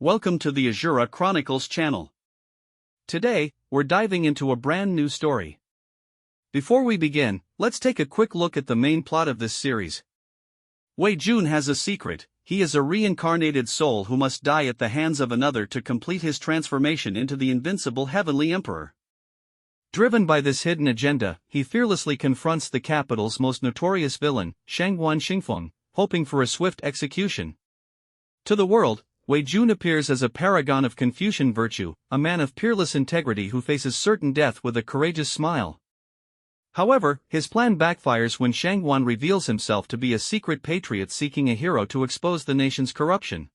Welcome to the Asura Chronicles channel. Today, we're diving into a brand new story. Before we begin, let's take a quick look at the main plot of this series. Wei Jun has a secret. He is a reincarnated soul who must die at the hands of another to complete his transformation into the invincible heavenly emperor. Driven by this hidden agenda, he fearlessly confronts the capital's most notorious villain, Shangguan Xingfeng, hoping for a swift execution. To the world, Wei Jun appears as a paragon of Confucian virtue, a man of peerless integrity who faces certain death with a courageous smile. However, his plan backfires when Shangguan reveals himself to be a secret patriot seeking a hero to expose the nation's corruption.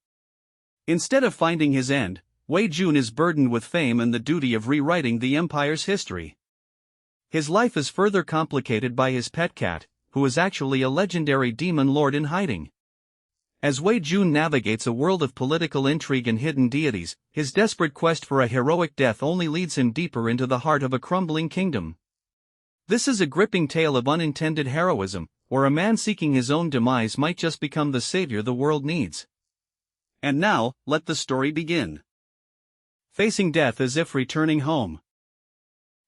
Instead of finding his end, Wei Jun is burdened with fame and the duty of rewriting the empire's history. His life is further complicated by his pet cat, who is actually a legendary demon lord in hiding. As Wei Jun navigates a world of political intrigue and hidden deities, his desperate quest for a heroic death only leads him deeper into the heart of a crumbling kingdom. This is a gripping tale of unintended heroism, where a man seeking his own demise might just become the savior the world needs. And now, let the story begin. Facing death as if returning home.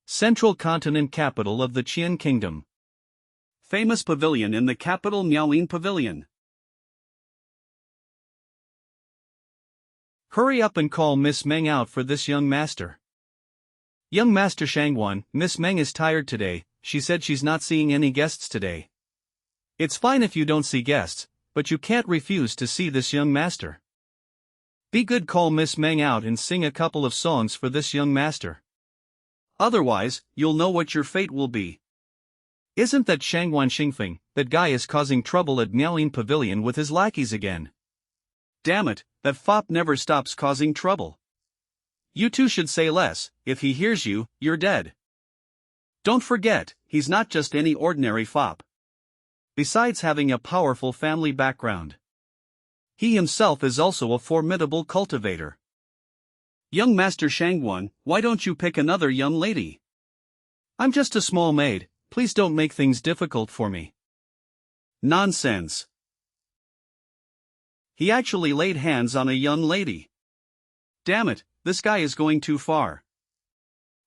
Central continent capital of the Qian Kingdom. Famous pavilion in the capital, Miaoyin Pavilion. Hurry up and call Miss Meng out for this young master. Young Master Shangguan, Miss Meng is tired today. She said she's not seeing any guests today. It's fine if you don't see guests, but you can't refuse to see this young master. Be good, call Miss Meng out and sing a couple of songs for this young master. Otherwise, you'll know what your fate will be. Isn't that Shangguan Xingfeng? That guy is causing trouble at Miaoyin Pavilion with his lackeys again. Damn it, that fop never stops causing trouble. You two should say less. If he hears you, you're dead. Don't forget, he's not just any ordinary fop. Besides having a powerful family background, he himself is also a formidable cultivator. Young Master Shangguan, why don't you pick another young lady? I'm just a small maid, please don't make things difficult for me. Nonsense. He actually laid hands on a young lady. Damn it, this guy is going too far.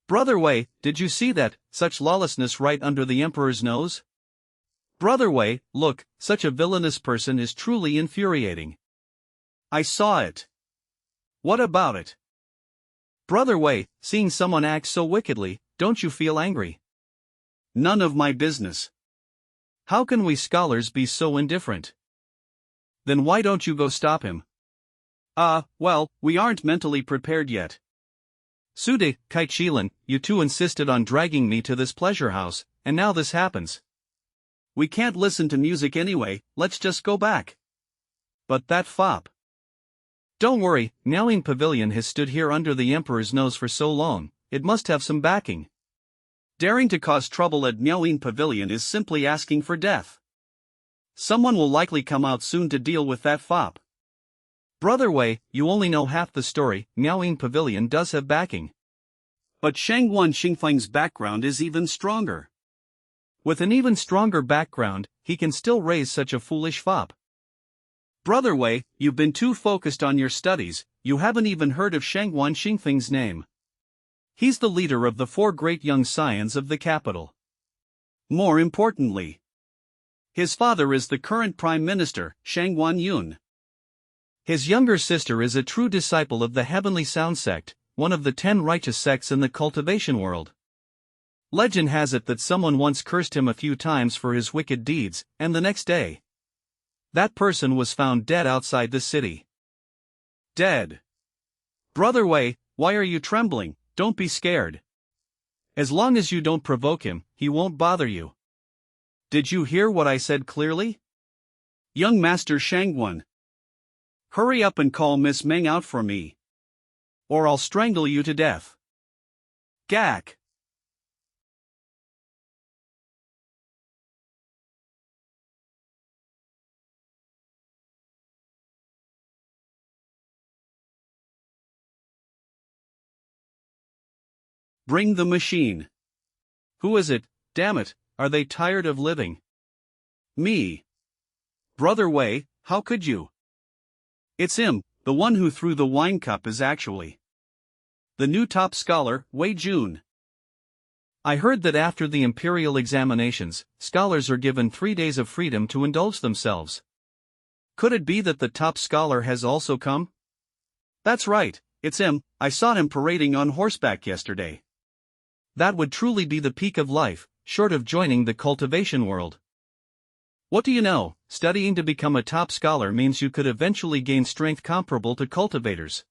Brother Wei, did you see that? Such lawlessness right under the emperor's nose? Brother Wei, look, such a villainous person is truly infuriating. I saw it. What about it? Brother Wei, seeing someone act so wickedly, don't you feel angry? None of my business. How can we scholars be so indifferent? Then why don't you go stop him? Well, we aren't mentally prepared yet. Sude, Kaichilin, you two insisted on dragging me to this pleasure house, and now this happens. We can't listen to music anyway, let's just go back. But that fop. Don't worry, Miaoyin Pavilion has stood here under the emperor's nose for so long, it must have some backing. Daring to cause trouble at Miaoyin Pavilion is simply asking for death. Someone will likely come out soon to deal with that fop. Brother Wei, you only know half the story. Miaoyin Pavilion does have backing. But Shangguan Xingfeng's background is even stronger. With an even stronger background, he can still raise such a foolish fop. Brother Wei, you've been too focused on your studies, you haven't even heard of Shangguan Xingfeng's name. He's the leader of the 4 great young scions of the capital. More importantly, his father is the current Prime Minister, Shangguan Yun. His younger sister is a true disciple of the Heavenly Sound sect, one of the 10 righteous sects in the cultivation world. Legend has it that someone once cursed him a few times for his wicked deeds, and the next day, that person was found dead outside the city. Dead. Brother Wei, why are you trembling? Don't be scared. As long as you don't provoke him, he won't bother you. Did you hear what I said clearly? Young Master Shangguan, hurry up and call Miss Meng out for me, or I'll strangle you to death. Gak. Bring the machine. Who is it? Damn it, are they tired of living? Me. Brother Wei, how could you? It's him, The one who threw the wine cup is actually the new top scholar, Wei Jun. I heard that after the imperial examinations, scholars are given 3 days of freedom to indulge themselves. Could it be that the top scholar has also come? That's right, it's him. I saw him parading on horseback yesterday. That would truly be the peak of life, short of joining the cultivation world. What do you know, studying to become a top scholar means you could eventually gain strength comparable to cultivators.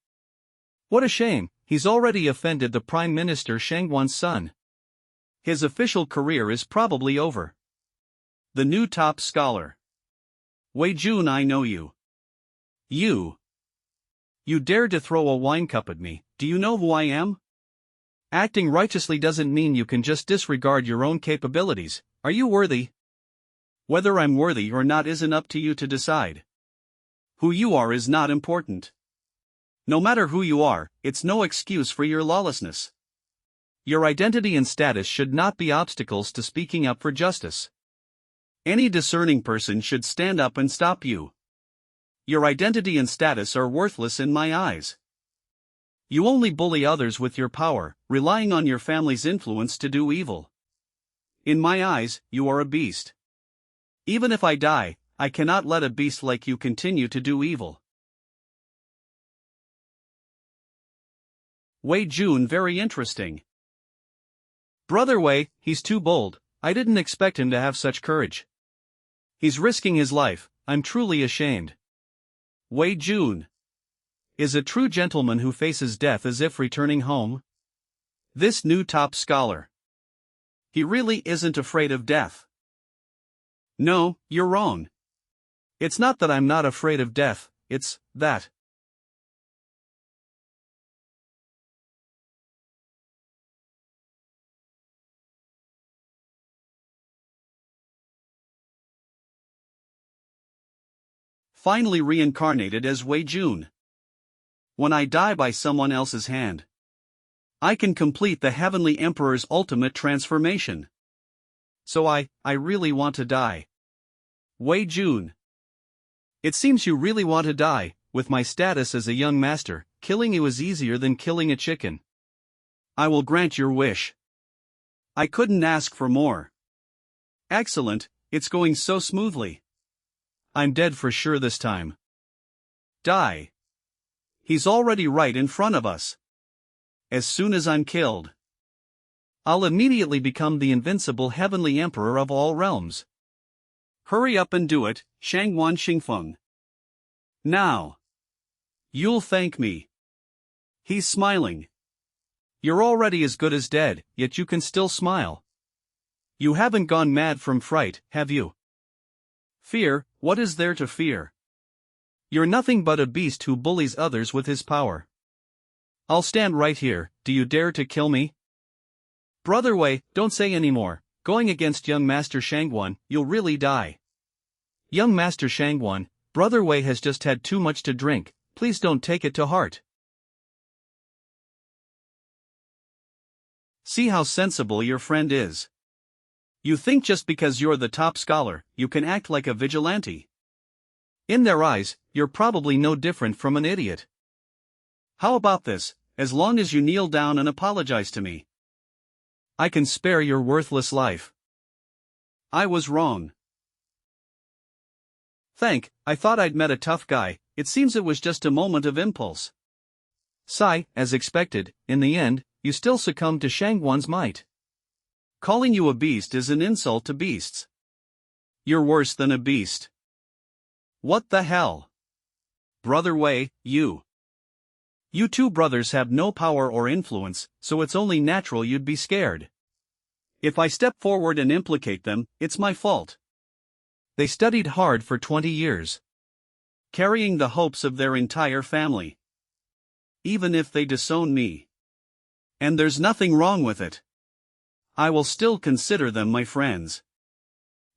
What a shame, he's already offended the Prime Minister Shangguan's son. His official career is probably over. The new top scholar. Wei Jun, I know you. You dared to throw a wine cup at me. Do you know who I am? Acting righteously doesn't mean you can just disregard your own capabilities. Are you worthy? Whether I'm worthy or not isn't up to you to decide. Who you are is not important. No matter who you are, it's no excuse for your lawlessness. Your identity and status should not be obstacles to speaking up for justice. Any discerning person should stand up and stop you. Your identity and status are worthless in my eyes. You only bully others with your power, relying on your family's influence to do evil. In my eyes, you are a beast. Even if I die, I cannot let a beast like you continue to do evil. Wei Jun, very interesting. Brother Wei, he's too bold. I didn't expect him to have such courage. He's risking his life. I'm truly ashamed. Wei Jun is a true gentleman who faces death as if returning home. This new top scholar. He really isn't afraid of death. No, you're wrong. It's not that I'm not afraid of death, it's that. Finally reincarnated as Wei Jun. When I die by someone else's hand, I can complete the Heavenly Emperor's ultimate transformation. So I really want to die. Wei Jun. It seems you really want to die. With my status as a young master, killing you is easier than killing a chicken. I will grant your wish. I couldn't ask for more. Excellent, it's going so smoothly. I'm dead for sure this time. Die. He's already right in front of us. As soon as I'm killed, I'll immediately become the invincible Heavenly Emperor of all realms. Hurry up and do it, Shangguan Xingfeng. Now. You'll thank me. He's smiling. You're already as good as dead, yet you can still smile. You haven't gone mad from fright, have you? Fear, what is there to fear? You're nothing but a beast who bullies others with his power. I'll stand right here. Do you dare to kill me? Brother Wei, don't say any more. Going against young Master Shangguan, you'll really die. Young Master Shangguan, Brother Wei has just had too much to drink. Please don't take it to heart. See how sensible your friend is. You think just because you're the top scholar, you can act like a vigilante. In their eyes, you're probably no different from an idiot. How about this? As long as you kneel down and apologize to me, I can spare your worthless life. I was wrong. I thought I'd met a tough guy. It seems it was just a moment of impulse. Sigh, as expected, in the end, you still succumbed to Shangguan's might. Calling you a beast is an insult to beasts. You're worse than a beast. What the hell? Brother Wei, you two brothers have no power or influence, so it's only natural you'd be scared. If I step forward and implicate them, it's my fault. They studied hard for 20 years, carrying the hopes of their entire family. Even if they disown me, and there's nothing wrong with it, I will still consider them my friends.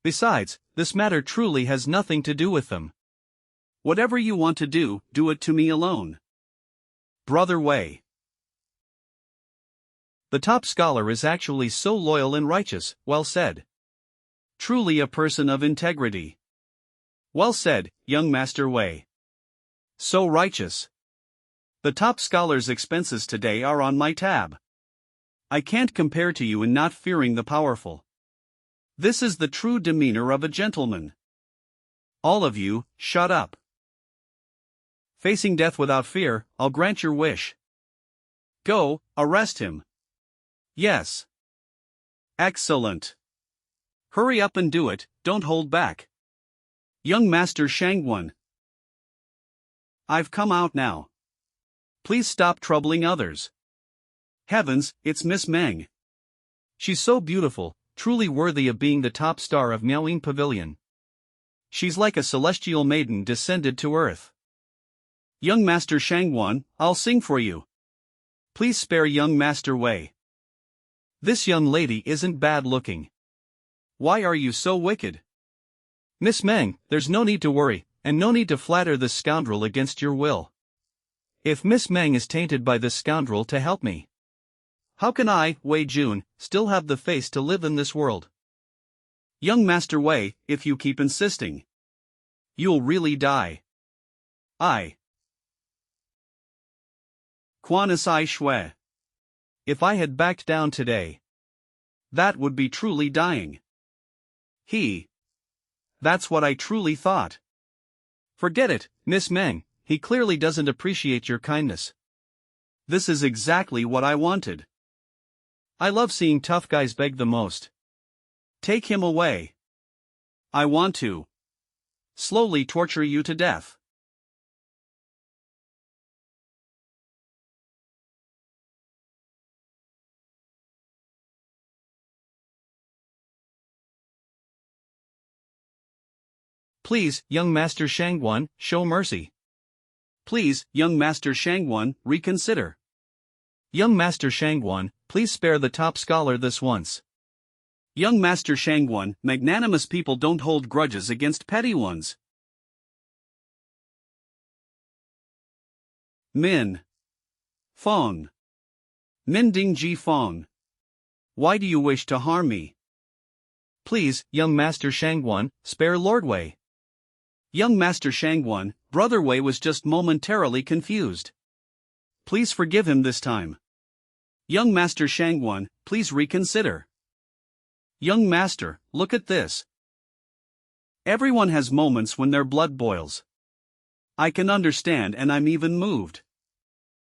Besides, this matter truly has nothing to do with them. Whatever you want to do, do it to me alone. Brother Wei. The top scholar is actually so loyal and righteous, well said. Truly a person of integrity. Well said, young Master Wei. So righteous. The top scholar's expenses today are on my tab. I can't compare to you in not fearing the powerful. This is the true demeanor of a gentleman. All of you, shut up. Facing death without fear, I'll grant your wish. Go, arrest him. Yes. Excellent. Hurry up and do it, don't hold back. Young Master Shangguan. I've come out now. Please stop troubling others. Heavens, it's Miss Meng. She's so beautiful, truly worthy of being the top star of Miaoying Pavilion. She's like a celestial maiden descended to earth. Young Master Shangguan, I'll sing for you. Please spare young Master Wei. This young lady isn't bad looking. Why are you so wicked? Miss Meng, there's no need to worry, and no need to flatter this scoundrel against your will. If Miss Meng is tainted by this scoundrel to help me, how can I, Wei Jun, still have the face to live in this world? Young Master Wei, if you keep insisting, you'll really die. Quan Sai Shui. If I had backed down today, that would be truly dying. That's what I truly thought. Forget it, Miss Meng, he clearly doesn't appreciate your kindness. This is exactly what I wanted. I love seeing tough guys beg the most. Take him away. I want to slowly torture you to death. Please, young Master Shangguan, show mercy. Please, young Master Shangguan, reconsider. Young Master Shangguan, please spare the top scholar this once. Young Master Shangguan, magnanimous people don't hold grudges against petty ones. Min Fong. Min Dingji Fong. Why do you wish to harm me? Please, young Master Shangguan, spare Lord Wei. Young Master Shangguan, Brother Wei was just momentarily confused. Please forgive him this time. Young Master Shangguan, please reconsider. Young Master, look at this. Everyone has moments when their blood boils. I can understand and I'm even moved.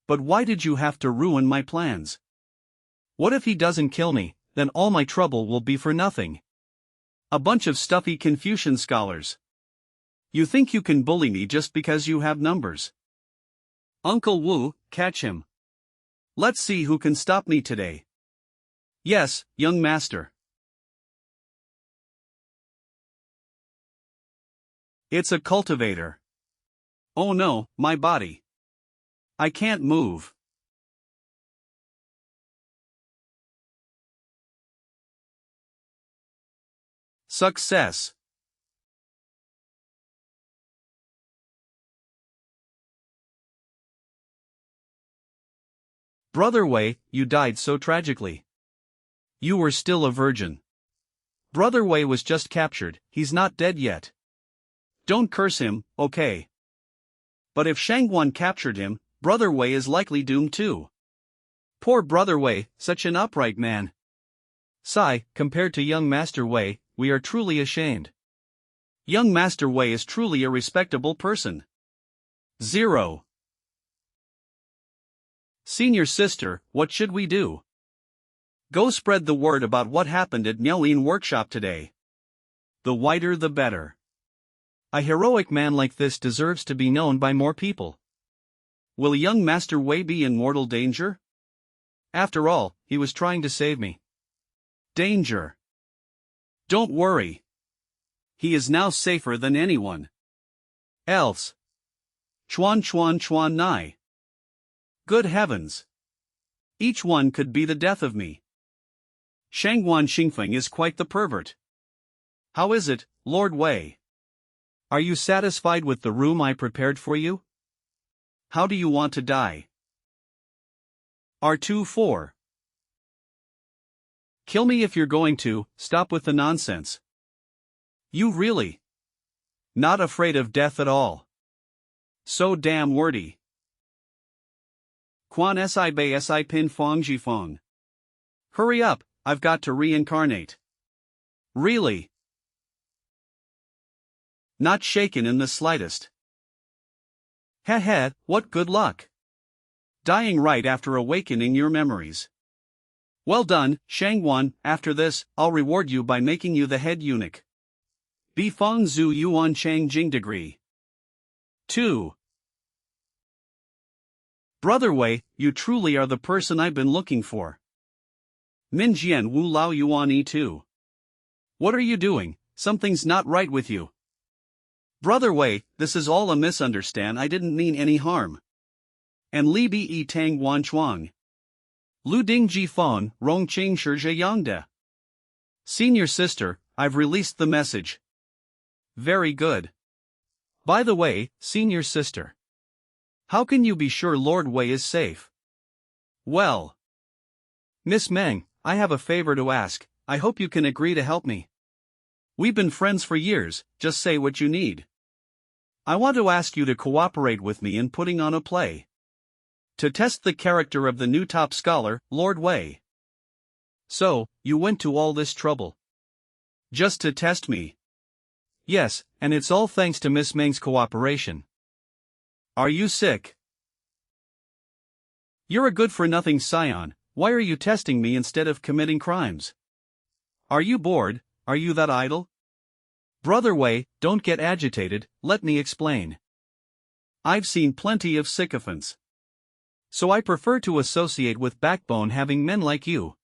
But why did you have to ruin my plans? What if he doesn't kill me, then all my trouble will be for nothing. A bunch of stuffy Confucian scholars. You think you can bully me just because you have numbers? Uncle Wu, catch him. Let's see who can stop me today. Yes, young master. It's a cultivator. Oh no, my body. I can't move. Success. Brother Wei, you died so tragically. You were still a virgin. Brother Wei was just captured, he's not dead yet. Don't curse him, okay? But if Shangguan captured him, Brother Wei is likely doomed too. Poor Brother Wei, such an upright man. Sigh, compared to young Master Wei, we are truly ashamed. Young Master Wei is truly a respectable person. 0. Senior sister, what should we do? Go spread the word about what happened at Miaoying workshop today. The wider the better. A heroic man like this deserves to be known by more people. Will young Master Wei be in mortal danger? After all, he was trying to save me. Danger. Don't worry. He is now safer than anyone else. Chuan chuan chuan nai. Good heavens. Each one could be the death of me. Shangguan Xingfeng is quite the pervert. How is it, Lord Wei? Are you satisfied with the room I prepared for you? How do you want to die? R24. Kill me if you're going to, stop with the nonsense. You really not afraid of death at all? So damn wordy. Quan si bei si pin fong ji fong. Hurry up, I've got to reincarnate. Really? Not shaken in the slightest. Heh, what good luck. Dying right after awakening your memories. Well done, Shangguan. After this, I'll reward you by making you the head eunuch. Bi Fong Zhu Yuan Chang Jing degree. 2. Brother Wei, you truly are the person I've been looking for. Min Jian Wu Lao Yuan E2. What are you doing? Something's not right with you. Brother Wei, this is all a misunderstand. I didn't mean any harm. And Li Bi Yi Tang Wan Chuang. Lu Ding Ji Fon, Rong Qing Shizhe Yangde. Senior sister, I've released the message. Very good. By the way, senior sister. How can you be sure Lord Wei is safe? Well. Miss Meng, I have a favor to ask. I hope you can agree to help me. We've been friends for years, just say what you need. I want to ask you to cooperate with me in putting on a play. To test the character of the new top scholar, Lord Wei. So, you went to all this trouble. Just to test me. Yes, and it's all thanks to Miss Meng's cooperation. Are you sick? You're a good-for-nothing scion. Why are you testing me instead of committing crimes? Are you bored? Are you that idle? Brother Wei, don't get agitated, let me explain. I've seen plenty of sycophants. So I prefer to associate with backbone-having men like you.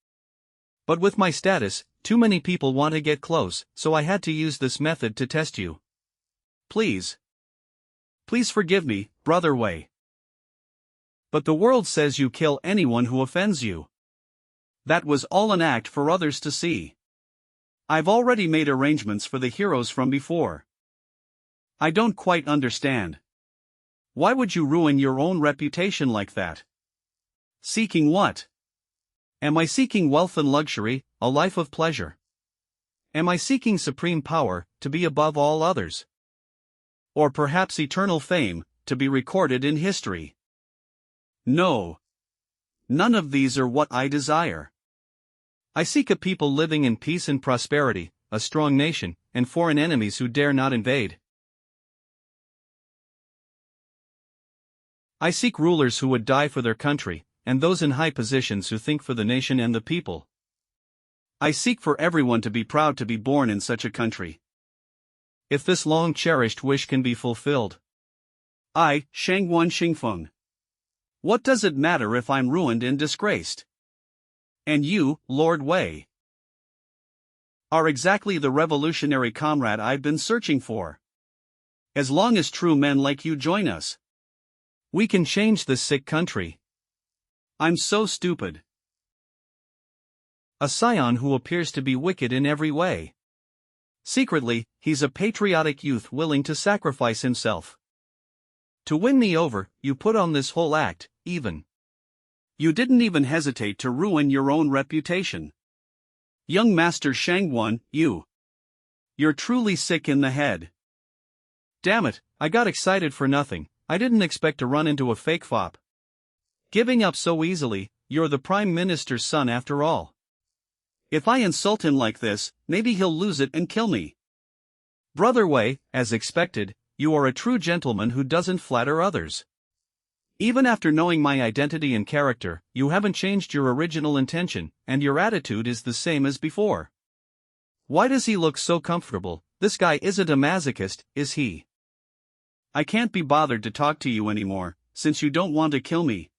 But with my status, too many people want to get close, so I had to use this method to test you. Please. Please forgive me, Brother Wei. But the world says you kill anyone who offends you. That was all an act for others to see. I've already made arrangements for the heroes from before. I don't quite understand. Why would you ruin your own reputation like that? Seeking what? Am I seeking wealth and luxury, a life of pleasure? Am I seeking supreme power, to be above all others? Or perhaps eternal fame, to be recorded in history? No. None of these are what I desire. I seek a people living in peace and prosperity, a strong nation, and foreign enemies who dare not invade. I seek rulers who would die for their country, and those in high positions who think for the nation and the people. I seek for everyone to be proud to be born in such a country. If this long-cherished wish can be fulfilled. I, Shangguan Xingfeng. What does it matter if I'm ruined and disgraced? And you, Lord Wei, are exactly the revolutionary comrade I've been searching for. As long as true men like you join us, we can change this sick country. I'm so stupid. A scion who appears to be wicked in every way. Secretly, he's a patriotic youth willing to sacrifice himself. To win me over, you put on this whole act, even. You didn't even hesitate to ruin your own reputation. Young Master Shangguan, you're truly sick in the head. Damn it, I got excited for nothing. I didn't expect to run into a fake fop. Giving up so easily, you're the Prime Minister's son after all. If I insult him like this, maybe he'll lose it and kill me. Brother Wei, as expected, you are a true gentleman who doesn't flatter others. Even after knowing my identity and character, you haven't changed your original intention, and your attitude is the same as before. Why does he look so comfortable? This guy isn't a masochist, is he? I can't be bothered to talk to you anymore, since you don't want to kill me.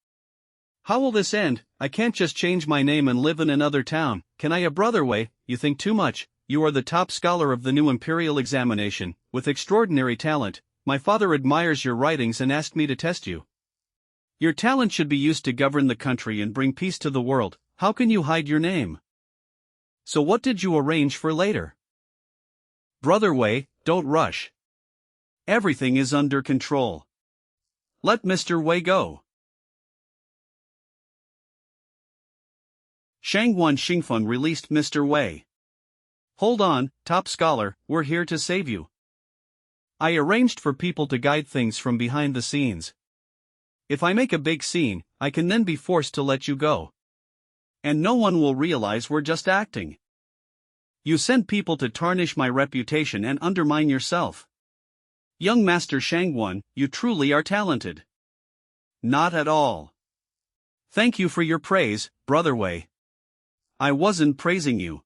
How will this end? I can't just change my name and live in another town, can I? Brother Wei, you think too much. You are the top scholar of the new imperial examination, with extraordinary talent. My father admires your writings and asked me to test you. Your talent should be used to govern the country and bring peace to the world. How can you hide your name? So what did you arrange for later? Brother Wei, don't rush. Everything is under control. Let Mr. Wei go. Shangguan Xingfeng released Mr. Wei. Hold on, top scholar, we're here to save you. I arranged for people to guide things from behind the scenes. If I make a big scene, I can then be forced to let you go. And no one will realize we're just acting. You send people to tarnish my reputation and undermine yourself. Young Master Shangguan, you truly are talented. Not at all. Thank you for your praise, Brother Wei. I wasn't praising you.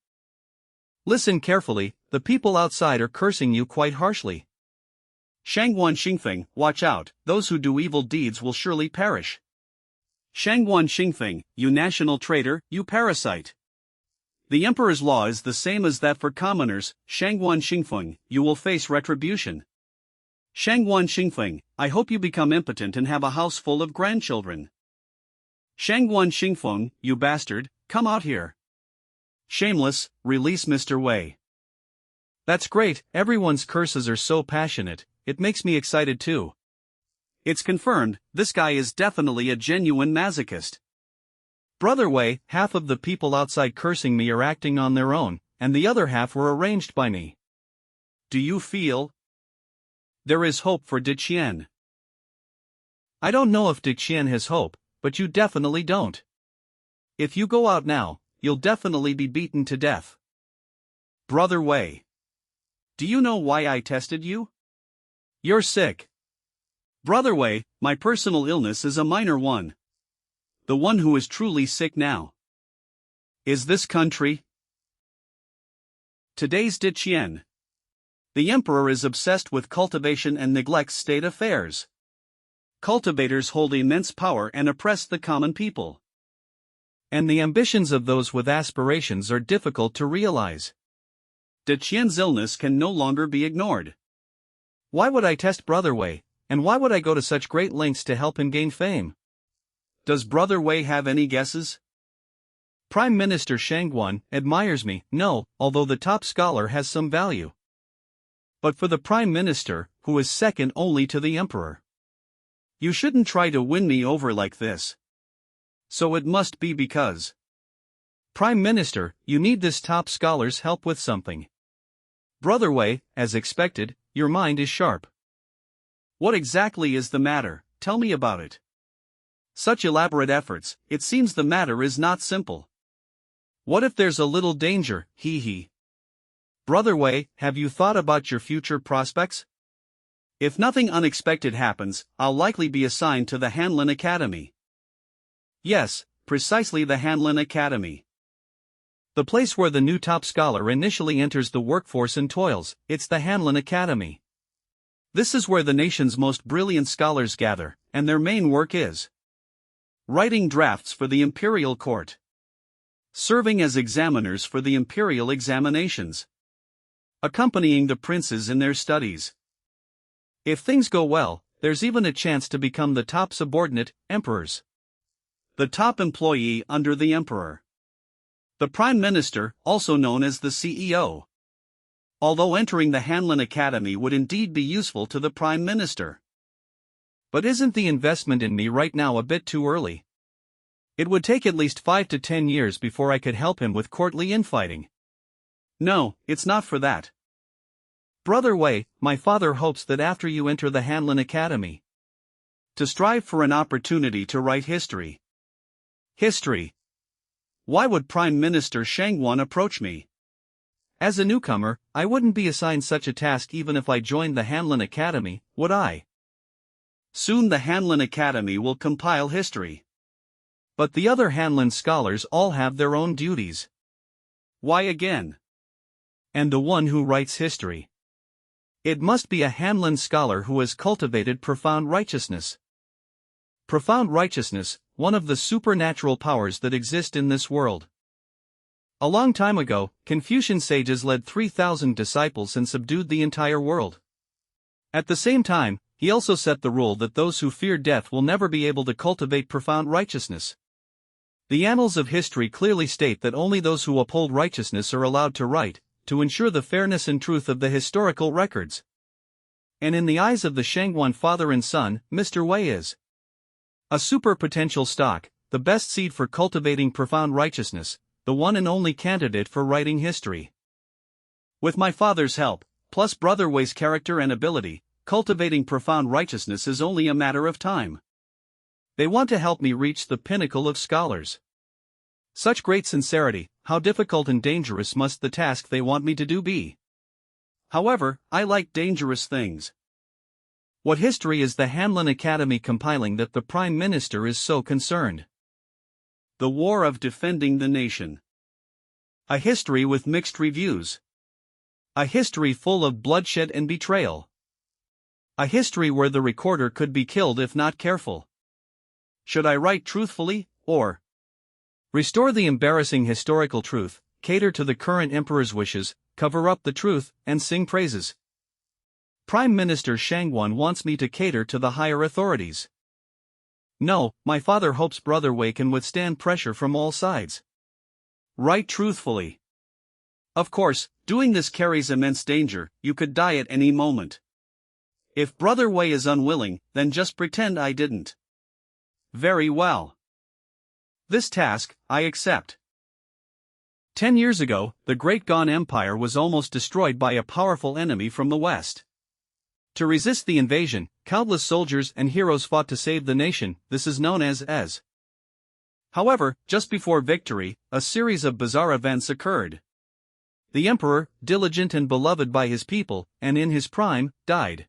Listen carefully, the people outside are cursing you quite harshly. Shangguan Xingfeng, watch out, those who do evil deeds will surely perish. Shangguan Xingfeng, you national traitor, you parasite. The emperor's law is the same as that for commoners. Shangguan Xingfeng, you will face retribution. Shangguan Xingfeng, I hope you become impotent and have a house full of grandchildren. Shangguan Xingfeng, you bastard, come out here. Shameless, release Mr. Wei. That's great, everyone's curses are so passionate, it makes me excited too. It's confirmed, this guy is definitely a genuine masochist. Brother Wei, half of the people outside cursing me are acting on their own, and the other half were arranged by me. Do you feel? There is hope for Diqian. I don't know if Diqian has hope, but you definitely don't. If you go out now, you'll definitely be beaten to death. Brother Wei. Do you know why I tested you? You're sick. Brother Wei, my personal illness is a minor one. The one who is truly sick now is this country. Today's Diqian. The emperor is obsessed with cultivation and neglects state affairs. Cultivators hold immense power and oppress the common people. And the ambitions of those with aspirations are difficult to realize. Diqian's illness can no longer be ignored. Why would I test Brother Wei, and why would I go to such great lengths to help him gain fame? Does Brother Wei have any guesses? Prime Minister Shangguan admires me, no, although the top scholar has some value. But for the Prime Minister, who is second only to the Emperor. You shouldn't try to win me over like this. So it must be because. Prime Minister, you need this top scholar's help with something. Brother Wei, as expected, your mind is sharp. What exactly is the matter? Tell me about it. Such elaborate efforts, it seems the matter is not simple. What if there's a little danger, hee hee? Brother Wei, have you thought about your future prospects? If nothing unexpected happens, I'll likely be assigned to the Hanlin Academy. Yes, precisely the Hanlin Academy. The place where the new top scholar initially enters the workforce and toils, it's the Hanlin Academy. This is where the nation's most brilliant scholars gather, and their main work is writing drafts for the imperial court, serving as examiners for the imperial examinations, accompanying the princes in their studies. If things go well, there's even a chance to become the top subordinate, emperors. The top employee under the emperor. The Prime Minister, also known as the CEO. Although entering the Hanlin Academy would indeed be useful to the Prime Minister. But isn't the investment in me right now a bit too early? It would take at least 5 to 10 years before I could help him with courtly infighting. No, it's not for that. Brother Wei, my father hopes that after you enter the Hanlin Academy, to strive for an opportunity to write history. History. Why would Prime Minister Shangguan approach me? As a newcomer, I wouldn't be assigned such a task even if I joined the Hanlin Academy, would I? Soon the Hanlin Academy will compile history. But the other Hanlin scholars all have their own duties. Why again? And the one who writes history. It must be a Hanlin scholar who has cultivated profound righteousness. Profound righteousness, one of the supernatural powers that exist in this world. A long time ago, Confucian sages led 3,000 disciples and subdued the entire world. At the same time, he also set the rule that those who fear death will never be able to cultivate profound righteousness. The annals of history clearly state that only those who uphold righteousness are allowed to write, to ensure the fairness and truth of the historical records. And in the eyes of the Shangguan father and son, Mr. Wei is a super potential stock, the best seed for cultivating profound righteousness, the one and only candidate for writing history. With my father's help, Plus Brother Wei's character and ability, cultivating profound righteousness is only a matter of time. They want to help me reach the pinnacle of scholars. Such great sincerity, how difficult and dangerous must the task they want me to do be? However, I like dangerous things. What history is the Hanlon Academy compiling that the Prime Minister is so concerned? The War of Defending the Nation. A history with mixed reviews. A history full of bloodshed and betrayal. A history where the recorder could be killed if not careful. Should I write truthfully, or restore the embarrassing historical truth, cater to the current emperor's wishes, cover up the truth, and sing praises? Prime Minister Shangguan wants me to cater to the higher authorities. No, my father hopes Brother Wei can withstand pressure from all sides. Write truthfully. Of course, doing this carries immense danger, you could die at any moment. If Brother Wei is unwilling, then just pretend I didn't. Very well. This task, I accept. 10 years ago, the Great Gan Empire was almost destroyed by a powerful enemy from the west. To resist the invasion, countless soldiers and heroes fought to save the nation. This is known as. However, just before victory, a series of bizarre events occurred. The emperor, diligent and beloved by his people, and in his prime, died.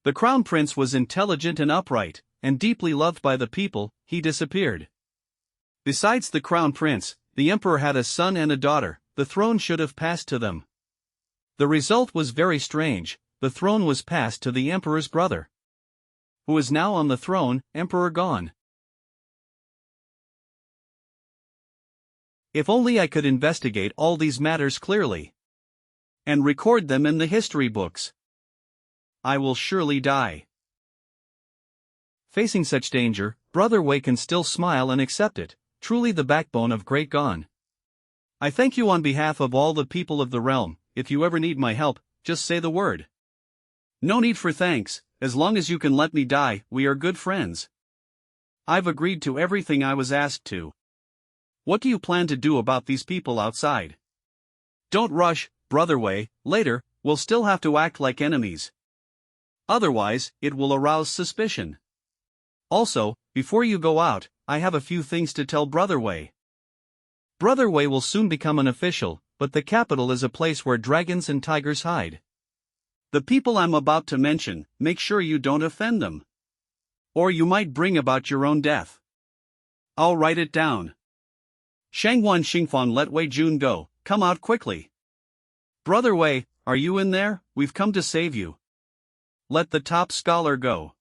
The crown prince was intelligent and upright, and deeply loved by the people. He disappeared. Besides the crown prince, the emperor had a son and a daughter. The throne should have passed to them. The result was very strange. The throne was passed to the emperor's brother, who is now on the throne, Emperor Gan. If only I could investigate all these matters clearly and record them in the history books. I will surely die. Facing such danger, Brother Wei can still smile and accept it, truly the backbone of Great Gan. I thank you on behalf of all the people of the realm. If you ever need my help, just say the word. No need for thanks, as long as you can let me die, we are good friends. I've agreed to everything I was asked to. What do you plan to do about these people outside? Don't rush, Brother Wei, later, we'll still have to act like enemies. Otherwise, it will arouse suspicion. Also, before you go out, I have a few things to tell Brother Wei. Brother Wei will soon become an official, but the capital is a place where dragons and tigers hide. The people I'm about to mention, make sure you don't offend them. Or you might bring about your own death. I'll write it down. Shangguan Xingfang, let Wei Jun go, come out quickly. Brother Wei, are you in there? We've come to save you. Let the top scholar go.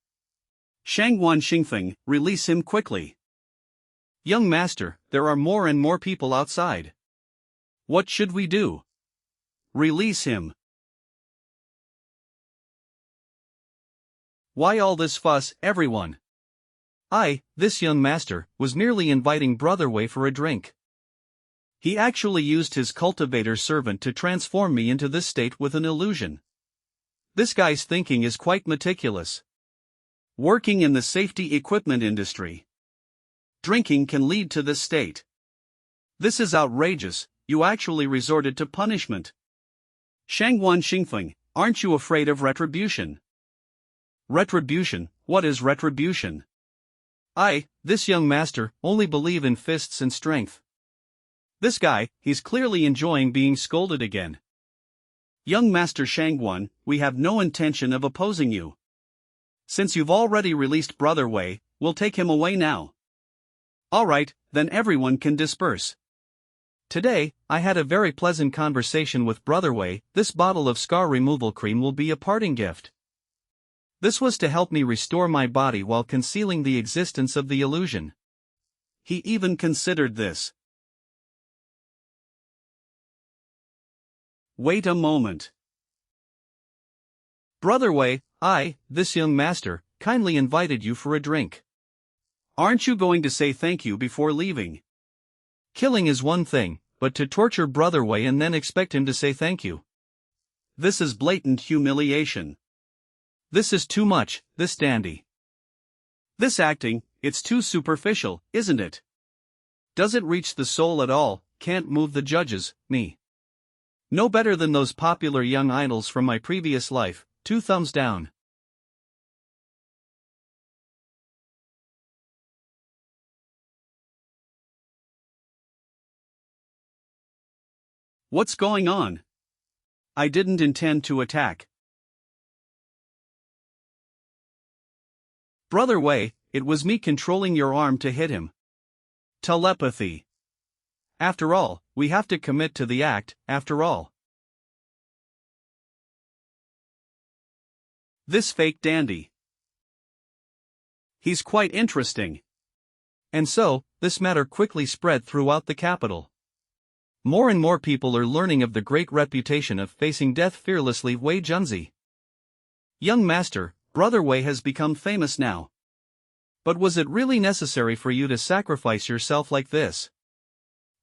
Shangguan Xingfang, release him quickly. Young master, there are more and more people outside. What should we do? Release him. Why all this fuss, everyone? This young master, was merely inviting Brother Wei for a drink. He actually used his cultivator servant to transform me into this state with an illusion. This guy's thinking is quite meticulous. Working in the safety equipment industry. Drinking can lead to this state. This is outrageous, you actually resorted to punishment. Shangguan Xingfang, aren't you afraid of retribution? Retribution, what is retribution? This young master, only believe in fists and strength. This guy, he's clearly enjoying being scolded again. Young Master Shangguan, we have no intention of opposing you. Since you've already released Brother Wei, we'll take him away now. Alright, then everyone can disperse. Today, I had a very pleasant conversation with Brother Wei. This bottle of scar removal cream will be a parting gift. This was to help me restore my body while concealing the existence of the illusion. He even considered this. Wait a moment. Brother Wei, this young master, kindly invited you for a drink. Aren't you going to say thank you before leaving? Killing is one thing, but to torture Brother Wei and then expect him to say thank you. This is blatant humiliation. This is too much, this dandy. This acting, it's too superficial, isn't it? Does it reach the soul at all? Can't move the judges, me. No better than those popular young idols from my previous life, 2 thumbs down. What's going on? I didn't intend to attack. Brother Wei, it was me controlling your arm to hit him. Telepathy. After all, we have to commit to the act, after all. This fake dandy. He's quite interesting. And so, this matter quickly spread throughout the capital. More and more people are learning of the great reputation of facing death fearlessly Wei Junzi. Young master, Brother Wei has become famous now. But was it really necessary for you to sacrifice yourself like this?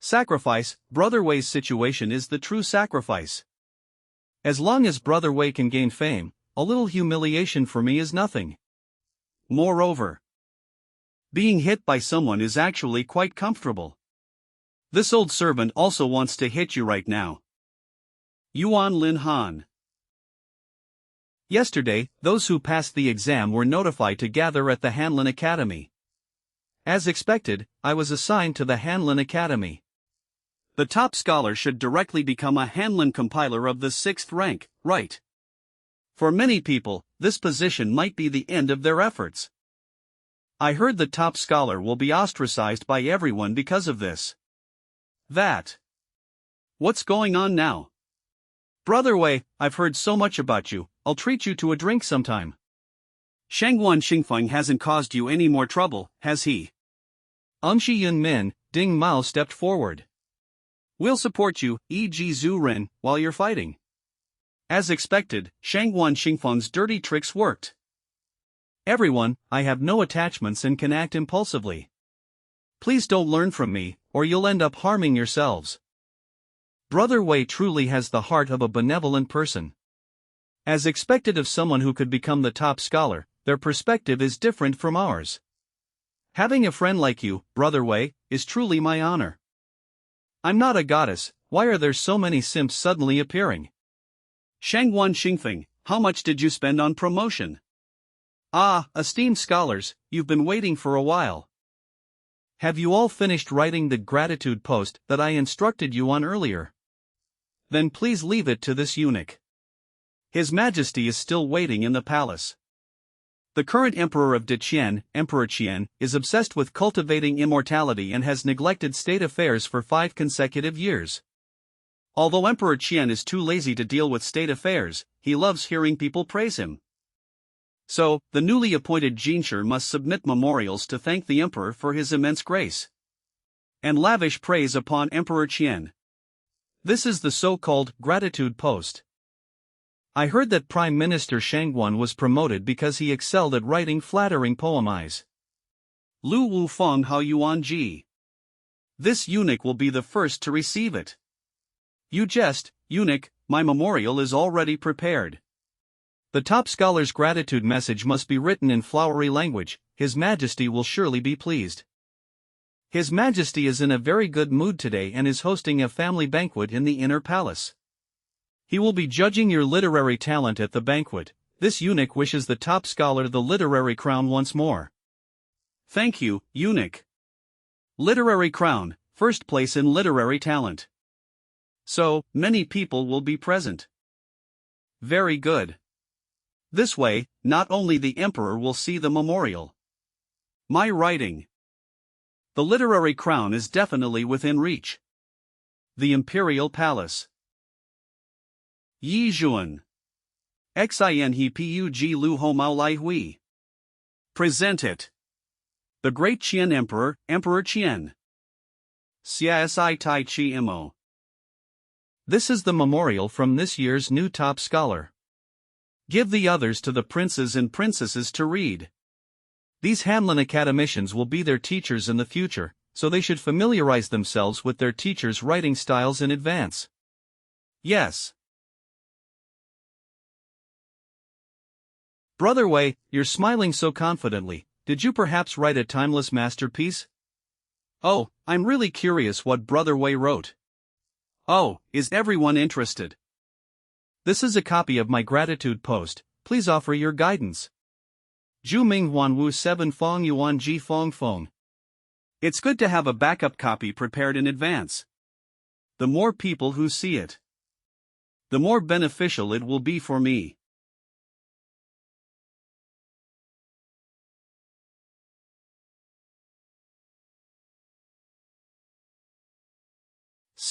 Sacrifice, Brother Wei's situation is the true sacrifice. As long as Brother Wei can gain fame, a little humiliation for me is nothing. Moreover, being hit by someone is actually quite comfortable. This old servant also wants to hit you right now. Yuan Lin Han. Yesterday, those who passed the exam were notified to gather at the Hanlin Academy. As expected, I was assigned to the Hanlin Academy. The top scholar should directly become a Hanlin compiler of the 6th rank, right? For many people, this position might be the end of their efforts. I heard the top scholar will be ostracized by everyone because of this. What's going on now? Brother Wei, I've heard so much about you, I'll treat you to a drink sometime. Shangguan Xingfeng hasn't caused you any more trouble, has he? Shi Yun Min, Ding Mao stepped forward. We'll support you, e.g. Zhu Ren, while you're fighting. As expected, Shangguan Xingfeng's dirty tricks worked. Everyone, I have no attachments and can act impulsively. Please don't learn from me, or you'll end up harming yourselves. Brother Wei truly has the heart of a benevolent person. As expected of someone who could become the top scholar, their perspective is different from ours. Having a friend like you, Brother Wei, is truly my honor. I'm not a goddess, why are there so many simps suddenly appearing? Shangguan Xingfeng, how much did you spend on promotion? Ah, esteemed scholars, you've been waiting for a while. Have you all finished writing the gratitude post that I instructed you on earlier? Then please leave it to this eunuch. His Majesty is still waiting in the palace. The current Emperor of Deqian, Emperor Qian, is obsessed with cultivating immortality and has neglected state affairs for 5 consecutive years. Although Emperor Qian is too lazy to deal with state affairs, he loves hearing people praise him. So, the newly appointed Jinshi must submit memorials to thank the emperor for his immense grace and lavish praise upon Emperor Qian. This is the so-called gratitude post. I heard that Prime Minister Shangguan was promoted because he excelled at writing flattering poemies. Lu Wu Feng Hao Yuan Ji. This eunuch will be the first to receive it. You jest, eunuch, my memorial is already prepared. The top scholar's gratitude message must be written in flowery language, His Majesty will surely be pleased. His Majesty is in a very good mood today and is hosting a family banquet in the inner palace. He will be judging your literary talent at the banquet. This eunuch wishes the top scholar the literary crown once more. Thank you, eunuch. Literary crown, first place in literary talent. So, many people will be present. Very good. This way, not only the emperor will see the memorial. My writing. The literary crown is definitely within reach. The imperial palace. Yi Zhuan. Xin he pug lu ho mao lai hui. Present it. The great Qian emperor, Emperor Qian. Xianxia tai chi imo. This is the memorial from this year's new top scholar. Give the others to the princes and princesses to read. These Hanlin academicians will be their teachers in the future, so they should familiarize themselves with their teachers' writing styles in advance. Yes. Brother Wei, you're smiling so confidently, did you perhaps write a timeless masterpiece? Oh, I'm really curious what Brother Wei wrote. Oh, is everyone interested? This is a copy of my gratitude post, please offer your guidance. Zhu Ming Huan Wu 7 Fong Yuan Ji Fong Fong. It's good to have a backup copy prepared in advance. The more people who see it, the more beneficial it will be for me.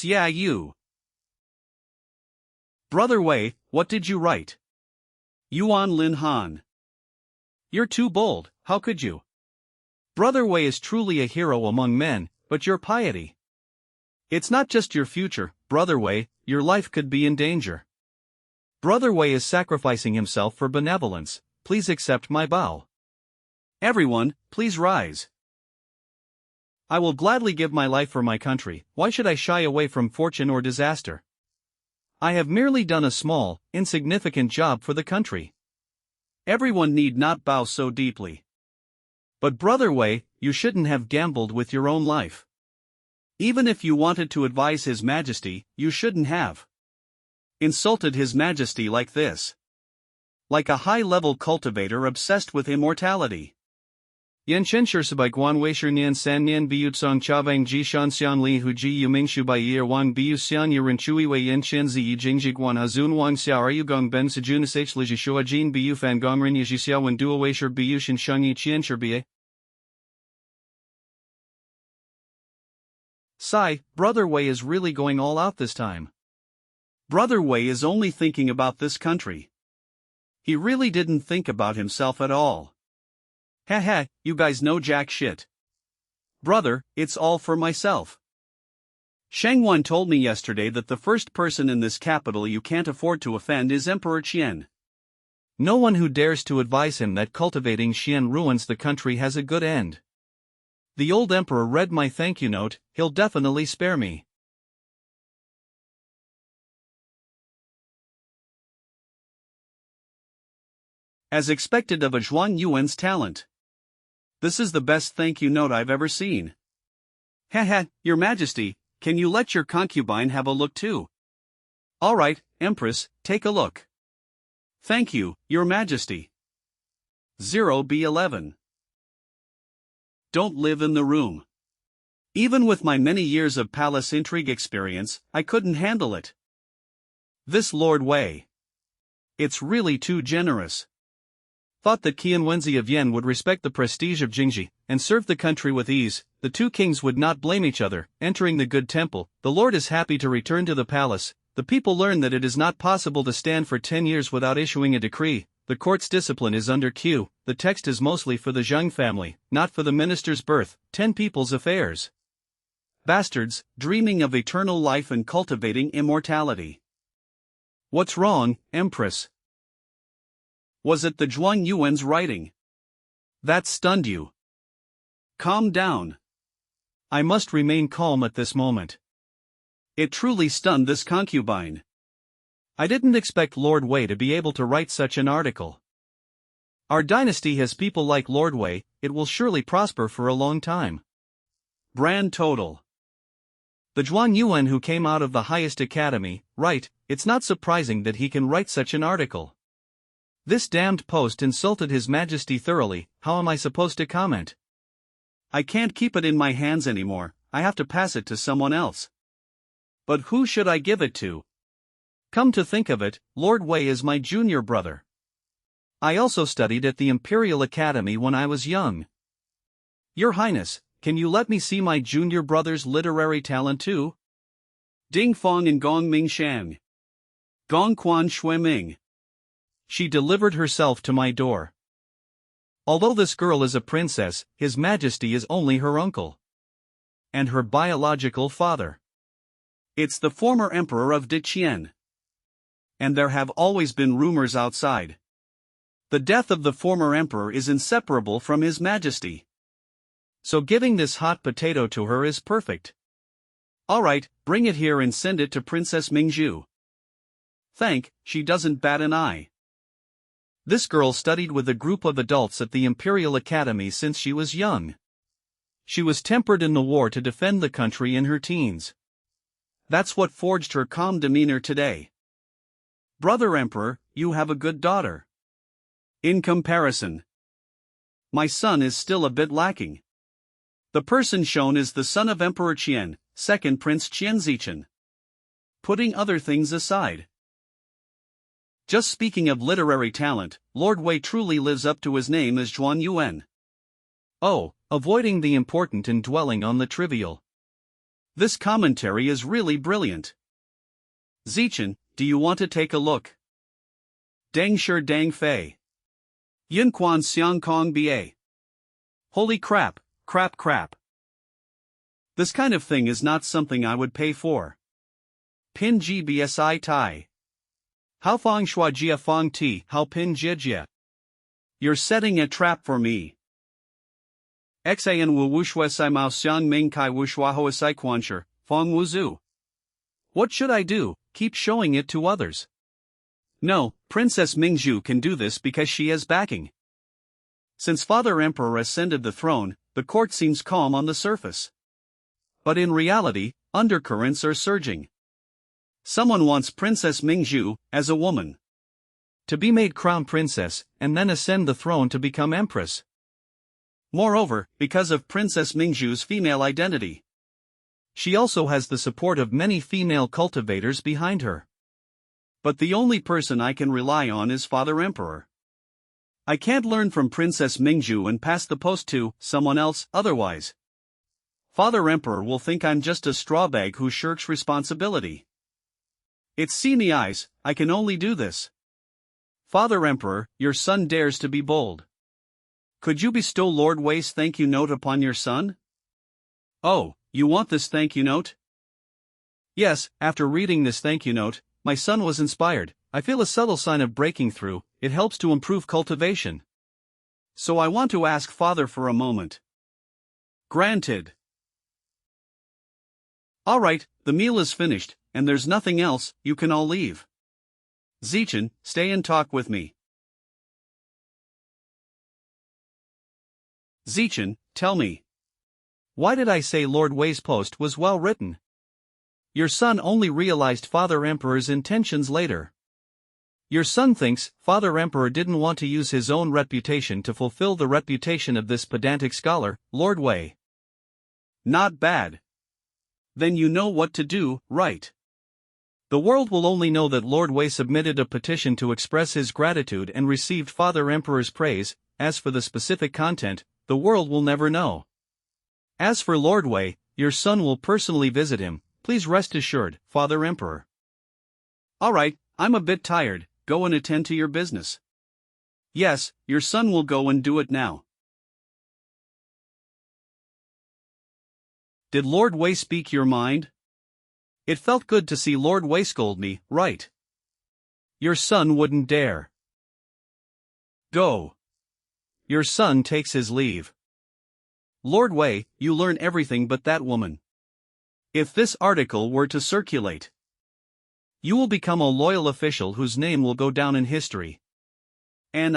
Xia Yu. Brother Wei, what did you write? Yuan Lin Han. You're too bold, how could you? Brother Wei is truly a hero among men, but your piety. It's not just your future, Brother Wei, your life could be in danger. Brother Wei is sacrificing himself for benevolence, please accept my bow. Everyone, please rise. I will gladly give my life for my country, why should I shy away from fortune or disaster? I have merely done a small, insignificant job for the country. Everyone need not bow so deeply. But Brother Wei, you shouldn't have gambled with your own life. Even if you wanted to advise His Majesty, you shouldn't have insulted His Majesty like this. Like a high-level cultivator obsessed with immortality. Yan Chen Shirsabai Guan Wei Shi Nian San Nian Biu Tsong Chavang Ji Shan Xian Li Hu Ji Yu Ming Shu Bai Yi Wan Biu Xian Yu Ren Chui Wei Yan Chen Zi Yi Jing Ji Guan Hazun Wang Xiao Are You Gong Ben Sejun Sh Li Ji Shua Jin Biu Fan Gong Ren Yi Ji Xiao Wen Dua Wei Shir Biu Shin Shang Yi Qian Shir Bie. Sigh, Brother Wei is really going all out this time. Brother Wei is only thinking about this country. He really didn't think about himself at all. Haha, you guys know jack shit. Brother, it's all for myself. Shang Wan told me yesterday that the first person in this capital you can't afford to offend is Emperor Qian. No one who dares to advise him that cultivating Qian ruins the country has a good end. The old emperor read my thank you note, he'll definitely spare me. As expected of a Zhuan Yuan's talent. This is the best thank you note I've ever seen. Haha, Your Majesty, can you let your concubine have a look too? Alright, Empress, take a look. Thank you, Your Majesty. 0B11. Don't live in the room. Even with my many years of palace intrigue experience, I couldn't handle it. This Lord Wei. It's really too generous. Thought that Qian Wenzi of Yen would respect the prestige of Jingji, and serve the country with ease, the two kings would not blame each other. Entering the good temple, the Lord is happy to return to the palace. The people learn that it is not possible to stand for 10 years without issuing a decree. The court's discipline is under Q. The text is mostly for the Zheng family, not for the minister's birth. 10 people's affairs. Bastards, dreaming of eternal life and cultivating immortality. What's wrong, Empress? Was it the Zhuan Yuan's writing? That stunned you. Calm down. I must remain calm at this moment. It truly stunned this concubine. I didn't expect Lord Wei to be able to write such an article. Our dynasty has people like Lord Wei, it will surely prosper for a long time. Brand total. The Zhuan Yuan who came out of the highest academy, right, it's not surprising that he can write such an article. This damned post insulted His Majesty thoroughly, how am I supposed to comment? I can't keep it in my hands anymore, I have to pass it to someone else. But who should I give it to? Come to think of it, Lord Wei is my junior brother. I also studied at the Imperial Academy when I was young. Your Highness, can you let me see my junior brother's literary talent too? Ding Fong and Gong Ming Shang. Gong Quan Shui Ming. She delivered herself to my door. Although this girl is a princess, His Majesty is only her uncle. And her biological father. It's the former emperor of Diqian. And there have always been rumors outside. The death of the former emperor is inseparable from His Majesty. So giving this hot potato to her is perfect. Alright, bring it here and send it to Princess Mingzhu. She doesn't bat an eye. This girl studied with a group of adults at the Imperial Academy since she was young. She was tempered in the war to defend the country in her teens. That's what forged her calm demeanor today. Brother Emperor, you have a good daughter. In comparison, my son is still a bit lacking. The person shown is the son of Emperor Qian, second Prince Qianzichen. Putting other things aside. Just speaking of literary talent, Lord Wei truly lives up to his name as Zhuan Yuan. Oh, avoiding the important and dwelling on the trivial. This commentary is really brilliant. Zichen, do you want to take a look? Dang sure dang fei. Yin quan xiang kong ba. Holy crap, crap. This kind of thing is not something I would pay for. Pin ji bsi tai. How fong shua jia fong ti, how pin jia. You're setting a trap for me. Xan wu wuxia sai mao xiang ming kai wuxua hoa sai quanshir, fong wuzu. What should I do? Keep showing it to others. No, Princess Mingzhu can do this because she has backing. Since Father Emperor ascended the throne, the court seems calm on the surface. But in reality, undercurrents are surging. Someone wants Princess Mingzhu, as a woman, to be made crown princess, and then ascend the throne to become empress. Moreover, because of Princess Mingzhu's female identity, she also has the support of many female cultivators behind her. But the only person I can rely on is Father Emperor. I can't learn from Princess Mingzhu and pass the post to someone else, otherwise Father Emperor will think I'm just a strawbag who shirks responsibility. It's see me eyes, I can only do this. Father Emperor, your son dares to be bold. Could you bestow Lord Wei's thank you note upon your son? Oh, you want this thank you note? Yes, after reading this thank you note, my son was inspired. I feel a subtle sign of breaking through. It helps to improve cultivation. So I want to ask Father for a moment. Granted. Alright, the meal is finished, and there's nothing else, you can all leave. Zichen, stay and talk with me. Zichen, tell me. Why did I say Lord Wei's post was well written? Your son only realized Father Emperor's intentions later. Your son thinks Father Emperor didn't want to use his own reputation to fulfill the reputation of this pedantic scholar, Lord Wei. Not bad. Then you know what to do, right? The world will only know that Lord Wei submitted a petition to express his gratitude and received Father Emperor's praise. As for the specific content, the world will never know. As for Lord Wei, your son will personally visit him, please rest assured, Father Emperor. Alright, I'm a bit tired, go and attend to your business. Yes, your son will go and do it now. Did Lord Wei speak your mind? It felt good to see Lord Wei scold me, right? Your son wouldn't dare. Go. Your son takes his leave. Lord Wei, you learn everything but that woman. If this article were to circulate, you will become a loyal official whose name will go down in history. And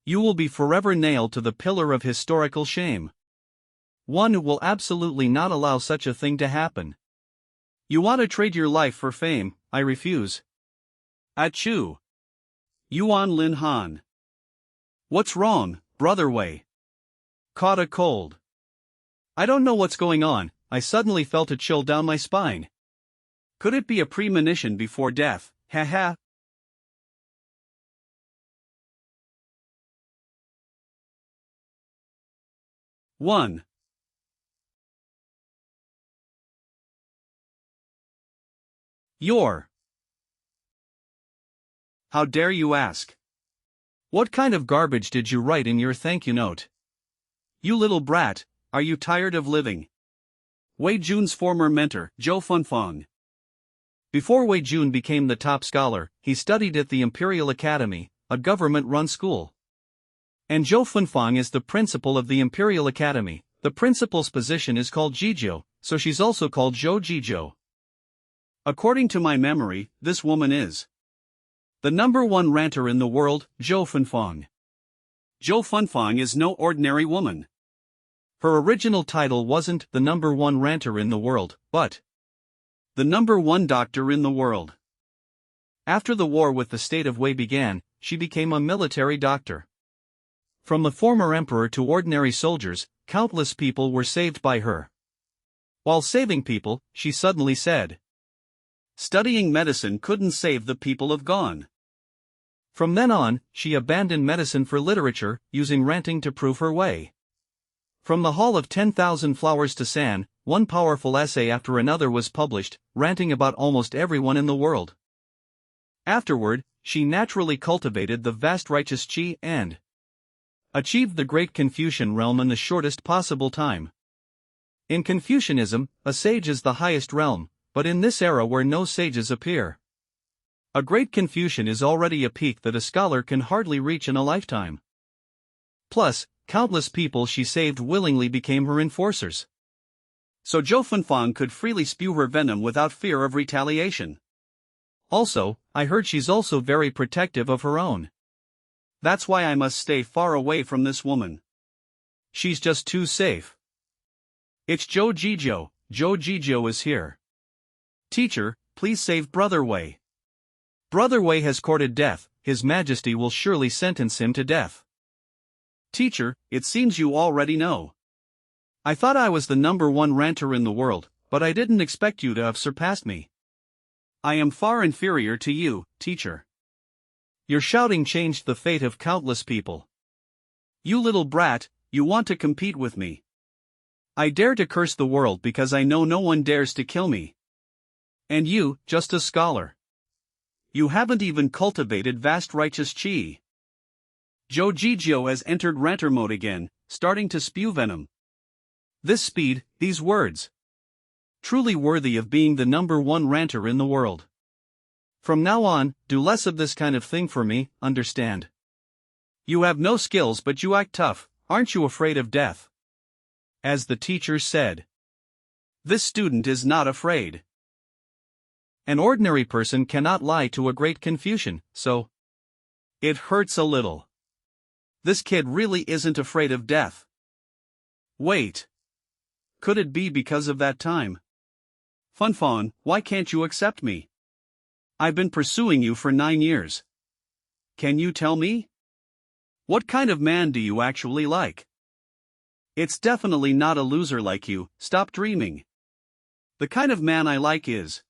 you will be forever nailed to the pillar of historical shame. One who will absolutely not allow such a thing to happen. You want to trade your life for fame, I refuse. Achoo. Yuan Lin Han. What's wrong, Brother Wei? Caught a cold. I don't know what's going on, I suddenly felt a chill down my spine. Could it be a premonition before death, haha? One. How dare you ask? What kind of garbage did you write in your thank you note? You little brat, are you tired of living? Wei Jun's former mentor, Zhou Funfang. Before Wei Jun became the top scholar, he studied at the Imperial Academy, a government-run school. And Zhou Funfang is the principal of the Imperial Academy. The principal's position is called Jizhou, so she's also called Zhou Jizhou. According to my memory, this woman is the #1 ranter in the world, Zhou Funfang. Zhou Funfang is no ordinary woman. Her original title wasn't the #1 ranter in the world, but The #1 doctor in the world. After the war with the state of Wei began, she became a military doctor. From the former emperor to ordinary soldiers, countless people were saved by her. While saving people, she suddenly said, "Studying medicine couldn't save the people of Gone." From then on, she abandoned medicine for literature, using ranting to prove her way. From the Hall of 10,000 Flowers to San, one powerful essay after another was published, ranting about almost everyone in the world. Afterward, she naturally cultivated the vast righteous qi and achieved the great Confucian realm in the shortest possible time. In Confucianism, a sage is the highest realm, but in this era where no sages appear, a great Confucian is already a peak that a scholar can hardly reach in a lifetime. Plus, countless people she saved willingly became her enforcers. So Zhou Fenfang could freely spew her venom without fear of retaliation. Also, I heard she's also very protective of her own. That's why I must stay far away from this woman. She's just too safe. It's Zhou Jijiu. Zhou Jijiu is here. Teacher, please save Brother Wei. Brother Wei has courted death, His Majesty will surely sentence him to death. Teacher, it seems you already know. I thought I was the #1 ranter in the world, but I didn't expect you to have surpassed me. I am far inferior to you, teacher. Your shouting changed the fate of countless people. You little brat, you want to compete with me. I dare to curse the world because I know no one dares to kill me. And you, just a scholar. You haven't even cultivated vast righteous qi. Zhou Jijiu has entered ranter mode again, starting to spew venom. This speed, these words. Truly worthy of being the #1 ranter in the world. From now on, do less of this kind of thing for me, understand? You have no skills but you act tough, aren't you afraid of death? As the teacher said. This student is not afraid. An ordinary person cannot lie to a great Confucian, so it hurts a little. This kid really isn't afraid of death. Wait. Could it be because of that time? Fenfang, why can't you accept me? I've been pursuing you for 9 years. Can you tell me? What kind of man do you actually like? It's definitely not a loser like you, stop dreaming. The kind of man I like is.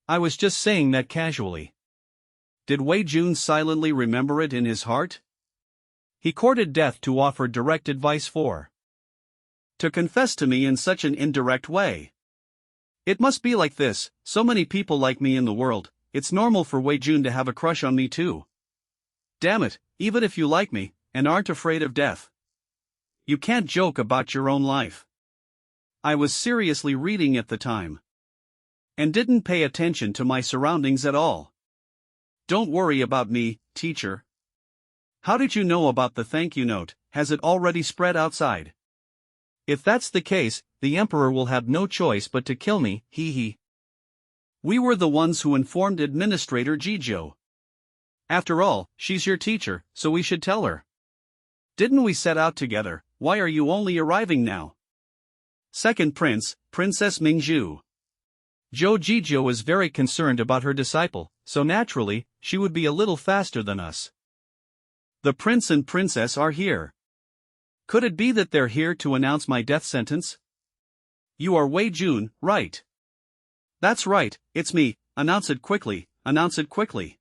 I was just saying that casually. Did Wei Jun silently remember it in his heart? He courted death to offer direct advice for. To confess to me in such an indirect way. It must be like this, so many people like me in the world, it's normal for Wei Jun to have a crush on me too. Damn it, even if you like me, and aren't afraid of death. You can't joke about your own life. I was seriously reading at the time. And didn't pay attention to my surroundings at all. Don't worry about me, teacher. How did you know about the thank you note? Has it already spread outside? If that's the case, the emperor will have no choice but to kill me, hee hee. We were the ones who informed Administrator Jijiu. After all, she's your teacher, so we should tell her. Didn't we set out together? Why are you only arriving now? Second prince, Princess Mingzhu. Zhou Jijiu is very concerned about her disciple, so naturally, she would be a little faster than us. The prince and princess are here. Could it be that they're here to announce my death sentence? You are Wei Jun, right? That's right, it's me, announce it quickly, announce it quickly.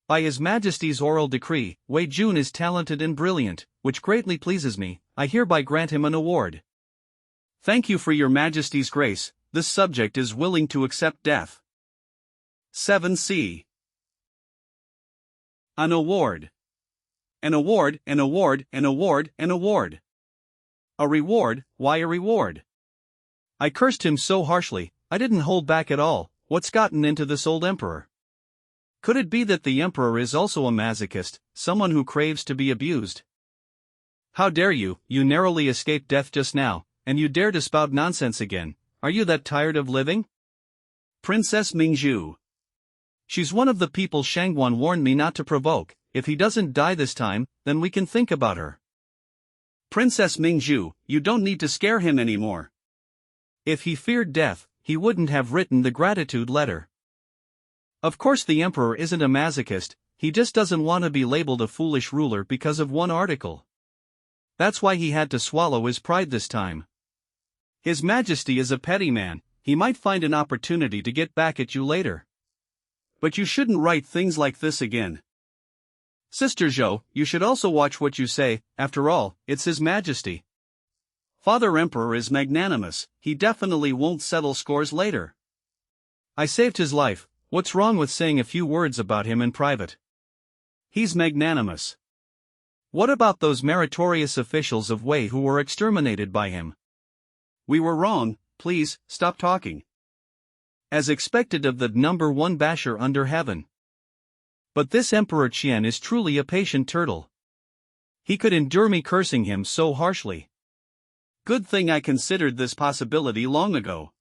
By His Majesty's oral decree, Wei Jun is talented and brilliant, which greatly pleases me, I hereby grant him an award. Thank you for your Majesty's grace, this subject is willing to accept death. 7c. An award. An award, an award, an award, an award. A reward, why a reward? I cursed him so harshly, I didn't hold back at all, what's gotten into this old emperor? Could it be that the emperor is also a masochist, someone who craves to be abused? How dare you, you narrowly escaped death just now, and you dare to spout nonsense again, are you that tired of living? Princess Mingzhu. She's one of the people Shangguan warned me not to provoke, if he doesn't die this time, then we can think about her. Princess Mingzhu, you don't need to scare him anymore. If he feared death, he wouldn't have written the gratitude letter. Of course, the emperor isn't a masochist, he just doesn't want to be labeled a foolish ruler because of one article. That's why he had to swallow his pride this time. His Majesty is a petty man, he might find an opportunity to get back at you later. But you shouldn't write things like this again. Sister Zhou, you should also watch what you say, after all, it's His Majesty. Father Emperor is magnanimous, he definitely won't settle scores later. I saved his life, what's wrong with saying a few words about him in private? He's magnanimous. What about those meritorious officials of Wei who were exterminated by him? We were wrong, please, stop talking. As expected of the number one basher under heaven. But this Emperor Qian is truly a patient turtle. He could endure me cursing him so harshly. Good thing I considered this possibility long ago.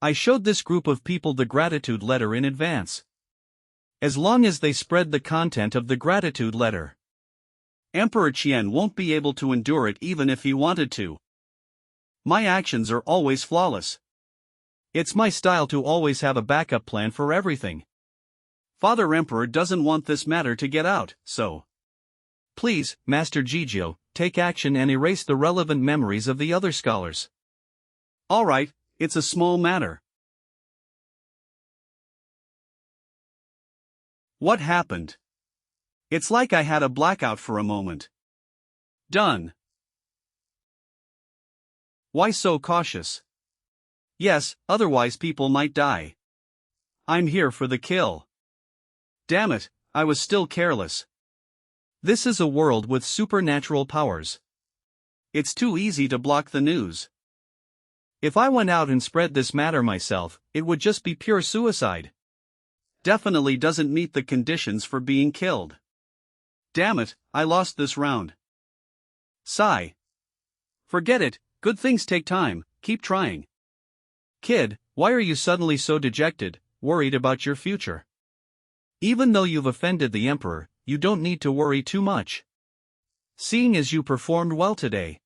I showed this group of people the gratitude letter in advance. As long as they spread the content of the gratitude letter, Emperor Qian won't be able to endure it even if he wanted to. My actions are always flawless. It's my style to always have a backup plan for everything. Father Emperor doesn't want this matter to get out, so please, Master Jijio, take action and erase the relevant memories of the other scholars. Alright, it's a small matter. What happened? It's like I had a blackout for a moment. Done. Why so cautious? Yes, otherwise people might die. I'm here for the kill. Damn it, I was still careless. This is a world with supernatural powers. It's too easy to block the news. If I went out and spread this matter myself, it would just be pure suicide. Definitely doesn't meet the conditions for being killed. Damn it, I lost this round. Sigh. Forget it, good things take time, keep trying. Kid, why are you suddenly so dejected, worried about your future? Even though you've offended the emperor, you don't need to worry too much. Seeing as you performed well today,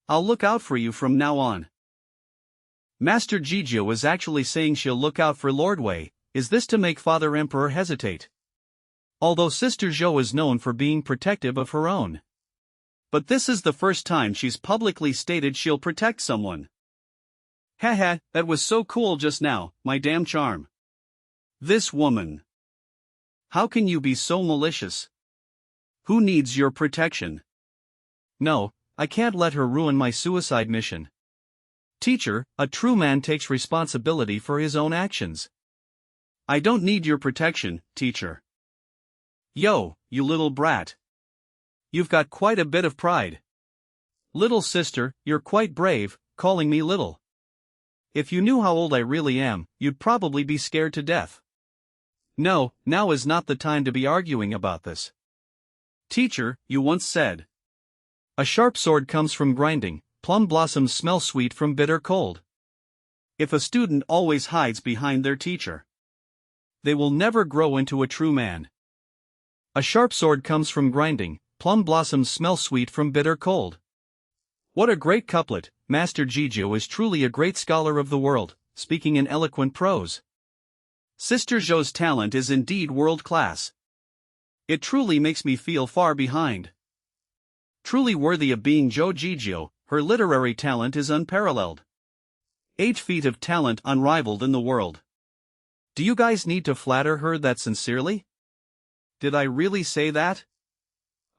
I'll look out for you from now on. Master Jijio is actually saying she'll look out for Lord Wei. Is this to make Father Emperor hesitate? Although Sister Zhou is known for being protective of her own. But this is the first time she's publicly stated she'll protect someone. Haha, that was so cool just now, my damn charm. This woman. How can you be so malicious? Who needs your protection? No, I can't let her ruin my suicide mission. Teacher, a true man takes responsibility for his own actions. I don't need your protection, teacher. Yo, you little brat. You've got quite a bit of pride. Little sister, you're quite brave, calling me little. If you knew how old I really am, you'd probably be scared to death. No, now is not the time to be arguing about this. Teacher, you once said, a sharp sword comes from grinding, plum blossoms smell sweet from bitter cold. If a student always hides behind their teacher, they will never grow into a true man. A sharp sword comes from grinding, plum blossoms smell sweet from bitter cold. What a great couplet, Master Jijio is truly a great scholar of the world, speaking in eloquent prose. Sister Zhou's talent is indeed world-class. It truly makes me feel far behind. Truly worthy of being Zhou Jijio, her literary talent is unparalleled. 8 feet of talent unrivaled in the world. Do you guys need to flatter her that sincerely? Did I really say that?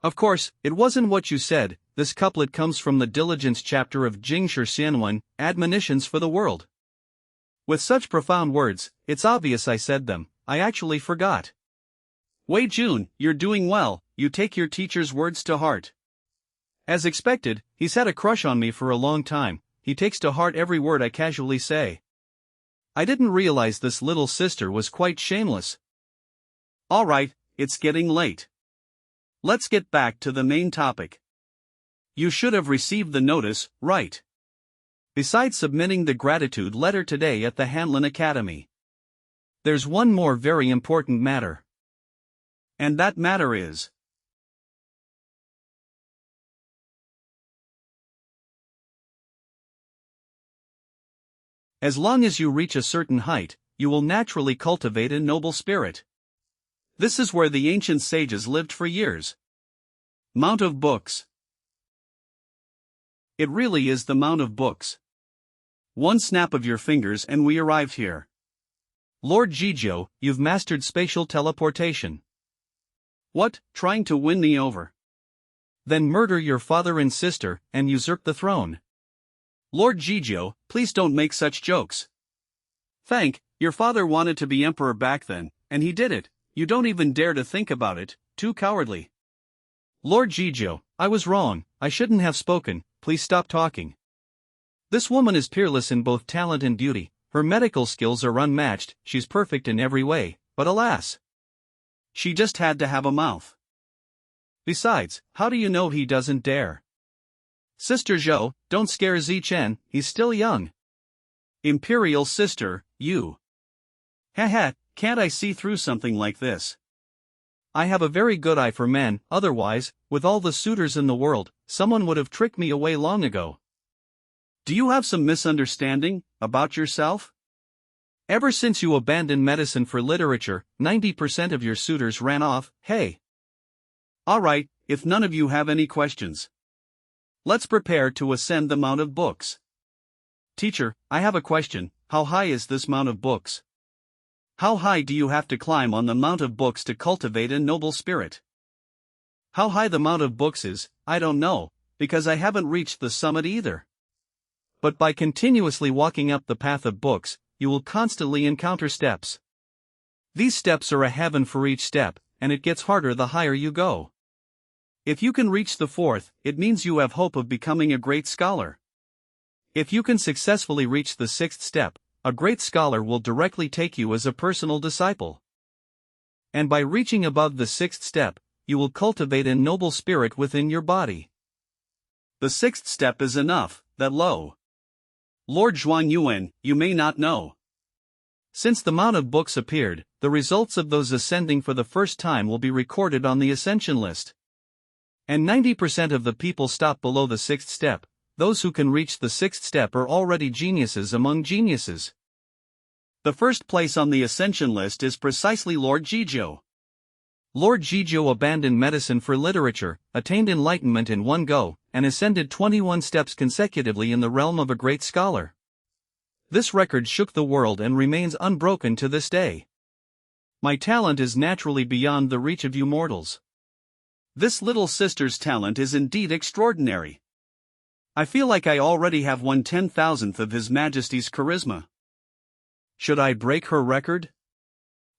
Of course, it wasn't what you said. This couplet comes from the Diligence chapter of Jingshi Xianwen, Admonitions for the World. With such profound words, it's obvious I said them, I actually forgot. Wei Jun, you're doing well, you take your teacher's words to heart. As expected, he's had a crush on me for a long time, he takes to heart every word I casually say. I didn't realize this little sister was quite shameless. Alright, it's getting late. Let's get back to the main topic. You should have received the notice, right? Besides submitting the gratitude letter today at the Hanlin Academy, there's one more very important matter. And that matter is As long as you reach a certain height, you will naturally cultivate a noble spirit. This is where the ancient sages lived for years. Mount of Books. It really is the Mount of Books. One snap of your fingers and we arrived here. Lord Jijiu, you've mastered spatial teleportation. What, trying to win me over? Then murder your father and sister, and usurp the throne. Lord Jijiu, please don't make such jokes. Your father wanted to be emperor back then, and he did it. You don't even dare to think about it, too cowardly. Lord Jijiu, I was wrong, I shouldn't have spoken, please stop talking. This woman is peerless in both talent and beauty, her medical skills are unmatched, she's perfect in every way, but alas. She just had to have a mouth. Besides, how do you know he doesn't dare? Sister Zhou, don't scare Zichen, he's still young. Imperial sister, you. Haha, can't I see through something like this? I have a very good eye for men, otherwise, with all the suitors in the world, someone would have tricked me away long ago. Do you have some misunderstanding about yourself? Ever since you abandoned medicine for literature, 90% of your suitors ran off, hey. Alright, if none of you have any questions. Let's prepare to ascend the Mount of Books. Teacher, I have a question, how high is this Mount of Books? How high do you have to climb on the Mount of Books to cultivate a noble spirit? How high the Mount of Books is, I don't know, because I haven't reached the summit either. But by continuously walking up the path of books, you will constantly encounter steps. These steps are a heaven for each step, and it gets harder the higher you go. If you can reach the fourth, it means you have hope of becoming a great scholar. If you can successfully reach the sixth step, a great scholar will directly take you as a personal disciple. And by reaching above the sixth step, you will cultivate a noble spirit within your body. The sixth step is enough, that low. Lord Zhuangyuan, you may not know. Since the Mount of Books appeared, the results of those ascending for the first time will be recorded on the ascension list. And 90% of the people stop below the sixth step. Those who can reach the sixth step are already geniuses among geniuses. The first place on the ascension list is precisely Lord Jijiu. Lord Jijiu abandoned medicine for literature, attained enlightenment in one go, and ascended 21 steps consecutively in the realm of a great scholar. This record shook the world and remains unbroken to this day. My talent is naturally beyond the reach of you mortals. This little sister's talent is indeed extraordinary. I feel like I already have 1/10,000th of His Majesty's charisma. Should I break her record?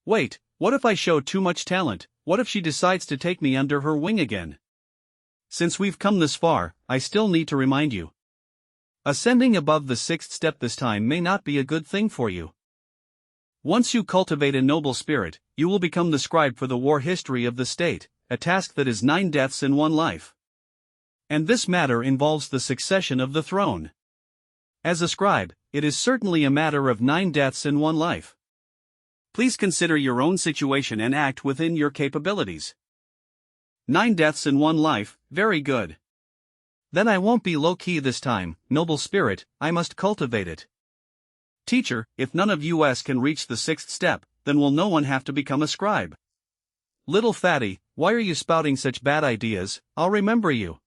Wait, what if I show too much talent? What if she decides to take me under her wing again? Since we've come this far, I still need to remind you. Ascending above the sixth step this time may not be a good thing for you. Once you cultivate a noble spirit, you will become the scribe for the war history of the state, a task that is 9 deaths in 1 life. And this matter involves the succession of the throne. As a scribe, it is certainly a matter of 9 deaths in 1 life. Please consider your own situation and act within your capabilities. 9 deaths in 1 life, very good. Then I won't be low-key this time, noble spirit, I must cultivate it. Teacher, if none of us can reach the 6th step, then will no one have to become a scribe? Little fatty, why are you spouting such bad ideas? I'll remember you.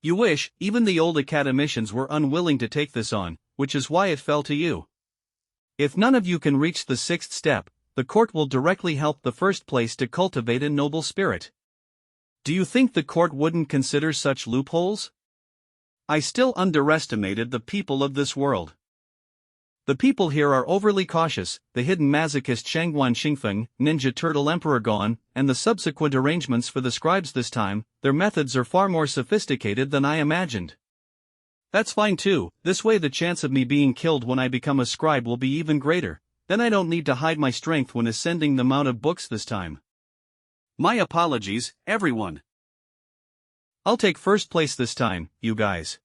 You wish, even the old academicians were unwilling to take this on, which is why it fell to you. If none of you can reach the 6th step, the court will directly help the first place to cultivate a noble spirit. Do you think the court wouldn't consider such loopholes? I still underestimated the people of this world. The people here are overly cautious, the hidden masochist Shangguan Xingfeng, Ninja Turtle Emperor gone, and the subsequent arrangements for the scribes this time, their methods are far more sophisticated than I imagined. That's fine too, this way the chance of me being killed when I become a scribe will be even greater, then I don't need to hide my strength when ascending the Mount of Books this time. My apologies, everyone. I'll take first place this time, you guys.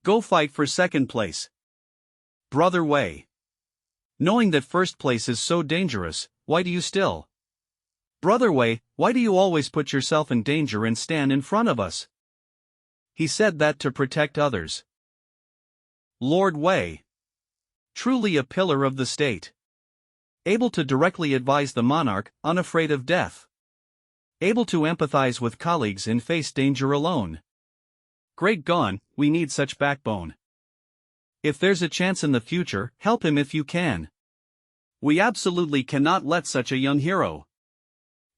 Go fight for second place. Brother Wei. Knowing that first place is so dangerous, why do you still? Brother Wei, why do you always put yourself in danger and stand in front of us? He said that to protect others. Lord Wei. Truly a pillar of the state. Able to directly advise the monarch, unafraid of death. Able to empathize with colleagues and face danger alone. Great gone, we need such backbone. If there's a chance in the future, help him if you can. We absolutely cannot let such a young hero.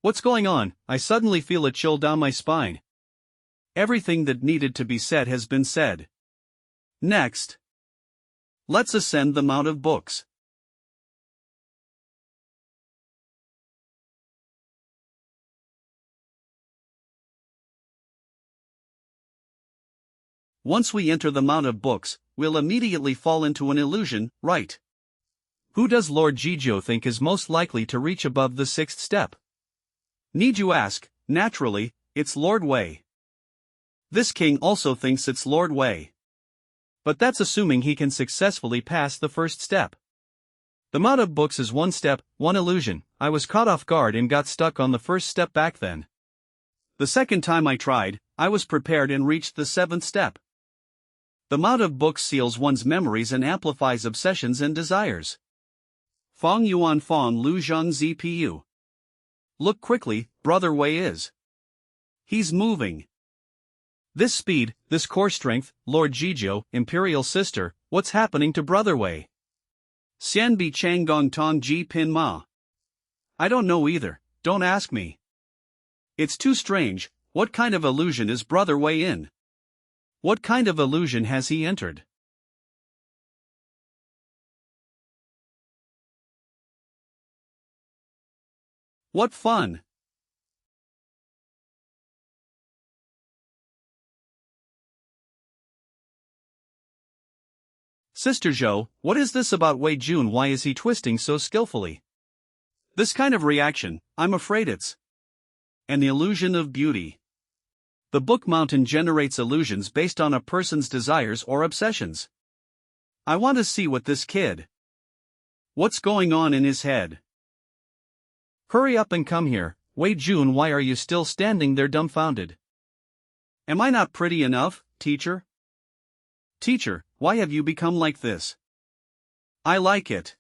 What's going on? I suddenly feel a chill down my spine. Everything that needed to be said has been said. Next. Let's ascend the Mount of Books. Once we enter the Mount of Books, we'll immediately fall into an illusion, right? Who does Lord Jijiu think is most likely to reach above the 6th step? Need you ask? Naturally, it's Lord Wei. This king also thinks it's Lord Wei. But that's assuming he can successfully pass the 1st step. The Mount of Books is 1 step, 1 illusion. I was caught off guard and got stuck on the 1st step back then. The 2nd time I tried, I was prepared and reached the 7th step. The Mount of Books seals one's memories and amplifies obsessions and desires. Fong Yuan Fong Lu Zhang Zpu. Look quickly, Brother Wei is. He's moving. This speed, this core strength, Lord Jijiu, Imperial Sister, what's happening to Brother Wei? Xian Bi Chang Gong Tong Ji Pin Ma. I don't know either, don't ask me. It's too strange. What kind of illusion is Brother Wei in? What kind of illusion has he entered? What fun! Sister Zhou, what is this about Wei Jun? Why is he twisting so skillfully? This kind of reaction, I'm afraid it's an illusion of beauty. The book mountain generates illusions based on a person's desires or obsessions. I want to see what this kid. What's going on in his head? Hurry up and come here, Wei Jun. Why are you still standing there dumbfounded? Am I not pretty enough, teacher? Teacher, why have you become like this? I like it.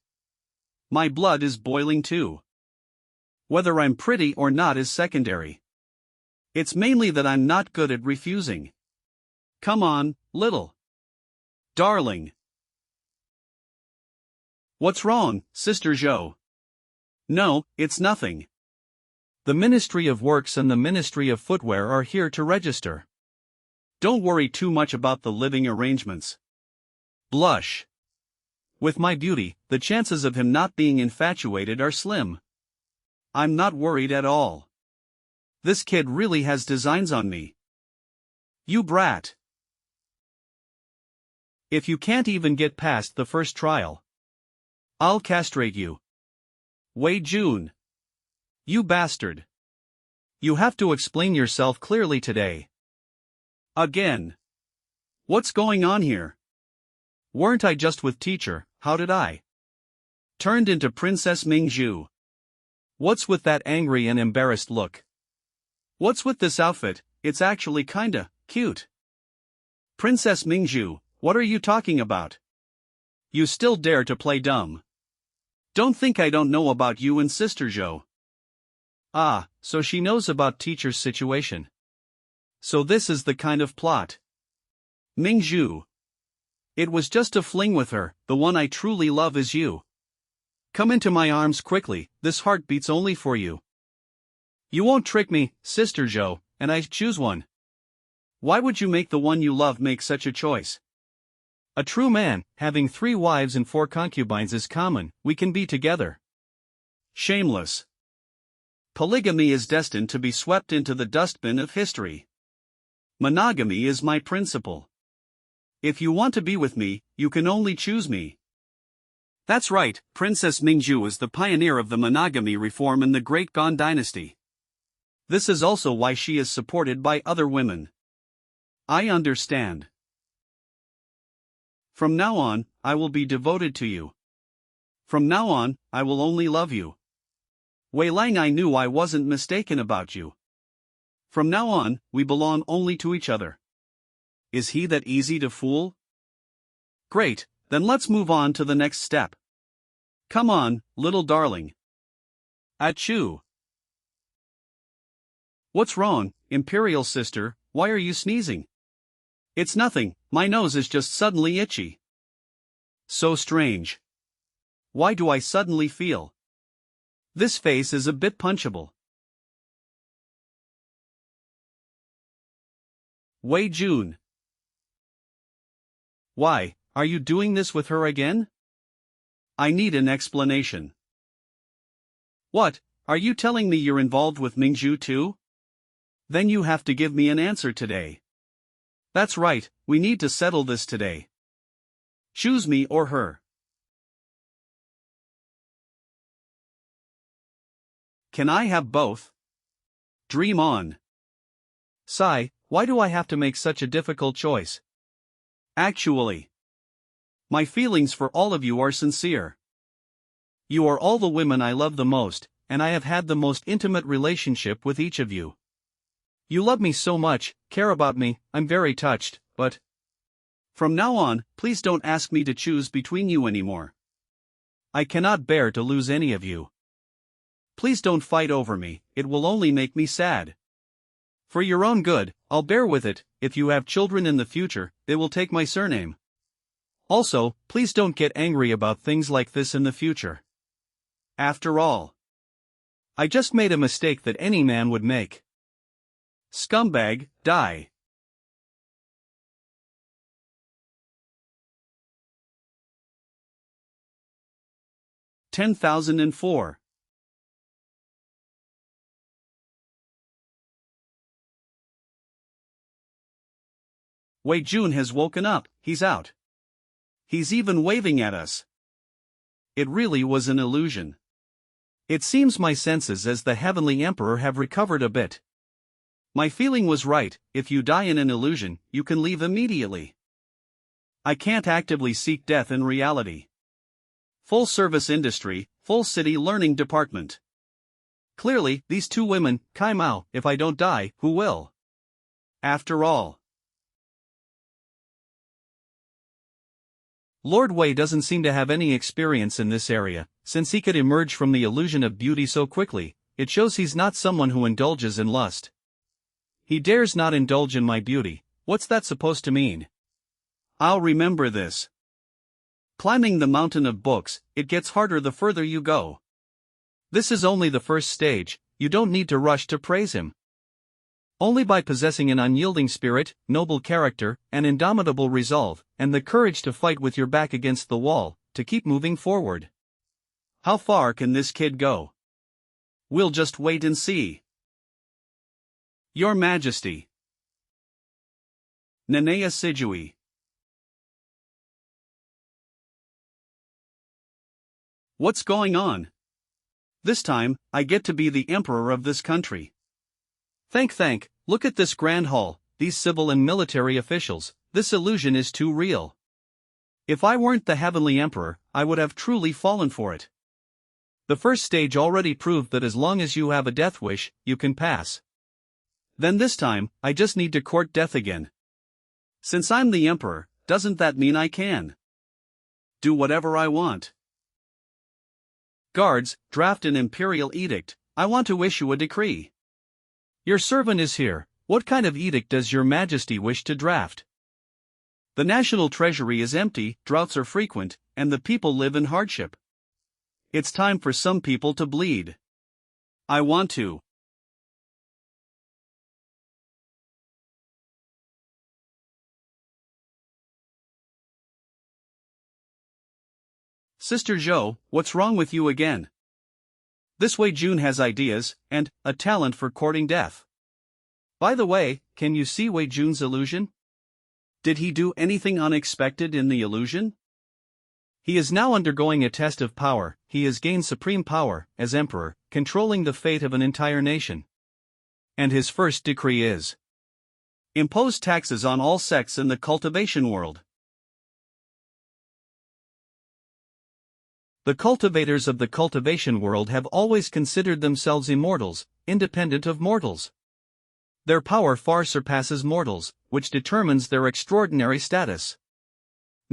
My blood is boiling too. Whether I'm pretty or not is secondary. It's mainly that I'm not good at refusing. Come on, little darling. What's wrong, Sister Zhou? No, it's nothing. The Ministry of Works and the Ministry of Footwear are here to register. Don't worry too much about the living arrangements. Blush. With my beauty, the chances of him not being infatuated are slim. I'm not worried at all. This kid really has designs on me. You brat. If you can't even get past the first trial, I'll castrate you. Wei Jun. You bastard. You have to explain yourself clearly today. Again. What's going on here? Weren't I just with teacher? How did I turned into Princess Mingzhu? What's with that angry and embarrassed look? What's with this outfit? It's actually kinda cute. Princess Mingzhu, what are you talking about? You still dare to play dumb? Don't think I don't know about you and Sister Zhou. Ah, so she knows about teacher's situation. So this is the kind of plot. Mingzhu. It was just a fling with her. The one I truly love is you. Come into my arms quickly, this heart beats only for you. You won't trick me, Sister Zhou, and I choose one. Why would you make the one you love make such a choice? A true man, having 3 wives and 4 concubines is common. We can be together. Shameless. Polygamy is destined to be swept into the dustbin of history. Monogamy is my principle. If you want to be with me, you can only choose me. That's right, Princess Mingzhu is the pioneer of the monogamy reform in the Great Gan Dynasty. This is also why she is supported by other women. I understand. From now on, I will be devoted to you. From now on, I will only love you. Wei Lang, I knew I wasn't mistaken about you. From now on, we belong only to each other. Is he that easy to fool? Great, Then let's move on to the next step. Come on, little darling. Achoo. What's wrong, Imperial Sister, why are you sneezing? It's nothing, my nose is just suddenly itchy. So strange. Why do I suddenly feel? This face is a bit punchable. Wei Jun. Why, are you doing this with her again? I need an explanation. What, are you telling me you're involved with Mingzhu too? Then you have to give me an answer today. That's right, we need to settle this today. Choose me or her. Can I have both? Dream on. Sigh, why do I have to make such a difficult choice? Actually, my feelings for all of you are sincere. You are all the women I love the most, and I have had the most intimate relationship with each of you. You love me so much, care about me, I'm very touched, but from now on, please don't ask me to choose between you anymore. I cannot bear to lose any of you. Please don't fight over me, it will only make me sad. For your own good, I'll bear with it. If you have children in the future, they will take my surname. Also, please don't get angry about things like this in the future. After all, I just made a mistake that any man would make. Scumbag, die. $10,004. Wei Jun has woken up, he's out. He's even waving at us. It really was an illusion. It seems my senses as the Heavenly Emperor have recovered a bit. My feeling was right, if you die in an illusion, you can leave immediately. I can't actively seek death in reality. Full service industry, full city learning department. Clearly, these two women, Kai Mao, if I don't die, who will? After all, Lord Wei doesn't seem to have any experience in this area, since he could emerge from the illusion of beauty so quickly. It shows he's not someone who indulges in lust. He dares not indulge in my beauty. What's that supposed to mean? I'll remember this. Climbing the mountain of books, it gets harder the further you go. This is only the first stage, you don't need to rush to praise him. Only by possessing an unyielding spirit, noble character, an indomitable resolve, and the courage to fight with your back against the wall, to keep moving forward. How far can this kid go? We'll just wait and see. Your Majesty. Nanea Sidui. What's going on? This time, I get to be the emperor of this country. Thank, look at this grand hall, these civil and military officials, this illusion is too real. If I weren't the Heavenly Emperor, I would have truly fallen for it. The first stage already proved that as long as you have a death wish, you can pass. Then this time, I just need to court death again. Since I'm the Emperor, doesn't that mean I can do whatever I want? Guards, draft an imperial edict, I want to issue a decree. Your servant is here, what kind of edict does your Majesty wish to draft? The national treasury is empty, droughts are frequent, and the people live in hardship. It's time for some people to bleed. I want to. Sister Zhou, what's wrong with you again? This Wei Jun has ideas, and a talent for courting death. By the way, can you see Wei Jun's illusion? Did he do anything unexpected in the illusion? He is now undergoing a test of power. He has gained supreme power, as emperor, controlling the fate of an entire nation. And his first decree is: impose taxes on all sects in the cultivation world. The cultivators of the cultivation world have always considered themselves immortals, independent of mortals. Their power far surpasses mortals, which determines their extraordinary status.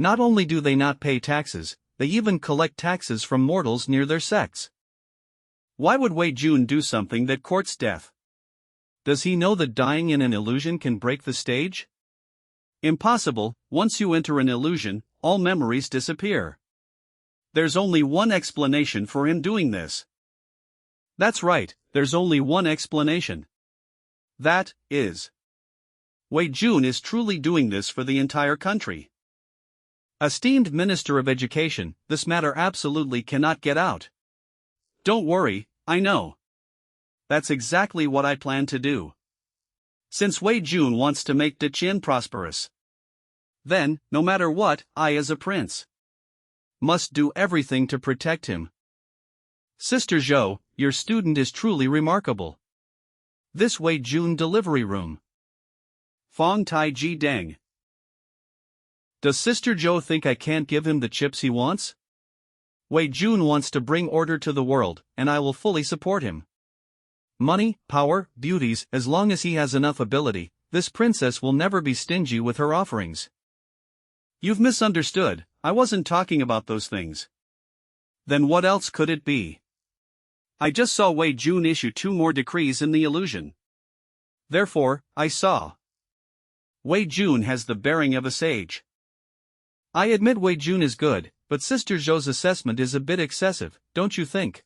Not only do they not pay taxes, they even collect taxes from mortals near their sects. Why would Wei Jun do something that courts death? Does he know that dying in an illusion can break the stage? Impossible. Once you enter an illusion, all memories disappear. There's only one explanation for him doing this. That's right, there's only one explanation. That is, Wei Jun is truly doing this for the entire country. Esteemed Minister of Education, this matter absolutely cannot get out. Don't worry, I know. That's exactly what I plan to do. Since Wei Jun wants to make Deqian prosperous, then, no matter what, I as a prince must do everything to protect him. Sister Zhou, your student is truly remarkable. This Wei Jun delivery room. Fong Tai Ji Deng. Does Sister Zhou think I can't give him the chips he wants? Wei Jun wants to bring order to the world, and I will fully support him. Money, power, beauties, as long as he has enough ability, this princess will never be stingy with her offerings. You've misunderstood, I wasn't talking about those things. Then what else could it be? I just saw Wei Jun issue 2 more decrees in the illusion. Therefore, I saw. Wei Jun has the bearing of a sage. I admit Wei Jun is good, but Sister Zhou's assessment is a bit excessive, don't you think?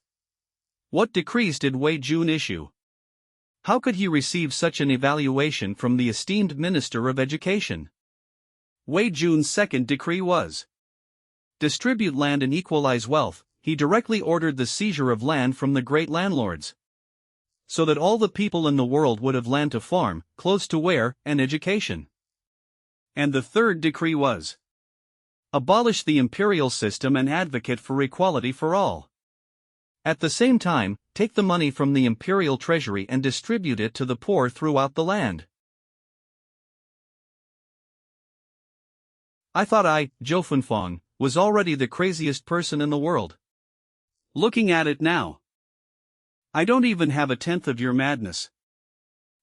What decrees did Wei Jun issue? How could he receive such an evaluation from the esteemed Minister of Education? Wei Jun's second decree was distribute land and equalize wealth. He directly ordered the seizure of land from the great landlords, so that all the people in the world would have land to farm, clothes to wear, and education. And the third decree was abolish the imperial system and advocate for equality for all. At the same time, take the money from the imperial treasury and distribute it to the poor throughout the land. I thought Zhou Funfang, was already the craziest person in the world. Looking at it now, I don't even have a tenth of your madness.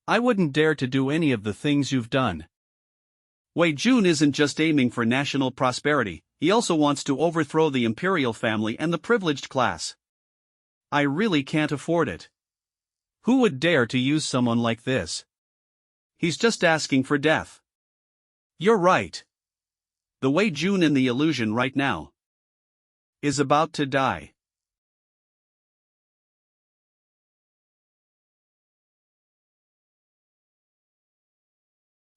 I wouldn't dare to do any of the things you've done. Wei Jun isn't just aiming for national prosperity, he also wants to overthrow the imperial family and the privileged class. I really can't afford it. Who would dare to use someone like this? He's just asking for death. You're right. The Wei Jun in the illusion right now is about to die.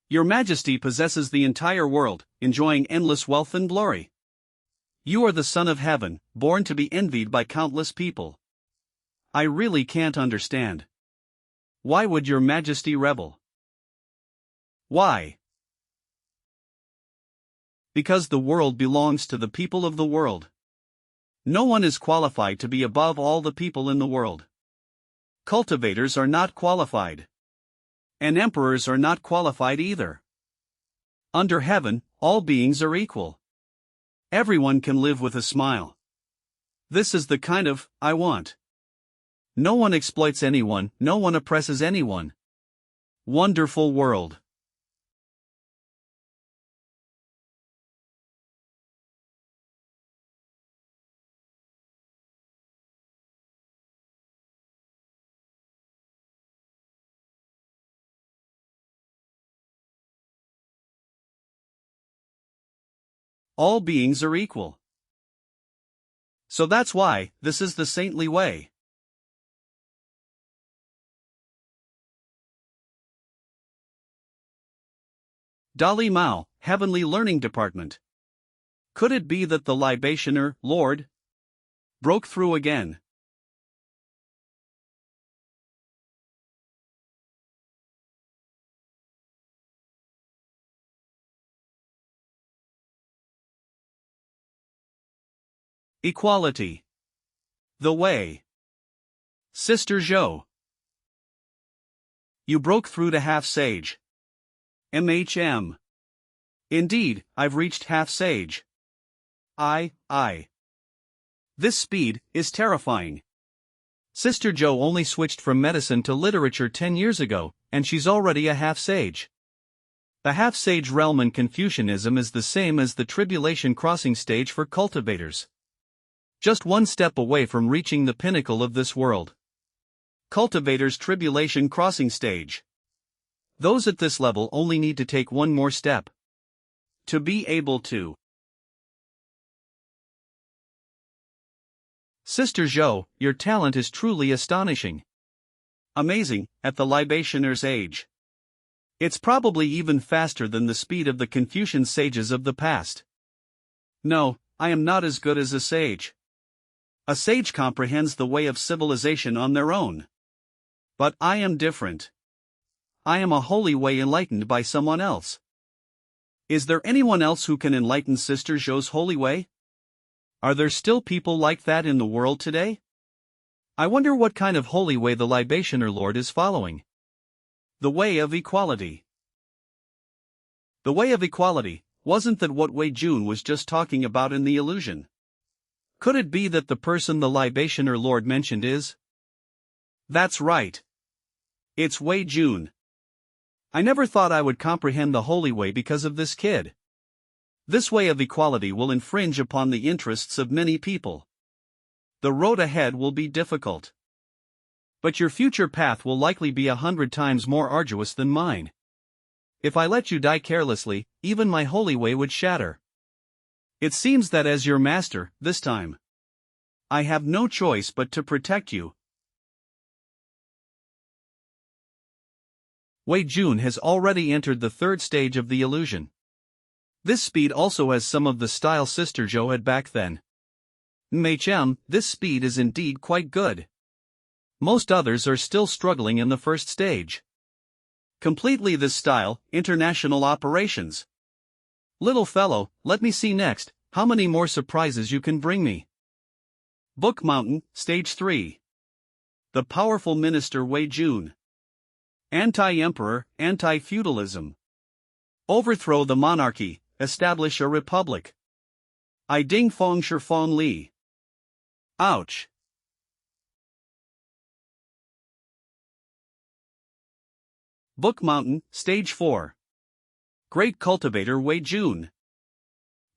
Your Majesty possesses the entire world, enjoying endless wealth and glory. You are the Son of Heaven, born to be envied by countless people. I really can't understand. Why would Your Majesty rebel? Why? Because the world belongs to the people of the world. No one is qualified to be above all the people in the world. Cultivators are not qualified. And emperors are not qualified either. Under heaven, all beings are equal. Everyone can live with a smile. This is the kind of I want. No one exploits anyone, no one oppresses anyone. Wonderful world. All beings are equal. So that's why, this is the saintly way. Dali Mao, Heavenly Learning Department. Could it be that the libationer, Lord, broke through again? Equality. The way. Sister Zhou. You broke through to half sage. MHM. Indeed, I've reached half sage. This speed is terrifying. Sister Zhou only switched from medicine to literature 10 years ago, and she's already a half sage. The half-sage realm in Confucianism is the same as the tribulation crossing stage for cultivators. Just one step away from reaching the pinnacle of this world. Cultivators' tribulation crossing stage. Those at this level only need to take one more step to be able to. Sister Zhou, your talent is truly astonishing. Amazing, at the libationer's age. It's probably even faster than the speed of the Confucian sages of the past. No, I am not as good as a sage. A sage comprehends the way of civilization on their own. But I am different. I am a holy way enlightened by someone else. Is there anyone else who can enlighten Sister Zhou's holy way? Are there still people like that in the world today? I wonder what kind of holy way the libationer lord is following. The way of equality. The way of equality, wasn't that what Wei Jun was just talking about in the illusion? Could it be that the person the libationer lord mentioned is? That's right. It's Wei Jun. I never thought I would comprehend the holy way because of this kid. This way of equality will infringe upon the interests of many people. The road ahead will be difficult. But your future path will likely be 100 times more arduous than mine. If I let you die carelessly, even my holy way would shatter. It seems that as your master, this time, I have no choice but to protect you. Wei Jun has already entered the third stage of the illusion. This speed also has some of the style Sister Zhou had back then. Mei Chem, this speed is indeed quite good. Most others are still struggling in the first stage. Completely this style, international operations. Little fellow, let me see next, how many more surprises you can bring me. Book Mountain, Stage 3. The powerful minister Wei Jun. Anti-emperor, anti-feudalism. Overthrow the monarchy, establish a republic. I ding fong shi fong li. Ouch. Book Mountain, Stage 4. Great cultivator Wei Jun.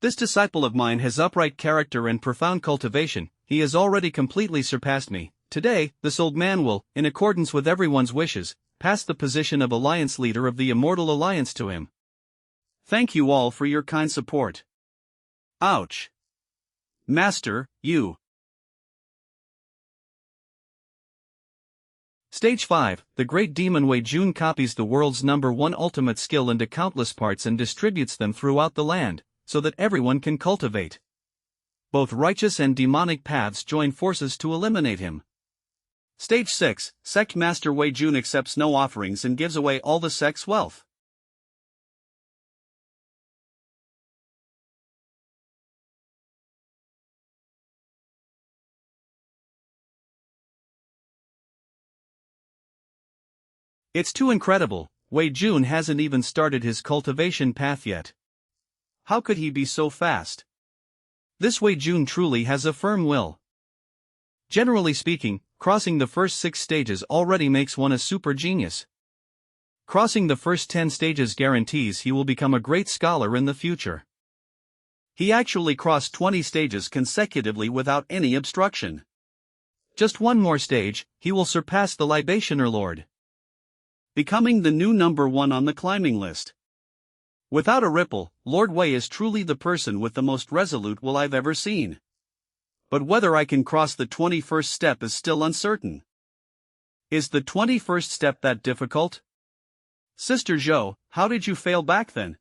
This disciple of mine has upright character and profound cultivation. He has already completely surpassed me. Today, this old man will, in accordance with everyone's wishes, pass the position of alliance leader of the Immortal Alliance to him. Thank you all for your kind support. Ouch. Master, you. Stage 5, the great demon Wei Jun copies the world's #1 ultimate skill into countless parts and distributes them throughout the land, so that everyone can cultivate. Both righteous and demonic paths join forces to eliminate him. Stage 6, Sect Master Wei Jun accepts no offerings and gives away all the sect's wealth. It's too incredible, Wei Jun hasn't even started his cultivation path yet. How could he be so fast? This Wei Jun truly has a firm will. Generally speaking, crossing the first 6 stages already makes one a super genius. Crossing the first 10 stages guarantees he will become a great scholar in the future. He actually crossed 20 stages consecutively without any obstruction. Just one more stage, he will surpass the libationer lord, becoming the new #1 on the climbing list. Without a ripple, Lord Wei is truly the person with the most resolute will I've ever seen. But whether I can cross the 21st step is still uncertain. Is the 21st step that difficult? Sister Zhou, how did you fail back then?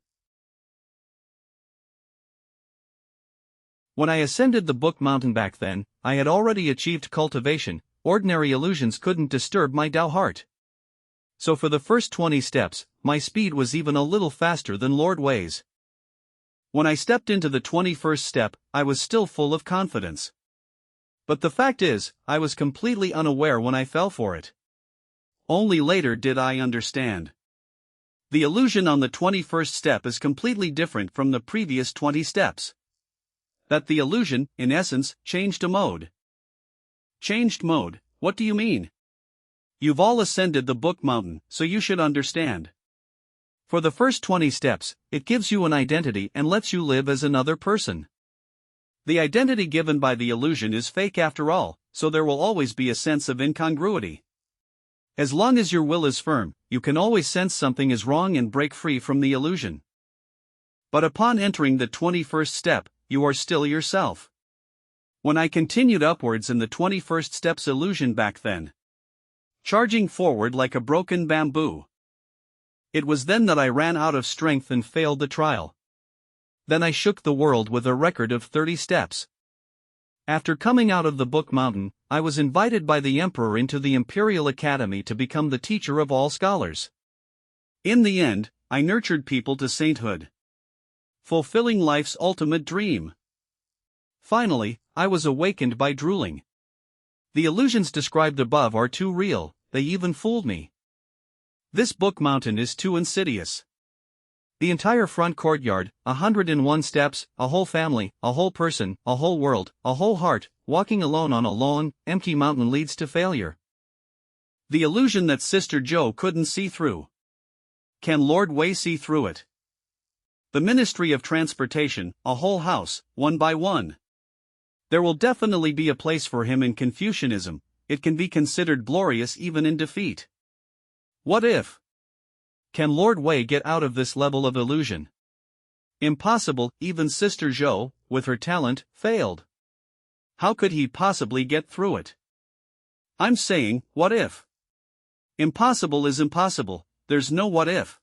When I ascended the Book Mountain back then, I had already achieved cultivation. Ordinary illusions couldn't disturb my Dao heart. So for the first 20 steps, my speed was even a little faster than Lord Wei's. When I stepped into the 21st step, I was still full of confidence. But the fact is, I was completely unaware when I fell for it. Only later did I understand. The illusion on the 21st step is completely different from the previous 20 steps. That the illusion, in essence, changed a mode. Changed mode, what do you mean? You've all ascended the Book Mountain, so you should understand. For the first 20 steps, it gives you an identity and lets you live as another person. The identity given by the illusion is fake after all, so there will always be a sense of incongruity. As long as your will is firm, you can always sense something is wrong and break free from the illusion. But upon entering the 21st step, you are still yourself. When I continued upwards in the 21st step's illusion back then, charging forward like a broken bamboo, it was then that I ran out of strength and failed the trial. Then I shook the world with a record of 30 steps. After coming out of the Book Mountain, I was invited by the Emperor into the Imperial Academy to become the teacher of all scholars. In the end, I nurtured people to sainthood, fulfilling life's ultimate dream. Finally, I was awakened by drooling. The illusions described above are too real, they even fooled me. This Book Mountain is too insidious. The entire front courtyard, 101 steps, a whole family, a whole person, a whole world, a whole heart, walking alone on a lone, empty mountain leads to failure. The illusion that Sister Joe couldn't see through. Can Lord Wei see through it? The Ministry of Transportation, a whole house, one by one. There will definitely be a place for him in Confucianism, it can be considered glorious even in defeat. What if? Can Lord Wei get out of this level of illusion? Impossible, even Sister Zhou, with her talent, failed. How could he possibly get through it? I'm saying, what if? Impossible is impossible, there's no what if.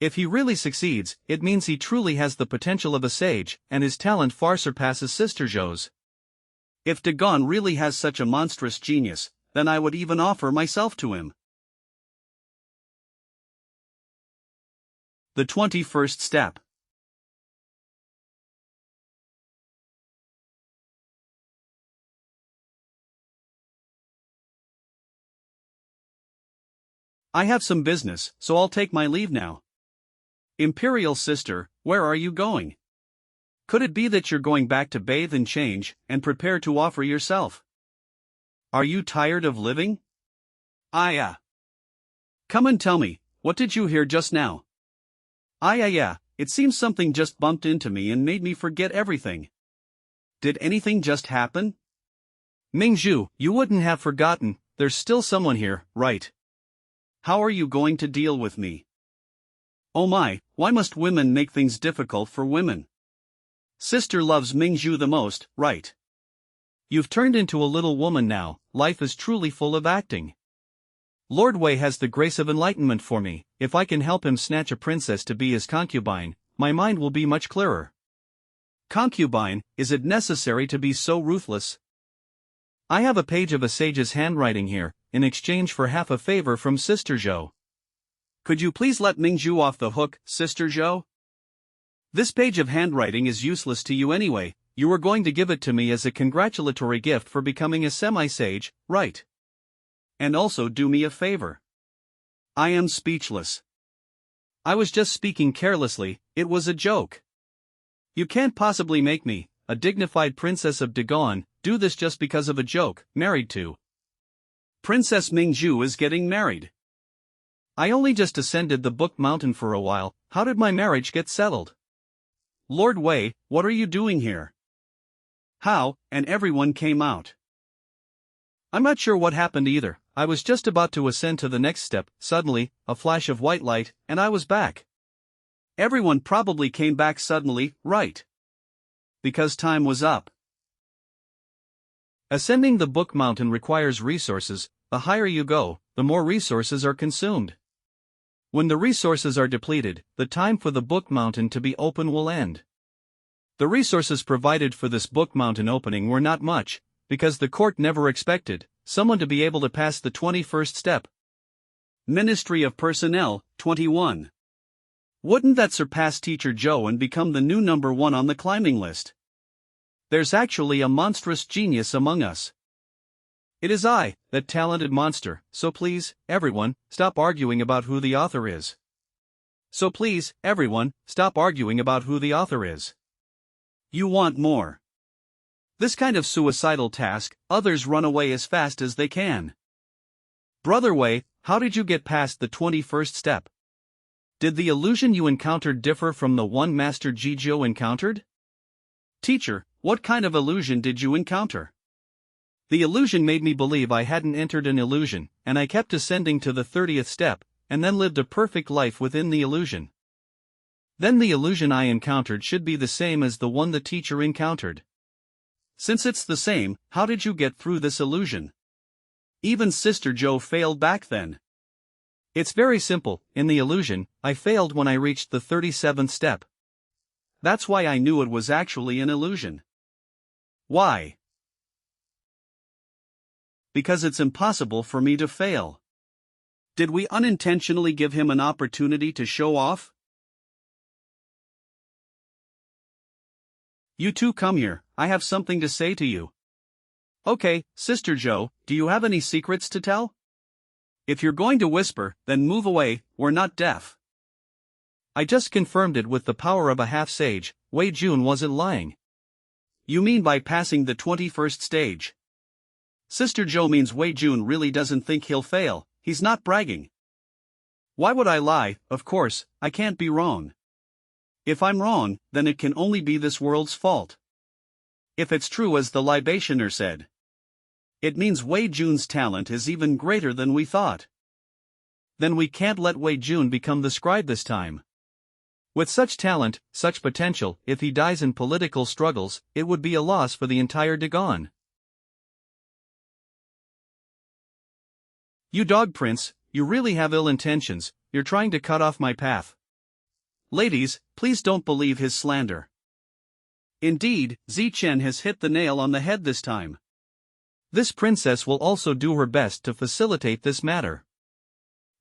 If he really succeeds, it means he truly has the potential of a sage, and his talent far surpasses Sister Zhou's. If Dagon really has such a monstrous genius, then I would even offer myself to him. The 21st step. I have some business, so I'll take my leave now. Imperial sister, where are you going? Could it be that you're going back to bathe and change, and prepare to offer yourself? Are you tired of living? Come and tell me, what did you hear just now? It seems something just bumped into me and made me forget everything. Did anything just happen? Mingzhu, you wouldn't have forgotten, there's still someone here, right? How are you going to deal with me? Oh my, why must women make things difficult for women? Sister loves Mingzhu the most, right? You've turned into a little woman now, life is truly full of acting. Lord Wei has the grace of enlightenment for me, if I can help him snatch a princess to be his concubine, my mind will be much clearer. Concubine, is it necessary to be so ruthless? I have a page of a sage's handwriting here, in exchange for half a favor from Sister Zhou. Could you please let Mingzhu off the hook, Sister Zhou? This page of handwriting is useless to you anyway, you were going to give it to me as a congratulatory gift for becoming a semi-sage, right? And also do me a favor. I am speechless. I was just speaking carelessly, it was a joke. You can't possibly make me, a dignified princess of Dagon, do this just because of a joke, married to. Princess Mingzhu is getting married. I only just ascended the Book Mountain for a while, how did my marriage get settled? Lord Wei, what are you doing here? How, and everyone came out. I'm not sure what happened either, I was just about to ascend to the next step, suddenly, a flash of white light, and I was back. Everyone probably came back suddenly, right? Because time was up. Ascending the Book Mountain requires resources, the higher you go, the more resources are consumed. When the resources are depleted, the time for the Book Mountain to be open will end. The resources provided for this Book Mountain opening were not much, because the court never expected someone to be able to pass the 21st step. Ministry of Personnel, 21. Wouldn't that surpass Teacher Zhou and become the new number 1 on the climbing list? There's actually a monstrous genius among us. It is I, that talented monster, so please, everyone, stop arguing about who the author is. So please, everyone, stop arguing about who the author is. You want more. This kind of suicidal task, others run away as fast as they can. Brother Wei, how did you get past the 21st step? Did the illusion you encountered differ from the one Master Jizhou encountered? Teacher, what kind of illusion did you encounter? The illusion made me believe I hadn't entered an illusion, and I kept ascending to the 30th step, and then lived a perfect life within the illusion. Then the illusion I encountered should be the same as the one the teacher encountered. Since it's the same, how did you get through this illusion? Even Sister Joe failed back then. It's very simple. In the illusion, I failed when I reached the 37th step. That's why I knew it was actually an illusion. Why? Because it's impossible for me to fail. Did we unintentionally give him an opportunity to show off? You two come here, I have something to say to you. Okay, Sister Joe, do you have any secrets to tell? If you're going to whisper, then move away, we're not deaf. I just confirmed it with the power of a half-sage. Wei Jun wasn't lying. You mean by passing the 21st stage? Sister Joe means Wei Jun really doesn't think he'll fail, he's not bragging. Why would I lie? Of course, I can't be wrong. If I'm wrong, then it can only be this world's fault. If it's true as the libationer said, it means Wei Jun's talent is even greater than we thought. Then we can't let Wei Jun become the scribe this time. With such talent, such potential, if he dies in political struggles, it would be a loss for the entire Dagon. You dog prince, you really have ill intentions, you're trying to cut off my path. Ladies, please don't believe his slander. Indeed, Zichen has hit the nail on the head this time. This princess will also do her best to facilitate this matter.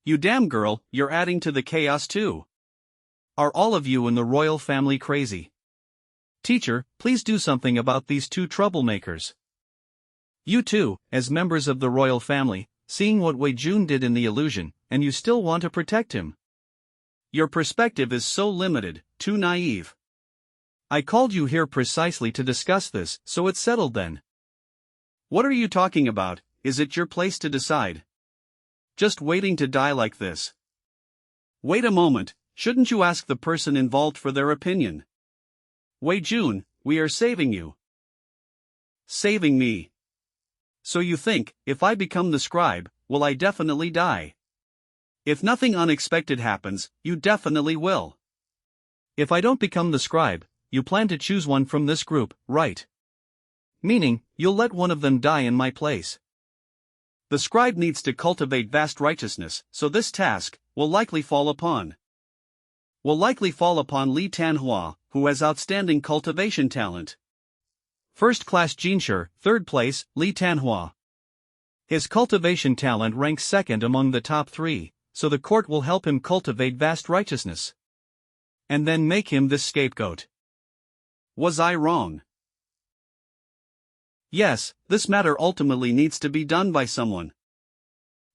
You damn girl, you're adding to the chaos too. Are all of you in the royal family crazy? Teacher, please do something about these two troublemakers. You too, as members of the royal family, seeing what Wei Jun did in the illusion, and you still want to protect him. Your perspective is so limited, too naive. I called you here precisely to discuss this, so it's settled then. What are you talking about? Is it your place to decide? Just waiting to die like this. Wait a moment, shouldn't you ask the person involved for their opinion? Wei Jun, we are saving you. Saving me. So you think, if I become the scribe, will I definitely die? If nothing unexpected happens, you definitely will. If I don't become the scribe, you plan to choose one from this group, right? Meaning, you'll let one of them die in my place. The scribe needs to cultivate vast righteousness, so this task will likely fall upon Li Tanhua, who has outstanding cultivation talent. First class Jinshi, third place, Li Tanhua. His cultivation talent ranks second among the top 3, so the court will help him cultivate vast righteousness. And then make him this scapegoat. Was I wrong? Yes, this matter ultimately needs to be done by someone.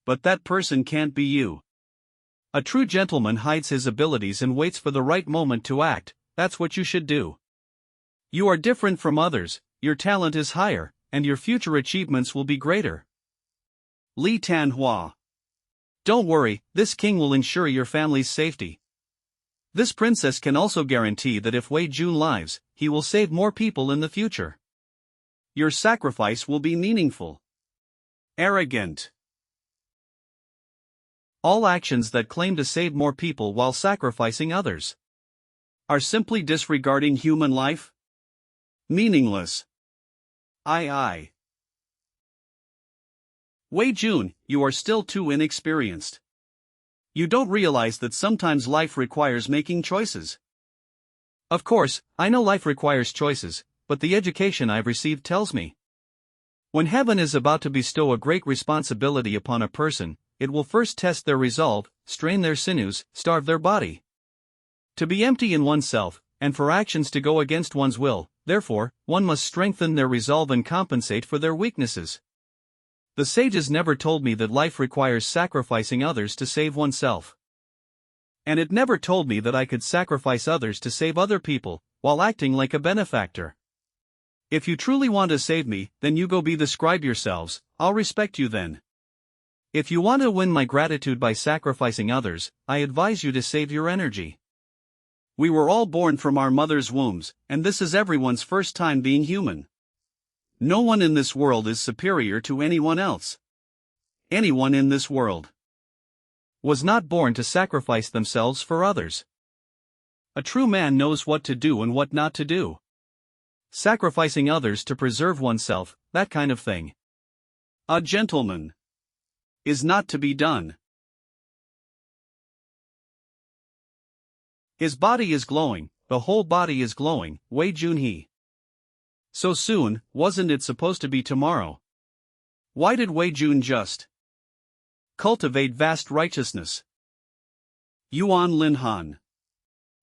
But that person can't be you. A true gentleman hides his abilities and waits for the right moment to act. That's what you should do. You are different from others, your talent is higher, and your future achievements will be greater. Li Tanhua. Don't worry, this king will ensure your family's safety. This princess can also guarantee that if Wei Jun lives, he will save more people in the future. Your sacrifice will be meaningful. Arrogant. All actions that claim to save more people while sacrificing others are simply disregarding human life. Meaningless. Aye. Wei Jun, you are still too inexperienced. You don't realize that sometimes life requires making choices. Of course, I know life requires choices, but the education I've received tells me. When heaven is about to bestow a great responsibility upon a person, it will first test their resolve, strain their sinews, starve their body. To be empty in oneself, and for actions to go against one's will, therefore, one must strengthen their resolve and compensate for their weaknesses. The sages never told me that life requires sacrificing others to save oneself. And it never told me that I could sacrifice others to save other people, while acting like a benefactor. If you truly want to save me, then you go be the scribe yourselves, I'll respect you then. If you want to win my gratitude by sacrificing others, I advise you to save your energy. We were all born from our mother's wombs, and this is everyone's first time being human. No one in this world is superior to anyone else. Anyone in this world was not born to sacrifice themselves for others. A true man knows what to do and what not to do. Sacrificing others to preserve oneself, that kind of thing. A gentleman is not to be done. His body is glowing, the whole body is glowing, Wei Junhee. So soon, wasn't it supposed to be tomorrow? Why did Wei Jun just cultivate vast righteousness? Yuan Lin Han.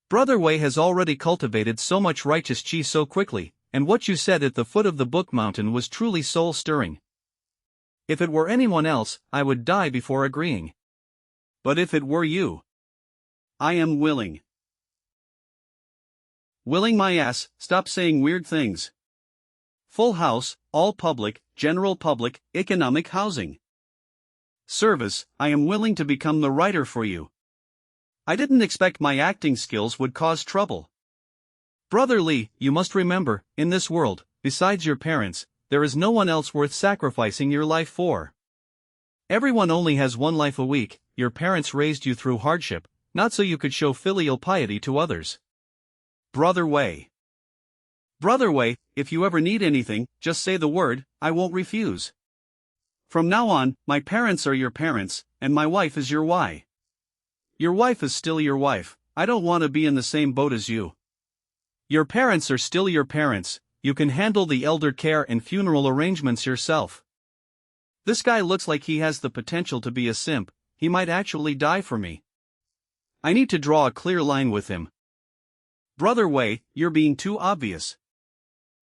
Brother Wei has already cultivated so much righteous qi so quickly, and what you said at the foot of the book mountain was truly soul-stirring. If it were anyone else, I would die before agreeing. But if it were you, I am willing. Willing my ass, stop saying weird things. Full house, all public, general public, economic housing. Service, I am willing to become the writer for you. I didn't expect my acting skills would cause trouble. Brother Lee, you must remember, in this world, besides your parents, there is no one else worth sacrificing your life for. Everyone only has one life a week. Your parents raised you through hardship, not so you could show filial piety to others. Brother Wei. Brother Wei, if you ever need anything, just say the word, I won't refuse. From now on, my parents are your parents, and my wife is your wife. Your wife is still your wife. I don't want to be in the same boat as you. Your parents are still your parents. You can handle the elder care and funeral arrangements yourself. This guy looks like he has the potential to be a simp. He might actually die for me. I need to draw a clear line with him. Brother Wei, you're being too obvious.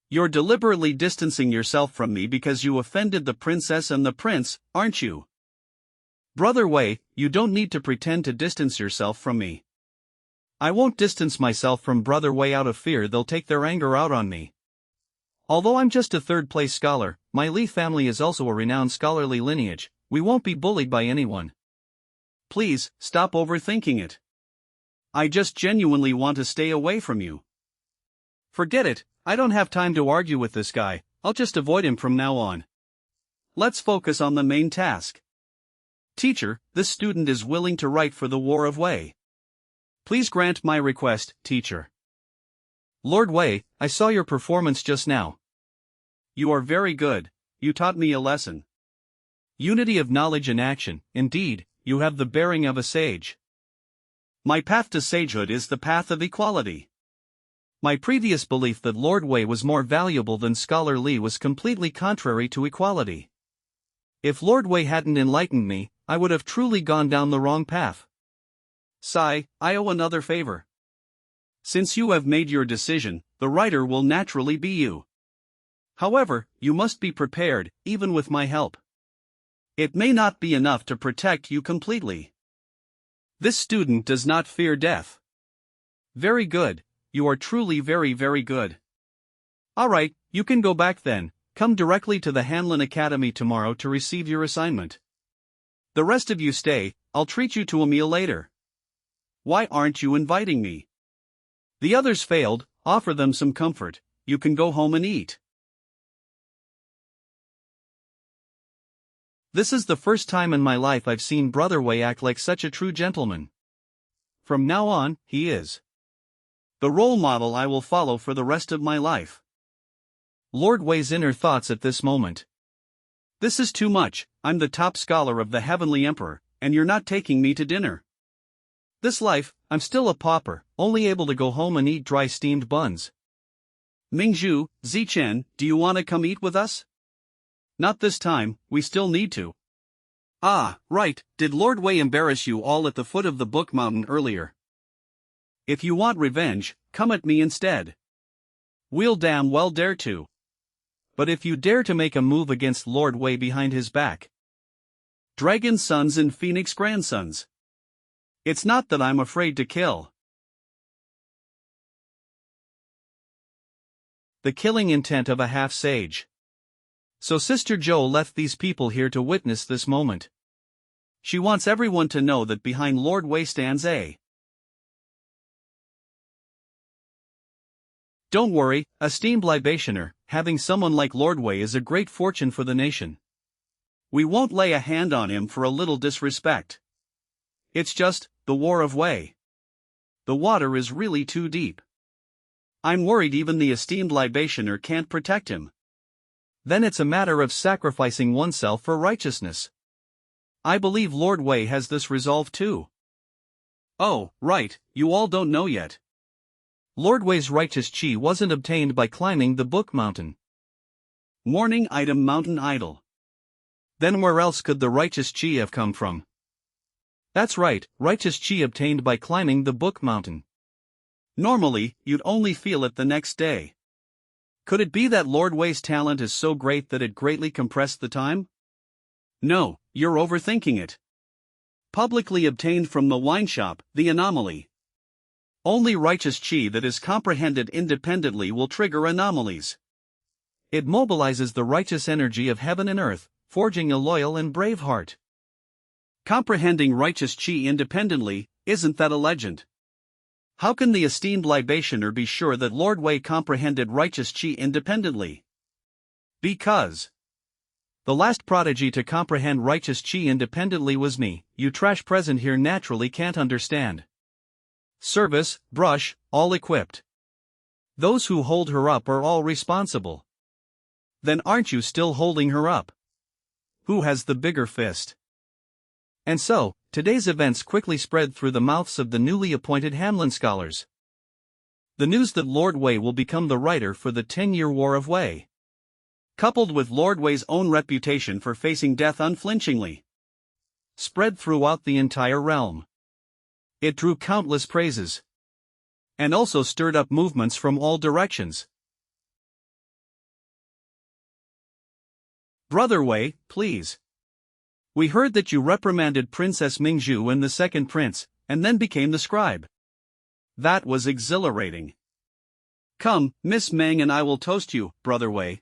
You're deliberately distancing yourself from me because you offended the princess and the prince, aren't you? Brother Wei, you don't need to pretend to distance yourself from me. I won't distance myself from Brother Wei out of fear they'll take their anger out on me. Although I'm just a third-place scholar, my Li family is also a renowned scholarly lineage. We won't be bullied by anyone. Please, stop overthinking it. I just genuinely want to stay away from you. Forget it, I don't have time to argue with this guy, I'll just avoid him from now on. Let's focus on the main task. Teacher, this student is willing to write for the War of Wei. Please grant my request, teacher. Lord Wei, I saw your performance just now. You are very good, you taught me a lesson. Unity of knowledge and action, indeed, you have the bearing of a sage. My path to sagehood is the path of equality. My previous belief that Lord Wei was more valuable than Scholar Li was completely contrary to equality. If Lord Wei hadn't enlightened me, I would have truly gone down the wrong path. Sai, I owe another favor. Since you have made your decision, the writer will naturally be you. However, you must be prepared, even with my help. It may not be enough to protect you completely. This student does not fear death. Very good, you are truly very good. Alright, you can go back then, come directly to the Hanlin Academy tomorrow to receive your assignment. The rest of you stay, I'll treat you to a meal later. Why aren't you inviting me? The others failed, offer them some comfort, you can go home and eat. This is the first time in my life I've seen Brother Wei act like such a true gentleman. From now on, he is the role model I will follow for the rest of my life. Lord Wei's inner thoughts at this moment. This is too much, I'm the top scholar of the Heavenly Emperor, and you're not taking me to dinner. This life, I'm still a pauper, only able to go home and eat dry steamed buns. Mingzhu, Zichen, do you want to come eat with us? Not this time, we still need to. Ah, right, did Lord Wei embarrass you all at the foot of the book mountain earlier? If you want revenge, come at me instead. We'll damn well dare to. But if you dare to make a move against Lord Wei behind his back. Dragon sons and phoenix grandsons. It's not that I'm afraid to kill. The killing intent of a half-sage. So Sister Joe left these people here to witness this moment. She wants everyone to know that behind Lord Wei stands a. Don't worry, esteemed libationer, having someone like Lord Wei is a great fortune for the nation. We won't lay a hand on him for a little disrespect. It's just, the war of Wei. The water is really too deep. I'm worried even the esteemed libationer can't protect him. Then it's a matter of sacrificing oneself for righteousness. I believe Lord Wei has this resolve too. Oh, right, you all don't know yet. Lord Wei's righteous chi wasn't obtained by climbing the Book Mountain. Warning item Mountain Idol. Then where else could the righteous chi have come from? That's right, righteous chi obtained by climbing the Book Mountain. Normally, you'd only feel it the next day. Could it be that Lord Wei's talent is so great that it greatly compressed the time? No, you're overthinking it. Publicly obtained from the wine shop, the anomaly. Only righteous chi that is comprehended independently will trigger anomalies. It mobilizes the righteous energy of heaven and earth, forging a loyal and brave heart. Comprehending righteous chi independently, isn't that a legend? How can the esteemed libationer be sure that Lord Wei comprehended righteous chi independently? Because the last prodigy to comprehend righteous chi independently was me. You trash present here naturally can't understand. Service, brush, all equipped. Those who hold her up are all responsible. Then aren't you still holding her up? Who has the bigger fist? And so, today's events quickly spread through the mouths of the newly appointed Hamlin scholars. The news that Lord Wei will become the writer for the 10-year War of Wei, coupled with Lord Wei's own reputation for facing death unflinchingly, spread throughout the entire realm. It drew countless praises, and also stirred up movements from all directions. Brother Wei, please. We heard that you reprimanded Princess Mingzhu and the second prince, and then became the scribe. That was exhilarating. Come, Miss Meng and I will toast you, Brother Wei.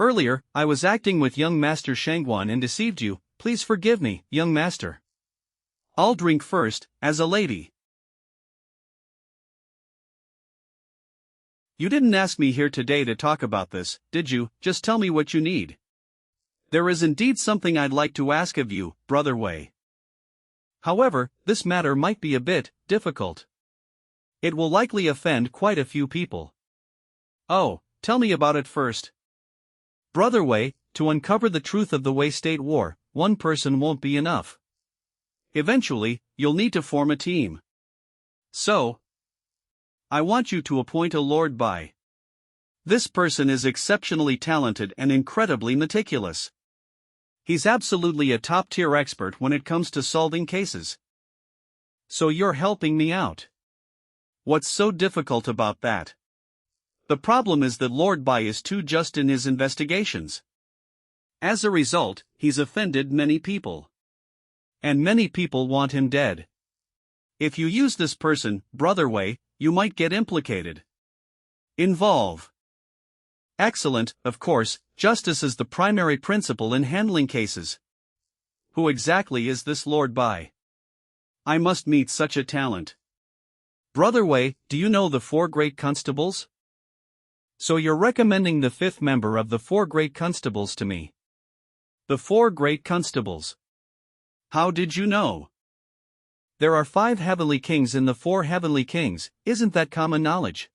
Earlier, I was acting with young Master Shangguan and deceived you. Please forgive me, young master. I'll drink first, as a lady. You didn't ask me here today to talk about this, did you? Just tell me what you need. There is indeed something I'd like to ask of you, Brother Wei. However, this matter might be a bit difficult. It will likely offend quite a few people. Oh, tell me about it first. Brother Wei, to uncover the truth of the Wei State War, one person won't be enough. Eventually, you'll need to form a team. So, I want you to appoint a Lord Bai. This person is exceptionally talented and incredibly meticulous. He's absolutely a top-tier expert when it comes to solving cases. So you're helping me out. What's so difficult about that? The problem is that Lord Bai is too just in his investigations. As a result, he's offended many people. And many people want him dead. If you use this person, Brother Wei, you might get implicated. Involve. Excellent, of course, justice is the primary principle in handling cases. Who exactly is this Lord Bai? I must meet such a talent. Brother Wei, do you know the 4 great constables? So you're recommending the 5th member of the 4 great constables to me. The 4 great constables. How did you know? There are 5 heavenly kings in the 4 heavenly kings, isn't that common knowledge?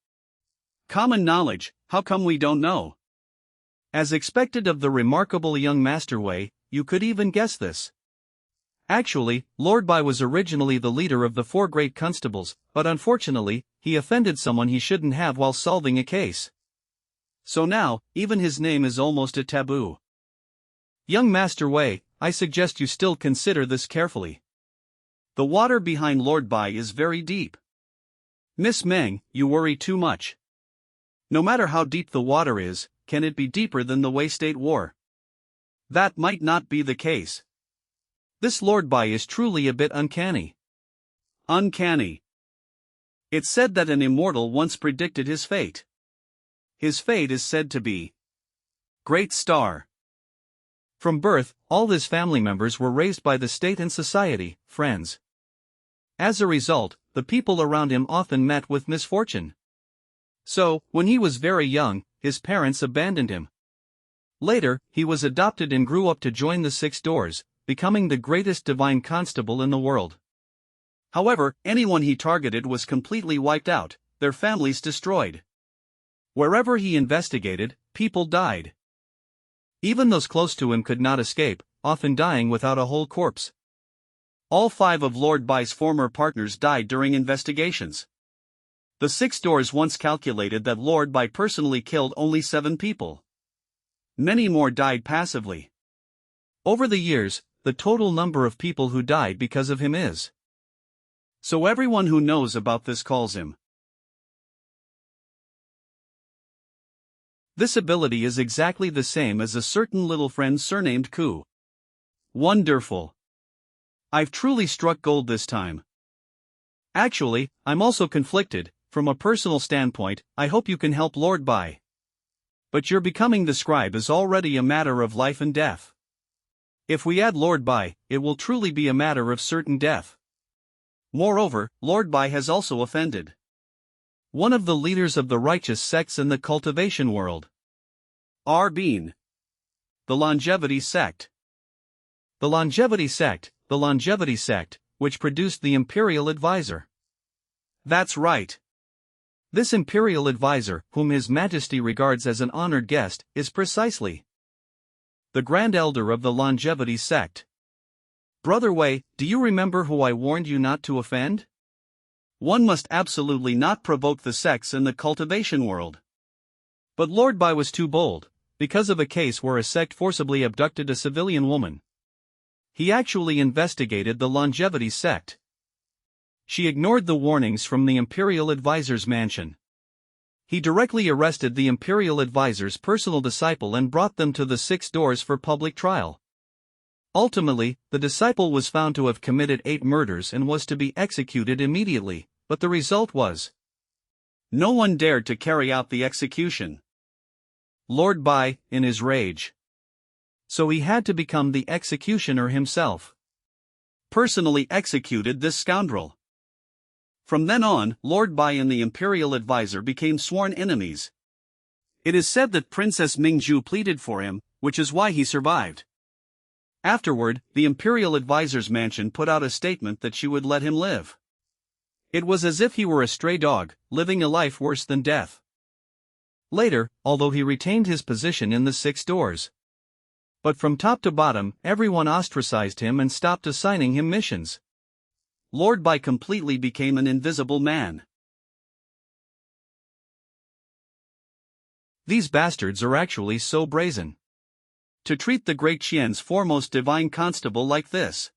Common knowledge, how come we don't know? As expected of the remarkable young Master Wei, you could even guess this. Actually, Lord Bai was originally the leader of the 4 great constables, but unfortunately, he offended someone he shouldn't have while solving a case. So now, even his name is almost a taboo. Young Master Wei, I suggest you still consider this carefully. The water behind Lord Bai is very deep. Miss Meng, you worry too much. No matter how deep the water is, can it be deeper than the Wei State War? That might not be the case. This Lord Bai is truly a bit uncanny. Uncanny. It's said that an immortal once predicted his fate. His fate is said to be Great Star. From birth, all his family members were raised by the state and society, friends. As a result, the people around him often met with misfortune. So, when he was very young, his parents abandoned him. Later, he was adopted and grew up to join the Six Doors, becoming the greatest divine constable in the world. However, anyone he targeted was completely wiped out, their families destroyed. Wherever he investigated, people died. Even those close to him could not escape, often dying without a whole corpse. All 5 of Lord Bai's former partners died during investigations. The Six Doors once calculated that Lord Bai personally killed only 7 people. Many more died passively. Over the years, the total number of people who died because of him is. So everyone who knows about this calls him. This ability is exactly the same as a certain little friend surnamed Ku. Wonderful. I've truly struck gold this time. Actually, I'm also conflicted. From a personal standpoint, I hope you can help Lord Bai. But your becoming the scribe is already a matter of life and death. If we add Lord Bai, it will truly be a matter of certain death. Moreover, Lord Bai has also offended one of the leaders of the righteous sects in the cultivation world. Being the longevity sect. The longevity sect, which produced the imperial advisor. That's right. This imperial advisor, whom His Majesty regards as an honored guest, is precisely the Grand Elder of the longevity sect. Brother Wei, do you remember who I warned you not to offend? One must absolutely not provoke the sects in the cultivation world. But Lord Bai was too bold, because of a case where a sect forcibly abducted a civilian woman. He actually investigated the longevity sect. She ignored the warnings from the Imperial Advisor's mansion. He directly arrested the Imperial Advisor's personal disciple and brought them to the Six Doors for public trial. Ultimately, the disciple was found to have committed 8 murders and was to be executed immediately, but the result was no one dared to carry out the execution. Lord Bai, in his rage. So he had to become the executioner himself. Personally executed this scoundrel. From then on, Lord Bai and the Imperial Advisor became sworn enemies. It is said that Princess Mingju pleaded for him, which is why he survived. Afterward, the Imperial Advisor's mansion put out a statement that she would let him live. It was as if he were a stray dog, living a life worse than death. Later, although he retained his position in the Six Doors, but from top to bottom, everyone ostracized him and stopped assigning him missions. Lord Bai completely became an invisible man. These bastards are actually so brazen. To treat the Great Qian's foremost divine constable like this.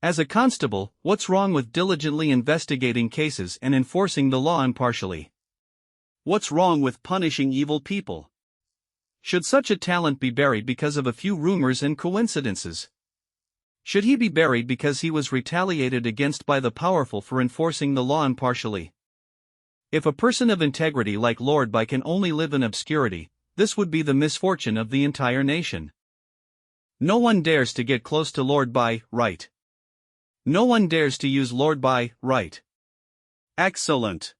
As a constable, what's wrong with diligently investigating cases and enforcing the law impartially? What's wrong with punishing evil people? Should such a talent be buried because of a few rumors and coincidences? Should he be buried because he was retaliated against by the powerful for enforcing the law impartially? If a person of integrity like Lord Bai can only live in obscurity, this would be the misfortune of the entire nation. No one dares to get close to Lord Bai, right? No one dares to use Lord Bai, right? Excellent.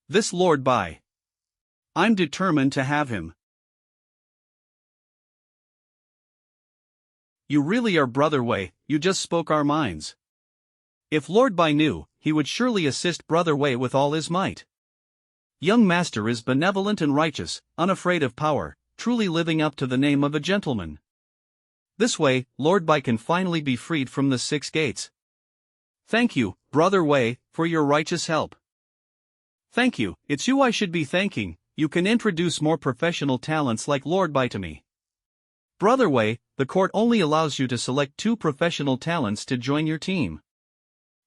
This Lord Bai. I'm determined to have him. You really are Brother Wei, you just spoke our minds. If Lord Bai knew, he would surely assist Brother Wei with all his might. Young Master is benevolent and righteous, unafraid of power, truly living up to the name of a gentleman. This way, Lord Bai can finally be freed from the 6 gates. Thank you, Brother Wei, for your righteous help. Thank you, it's you I should be thanking. You can introduce more professional talents like Lord Bai to me. Brother Wei, the court only allows you to select 2 professional talents to join your team.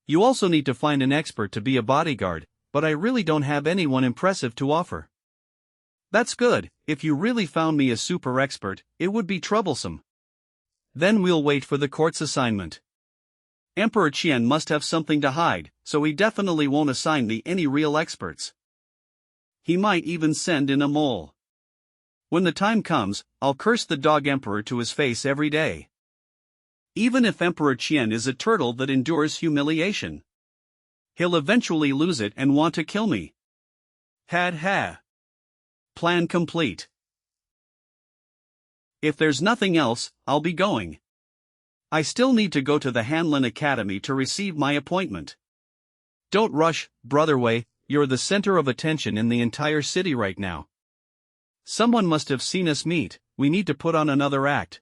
You also need to find an expert to be a bodyguard, but I really don't have anyone impressive to offer. That's good, if you really found me a super expert, it would be troublesome. Then we'll wait for the court's assignment. Emperor Qian must have something to hide, so he definitely won't assign me any real experts. He might even send in a mole. When the time comes, I'll curse the dog emperor to his face every day. Even if Emperor Qian is a turtle that endures humiliation, he'll eventually lose it and want to kill me. Had ha. Plan complete. If there's nothing else, I'll be going. I still need to go to the Hanlin Academy to receive my appointment. Don't rush, Brother Wei, you're the center of attention in the entire city right now. Someone must have seen us meet, we need to put on another act.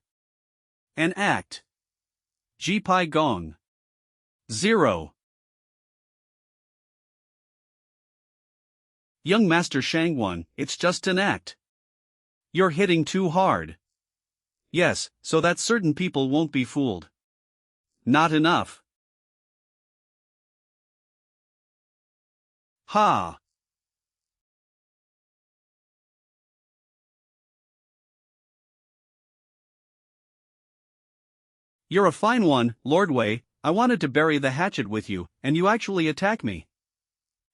An act. Ji Pai Gong. 0. Young Master Shangwan, it's just an act. You're hitting too hard. Yes, so that certain people won't be fooled. Not enough. Ha! You're a fine one, Lord Wei. I wanted to bury the hatchet with you, and you actually attack me.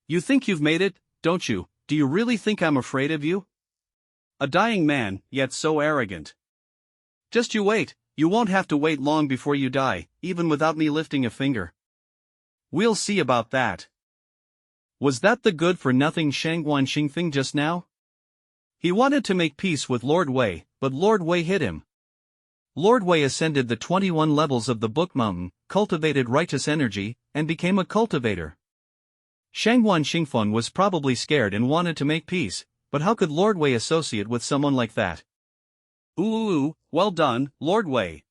You think you've made it, don't you? Do you really think I'm afraid of you? A dying man, yet so arrogant. Just you wait, you won't have to wait long before you die, even without me lifting a finger. We'll see about that. Was that the good-for-nothing Shangguan Xingfeng just now? He wanted to make peace with Lord Wei, but Lord Wei hit him. Lord Wei ascended the 21 levels of the Book Mountain, cultivated righteous energy, and became a cultivator. Shangguan Xingfeng was probably scared and wanted to make peace, but how could Lord Wei associate with someone like that? Ooh, well done, Lord Wei.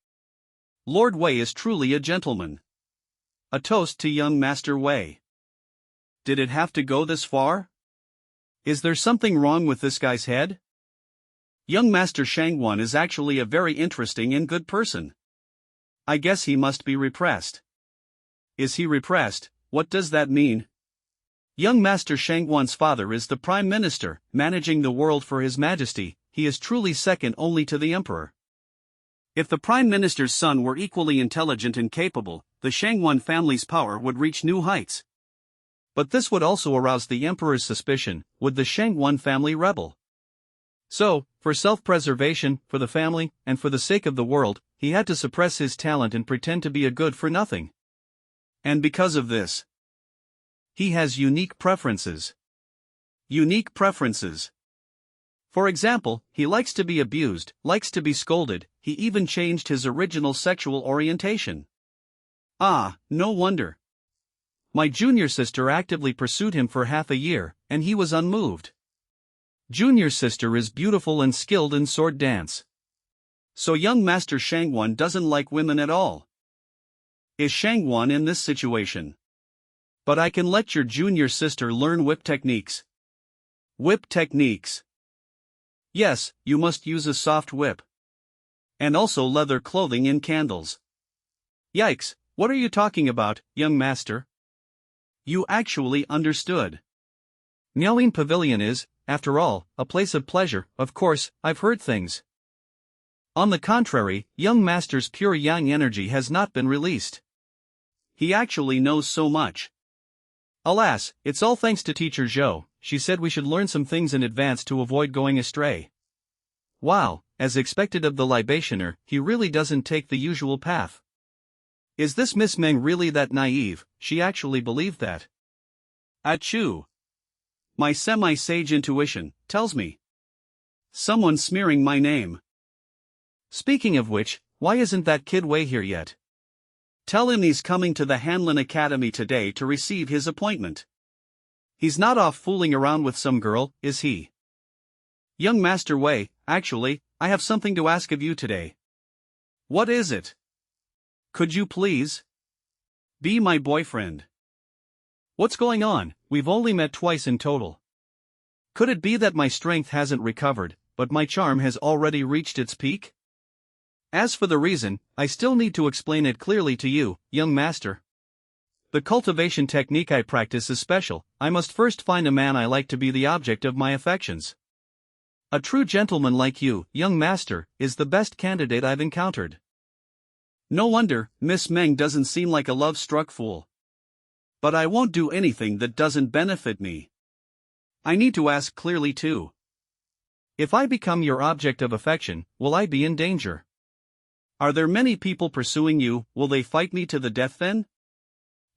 Lord Wei is truly a gentleman. A toast to young Master Wei. Did it have to go this far? Is there something wrong with this guy's head? Young Master Shangguan is actually a very interesting and good person. I guess he must be repressed. Is he repressed? What does that mean? Young Master Shangguan's father is the Prime Minister, managing the world for His Majesty. He is truly second only to the Emperor. If the Prime Minister's son were equally intelligent and capable, the Shangguan family's power would reach new heights. But this would also arouse the Emperor's suspicion. Would the Shangguan family rebel? So, for self-preservation, for the family, and for the sake of the world, he had to suppress his talent and pretend to be a good-for-nothing. And because of this, he has unique preferences. Unique preferences. For example, he likes to be abused, likes to be scolded, he even changed his original sexual orientation. Ah, no wonder. My junior sister actively pursued him for half a year, and he was unmoved. Junior sister is beautiful and skilled in sword dance. So young Master Shangguan doesn't like women at all. Is Shangguan in this situation? But I can let your junior sister learn whip techniques. Whip techniques. Yes, you must use a soft whip. And also leather clothing and candles. Yikes, what are you talking about, young master? You actually understood. Miaoling Pavilion is, after all, a place of pleasure. Of course, I've heard things. On the contrary, young master's pure yang energy has not been released. He actually knows so much. Alas, it's all thanks to teacher Zhou. She said we should learn some things in advance to avoid going astray. Wow, as expected of the libationer, he really doesn't take the usual path. Is this Miss Meng really that naive? She actually believed that. Achoo! My semi-sage intuition tells me someone's smearing my name. Speaking of which, why isn't that kid Wei here yet? Tell him he's coming to the Hanlin Academy today to receive his appointment. He's not off fooling around with some girl, is he? Young Master Wei, actually, I have something to ask of you today. What is it? Could you please be my boyfriend? What's going on? We've only met twice in total. Could it be that my strength hasn't recovered, but my charm has already reached its peak? As for the reason, I still need to explain it clearly to you, young master. The cultivation technique I practice is special. I must first find a man I like to be the object of my affections. A true gentleman like you, young master, is the best candidate I've encountered. No wonder, Miss Meng doesn't seem like a love-struck fool. But I won't do anything that doesn't benefit me. I need to ask clearly too. If I become your object of affection, will I be in danger? Are there many people pursuing you? Will they fight me to the death then?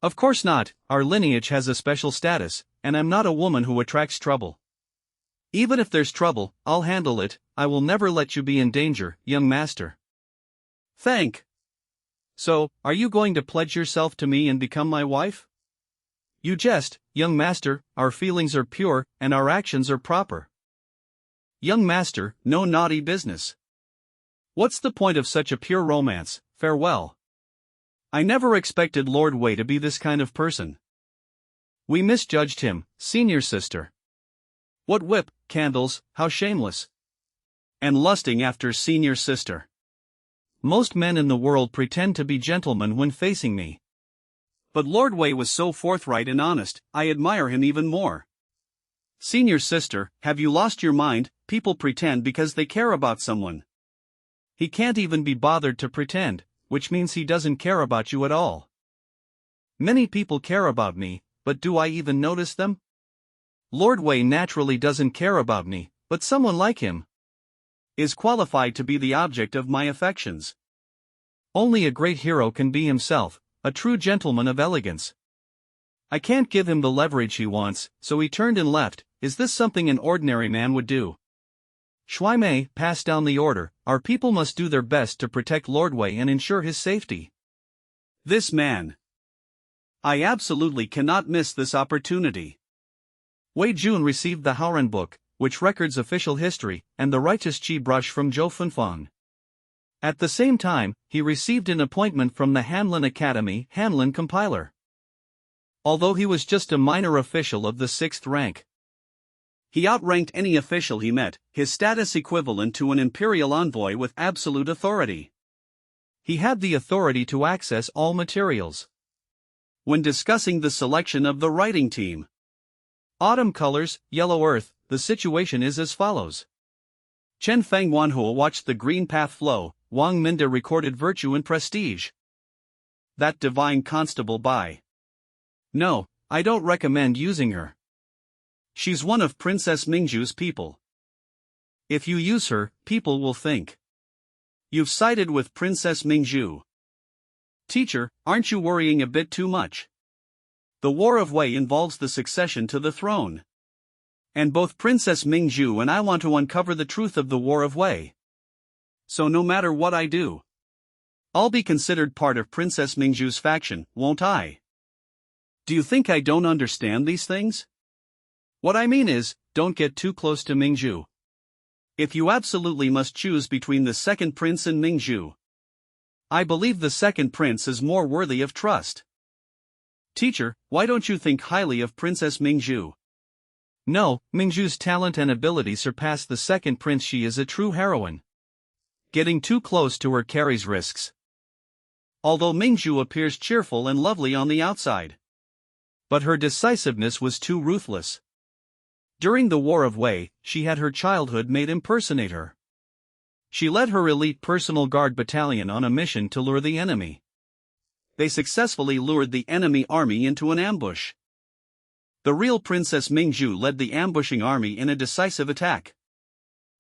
Of course not, our lineage has a special status, and I'm not a woman who attracts trouble. Even if there's trouble, I'll handle it. I will never let you be in danger, young master. Thank. So, are you going to pledge yourself to me and become my wife? You jest, young master, our feelings are pure, and our actions are proper. Young master, no naughty business. What's the point of such a pure romance? Farewell. I never expected Lord Wei to be this kind of person. We misjudged him, senior sister. What whip, candles, how shameless. And lusting after senior sister. Most men in the world pretend to be gentlemen when facing me. But Lord Wei was so forthright and honest, I admire him even more. Senior sister, have you lost your mind? People pretend because they care about someone. He can't even be bothered to pretend, which means he doesn't care about you at all. Many people care about me, but do I even notice them? Lord Wei naturally doesn't care about me, but someone like him is qualified to be the object of my affections. Only a great hero can be himself, a true gentleman of elegance. I can't give him the leverage he wants, so he turned and left. Is this something an ordinary man would do? Shui Mei passed down the order. Our people must do their best to protect Lord Wei and ensure his safety. This man. I absolutely cannot miss this opportunity. Wei Jun received the Haoran book, which records official history, and the righteous chi brush from Zhou Funfang. At the same time, he received an appointment from the Hanlin Academy Hanlin compiler. Although he was just a minor official of the 6th rank, he outranked any official he met, his status equivalent to an imperial envoy with absolute authority. He had the authority to access all materials. When discussing the selection of the writing team, autumn colors, yellow earth, the situation is as follows. Chen Feng Wanhua watched the green path flow, Wang Minda recorded virtue and prestige. That divine constable by. No, I don't recommend using her. She's one of Princess Mingju's people. If you use her, people will think you've sided with Princess Mingju. Teacher, aren't you worrying a bit too much? The War of Wei involves the succession to the throne. And both Princess Mingju and I want to uncover the truth of the War of Wei. So no matter what I do, I'll be considered part of Princess Mingju's faction, won't I? Do you think I don't understand these things? What I mean is, don't get too close to Mingju. If you absolutely must choose between the second prince and Mingju, I believe the second prince is more worthy of trust. Teacher, why don't you think highly of Princess Mingju? No, Mingju's talent and ability surpass the second prince. She is a true heroine. Getting too close to her carries risks. Although Mingju appears cheerful and lovely on the outside, but her decisiveness was too ruthless. During the War of Wei, she had her childhood mate impersonate her. She led her elite personal guard battalion on a mission to lure the enemy. They successfully lured the enemy army into an ambush. The real Princess Mingju led the ambushing army in a decisive attack.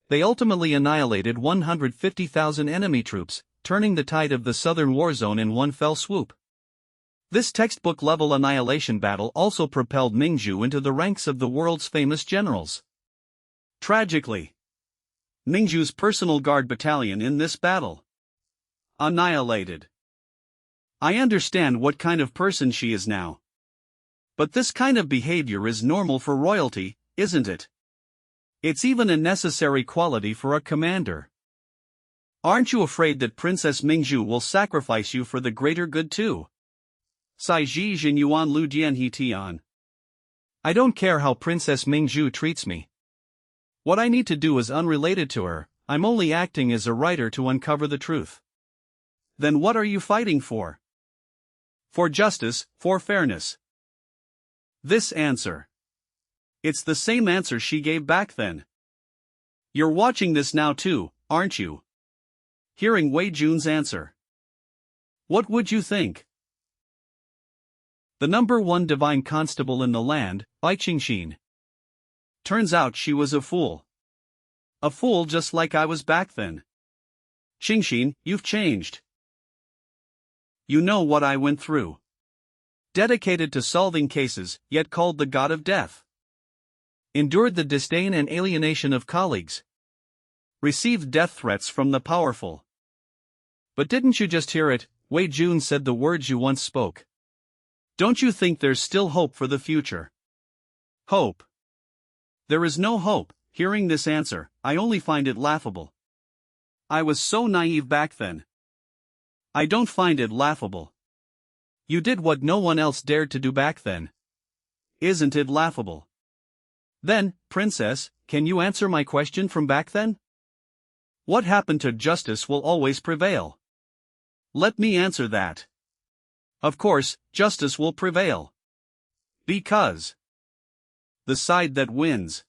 They ultimately annihilated 150,000 enemy troops, turning the tide of the southern war zone in one fell swoop. This textbook-level annihilation battle also propelled Mingju into the ranks of the world's famous generals. Tragically, Mingju's personal guard battalion in this battle annihilated. I understand what kind of person she is now. But this kind of behavior is normal for royalty, isn't it? It's even a necessary quality for a commander. Aren't you afraid that Princess Mingju will sacrifice you for the greater good too? Sai Ji Jin Yuan Lu Dian He Tian. I don't care how Princess Mingju treats me. What I need to do is unrelated to her. I'm only acting as a writer to uncover the truth. Then what are you fighting for? For justice, for fairness. This answer. It's the same answer she gave back then. You're watching this now too, aren't you? Hearing Wei Jun's answer. What would you think? The number one divine constable in the land, Bai Qingxin. Turns out she was a fool. A fool just like I was back then. Xingxin, you've changed. You know what I went through. Dedicated to solving cases, yet called the god of death. Endured the disdain and alienation of colleagues. Received death threats from the powerful. But didn't you just hear it? Wei Jun said the words you once spoke. Don't you think there's still hope for the future? Hope. There is no hope. Hearing this answer, I only find it laughable. I was so naive back then. I don't find it laughable. You did what no one else dared to do back then. Isn't it laughable? Then, Princess, can you answer my question from back then? What happened to justice will always prevail? Let me answer that. Of course, justice will prevail. Because the side that wins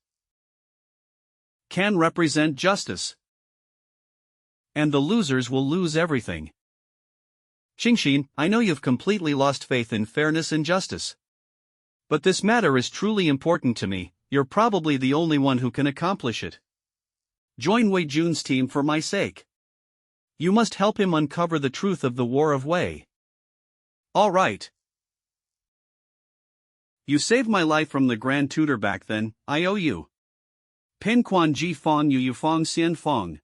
can represent justice. And the losers will lose everything. Xingxin, I know you've completely lost faith in fairness and justice. But this matter is truly important to me. You're probably the only one who can accomplish it. Join Wei Jun's team for my sake. You must help him uncover the truth of the War of Wei. All right. You saved my life from the Grand Tutor back then, I owe you. Pin Quan Ji Fong Yu Yu Fong Xian Fong.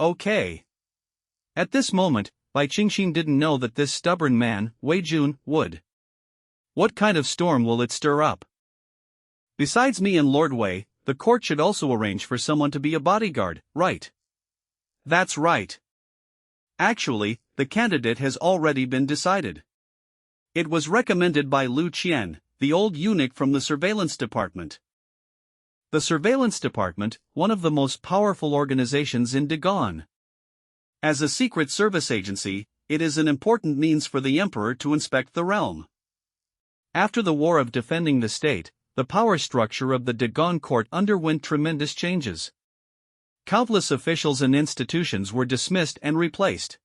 Okay. At this moment, Bai Qingxin didn't know that this stubborn man, Wei Jun, would. What kind of storm will it stir up? Besides me and Lord Wei, the court should also arrange for someone to be a bodyguard, right? That's right. Actually, the candidate has already been decided. It was recommended by Lu Qian, the old eunuch from the surveillance department. The surveillance department, one of the most powerful organizations in Dagon. As a secret service agency, it is an important means for the emperor to inspect the realm. After the War of Defending the State, the power structure of the Dagon court underwent tremendous changes. Countless officials and institutions were dismissed and replaced.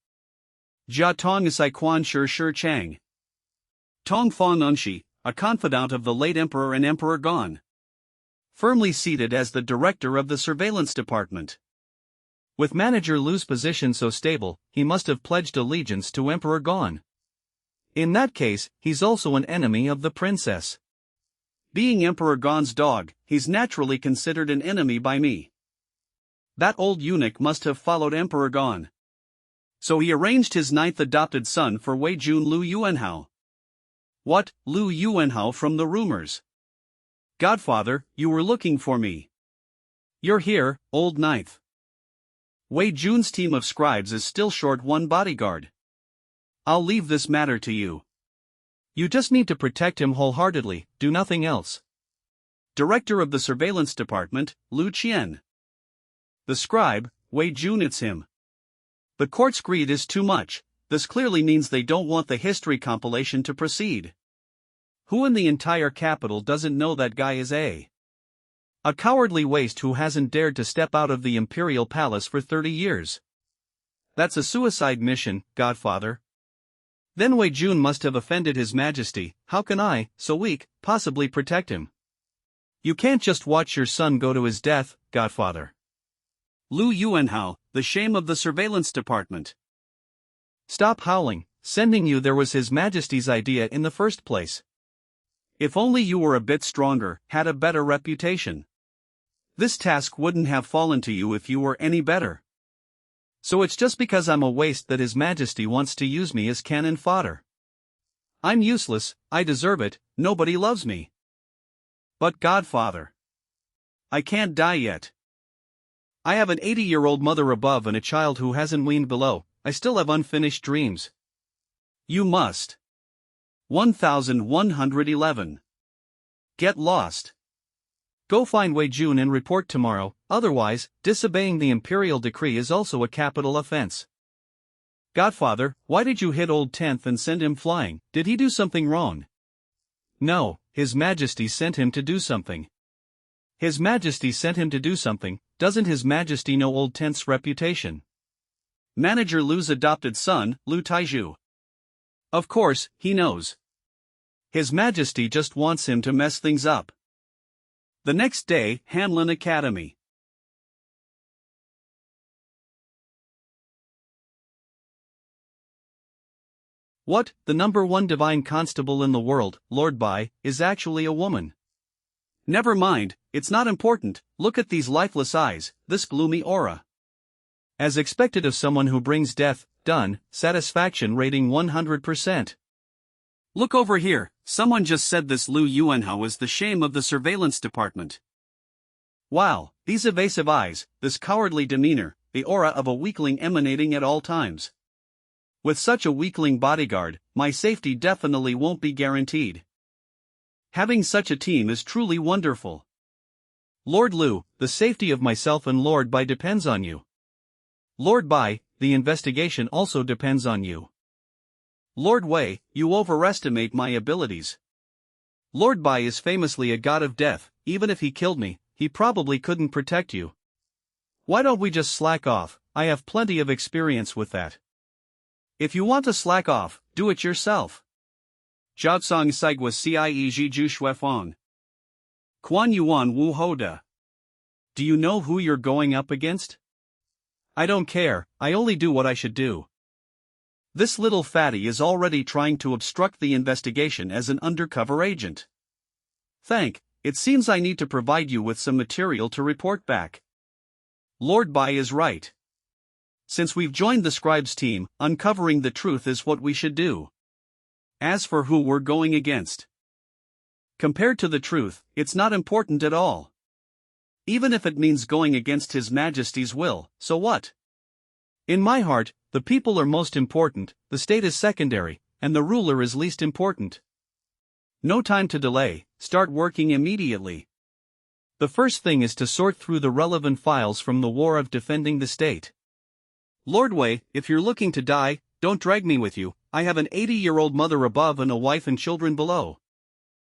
Jia Tong Isai Quan Shi Shi Chang. Tong Fong Unshi, a confidant of the late emperor and Emperor Gon. Firmly seated as the director of the surveillance department. With manager Lu's position so stable, he must have pledged allegiance to Emperor Gon. In that case, he's also an enemy of the princess. Being Emperor Gon's dog, he's naturally considered an enemy by me. That old eunuch must have followed Emperor Gon. So he arranged his ninth adopted son for Wei Jun Lu Yuanhao. What, Lu Yuanhao from the rumors? Godfather, you were looking for me. You're here, old ninth. Wei Jun's team of scribes is still short one bodyguard. I'll leave this matter to you. You just need to protect him wholeheartedly, do nothing else. Director of the Surveillance Department, Lu Qian. The scribe, Wei Jun, it's him. The court's greed is too much. This clearly means they don't want the history compilation to proceed. Who in the entire capital doesn't know that guy is a cowardly waste who hasn't dared to step out of the imperial palace for 30 years? That's a suicide mission, Godfather. Then Wei Jun must have offended His Majesty. How can I, so weak, possibly protect him? You can't just watch your son go to his death, Godfather. Lu Yuanhao, the shame of the surveillance department. Stop howling. Sending you there was His Majesty's idea in the first place. If only you were a bit stronger, had a better reputation. This task wouldn't have fallen to you if you were any better. So it's just because I'm a waste that His Majesty wants to use me as cannon fodder. I'm useless, I deserve it, nobody loves me. But Godfather, I can't die yet. I have an 80-year-old mother above and a child who hasn't weaned below. I still have unfinished dreams. You must. 1111. Get lost. Go find Wei Jun and report tomorrow, otherwise, disobeying the imperial decree is also a capital offense. Godfather, why did you hit Old Tenth and send him flying? Did he do something wrong? No, His Majesty sent him to do something. His Majesty sent him to do something. Doesn't His Majesty know Old Tenth's reputation? Manager Lu's adopted son, Lu Taiju. Of course, he knows. His Majesty just wants him to mess things up. The next day, Hanlin Academy. What, the #1 divine constable in the world, Lord Bai, is actually a woman? Never mind, it's not important. Look at these lifeless eyes, this gloomy aura. As expected of someone who brings death, done, satisfaction rating 100%. Look over here, someone just said this Lu Yuanhao is the shame of the surveillance department. Wow, these evasive eyes, this cowardly demeanor, the aura of a weakling emanating at all times. With such a weakling bodyguard, my safety definitely won't be guaranteed. Having such a team is truly wonderful. Lord Lu, the safety of myself and Lord Bai depends on you. Lord Bai, the investigation also depends on you. Lord Wei, you overestimate my abilities. Lord Bai is famously a god of death. Even if he killed me, he probably couldn't protect you. Why don't we just slack off? I have plenty of experience with that. If you want to slack off, do it yourself. Zhaotsong Sigwa Cie Ji Ju Shuefang. Quan Yuan Wu Hoda. Do you know who you're going up against? I don't care, I only do what I should do. This little fatty is already trying to obstruct the investigation as an undercover agent. It seems I need to provide you with some material to report back. Lord Bai is right. Since we've joined the scribes team, uncovering the truth is what we should do. As for who we're going against, compared to the truth, it's not important at all. Even if it means going against His Majesty's will, so what? In my heart, the people are most important, the state is secondary, and the ruler is least important. No time to delay, start working immediately. The first thing is to sort through the relevant files from the war of defending the state. Lord Wei, if you're looking to die, don't drag me with you. I have an 80-year-old mother above and a wife and children below.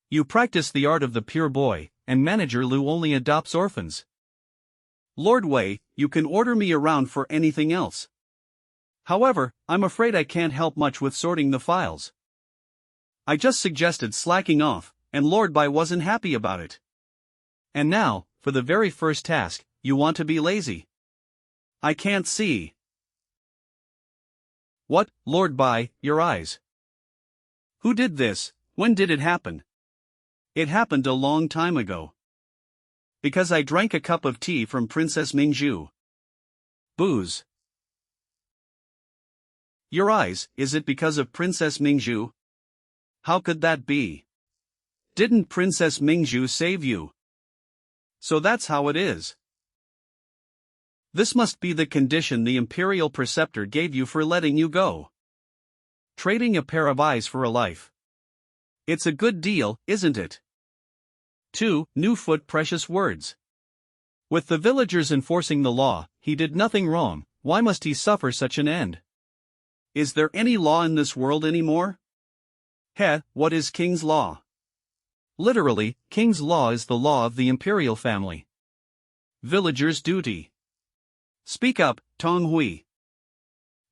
You practice the art of the pure boy, and Manager Lu only adopts orphans. Lord Wei, you can order me around for anything else. However, I'm afraid I can't help much with sorting the files. I just suggested slacking off, and Lord Bai wasn't happy about it. And now, for the very first task, you want to be lazy. I can't see. What, Lord Bai, your eyes? Who did this? When did it happen? It happened a long time ago. Because I drank a cup of tea from Princess Mingzhu. Booze. Your eyes, is it because of Princess Mingzhu? How could that be? Didn't Princess Mingzhu save you? So that's how it is. This must be the condition the Imperial Preceptor gave you for letting you go. Trading a pair of eyes for a life. It's a good deal, isn't it? 2. Newfoot precious words. With the villagers enforcing the law, he did nothing wrong, why must he suffer such an end? Is there any law in this world anymore? What is King's law? Literally, King's law is the law of the imperial family. Villagers' duty. Speak up, Tong Hui.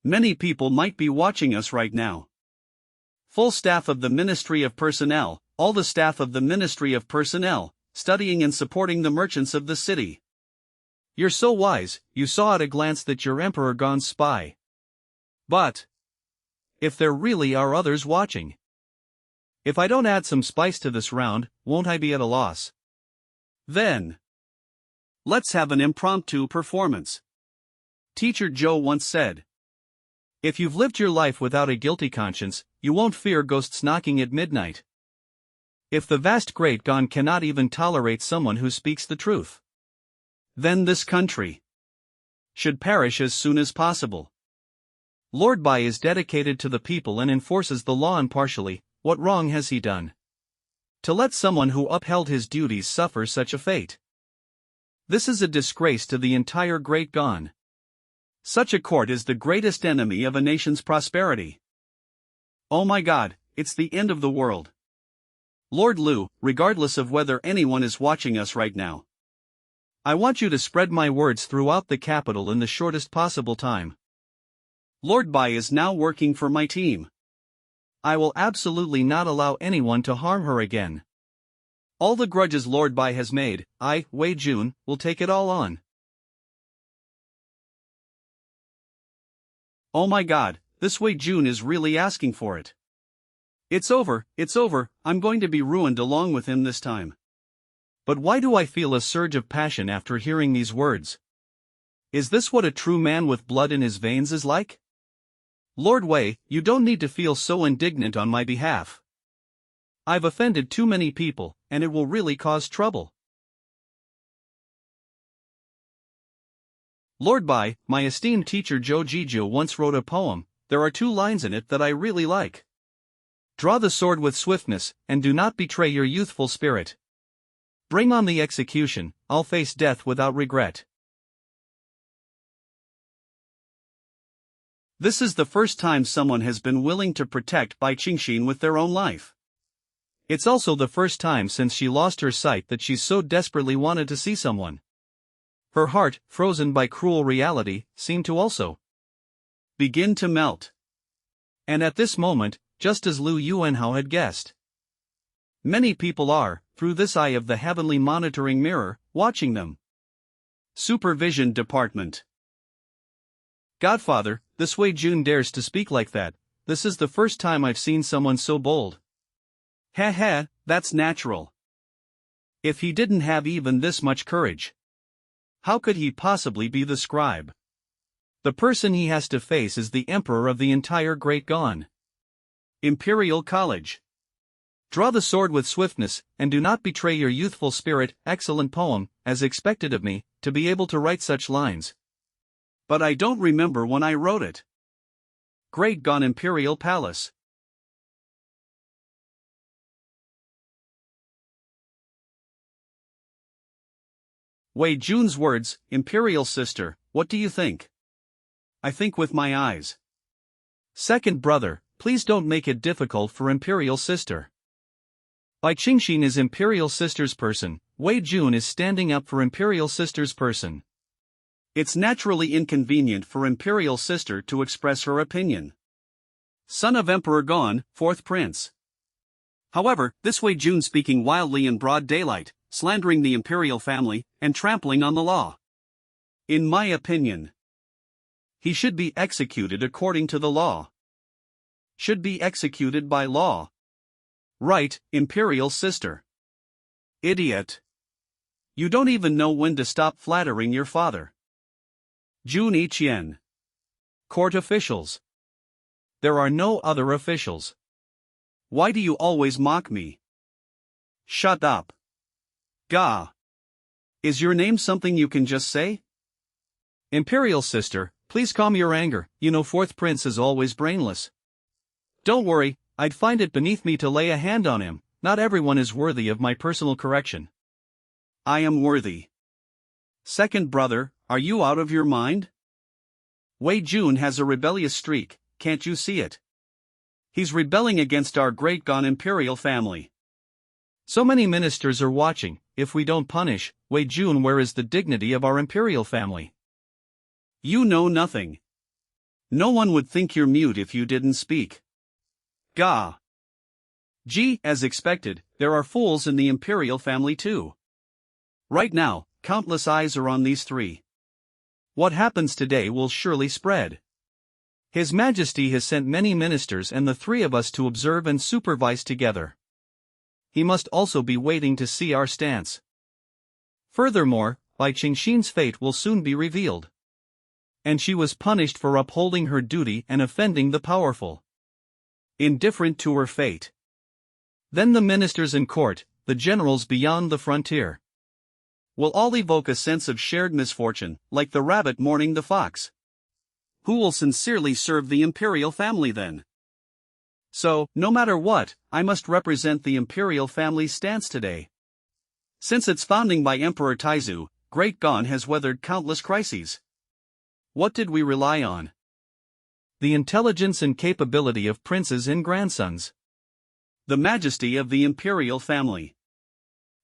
Many people might be watching us right now. Full staff of the Ministry of Personnel, all the staff of the Ministry of Personnel, studying and supporting the merchants of the city. You're so wise, you saw at a glance that you're Emperor Gon's spy. But if there really are others watching. If I don't add some spice to this round, won't I be at a loss? Then let's have an impromptu performance. Teacher Joe once said, if you've lived your life without a guilty conscience, you won't fear ghosts knocking at midnight. If the vast great Gon cannot even tolerate someone who speaks the truth, then this country should perish as soon as possible. Lord Bai is dedicated to the people and enforces the law impartially. What wrong has he done to let someone who upheld his duties suffer such a fate? This is a disgrace to the entire Great Gon. Such a court is the greatest enemy of a nation's prosperity. Oh my God, it's the end of the world. Lord Lu, regardless of whether anyone is watching us right now, I want you to spread my words throughout the capital in the shortest possible time. Lord Bai is now working for my team. I will absolutely not allow anyone to harm her again. All the grudges Lord Bai has made, I, Wei Jun, will take it all on. Oh my God, this Wei Jun is really asking for it. It's over, I'm going to be ruined along with him this time. But why do I feel a surge of passion after hearing these words? Is this what a true man with blood in his veins is like? Lord Wei, you don't need to feel so indignant on my behalf. I've offended too many people, and it will really cause trouble. Lord Bai, my esteemed teacher Zhou Jiju once wrote a poem. There are 2 lines in it that I really like. Draw the sword with swiftness, and do not betray your youthful spirit. Bring on the execution, I'll face death without regret. This is the first time someone has been willing to protect Bai Qingxin with their own life. It's also the first time since she lost her sight that she so desperately wanted to see someone. Her heart, frozen by cruel reality, seemed to also begin to melt. And at this moment, just as Lu Yuanhao had guessed, many people are, through this eye of the heavenly monitoring mirror, watching them. Supervision Department. Godfather, this Wei Jun dares to speak like that. This is the first time I've seen someone so bold. Heh, that's natural. If he didn't have even this much courage, how could he possibly be the scribe? The person he has to face is the emperor of the entire Great Gan. Imperial College. Draw the sword with swiftness, and do not betray your youthful spirit. Excellent poem, as expected of me, to be able to write such lines. But I don't remember when I wrote it. Great Gan Imperial Palace. Wei Jun's words, Imperial sister, what do you think? I think with my eyes. Second brother, please don't make it difficult for Imperial sister. Bai Qingxin is Imperial sister's person, Wei Jun is standing up for Imperial sister's person. It's naturally inconvenient for Imperial sister to express her opinion. Son of Emperor Gan, 4th Prince. However, this Wei Jun speaking wildly in broad daylight, slandering the imperial family, and trampling on the law. In my opinion, he should be executed according to the law. Should be executed by law. Right, Imperial sister. Idiot. You don't even know when to stop flattering your father. Jun Yiqian. Court officials. There are no other officials. Why do you always mock me? Shut up. Ga. Is your name something you can just say? Imperial sister, please calm your anger, you know 4th Prince is always brainless. Don't worry, I'd find it beneath me to lay a hand on him, not everyone is worthy of my personal correction. I am worthy. Second brother, are you out of your mind? Wei Jun has a rebellious streak, can't you see it? He's rebelling against our Great Gan Imperial family. So many ministers are watching. If we don't punish Wei Jun, where is the dignity of our imperial family? You know nothing. No one would think you're mute if you didn't speak. Ga. Gee, as expected, there are fools in the imperial family too. Right now, countless eyes are on these 3. What happens today will surely spread. His Majesty has sent many ministers and the 3 of us to observe and supervise together. He must also be waiting to see our stance. Furthermore, Bai Qingxin's fate will soon be revealed. And she was punished for upholding her duty and offending the powerful. Indifferent to her fate. Then the ministers in court, the generals beyond the frontier, will all evoke a sense of shared misfortune, like the rabbit mourning the fox. Who will sincerely serve the imperial family then? So, no matter what, I must represent the imperial family's stance today. Since its founding by Emperor Taizu, Great Gan has weathered countless crises. What did we rely on? The intelligence and capability of princes and grandsons. The majesty of the imperial family.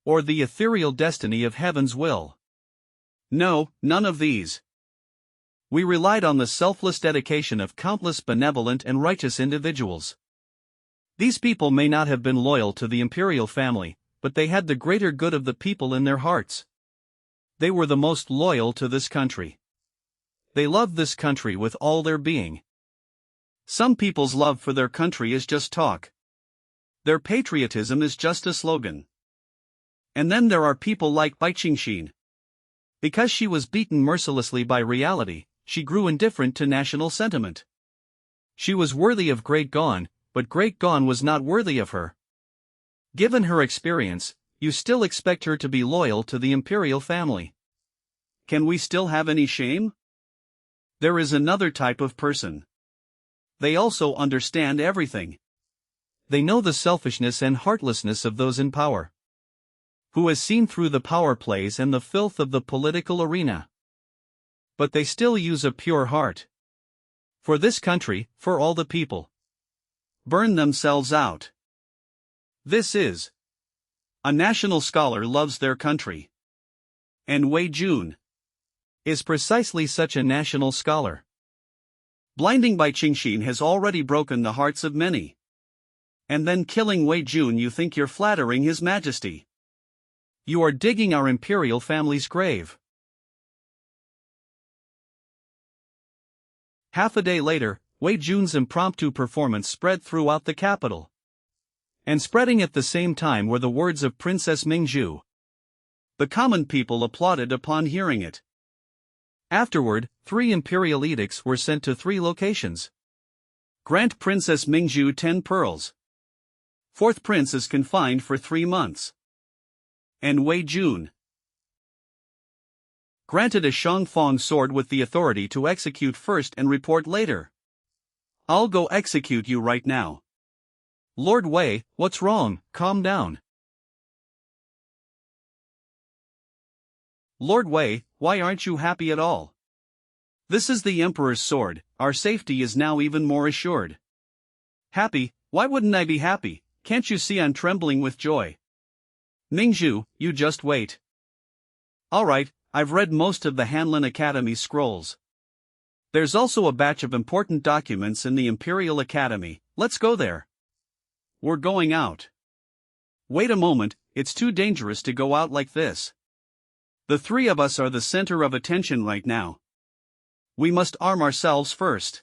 Or the ethereal destiny of heaven's will. No, none of these. We relied on the selfless dedication of countless benevolent and righteous individuals. These people may not have been loyal to the imperial family, but they had the greater good of the people in their hearts. They were the most loyal to this country. They loved this country with all their being. Some people's love for their country is just talk. Their patriotism is just a slogan. And then there are people like Bai Qingxin. Because she was beaten mercilessly by reality, she grew indifferent to national sentiment. She was worthy of Great Gan, but Great Gan was not worthy of her. Given her experience, you still expect her to be loyal to the imperial family. Can we still have any shame? There is another type of person. They also understand everything. They know the selfishness and heartlessness of those in power. Who has seen through the power plays and the filth of the political arena. But they still use a pure heart. For this country, for all the people. Burn themselves out. This is. A national scholar loves their country. And Wei Jun is precisely such a national scholar. Blinding Bai Qingxin has already broken the hearts of many. And then killing Wei Jun, you think you're flattering His Majesty. You are digging our imperial family's grave. Half a day later, Wei Jun's impromptu performance spread throughout the capital. And spreading at the same time were the words of Princess Mingzhu. The common people applauded upon hearing it. Afterward, 3 imperial edicts were sent to 3 locations. Grant Princess Mingzhu 10 pearls. 4th prince is confined for 3 months. And Wei Jun granted a Shangfang sword with the authority to execute first and report later. I'll go execute you right now. Lord Wei, what's wrong? Calm down. Lord Wei, why aren't you happy at all? This is the Emperor's sword, our safety is now even more assured. Happy? Why wouldn't I be happy? Can't you see I'm trembling with joy? Mingzhu, you just wait. Alright, I've read most of the Hanlin Academy's scrolls. There's also a batch of important documents in the Imperial Academy, let's go there. We're going out. Wait a moment, it's too dangerous to go out like this. The 3 of us are the center of attention right now. We must arm ourselves first.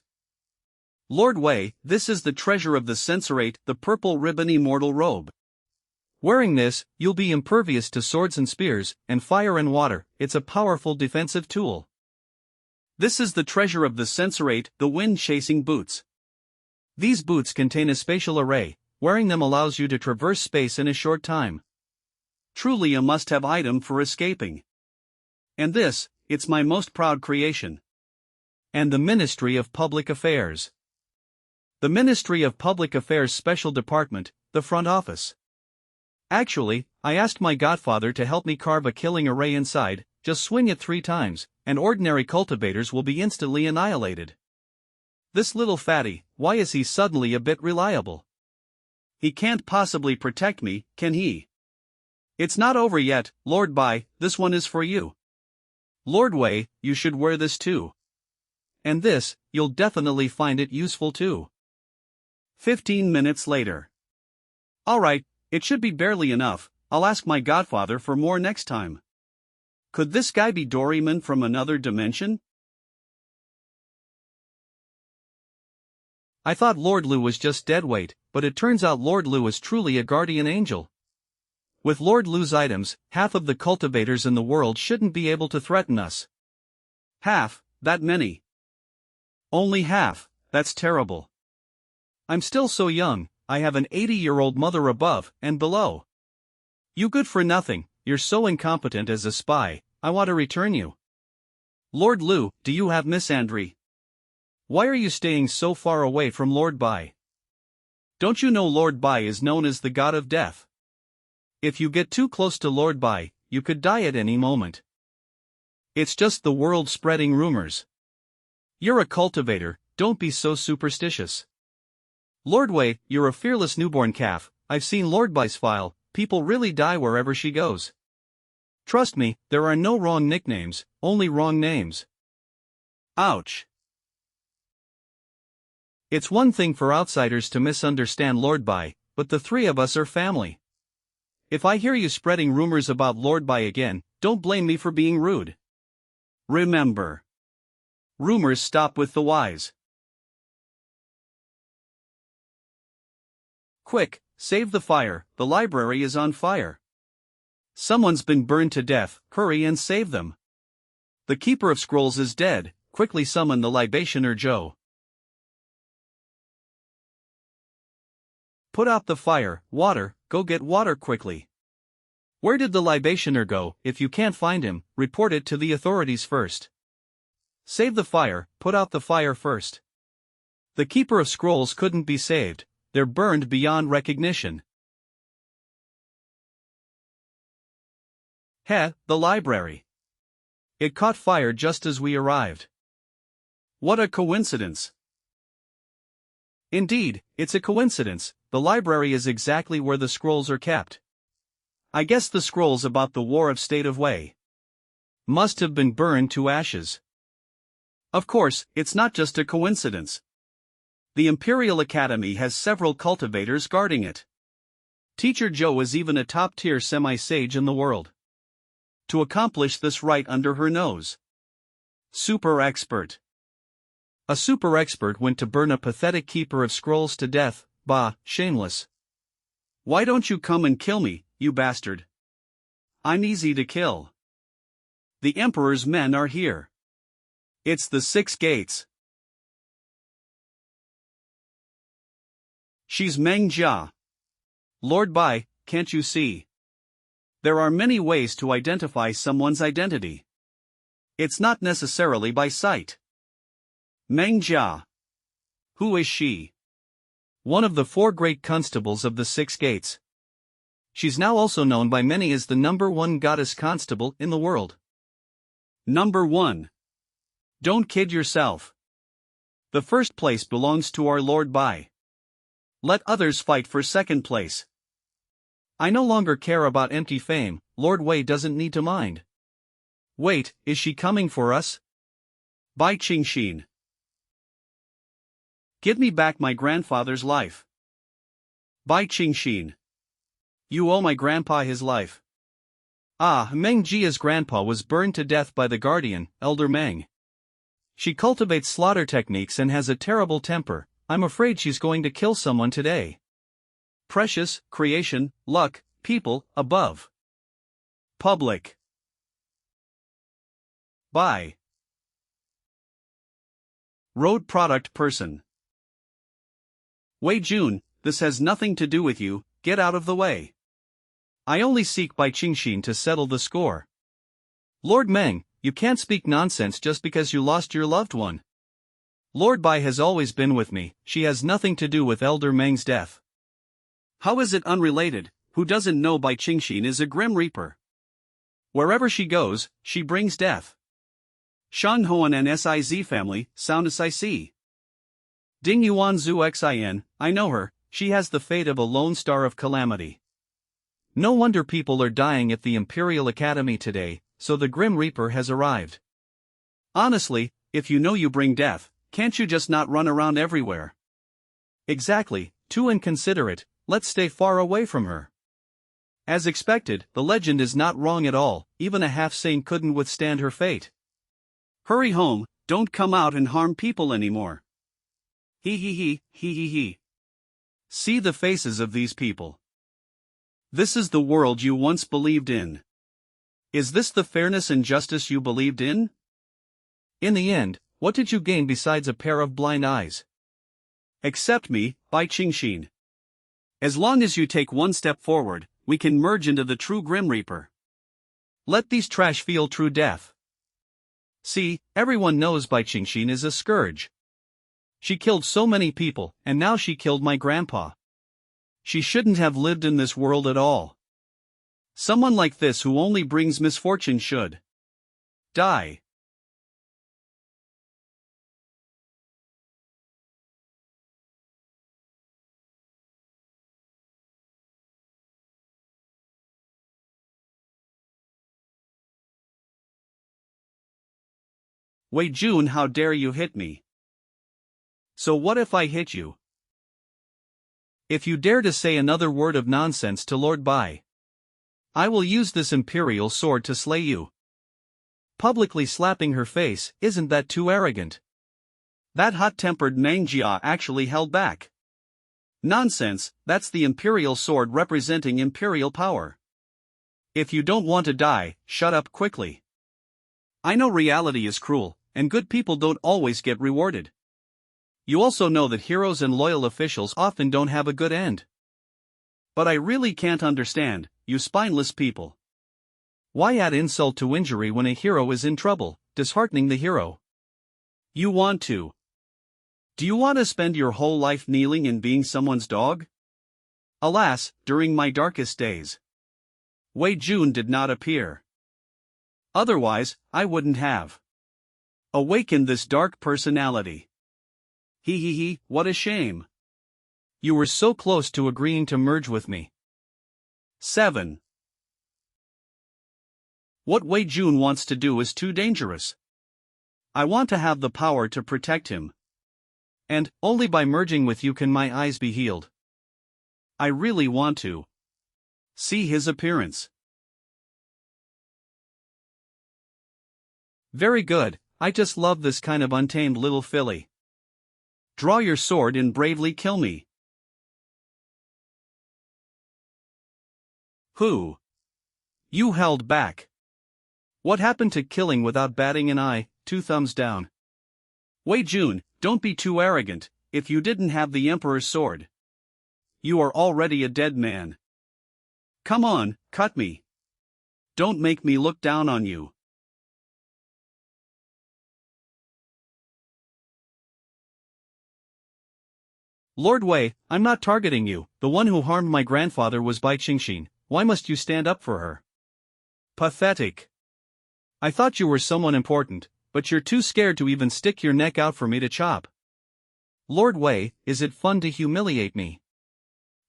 Lord Wei, this is the treasure of the censorate, the purple ribbon immortal robe. Wearing this, you'll be impervious to swords and spears, and fire and water, it's a powerful defensive tool. This is the treasure of the censorate, the wind-chasing boots. These boots contain a spatial array, wearing them allows you to traverse space in a short time. Truly a must-have item for escaping. And this, it's my most proud creation. And the Ministry of Public Affairs. The Ministry of Public Affairs Special Department, the front office. Actually, I asked my godfather to help me carve a killing array inside, just swing it 3 times, and ordinary cultivators will be instantly annihilated. This little fatty, why is he suddenly a bit reliable? He can't possibly protect me, can he? It's not over yet, Lord Bai, this one is for you. Lord Wei, you should wear this too. And this, you'll definitely find it useful too. 15 minutes later. Alright, it should be barely enough, I'll ask my godfather for more next time. Could this guy be Doraemon from another dimension? I thought Lord Lu was just deadweight, but it turns out Lord Lu is truly a guardian angel. With Lord Lu's items, half of the cultivators in the world shouldn't be able to threaten us. Half, that many. Only half, that's terrible. I'm still so young, I have an 80-year-old mother above and below. You good for nothing, you're so incompetent as a spy, I want to return you. Lord Lu, do you have misandry? Why are you staying so far away from Lord Bai? Don't you know Lord Bai is known as the god of death? If you get too close to Lord Bai, you could die at any moment. It's just the world spreading rumors. You're a cultivator, don't be so superstitious. Lord Wei, you're a fearless newborn calf, I've seen Lord Bai's file, people really die wherever she goes. Trust me, there are no wrong nicknames, only wrong names. Ouch. It's one thing for outsiders to misunderstand Lord Bai, but the 3 of us are family. If I hear you spreading rumors about Lord Bai again, don't blame me for being rude. Remember. Rumors stop with the wise. Quick, save the fire, the library is on fire. Someone's been burned to death, hurry and save them. The keeper of scrolls is dead, quickly summon the libationer Joe. Put out the fire, water, go get water quickly. Where did the libationer go? If you can't find him, report it to the authorities first. Save the fire, put out the fire first. The keeper of scrolls couldn't be saved, they're burned beyond recognition. The library. It caught fire just as we arrived. What a coincidence. Indeed, it's a coincidence, the library is exactly where the scrolls are kept. I guess the scrolls about the War of State of Wei must have been burned to ashes. Of course, it's not just a coincidence. The Imperial Academy has several cultivators guarding it. Teacher Joe is even a top-tier semi-sage in the world. To accomplish this right under her nose. Super expert. A super expert went to burn a pathetic keeper of scrolls to death, bah, shameless. Why don't you come and kill me, you bastard? I'm easy to kill. The Emperor's men are here. It's the 6 gates. She's manhua. Lord Bai, can't you see? There are many ways to identify someone's identity. It's not necessarily by sight. Manhua. Who is she? One of the 4 great constables of the 6 gates. She's now also known by many as the #1 goddess constable in the world. Number 1. Don't kid yourself. The first place belongs to our Lord Bai. Let others fight for second place. I no longer care about empty fame, Lord Wei doesn't need to mind. Wait, is she coming for us? Bai Qingxin. Give me back my grandfather's life. Bai Qingxin. You owe my grandpa his life. Meng Jia's grandpa was burned to death by the guardian, Elder Meng. She cultivates slaughter techniques and has a terrible temper. I'm afraid she's going to kill someone today. Precious, creation, luck, people, above. Public. Buy. Road product person. Wei Jun, this has nothing to do with you, get out of the way. I only seek Bai Qingxin to settle the score. Lord Meng, you can't speak nonsense just because you lost your loved one. Lord Bai has always been with me, she has nothing to do with Elder Meng's death. How is it unrelated? Who doesn't know Bai Qingxin is a Grim Reaper? Wherever she goes, she brings death. Shan Hoan and Siz family, sound as I see. Ding Yuan Zhu Xin, I know her, she has the fate of a lone star of calamity. No wonder people are dying at the Imperial Academy today, so the Grim Reaper has arrived. Honestly, if you know you bring death, can't you just not run around everywhere? Exactly, too inconsiderate, let's stay far away from her. As expected, the legend is not wrong at all, even a half-saint couldn't withstand her fate. Hurry home, don't come out and harm people anymore. He. See the faces of these people. This is the world you once believed in. Is this the fairness and justice you believed in? In the end, what did you gain besides a pair of blind eyes? Accept me, Bai Qingxin. As long as you take one step forward, we can merge into the true Grim Reaper. Let these trash feel true death. See, everyone knows Bai Qingxin is a scourge. She killed so many people, and now she killed my grandpa. She shouldn't have lived in this world at all. Someone like this who only brings misfortune should die. Wei Jun, how dare you hit me? So what if I hit you? If you dare to say another word of nonsense to Lord Bai, I will use this imperial sword to slay you. Publicly slapping her face, isn't that too arrogant? That hot-tempered manhua actually held back. Nonsense, that's the imperial sword representing imperial power. If you don't want to die, shut up quickly. I know reality is cruel, and good people don't always get rewarded. You also know that heroes and loyal officials often don't have a good end. But I really can't understand, you spineless people. Why add insult to injury when a hero is in trouble, disheartening the hero? You want to. Do you want to spend your whole life kneeling and being someone's dog? Alas, during my darkest days, Wei Jun did not appear. Otherwise, I wouldn't have awakened this dark personality. He, what a shame. You were so close to agreeing to merge with me. 7. What Wei Jun wants to do is too dangerous. I want to have the power to protect him. And, only by merging with you can my eyes be healed. I really want to see his appearance. Very good, I just love this kind of untamed little filly. Draw your sword and bravely kill me. Who? You held back. What happened to killing without batting an eye? 2 thumbs down. Wei Jun, don't be too arrogant. If you didn't have the Emperor's sword, you are already a dead man. Come on, cut me. Don't make me look down on you. Lord Wei, I'm not targeting you. The one who harmed my grandfather was Bai Qingxin. Why must you stand up for her? Pathetic. I thought you were someone important, but you're too scared to even stick your neck out for me to chop. Lord Wei, is it fun to humiliate me?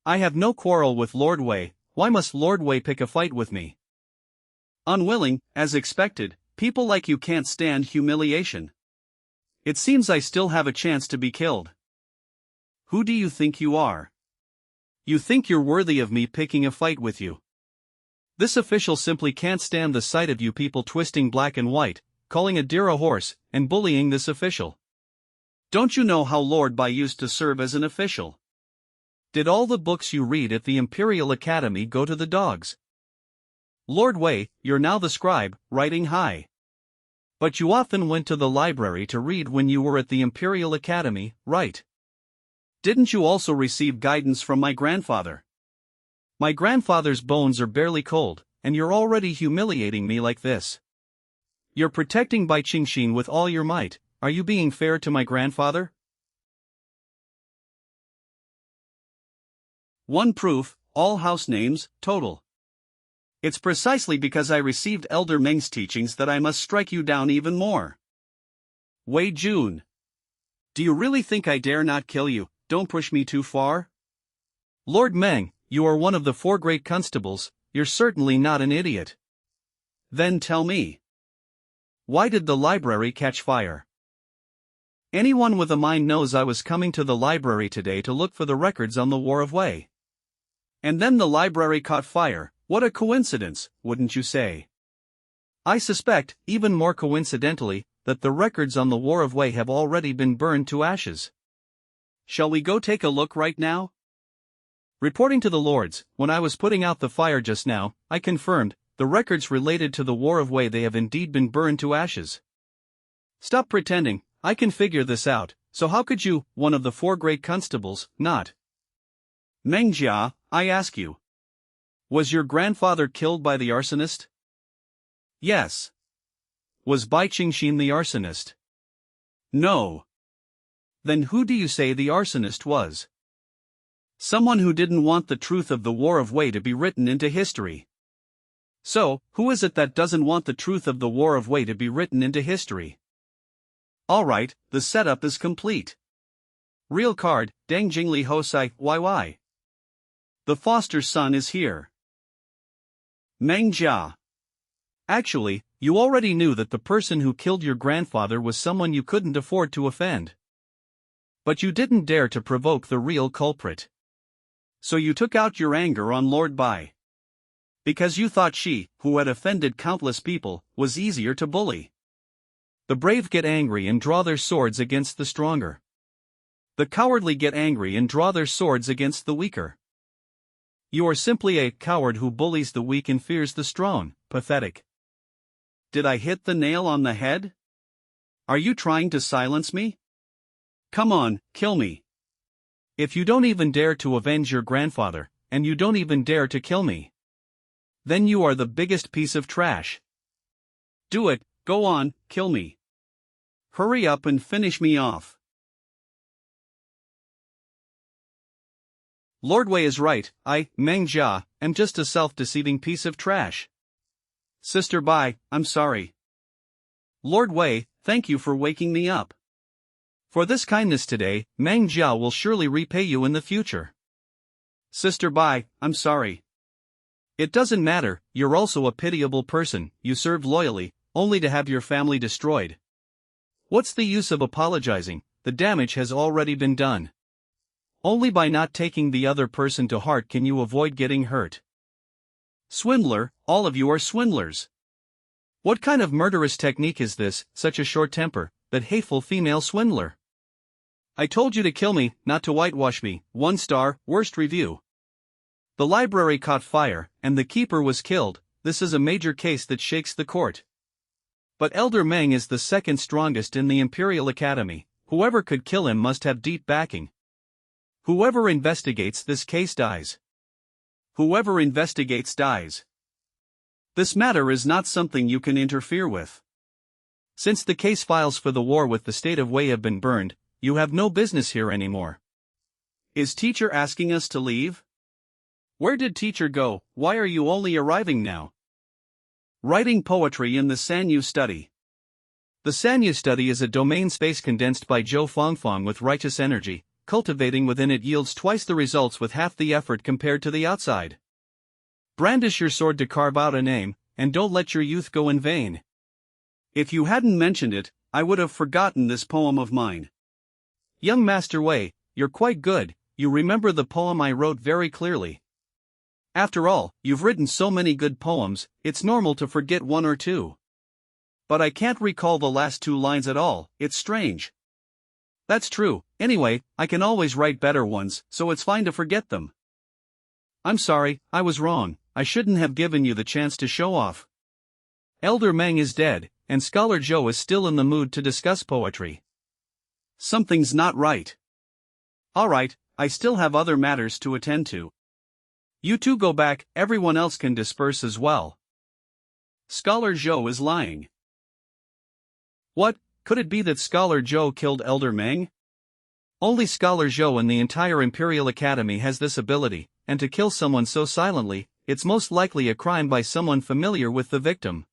I have no quarrel with Lord Wei. Why must Lord Wei pick a fight with me? Unwilling, as expected, people like you can't stand humiliation. It seems I still have a chance to be killed. Who do you think you are? You think you're worthy of me picking a fight with you? This official simply can't stand the sight of you people twisting black and white, calling a deer a horse, and bullying this official. Don't you know how Lord Bai used to serve as an official? Did all the books you read at the Imperial Academy go to the dogs? Lord Wei, you're now the scribe, writing high. But you often went to the library to read when you were at the Imperial Academy, right? Didn't you also receive guidance from my grandfather? My grandfather's bones are barely cold, and you're already humiliating me like this. You're protecting Bai Qingxin with all your might. Are you being fair to my grandfather? 1 proof, all house names, total. It's precisely because I received Elder Meng's teachings that I must strike you down even more. Wei Jun. Do you really think I dare not kill you? Don't push me too far. Lord Meng, you are one of the 4 great constables, you're certainly not an idiot. Then tell me. Why did the library catch fire? Anyone with a mind knows I was coming to the library today to look for the records on the War of Wei. And then the library caught fire. What a coincidence, wouldn't you say? I suspect, even more coincidentally, that the records on the War of Wei have already been burned to ashes. Shall we go take a look right now? Reporting to the lords, when I was putting out the fire just now, I confirmed, the records related to the War of Wei they have indeed been burned to ashes. Stop pretending, I can figure this out, so how could you, one of the 4 great constables, not? Mengjia, I ask you. Was your grandfather killed by the arsonist? Yes. Was Bai Qingxin the arsonist? No. Then who do you say the arsonist was? Someone who didn't want the truth of the War of Wei to be written into history. So, who is it that doesn't want the truth of the War of Wei to be written into history? Alright, the setup is complete. Real card, Deng Jingli Hosai, YY. The foster son is here. Meng Jia. Actually, you already knew that the person who killed your grandfather was someone you couldn't afford to offend. But you didn't dare to provoke the real culprit. So you took out your anger on Lord Bai. Because you thought she, who had offended countless people, was easier to bully. The brave get angry and draw their swords against the stronger. The cowardly get angry and draw their swords against the weaker. You are simply a coward who bullies the weak and fears the strong. Pathetic. Did I hit the nail on the head? Are you trying to silence me? Come on, kill me. If you don't even dare to avenge your grandfather, and you don't even dare to kill me, then you are the biggest piece of trash. Do it, go on, kill me. Hurry up and finish me off. Lord Wei is right, I, Meng Jia, am just a self-deceiving piece of trash. Sister Bai, I'm sorry. Lord Wei, thank you for waking me up. For this kindness today, Meng Jia will surely repay you in the future. Sister Bai, I'm sorry. It doesn't matter, you're also a pitiable person, you served loyally, only to have your family destroyed. What's the use of apologizing? The damage has already been done. Only by not taking the other person to heart can you avoid getting hurt. Swindler, all of you are swindlers. What kind of murderous technique is this, such a short temper, that hateful female swindler? I told you to kill me, not to whitewash me. 1 star, worst review. The library caught fire, and the keeper was killed. This is a major case that shakes the court. But Elder Meng is the second strongest in the Imperial Academy. Whoever could kill him must have deep backing. Whoever investigates this case dies. Whoever investigates dies. This matter is not something you can interfere with. Since the case files for the war with the state of Wei have been burned, you have no business here anymore. Is teacher asking us to leave? Where did teacher go? Why are you only arriving now? Writing poetry in the Sanyu study. The Sanyu study is a domain space condensed by Zhou Fangfang with righteous energy. Cultivating within it yields twice the results with half the effort compared to the outside. Brandish your sword to carve out a name, and don't let your youth go in vain. If you hadn't mentioned it, I would have forgotten this poem of mine. Young Master Wei, you're quite good, you remember the poem I wrote very clearly. After all, you've written so many good poems, it's normal to forget 1 or 2. But I can't recall the last 2 lines at all, it's strange. That's true, anyway, I can always write better ones, so it's fine to forget them. I'm sorry, I was wrong, I shouldn't have given you the chance to show off. Elder Meng is dead, and Scholar Zhou is still in the mood to discuss poetry. Something's not right. Alright, I still have other matters to attend to. You two go back, everyone else can disperse as well. Scholar Zhou is lying. What? Could it be that Scholar Zhou killed Elder Meng? Only Scholar Zhou in the entire Imperial Academy has this ability, and to kill someone so silently, it's most likely a crime by someone familiar with the victim.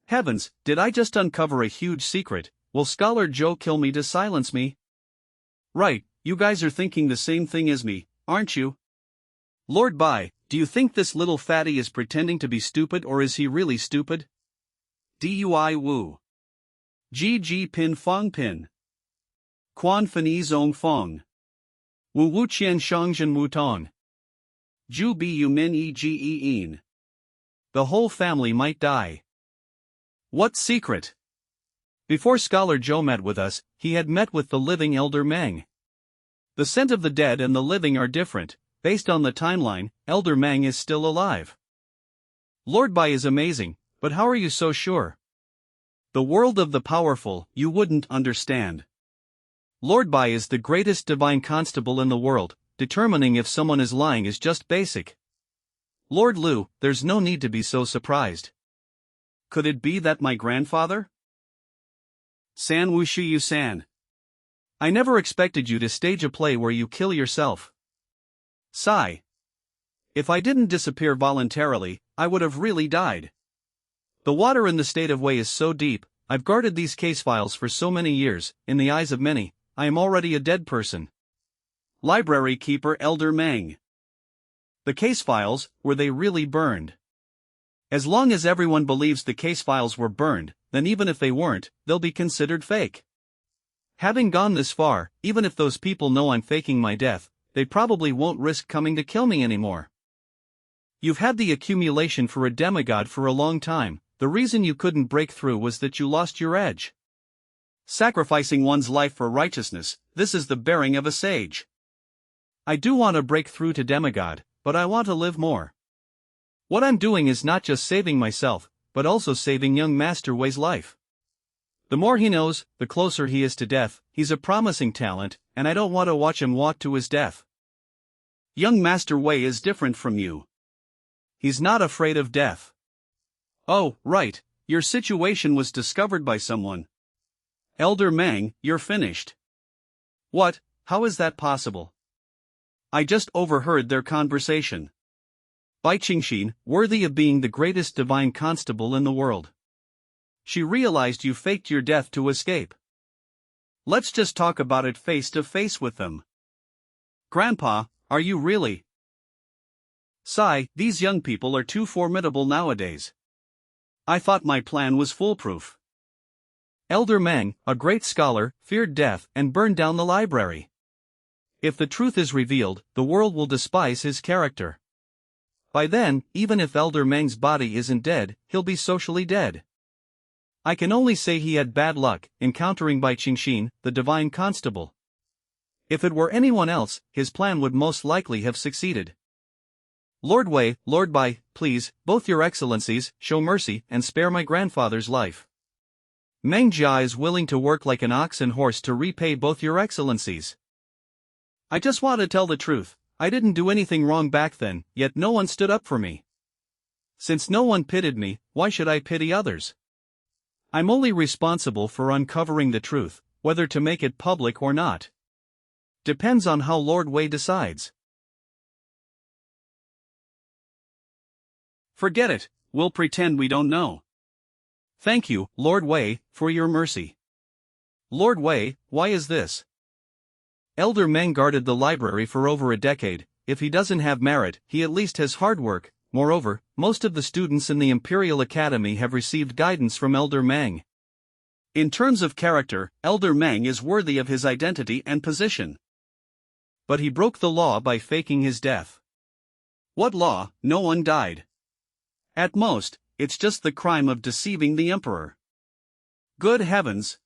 Heavens, did I just uncover a huge secret? Will Scholar Zhou kill me to silence me? Right, you guys are thinking the same thing as me, aren't you? Lord Bai, do you think this little fatty is pretending to be stupid or is he really stupid? Dui Wu. Ji Pin Fong Pin. Quan Fani Zong Fong. Wu Wu Qian Shangzhen Wu Tong. Ju Bi Yu Min E G E En. The whole family might die. What secret? Before Scholar Zhou met with us, he had met with the living Elder Meng. The scent of the dead and the living are different. Based on the timeline, Elder Meng is still alive. Lord Bai is amazing, but how are you so sure? The world of the powerful, you wouldn't understand. Lord Bai is the greatest divine constable in the world, determining if someone is lying is just basic. Lord Lu, there's no need to be so surprised. Could it be that my grandfather? San Wushu Yu San. I never expected you to stage a play where you kill yourself. Sigh. If I didn't disappear voluntarily, I would have really died. The water in the state of Wei is so deep, I've guarded these case files for so many years, in the eyes of many, I am already a dead person. Library Keeper Elder Meng. The case files, were they really burned? As long as everyone believes the case files were burned, then even if they weren't, they'll be considered fake. Having gone this far, even if those people know I'm faking my death, they probably won't risk coming to kill me anymore. You've had the accumulation for a demigod for a long time. The reason you couldn't break through was that you lost your edge. Sacrificing one's life for righteousness, this is the bearing of a sage. I do want to break through to demigod, but I want to live more. What I'm doing is not just saving myself, but also saving young Master Wei's life. The more he knows, the closer he is to death. He's a promising talent, and I don't want to watch him walk to his death. Young Master Wei is different from you. He's not afraid of death. Oh, right, your situation was discovered by someone. Elder Mang, you're finished. What? How is that possible? I just overheard their conversation. Bai Qingxin, worthy of being the greatest divine constable in the world. She realized you faked your death to escape. Let's just talk about it face to face with them. Grandpa, are you really? Sigh, these young people are too formidable nowadays. I thought my plan was foolproof. Elder Mang, a great scholar, feared death and burned down the library. If the truth is revealed, the world will despise his character. By then, even if Elder Meng's body isn't dead, he'll be socially dead. I can only say he had bad luck, encountering Bai Qingxin, the divine constable. If it were anyone else, his plan would most likely have succeeded. Lord Wei, Lord Bai, please, both your excellencies, show mercy and spare my grandfather's life. Meng Jia is willing to work like an ox and horse to repay both your excellencies. I just want to tell the truth. I didn't do anything wrong back then, yet no one stood up for me. Since no one pitied me, why should I pity others? I'm only responsible for uncovering the truth, whether to make it public or not. Depends on how Lord Wei decides. Forget it, we'll pretend we don't know. Thank you, Lord Wei, for your mercy. Lord Wei, why is this? Elder Meng guarded the library for over a decade. If he doesn't have merit, he at least has hard work. Moreover, most of the students in the Imperial Academy have received guidance from Elder Meng. In terms of character, Elder Meng is worthy of his identity and position. But he broke the law by faking his death. What law? No one died. At most, it's just the crime of deceiving the Emperor. Good heavens!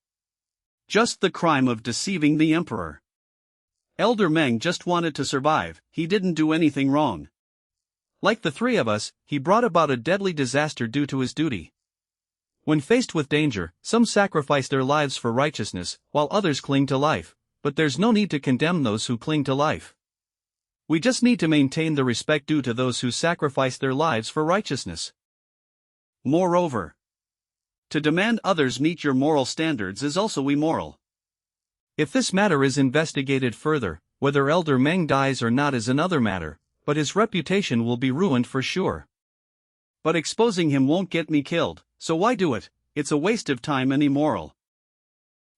Just the crime of deceiving the Emperor. Elder Meng just wanted to survive, he didn't do anything wrong. Like the three of us, he brought about a deadly disaster due to his duty. When faced with danger, some sacrifice their lives for righteousness, while others cling to life, but there's no need to condemn those who cling to life. We just need to maintain the respect due to those who sacrifice their lives for righteousness. Moreover, to demand others meet your moral standards is also immoral. If this matter is investigated further, whether Elder Meng dies or not is another matter, but his reputation will be ruined for sure. But exposing him won't get me killed, so why do it? It's a waste of time and immoral.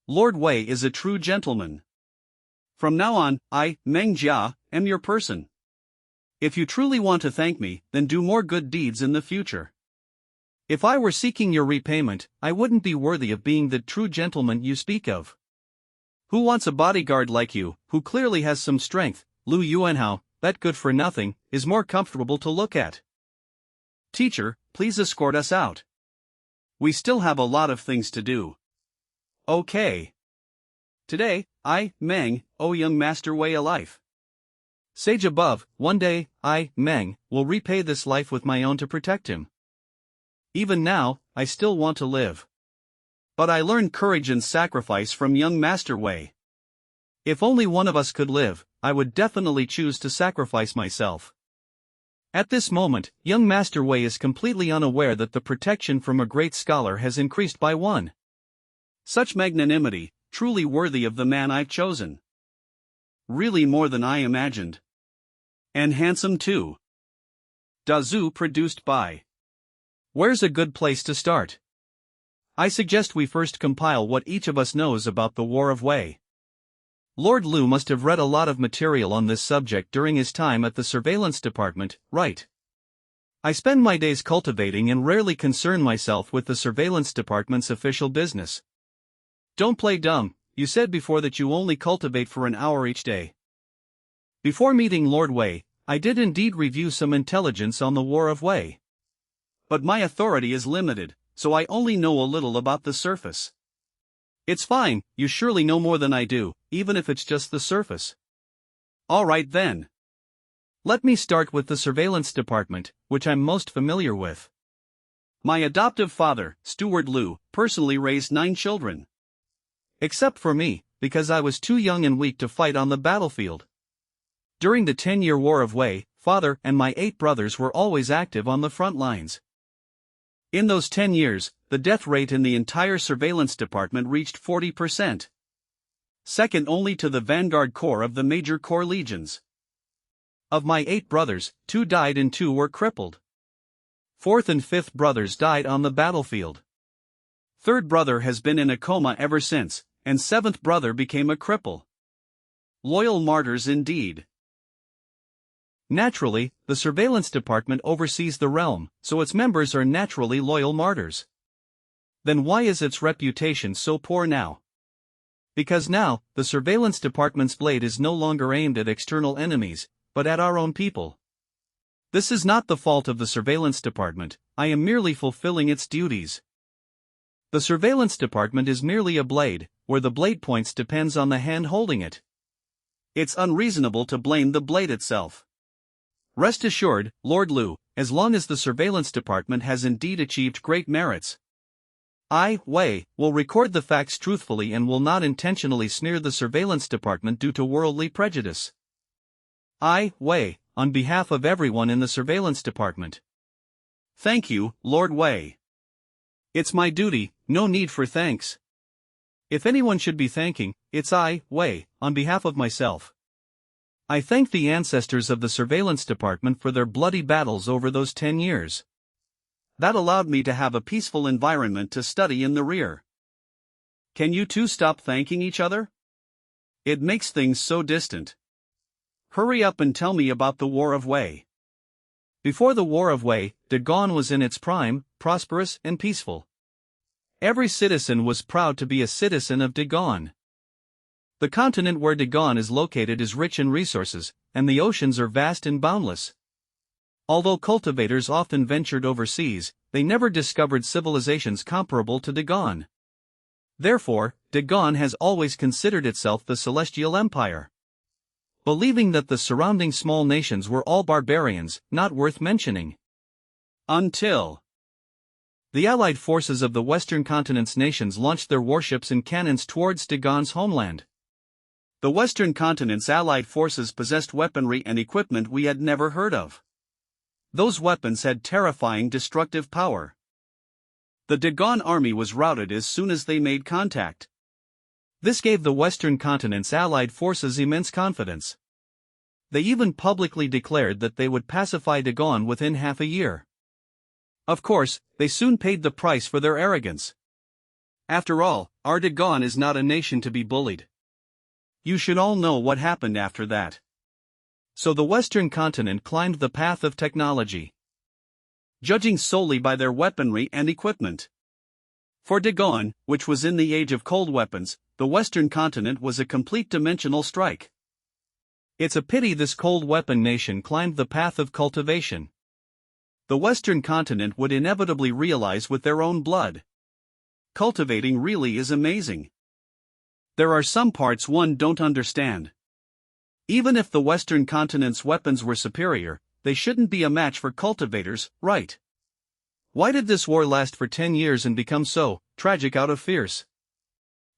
Lord Wei is a true gentleman. From now on, I, Meng Jia, am your person. If you truly want to thank me, then do more good deeds in the future. If I were seeking your repayment, I wouldn't be worthy of being the true gentleman you speak of. Who wants a bodyguard like you, who clearly has some strength? Lu Yuanhao, that good for nothing, is more comfortable to look at. Teacher, please escort us out. We still have a lot of things to do. Okay. Today, I, Meng, owe young Master Wei a life. Sage above, one day, I, Meng, will repay this life with my own to protect him. Even now, I still want to live. But I learned courage and sacrifice from young Master Wei. If only one of us could live, I would definitely choose to sacrifice myself. At this moment, young Master Wei is completely unaware that the protection from a great scholar has increased by 1. Such magnanimity, truly worthy of the man I've chosen. Really more than I imagined. And handsome too. Dazu produced by. Where's a good place to start? I suggest we first compile what each of us knows about the War of Wei. Lord Lu must have read a lot of material on this subject during his time at the surveillance department, right? I spend my days cultivating and rarely concern myself with the surveillance department's official business. Don't play dumb, you said before that you only cultivate for an hour each day. Before meeting Lord Wei, I did indeed review some intelligence on the War of Wei. But my authority is limited, so I only know a little about the surface. It's fine, you surely know more than I do, even if it's just the surface. Alright then. Let me start with the surveillance department, which I'm most familiar with. My adoptive father, Stuart Liu, personally raised 9 children. Except for me, because I was too young and weak to fight on the battlefield. During the 10-year War of Wei, father and my 8 brothers were always active on the front lines. In those 10 years, the death rate in the entire surveillance department reached 40%. Second only to the vanguard corps of the major corps legions. Of my 8 brothers, 2 died and 2 were crippled. 4th and 5th brothers died on the battlefield. 3rd brother has been in a coma ever since, and 7th brother became a cripple. Loyal martyrs indeed. Naturally, the surveillance department oversees the realm, so its members are naturally loyal martyrs. Then why is its reputation so poor now? Because now, the surveillance department's blade is no longer aimed at external enemies, but at our own people. This is not the fault of the surveillance department, I am merely fulfilling its duties. The surveillance department is merely a blade, where the blade points depends on the hand holding it. It's unreasonable to blame the blade itself. Rest assured, Lord Liu, as long as the surveillance department has indeed achieved great merits, I, Wei, will record the facts truthfully and will not intentionally smear the surveillance department due to worldly prejudice. I, Wei, on behalf of everyone in the surveillance department. Thank you, Lord Wei. It's my duty, no need for thanks. If anyone should be thanking, it's I, Wei, on behalf of myself. I thank the ancestors of the surveillance department for their bloody battles over those 10 years. That allowed me to have a peaceful environment to study in the rear. Can you two stop thanking each other? It makes things so distant. Hurry up and tell me about the War of Wei. Before the War of Wei, Dagon was in its prime, prosperous and peaceful. Every citizen was proud to be a citizen of Dagon. The continent where Dagon is located is rich in resources, and the oceans are vast and boundless. Although cultivators often ventured overseas, they never discovered civilizations comparable to Dagon. Therefore, Dagon has always considered itself the Celestial Empire, believing that the surrounding small nations were all barbarians, not worth mentioning. Until the Allied forces of the Western continent's nations launched their warships and cannons towards Dagon's homeland. The Western continent's Allied forces possessed weaponry and equipment we had never heard of. Those weapons had terrifying destructive power. The Dagon army was routed as soon as they made contact. This gave the Western continent's Allied forces immense confidence. They even publicly declared that they would pacify Dagon within half a year. Of course, they soon paid the price for their arrogance. After all, our Dagon is not a nation to be bullied. You should all know what happened after that. So the Western continent climbed the path of technology, judging solely by their weaponry and equipment. For Dagon, which was in the age of cold weapons, the Western continent was a complete dimensional strike. It's a pity this cold weapon nation climbed the path of cultivation. The Western continent would inevitably realize with their own blood. Cultivating really is amazing. There are some parts one don't understand. Even if the Western continent's weapons were superior, they shouldn't be a match for cultivators, right? Why did this war last for 10 years and become so tragic out of fierce?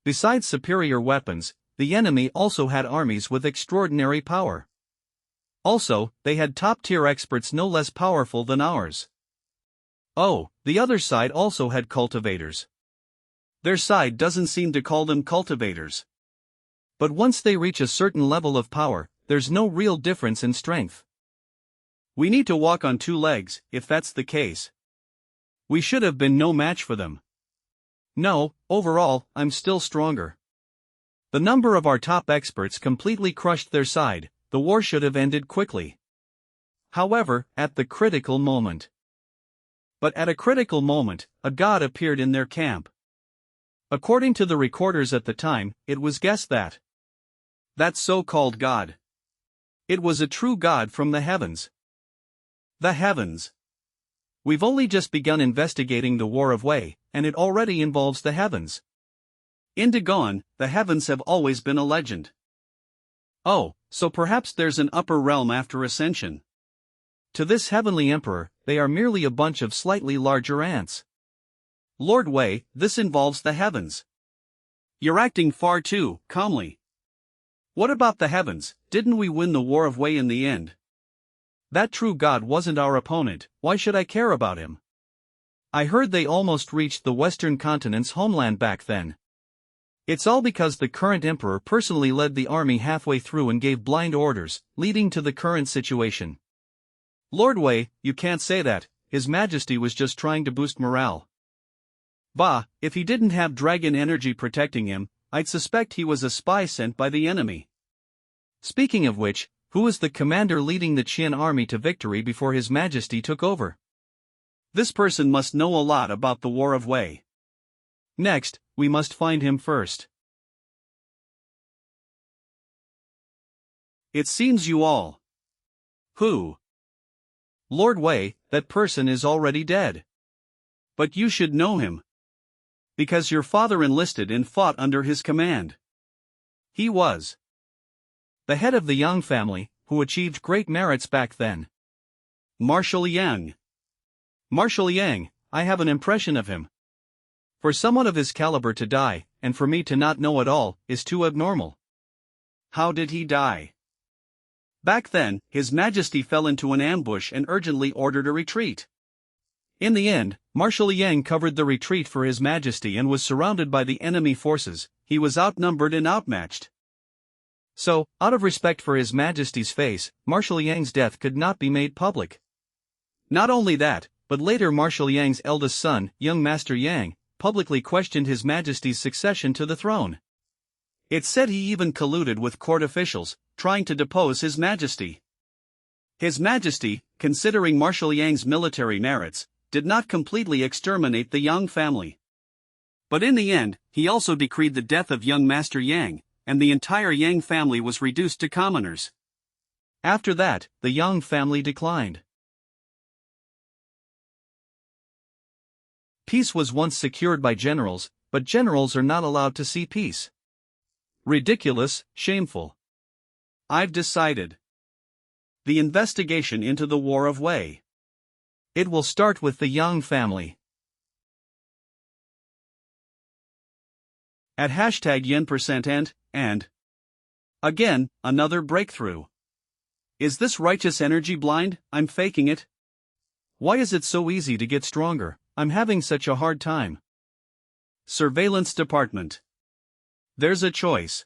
Besides superior weapons, the enemy also had armies with extraordinary power. Also, they had top-tier experts no less powerful than ours. Oh, the other side also had cultivators. Their side doesn't seem to call them cultivators. But once they reach a certain level of power, there's no real difference in strength. We need to walk on 2 legs, if that's the case. We should have been no match for them. No, overall, I'm still stronger. The number of our top experts completely crushed their side, the war should have ended quickly. However, at the critical moment. But at a critical moment, a god appeared in their camp. According to the recorders at the time, it was guessed that so-called god. It was a true god from the heavens. The heavens. We've only just begun investigating the War of Wei, and it already involves the heavens. In Dagon, the heavens have always been a legend. Oh, so perhaps there's an upper realm after ascension. To this heavenly emperor, they are merely a bunch of slightly larger ants. Lord Wei, this involves the heavens. You're acting far too calmly. What about the heavens? Didn't we win the War of Wei in the end? That true god wasn't our opponent, why should I care about him? I heard they almost reached the western continent's homeland back then. It's all because the current emperor personally led the army halfway through and gave blind orders, leading to the current situation. Lord Wei, you can't say that, His Majesty was just trying to boost morale. Bah, if he didn't have dragon energy protecting him, I'd suspect he was a spy sent by the enemy. Speaking of which, who was the commander leading the Qian army to victory before His Majesty took over? This person must know a lot about the War of Wei. Next, we must find him first. It seems you all. Who? Lord Wei, that person is already dead. But you should know him. Because your father enlisted and fought under his command. He was the head of the Yang family, who achieved great merits back then. Marshal Yang. Marshal Yang, I have an impression of him. For someone of his caliber to die, and for me to not know at all, is too abnormal. How did he die? Back then, His Majesty fell into an ambush and urgently ordered a retreat. In the end, Marshal Yang covered the retreat for His Majesty and was surrounded by the enemy forces. He was outnumbered and outmatched. So, out of respect for His Majesty's face, Marshal Yang's death could not be made public. Not only that, but later Marshal Yang's eldest son, young Master Yang, publicly questioned His Majesty's succession to the throne. It's said he even colluded with court officials, trying to depose His Majesty. His Majesty, considering Marshal Yang's military merits, did not completely exterminate the Yang family. But in the end, he also decreed the death of young Master Yang, and the entire Yang family was reduced to commoners. After that, the Yang family declined. Peace was once secured by generals, but generals are not allowed to see peace. Ridiculous, shameful. I've decided. The investigation into the War of Wei. It will start with the Yang family. At #yen% and. Again, another breakthrough. Is this righteous energy blind? I'm faking it. Why is it so easy to get stronger? I'm having such a hard time. Surveillance Department. There's a choice.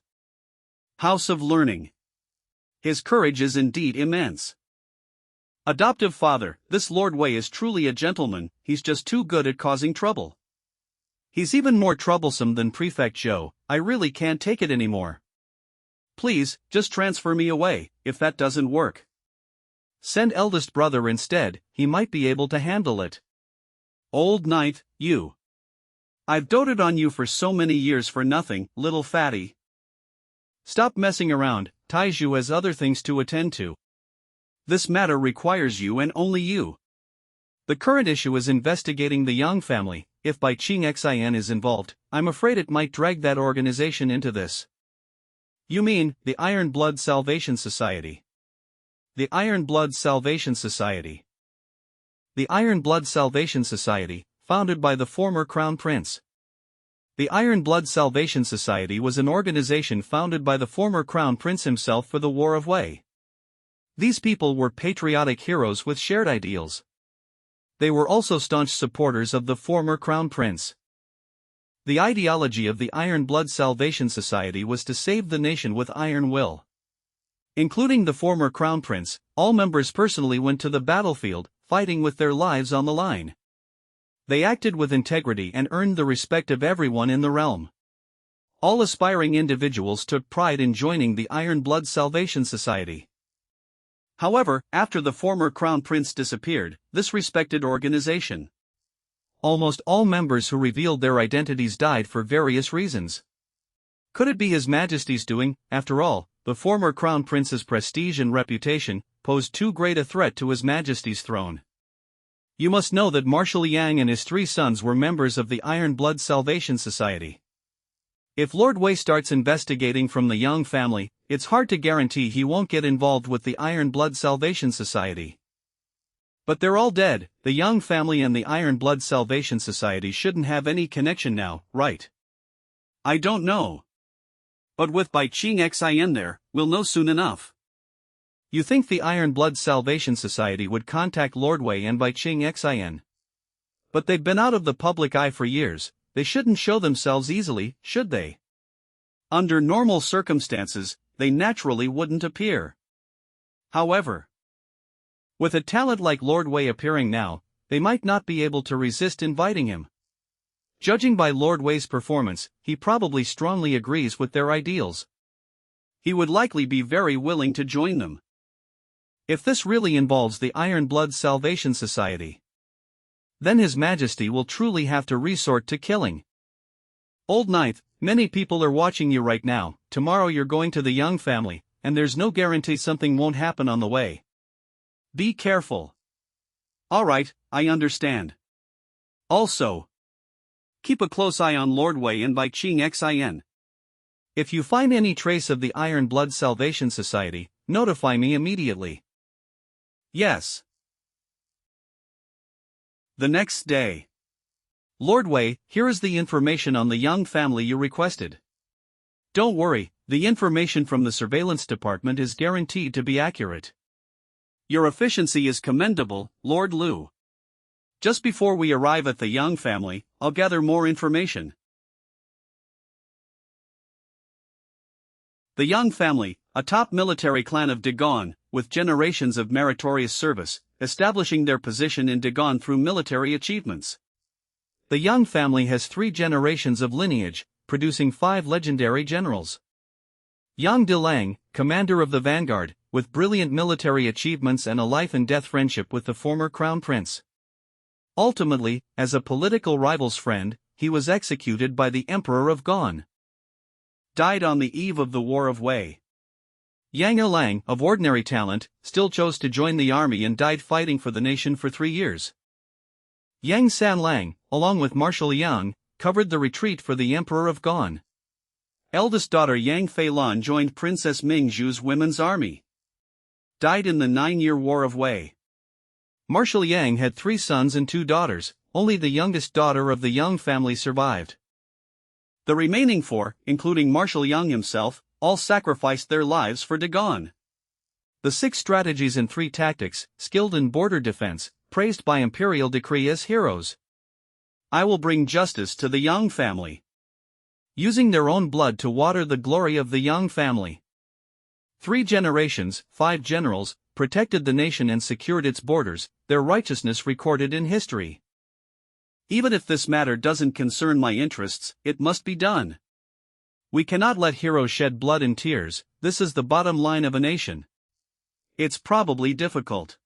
House of Learning. His courage is indeed immense. Adoptive father, this Lord Wei is truly a gentleman, he's just too good at causing trouble. He's even more troublesome than Prefect Zhou, I really can't take it anymore. Please, just transfer me away, if that doesn't work. Send eldest brother instead, he might be able to handle it. Old knight, you. I've doted on you for so many years for nothing, little fatty. Stop messing around, Taizhu has other things to attend to. This matter requires you and only you. The current issue is investigating the Yang family. If Bai Qing is involved, I'm afraid it might drag that organization into this. You mean, the Iron Blood Salvation Society? The Iron Blood Salvation Society. The Iron Blood Salvation Society, founded by the former Crown Prince. The Iron Blood Salvation Society was an organization founded by the former Crown Prince himself for the War of Wei. These people were patriotic heroes with shared ideals. They were also staunch supporters of the former Crown Prince. The ideology of the Iron Blood Salvation Society was to save the nation with iron will. Including the former Crown Prince, all members personally went to the battlefield, fighting with their lives on the line. They acted with integrity and earned the respect of everyone in the realm. All aspiring individuals took pride in joining the Iron Blood Salvation Society. However, after the former Crown Prince disappeared, this respected organization. Almost all members who revealed their identities died for various reasons. Could it be His Majesty's doing? After all, the former Crown Prince's prestige and reputation posed too great a threat to His Majesty's throne. You must know that Marshal Yang and his 3 sons were members of the Iron Blood Salvation Society. If Lord Wei starts investigating from the Yang family, it's hard to guarantee he won't get involved with the Iron Blood Salvation Society. But they're all dead. The Yang family and the Iron Blood Salvation Society shouldn't have any connection now, right? I don't know. But with Bai Xianxia there, we'll know soon enough. You think the Iron Blood Salvation Society would contact Lord Wei and Bai Xianxia? But they've been out of the public eye for years. They shouldn't show themselves easily, should they? Under normal circumstances, they naturally wouldn't appear. However, with a talent like Lord Wei appearing now, they might not be able to resist inviting him. Judging by Lord Wei's performance, he probably strongly agrees with their ideals. He would likely be very willing to join them. If this really involves the Iron Blood Salvation Society, then His Majesty will truly have to resort to killing. Old Ninth, many people are watching you right now. Tomorrow you're going to the Yang family, and there's no guarantee something won't happen on the way. Be careful. Alright, I understand. Also, keep a close eye on Lord Wei and Bai Xianxia. If you find any trace of the Iron Blood Salvation Society, notify me immediately. Yes. The next day. Lord Wei, here is the information on the Yang family you requested. Don't worry, the information from the surveillance department is guaranteed to be accurate. Your efficiency is commendable, Lord Lu. Just before we arrive at the Yang family, I'll gather more information. The Yang family, a top military clan of Dagon, with generations of meritorious service, establishing their position in Dagon through military achievements. The Yang family has 3 generations of lineage, producing 5 legendary generals. Yang Dilang, commander of the vanguard, with brilliant military achievements and a life-and-death friendship with the former crown prince. Ultimately, as a political rival's friend, he was executed by the Emperor of Gon. Died on the eve of the War of Wei. Yang Ilang, of ordinary talent, still chose to join the army and died fighting for the nation for 3 years. Yang Sanlang, along with Marshal Yang, covered the retreat for the Emperor of Gon. Eldest daughter Yang Feilan joined Princess Mingzhu's women's army. Died in the 9-year War of Wei. Marshal Yang had 3 sons and 2 daughters, only the youngest daughter of the Yang family survived. The remaining 4, including Marshal Yang himself, all sacrificed their lives for Dagon. The 6 strategies and 3 tactics, skilled in border defense, praised by imperial decree as heroes. I will bring justice to the Yang family. Using their own blood to water the glory of the Yang family. 3 generations, 5 generals, protected the nation and secured its borders, their righteousness recorded in history. Even if this matter doesn't concern my interests, it must be done. We cannot let heroes shed blood and tears. This is the bottom line of a nation. It's probably difficult.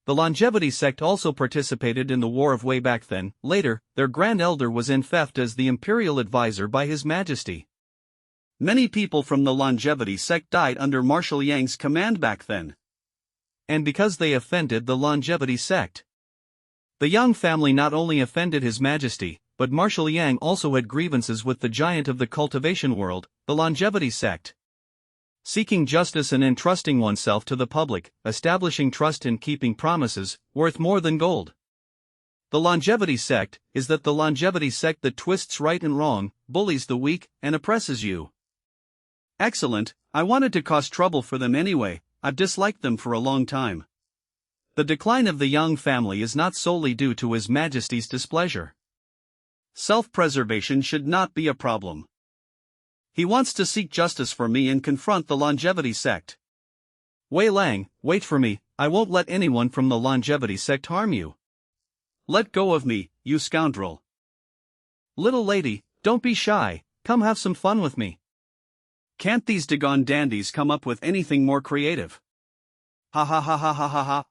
The Longevity sect also participated in the War of Wei back then. Later, their Grand Elder was in theft as the imperial advisor by His Majesty. Many people from the Longevity sect died under Marshal Yang's command back then. And because they offended the Longevity sect. The Yang family not only offended His Majesty, but Marshal Yang also had grievances with the giant of the cultivation world, the Longevity sect. Seeking justice and entrusting oneself to the public, establishing trust and keeping promises, worth more than gold. The Longevity sect is the Longevity sect that twists right and wrong, bullies the weak, and oppresses you. Excellent, I wanted to cause trouble for them anyway. I've disliked them for a long time. The decline of the Yang family is not solely due to His Majesty's displeasure. Self-preservation should not be a problem. He wants to seek justice for me and confront the Longevity sect. Wei Lang, wait for me, I won't let anyone from the Longevity sect harm you. Let go of me, you scoundrel. Little lady, don't be shy, come have some fun with me. Can't these Dagon dandies come up with anything more creative? Ha ha ha ha ha ha ha.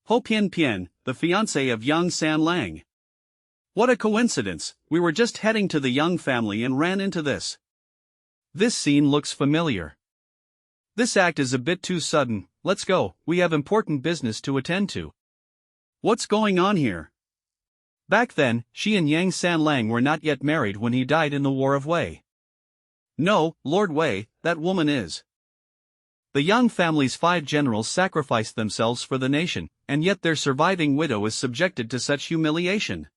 Ho Pian Pian, the fiancé of Yang Sanlang. What a coincidence, we were just heading to the Yang family and ran into this. This scene looks familiar. This act is a bit too sudden, let's go, we have important business to attend to. What's going on here? Back then, she and Yang Sanlang were not yet married when he died in the War of Wei. No, Lord Wei, that woman is. The Yang family's 5 generals sacrificed themselves for the nation, and yet their surviving widow is subjected to such humiliation.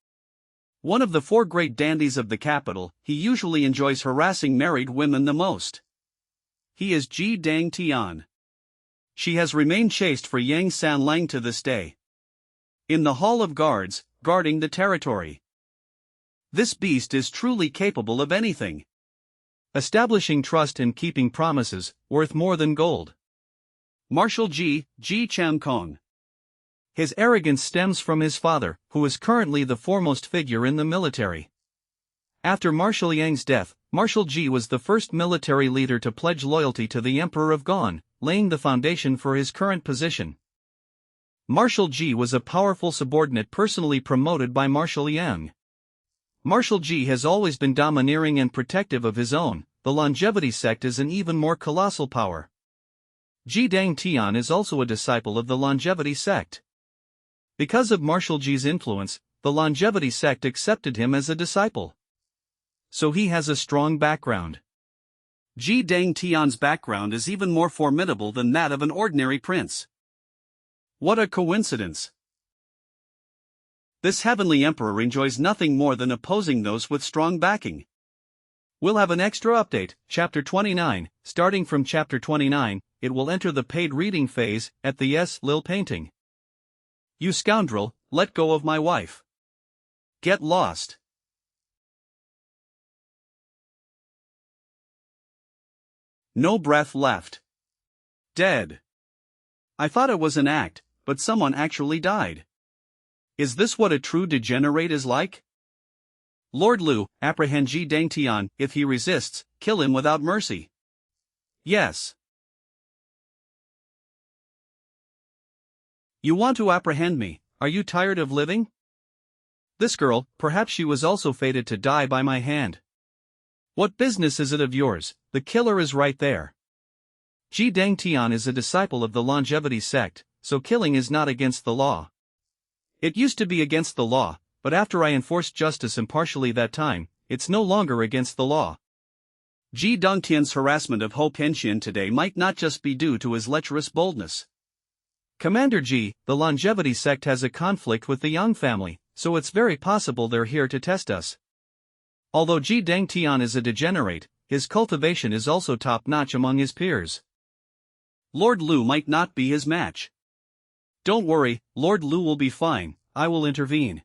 One of the 4 great dandies of the capital, he usually enjoys harassing married women the most. He is Ji Dang Tian. She has remained chaste for Yang Sanlang to this day. In the Hall of Guards, guarding the territory. This beast is truly capable of anything. Establishing trust and keeping promises, worth more than gold. Marshal Ji Cham Kong. His arrogance stems from his father, who is currently the foremost figure in the military. After Marshal Yang's death, Marshal Ji was the first military leader to pledge loyalty to the Emperor of Gan, laying the foundation for his current position. Marshal Ji was a powerful subordinate personally promoted by Marshal Yang. Marshal Ji has always been domineering and protective of his own. The longevity sect is an even more colossal power. Ji Dang Tian is also a disciple of the longevity sect. Because of Marshal Ji's influence, the longevity sect accepted him as a disciple. So he has a strong background. Ji Dang Tian's background is even more formidable than that of an ordinary prince. What a coincidence! This heavenly emperor enjoys nothing more than opposing those with strong backing. We'll have an extra update, Chapter 29, starting from Chapter 29, it will enter the paid reading phase, at the Lil painting. You scoundrel, let go of my wife. Get lost. No breath left. Dead. I thought it was an act, but someone actually died. Is this what a true degenerate is like? Lord Lu, apprehend Ji Dang Tian. If he resists, kill him without mercy. Yes. You want to apprehend me, are you tired of living? This girl, perhaps she was also fated to die by my hand. What business is it of yours? The killer is right there. Ji Dang Tian is a disciple of the longevity sect, so killing is not against the law. It used to be against the law, but after I enforced justice impartially that time, it's no longer against the law. Ji Dang Tian's harassment of Ho Penxian today might not just be due to his lecherous boldness. Commander Ji, the longevity sect has a conflict with the Yang family, so it's very possible they're here to test us. Although Ji Dang Tian is a degenerate, his cultivation is also top-notch among his peers. Lord Lu might not be his match. Don't worry, Lord Lu will be fine, I will intervene.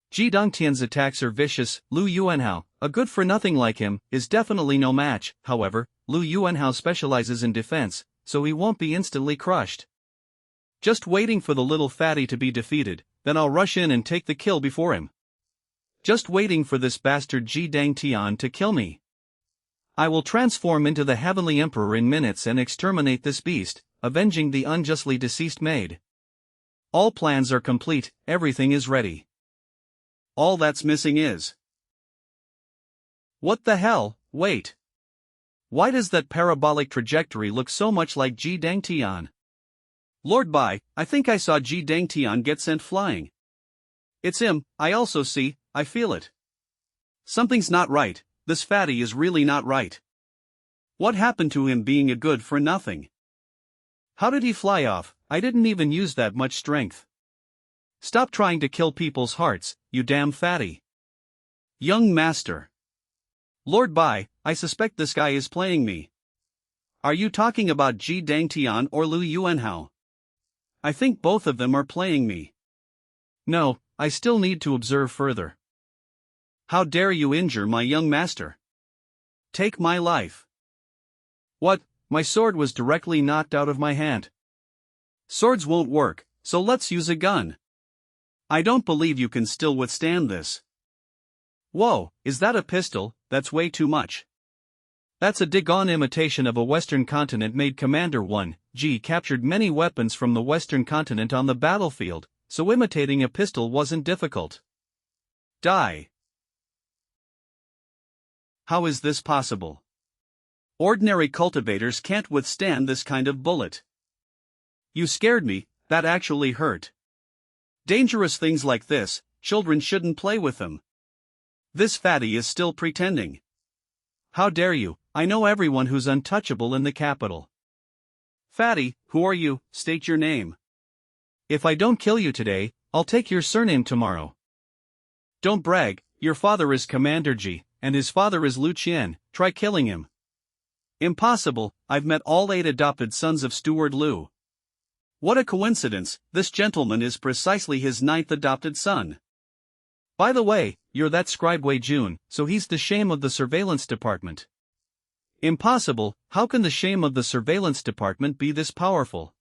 Ji Dang Tian's attacks are vicious. Lu Yuanhao, a good-for-nothing like him, is definitely no match. However, Lu Yuanhao specializes in defense, so he won't be instantly crushed. Just waiting for the little fatty to be defeated, then I'll rush in and take the kill before him. Just waiting for this bastard Ji Dang Tian to kill me. I will transform into the Heavenly Emperor in minutes and exterminate this beast, avenging the unjustly deceased maid. All plans are complete, everything is ready. All that's missing is... What the hell? Wait. Why does that parabolic trajectory look so much like Ji Dang Tian? Lord Bai, I think I saw Ji Dang Tian get sent flying. It's him, I also see, I feel it. Something's not right, this fatty is really not right. What happened to him being a good for nothing? How did he fly off? I didn't even use that much strength. Stop trying to kill people's hearts, you damn fatty. Young master. Lord Bai, I suspect this guy is playing me. Are you talking about Ji Dang Tian or Lu Yuanhao? I think both of them are playing me. No, I still need to observe further. How dare you injure my young master? Take my life. What? My sword was directly knocked out of my hand. Swords won't work, so let's use a gun. I don't believe you can still withstand this. Whoa, is that a pistol? That's way too much. That's a dig-on imitation of a Western continent-made Commander 1G captured many weapons from the Western continent on the battlefield, so imitating a pistol wasn't difficult. Die. How is this possible? Ordinary cultivators can't withstand this kind of bullet. You scared me, that actually hurt. Dangerous things like this children shouldn't play with them. This fatty is still pretending. How dare you? I know everyone who's untouchable in the capital. Fatty, who are you? State your name. If I don't kill you today, I'll take your surname tomorrow. Don't brag, your father is Commander G, and his father is Lu Qian, try killing him. Impossible, I've met all 8 adopted sons of Steward Lu. What a coincidence, this gentleman is precisely his 9th adopted son. By the way, you're that scribe Wei Jun, so he's the shame of the surveillance department. Impossible, how can the shame of the surveillance department be this powerful?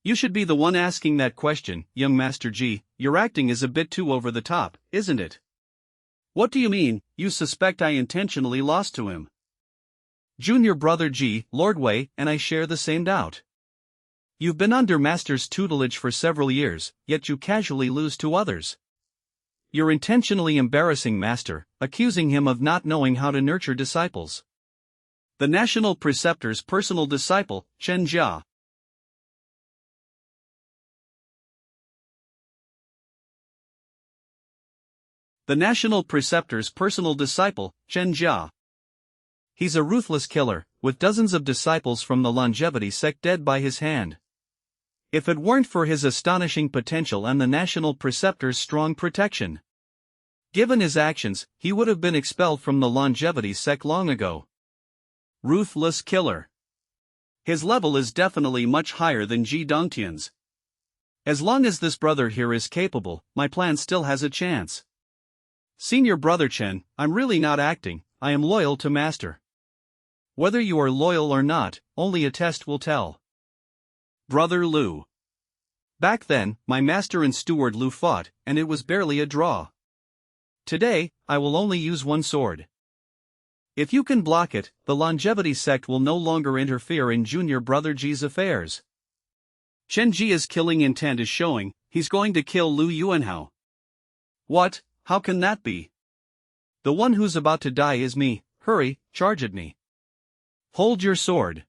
You should be the one asking that question, young Master G, your acting is a bit too over the top, isn't it? What do you mean, you suspect I intentionally lost to him? Junior brother G, Lord Wei, and I share the same doubt. You've been under Master's tutelage for several years, yet you casually lose to others. You're intentionally embarrassing Master, accusing him of not knowing how to nurture disciples. The National Preceptor's personal disciple, xianxia. The National Preceptor's personal disciple, xianxia. He's a ruthless killer, with dozens of disciples from the longevity sect dead by his hand. If it weren't for his astonishing potential and the National Preceptor's strong protection. Given his actions, he would have been expelled from the longevity sect long ago. Ruthless killer. His level is definitely much higher than Ji Dongtian's. As long as this brother here is capable, my plan still has a chance. Senior brother Chen, I'm really not acting, I am loyal to Master. Whether you are loyal or not, only a test will tell. Brother Lu. Back then, my master and Steward Lu fought, and it was barely a draw. Today, I will only use one sword. If you can block it, the longevity sect will no longer interfere in Junior Brother G's affairs. Chen Ji's killing intent is showing, he's going to kill Lu Yuanhao. What? How can that be? The one who's about to die is me, hurry, charge at me. Hold your sword.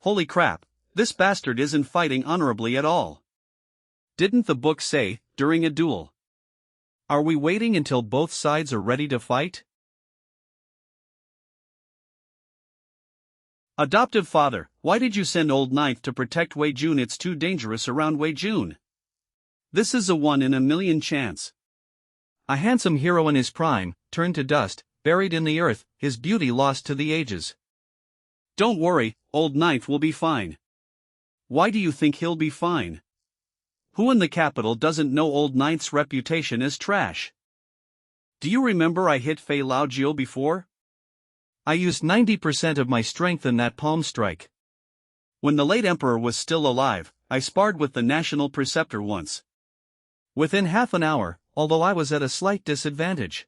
Holy crap, this bastard isn't fighting honorably at all. Didn't the book say, during a duel? Are we waiting until both sides are ready to fight? Adoptive father, why did you send old Ninth to protect Wei Jun? It's too dangerous around Wei Jun. This is a 1 in a million chance. A handsome hero in his prime, turned to dust, buried in the earth, his beauty lost to the ages. Don't worry, old Ninth will be fine. Why do you think he'll be fine? Who in the capital doesn't know old Ninth's reputation as trash? Do you remember I hit Fei Laojiu before? I used 90% of my strength in that palm strike. When the late emperor was still alive, I sparred with the National Preceptor once. Within half an hour, although I was at a slight disadvantage.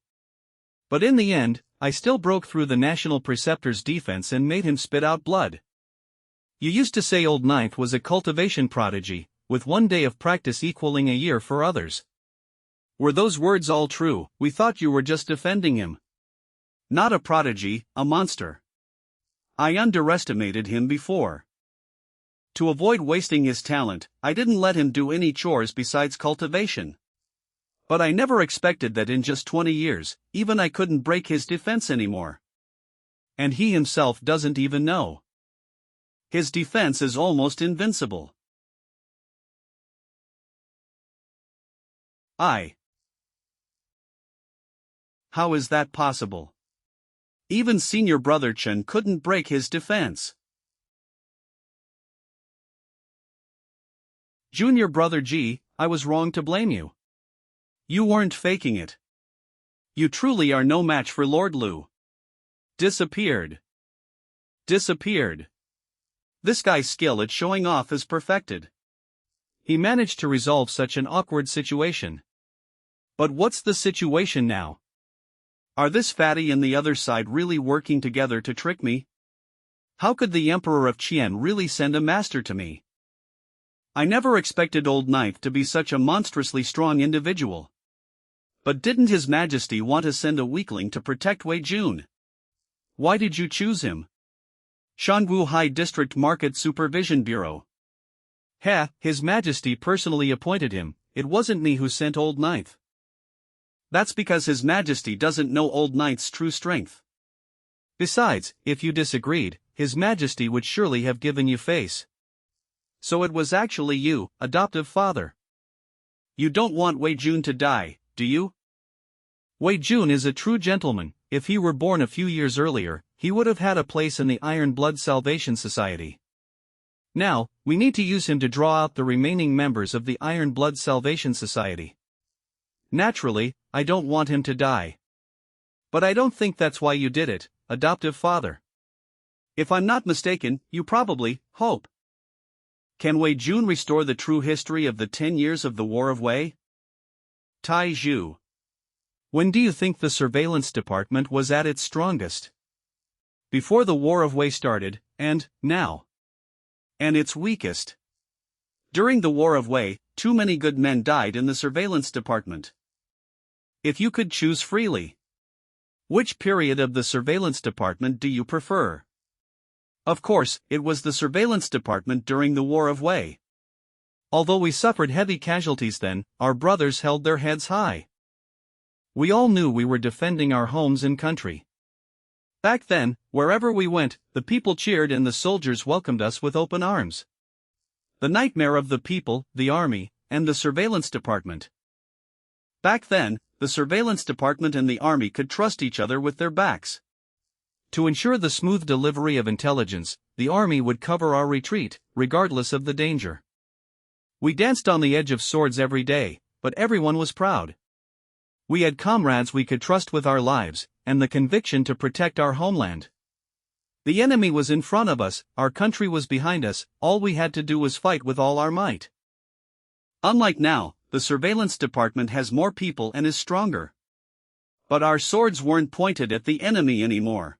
But in the end, I still broke through the National Preceptor's defense and made him spit out blood. You used to say old Ninth was a cultivation prodigy, with 1 day of practice equaling a year for others. Were those words all true? We thought you were just defending him. Not a prodigy, a monster. I underestimated him before. To avoid wasting his talent, I didn't let him do any chores besides cultivation. But I never expected that in just 20 years, even I couldn't break his defense anymore. And he himself doesn't even know. His defense is almost invincible. How is that possible? Even senior brother Chen couldn't break his defense. Junior brother G, I was wrong to blame you. You weren't faking it. You truly are no match for Lord Lu. Disappeared. This guy's skill at showing off is perfected. He managed to resolve such an awkward situation. But what's the situation now? Are this fatty and the other side really working together to trick me? How could the Emperor of Qian really send a master to me? I never expected old Ninth to be such a monstrously strong individual. But didn't His Majesty want to send a weakling to protect Wei Jun? Why did you choose him? Shangu High District Market Supervision Bureau. His Majesty personally appointed him, it wasn't me who sent Old Ninth. That's because His Majesty doesn't know Old Ninth's true strength. Besides, if you disagreed, His Majesty would surely have given you face. So it was actually you, adoptive father. You don't want Wei Jun to die, do you? Wei Jun is a true gentleman. If he were born a few years earlier, he would have had a place in the Iron Blood Salvation Society. Now, we need to use him to draw out the remaining members of the Iron Blood Salvation Society. Naturally, I don't want him to die. But I don't think that's why you did it, adoptive father. If I'm not mistaken, you probably hope. Can Wei Jun restore the true history of the 10 years of the War of Wei? Tai Zhu. When do you think the surveillance department was at its strongest? Before the War of Wei started, and now. And its weakest. During the War of Wei, too many good men died in the surveillance department. If you could choose freely, which period of the surveillance department do you prefer? Of course, it was the surveillance department during the War of Wei. Although we suffered heavy casualties then, our brothers held their heads high. We all knew we were defending our homes and country. Back then, wherever we went, the people cheered and the soldiers welcomed us with open arms. The nightmare of the people, the army, and the surveillance department. Back then, the surveillance department and the army could trust each other with their backs. To ensure the smooth delivery of intelligence, the army would cover our retreat, regardless of the danger. We danced on the edge of swords every day, but everyone was proud. We had comrades we could trust with our lives, and the conviction to protect our homeland. The enemy was in front of us, our country was behind us, all we had to do was fight with all our might. Unlike now, the surveillance department has more people and is stronger. But our swords weren't pointed at the enemy anymore.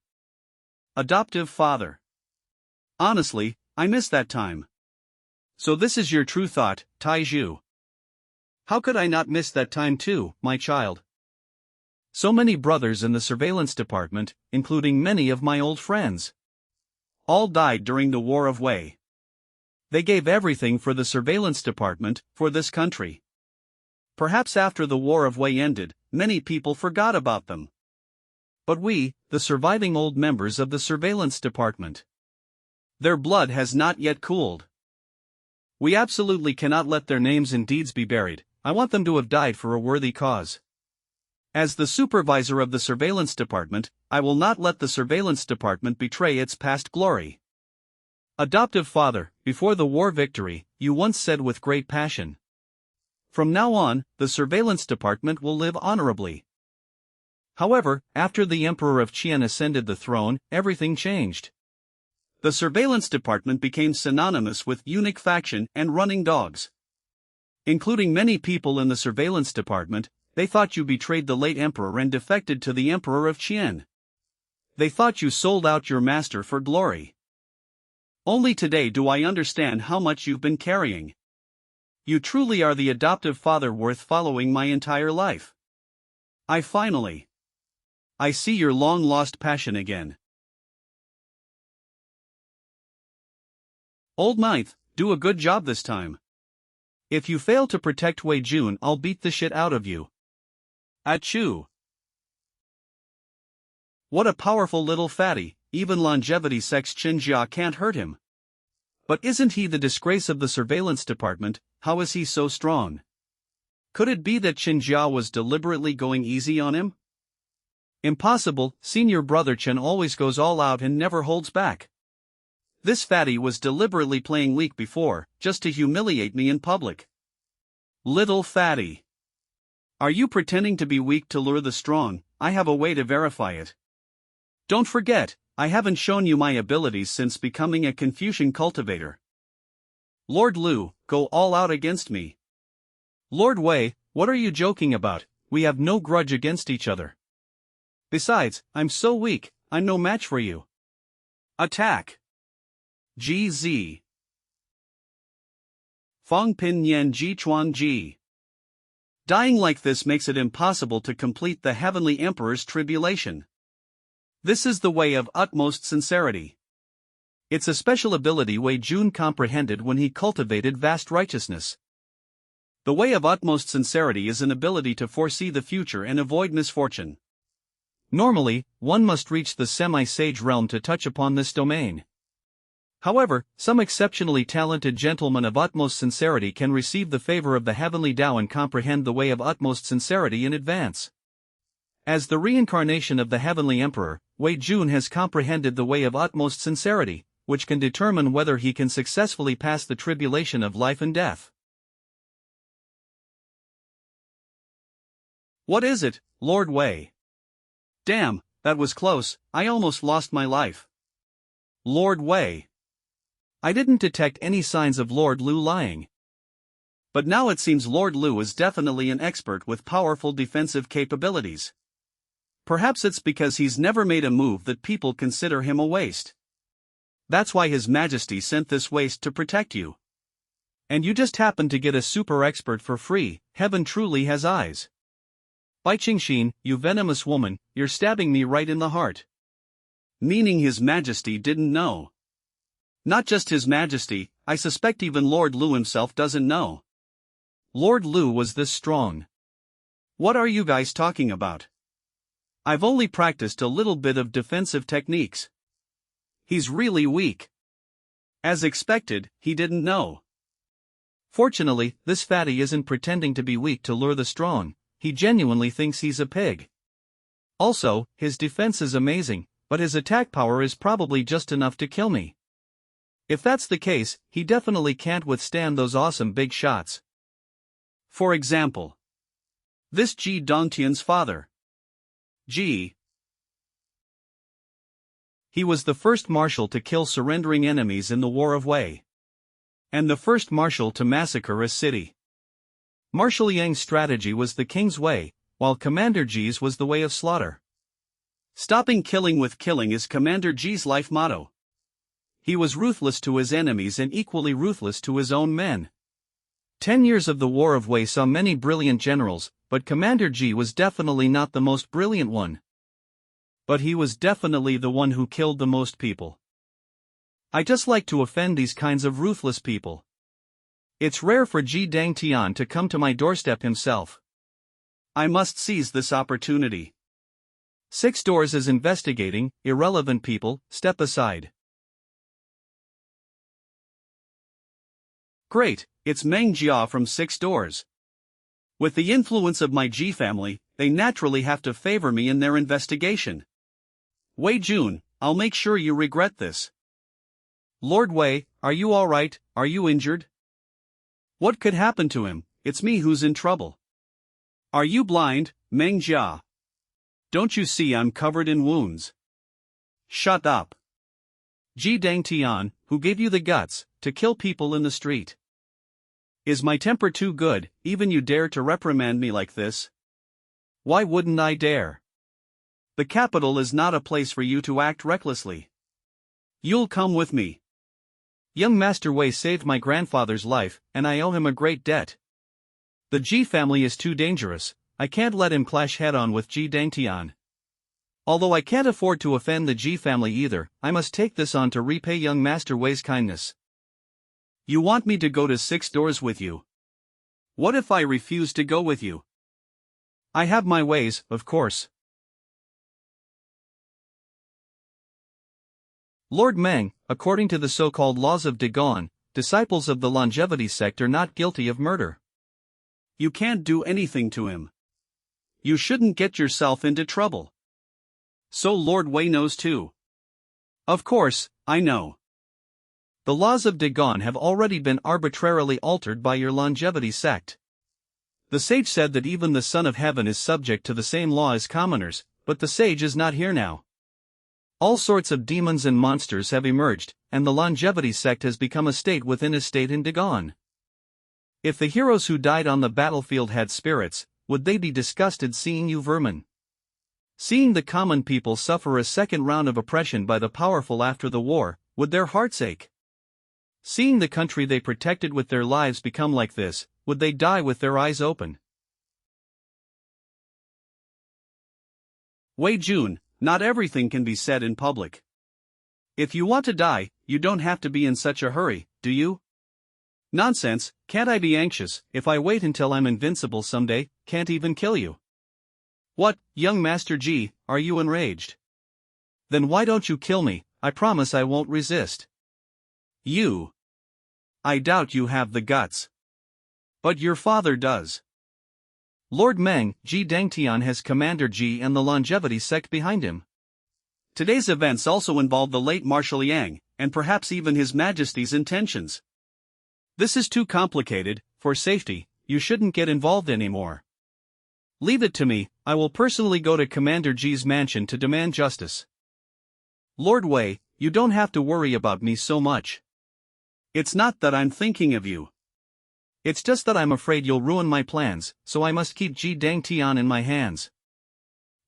Adoptive father. Honestly, I miss that time. So this is your true thought, Tai Zhu. How could I not miss that time too, my child? So many brothers in the surveillance department, including many of my old friends. All died during the War of Wei. They gave everything for the surveillance department, for this country. Perhaps after the War of Wei ended, many people forgot about them. But we, the surviving old members of the surveillance department, their blood has not yet cooled. We absolutely cannot let their names and deeds be buried. I want them to have died for a worthy cause. As the supervisor of the surveillance department, I will not let the surveillance department betray its past glory. Adoptive father, before the war victory, you once said with great passion, from now on, the surveillance department will live honorably. However, after the Emperor of Qian ascended the throne, everything changed. The surveillance department became synonymous with eunuch faction and running dogs. Including many people in the surveillance department, they thought you betrayed the late emperor and defected to the Emperor of Qian. They thought you sold out your master for glory. Only today do I understand how much you've been carrying. You truly are the adoptive father worth following my entire life. I see your long-lost passion again. Old Ninth, do a good job this time. If you fail to protect Wei Jun, I'll beat the shit out of you. Achoo. What a powerful little fatty, even longevity sex xianxia can't hurt him. But isn't he the disgrace of the surveillance department? How is he so strong? Could it be that xianxia was deliberately going easy on him? Impossible, senior brother Chen always goes all out and never holds back. This fatty was deliberately playing weak before, just to humiliate me in public. Little fatty. Are you pretending to be weak to lure the strong? I have a way to verify it. Don't forget, I haven't shown you my abilities since becoming a Confucian cultivator. Lord Lu, go all out against me. Lord Wei, what are you joking about? We have no grudge against each other. Besides, I'm so weak, I'm no match for you. Attack. GZ. Feng Pin Yan Ji Chuan Ji. Dying like this makes it impossible to complete the Heavenly Emperor's tribulation. This is the way of utmost sincerity. It's a special ability Wei Jun comprehended when he cultivated vast righteousness. The way of utmost sincerity is an ability to foresee the future and avoid misfortune. Normally, one must reach the semi-sage realm to touch upon this domain. However, some exceptionally talented gentlemen of utmost sincerity can receive the favor of the heavenly Tao and comprehend the way of utmost sincerity in advance. As the reincarnation of the heavenly emperor, Wei Jun has comprehended the way of utmost sincerity, which can determine whether he can successfully pass the tribulation of life and death. What is it, Lord Wei? Damn, that was close, I almost lost my life. Lord Wei. I didn't detect any signs of Lord Lu lying. But now it seems Lord Lu is definitely an expert with powerful defensive capabilities. Perhaps it's because he's never made a move that people consider him a waste. That's why His Majesty sent this waste to protect you. And you just happened to get a super expert for free. Heaven truly has eyes. Bai Qingxin, you venomous woman, you're stabbing me right in the heart. Meaning His Majesty didn't know. Not just His Majesty, I suspect even Lord Lu himself doesn't know. Lord Lu was this strong. What are you guys talking about? I've only practiced a little bit of defensive techniques. He's really weak. As expected, he didn't know. Fortunately, this fatty isn't pretending to be weak to lure the strong, he genuinely thinks he's a pig. Also, his defense is amazing, but his attack power is probably just enough to kill me. If that's the case, he definitely can't withstand those awesome big shots. For example, this Ji Dongtian's father. Ji. He was the first marshal to kill surrendering enemies in the War of Wei. And the first marshal to massacre a city. Marshal Yang's strategy was the king's way, while Commander Ji's was the way of slaughter. Stopping killing with killing is Commander Ji's life motto. He was ruthless to his enemies and equally ruthless to his own men. 10 years of the War of Wei saw many brilliant generals, but Commander Ji was definitely not the most brilliant one. But he was definitely the one who killed the most people. I just like to offend these kinds of ruthless people. It's rare for Ji Dangtian to come to my doorstep himself. I must seize this opportunity. 6 Doors is investigating, irrelevant people, step aside. Great, it's Meng Jia from 6 Doors. With the influence of my Ji family, they naturally have to favor me in their investigation. Wei Jun, I'll make sure you regret this. Lord Wei, are you alright? Are you injured? What could happen to him? It's me who's in trouble. Are you blind, Meng Jia? Don't you see I'm covered in wounds? Shut up. Ji Dangtian, who gave you the guts to kill people in the street? Is my temper too good, even you dare to reprimand me like this? Why wouldn't I dare? The capital is not a place for you to act recklessly. You'll come with me. Young Master Wei saved my grandfather's life, and I owe him a great debt. The Ji family is too dangerous, I can't let him clash head-on with Ji Dangtian. Although I can't afford to offend the Ji family either, I must take this on to repay young Master Wei's kindness. You want me to go to 6 Doors with you? What if I refuse to go with you? I have my ways, of course. Lord Meng, according to the so-called laws of Dagon, disciples of the longevity sect are not guilty of murder. You can't do anything to him. You shouldn't get yourself into trouble. So Lord Wei knows too. Of course, I know. The laws of Dagon have already been arbitrarily altered by your longevity sect. The sage said that even the Son of Heaven is subject to the same law as commoners, but the sage is not here now. All sorts of demons and monsters have emerged, and the longevity sect has become a state within a state in Dagon. If the heroes who died on the battlefield had spirits, would they be disgusted seeing you vermin? Seeing the common people suffer a second round of oppression by the powerful after the war, would their hearts ache? Seeing the country they protected with their lives become like this, would they die with their eyes open? Wei Jun, not everything can be said in public. If you want to die, you don't have to be in such a hurry, do you? Nonsense, can't I be anxious? If I wait until I'm invincible someday, can't even kill you. What, young Master Ji, are you enraged? Then why don't you kill me? I promise I won't resist. You. I doubt you have the guts. But your father does. Lord Meng, Ji Dangtian has Commander Ji and the longevity sect behind him. Today's events also involve the late Marshal Yang, and perhaps even His Majesty's intentions. This is too complicated. For safety, you shouldn't get involved anymore. Leave it to me, I will personally go to Commander Ji's mansion to demand justice. Lord Wei, you don't have to worry about me so much. It's not that I'm thinking of you. It's just that I'm afraid you'll ruin my plans, so I must keep Ji Dangtian in my hands.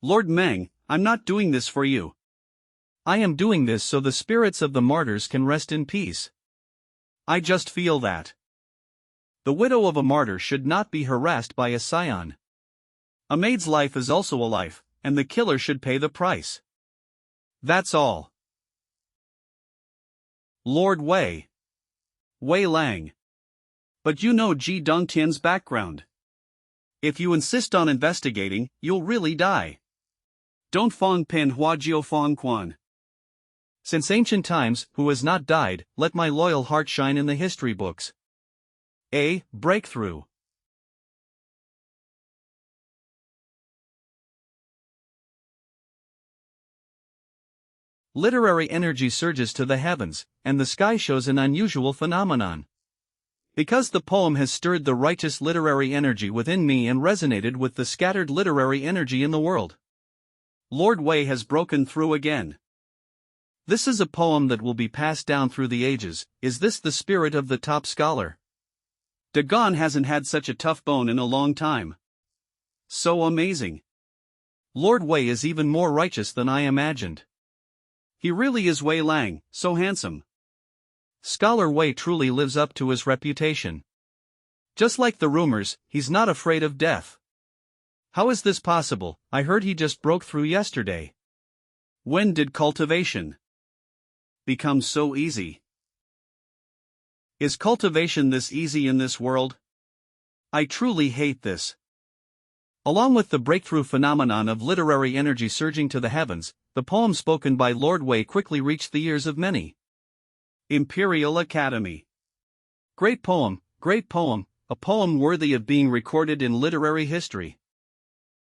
Lord Meng, I'm not doing this for you. I am doing this so the spirits of the martyrs can rest in peace. I just feel that the widow of a martyr should not be harassed by a scion. A maid's life is also a life, and the killer should pay the price. That's all. Lord Wei. Wei Lang. But you know Ji Dongtian's background. If you insist on investigating, you'll really die. Don't Fong Pen Hua Jiu Fong Quan. Since ancient times, who has not died, let my loyal heart shine in the history books. A breakthrough. Literary energy surges to the heavens, and the sky shows an unusual phenomenon. Because the poem has stirred the righteous literary energy within me and resonated with the scattered literary energy in the world. Lord Wei has broken through again. This is a poem that will be passed down through the ages. Is this the spirit of the top scholar? Dagon hasn't had such a tough bone in a long time. So amazing. Lord Wei is even more righteous than I imagined. He really is Wei Lang, so handsome. Scholar Wei truly lives up to his reputation. Just like the rumors, he's not afraid of death. How is this possible? I heard he just broke through yesterday. When did cultivation become so easy? Is cultivation this easy in this world? I truly hate this. Along with the breakthrough phenomenon of literary energy surging to the heavens, the poem spoken by Lord Wei quickly reached the ears of many. Imperial Academy. Great poem, a poem worthy of being recorded in literary history.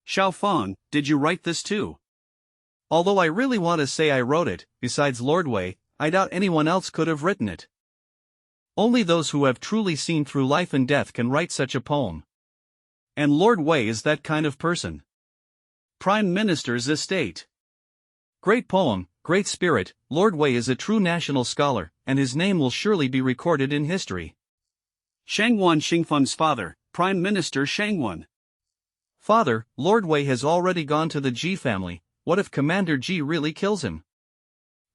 Xiao Fang, did you write this too? Although I really want to say I wrote it, besides Lord Wei, I doubt anyone else could have written it. Only those who have truly seen through life and death can write such a poem. And Lord Wei is that kind of person. Prime Minister's estate. Great poem, great spirit. Lord Wei is a true national scholar, and his name will surely be recorded in history. Shangwan Xingfeng's father, Prime Minister Shangwan. Father, Lord Wei has already gone to the Ji family. What if Commander Ji really kills him?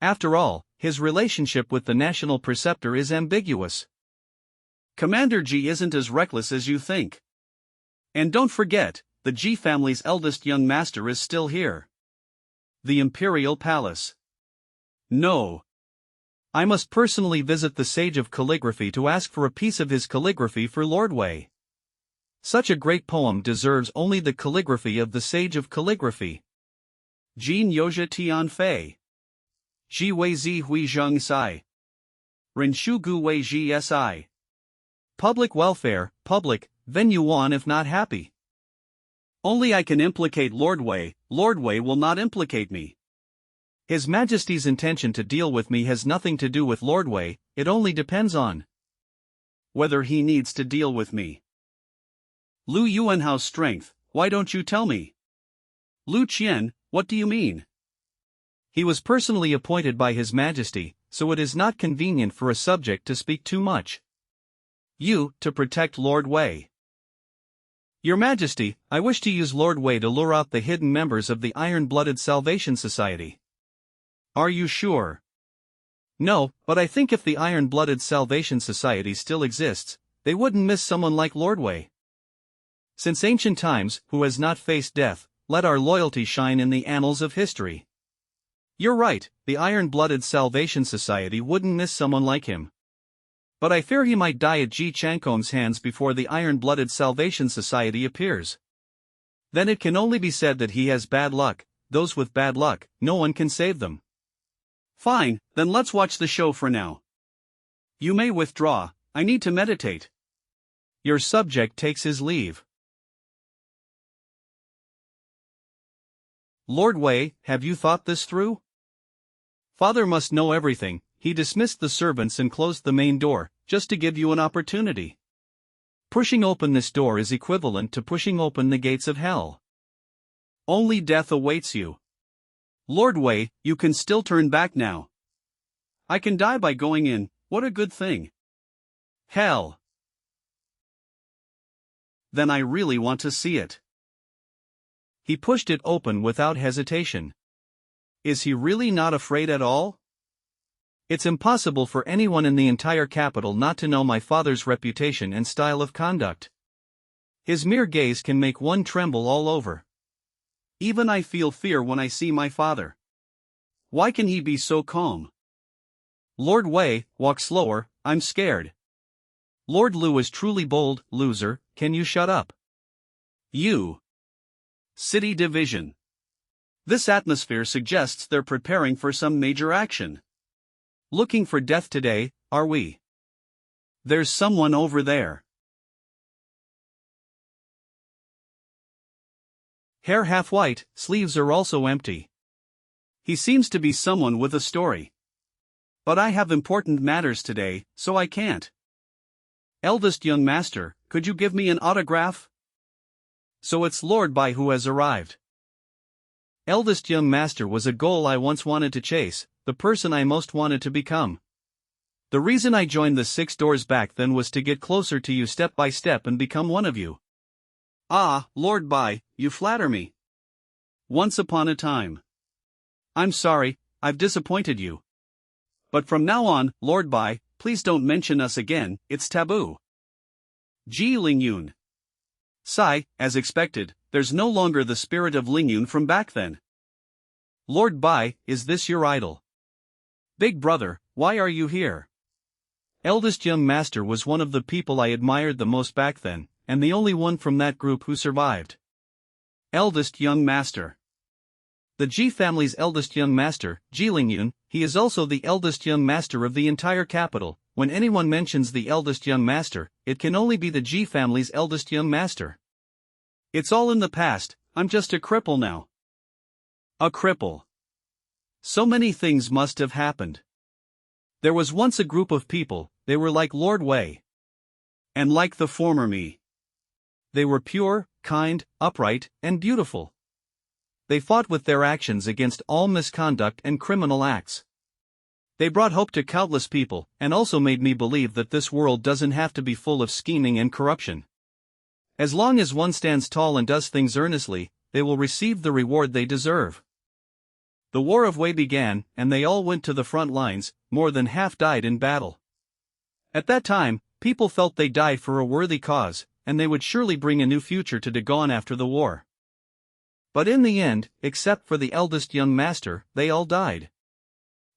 After all, his relationship with the national preceptor is ambiguous. Commander Ji isn't as reckless as you think. And don't forget, the Ji family's eldest young master is still here. The Imperial Palace. No. I must personally visit the Sage of Calligraphy to ask for a piece of his calligraphy for Lord Wei. Such a great poem deserves only the calligraphy of the Sage of Calligraphy. Jin Yoja Tian Fei. Ji Wei Zi Hui Zheng Sai. Ren Shu Gu Wei Ji Si. Public welfare, public, then Yuan if not happy. Only I can implicate Lord Wei will not implicate me. His Majesty's intention to deal with me has nothing to do with Lord Wei, it only depends on whether he needs to deal with me. Lu Yuanhao's strength, why don't you tell me? Lu Qian, what do you mean? He was personally appointed by His Majesty, so it is not convenient for a subject to speak too much. You, to protect Lord Wei. Your Majesty, I wish to use Lord Wei to lure out the hidden members of the Iron-Blooded Salvation Society. Are you sure? No, but I think if the Iron-Blooded Salvation Society still exists, they wouldn't miss someone like Lord Wei. Since ancient times, who has not faced death, let our loyalty shine in the annals of history. You're right, the Iron-Blooded Salvation Society wouldn't miss someone like him. But I fear he might die at Ji Changkom's hands before the Iron-Blooded Salvation Society appears. Then it can only be said that he has bad luck. Those with bad luck, no one can save them. Fine, then let's watch the show for now. You may withdraw, I need to meditate. Your subject takes his leave. Lord Wei, have you thought this through? Father must know everything. He dismissed the servants and closed the main door, just to give you an opportunity. Pushing open this door is equivalent to pushing open the gates of hell. Only death awaits you. Lord Wei, you can still turn back now. I can die by going in, what a good thing. Hell. Then I really want to see it. He pushed it open without hesitation. Is he really not afraid at all? It's impossible for anyone in the entire capital not to know my father's reputation and style of conduct. His mere gaze can make one tremble all over. Even I feel fear when I see my father. Why can he be so calm? Lord Wei, walk slower, I'm scared. Lord Lu is truly bold, loser, can you shut up? You. City Division. This atmosphere suggests they're preparing for some major action. Looking for death today, are we? There's someone over there. Hair half white, sleeves are also empty. He seems to be someone with a story. But I have important matters today, so I can't. Eldest young master, could you give me an autograph? So it's Lord Bai who has arrived. Eldest young master was a goal I once wanted to chase, the person I most wanted to become. The reason I joined the 6 doors back then was to get closer to you step by step and become one of you. Ah, Lord Bai, you flatter me. Once upon a time. I'm sorry, I've disappointed you. But from now on, Lord Bai, please don't mention us again, it's taboo. Ji Lingyun. Sigh, as expected, there's no longer the spirit of Lingyun from back then. Lord Bai, is this your idol? Big brother, why are you here? Eldest young master was one of the people I admired the most back then, and the only one from that group who survived. Eldest young master. The Ji family's eldest young master, Ji Lingyun, he is also the eldest young master of the entire capital. When anyone mentions the eldest young master, it can only be the Ji family's eldest young master. It's all in the past, I'm just a cripple now. A cripple. So many things must have happened. There was once a group of people, they were like Lord Wei. And like the former me. They were pure, kind, upright, and beautiful. They fought with their actions against all misconduct and criminal acts. They brought hope to countless people, and also made me believe that this world doesn't have to be full of scheming and corruption. As long as one stands tall and does things earnestly, they will receive the reward they deserve. The War of Wei began, and they all went to the front lines, more than half died in battle. At that time, people felt they died for a worthy cause, and they would surely bring a new future to Dagon after the war. But in the end, except for the eldest young master, they all died.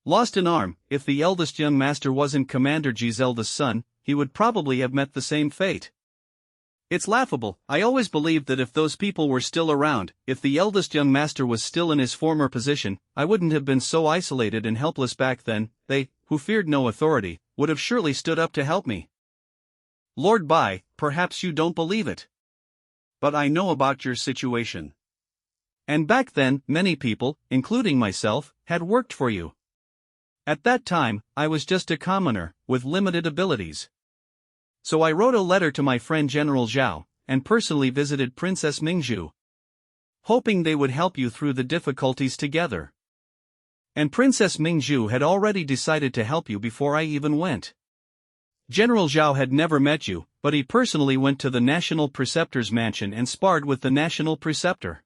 Lost an arm, if the eldest young master wasn't Commander Ji's eldest son, he would probably have met the same fate. It's laughable, I always believed that if those people were still around, if the eldest young master was still in his former position, I wouldn't have been so isolated and helpless back then. They, who feared no authority, would have surely stood up to help me. Lord Bai, perhaps you don't believe it. But I know about your situation. And back then, many people, including myself, had worked for you. At that time, I was just a commoner, with limited abilities. So I wrote a letter to my friend General Zhao, and personally visited Princess Mingzhu. Hoping they would help you through the difficulties together. And Princess Mingzhu had already decided to help you before I even went. General Zhao had never met you, but he personally went to the National Preceptor's mansion and sparred with the National Preceptor.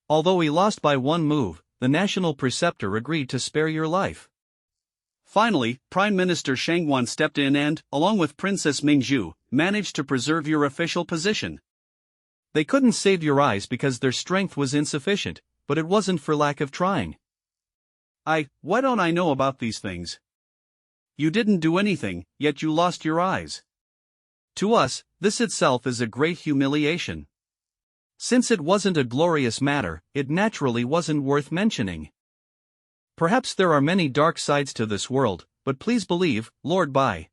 Although he lost by one move, the National Preceptor agreed to spare your life. Finally, Prime Minister Shangwan stepped in and, along with Princess Mingzhu, managed to preserve your official position. They couldn't save your eyes because their strength was insufficient, but it wasn't for lack of trying. Why don't I know about these things? You didn't do anything, yet you lost your eyes. To us, this itself is a great humiliation. Since it wasn't a glorious matter, it naturally wasn't worth mentioning. Perhaps there are many dark sides to this world, but please believe, Lord Bai,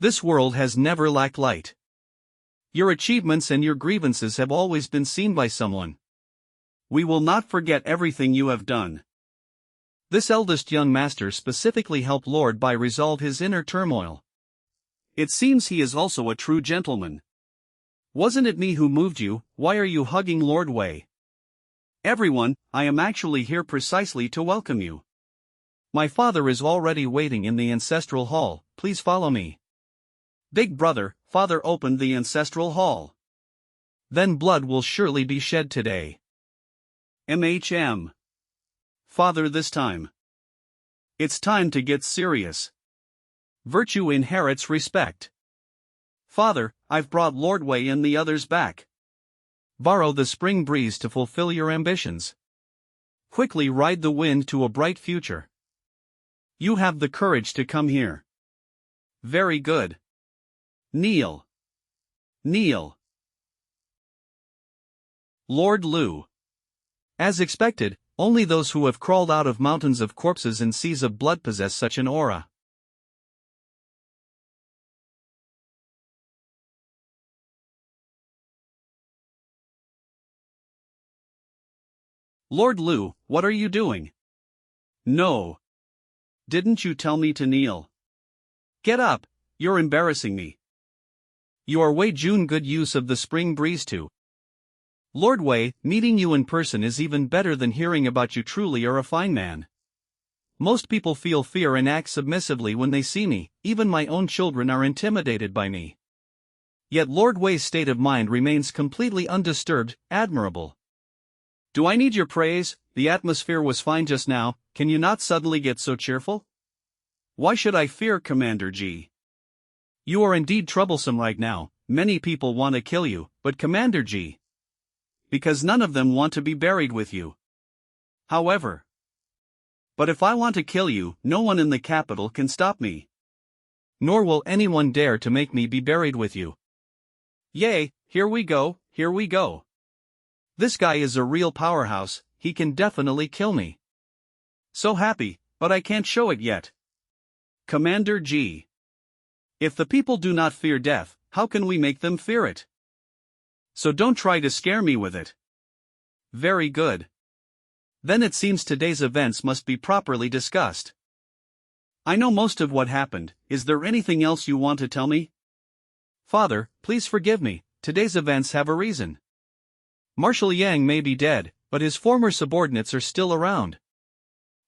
this world has never lacked light. Your achievements and your grievances have always been seen by someone. We will not forget everything you have done. This eldest young master specifically helped Lord Bai resolve his inner turmoil. It seems he is also a true gentleman. Wasn't it me who moved you? Why are you hugging Lord Wei? Everyone, I am actually here precisely to welcome you. My father is already waiting in the ancestral hall, please follow me. Big brother, father opened the ancestral hall. Then blood will surely be shed today. Father, this time. It's time to get serious. Virtue inherits respect. Father, I've brought Lord Wei and the others back. Borrow the spring breeze to fulfill your ambitions. Quickly ride the wind to a bright future. You have the courage to come here. Very good. Kneel. Kneel. Lord Lu. As expected, only those who have crawled out of mountains of corpses and seas of blood possess such an aura. Lord Lu, what are you doing? No. Didn't you tell me to kneel? Get up, you're embarrassing me. You are Wei Jun, good use of the spring breeze too. Lord Wei, meeting you in person is even better than hearing about you. Truly are a fine man. Most people feel fear and act submissively when they see me, even my own children are intimidated by me. Yet Lord Wei's state of mind remains completely undisturbed, admirable. Do I need your praise? The atmosphere was fine just now, can you not suddenly get so cheerful? Why should I fear, Commander G? You are indeed troublesome right now, many people want to kill you, but Commander G, because none of them want to be buried with you. However, but if I want to kill you, no one in the capital can stop me. Nor will anyone dare to make me be buried with you. Yay, here we go, here we go. This guy is a real powerhouse, he can definitely kill me. So happy, but I can't show it yet. Commander G. If the people do not fear death, how can we make them fear it? So don't try to scare me with it. Very good. Then it seems today's events must be properly discussed. I know most of what happened, is there anything else you want to tell me? Father, please forgive me, today's events have a reason. Marshal Yang may be dead, but his former subordinates are still around.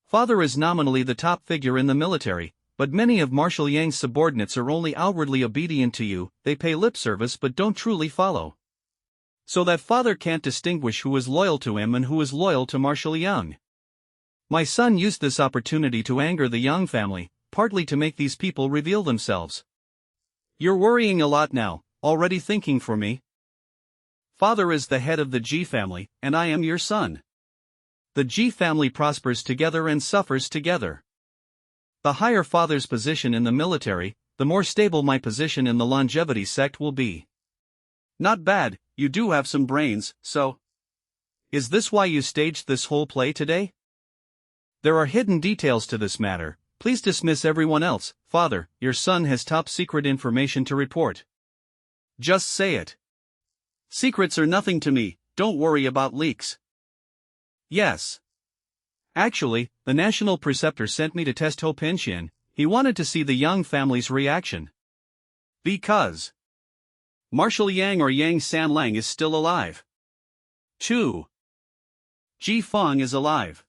Father is nominally the top figure in the military, but many of Marshal Yang's subordinates are only outwardly obedient to you, they pay lip service but don't truly follow. So that father can't distinguish who is loyal to him and who is loyal to Marshal Yang. My son used this opportunity to anger the Yang family, partly to make these people reveal themselves. You're worrying a lot now, already thinking for me? Father is the head of the Ji family, and I am your son. The Ji family prospers together and suffers together. The higher father's position in the military, the more stable my position in the longevity sect will be. Not bad, you do have some brains, so. Is this why you staged this whole play today? There are hidden details to this matter, please dismiss everyone else. Father, your son has top secret information to report. Just say it. Secrets are nothing to me, don't worry about leaks. Yes. Actually, the National Preceptor sent me to test Ho Penxian, he wanted to see the Yang family's reaction. Because Marshal Yang or Yang Sanlang is still alive. 2. Ji Feng is alive.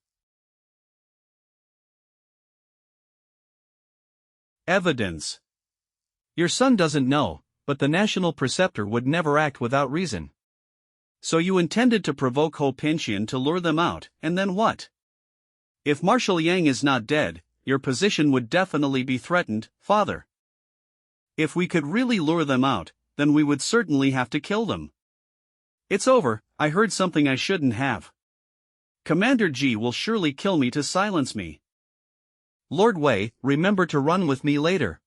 Evidence. Your son doesn't know, but the National Preceptor would never act without reason. So you intended to provoke Ho Penxian to lure them out, and then what? If Marshal Yang is not dead, your position would definitely be threatened, father. If we could really lure them out, then we would certainly have to kill them. It's over, I heard something I shouldn't have. Commander Ji will surely kill me to silence me. Lord Wei, remember to run with me later.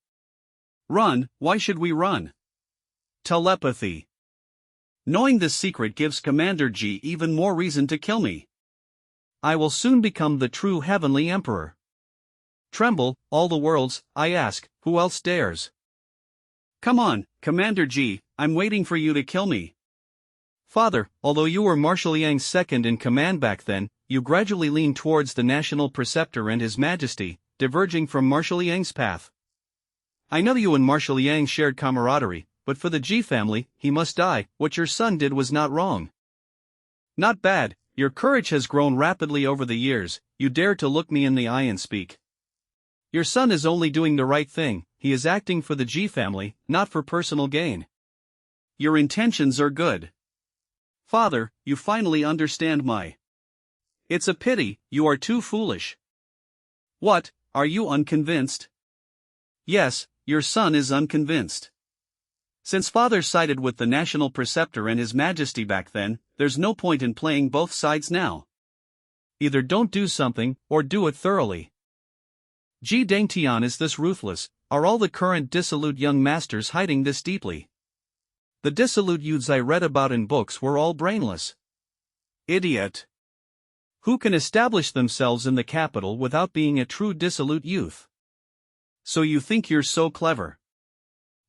Run, why should we run? Telepathy. Knowing this secret gives Commander Ji even more reason to kill me. I will soon become the true heavenly emperor. Tremble, all the worlds, I ask, who else dares? Come on, Commander Ji, I'm waiting for you to kill me. Father, although you were Marshal Yang's second in command back then, you gradually leaned towards the national preceptor and His Majesty, diverging from Marshal Yang's path. I know you and Marshal Yang shared camaraderie, but for the Ji family, he must die. What your son did was not wrong. Not bad, your courage has grown rapidly over the years, you dare to look me in the eye and speak. Your son is only doing the right thing, he is acting for the Ji family, not for personal gain. Your intentions are good. Father, you finally understand my. It's a pity, you are too foolish. What, are you unconvinced? Yes, your son is unconvinced. Since father sided with the national preceptor and His Majesty back then, there's no point in playing both sides now. Either don't do something, or do it thoroughly. Ji Dangtian is this ruthless, are all the current dissolute young masters hiding this deeply? The dissolute youths I read about in books were all brainless. Idiot. Who can establish themselves in the capital without being a true dissolute youth? So you think you're so clever?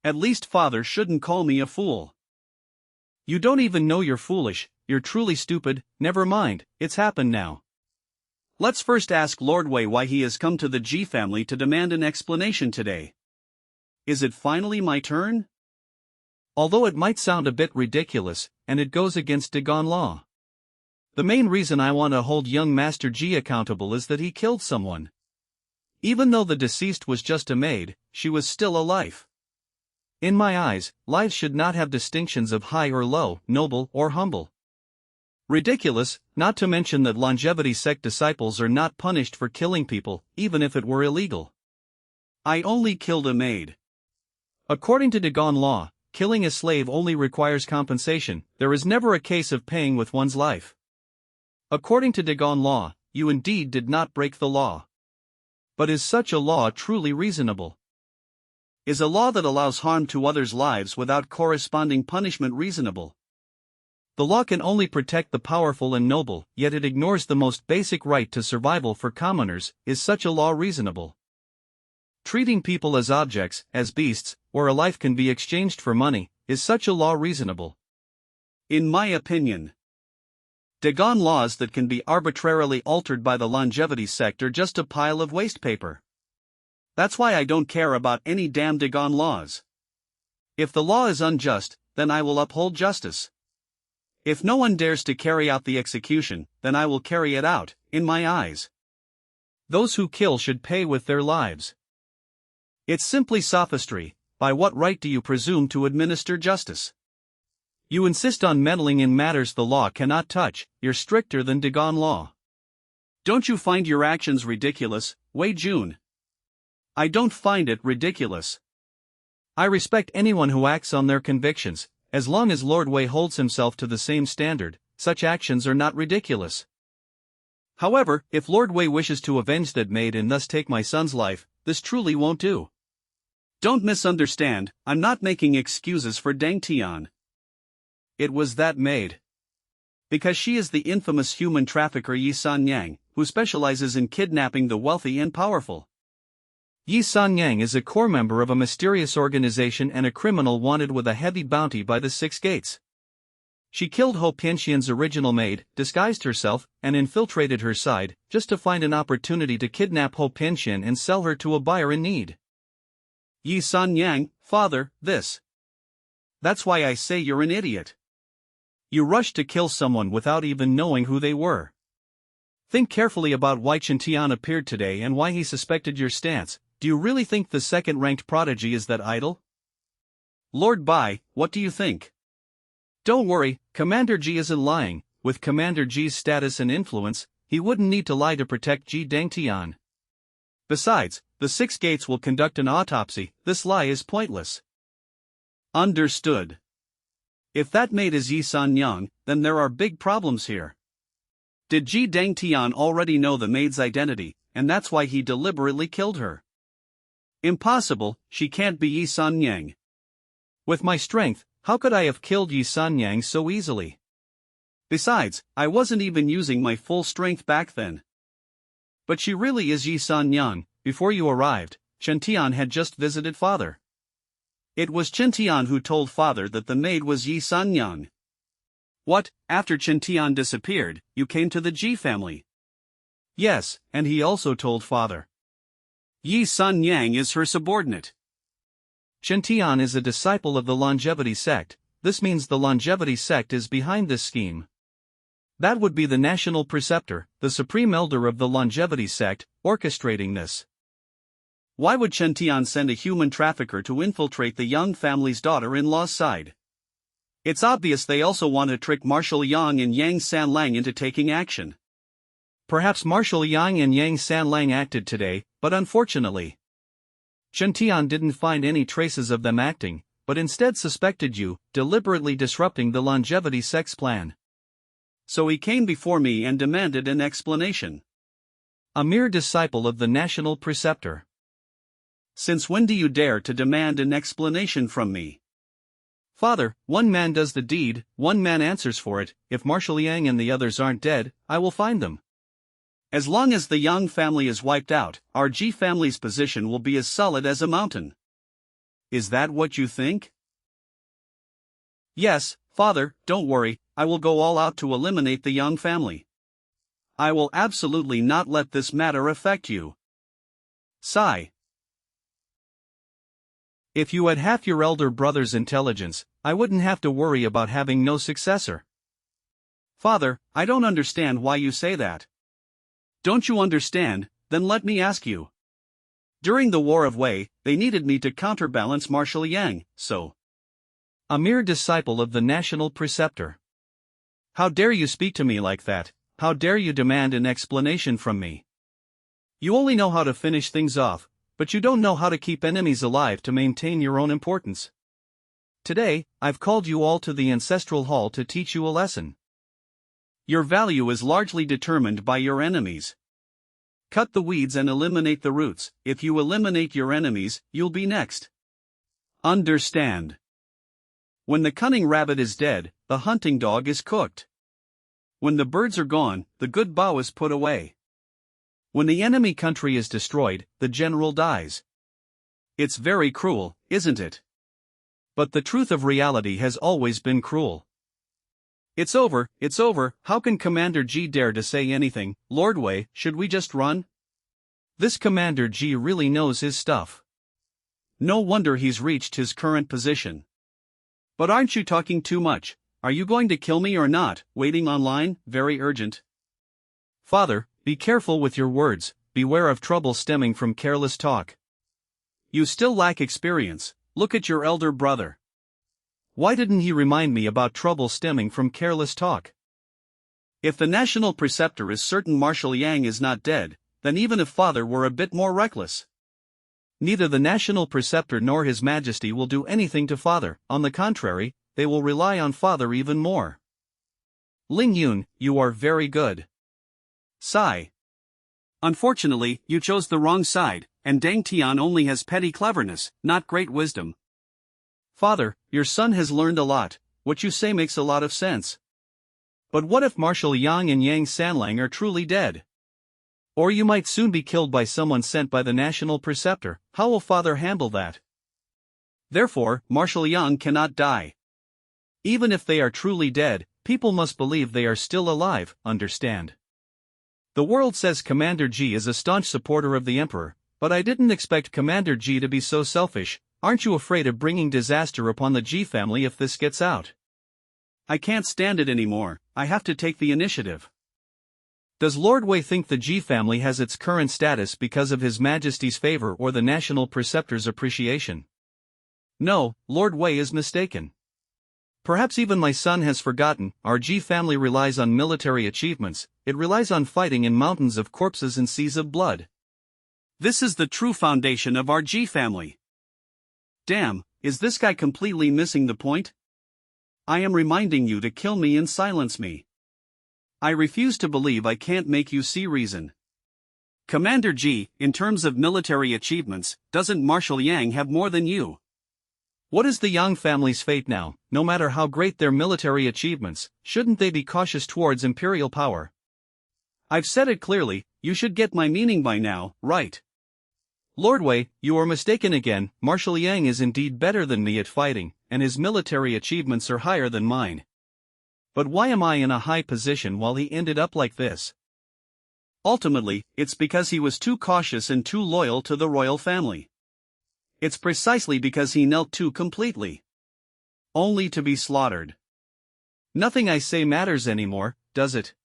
At least father shouldn't call me a fool. You don't even know you're foolish, you're truly stupid, never mind, it's happened now. Let's first ask Lord Wei why he has come to the Ji family to demand an explanation today. Is it finally my turn? Although it might sound a bit ridiculous, and it goes against Dagon law. The main reason I want to hold young Master Ji accountable is that he killed someone. Even though the deceased was just a maid, she was still alive. In my eyes, lives should not have distinctions of high or low, noble or humble. Ridiculous, not to mention that longevity sect disciples are not punished for killing people, even if it were illegal. I only killed a maid. According to Dagon law, killing a slave only requires compensation, there is never a case of paying with one's life. According to Dagon law, you indeed did not break the law. But is such a law truly reasonable? Is a law that allows harm to others' lives without corresponding punishment reasonable? The law can only protect the powerful and noble, yet it ignores the most basic right to survival for commoners. Is such a law reasonable? Treating people as objects, as beasts, where a life can be exchanged for money, is such a law reasonable? In my opinion, Dagon laws that can be arbitrarily altered by the longevity sect are just a pile of waste paper. That's why I don't care about any damn Dagon laws. If the law is unjust, then I will uphold justice. If no one dares to carry out the execution, then I will carry it out, in my eyes. Those who kill should pay with their lives. It's simply sophistry. By what right do you presume to administer justice? You insist on meddling in matters the law cannot touch, you're stricter than Dagon law. Don't you find your actions ridiculous, Wei Jun? I don't find it ridiculous. I respect anyone who acts on their convictions, as long as Lord Wei holds himself to the same standard, such actions are not ridiculous. However, if Lord Wei wishes to avenge that maid and thus take my son's life, this truly won't do. Don't misunderstand, I'm not making excuses for Dangtian. It was that maid. Because she is the infamous human trafficker Yi Sanyang, who specializes in kidnapping the wealthy and powerful. Yi Sanyang is a core member of a mysterious organization and a criminal wanted with a heavy bounty by the Six Gates. She killed Ho Pianxian's original maid, disguised herself, and infiltrated her side, just to find an opportunity to kidnap Ho Pianxian and sell her to a buyer in need. Yi Sanyang, father, this. That's why I say you're an idiot. You rushed to kill someone without even knowing who they were. Think carefully about why Qiantian appeared today and why he suspected your stance. Do you really think the second-ranked prodigy is that idle? Lord Bai, what do you think? Don't worry, Commander Ji isn't lying. With Commander Ji's status and influence, he wouldn't need to lie to protect Ji Dangtian. Besides, the Six Gates will conduct an autopsy, this lie is pointless. Understood. If that maid is Yi Sanyang, then there are big problems here. Did Ji Dangtian already know the maid's identity, and that's why he deliberately killed her? Impossible, she can't be Yi Sanyang. With my strength, how could I have killed Yi Sanyang so easily? Besides, I wasn't even using my full strength back then. But she really is Yi Sanyang. Before you arrived, Chen Tian had just visited father. It was Chen Tian who told father that the maid was Yi Sanyang. What, after Chen Tian disappeared, you came to the Ji family? Yes, and he also told father. Yi Sanyang is her subordinate. Chen Tian is a disciple of the longevity sect. This means the longevity sect is behind this scheme. That would be the national preceptor, the supreme elder of the longevity sect, orchestrating this. Why would Chen Tian send a human trafficker to infiltrate the young family's daughter-in-law's side? It's obvious they also want to trick Marshal Yang and Yang Sanlang into taking action. Perhaps Marshal Yang and Yang Sanlang acted today, but unfortunately, Chen Tian didn't find any traces of them acting, but instead suspected you, deliberately disrupting the longevity sect's plan. So he came before me and demanded an explanation. A mere disciple of the national preceptor. Since when do you dare to demand an explanation from me? Father, one man does the deed, one man answers for it. If Marshal Yang and the others aren't dead, I will find them. As long as the Yang family is wiped out, our Ji family's position will be as solid as a mountain. Is that what you think? Yes, Father, don't worry, I will go all out to eliminate the Yang family. I will absolutely not let this matter affect you. Sigh. If you had half your elder brother's intelligence, I wouldn't have to worry about having no successor. Father, I don't understand why you say that. Don't you understand? Then let me ask you. During the War of Wei, they needed me to counterbalance Marshal Yang, so. A mere disciple of the national preceptor. How dare you speak to me like that? How dare you demand an explanation from me? You only know how to finish things off, but you don't know how to keep enemies alive to maintain your own importance. Today, I've called you all to the ancestral hall to teach you a lesson. Your value is largely determined by your enemies. Cut the weeds and eliminate the roots. If you eliminate your enemies, you'll be next. Understand? When the cunning rabbit is dead, the hunting dog is cooked. When the birds are gone, the good bow is put away. When the enemy country is destroyed, the general dies. It's very cruel, isn't it? But the truth of reality has always been cruel. It's over, how can Commander Ji dare to say anything? Lord Wei, should we just run? This Commander Ji really knows his stuff. No wonder he's reached his current position. But aren't you talking too much? Are you going to kill me or not? Waiting online, very urgent. Father, be careful with your words, beware of trouble stemming from careless talk. You still lack experience, look at your elder brother. Why didn't he remind me about trouble stemming from careless talk? If the national preceptor is certain Marshal Yang is not dead, then even if father were a bit more reckless. Neither the national preceptor nor his majesty will do anything to father, on the contrary, they will rely on father even more. Ling Yun, you are very good. Sigh. Unfortunately, you chose the wrong side, and Dang Tian only has petty cleverness, not great wisdom. Father, your son has learned a lot, what you say makes a lot of sense. But what if Marshal Yang and Yang Sanlang are truly dead? Or you might soon be killed by someone sent by the national preceptor. How will father handle that? Therefore, Marshal Yang cannot die. Even if they are truly dead, people must believe they are still alive, understand? The world says Commander Ji is a staunch supporter of the Emperor, but I didn't expect Commander Ji to be so selfish. Aren't you afraid of bringing disaster upon the Ji family if this gets out? I can't stand it anymore, I have to take the initiative. Does Lord Wei think the Ji family has its current status because of His Majesty's favor or the national preceptor's appreciation? No, Lord Wei is mistaken. Perhaps even my son has forgotten, our Ji family relies on military achievements, it relies on fighting in mountains of corpses and seas of blood. This is the true foundation of our Ji family. Damn, is this guy completely missing the point? I am reminding you to kill me and silence me. I refuse to believe I can't make you see reason. Commander G, in terms of military achievements, doesn't Marshal Yang have more than you? What is the Yang family's fate now? No matter how great their military achievements, shouldn't they be cautious towards imperial power? I've said it clearly, you should get my meaning by now, right? Lord Wei, you are mistaken again. Marshal Yang is indeed better than me at fighting, and his military achievements are higher than mine. But why am I in a high position while he ended up like this? Ultimately, it's because he was too cautious and too loyal to the royal family. It's precisely because he knelt too completely. Only to be slaughtered. Nothing I say matters anymore, does it?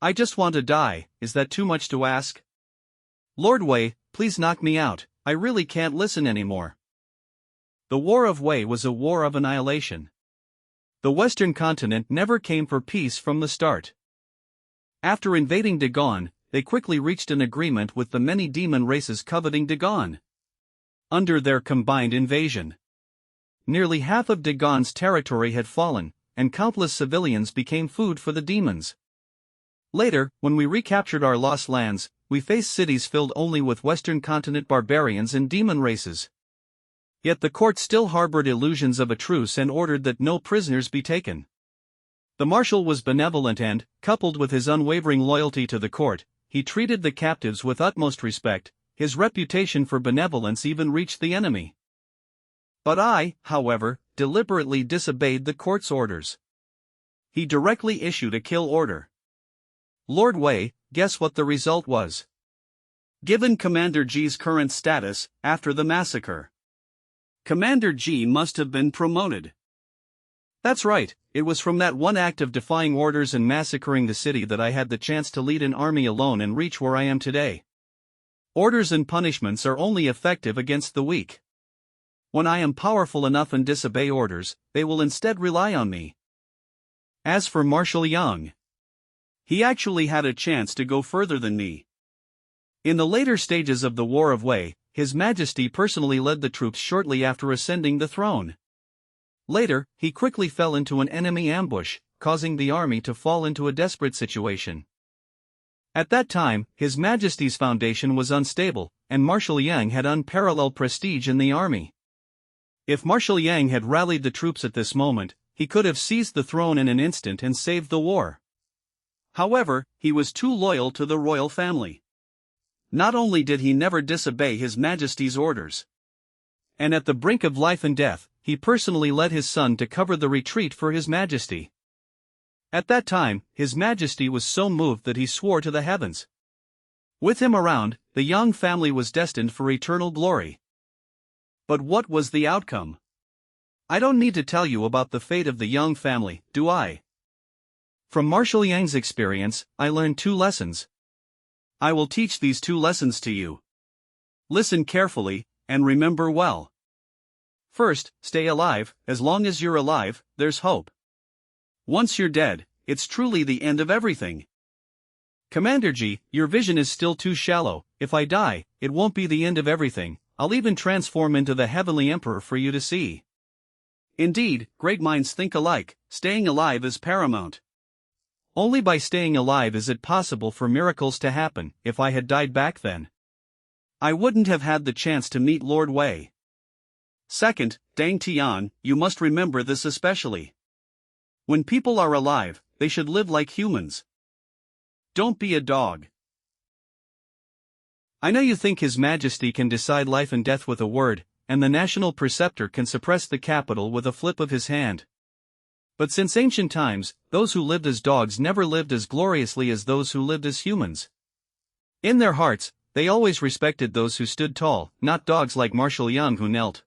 I just want to die. Is that too much to ask? Lord Wei, please knock me out, I really can't listen anymore. The War of Wei was a war of annihilation. The Western continent never came for peace from the start. After invading Dagon, they quickly reached an agreement with the many demon races coveting Dagon. Under their combined invasion, nearly half of Dagon's territory had fallen, and countless civilians became food for the demons. Later, when we recaptured our lost lands, we faced cities filled only with Western continent barbarians and demon races. Yet the court still harbored illusions of a truce and ordered that no prisoners be taken. The marshal was benevolent and, coupled with his unwavering loyalty to the court, he treated the captives with utmost respect. His reputation for benevolence even reached the enemy. But I, however, deliberately disobeyed the court's orders. He directly issued a kill order. Lord Wei, guess what the result was? Given Commander G's current status, after the massacre, Commander G must have been promoted. That's right, it was from that one act of defying orders and massacring the city that I had the chance to lead an army alone and reach where I am today. Orders and punishments are only effective against the weak. When I am powerful enough and disobey orders, they will instead rely on me. As for Marshal Yang, he actually had a chance to go further than me. In the later stages of the War of Wei, His Majesty personally led the troops shortly after ascending the throne. Later, he quickly fell into an enemy ambush, causing the army to fall into a desperate situation. At that time, His Majesty's foundation was unstable, and Marshal Yang had unparalleled prestige in the army. If Marshal Yang had rallied the troops at this moment, he could have seized the throne in an instant and saved the war. However, he was too loyal to the royal family. Not only did he never disobey His Majesty's orders, and at the brink of life and death, he personally led his son to cover the retreat for His Majesty. At that time, His Majesty was so moved that he swore to the heavens. With him around, the Yang family was destined for eternal glory. But what was the outcome? I don't need to tell you about the fate of the Yang family, do I? From Marshal Yang's experience, I learned 2 lessons. I will teach these 2 lessons to you. Listen carefully, and remember well. First, stay alive. As long as you're alive, there's hope. Once you're dead, it's truly the end of everything. Commander G, your vision is still too shallow. If I die, it won't be the end of everything. I'll even transform into the Heavenly Emperor for you to see. Indeed, great minds think alike. Staying alive is paramount. Only by staying alive is it possible for miracles to happen. If I had died back then, I wouldn't have had the chance to meet Lord Wei. Second, Dang Tian, you must remember this especially. When people are alive, they should live like humans. Don't be a dog. I know you think His Majesty can decide life and death with a word, and the national preceptor can suppress the capital with a flip of his hand. But since ancient times, those who lived as dogs never lived as gloriously as those who lived as humans. In their hearts, they always respected those who stood tall, not dogs like Marshal Yang who knelt.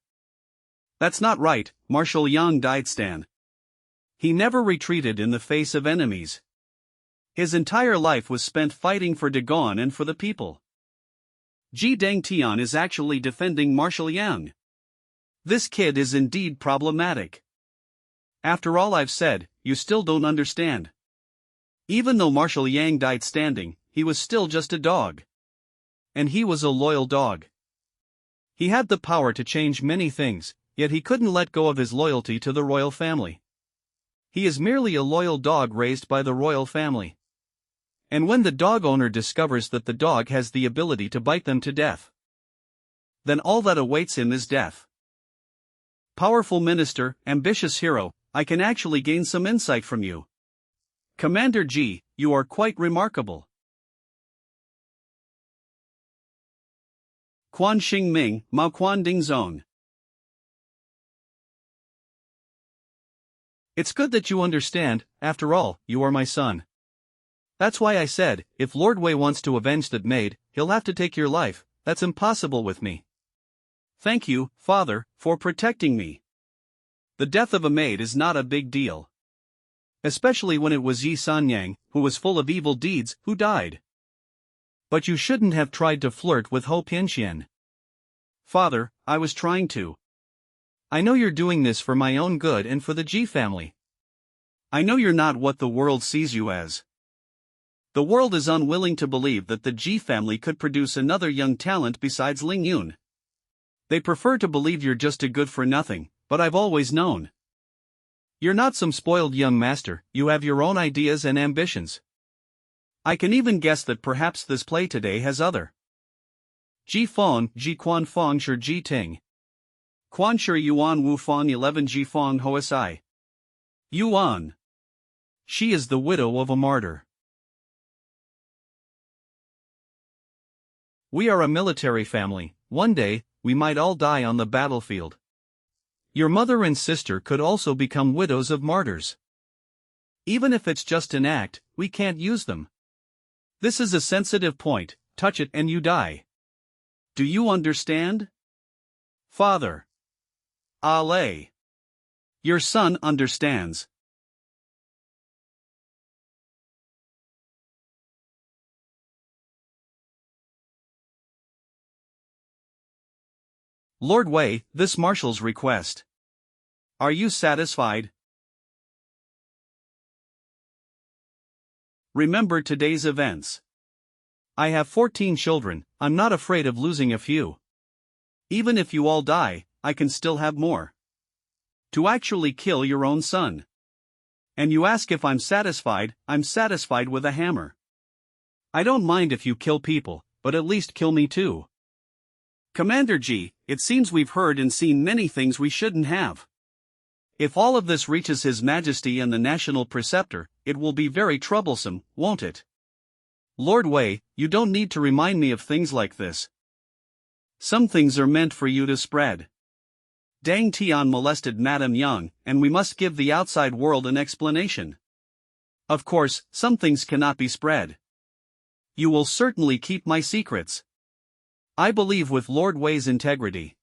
That's not right. Marshal Yang died stand. He never retreated in the face of enemies. His entire life was spent fighting for Dagon and for the people. Ji Dang Tian is actually defending Marshal Yang. This kid is indeed problematic. After all I've said, you still don't understand. Even though Marshal Yang died standing, he was still just a dog. And he was a loyal dog. He had the power to change many things, yet he couldn't let go of his loyalty to the royal family. He is merely a loyal dog raised by the royal family. And when the dog owner discovers that the dog has the ability to bite them to death, then all that awaits him is death. Powerful minister, ambitious hero, I can actually gain some insight from you. Commander G, you are quite remarkable. Quan Xing Ming, Mao Quan Ding Zone. It's good that you understand, after all, you are my son. That's why I said, if Lord Wei wants to avenge that maid, he'll have to take your life. That's impossible with me. Thank you, father, for protecting me. The death of a maid is not a big deal. Especially when it was Yi Sanyang, who was full of evil deeds, who died. But you shouldn't have tried to flirt with Ho Pianxian. Father, I was trying to. I know you're doing this for my own good and for the Ji family. I know you're not what the world sees you as. The world is unwilling to believe that the Ji family could produce another young talent besides Ling Yun. They prefer to believe you're just a good-for-nothing, but I've always known. You're not some spoiled young master, you have your own ideas and ambitions. I can even guess that perhaps this play today has other. Ji Fong, Ji Quan Fong Shi Ji Ting. Quan Shi Yuan Wu Fong 11 Ji Fong Hoasai. Yuan. She is the widow of a martyr. We are a military family. One day, we might all die on the battlefield. Your mother and sister could also become widows of martyrs. Even if it's just an act, we can't use them. This is a sensitive point, touch it and you die. Do you understand? Father. Ale. Your son understands. Lord Wei, this marshal's request. Are you satisfied? Remember today's events. I have 14 children, I'm not afraid of losing a few. Even if you all die, I can still have more. To actually kill your own son. And you ask if I'm satisfied with a hammer. I don't mind if you kill people, but at least kill me too. Commander G, it seems we've heard and seen many things we shouldn't have. If all of this reaches His Majesty and the National Preceptor, it will be very troublesome, won't it? Lord Wei, you don't need to remind me of things like this. Some things are meant for you to spread. Dang Tian molested Madame Yang, and we must give the outside world an explanation. Of course, some things cannot be spread. You will certainly keep my secrets. I believe with Lord Wei's integrity.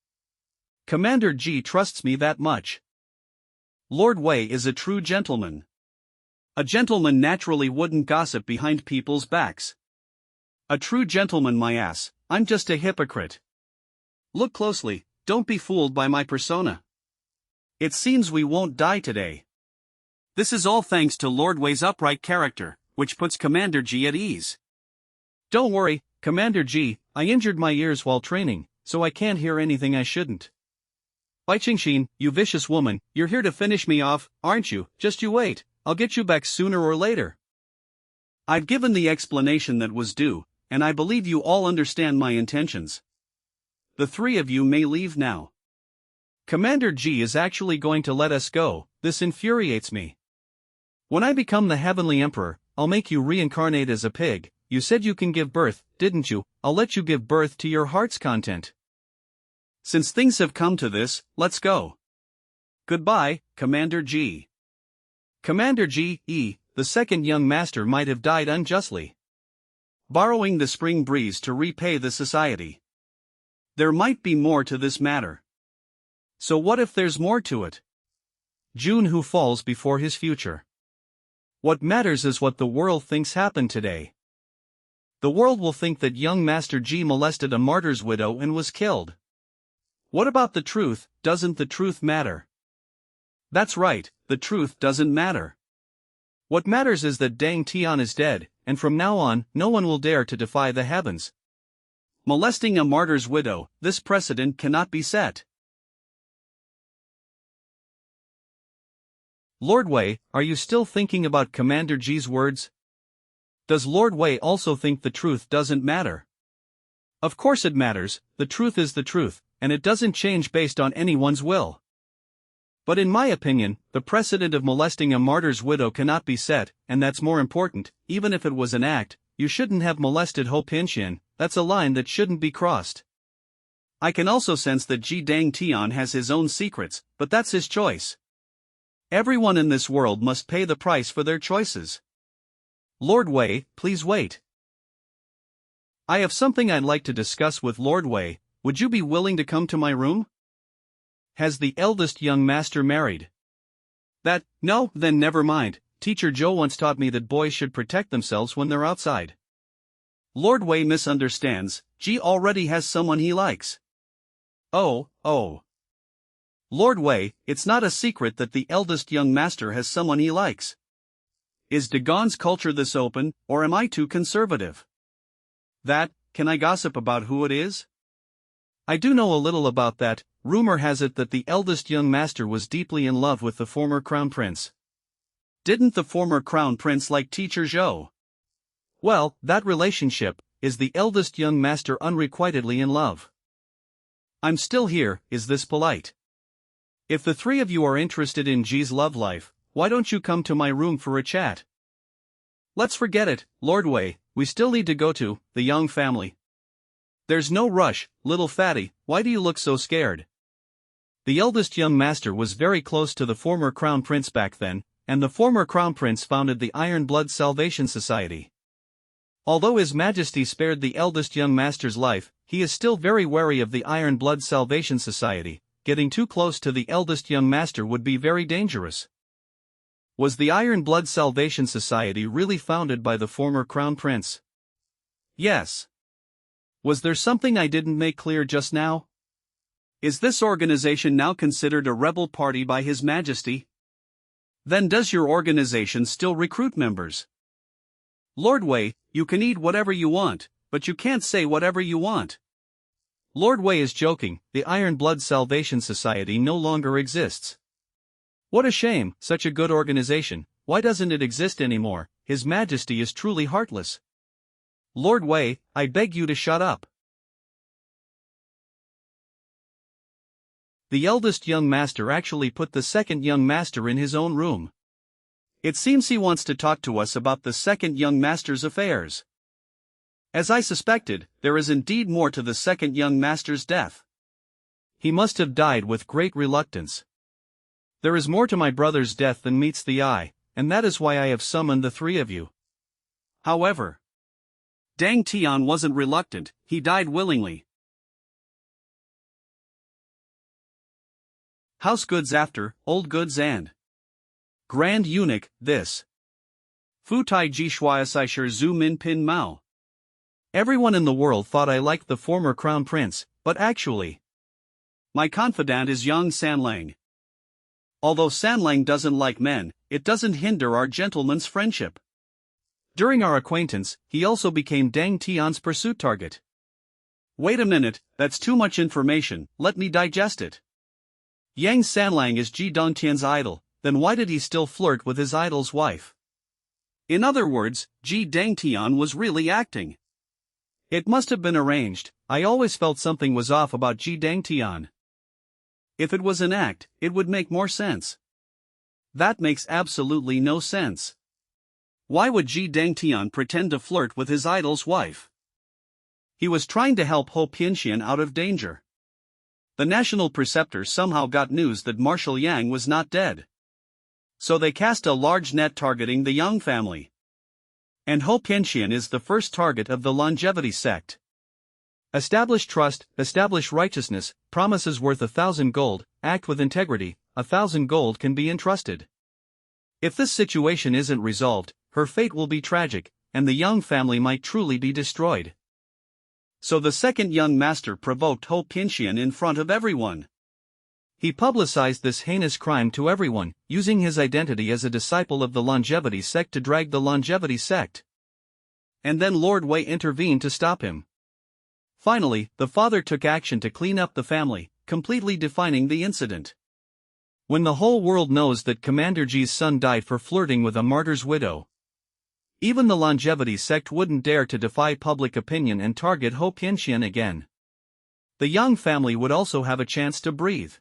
Commander G trusts me that much. Lord Wei is a true gentleman. A gentleman naturally wouldn't gossip behind people's backs. A true gentleman, my ass, I'm just a hypocrite. Look closely, don't be fooled by my persona. It seems we won't die today. This is all thanks to Lord Wei's upright character, which puts Commander G at ease. Don't worry, Commander G, I injured my ears while training, so I can't hear anything I shouldn't. Bai Qingxin, you vicious woman, you're here to finish me off, aren't you? Just you wait, I'll get you back sooner or later. I've given the explanation that was due, and I believe you all understand my intentions. The three of you may leave now. Commander G is actually going to let us go, this infuriates me. When I become the Heavenly Emperor, I'll make you reincarnate as a pig. You said you can give birth, didn't you? I'll let you give birth to your heart's content. Since things have come to this, let's go. Goodbye, Commander G. Commander G, the second young master might have died unjustly. Borrowing the spring breeze to repay the society. There might be more to this matter. So what if there's more to it? June who falls before his future. What matters is what the world thinks happened today. The world will think that young Master G molested a martyr's widow and was killed. What about the truth? Doesn't the truth matter? That's right, the truth doesn't matter. What matters is that Dang Tian is dead, and from now on, no one will dare to defy the heavens. Molesting a martyr's widow, this precedent cannot be set. Lord Wei, are you still thinking about Commander Ji's words? Does Lord Wei also think the truth doesn't matter? Of course it matters, the truth is the truth, and it doesn't change based on anyone's will. But in my opinion, the precedent of molesting a martyr's widow cannot be set, and that's more important. Even if it was an act, you shouldn't have molested Ho Pinxian. That's a line that shouldn't be crossed. I can also sense that Ji Dangtian has his own secrets, but that's his choice. Everyone in this world must pay the price for their choices. Lord Wei, please wait. I have something I'd like to discuss with Lord Wei. Would you be willing to come to my room? Has the eldest young master married? No, then never mind. Teacher Zhou once taught me that boys should protect themselves when they're outside. Lord Wei misunderstands. Ji already has someone he likes. Oh. Lord Wei, it's not a secret that the eldest young master has someone he likes. Is Dagon's culture this open, or am I too conservative? Can I gossip about who it is? I do know a little about that. Rumor has it that the eldest young master was deeply in love with the former crown prince. Didn't the former crown prince like Teacher Zhou? Well, that relationship, is the eldest young master unrequitedly in love? I'm still here, is this polite? If the three of you are interested in Ji's love life, why don't you come to my room for a chat? Let's forget it, Lord Wei, we still need to go to the young family. There's no rush, little fatty, why do you look so scared? The eldest young master was very close to the former crown prince back then, and the former crown prince founded the Iron Blood Salvation Society. Although His Majesty spared the eldest young master's life, he is still very wary of the Iron Blood Salvation Society. Getting too close to the eldest young master would be very dangerous. Was the Iron Blood Salvation Society really founded by the former crown prince? Yes. Was there something I didn't make clear just now? Is this organization now considered a rebel party by His Majesty? Then does your organization still recruit members? Lord Wei, you can eat whatever you want, but you can't say whatever you want. Lord Wei is joking, the Iron Blood Salvation Society no longer exists. What a shame, such a good organization, why doesn't it exist anymore? His Majesty is truly heartless. Lord Wei, I beg you to shut up. The eldest young master actually put the second young master in his own room. It seems he wants to talk to us about the second young master's affairs. As I suspected, there is indeed more to the second young master's death. He must have died with great reluctance. There is more to my brother's death than meets the eye, and that is why I have summoned the three of you. However, Dang Tian wasn't reluctant, he died willingly. House goods after, old goods and Grand Eunuch, this. Fu Tai Ji Shuaisai Zhu Min Pin Mao. Everyone in the world thought I liked the former crown prince, but actually, my confidant is young Sanlang. Although Sanlang doesn't like men, it doesn't hinder our gentleman's friendship. During our acquaintance, he also became Dang Tian's pursuit target. Wait a minute, that's too much information, let me digest it. Yang Sanlang is Ji Dongtian's idol, then why did he still flirt with his idol's wife? In other words, Ji Dangtian was really acting. It must have been arranged. I always felt something was off about Ji Dangtian. If it was an act, it would make more sense. That makes absolutely no sense. Why would Ji Dangtian pretend to flirt with his idol's wife? He was trying to help Ho Pinxian out of danger. The national preceptor somehow got news that Marshal Yang was not dead. So they cast a large net targeting the Yang family. And Ho Pinxian is the first target of the longevity sect. Establish trust, establish righteousness, promises worth 1,000 gold, act with integrity, 1,000 gold can be entrusted. If this situation isn't resolved, her fate will be tragic, and the Yang family might truly be destroyed. So the second young master provoked Ho Pinxian in front of everyone. He publicized this heinous crime to everyone, using his identity as a disciple of the longevity sect to drag the longevity sect. And then Lord Wei intervened to stop him. Finally, the father took action to clean up the family, completely defining the incident. When the whole world knows that Commander G's son died for flirting with a martyr's widow, even the longevity sect wouldn't dare to defy public opinion and target Ho Pianxian again. The Yang family would also have a chance to breathe.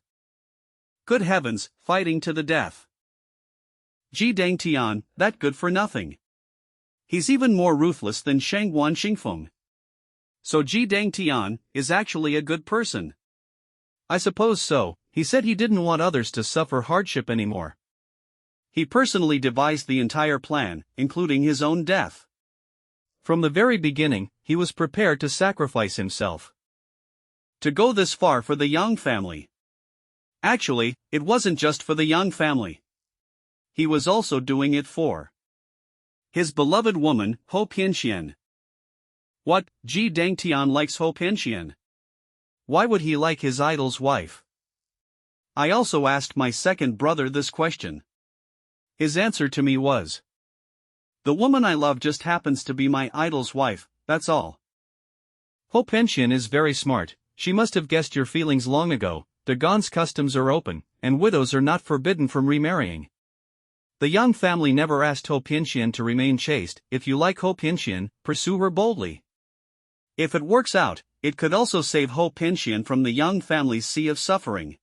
Good heavens, fighting to the death. Ji Dangtian, that good for nothing. He's even more ruthless than Shangguan Xingfeng. So Ji Dangtian is actually a good person. I suppose so. He said he didn't want others to suffer hardship anymore. He personally devised the entire plan, including his own death. From the very beginning, he was prepared to sacrifice himself. To go this far for the Yang family. Actually, it wasn't just for the Yang family. He was also doing it for his beloved woman, Ho Pianxian. What, Ji Dangtian likes Ho Pianxian? Why would he like his idol's wife? I also asked my second brother this question. His answer to me was, the woman I love just happens to be my idol's wife, that's all. Ho Pianxian is very smart. She must have guessed your feelings long ago. Dagon's customs are open, and widows are not forbidden from remarrying. The Yang family never asked Ho Pianxian to remain chaste. If you like Ho Pianxian, pursue her boldly. If it works out, it could also save Ho Pianxian from the Yang family's sea of suffering.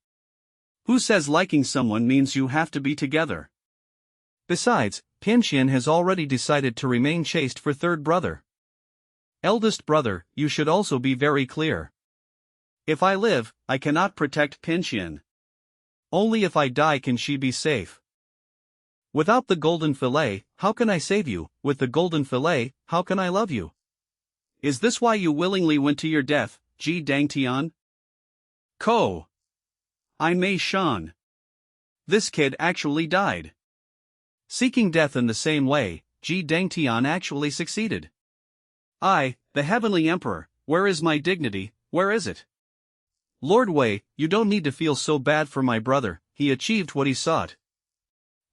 Who says liking someone means you have to be together? Besides, Pianxian has already decided to remain chaste for third brother. Eldest brother, you should also be very clear. If I live, I cannot protect Pianxian. Only if I die can she be safe. Without the golden fillet, how can I save you? With the golden fillet, how can I love you? Is this why you willingly went to your death, Ji Dangtian? Ko! I Mei Shan. This kid actually died. Seeking death in the same way, Ji Dangtian actually succeeded. I, the Heavenly Emperor, where is my dignity, where is it? Lord Wei, you don't need to feel so bad for my brother, he achieved what he sought.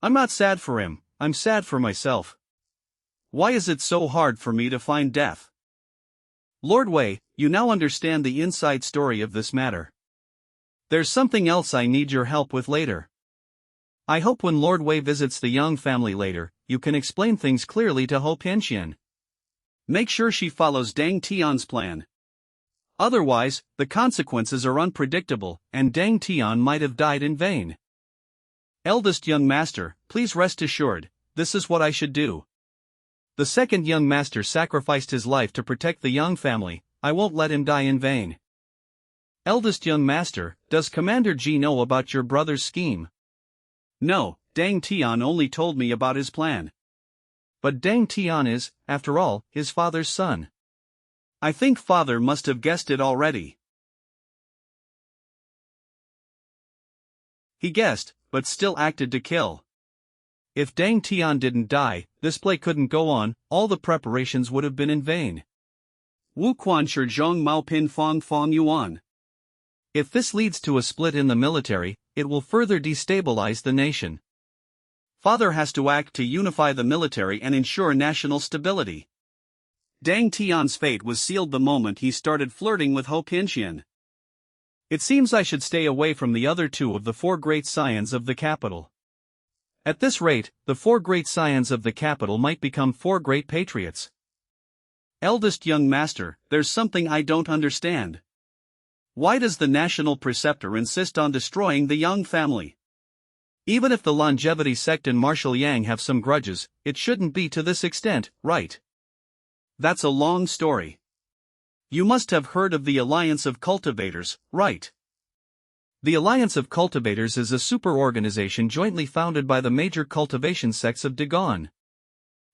I'm not sad for him, I'm sad for myself. Why is it so hard for me to find death? Lord Wei, you now understand the inside story of this matter. There's something else I need your help with later. I hope when Lord Wei visits the Yang family later, you can explain things clearly to Ho Pianxian. Make sure she follows Dang Tian's plan. Otherwise, the consequences are unpredictable, and Dang Tian might have died in vain. Eldest young master, please rest assured, this is what I should do. The second young master sacrificed his life to protect the Yang family. I won't let him die in vain. Eldest young master, does Commander Ji know about your brother's scheme? No, Dang Tian only told me about his plan. But Dang Tian is, after all, his father's son. I think father must have guessed it already. He guessed, but still acted to kill. If Dang Tian didn't die, this play couldn't go on, all the preparations would have been in vain. Wu Quan Shi Zhong Mao Pin Fong Fong Yuan. If this leads to a split in the military, it will further destabilize the nation. Father has to act to unify the military and ensure national stability. Dang Tian's fate was sealed the moment he started flirting with Ho Pianxian. It seems I should stay away from the other two of the four great scions of the capital. At this rate, the four great scions of the capital might become four great patriots. Eldest young master, there's something I don't understand. Why does the national preceptor insist on destroying the Yang family? Even if the longevity sect and Marshal Yang have some grudges, it shouldn't be to this extent, right? That's a long story. You must have heard of the Alliance of Cultivators, right? The Alliance of Cultivators is a superorganization jointly founded by the major cultivation sects of Dagon.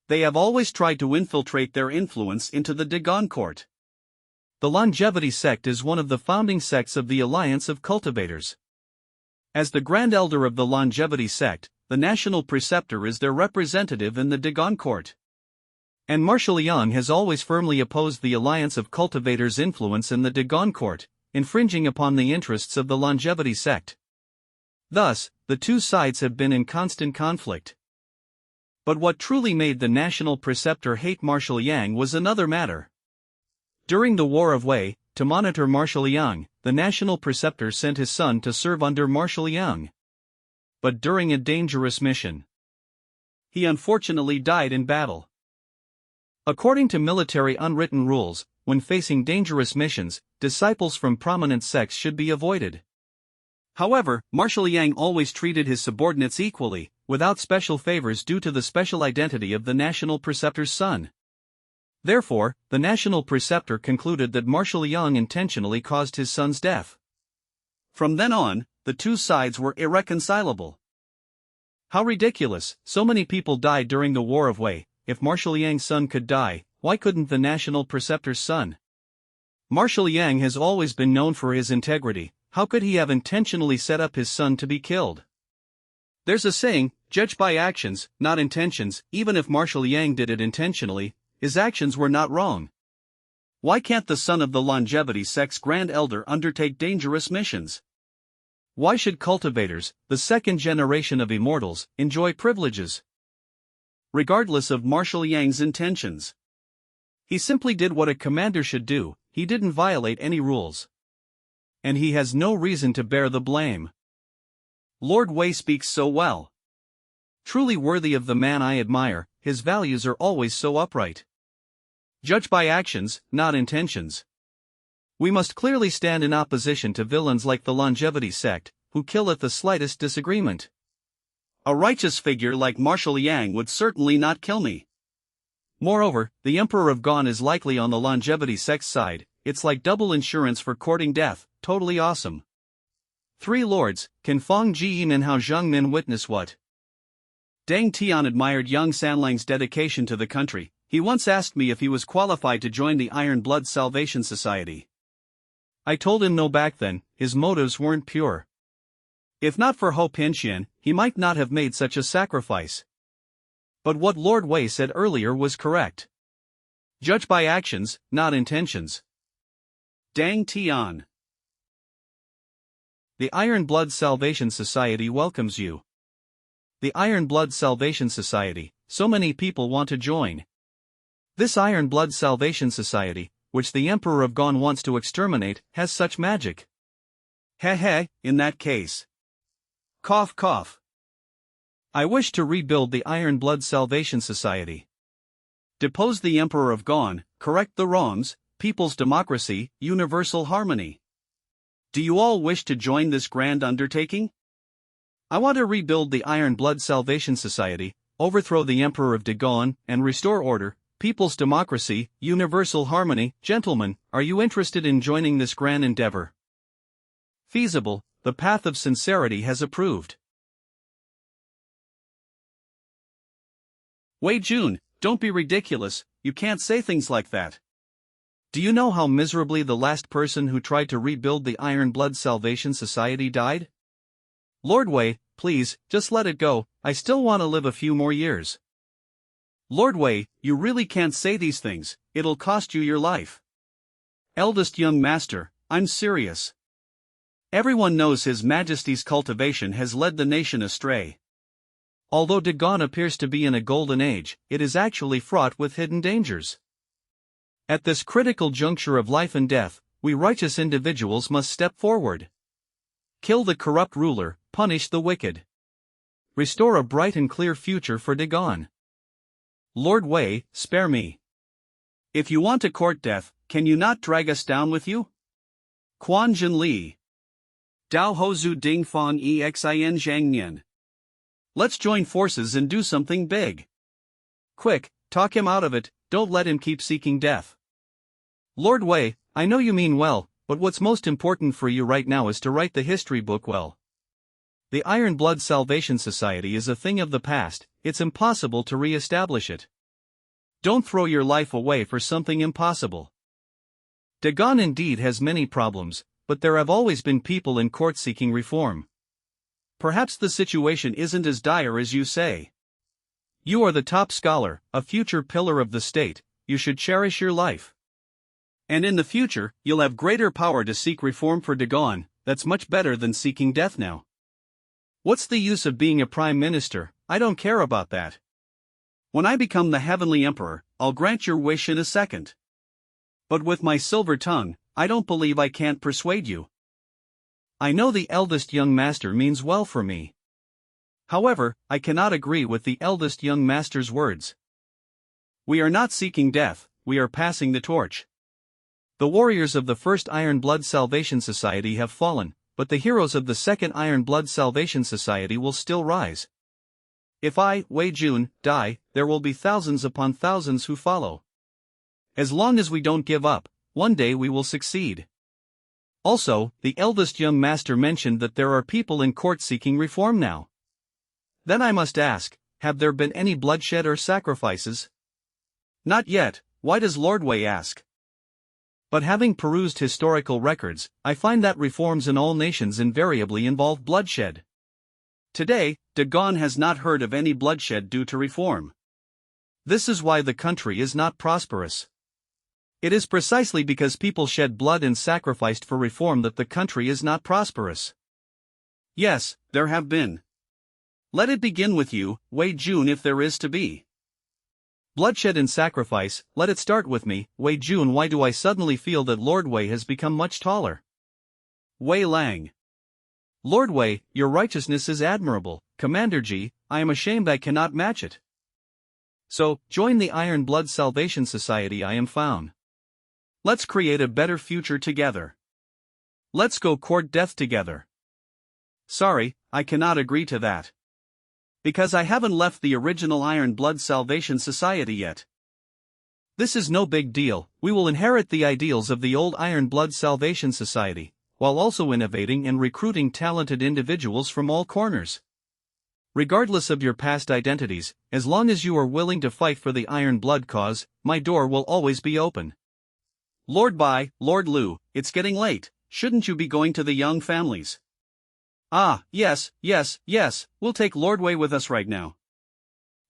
They have always tried to infiltrate their influence into the Dagon court. The Longevity sect is one of the founding sects of the Alliance of Cultivators. As the Grand Elder of the Longevity sect, the National Preceptor is their representative in the Dagon court. And Marshal Yang has always firmly opposed the Alliance of Cultivators' influence in the Dagon court, infringing upon the interests of the Longevity sect. Thus, the two sides have been in constant conflict. But what truly made the National Preceptor hate Marshal Yang was another matter. During the War of Wei, to monitor Marshal Yang, the National Preceptor sent his son to serve under Marshal Yang. but during a dangerous mission. He unfortunately died in battle. According to military unwritten rules, when facing dangerous missions, disciples from prominent sects should be avoided. However, Marshal Yang always treated his subordinates equally, without special favors due to the special identity of the national preceptor's son. Therefore, the national preceptor concluded that Marshal Yang intentionally caused his son's death. From then on, the two sides were irreconcilable. How ridiculous, so many people died during the War of Wei. If Marshal Yang's son could die, why couldn't the national preceptor's son? Marshal Yang has always been known for his integrity. How could he have intentionally set up his son to be killed? There's a saying, judge by actions, not intentions. Even if Marshal Yang did it intentionally, his actions were not wrong. Why can't the son of the longevity sect's grand elder undertake dangerous missions? Why should cultivators, the second generation of immortals, enjoy privileges? Regardless of Marshal Yang's intentions, he simply did what a commander should do. He didn't violate any rules. And he has no reason to bear the blame. Lord Wei speaks so well. Truly worthy of the man I admire, his values are always so upright. Judge by actions, not intentions. We must clearly stand in opposition to villains like the longevity sect, who kill at the slightest disagreement. A righteous figure like Marshal Yang would certainly not kill me. Moreover, the Emperor of Gone is likely on the longevity sect's side. It's like double insurance for courting death, totally awesome. Three lords, can Feng Jiyin and Hao Zhengmin witness what? Deng Tian admired young Sanlang's dedication to the country. He once asked me if he was qualified to join the Iron Blood Salvation Society. I told him no back then, his motives weren't pure. If not for Ho Pinxian, he might not have made such a sacrifice. But what Lord Wei said earlier was correct. Judge by actions, not intentions. Deng Tian. The Iron Blood Salvation Society welcomes you. The Iron Blood Salvation Society, so many people want to join. This Iron Blood Salvation Society, which the Emperor of Gone wants to exterminate, has such magic. Heh, in that case. Cough cough. I wish to rebuild the Iron Blood Salvation Society. Depose the Emperor of Gone, correct the wrongs, people's democracy, universal harmony. Do you all wish to join this grand undertaking? I want to rebuild the Iron Blood Salvation Society, overthrow the Emperor of Dagon, and restore order, people's democracy, universal harmony. Gentlemen, are you interested in joining this grand endeavor? Feasible, the path of sincerity has approved. Wei Jun, don't be ridiculous, you can't say things like that. Do you know how miserably the last person who tried to rebuild the Iron Blood Salvation Society died? Lord Wei, please, just let it go, I still want to live a few more years. Lord Wei, you really can't say these things, it'll cost you your life. Eldest young master, I'm serious. Everyone knows His Majesty's cultivation has led the nation astray. Although Dagon appears to be in a golden age, it is actually fraught with hidden dangers. At this critical juncture of life and death, we righteous individuals must step forward. Kill the corrupt ruler, punish the wicked. Restore a bright and clear future for Dagon. Lord Wei, spare me. If you want to court death, can you not drag us down with you? Quan Jin Li. Dao Hozu Ding Fan Xin Zhang Nian. Let's join forces and do something big. Quick, talk him out of it, don't let him keep seeking death. Lord Wei, I know you mean well, but what's most important for you right now is to write the history book well. The Iron Blood Salvation Society is a thing of the past, it's impossible to re-establish it. Don't throw your life away for something impossible. Dagon indeed has many problems, but there have always been people in court seeking reform. Perhaps the situation isn't as dire as you say. You are the top scholar, a future pillar of the state, you should cherish your life. And in the future, you'll have greater power to seek reform for Dagon, that's much better than seeking death now. What's the use of being a prime minister? I don't care about that. When I become the heavenly emperor, I'll grant your wish in a second. But with my silver tongue, I don't believe I can't persuade you. I know the eldest young master means well for me. However, I cannot agree with the eldest young master's words. We are not seeking death, we are passing the torch. The warriors of the First Iron Blood Salvation Society have fallen, but the heroes of the Second Iron Blood Salvation Society will still rise. If I, Wei Jun, die, there will be thousands upon thousands who follow. As long as we don't give up, one day we will succeed. Also, the eldest young master mentioned that there are people in court seeking reform now. Then I must ask, have there been any bloodshed or sacrifices? Not yet. Why does Lord Wei ask? But having perused historical records, I find that reforms in all nations invariably involve bloodshed. Today, Dagon has not heard of any bloodshed due to reform. This is why the country is not prosperous. It is precisely because people shed blood and sacrificed for reform that the country is not prosperous. Yes, there have been. Let it begin with you, Wei Jun, if there is to be. Bloodshed and sacrifice, let it start with me, Wei Jun. Why do I suddenly feel that Lord Wei has become much taller? Wei Lang. Lord Wei, your righteousness is admirable, Commander Ji, I am ashamed I cannot match it. So, join the Iron Blood Salvation Society. I am found. Let's create a better future together. Let's go court death together. Sorry, I cannot agree to that. Because I haven't left the original Iron Blood Salvation Society yet. This is no big deal, we will inherit the ideals of the old Iron Blood Salvation Society, while also innovating and recruiting talented individuals from all corners. Regardless of your past identities, as long as you are willing to fight for the Iron Blood cause, my door will always be open. Lord Bai, Lord Lu, it's getting late, shouldn't you be going to the young families? Ah, yes, we'll take Lord Wei with us right now.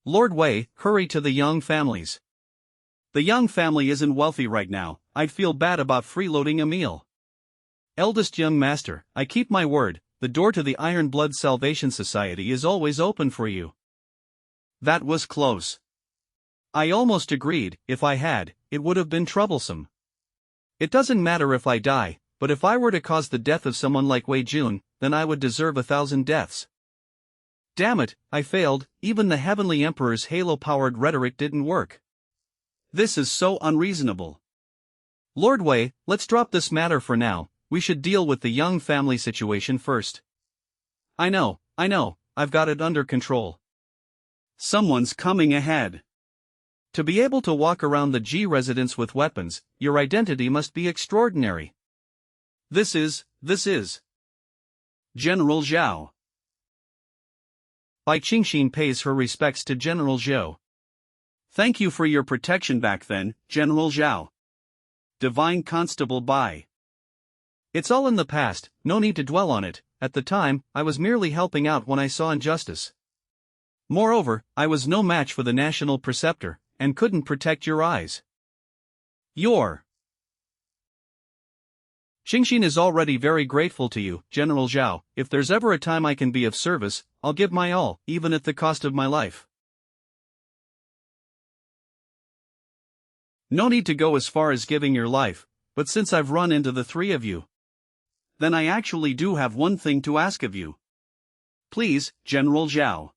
Lord Wei, hurry to the young families. The young family isn't wealthy right now, I'd feel bad about freeloading a meal. Eldest young master, I keep my word, the door to the Iron Blood Salvation Society is always open for you. That was close. I almost agreed, if I had, it would have been troublesome. It doesn't matter if I die, but if I were to cause the death of someone like Wei Jun, then I would deserve 1,000 deaths. Damn it, I failed, even the Heavenly Emperor's halo-powered rhetoric didn't work. This is so unreasonable. Lord Wei, let's drop this matter for now, we should deal with the young family situation first. I know, I've got it under control. Someone's coming ahead. To be able to walk around the G residence with weapons, your identity must be extraordinary. This is General Zhao. Bai Qingxin pays her respects to General Zhao. Thank you for your protection back then, General Zhao. Divine Constable Bai. It's all in the past, no need to dwell on it. At the time, I was merely helping out when I saw injustice. Moreover, I was no match for the National Preceptor, and couldn't protect your eyes. Qingxin is already very grateful to you, General Zhao. If there's ever a time I can be of service, I'll give my all, even at the cost of my life. No need to go as far as giving your life, but since I've run into the three of you, then I actually do have one thing to ask of you. Please, General Zhao.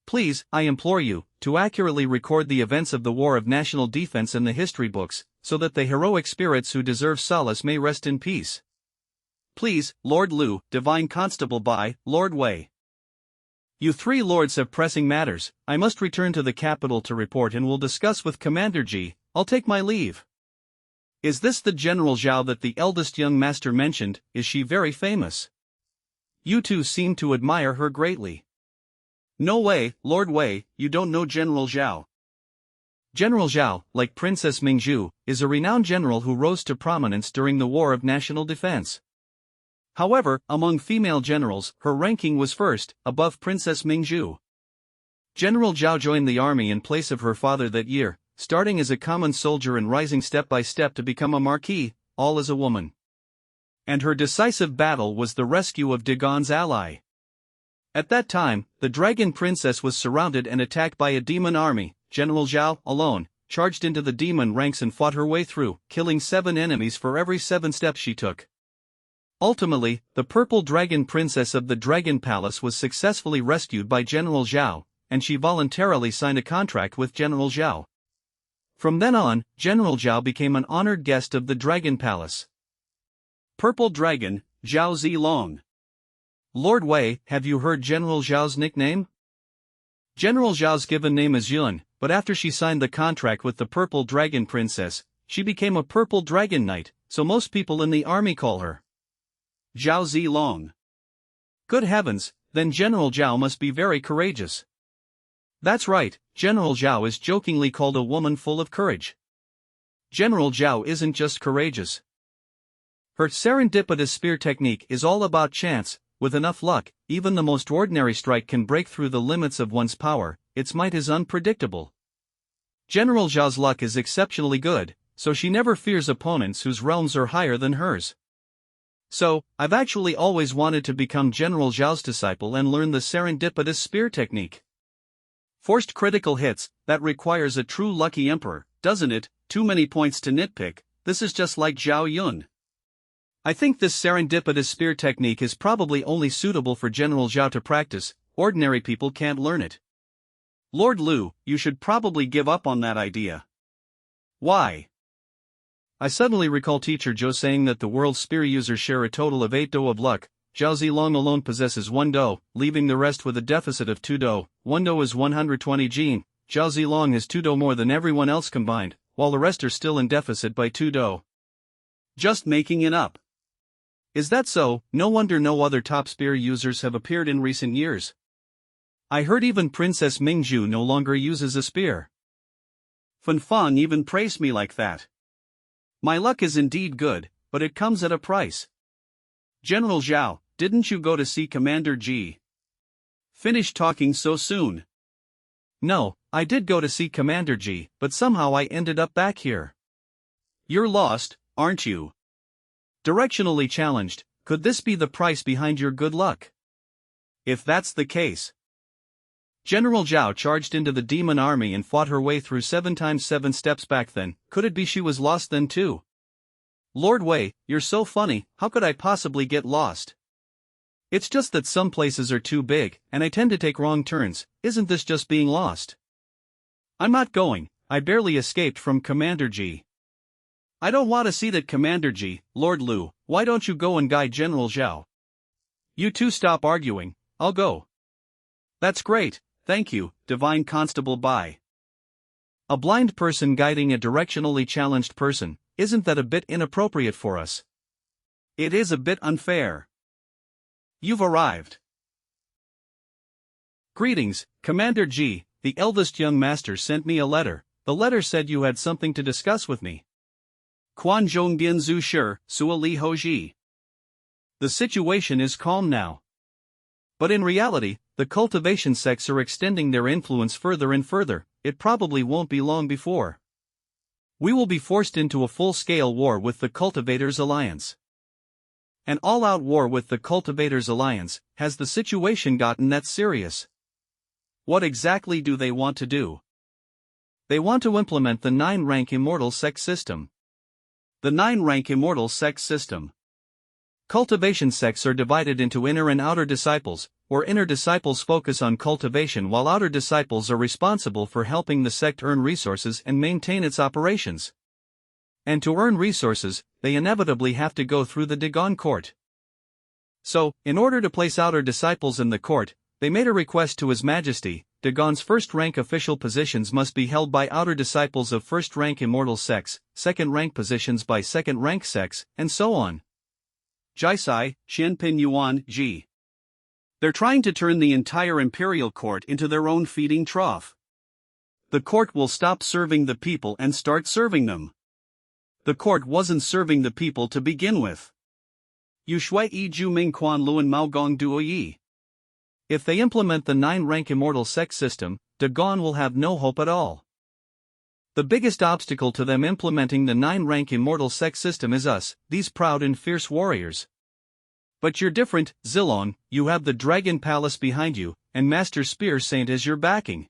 Please, I implore you, to accurately record the events of the War of National Defense in the history books, so that the heroic spirits who deserve solace may rest in peace. Please, Lord Lu, Divine Constable Bai, Lord Wei. You three lords have pressing matters, I must return to the capital to report and will discuss with Commander Ji, I'll take my leave. Is this the General Zhao that the eldest young master mentioned? Is she very famous? You two seem to admire her greatly. No way, Lord Wei, you don't know General Zhao. General Zhao, like Princess Mingzhu, is a renowned general who rose to prominence during the War of National Defense. However, among female generals, her ranking was first, above Princess Mingzhu. General Zhao joined the army in place of her father that year, starting as a common soldier and rising step by step to become a marquis, all as a woman. And her decisive battle was the rescue of Dagon's ally. At that time, the Dragon Princess was surrounded and attacked by a demon army. General Zhao, alone, charged into the demon ranks and fought her way through, killing 7 enemies for every 7 steps she took. Ultimately, the purple dragon princess of the Dragon Palace was successfully rescued by General Zhao, and she voluntarily signed a contract with General Zhao. From then on, General Zhao became an honored guest of the Dragon Palace. Purple Dragon, Zhao Zilong. Lord Wei, have you heard General Zhao's nickname? General Zhao's given name is Yun, but after she signed the contract with the Purple Dragon Princess, she became a Purple Dragon Knight, so most people in the army call her Zhao Zilong. Good heavens, then General Zhao must be very courageous. That's right, General Zhao is jokingly called a woman full of courage. General Zhao isn't just courageous. Her serendipitous spear technique is all about chance. With enough luck, even the most ordinary strike can break through the limits of one's power. Its might is unpredictable. General Zhao's luck is exceptionally good, so she never fears opponents whose realms are higher than hers. So, I've actually always wanted to become General Zhao's disciple and learn the serendipitous spear technique. Forced critical hits, that requires a true lucky emperor, doesn't it? Too many points to nitpick. This is just like Zhao Yun. I think this serendipitous spear technique is probably only suitable for General Zhao to practice. Ordinary people can't learn it. Lord Lu, you should probably give up on that idea. Why? I suddenly recall Teacher Zhou saying that the world's spear users share a total of 8 dou of luck. Zhao Zilong alone possesses 1 dou, leaving the rest with a deficit of 2 dou. 1 dou is 120 jin. Zhao Zilong has 2 dou more than everyone else combined, while the rest are still in deficit by 2 dou. Just making it up. Is that so? No wonder no other top spear users have appeared in recent years. I heard even Princess Mingzhu no longer uses a spear. Fan Fang even praised me like that. My luck is indeed good, but it comes at a price. General Zhao, didn't you go to see Commander Ji? Finish talking so soon. No, I did go to see Commander Ji, but somehow I ended up back here. You're lost, aren't you? Directionally challenged, could this be the price behind your good luck? If that's the case. General Zhao charged into the demon army and fought her way through 7 times 7 steps back then. Could it be she was lost then too? Lord Wei, you're so funny, how could I possibly get lost? It's just that some places are too big, and I tend to take wrong turns. Isn't this just being lost? I'm not going, I barely escaped from Commander Ji. I don't want to see that Commander Ji. Lord Lu, why don't you go and guide General Zhao? You two stop arguing, I'll go. That's great, thank you, Divine Constable Bai. A blind person guiding a directionally challenged person, isn't that a bit inappropriate for us? It is a bit unfair. You've arrived. Greetings, Commander Ji. The eldest young master sent me a letter. The letter said you had something to discuss with me. Quan Zhong Bian Zhu Shi, Sua Li Ho Ji. The situation is calm now. But in reality, the cultivation sects are extending their influence further and further. It probably won't be long before we will be forced into a full-scale war with the Cultivators Alliance. An all-out war with the Cultivators Alliance. Has the situation gotten that serious? What exactly do they want to do? They want to implement the 9-rank Immortal Sect system. The 9-rank Immortal Sect system. Cultivation sects are divided into inner and outer disciples, where inner disciples focus on cultivation while outer disciples are responsible for helping the sect earn resources and maintain its operations. And to earn resources, they inevitably have to go through the Dagon court. So, in order to place outer disciples in the court, they made a request to His Majesty. Dagon's first-rank official positions must be held by outer disciples of first-rank immortal sects, second-rank positions by second-rank sects, and so on. Jaisai, Xianpin Yuan, Ji. They're trying to turn the entire imperial court into their own feeding trough. The court will stop serving the people and start serving them. The court wasn't serving the people to begin with. Yu Shui Yi Ju Ming Quan Luan Mao Gong Duo Yi. If they implement the 9-rank immortal sect system, Dagon will have no hope at all. The biggest obstacle to them implementing the 9-rank immortal sect system is us, these proud and fierce warriors. But you're different, Zilong. You have the Dragon Palace behind you, and Master Spear Saint as your backing.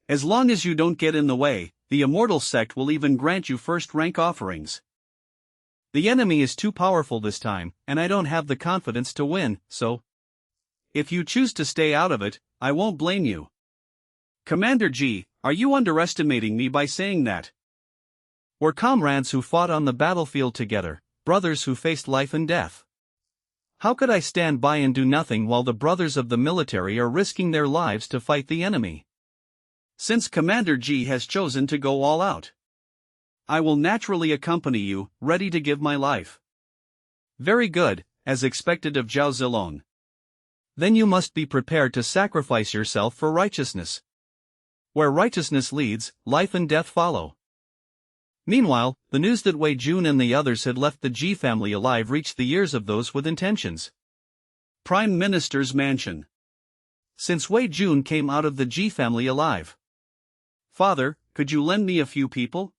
As long as you don't get in the way, the immortal sect will even grant you first-rank offerings. The enemy is too powerful this time, and I don't have the confidence to win, so if you choose to stay out of it, I won't blame you. Commander G, are you underestimating me by saying that? We're comrades who fought on the battlefield together, brothers who faced life and death. How could I stand by and do nothing while the brothers of the military are risking their lives to fight the enemy? Since Commander G has chosen to go all out, I will naturally accompany you, ready to give my life. Very good, as expected of Zhao Zilong. Then you must be prepared to sacrifice yourself for righteousness. Where righteousness leads, life and death follow. Meanwhile, the news that Wei Jun and the others had left the Ji family alive reached the ears of those with intentions. Prime Minister's mansion. Since Wei Jun came out of the Ji family alive. Father, could you lend me a few people?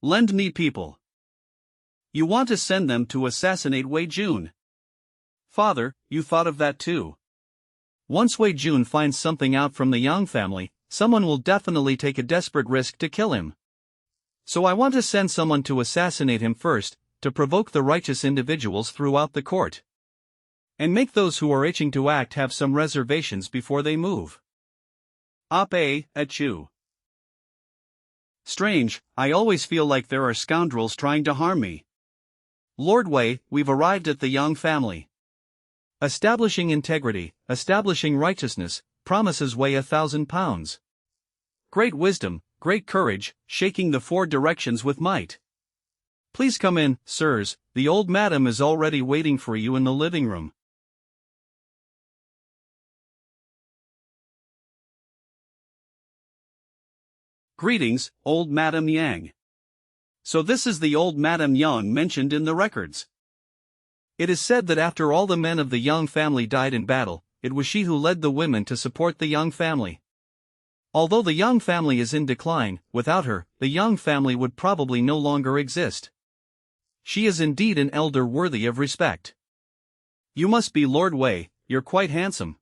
Lend me people. You want to send them to assassinate Wei Jun? Father, you thought of that too. Once Wei Jun finds something out from the Yang family, someone will definitely take a desperate risk to kill him. So I want to send someone to assassinate him first, to provoke the righteous individuals throughout the court. And make those who are itching to act have some reservations before they move. Op A. Chu. Strange, I always feel like there are scoundrels trying to harm me. Lord Wei, we've arrived at the Yang family. Establishing integrity, establishing righteousness, promises Wei 1,000 pounds. Great wisdom, great courage, shaking the four directions with might. Please come in, sirs, the old madam is already waiting for you in the living room. Greetings, old Madam Yang. So this is the old Madam Yang mentioned in the records. It is said that after all the men of the Yang family died in battle, it was she who led the women to support the Yang family. Although the Yang family is in decline, without her, the Yang family would probably no longer exist. She is indeed an elder worthy of respect. You must be Lord Wei, you're quite handsome.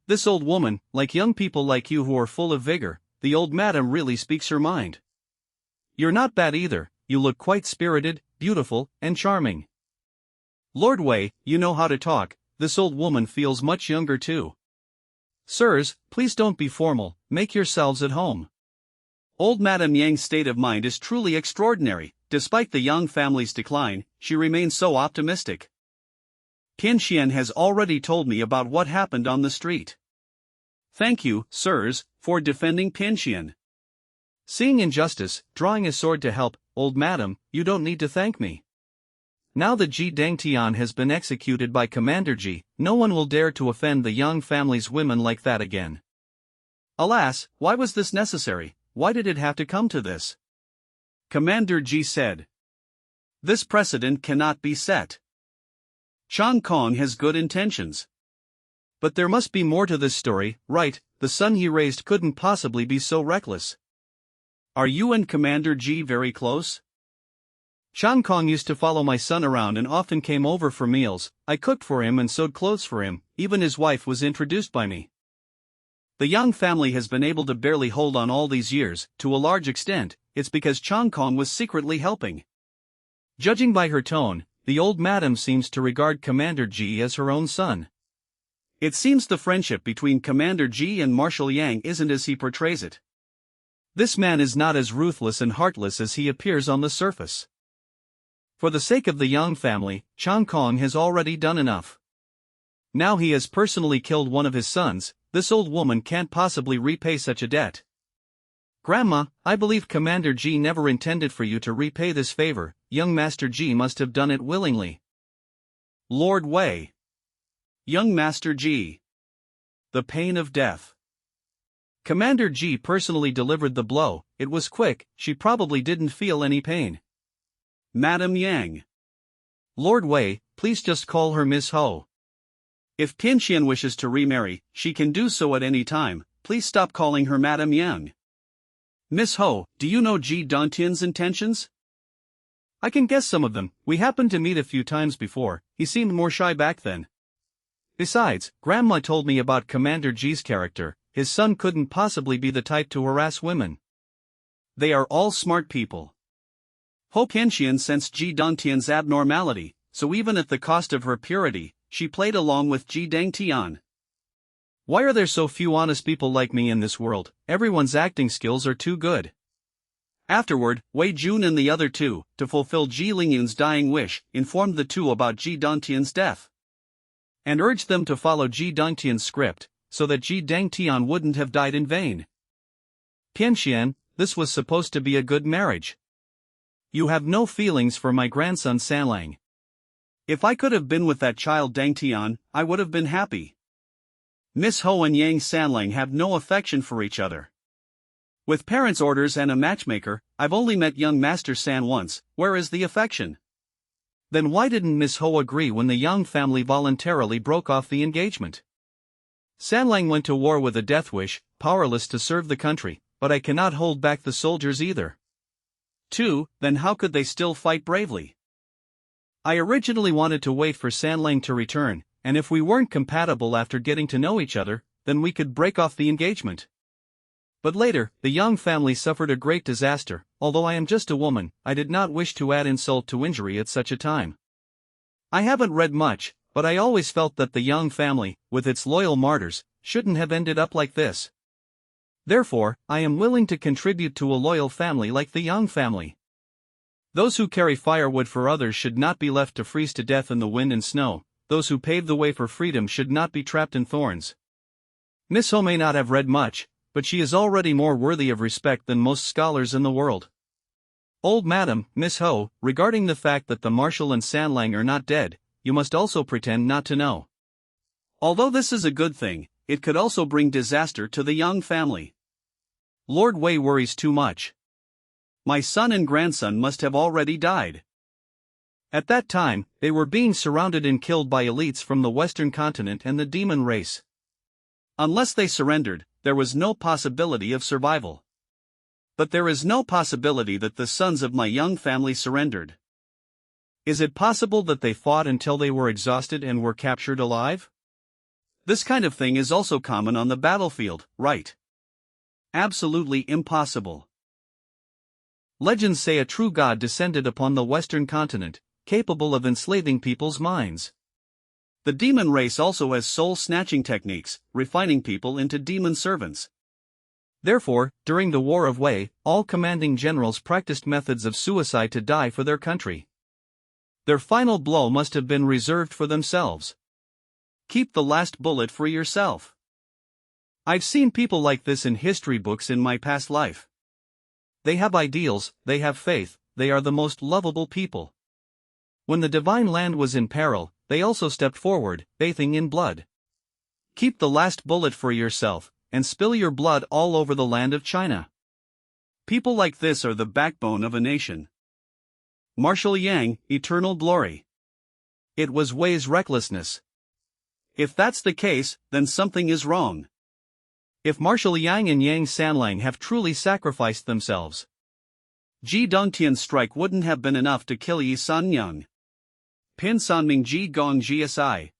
This old woman, like young people like you who are full of vigor, the old madam really speaks her mind. You're not bad either, you look quite spirited, beautiful, and charming. Lord Wei, you know how to talk, this old woman feels much younger too. Sirs, please don't be formal, make yourselves at home. Old Madam Yang's state of mind is truly extraordinary. Despite the Yang family's decline, she remains so optimistic. Qianxian has already told me about what happened on the street. Thank you, sirs, for defending Qianxian. Seeing injustice, drawing a sword to help, old madam, you don't need to thank me. Now that Ji Dangtian has been executed by Commander Ji, no one will dare to offend the Yang family's women like that again. Alas, why was this necessary? Why did it have to come to this? Commander Ji said. This precedent cannot be set. Chang Kong has good intentions. But there must be more to this story, right? The son he raised couldn't possibly be so reckless. Are you and Commander Ji very close? Chang Kong used to follow my son around and often came over for meals. I cooked for him and sewed clothes for him, even his wife was introduced by me. The Yang family has been able to barely hold on all these years. To a large extent, it's because Chang Kong was secretly helping. Judging by her tone, the old madam seems to regard Commander Ji as her own son. It seems the friendship between Commander Ji and Marshal Yang isn't as he portrays it. This man is not as ruthless and heartless as he appears on the surface. For the sake of the Yang family, Chang Kong has already done enough. Now he has personally killed one of his sons. This old woman can't possibly repay such a debt. Grandma, I believe Commander Ji never intended for you to repay this favor. Young Master Ji must have done it willingly. Lord Wei. Young Master Ji. The pain of death. Commander Ji personally delivered the blow. It was quick, she probably didn't feel any pain. Madam Yang. Lord Wei, please just call her Miss Ho. If Qianxian wishes to remarry, she can do so at any time. Please stop calling her Madam Yang. Miss Ho, do you know Ji Dangtian's intentions? I can guess some of them. We happened to meet a few times before. He seemed more shy back then. Besides, Grandma told me about Commander Ji's character. His son couldn't possibly be the type to harass women. They are all smart people. Ho Pianxian sensed Ji Dongtian's abnormality, so even at the cost of her purity, she played along with Ji Dongtian. Why are there so few honest people like me in this world? Everyone's acting skills are too good. Afterward, Wei Jun and the other two, to fulfill Ji Lingyun's dying wish, informed the two about Ji Dongtian's death, and urged them to follow Ji Dongtian's script, so that Ji Dongtian wouldn't have died in vain. Pianxian, this was supposed to be a good marriage. You have no feelings for my grandson Sanlang. If I could have been with that child Dongtian, I would have been happy. Miss Ho and Yang Sanlang have no affection for each other. With parents' orders and a matchmaker, I've only met young Master San once. Where is the affection? Then why didn't Miss Ho agree when the Yang family voluntarily broke off the engagement? Sanlang went to war with a death wish, powerless to serve the country, but I cannot hold back the soldiers either. 2. Then how could they still fight bravely? I originally wanted to wait for Sanlang to return, and if we weren't compatible after getting to know each other, then we could break off the engagement. But later, the Yang family suffered a great disaster. Although I am just a woman, I did not wish to add insult to injury at such a time. I haven't read much, but I always felt that the Yang family, with its loyal martyrs, shouldn't have ended up like this. Therefore, I am willing to contribute to a loyal family like the Yang family. Those who carry firewood for others should not be left to freeze to death in the wind and snow. Those who pave the way for freedom should not be trapped in thorns. Miss Ho may not have read much, but she is already more worthy of respect than most scholars in the world. Old Madam, Miss Ho, regarding the fact that the Marshal and Sanlang are not dead, you must also pretend not to know. Although this is a good thing, it could also bring disaster to the Yang family. Lord Wei worries too much. My son and grandson must have already died. At that time, they were being surrounded and killed by elites from the Western continent and the demon race. Unless they surrendered, there was no possibility of survival. But there is no possibility that the sons of my Yang family surrendered. Is it possible that they fought until they were exhausted and were captured alive? This kind of thing is also common on the battlefield, right? Absolutely impossible. Legends say a true god descended upon the Western continent, capable of enslaving people's minds. The demon race also has soul-snatching techniques, refining people into demon servants. Therefore, during the War of Wei, all commanding generals practiced methods of suicide to die for their country. Their final blow must have been reserved for themselves. Keep the last bullet for yourself. I've seen people like this in history books in my past life. They have ideals, they have faith, they are the most lovable people. When the divine land was in peril, they also stepped forward, bathing in blood. Keep the last bullet for yourself, and spill your blood all over the land of China. People like this are the backbone of a nation. Marshal Yang, eternal glory. It was Wei's recklessness. If that's the case, then something is wrong. If Marshal Yang and Yang Sanlang have truly sacrificed themselves, Ji Dongtian's strike wouldn't have been enough to kill Yi Sanyang. Pin Sanming Ji Gong Gsi.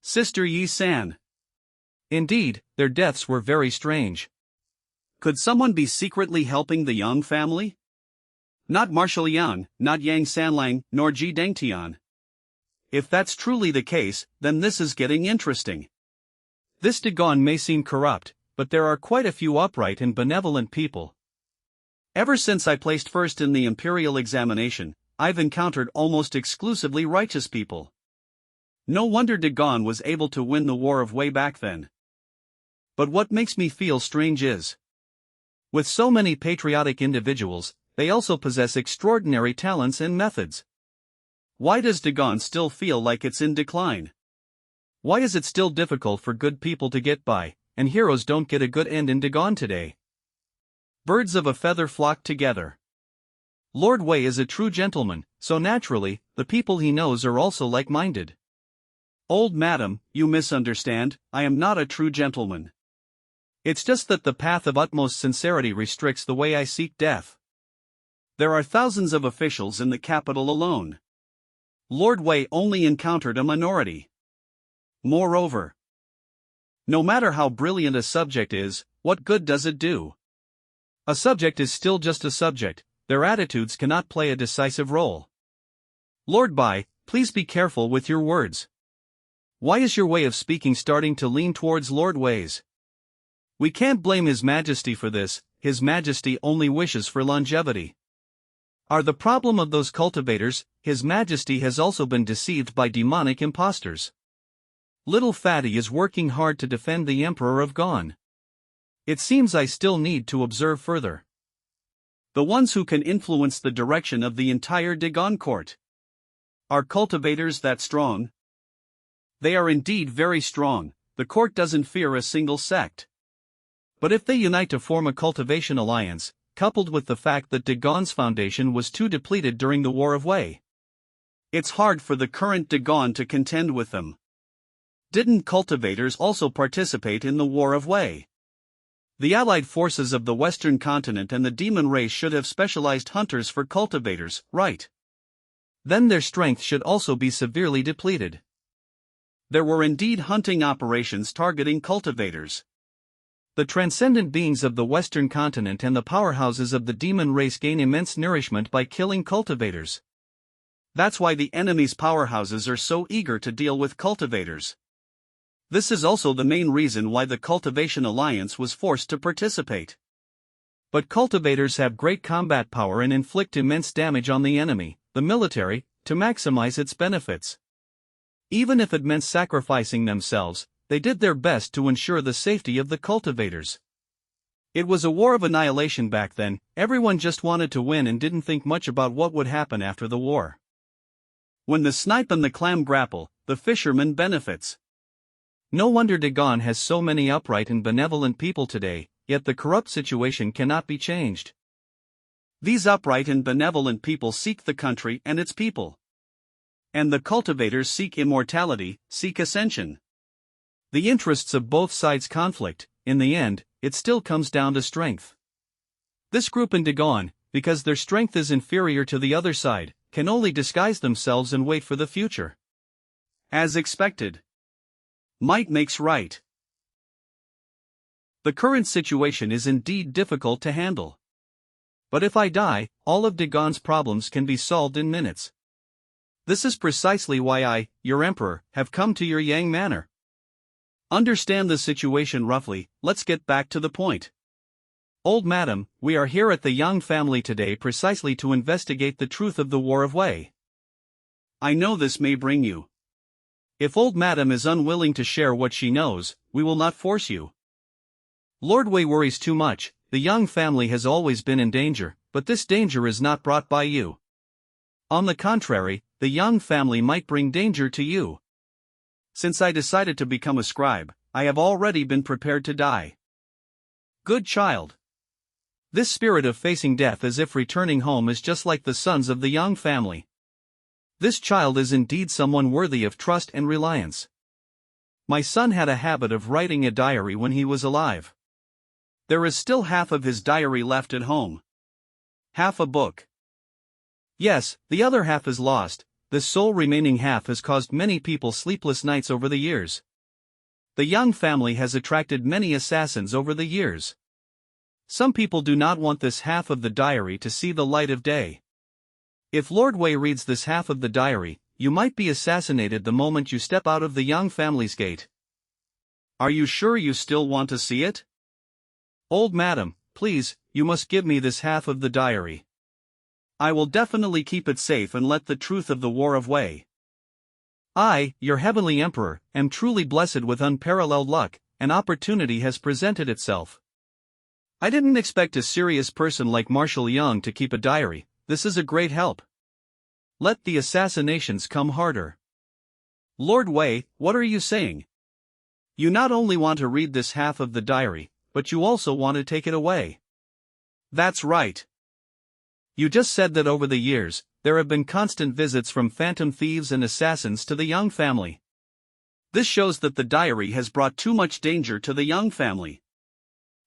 Sister Yi San. Indeed, their deaths were very strange. Could someone be secretly helping the Yang family? Not Marshal Yang, not Yang Sanlang, nor Ji Dongtian. If that's truly the case, then this is getting interesting. This Dagon may seem corrupt, but there are quite a few upright and benevolent people. Ever since I placed first in the imperial examination, I've encountered almost exclusively righteous people. No wonder Dagon was able to win the War of Wei back then. But what makes me feel strange is, with so many patriotic individuals, they also possess extraordinary talents and methods. Why does Dagon still feel like it's in decline? Why is it still difficult for good people to get by, and heroes don't get a good end in Dagon today? Birds of a feather flock together. Lord Wei is a true gentleman, so naturally, the people he knows are also like-minded. Old madam, you misunderstand, I am not a true gentleman. It's just that the path of utmost sincerity restricts the way I seek death. There are thousands of officials in the capital alone. Lord Wei only encountered a minority. Moreover, no matter how brilliant a subject is, what good does it do? A subject is still just a subject. their attitudes cannot play a decisive role. Lord Bai, please be careful with your words. Why is your way of speaking starting to lean towards Lord Wei's? We can't blame His Majesty for this, His Majesty only wishes for longevity. Are the problem of those cultivators, His Majesty has also been deceived by demonic impostors. Little Fatty is working hard to defend the Emperor of Gon. It seems I still need to observe further. The ones who can influence the direction of the entire Dagon court. Are cultivators that strong? They are indeed very strong, the court doesn't fear a single sect. But if they unite to form a cultivation alliance, coupled with the fact that Dagon's foundation was too depleted during the War of Wei, it's hard for the current Dagon to contend with them. Didn't cultivators also participate in the War of Wei? The allied forces of the Western continent and the demon race should have specialized hunters for cultivators, right? Then their strength should also be severely depleted. There were indeed hunting operations targeting cultivators. The transcendent beings of the Western continent and the powerhouses of the demon race gain immense nourishment by killing cultivators. That's why the enemy's powerhouses are so eager to deal with cultivators. This is also the main reason why the Cultivation Alliance was forced to participate. But cultivators have great combat power and inflict immense damage on the enemy, the military, to maximize its benefits. Even if it meant sacrificing themselves, they did their best to ensure the safety of the cultivators. It was a war of annihilation back then, everyone just wanted to win and didn't think much about what would happen after the war. When the snipe and the clam grapple, the fisherman benefits. No wonder Dagon has so many upright and benevolent people today, yet the corrupt situation cannot be changed. These upright and benevolent people seek the country and its people. And the cultivators seek immortality, seek ascension. The interests of both sides conflict, in the end, it still comes down to strength. This group in Dagon, because their strength is inferior to the other side, can only disguise themselves and wait for the future. As expected. Might makes right. The current situation is indeed difficult to handle. But if I die, all of Dagon's problems can be solved in minutes. This is precisely why I, your emperor, have come to your Yang Manor. Understand the situation roughly, let's get back to the point. Old Madam, we are here at the Yang family today precisely to investigate the truth of the War of Wei. I know this may bring you. If Old Madam is unwilling to share what she knows, we will not force you. Lord Wei worries too much. The Yang family has always been in danger, but this danger is not brought by you. On the contrary, the Yang family might bring danger to you. Since I decided to become a scribe, I have already been prepared to die. Good child. This spirit of facing death as if returning home is just like the sons of the Yang family. This child is indeed someone worthy of trust and reliance. My son had a habit of writing a diary when he was alive. There is still half of his diary left at home. Half a book. Yes, the other half is lost. This sole remaining half has caused many people sleepless nights over the years. The Yang family has attracted many assassins over the years. Some people do not want this half of the diary to see the light of day. If Lord Wei reads this half of the diary, you might be assassinated the moment you step out of the Yang family's gate. Are you sure you still want to see it? Old Madam, please, you must give me this half of the diary. I will definitely keep it safe and let the truth of the War of Wei. I, your heavenly emperor, am truly blessed with unparalleled luck. An opportunity has presented itself. I didn't expect a serious person like Marshal Yang to keep a diary. This is a great help. Let the assassinations come harder. Lord Wei, what are you saying? You not only want to read this half of the diary, but you also want to take it away. That's right. You just said that over the years, there have been constant visits from phantom thieves and assassins to the Yang family. This shows that the diary has brought too much danger to the Yang family.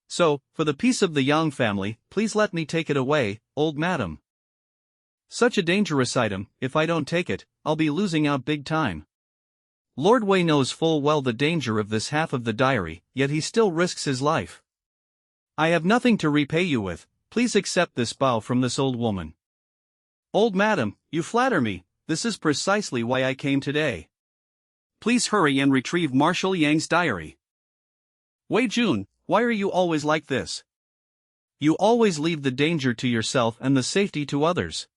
So, for the peace of the Yang family, please let me take it away, Old Madam. Such a dangerous item, if I don't take it, I'll be losing out big time. Lord Wei knows full well the danger of this half of the diary, yet he still risks his life. I have nothing to repay you with. please accept this bow from this old woman. Old madam, you flatter me, this is precisely why I came today. Please hurry and retrieve Marshal Yang's diary. Wei Jun, why are you always like this? You always leave the danger to yourself and the safety to others.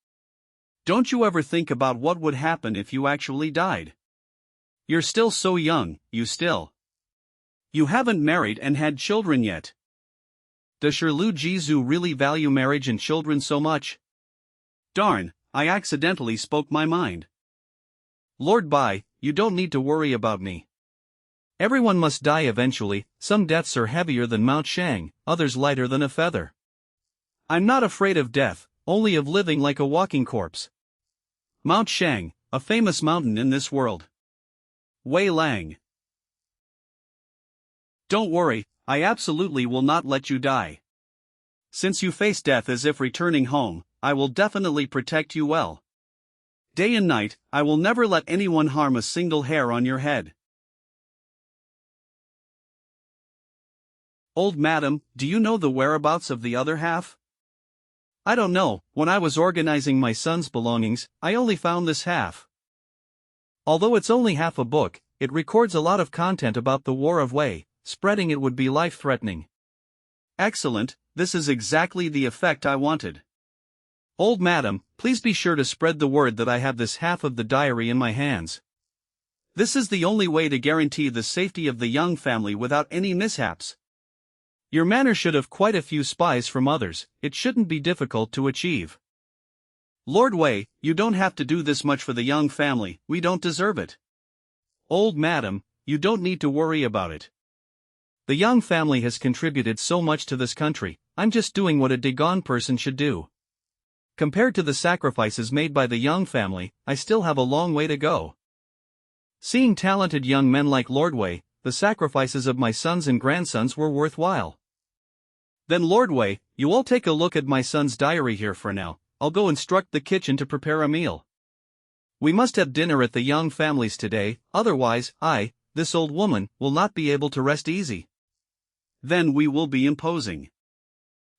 Don't you ever think about what would happen if you actually died? You're still so young, you haven't married and had children yet. Does your Lu Jizu really value marriage and children so much? Darn, I accidentally spoke my mind. Lord Bai, you don't need to worry about me. Everyone must die eventually, some deaths are heavier than Mount Shang, others lighter than a feather. I'm not afraid of death, only of living like a walking corpse. Mount Shang, a famous mountain in this world. Wei Lang. Don't worry, I absolutely will not let you die. Since you face death as if returning home, I will definitely protect you well. Day and night, I will never let anyone harm a single hair on your head. Old madam, do you know the whereabouts of the other half? I don't know, when I was organizing my son's belongings, I only found this half. Although it's only half a book, it records a lot of content about the War of Wei, spreading it would be life-threatening. Excellent, this is exactly the effect I wanted. Old madam, please be sure to spread the word that I have this half of the diary in my hands. This is the only way to guarantee the safety of the Young family without any mishaps. Your manor should have quite a few spies from others, it shouldn't be difficult to achieve. Lord Wei, you don't have to do this much for the Young family, we don't deserve it. Old madam, you don't need to worry about it. The Young family has contributed so much to this country, I'm just doing what a Dagon person should do. Compared to the sacrifices made by the Young family, I still have a long way to go. Seeing talented young men like Lord Wei, the sacrifices of my sons and grandsons were worthwhile. Then Lord Wei, you all take a look at my son's diary here for now, I'll go instruct the kitchen to prepare a meal. We must have dinner at the Young family's today, otherwise, this old woman, will not be able to rest easy. Then we will be imposing.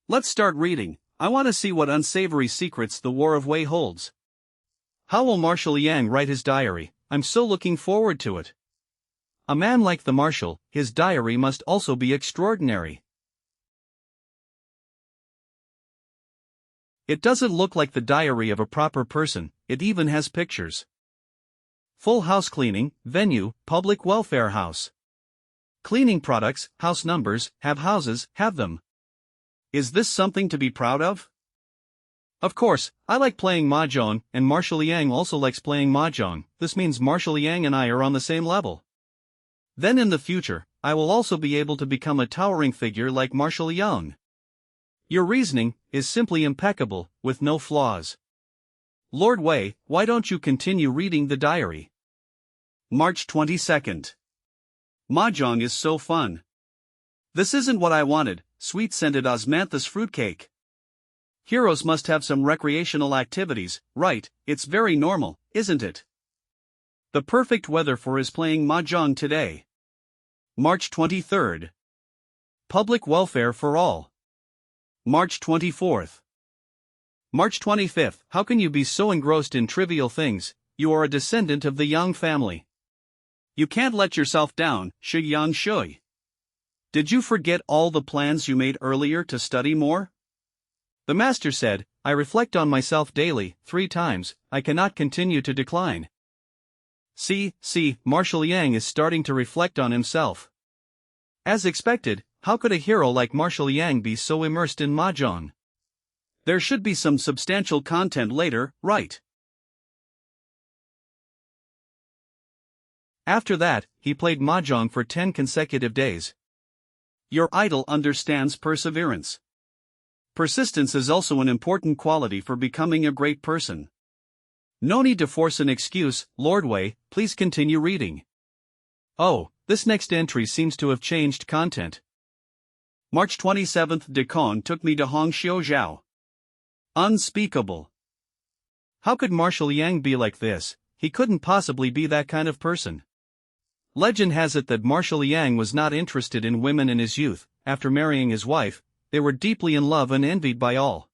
Let's start reading. I want to see what unsavory secrets the War of Wei holds. How will Marshal Yang write his diary? I'm so looking forward to it. A man like the Marshal, his diary must also be extraordinary. It doesn't look like the diary of a proper person, it even has pictures. Full house cleaning, venue, public welfare house. Cleaning products, house numbers, have houses, have them. Is this something to be proud of? Of course, I like playing mahjong, and Marshal Yang also likes playing mahjong, this means Marshal Yang and I are on the same level. Then in the future, I will also be able to become a towering figure like Marshal Yang. Your reasoning is simply impeccable, with no flaws. Lord Wei, why don't you continue reading the diary? March 22nd. Mahjong is so fun. This isn't what I wanted, sweet-scented osmanthus fruitcake. Heroes must have some recreational activities, right? It's very normal, isn't it? The perfect weather for his playing mahjong today. March 23rd. Public welfare for all. March 24th. March 25th. How can you be so engrossed in trivial things? You are a descendant of the Yang family. You can't let yourself down, xianxia. Did you forget all the plans you made earlier to study more? The master said, I reflect on myself daily, 3 times, I cannot continue to decline. See, Marshal Yang is starting to reflect on himself. As expected, how could a hero like Marshal Yang be so immersed in mahjong? There should be some substantial content later, right? After that, he played mahjong for 10 consecutive days. Your idol understands perseverance. Persistence is also an important quality for becoming a great person. No need to force an excuse, Lord Wei, please continue reading. Oh, this next entry seems to have changed content. March 27th. Dekon took me to Hongxiuzhou. Unspeakable. How could Marshal Yang be like this? He couldn't possibly be that kind of person. Legend has it that Marshal Yang was not interested in women in his youth. After marrying his wife, they were deeply in love and envied by all.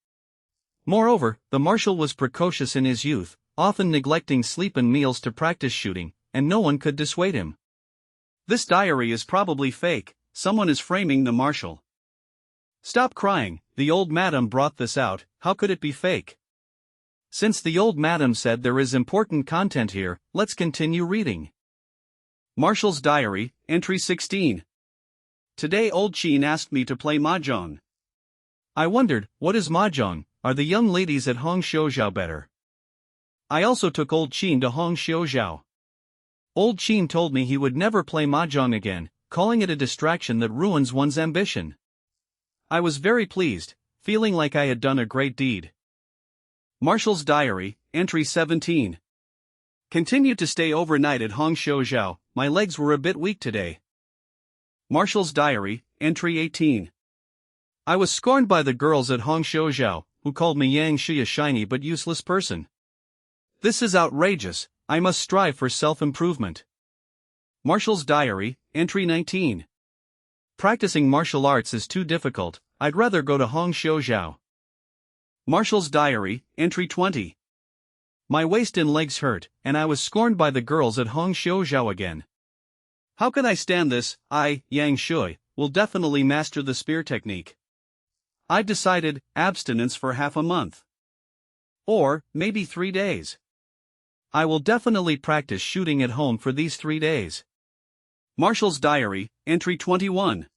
Moreover, the marshal was precocious in his youth, often neglecting sleep and meals to practice shooting, and no one could dissuade him. This diary is probably fake, someone is framing the marshal. Stop crying, the old madam brought this out, how could it be fake? Since the old madam said there is important content here, let's continue reading. Marshal's Diary, Entry 16. Today old Qin asked me to play mahjong. I wondered, what is mahjong, are the young ladies at Hong Xiaozhao better? I also took old Qin to Hong Xiaozhao. Old Qin told me he would never play mahjong again, calling it a distraction that ruins one's ambition. I was very pleased, feeling like I had done a great deed. Marshal's Diary, Entry 17. Continued to stay overnight at Hong Xiaozhao, my legs were a bit weak today. Marshal's Diary, Entry 18. I was scorned by the girls at Hong Xiaozhao, who called me xianxia, a shiny but useless person. This is outrageous, I must strive for self-improvement. Marshal's Diary, Entry 19. Practicing martial arts is too difficult, I'd rather go to Hong Xiaozhao. Marshal's Diary, Entry 20. My waist and legs hurt, and I was scorned by the girls at Hong Xiaozhao again. How can I stand this? I, Yang Shui, will definitely master the spear technique. I've decided, abstinence for half a month. Or, maybe 3 days. I will definitely practice shooting at home for these 3 days. Marshal's Diary, Entry 21.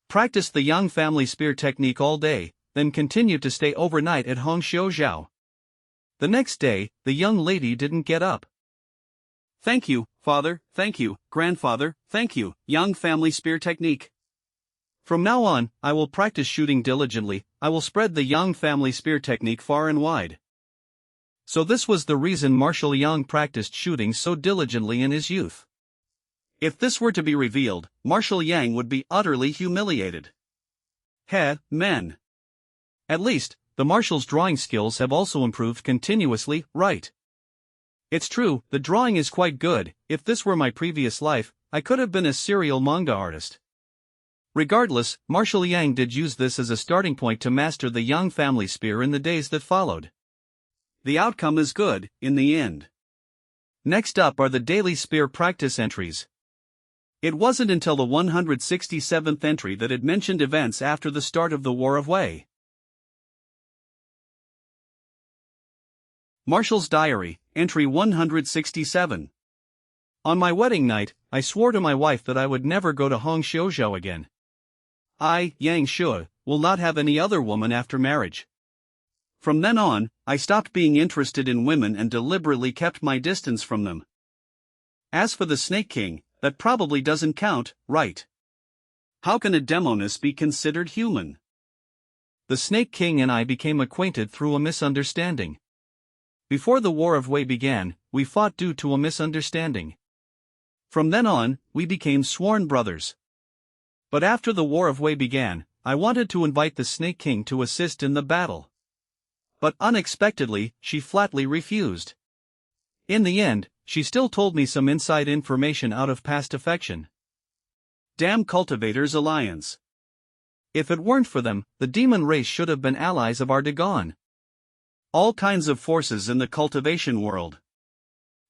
Practice the Yang family spear technique all day, then continue to stay overnight at Hong Xiaozhao. The next day, the young lady didn't get up. Thank you, father, thank you, grandfather, thank you, Yang family spear technique. From now on, I will practice shooting diligently, I will spread the Yang family spear technique far and wide. So this was the reason Marshal Yang practiced shooting so diligently in his youth. If this were to be revealed, Marshal Yang would be utterly humiliated. Men. At least, the marshal's drawing skills have also improved continuously, right? It's true, the drawing is quite good, if this were my previous life, I could have been a serial manga artist. Regardless, Marshal Yang did use this as a starting point to master the Yang family spear in the days that followed. The outcome is good, in the end. Next up are the daily spear practice entries. It wasn't until the 167th entry that it mentioned events after the start of the War of Wei. Marshal's Diary, Entry 167. On my wedding night, I swore to my wife that I would never go to Hong Xiaozhao again. I, Yang Shui, will not have any other woman after marriage. From then on, I stopped being interested in women and deliberately kept my distance from them. As for the Snake King, that probably doesn't count, right? How can a demoness be considered human? The Snake King and I became acquainted through a misunderstanding. Before the War of Wei began, we fought due to a misunderstanding. From then on, we became sworn brothers. But after the War of Wei began, I wanted to invite the Snake King to assist in the battle. But unexpectedly, she flatly refused. In the end, she still told me some inside information out of past affection. Damn Cultivators Alliance. If it weren't for them, the demon race should have been allies of our Dagon. All kinds of forces in the cultivation world.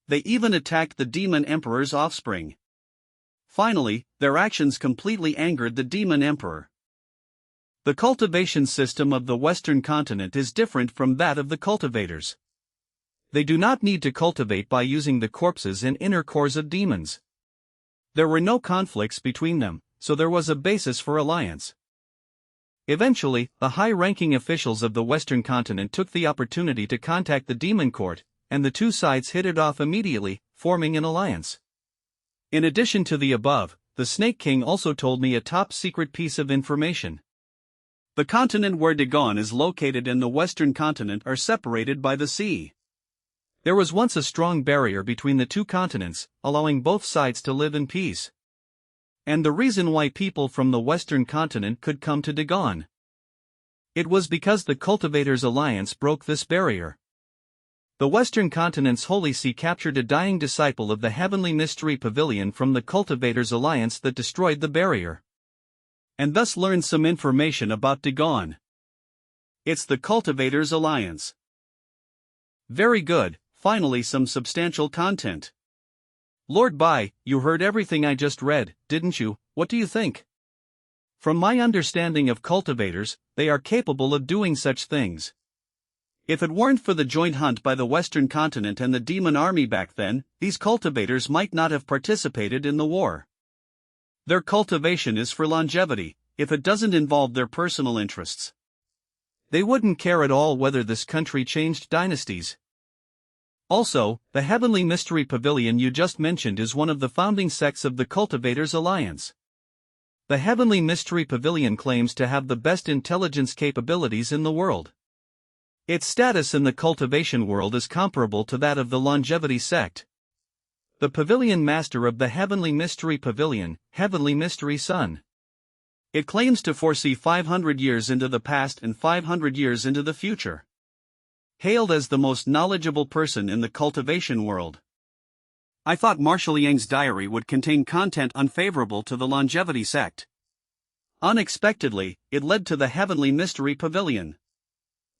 They even attacked the demon emperor's offspring. Finally, their actions completely angered the demon emperor. The cultivation system of the Western continent is different from that of the cultivators. They do not need to cultivate by using the corpses and inner cores of demons. There were no conflicts between them, so there was a basis for alliance. Eventually, the high-ranking officials of the Western continent took the opportunity to contact the demon court, and the two sides hit it off immediately, forming an alliance. In addition to the above, the Snake King also told me a top-secret piece of information. The continent where Dagon is located and the Western continent are separated by the sea. There was once a strong barrier between the two continents, allowing both sides to live in peace. And the reason why people from the Western continent could come to Dagon. It was because the Cultivators' Alliance broke this barrier. The Western continent's Holy See captured a dying disciple of the Heavenly Mystery Pavilion from the Cultivators' Alliance that destroyed the barrier. and thus learn some information about Dagon. It's the Cultivators Alliance. Very good, finally some substantial content. Lord Bai, you heard everything I just read, didn't you? What do you think? From my understanding of cultivators, they are capable of doing such things. If it weren't for the joint hunt by the Western continent and the demon army back then, these cultivators might not have participated in the war. Their cultivation is for longevity, if it doesn't involve their personal interests. They wouldn't care at all whether this country changed dynasties. Also, the Heavenly Mystery Pavilion you just mentioned is one of the founding sects of the Cultivators Alliance. The Heavenly Mystery Pavilion claims to have the best intelligence capabilities in the world. Its status in the cultivation world is comparable to that of the longevity sect. The Pavilion Master of the Heavenly Mystery Pavilion, Heavenly Mystery Sun. It claims to foresee 500 years into the past and 500 years into the future. Hailed as the most knowledgeable person in the cultivation world. I thought Marshal Yang's diary would contain content unfavorable to the longevity sect. Unexpectedly, it led to the Heavenly Mystery Pavilion.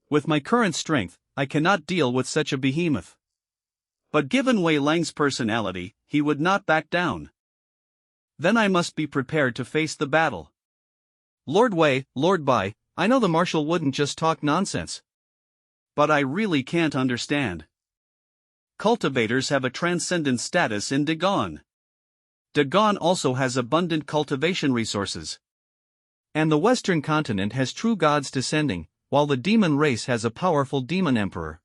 With my current strength, I cannot deal with such a behemoth. But given Wei Lang's personality, he would not back down. Then I must be prepared to face the battle. Lord Wei, Lord Bai, I know the Marshal wouldn't just talk nonsense. But I really can't understand. Cultivators have a transcendent status in Dagon. Dagon also has abundant cultivation resources. And the Western continent has true gods descending, while the demon race has a powerful demon emperor.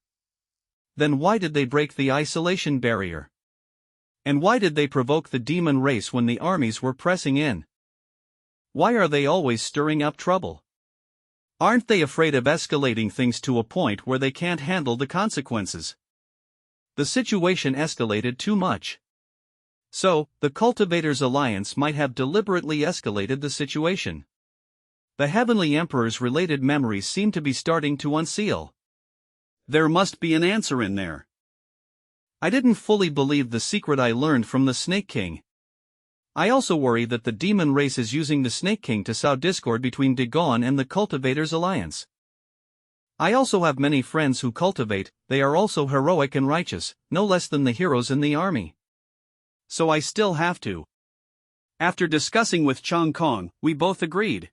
Then why did they break the isolation barrier? And why did they provoke the demon race when the armies were pressing in? Why are they always stirring up trouble? Aren't they afraid of escalating things to a point where they can't handle the consequences? The situation escalated too much. So, the Cultivators Alliance might have deliberately escalated the situation. The Heavenly Emperor's related memories seem to be starting to unseal. There must be an answer in there. I didn't fully believe the secret I learned from the Snake King. I also worry that the demon race is using the Snake King to sow discord between Dagon and the Cultivators Alliance. I also have many friends who cultivate, they are also heroic and righteous, no less than the heroes in the army. So I still have to. After discussing with Chong Kong, we both agreed.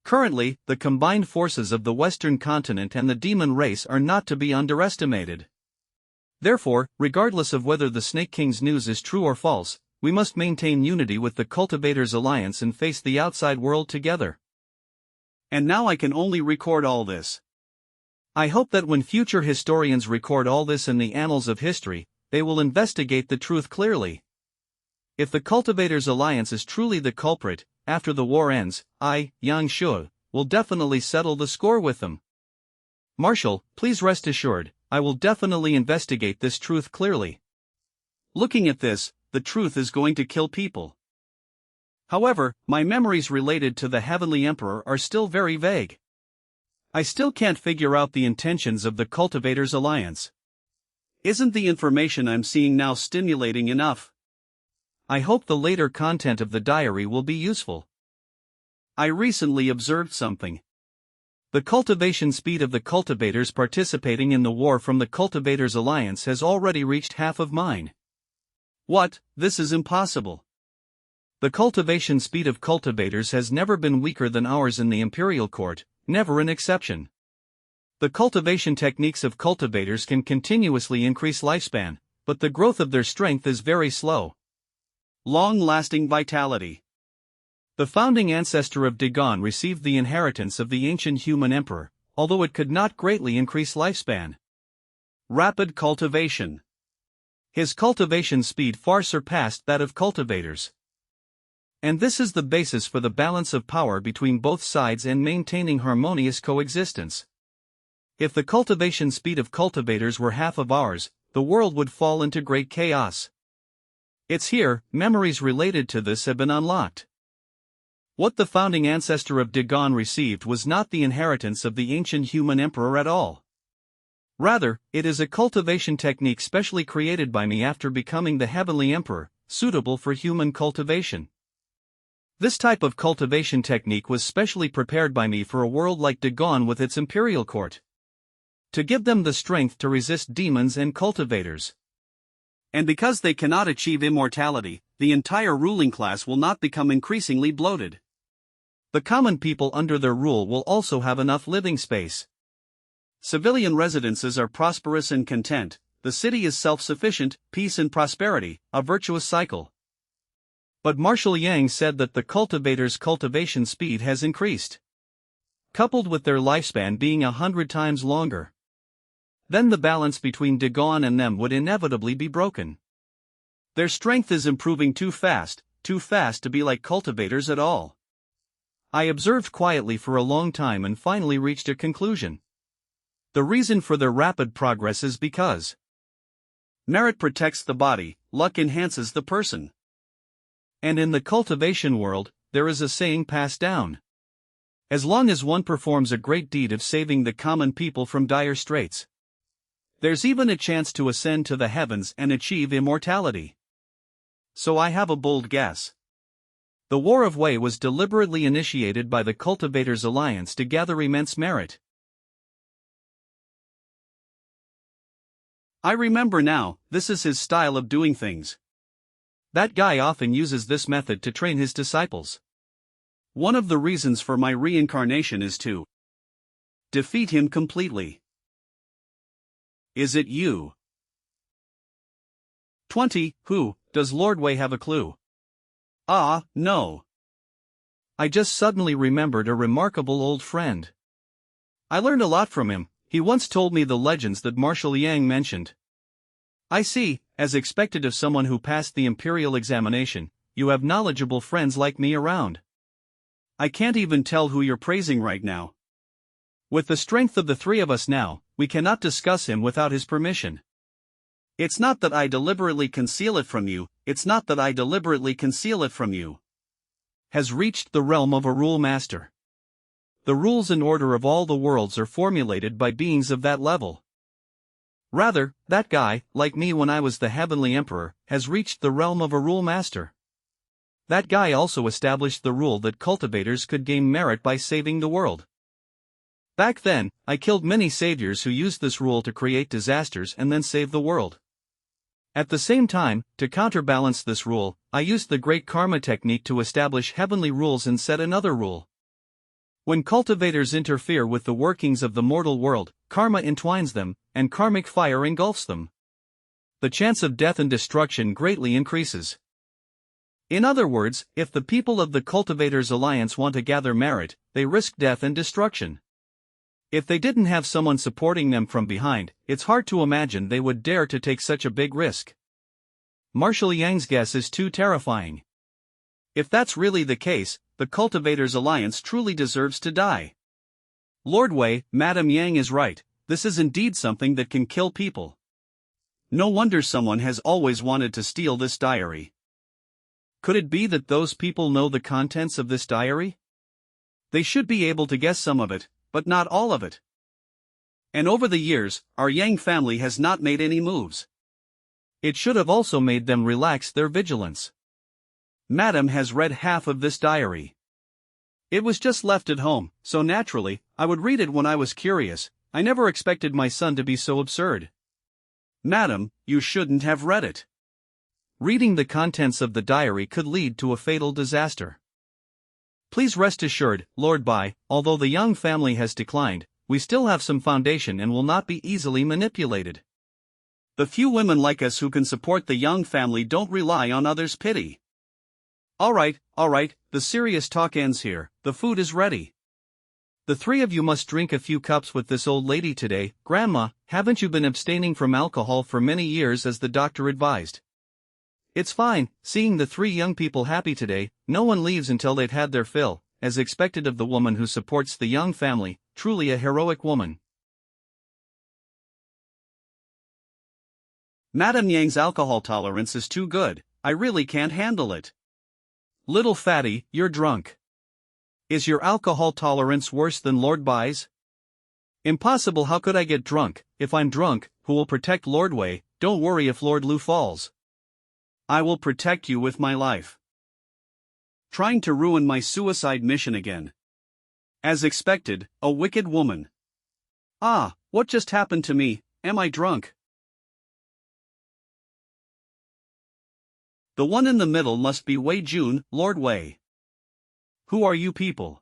Currently, the combined forces of the Western continent and the demon race are not to be underestimated. Therefore, regardless of whether the Snake King's news is true or false, we must maintain unity with the Cultivators Alliance and face the outside world together. And now I can only record all this. I hope that when future historians record all this in the annals of history, they will investigate the truth clearly. If the Cultivators Alliance is truly the culprit, after the war ends, I, Xianxia, will definitely settle the score with them. Marshal, please rest assured, I will definitely investigate this truth clearly. Looking at this, the truth is going to kill people. However, my memories related to the Heavenly Emperor are still very vague. I still can't figure out the intentions of the Cultivators Alliance. Isn't the information I'm seeing now stimulating enough? I hope the later content of the diary will be useful. I recently observed something. The cultivation speed of the cultivators participating in the war from the Cultivators Alliance has already reached half of mine. What? This is impossible. The cultivation speed of cultivators has never been weaker than ours in the Imperial Court, never an exception. The cultivation techniques of cultivators can continuously increase lifespan, but the growth of their strength is very slow. Long-lasting vitality. The founding ancestor of Dagon received the inheritance of the ancient human emperor, although it could not greatly increase lifespan. Rapid cultivation. His cultivation speed far surpassed that of cultivators. And this is the basis for the balance of power between both sides and maintaining harmonious coexistence. If the cultivation speed of cultivators were half of ours, the world would fall into great chaos. It's here, memories related to this have been unlocked. What the founding ancestor of Dagon received was not the inheritance of the ancient human emperor at all. Rather, it is a cultivation technique specially created by me after becoming the Heavenly Emperor, suitable for human cultivation. This type of cultivation technique was specially prepared by me for a world like Dagon with its imperial court. To give them the strength to resist demons and cultivators. And because they cannot achieve immortality, the entire ruling class will not become increasingly bloated. The common people under their rule will also have enough living space. Civilian residences are prosperous and content, the city is self-sufficient, peace and prosperity, a virtuous cycle. But Marshal Yang said that the cultivators' cultivation speed has increased, coupled with their lifespan being 100 times longer. Then the balance between Dagon and them would inevitably be broken. Their strength is improving too fast to be like cultivators at all. I observed quietly for a long time and finally reached a conclusion. The reason for their rapid progress is because merit protects the body, luck enhances the person. And in the cultivation world, there is a saying passed down. As long as one performs a great deed of saving the common people from dire straits, there's even a chance to ascend to the heavens and achieve immortality. So I have a bold guess. The War of Wei was deliberately initiated by the Cultivators' Alliance to gather immense merit. I remember now, this is his style of doing things. That guy often uses this method to train his disciples. One of the reasons for my reincarnation is to defeat him completely. Is it you? 20. Who, does Lord Wei have a clue? Ah, no. I just suddenly remembered a remarkable old friend. I learned a lot from him. He once told me the legends that Marshal Yang mentioned. I see, as expected of someone who passed the imperial examination, you have knowledgeable friends like me around. I can't even tell who you're praising right now. With the strength of the three of us now, we cannot discuss him without his permission. It's not that I deliberately conceal it from you, Has reached the realm of a rule master. The rules and order of all the worlds are formulated by beings of that level. Rather, that guy, like me when I was the Heavenly Emperor, has reached the realm of a rule master. That guy also established the rule that cultivators could gain merit by saving the world. Back then, I killed many saviors who used this rule to create disasters and then save the world. At the same time, to counterbalance this rule, I used the great karma technique to establish heavenly rules and set another rule. When cultivators interfere with the workings of the mortal world, karma entwines them, and karmic fire engulfs them. The chance of death and destruction greatly increases. In other words, if the people of the Cultivators' Alliance want to gather merit, they risk death and destruction. If they didn't have someone supporting them from behind, it's hard to imagine they would dare to take such a big risk. Marshal Yang's guess is too terrifying. If that's really the case, the Cultivators' Alliance truly deserves to die. Lord Wei, Madame Yang is right, this is indeed something that can kill people. No wonder someone has always wanted to steal this diary. Could it be that those people know the contents of this diary? They should be able to guess some of it, but not all of it. And over the years, our Yang family has not made any moves. It should have also made them relax their vigilance. Madame has read half of this diary. It was just left at home, so naturally, I would read it when I was curious. I never expected my son to be so absurd. Madame, you shouldn't have read it. Reading the contents of the diary could lead to a fatal disaster. Please rest assured, Lord Bai, although the Yang family has declined, we still have some foundation and will not be easily manipulated. The few women like us who can support the Yang family don't rely on others' pity. Alright, the serious talk ends here, the food is ready. The three of you must drink a few cups with this old lady today. Grandma, haven't you been abstaining from alcohol for many years as the doctor advised? It's fine, seeing the three young people happy today, no one leaves until they've had their fill, as expected of the woman who supports the Yang family, truly a heroic woman. Madame Yang's alcohol tolerance is too good, I really can't handle it. Little fatty, you're drunk. Is your alcohol tolerance worse than Lord Bai's? Impossible, how could I get drunk? If I'm drunk, who will protect Lord Wei? Don't worry if Lord Lu falls. I will protect you with my life. Trying to ruin my suicide mission again. As expected, a wicked woman. Ah, what just happened to me? Am I drunk? The one in the middle must be Wei Jun, Lord Wei. Who are you people?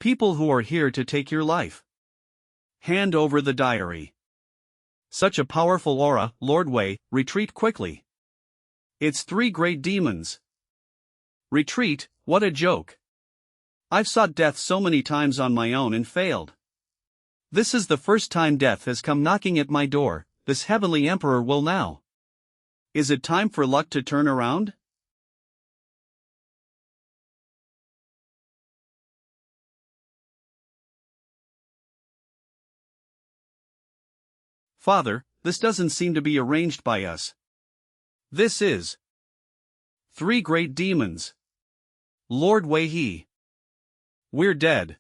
People who are here to take your life. Hand over the diary. Such a powerful aura, Lord Wei, retreat quickly. It's 3 great demons. Retreat, what a joke. I've sought death so many times on my own and failed. This is the first time death has come knocking at my door. This heavenly emperor will now. Is it time for luck to turn around? Father, this doesn't seem to be arranged by us. This is 3 great demons. Lord Wei He. We're dead.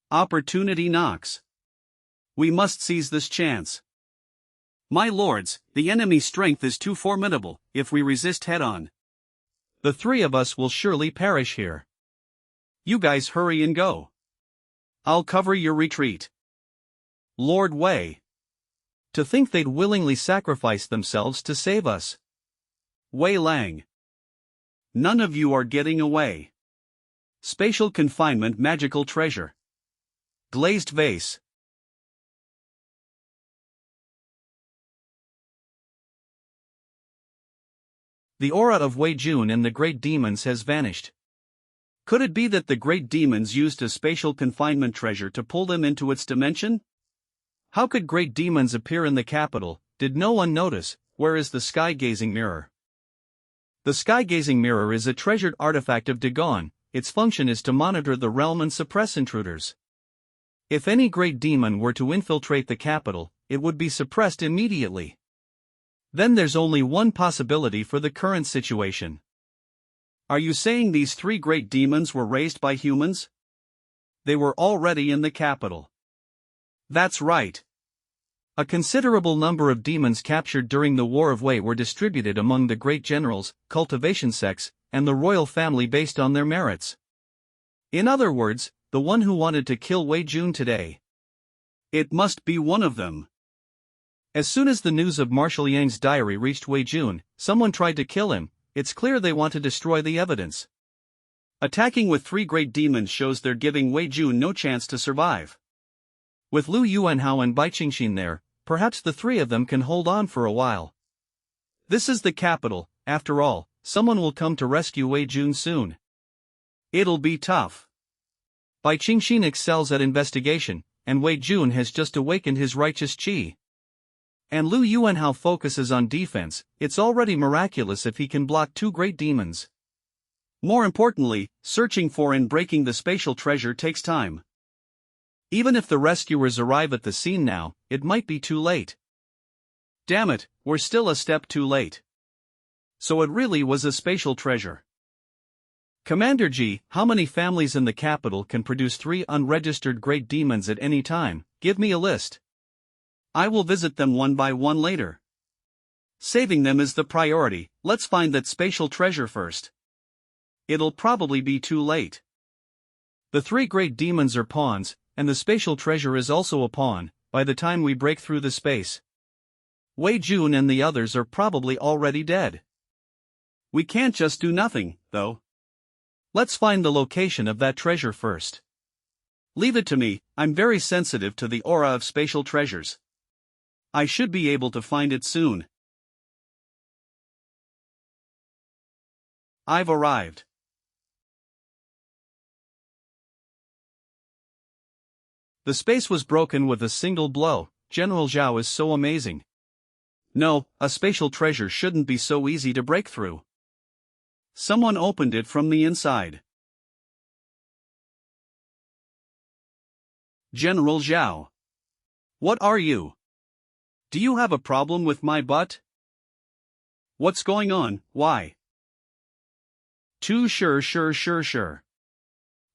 Opportunity knocks. We must seize this chance. My lords, the enemy's strength is too formidable. If we resist head-on, the 3 of us will surely perish here. You guys hurry and go. I'll cover your retreat. Lord Wei. To think they'd willingly sacrifice themselves to save us. Wei Lang. None of you are getting away. Spatial confinement magical treasure. Glazed vase. The aura of Wei Jun and the great demons has vanished. Could it be that the great demons used a spatial confinement treasure to pull them into its dimension? How could great demons appear in the capital? Did no one notice? Where is the sky-gazing mirror? The sky-gazing mirror is a treasured artifact of Dagon. Its function is to monitor the realm and suppress intruders. If any great demon were to infiltrate the capital, it would be suppressed immediately. Then there's only one possibility for the current situation. Are you saying these 3 great demons were raised by humans? They were already in the capital. That's right. A considerable number of demons captured during the War of Wei were distributed among the great generals, cultivation sects, and the royal family based on their merits. In other words, the one who wanted to kill Wei Jun today. It must be one of them. As soon as the news of Marshal Yang's diary reached Wei Jun, someone tried to kill him. It's clear they want to destroy the evidence. Attacking with 3 great demons shows they're giving Wei Jun no chance to survive. With Lu Yuanhao and Bai Qingxin there, perhaps the 3 of them can hold on for a while. This is the capital. After all, someone will come to rescue Wei Jun soon. It'll be tough. Bai Qingxin excels at investigation, and Wei Jun has just awakened his righteous qi. And Lu Yuanhao focuses on defense. It's already miraculous if he can block 2 great demons. More importantly, searching for and breaking the spatial treasure takes time. Even if the rescuers arrive at the scene now, it might be too late. Damn it, we're still a step too late. So it really was a spatial treasure. Commander G, how many families in the capital can produce 3 unregistered great demons at any time? Give me a list. I will visit them one by one later. Saving them is the priority. Let's find that spatial treasure first. It'll probably be too late. The 3 great demons are pawns, and the spatial treasure is also a pawn, by the time we break through the space. Wei Jun and the others are probably already dead. We can't just do nothing, though. Let's find the location of that treasure first. Leave it to me, I'm very sensitive to the aura of spatial treasures. I should be able to find it soon. I've arrived. The space was broken with a single blow. General Zhao is so amazing. No, a spatial treasure shouldn't be so easy to break through. Someone opened it from the inside. General Zhao. What are you? Do you have a problem with my butt? What's going on? Why? Too sure.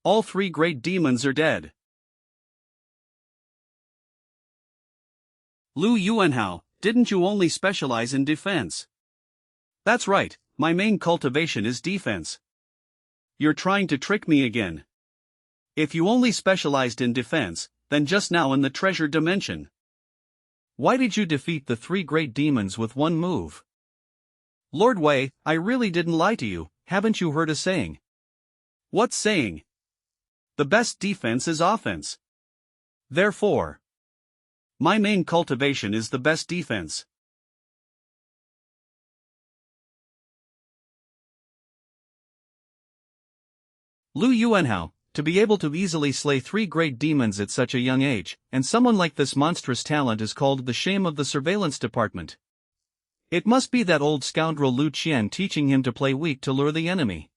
All 3 great demons are dead. Lu Yuanhao, didn't you only specialize in defense? That's right, my main cultivation is defense. You're trying to trick me again. If you only specialized in defense, then just now in the treasure dimension. Why did you defeat the 3 great demons with one move? Lord Wei, I really didn't lie to you, haven't you heard a saying? What saying? The best defense is offense. Therefore, my main cultivation is the best defense. Lu Yuanhao, to be able to easily slay 3 great demons at such a young age, and someone like this monstrous talent is called the shame of the surveillance department. It must be that old scoundrel Lu Qian teaching him to play weak to lure the enemy.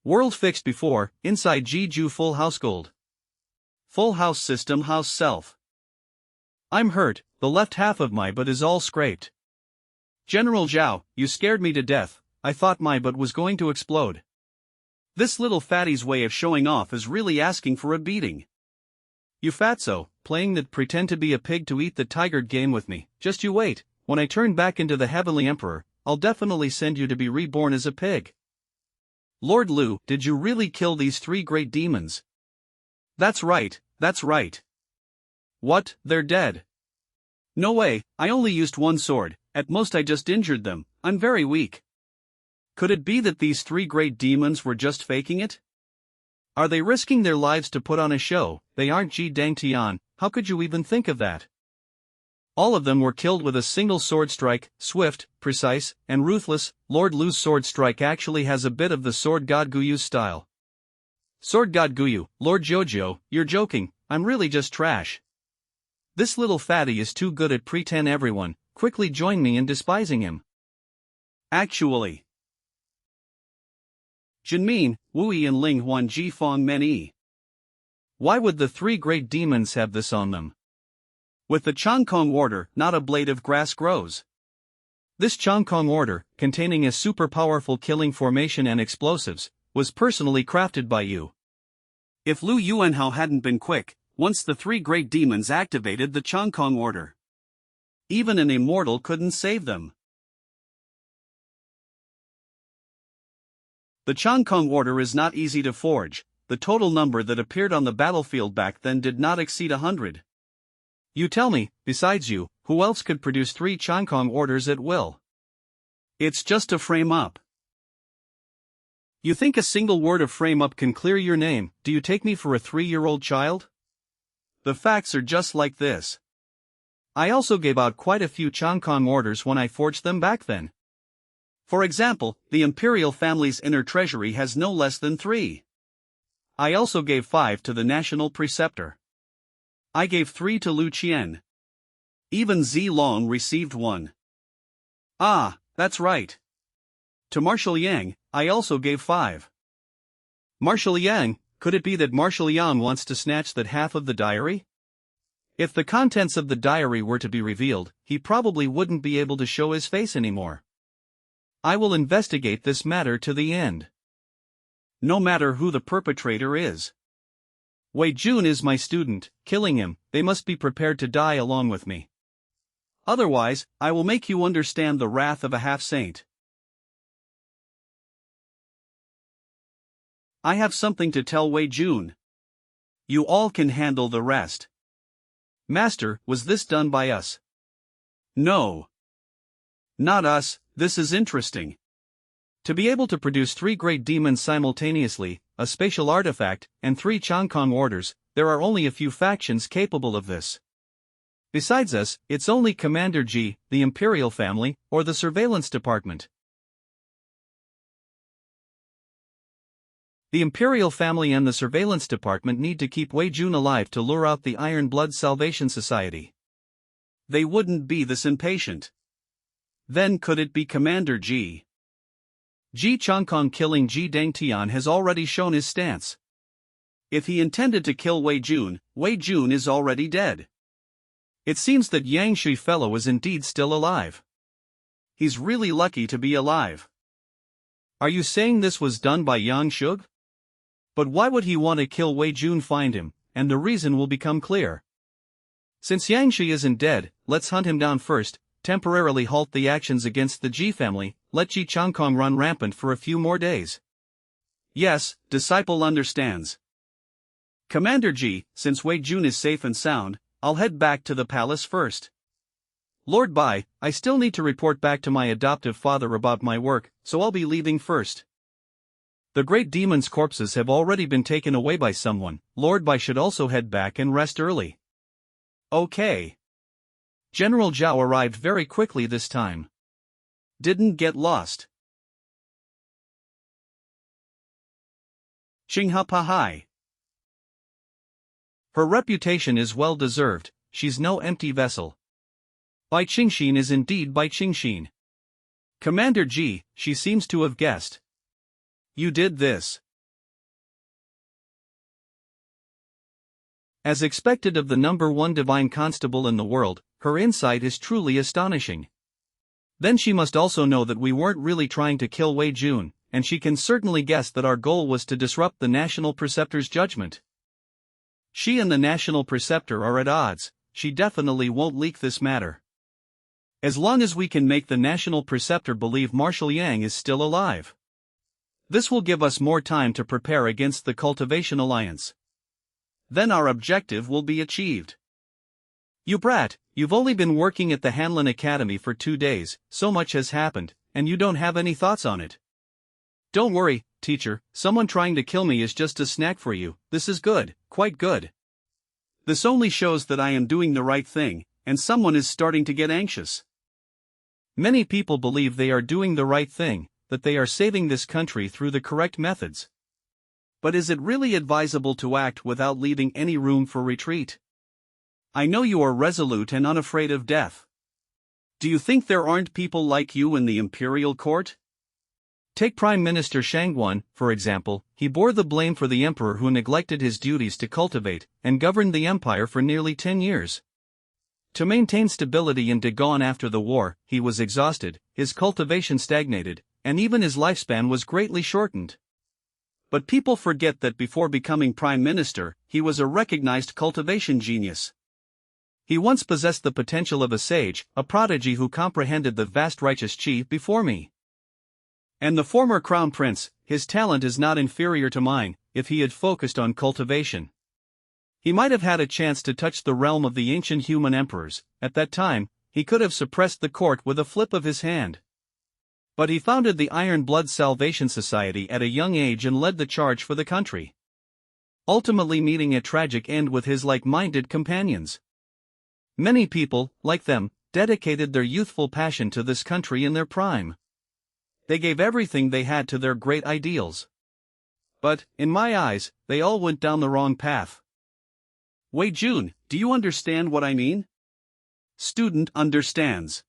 World fixed before, inside Jiju full house gold. Full house system house self. I'm hurt, the left half of my butt is all scraped. General Zhao, you scared me to death, I thought my butt was going to explode. This little fatty's way of showing off is really asking for a beating. You fatso, playing that pretend to be a pig to eat the tiger game with me, just you wait, when I turn back into the Heavenly Emperor, I'll definitely send you to be reborn as a pig. Lord Lu, did you really kill these 3 great demons? That's right, that's right. What, they're dead? No way, I only used one sword, at most I just injured them, I'm very weak. Could it be that these 3 great demons were just faking it? Are they risking their lives to put on a show? They aren't Ji Dangtian, how could you even think of that? All of them were killed with a single sword strike, swift, precise, and ruthless. Lord Lu's sword strike actually has a bit of the Sword God Guyu's style. Sword God Guyu, Lord Jojo, you're joking, I'm really just trash. This little fatty is too good at pretend everyone, quickly join me in despising him. Actually. Jinmin, Wui and Ling Huan Ji Fong Meni. Why would the 3 great demons have this on them? With the Changkong order, not a blade of grass grows. This Changkong order, containing a super powerful killing formation and explosives, was personally crafted by you. If Lu Yuanhao hadn't been quick, once the 3 great demons activated the Changkong order, even an immortal couldn't save them. The Changkong order is not easy to forge. The total number that appeared on the battlefield back then did not exceed 100. You tell me, besides you, who else could produce 3 Changkong orders at will? It's just a frame up. You think a single word of frame up can clear your name? Do you take me for a 3-year-old child? The facts are just like this. I also gave out quite a few Changkong orders when I forged them back then. For example, the imperial family's inner treasury has no less than 3. I also gave 5 to the national preceptor. I gave 3 to Lu Qian. Even Zi Long received 1. Ah, that's right. To Marshal Yang, I also gave 5. Marshal Yang, could it be that Marshal Yang wants to snatch that half of the diary? If the contents of the diary were to be revealed, he probably wouldn't be able to show his face anymore. I will investigate this matter to the end. No matter who the perpetrator is. Wei Jun is my student, killing him, they must be prepared to die along with me. Otherwise, I will make you understand the wrath of a half-saint. I have something to tell Wei Jun. You all can handle the rest. Master, was this done by us? No. Not us, this is interesting. To be able to produce 3 great demons simultaneously, a spatial artifact, and 3 Changkong orders, there are only a few factions capable of this. Besides us, it's only Commander Ji, the Imperial family, or the Surveillance Department. The Imperial family and the Surveillance Department need to keep Wei Jun alive to lure out the Iron Blood Salvation Society. They wouldn't be this impatient. Then could it be Commander Ji? Ji Changkong killing Ji Dangtian has already shown his stance. If he intended to kill Wei Jun is already dead. It seems that Xianxia fellow is indeed still alive. He's really lucky to be alive. Are you saying this was done by Xianxia? But why would he want to kill Wei Jun? Find him, and the reason will become clear. Since Xianxia isn't dead, let's hunt him down first, temporarily halt the actions against the Ji family, let Ji Changkong run rampant for a few more days. Yes, disciple understands. Commander Ji, since Wei Jun is safe and sound, I'll head back to the palace first. Lord Bai, I still need to report back to my adoptive father about my work, so I'll be leaving first. The great demon's corpses have already been taken away by someone. Lord Bai should also head back and rest early. Okay. General Zhao arrived very quickly this time. Didn't get lost. Xinghua Pahai. Her reputation is well deserved, she's no empty vessel. Bai Qingxin is indeed Bai Qingxin. Commander Ji, she seems to have guessed. You did this. As expected of the #1 divine constable in the world, her insight is truly astonishing. Then she must also know that we weren't really trying to kill Wei Jun, and she can certainly guess that our goal was to disrupt the National Preceptor's judgment. She and the National Preceptor are at odds, she definitely won't leak this matter. As long as we can make the National Preceptor believe Marshal Yang is still alive. This will give us more time to prepare against the Cultivation Alliance. Then our objective will be achieved. You brat, you've only been working at the Hanlin Academy for 2 days, so much has happened, and you don't have any thoughts on it. Don't worry, teacher, someone trying to kill me is just a snack for you. This is good, quite good. This only shows that I am doing the right thing, and someone is starting to get anxious. Many people believe they are doing the right thing, that they are saving this country through the correct methods. But is it really advisable to act without leaving any room for retreat? I know you are resolute and unafraid of death. Do you think there aren't people like you in the imperial court? Take Prime Minister Shangguan, for example. He bore the blame for the emperor who neglected his duties to cultivate and govern the empire for nearly 10 years. To maintain stability in Dagon after the war, he was exhausted, his cultivation stagnated, and even his lifespan was greatly shortened. But people forget that before becoming prime minister, he was a recognized cultivation genius. He once possessed the potential of a sage, a prodigy who comprehended the vast righteous chi before me. And the former crown prince, his talent is not inferior to mine. If he had focused on cultivation, he might have had a chance to touch the realm of the ancient human emperors. At that time, he could have suppressed the court with a flip of his hand. But he founded the Iron Blood Salvation Society at a young age and led the charge for the country, ultimately meeting a tragic end with his like-minded companions. Many people, like them, dedicated their youthful passion to this country in their prime. They gave everything they had to their great ideals. But, in my eyes, they all went down the wrong path. Wei Jun, do you understand what I mean? Student understands.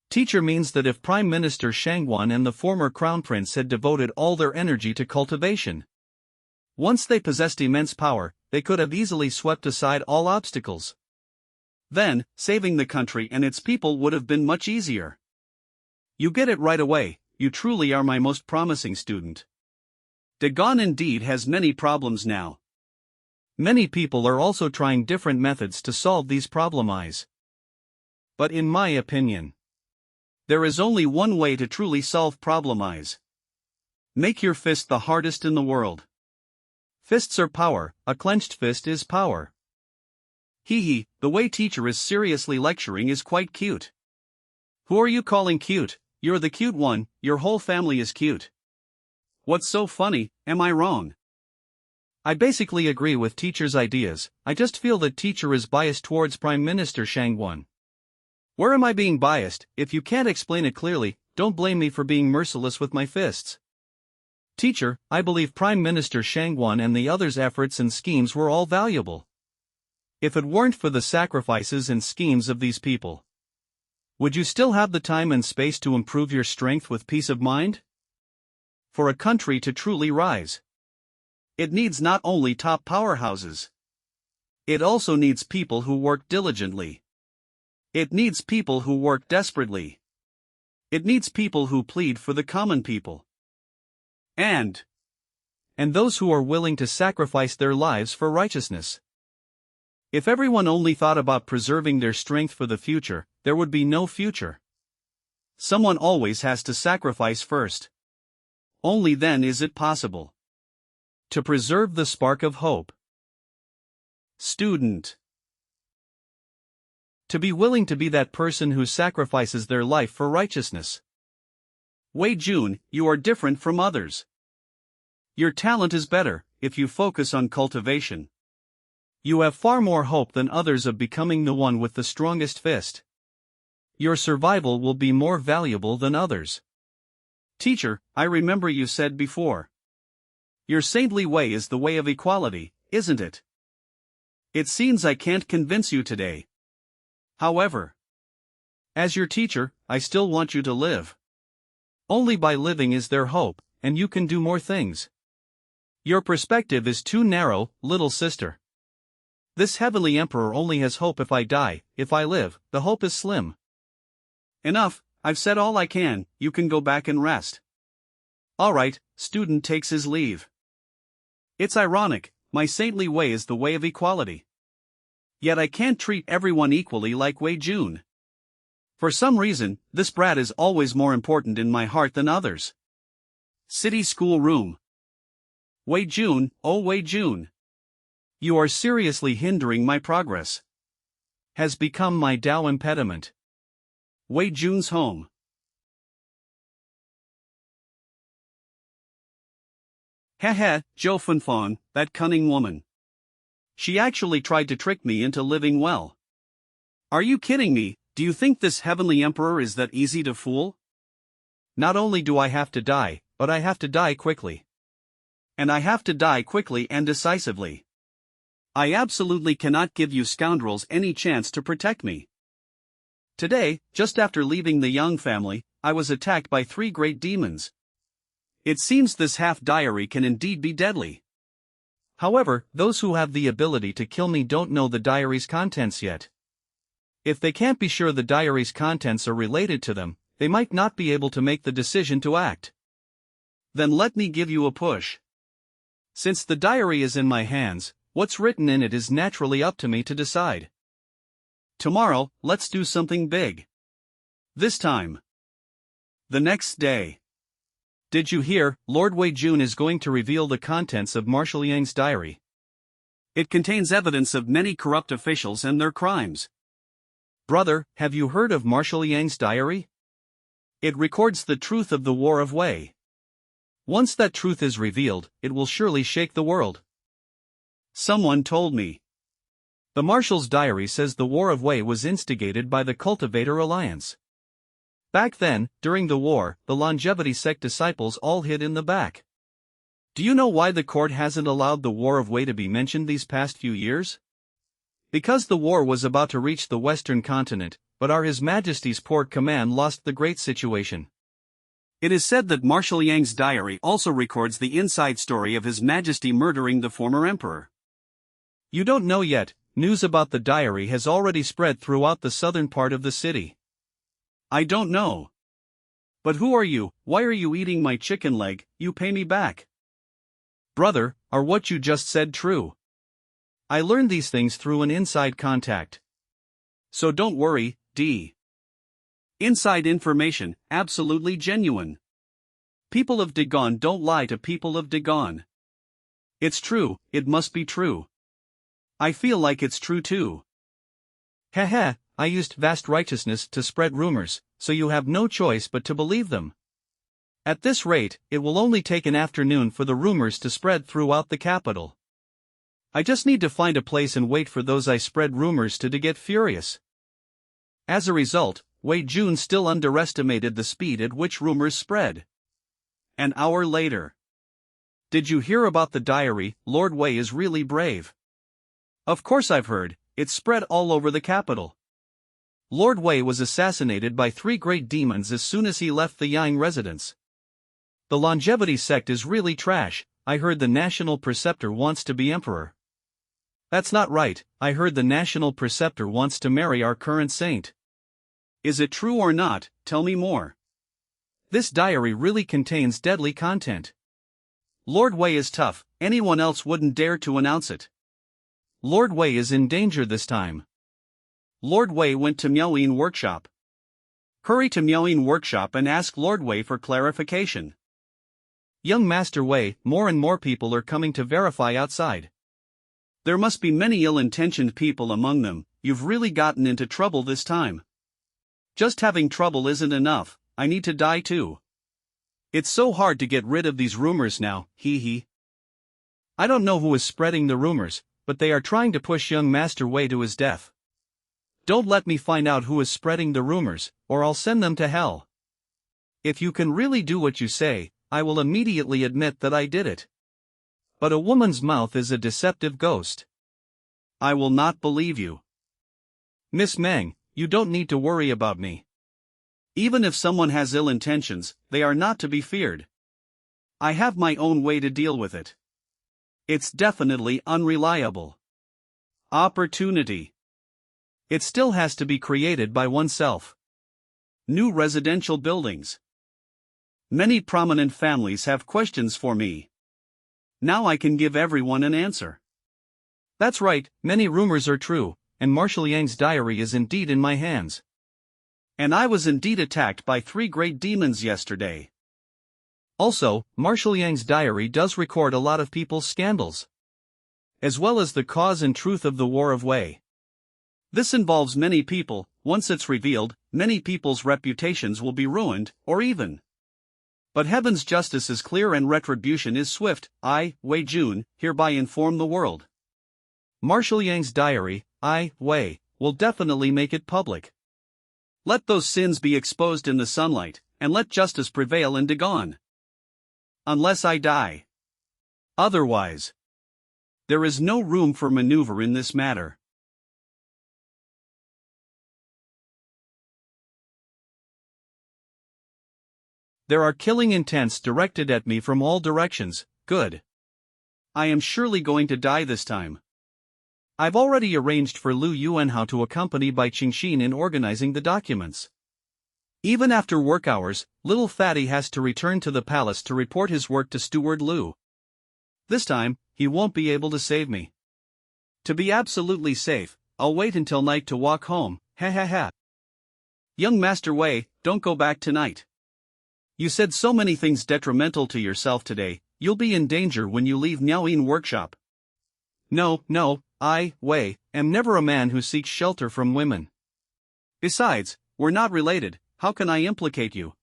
Teacher means that if Prime Minister Shangguan and the former Crown Prince had devoted all their energy to cultivation, once they possessed immense power, they could have easily swept aside all obstacles. Then, saving the country and its people would have been much easier. You get it right away, you truly are my most promising student. Dagon indeed has many problems now. Many people are also trying different methods to solve these problems. But in my opinion, there is only one way to truly solve problems. Make your fist the hardest in the world. Fists are power, a clenched fist is power. Hee, the way teacher is seriously lecturing is quite cute. Who are you calling cute? You're the cute one, your whole family is cute. What's so funny, am I wrong? I basically agree with teacher's ideas. I just feel that teacher is biased towards Prime Minister Shangguan. Where am I being biased? If you can't explain it clearly, don't blame me for being merciless with my fists. Teacher, I believe Prime Minister Shangguan and the others' efforts and schemes were all valuable. If it weren't for the sacrifices and schemes of these people, would you still have the time and space to improve your strength with peace of mind? For a country to truly rise, it needs not only top powerhouses. It also needs people who work diligently. It needs people who work desperately. It needs people who plead for the common people. And those who are willing to sacrifice their lives for righteousness. If everyone only thought about preserving their strength for the future, there would be no future. Someone always has to sacrifice first. Only then is it possible to preserve the spark of hope. Student. To be willing to be that person who sacrifices their life for righteousness. Wei Jun, you are different from others. Your talent is better if you focus on cultivation. You have far more hope than others of becoming the one with the strongest fist. Your survival will be more valuable than others. Teacher, I remember you said before. Your saintly way is the way of equality, isn't it? It seems I can't convince you today. However, as your teacher, I still want you to live. Only by living is there hope, and you can do more things. Your perspective is too narrow, little sister. This heavenly emperor only has hope if I die. If I live, the hope is slim. Enough, I've said all I can, you can go back and rest. Alright, student takes his leave. It's ironic, my saintly way is the way of equality. Yet I can't treat everyone equally like Wei Jun. For some reason, this brat is always more important in my heart than others. City school room. Wei Jun, oh Wei Jun. You are seriously hindering my progress. Has become my Tao impediment. Wei Jun's home. Heh, Zhou Fanfan, that cunning woman. She actually tried to trick me into living well. Are you kidding me? Do you think this heavenly emperor is that easy to fool? Not only do I have to die, but I have to die quickly. And I have to die quickly and decisively. I absolutely cannot give you scoundrels any chance to protect me. Today, just after leaving the Yang family, I was attacked by 3 great demons. It seems this half-diary can indeed be deadly. However, those who have the ability to kill me don't know the diary's contents yet. If they can't be sure the diary's contents are related to them, they might not be able to make the decision to act. Then let me give you a push. Since the diary is in my hands, what's written in it is naturally up to me to decide. Tomorrow, let's do something big. This time. The next day. Did you hear? Lord Wei Jun is going to reveal the contents of Marshal Yang's diary. It contains evidence of many corrupt officials and their crimes. Brother, have you heard of Marshal Yang's diary? It records the truth of the War of Wei. Once that truth is revealed, it will surely shake the world. Someone told me. The Marshal's diary says the War of Wei was instigated by the Cultivator Alliance. Back then, during the war, the longevity sect disciples all hid in the back. Do you know why the court hasn't allowed the War of Wei to be mentioned these past few years? Because the war was about to reach the Western continent, but our His Majesty's Port Command lost the great situation. It is said that Marshal Yang's diary also records the inside story of His Majesty murdering the former emperor. You don't know yet, news about the diary has already spread throughout the southern part of the city. I don't know. But who are you? Why are you eating my chicken leg? You pay me back. Brother, are what you just said true? I learned these things through an inside contact. So don't worry, D. Inside information, absolutely genuine. People of Dagon don't lie to people of Dagon. It's true, it must be true. I feel like it's true too. Heh, I used vast righteousness to spread rumors, so you have no choice but to believe them. At this rate, it will only take an afternoon for the rumors to spread throughout the capital. I just need to find a place and wait for those I spread rumors to get furious. As a result, Wei Jun still underestimated the speed at which rumors spread. An hour later. Did you hear about the diary? Lord Wei is really brave. Of course I've heard, it's spread all over the capital. Lord Wei was assassinated by 3 great demons as soon as he left the Yang residence. The longevity sect is really trash. I heard the national preceptor wants to be emperor. That's not right, I heard the national preceptor wants to marry our current saint. Is it true or not? Tell me more. This diary really contains deadly content. Lord Wei is tough, anyone else wouldn't dare to announce it. Lord Wei is in danger this time. Lord Wei went to Miaoyin workshop. Hurry to Miaoyin workshop and ask Lord Wei for clarification. Young Master Wei, more and more people are coming to verify outside. There must be many ill-intentioned people among them. You've really gotten into trouble this time. Just having trouble isn't enough, I need to die too. It's so hard to get rid of these rumors now, hee hee. I don't know who is spreading the rumors, but they are trying to push young Master Wei to his death. Don't let me find out who is spreading the rumors, or I'll send them to hell. If you can really do what you say, I will immediately admit that I did it. But a woman's mouth is a deceptive ghost. I will not believe you. Miss Meng, you don't need to worry about me. Even if someone has ill intentions, they are not to be feared. I have my own way to deal with it. It's definitely unreliable. Opportunity. It still has to be created by oneself. New residential buildings. Many prominent families have questions for me. Now I can give everyone an answer. That's right, many rumors are true, and Marshal Yang's diary is indeed in my hands. And I was indeed attacked by 3 great demons yesterday. Also, Marshal Yang's diary does record a lot of people's scandals, as well as the cause and truth of the War of Wei. This involves many people. Once it's revealed, many people's reputations will be ruined, or even. But heaven's justice is clear and retribution is swift. I, Wei Jun, hereby inform the world. Marshal Yang's diary, I, Wei, will definitely make it public. Let those sins be exposed in the sunlight, and let justice prevail in Dagon. Unless I die. Otherwise. There is no room for maneuver in this matter. There are killing intents directed at me from all directions. Good. I am surely going to die this time. I've already arranged for Lu Yuanhao to accompany by Qingxin in organizing the documents. Even after work hours, little Fatty has to return to the palace to report his work to Steward Lu. This time, he won't be able to save me. To be absolutely safe, I'll wait until night to walk home. Ha ha ha. Young Master Wei, don't go back tonight. You said so many things detrimental to yourself today. You'll be in danger when you leave Miaoyin workshop. No, I, Wei, am never a man who seeks shelter from women. Besides, we're not related. How can I implicate you?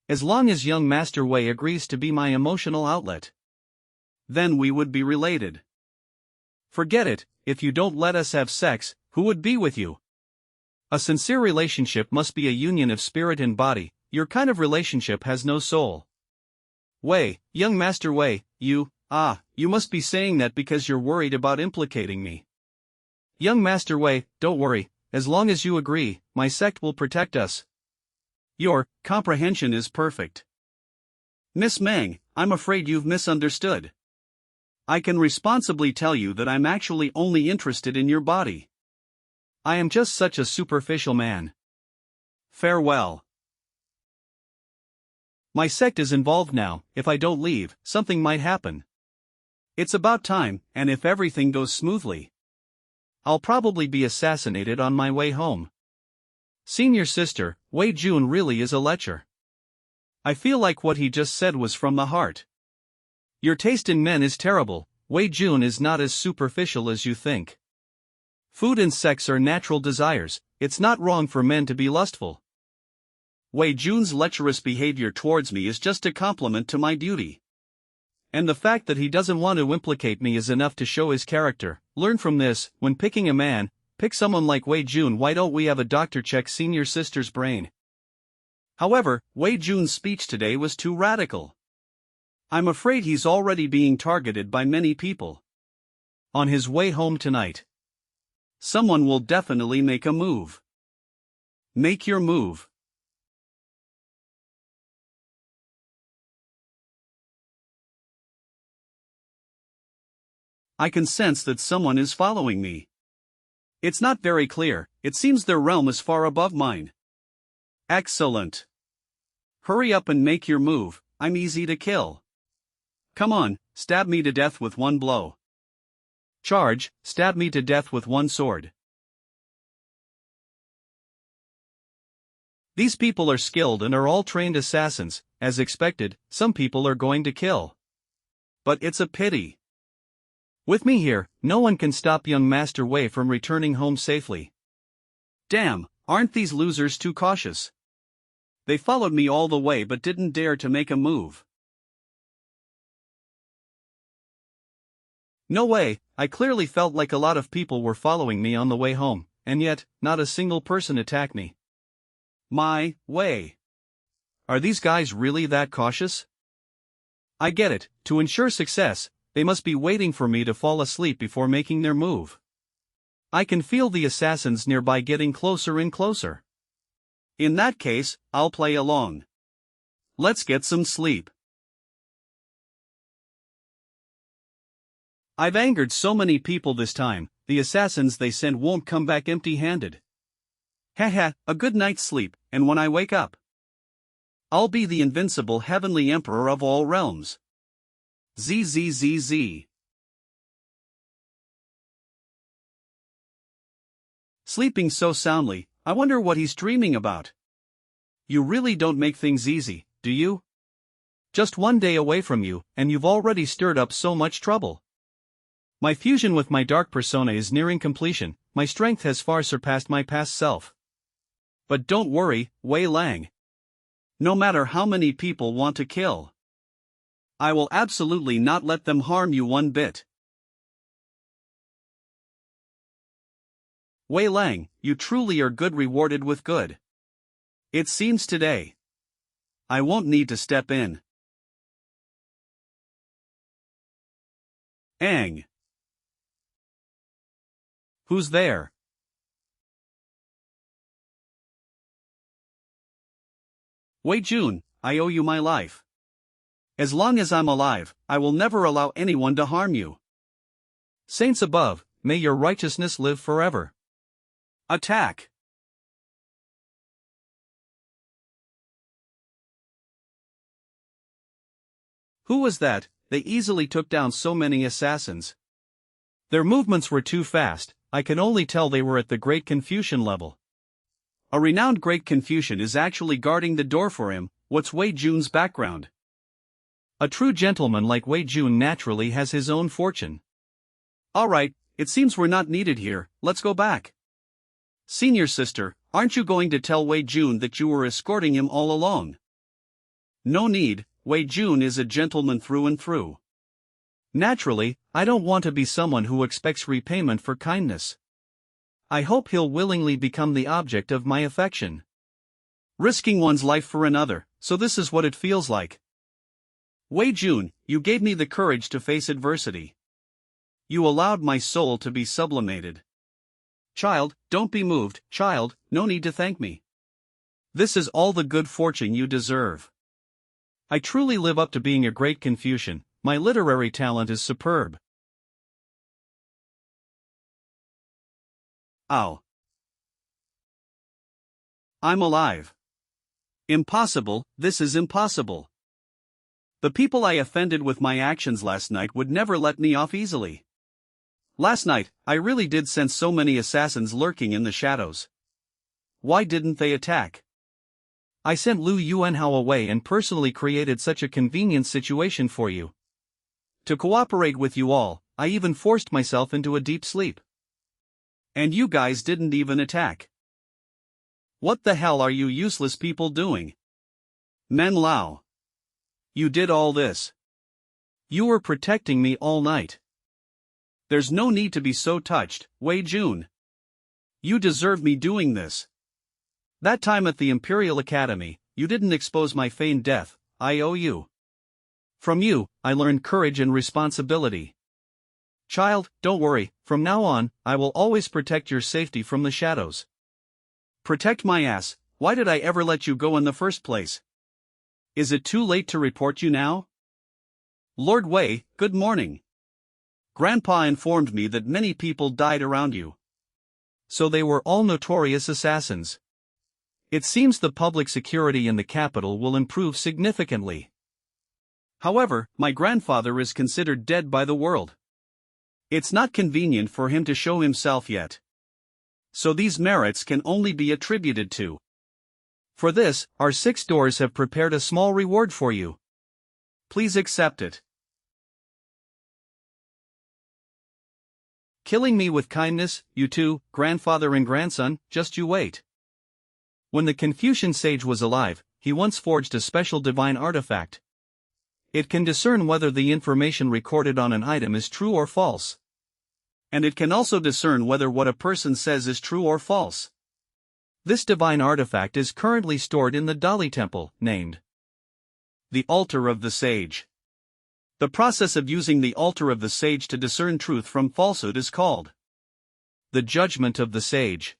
As long as young Master Wei agrees to be my emotional outlet, then we would be related. Forget it. If you don't let us have sex, who would be with you? A sincere relationship must be a union of spirit and body. Your kind of relationship has no soul. Wei, young Master Wei, you must be saying that because you're worried about implicating me. Young Master Wei, don't worry, as long as you agree, my sect will protect us. Your comprehension is perfect. Miss Meng, I'm afraid you've misunderstood. I can responsibly tell you that I'm actually only interested in your body. I am just such a superficial man. Farewell. My sect is involved now. If I don't leave, something might happen. It's about time, and if everything goes smoothly, I'll probably be assassinated on my way home. Senior sister, Wei Jun really is a lecher. I feel like what he just said was from the heart. Your taste in men is terrible. Wei Jun is not as superficial as you think. Food and sex are natural desires. It's not wrong for men to be lustful. Wei Jun's lecherous behavior towards me is just a compliment to my duty. And the fact that he doesn't want to implicate me is enough to show his character. Learn from this. When picking a man, pick someone like Wei Jun. Why don't we have a doctor check senior sister's brain? However, Wei Jun's speech today was too radical. I'm afraid he's already being targeted by many people. On his way home tonight, someone will definitely make a move. Make your move. I can sense that someone is following me. It's not very clear. It seems their realm is far above mine. Excellent. Hurry up and make your move. I'm easy to kill. Come on, stab me to death with one blow. Charge, stab me to death with one sword. These people are skilled and are all trained assassins. As expected, some people are going to kill. But it's a pity. With me here, no one can stop young Master Wei from returning home safely. Damn, aren't these losers too cautious? They followed me all the way but didn't dare to make a move. No way, I clearly felt like a lot of people were following me on the way home, and yet, not a single person attacked me. My way. Are these guys really that cautious? I get it, to ensure success, they must be waiting for me to fall asleep before making their move. I can feel the assassins nearby getting closer and closer. In that case, I'll play along. Let's get some sleep. I've angered so many people this time, the assassins they send won't come back empty-handed. Haha, a good night's sleep, and when I wake up, I'll be the invincible heavenly emperor of all realms. ZZZZ. Sleeping so soundly, I wonder what he's dreaming about. You really don't make things easy, do you? Just one day away from you, and you've already stirred up so much trouble. My fusion with my dark persona is nearing completion, my strength has far surpassed my past self. But don't worry, Wei Lang. No matter how many people want to kill, I will absolutely not let them harm you one bit. Wei Lang, you truly are good, rewarded with good. It seems today I won't need to step in. Ang. Who's there? Wei Jun, I owe you my life. As long as I'm alive, I will never allow anyone to harm you. Saints above, may your righteousness live forever. Attack! Who was that? They easily took down so many assassins. Their movements were too fast, I can only tell they were at the Great Confucian level. A renowned Great Confucian is actually guarding the door for him. What's Wei Jun's background? A true gentleman like Wei Jun naturally has his own fortune. Alright, it seems we're not needed here, let's go back. Senior sister, aren't you going to tell Wei Jun that you were escorting him all along? No need, Wei Jun is a gentleman through and through. Naturally, I don't want to be someone who expects repayment for kindness. I hope he'll willingly become the object of my affection. Risking one's life for another, so this is what it feels like. Wei Jun, you gave me the courage to face adversity. You allowed my soul to be sublimated. Child, don't be moved, child, no need to thank me. This is all the good fortune you deserve. I truly live up to being a great Confucian, my literary talent is superb. Ow. I'm alive. Impossible, this is impossible. The people I offended with my actions last night would never let me off easily. Last night, I really did sense so many assassins lurking in the shadows. Why didn't they attack? I sent Lu Yuanhao away and personally created such a convenient situation for you. To cooperate with you all, I even forced myself into a deep sleep. And you guys didn't even attack. What the hell are you useless people doing? Men Lao. You did all this. You were protecting me all night. There's no need to be so touched, Wei Jun. You deserve me doing this. That time at the Imperial Academy, you didn't expose my feigned death, I owe you. From you, I learned courage and responsibility. Child, don't worry, from now on, I will always protect your safety from the shadows. Protect my ass, why did I ever let you go in the first place? Is it too late to report you now? Lord Wei, good morning. Grandpa informed me that many people died around you. So they were all notorious assassins. It seems the public security in the capital will improve significantly. However, my grandfather is considered dead by the world. It's not convenient for him to show himself yet. So these merits can only be attributed to For this, our 6 doors have prepared a small reward for you. Please accept it. Killing me with kindness, you two, grandfather and grandson, just you wait. When the Confucian sage was alive, he once forged a special divine artifact. It can discern whether the information recorded on an item is true or false. And it can also discern whether what a person says is true or false. This divine artifact is currently stored in the Dali temple, named the Altar of the Sage. The process of using the Altar of the Sage to discern truth from falsehood is called the Judgment of the Sage.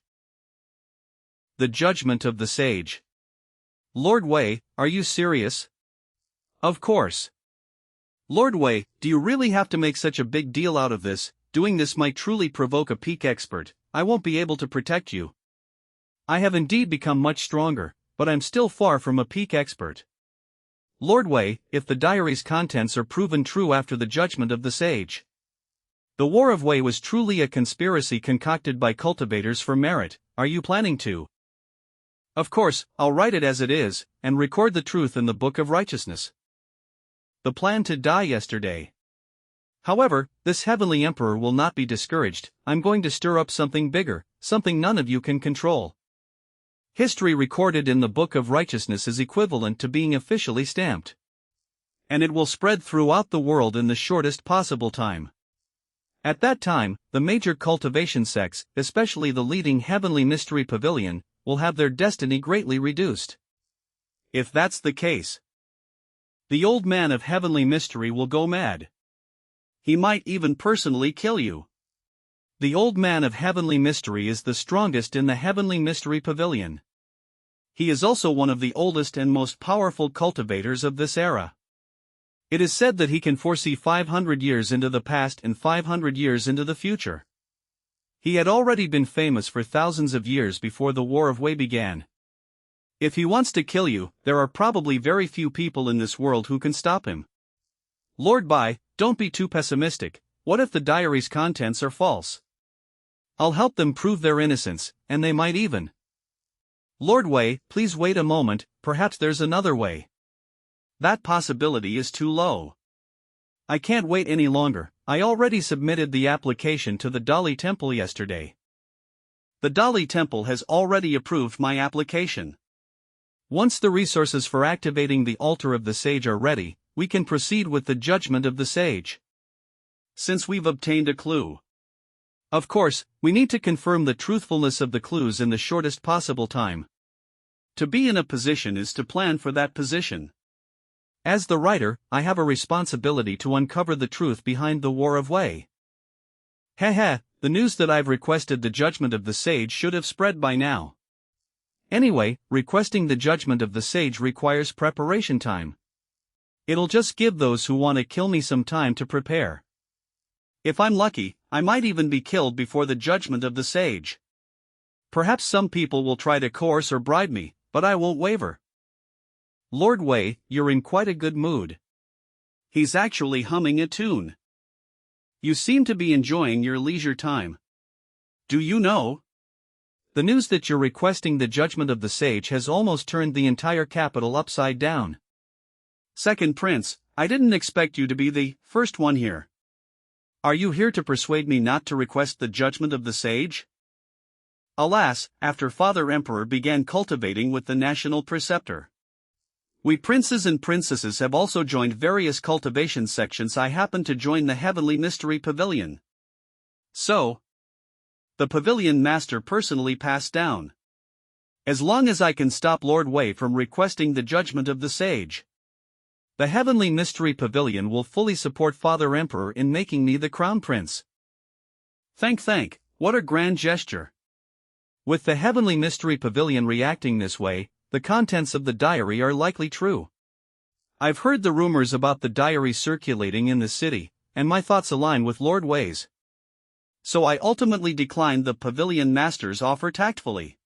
The Judgment of the Sage. Lord Wei, are you serious? Of course. Lord Wei, do you really have to make such a big deal out of this? Doing this might truly provoke a peak expert. I won't be able to protect you. I have indeed become much stronger, but I'm still far from a peak expert. Lord Wei, if the diary's contents are proven true after the judgment of the sage. The War of Wei was truly a conspiracy concocted by cultivators for merit. Are you planning to? Of course, I'll write it as it is, and record the truth in the Book of Righteousness. The plan to die yesterday. However, this heavenly emperor will not be discouraged. I'm going to stir up something bigger, something none of you can control. History recorded in the Book of Righteousness is equivalent to being officially stamped. And it will spread throughout the world in the shortest possible time. At that time, the major cultivation sects, especially the leading Heavenly Mystery Pavilion, will have their destiny greatly reduced. If that's the case, the old man of Heavenly Mystery will go mad. He might even personally kill you. The old man of Heavenly Mystery is the strongest in the Heavenly Mystery Pavilion. He is also one of the oldest and most powerful cultivators of this era. It is said that he can foresee 500 years into the past and 500 years into the future. He had already been famous for thousands of years before the War of Wei began. If he wants to kill you, there are probably very few people in this world who can stop him. Lord Bai, don't be too pessimistic. What if the diary's contents are false? I'll help them prove their innocence, and they might even. Lord Wei, please wait a moment, perhaps there's another way. That possibility is too low. I can't wait any longer. I already submitted the application to the Dali Temple yesterday. The Dali Temple has already approved my application. Once the resources for activating the Altar of the Sage are ready, we can proceed with the Judgment of the Sage. Since we've obtained a clue. Of course, we need to confirm the truthfulness of the clues in the shortest possible time. To be in a position is to plan for that position. As the writer, I have a responsibility to uncover the truth behind the War of Wei. The news that I've requested the judgment of the sage should have spread by now. Anyway, requesting the judgment of the sage requires preparation time. It'll just give those who want to kill me some time to prepare. If I'm lucky, I might even be killed before the judgment of the sage. Perhaps some people will try to coerce or bribe me, but I won't waver. Lord Wei, you're in quite a good mood. He's actually humming a tune. You seem to be enjoying your leisure time. Do you know? The news that you're requesting the judgment of the sage has almost turned the entire capital upside down. Second Prince, I didn't expect you to be the first one here. Are you here to persuade me not to request the judgment of the sage? Alas, after Father Emperor began cultivating with the national preceptor. We princes and princesses have also joined various cultivation sections. I happen to join the Heavenly Mystery Pavilion. So, the pavilion master personally passed down. As long as I can stop Lord Wei from requesting the judgment of the sage, the Heavenly Mystery Pavilion will fully support Father Emperor in making me the Crown Prince. Thank, what a grand gesture. With the Heavenly Mystery Pavilion reacting this way, the contents of the diary are likely true. I've heard the rumors about the diary circulating in the city, and my thoughts align with Lord Wei's. So I ultimately declined the pavilion master's offer tactfully.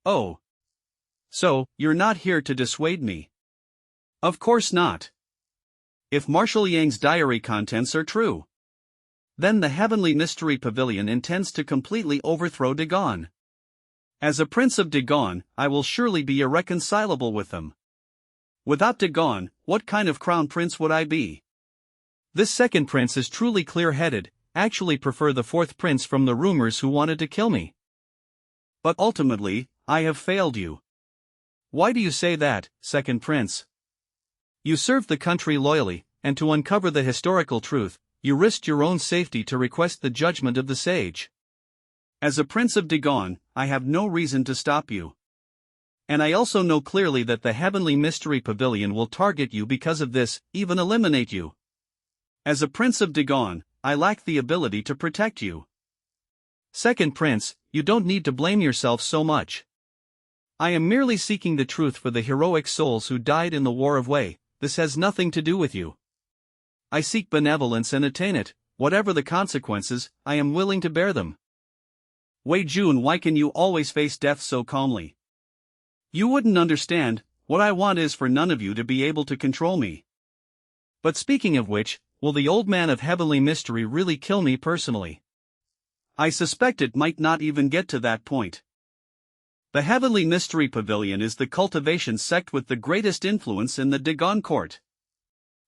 Oh. So, you're not here to dissuade me? Of course not. If Marshal Yang's diary contents are true, then the Heavenly Mystery Pavilion intends to completely overthrow Dagon. As a prince of Dagon, I will surely be irreconcilable with them. Without Dagon, what kind of crown prince would I be? This second prince is truly clear-headed, actually prefer the fourth prince from the rumors who wanted to kill me. But ultimately, I have failed you. Why do you say that, second prince? You served the country loyally, and to uncover the historical truth, you risked your own safety to request the judgment of the sage. As a prince of Dagon, I have no reason to stop you. And I also know clearly that the Heavenly Mystery Pavilion will target you because of this, even eliminate you. As a prince of Dagon, I lack the ability to protect you. Second prince, you don't need to blame yourself so much. I am merely seeking the truth for the heroic souls who died in the War of Wei. This has nothing to do with you. I seek benevolence and attain it. Whatever the consequences, I am willing to bear them. Wei Jun, why can you always face death so calmly? You wouldn't understand. What I want is for none of you to be able to control me. But speaking of which, will the old man of heavenly mystery really kill me personally? I suspect it might not even get to that point. The Heavenly Mystery Pavilion is the cultivation sect with the greatest influence in the Dagon court.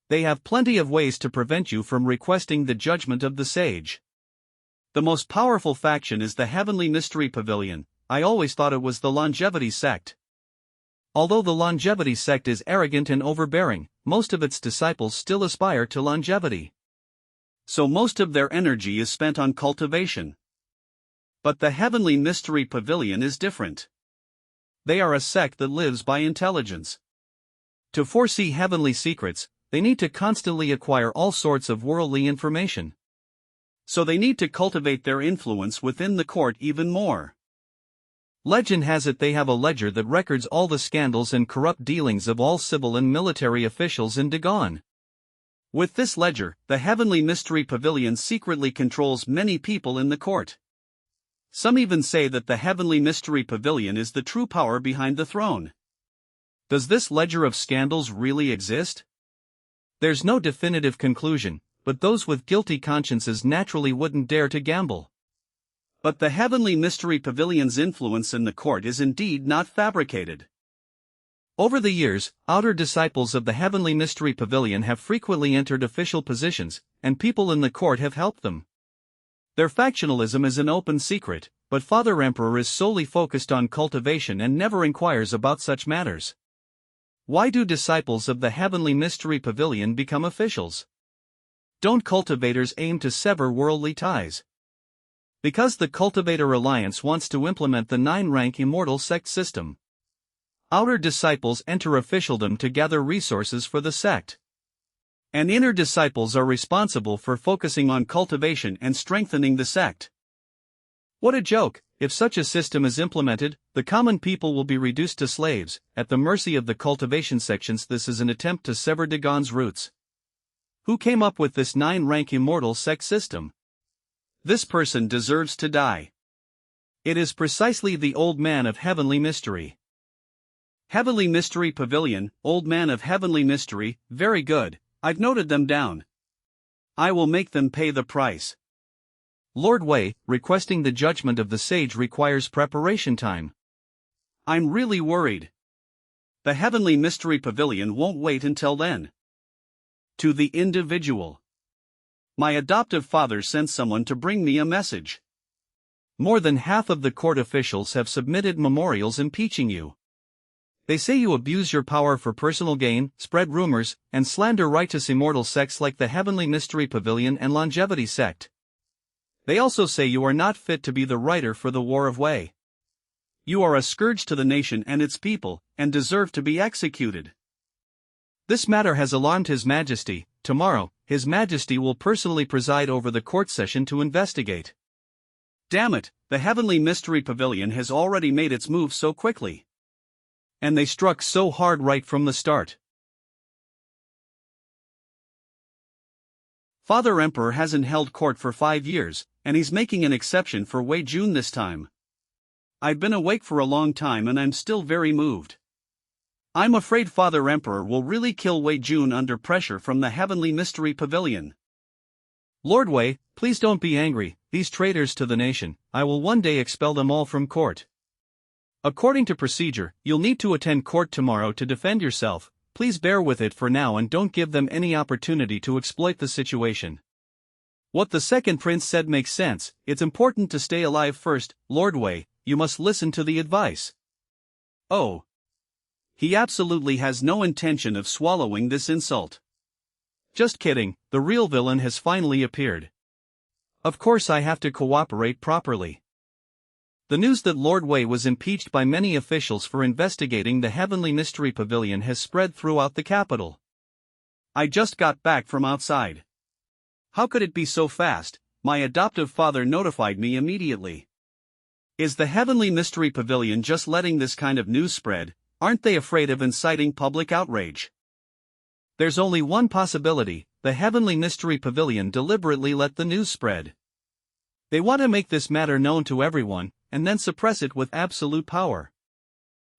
They have plenty of ways to prevent you from requesting the judgment of the sage. The most powerful faction is the Heavenly Mystery Pavilion. I always thought it was the Longevity sect. Although the Longevity sect is arrogant and overbearing, most of its disciples still aspire to longevity. So most of their energy is spent on cultivation. But the Heavenly Mystery Pavilion is different. They are a sect that lives by intelligence. To foresee heavenly secrets, they need to constantly acquire all sorts of worldly information. So they need to cultivate their influence within the court even more. Legend has it they have a ledger that records all the scandals and corrupt dealings of all civil and military officials in Dagon. With this ledger, the Heavenly Mystery Pavilion secretly controls many people in the court. Some even say that the Heavenly Mystery Pavilion is the true power behind the throne. Does this ledger of scandals really exist? There's no definitive conclusion, but those with guilty consciences naturally wouldn't dare to gamble. But the Heavenly Mystery Pavilion's influence in the court is indeed not fabricated. Over the years, outer disciples of the Heavenly Mystery Pavilion have frequently entered official positions, and people in the court have helped them. Their factionalism is an open secret, but Father Emperor is solely focused on cultivation and never inquires about such matters. Why do disciples of the Heavenly Mystery Pavilion become officials? Don't cultivators aim to sever worldly ties? Because the Cultivator Alliance wants to implement the 9-rank immortal sect system. Outer disciples enter officialdom to gather resources for the sect. And inner disciples are responsible for focusing on cultivation and strengthening the sect. What a joke! If such a system is implemented, the common people will be reduced to slaves, at the mercy of the cultivation sections. This is an attempt to sever Dagon's roots. Who came up with this 9-rank immortal sect system? This person deserves to die. It is precisely the Old Man of Heavenly Mystery. Heavenly Mystery Pavilion, Old Man of Heavenly Mystery, very good, I've noted them down. I will make them pay the price. Lord Wei, requesting the judgment of the sage requires preparation time. I'm really worried. The Heavenly Mystery Pavilion won't wait until then. To the individual. My adoptive father sent someone to bring me a message. More than half of the court officials have submitted memorials impeaching you. They say you abuse your power for personal gain, spread rumors, and slander righteous immortal sects like the Heavenly Mystery Pavilion and Longevity sect. They also say you are not fit to be the writer for the War of Wei. You are a scourge to the nation and its people, and deserve to be executed. This matter has alarmed His Majesty. Tomorrow, His Majesty will personally preside over the court session to investigate. Damn it, the Heavenly Mystery Pavilion has already made its move so quickly. And they struck so hard right from the start. Father Emperor hasn't held court for 5 years, and he's making an exception for Wei Jun this time. I've been awake for a long time and I'm still very moved. I'm afraid Father Emperor will really kill Wei Jun under pressure from the Heavenly Mystery Pavilion. Lord Wei, please don't be angry, these traitors to the nation, I will one day expel them all from court. According to procedure, you'll need to attend court tomorrow to defend yourself. Please bear with it for now and don't give them any opportunity to exploit the situation. What the second prince said makes sense. It's important to stay alive first, Lord Wei, you must listen to the advice. Oh. He absolutely has no intention of swallowing this insult. Just kidding, the real villain has finally appeared. Of course I have to cooperate properly. The news that Lord Wei was impeached by many officials for investigating the Heavenly Mystery Pavilion has spread throughout the capital. I just got back from outside. How could it be so fast? My adoptive father notified me immediately. Is the Heavenly Mystery Pavilion just letting this kind of news spread? Aren't they afraid of inciting public outrage? There's only one possibility, the Heavenly Mystery Pavilion deliberately let the news spread. They want to make this matter known to everyone, and then suppress it with absolute power.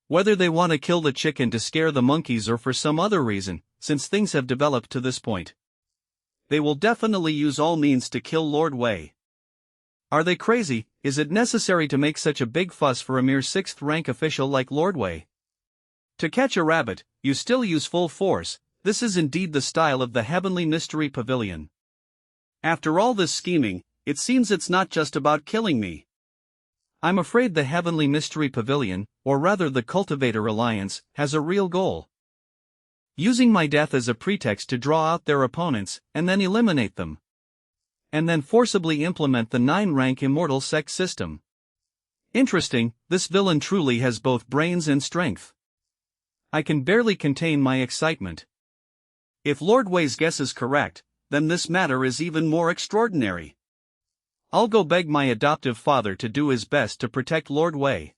Whether they want to kill the chicken to scare the monkeys or for some other reason, since things have developed to this point, they will definitely use all means to kill Lord Wei. Are they crazy? Is it necessary to make such a big fuss for a mere 6th rank official like Lord Wei? To catch a rabbit, you still use full force. This is indeed the style of the Heavenly Mystery Pavilion. After all this scheming, it seems it's not just about killing me. I'm afraid the Heavenly Mystery Pavilion, or rather the Cultivator Alliance, has a real goal. Using my death as a pretext to draw out their opponents, and then eliminate them. And then forcibly implement the 9-rank immortal sex system. Interesting, this villain truly has both brains and strength. I can barely contain my excitement. If Lord Wei's guess is correct, then this matter is even more extraordinary. I'll go beg my adoptive father to do his best to protect Lord Wei.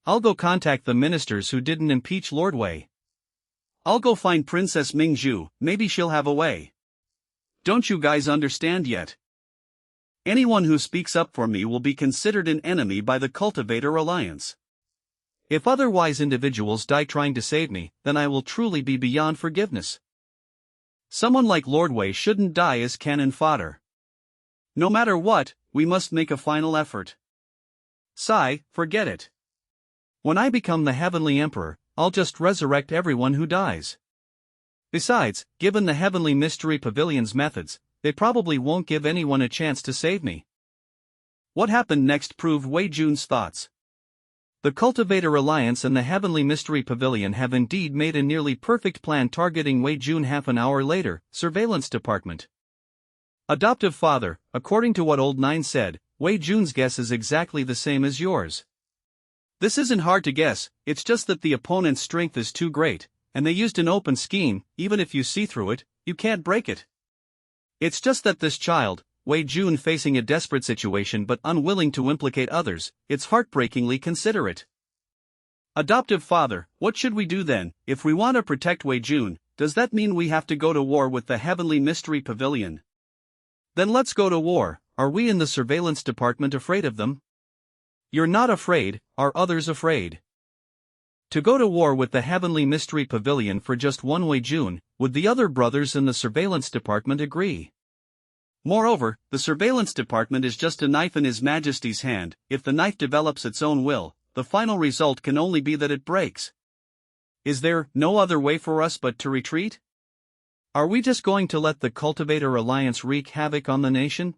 I'll go contact the ministers who didn't impeach Lord Wei. I'll go find Princess Mingzhu, maybe she'll have a way. Don't you guys understand yet? Anyone who speaks up for me will be considered an enemy by the Cultivator Alliance. If otherwise individuals die trying to save me, then I will truly be beyond forgiveness. Someone like Lord Wei shouldn't die as cannon fodder. No matter what, we must make a final effort. Sigh, forget it. When I become the Heavenly Emperor, I'll just resurrect everyone who dies. Besides, given the Heavenly Mystery Pavilion's methods, they probably won't give anyone a chance to save me. What happened next proved Wei Jun's thoughts. The Cultivator Alliance and the Heavenly Mystery Pavilion have indeed made a nearly perfect plan targeting Wei Jun. Half an hour later, Surveillance Department. Adoptive father, according to what Old Nine said, Wei Jun's guess is exactly the same as yours. This isn't hard to guess, it's just that the opponent's strength is too great, and they used an open scheme. Even if you see through it, you can't break it. It's just that this child, Wei Jun, facing a desperate situation but unwilling to implicate others, it's heartbreakingly considerate. Adoptive father, what should we do then? If we want to protect Wei Jun, does that mean we have to go to war with the Heavenly Mystery Pavilion? Then let's go to war. Are we in the surveillance department afraid of them? You're not afraid, are others afraid? To go to war with the Heavenly Mystery Pavilion for just one Wei Jun, would the other brothers in the surveillance department agree? Moreover, the surveillance department is just a knife in His Majesty's hand. If the knife develops its own will, the final result can only be that it breaks. Is there no other way for us but to retreat? Are we just going to let the Cultivator Alliance wreak havoc on the nation?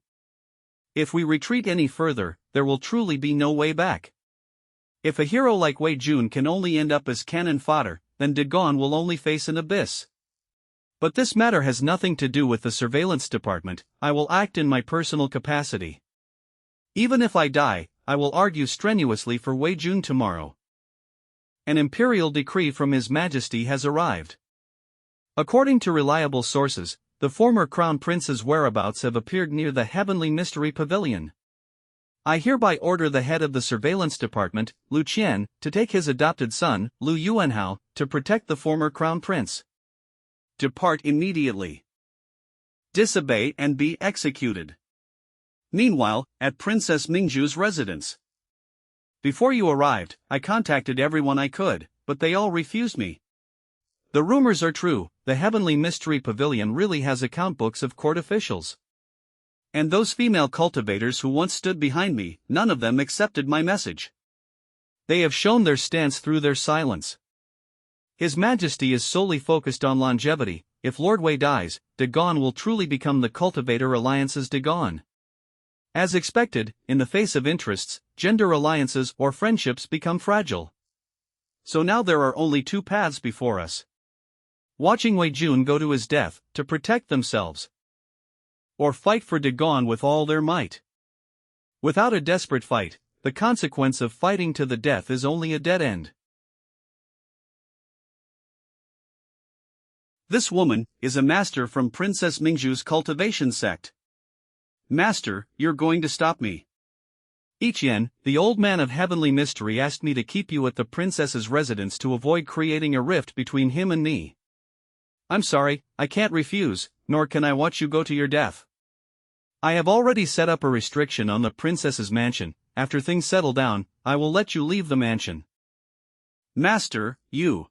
If we retreat any further, there will truly be no way back. If a hero like Wei Jun can only end up as cannon fodder, then Dagon will only face an abyss. But this matter has nothing to do with the surveillance department. I will act in my personal capacity. Even if I die, I will argue strenuously for Wei Jun tomorrow. An imperial decree from His Majesty has arrived. According to reliable sources, the former Crown Prince's whereabouts have appeared near the Heavenly Mystery Pavilion. I hereby order the head of the surveillance department, Lu Qian, to take his adopted son, Lu Yuanhao, to protect the former Crown Prince. Depart immediately. Disobey and be executed. Meanwhile, at Princess Mingzhu's residence. Before you arrived, I contacted everyone I could, but they all refused me. The rumors are true, the Heavenly Mystery Pavilion really has account books of court officials. And those female cultivators who once stood behind me, none of them accepted my message. They have shown their stance through their silence. His Majesty is solely focused on longevity. If Lord Wei dies, Dagon will truly become the Cultivator Alliance's Dagon. As expected, in the face of interests, gender alliances or friendships become fragile. So now there are only two paths before us. Watching Wei Jun go to his death, to protect themselves. Or fight for Dagon with all their might. Without a desperate fight, the consequence of fighting to the death is only a dead end. This woman is a master from Princess Mingzhu's cultivation sect. Master, you're going to stop me. Xian, the old man of heavenly mystery, asked me to keep you at the princess's residence to avoid creating a rift between him and me. I'm sorry, I can't refuse, nor can I watch you go to your death. I have already set up a restriction on the princess's mansion. After things settle down, I will let you leave the mansion. Master, you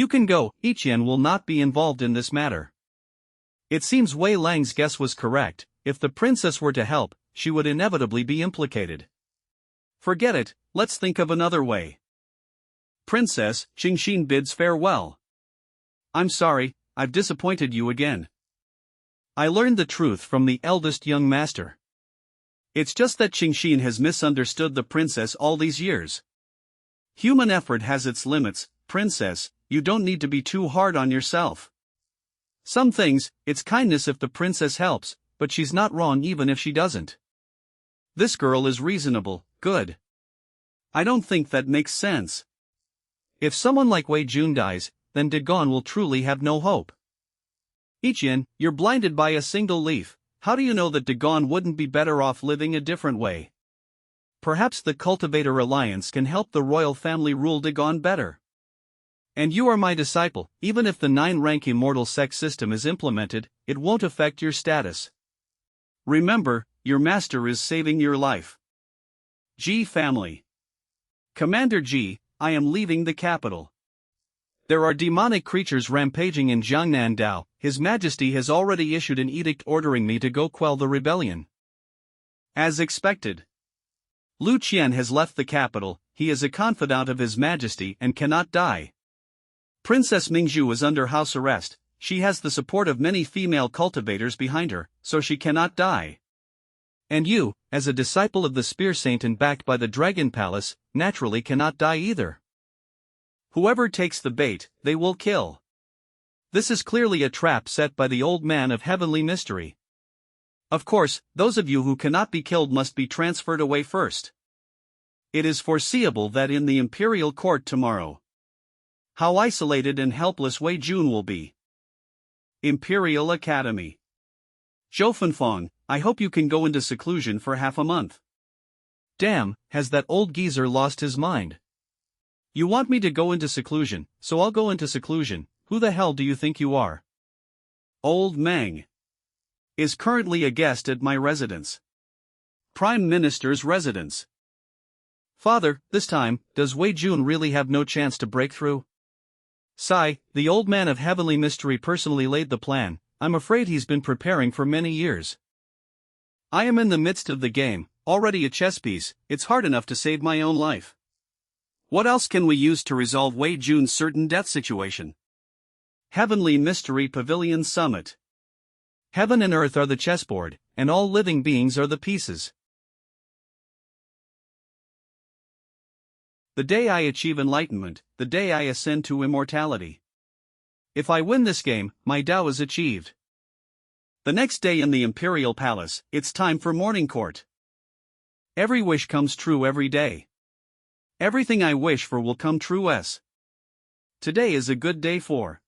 can go. Xian will not be involved in this matter. It seems Wei Lang's guess was correct. If the princess were to help, she would inevitably be implicated. Forget it, let's think of another way. Princess, Xingxin bids farewell. I'm sorry, I've disappointed you again. I learned the truth from the eldest young master. It's just that Xingxin has misunderstood the princess all these years. Human effort has its limits, princess, you don't need to be too hard on yourself. Some things, it's kindness if the princess helps, but she's not wrong even if she doesn't. This girl is reasonable, good. I don't think that makes sense. If someone like Wei Jun dies, then Dagon will truly have no hope. Xian, you're blinded by a single leaf. How do you know that Dagon wouldn't be better off living a different way? Perhaps the Cultivator Alliance can help the royal family rule Dagon better. And you are my disciple. Even if the 9-rank immortal sect system is implemented, it won't affect your status. Remember, your master is saving your life. Ji family. Commander Ji, I am leaving the capital. There are demonic creatures rampaging in Jiangnan Dao. His Majesty has already issued an edict ordering me to go quell the rebellion. As expected. Lu Qian has left the capital. He is a confidant of His Majesty and cannot die. Princess Mingzhu is under house arrest. She has the support of many female cultivators behind her, so she cannot die. And you, as a disciple of the Spear Saint and backed by the Dragon Palace, naturally cannot die either. Whoever takes the bait, they will kill. This is clearly a trap set by the old man of heavenly mystery. Of course, those of you who cannot be killed must be transferred away first. It is foreseeable that in the imperial court tomorrow, how isolated and helpless Wei Jun will be. Imperial Academy. Zhou Fenfang, I hope you can go into seclusion for half a month. Damn, has that old geezer lost his mind? You want me to go into seclusion, so I'll go into seclusion. Who the hell do you think you are? Old Meng is currently a guest at my residence. Prime Minister's residence. Father, this time, does Wei Jun really have no chance to break through? Sai, the old man of heavenly mystery personally laid the plan. I'm afraid he's been preparing for many years. I am in the midst of the game, already a chess piece. It's hard enough to save my own life. What else can we use to resolve Wei Jun's certain death situation? Heavenly Mystery Pavilion Summit. Heaven and earth are the chessboard, and all living beings are the pieces. The day I achieve enlightenment, the day I ascend to immortality. If I win this game, my Tao is achieved. The next day in the Imperial Palace, it's time for morning court. Every wish comes true every day. Everything I wish for will come true. Today is a good day for.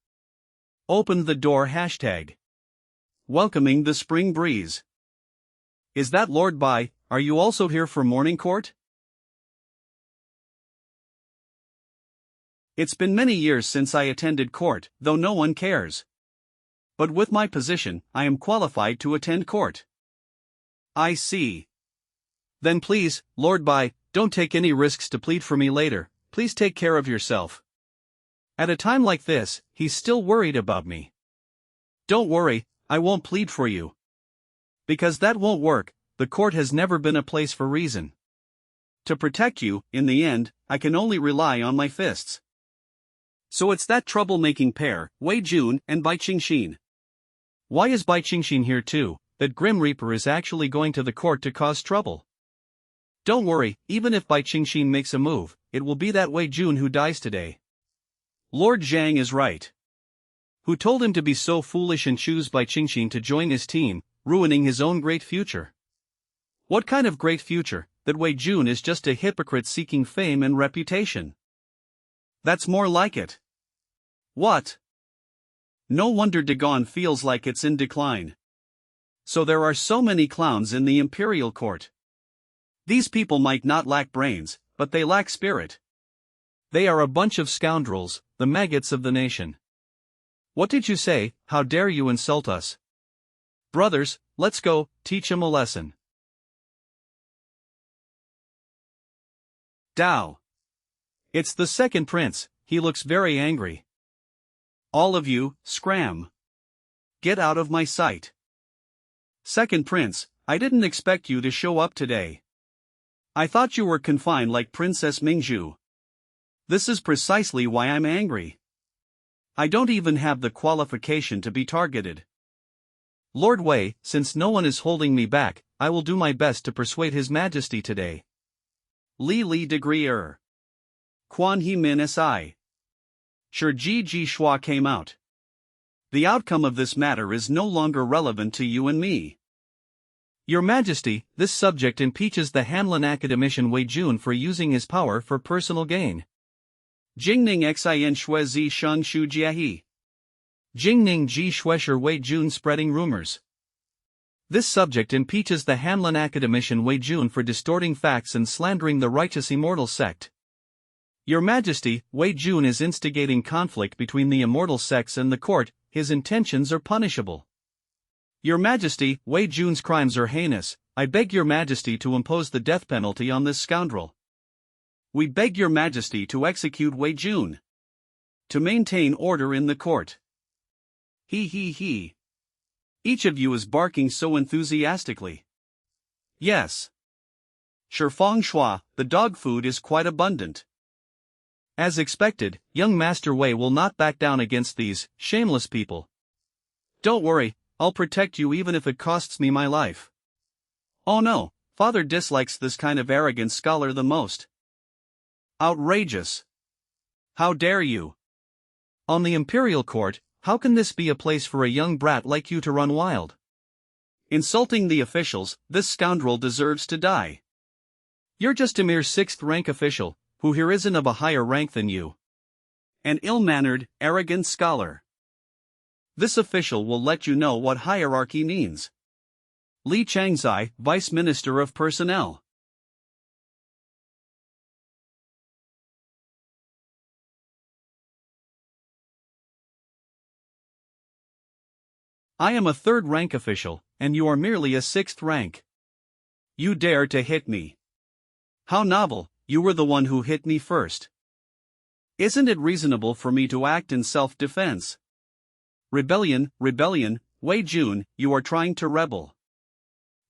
Open the door hashtag. Welcoming the spring breeze. Is that Lord Bai? Are you also here for morning court? It's been many years since I attended court, though no one cares. But with my position, I am qualified to attend court. I see. Then please, Lord Bai, don't take any risks to plead for me later. Please take care of yourself. At a time like this, he's still worried about me. Don't worry, I won't plead for you. Because that won't work. The court has never been a place for reason. To protect you, in the end, I can only rely on my fists. So it's that troublemaking pair, Wei Jun and Bai Qingxin. Why is Bai Qingxin here too? That Grim Reaper is actually going to the court to cause trouble. Don't worry, even if Bai Qingxin makes a move, it will be that Wei Jun who dies today. Lord Zhang is right. Who told him to be so foolish and choose Bai Qingxin to join his team, ruining his own great future? What kind of great future? That Wei Jun is just a hypocrite seeking fame and reputation. That's more like it. What? No wonder Dagon feels like it's in decline. So there are so many clowns in the imperial court. These people might not lack brains, but they lack spirit. They are a bunch of scoundrels, the maggots of the nation. What did you say? How dare you insult us? Brothers, let's go, teach him a lesson. Dao. It's the second prince, he looks very angry. All of you, scram. Get out of my sight. Second prince, I didn't expect you to show up today. I thought you were confined like Princess Mingzhu. This is precisely why I'm angry. I don't even have the qualification to be targeted. Lord Wei, since no one is holding me back, I will do my best to persuade His Majesty today. Li degree Quan He Min Si. Sure Ji Shua came out. The outcome of this matter is no longer relevant to you and me. Your Majesty, this subject impeaches the Hanlin academician Wei Jun for using his power for personal gain. Jingning Xin Shui Zi Sheng Shu Jiahe. Jingning Ji Shuesher Wei Jun spreading rumors. This subject impeaches the Hanlin academician Wei Jun for distorting facts and slandering the righteous immortal sect. Your Majesty, Wei Jun is instigating conflict between the immortal sects and the court, his intentions are punishable. Your Majesty, Wei Jun's crimes are heinous, I beg your Majesty to impose the death penalty on this scoundrel. We beg your Majesty to execute Wei Jun. To maintain order in the court. He. Each of you is barking so enthusiastically. Yes. Sure Feng Shua, the dog food is quite abundant. As expected, young Master Wei will not back down against these shameless people. Don't worry, I'll protect you even if it costs me my life. Oh no, Father dislikes this kind of arrogant scholar the most. Outrageous. How dare you? On the imperial court, how can this be a place for a young brat like you to run wild? Insulting the officials, this scoundrel deserves to die. You're just a mere 6th rank official, who here isn't of a higher rank than you. An ill-mannered, arrogant scholar. This official will let you know what hierarchy means. Li Changzai, Vice Minister of Personnel. I am a 3rd rank official, and you are merely a 6th rank. You dare to hit me. How novel, you were the one who hit me first. Isn't it reasonable for me to act in self-defense? Rebellion, Wei Jun, you are trying to rebel.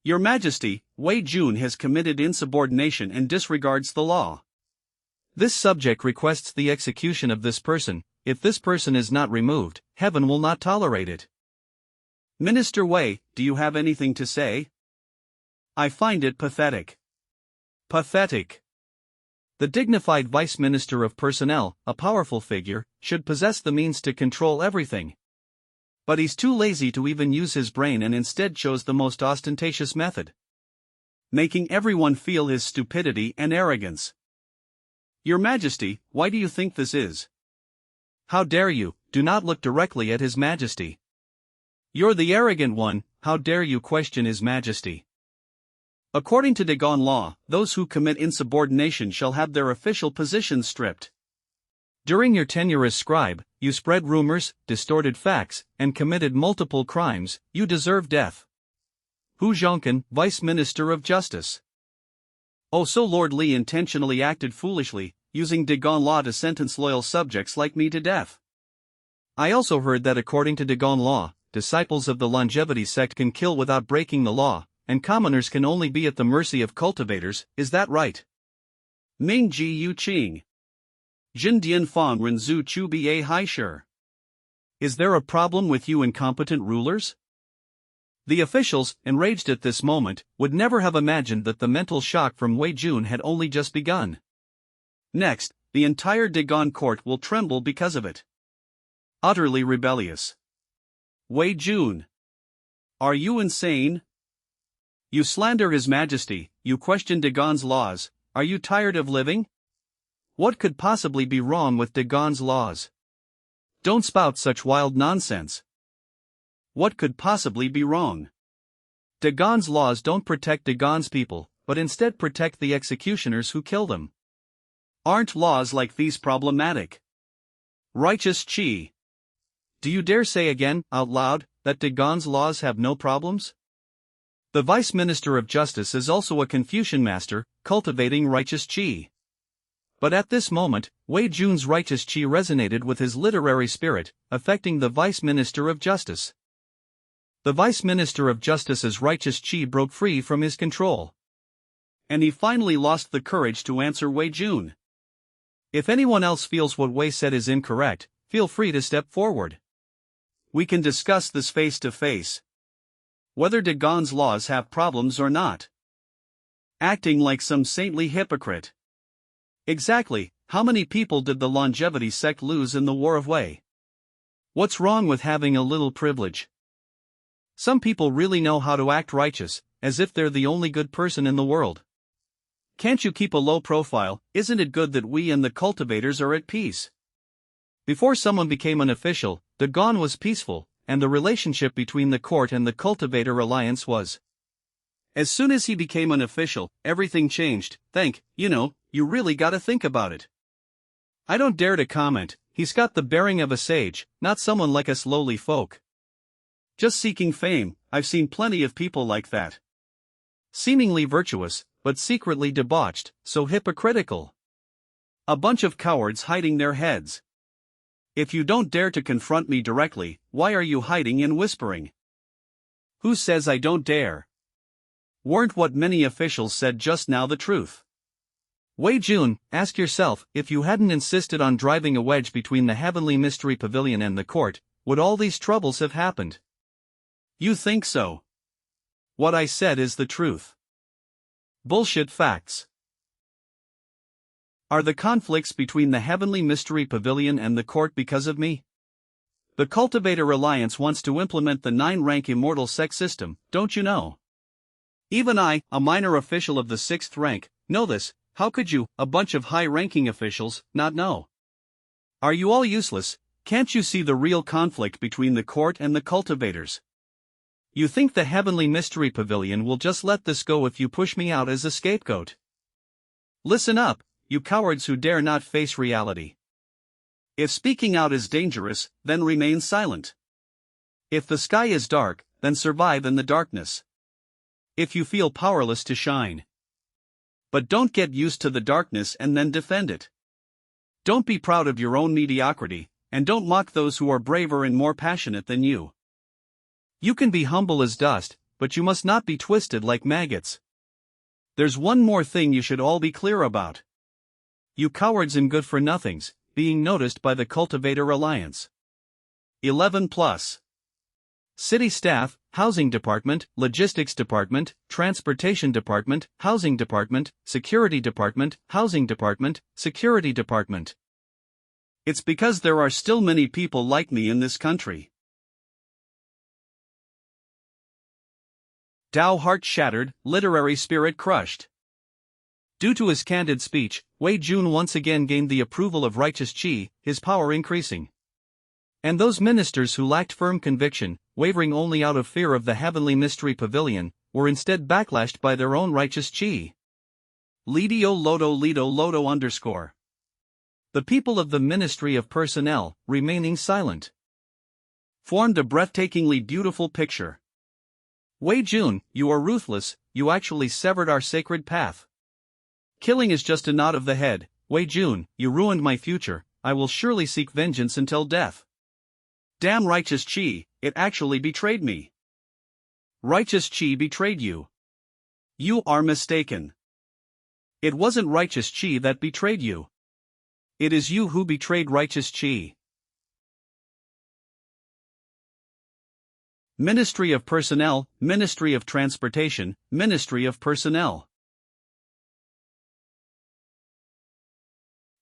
Your Majesty, Wei Jun has committed insubordination and disregards the law. This subject requests the execution of this person. If this person is not removed, heaven will not tolerate it. Minister Wei, do you have anything to say? I find it pathetic. Pathetic. The dignified Vice Minister of Personnel, a powerful figure, should possess the means to control everything. But he's too lazy to even use his brain and instead chose the most ostentatious method. Making everyone feel his stupidity and arrogance. Your Majesty, why do you think this is? How dare you, do not look directly at His Majesty. You're the arrogant one, how dare you question His Majesty? According to Dagon law, those who commit insubordination shall have their official positions stripped. During your tenure as scribe, you spread rumors, distorted facts, and committed multiple crimes, you deserve death. Hu Zhongken, Vice Minister of Justice. Oh, so Lord Li intentionally acted foolishly, using Dagon law to sentence loyal subjects like me to death. I also heard that according to Dagon law, disciples of the longevity sect can kill without breaking the law, and commoners can only be at the mercy of cultivators, is that right? Ming Ji Yu Qing. Jin Dian Fang Ren Zhu Chu Ba Hai Shi. Is there a problem with you incompetent rulers? The officials, enraged at this moment, would never have imagined that the mental shock from Wei Jun had only just begun. Next, the entire Dagon court will tremble because of it. Utterly rebellious. Wei Jun. Are you insane? You slander His Majesty, you question Dagon's laws. Are you tired of living? What could possibly be wrong with Dagon's laws? Don't spout such wild nonsense. What could possibly be wrong? Dagon's laws don't protect Dagon's people, but instead protect the executioners who kill them. Aren't laws like these problematic? Righteous Qi. Do you dare say again, out loud, that Dagon's laws have no problems? The Vice Minister of Justice is also a Confucian master, cultivating righteous Qi. But at this moment, Wei Jun's righteous Qi resonated with his literary spirit, affecting the Vice Minister of Justice. The Vice Minister of Justice's righteous Qi broke free from his control. And he finally lost the courage to answer Wei Jun. If anyone else feels what Wei said is incorrect, feel free to step forward. We can discuss this face to face. Whether Dagon's laws have problems or not. Acting like some saintly hypocrite. Exactly, how many people did the longevity sect lose in the War of Wei? What's wrong with having a little privilege? Some people really know how to act righteous, as if they're the only good person in the world. Can't you keep a low profile? Isn't it good that we and the cultivators are at peace? Before someone became an official, Dagon was peaceful, and the relationship between the court and the cultivator alliance was. As soon as he became an official, everything changed. You really gotta think about it. I don't dare to comment, he's got the bearing of a sage, not someone like us lowly folk. Just seeking fame, I've seen plenty of people like that. Seemingly virtuous, but secretly debauched, so hypocritical. A bunch of cowards hiding their heads. If you don't dare to confront me directly, why are you hiding and whispering? Who says I don't dare? Weren't what many officials said just now the truth? Wei Jun, ask yourself, if you hadn't insisted on driving a wedge between the Heavenly Mystery Pavilion and the court, would all these troubles have happened? You think so? What I said is the truth. Bullshit facts. Are the conflicts between the Heavenly Mystery Pavilion and the court because of me? The Cultivator Alliance wants to implement the 9-rank immortal sect system, don't you know? Even I, a minor official of the 6th rank, know this. How could you, a bunch of high-ranking officials, not know? Are you all useless? Can't you see the real conflict between the court and the cultivators? You think the Heavenly Mystery Pavilion will just let this go if you push me out as a scapegoat? Listen up, you cowards who dare not face reality. If speaking out is dangerous, then remain silent. If the sky is dark, then survive in the darkness. If you feel powerless to shine. But don't get used to the darkness and then defend it. Don't be proud of your own mediocrity, and don't mock those who are braver and more passionate than you. You can be humble as dust, but you must not be twisted like maggots. There's one more thing you should all be clear about. You cowards and good-for-nothings, being noticed by the Cultivator Alliance. 11+. City staff, Housing Department, Logistics Department, Transportation Department, Housing Department, Security Department, Housing Department, Security Department. It's because there are still many people like me in this country. Dao heart shattered, literary spirit crushed. Due to his candid speech, Wei Jun once again gained the approval of righteous Qi, his power increasing. And those ministers who lacked firm conviction, wavering only out of fear of the Heavenly Mystery Pavilion, were instead backlashed by their own righteous Qi. Lido Lodo _ The people of the Ministry of Personnel, remaining silent, formed a breathtakingly beautiful picture. Wei Jun, you are ruthless, you actually severed our sacred path. Killing is just a nod of the head. Wei Jun, you ruined my future, I will surely seek vengeance until death. Damn righteous Qi, it actually betrayed me. Righteous Qi betrayed you. You are mistaken. It wasn't righteous Qi that betrayed you. It is you who betrayed righteous Qi. Ministry of Personnel, Ministry of Transportation, Ministry of Personnel.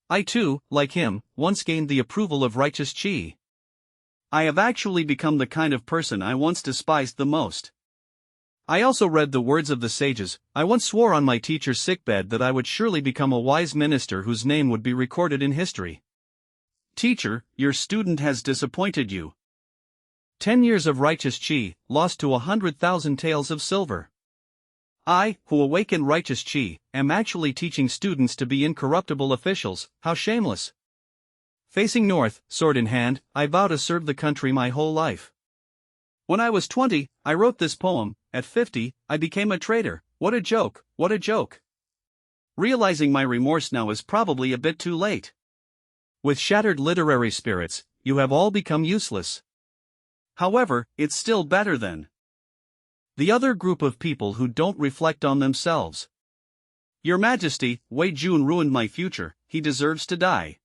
I too, like him, once gained the approval of righteous Qi. I have actually become the kind of person I once despised the most. I also read the words of the sages. I once swore on my teacher's sickbed that I would surely become a wise minister whose name would be recorded in history. Teacher, your student has disappointed you. 10 years of righteous Qi, lost to 100,000 taels of silver. I, who awakened righteous Qi, am actually teaching students to be incorruptible officials. How shameless! Facing north, sword in hand, I vow to serve the country my whole life. When I was 20, I wrote this poem. At 50, I became a traitor. What a joke, what a joke. Realizing my remorse now is probably a bit too late. With shattered literary spirits, you have all become useless. However, it's still better than the other group of people who don't reflect on themselves. Your Majesty, Wei Jun ruined my future, he deserves to die.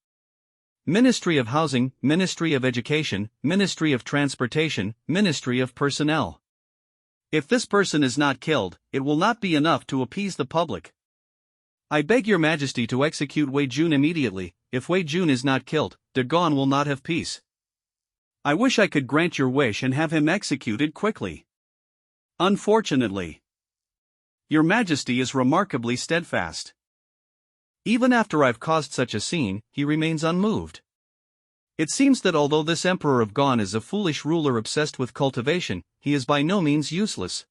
Ministry of Housing, Ministry of Education, Ministry of Transportation, Ministry of Personnel. If this person is not killed, it will not be enough to appease the public. I beg your Majesty to execute Wei Jun immediately. If Wei Jun is not killed, Dagon will not have peace. I wish I could grant your wish and have him executed quickly. Unfortunately, your Majesty is remarkably steadfast. Even after I've caused such a scene, he remains unmoved. It seems that although this Emperor of Gon is a foolish ruler obsessed with cultivation, he is by no means useless.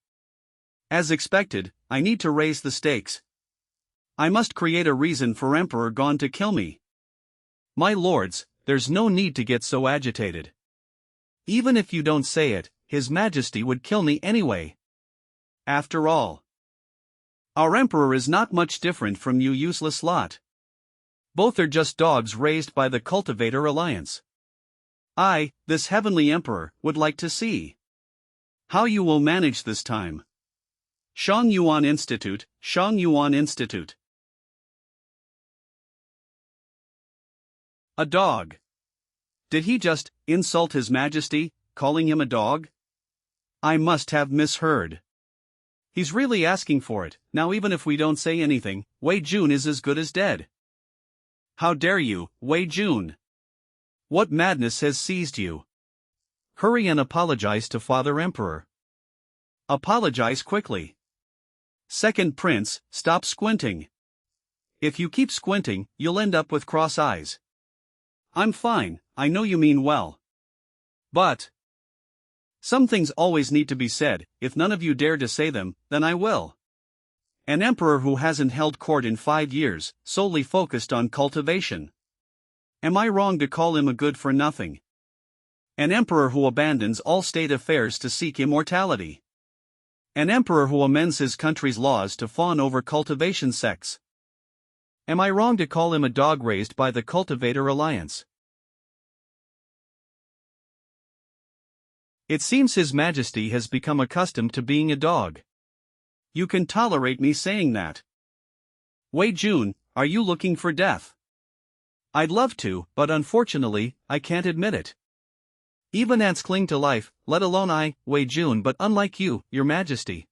As expected, I need to raise the stakes. I must create a reason for Emperor Gon to kill me. My lords, there's no need to get so agitated. Even if you don't say it, His Majesty would kill me anyway. After all, our Emperor is not much different from you useless lot. Both are just dogs raised by the Cultivator Alliance. I, this heavenly Emperor, would like to see how you will manage this time. Xiangyuan Institute, Xiangyuan Institute. A dog. Did he just insult His Majesty, calling him a dog? I must have misheard. He's really asking for it. Now even if we don't say anything, Wei Jun is as good as dead. How dare you, Wei Jun? What madness has seized you? Hurry and apologize to Father Emperor. Apologize quickly. Second Prince, stop squinting. If you keep squinting, you'll end up with cross eyes. I'm fine, I know you mean well. But some things always need to be said. If none of you dare to say them, then I will. An emperor who hasn't held court in 5 years, solely focused on cultivation. Am I wrong to call him a good-for-nothing? An emperor who abandons all state affairs to seek immortality. An emperor who amends his country's laws to fawn over cultivation sects. Am I wrong to call him a dog raised by the Cultivator Alliance? It seems His Majesty has become accustomed to being a dog. You can tolerate me saying that. Wei Jun, are you looking for death? I'd love to, but unfortunately, I can't admit it. Even ants cling to life, let alone I, Wei Jun, but unlike you, Your Majesty.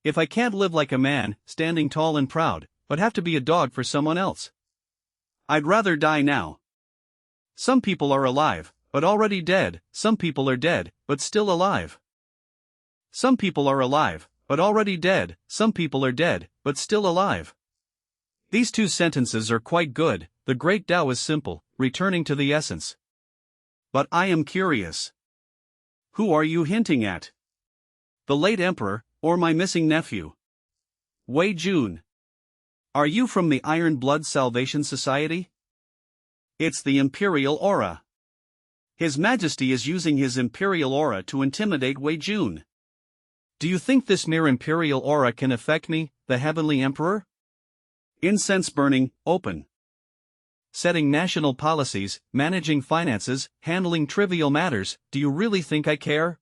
If I can't live like a man, standing tall and proud, but have to be a dog for someone else, I'd rather die now. Some people are alive, but already dead. Some people are dead, but still alive. Some people are alive, but already dead. Some people are dead, but still alive. These two sentences are quite good. The great Tao is simple, returning to the essence. But I am curious. Who are you hinting at? The late Emperor, or my missing nephew? Wei Jun. Are you from the Iron Blood Salvation Society? It's the Imperial Aura. His Majesty is using his Imperial Aura to intimidate Wei Jun. Do you think this mere Imperial Aura can affect me, the Heavenly Emperor? Incense burning, open. Setting national policies, managing finances, handling trivial matters, do you really think I care?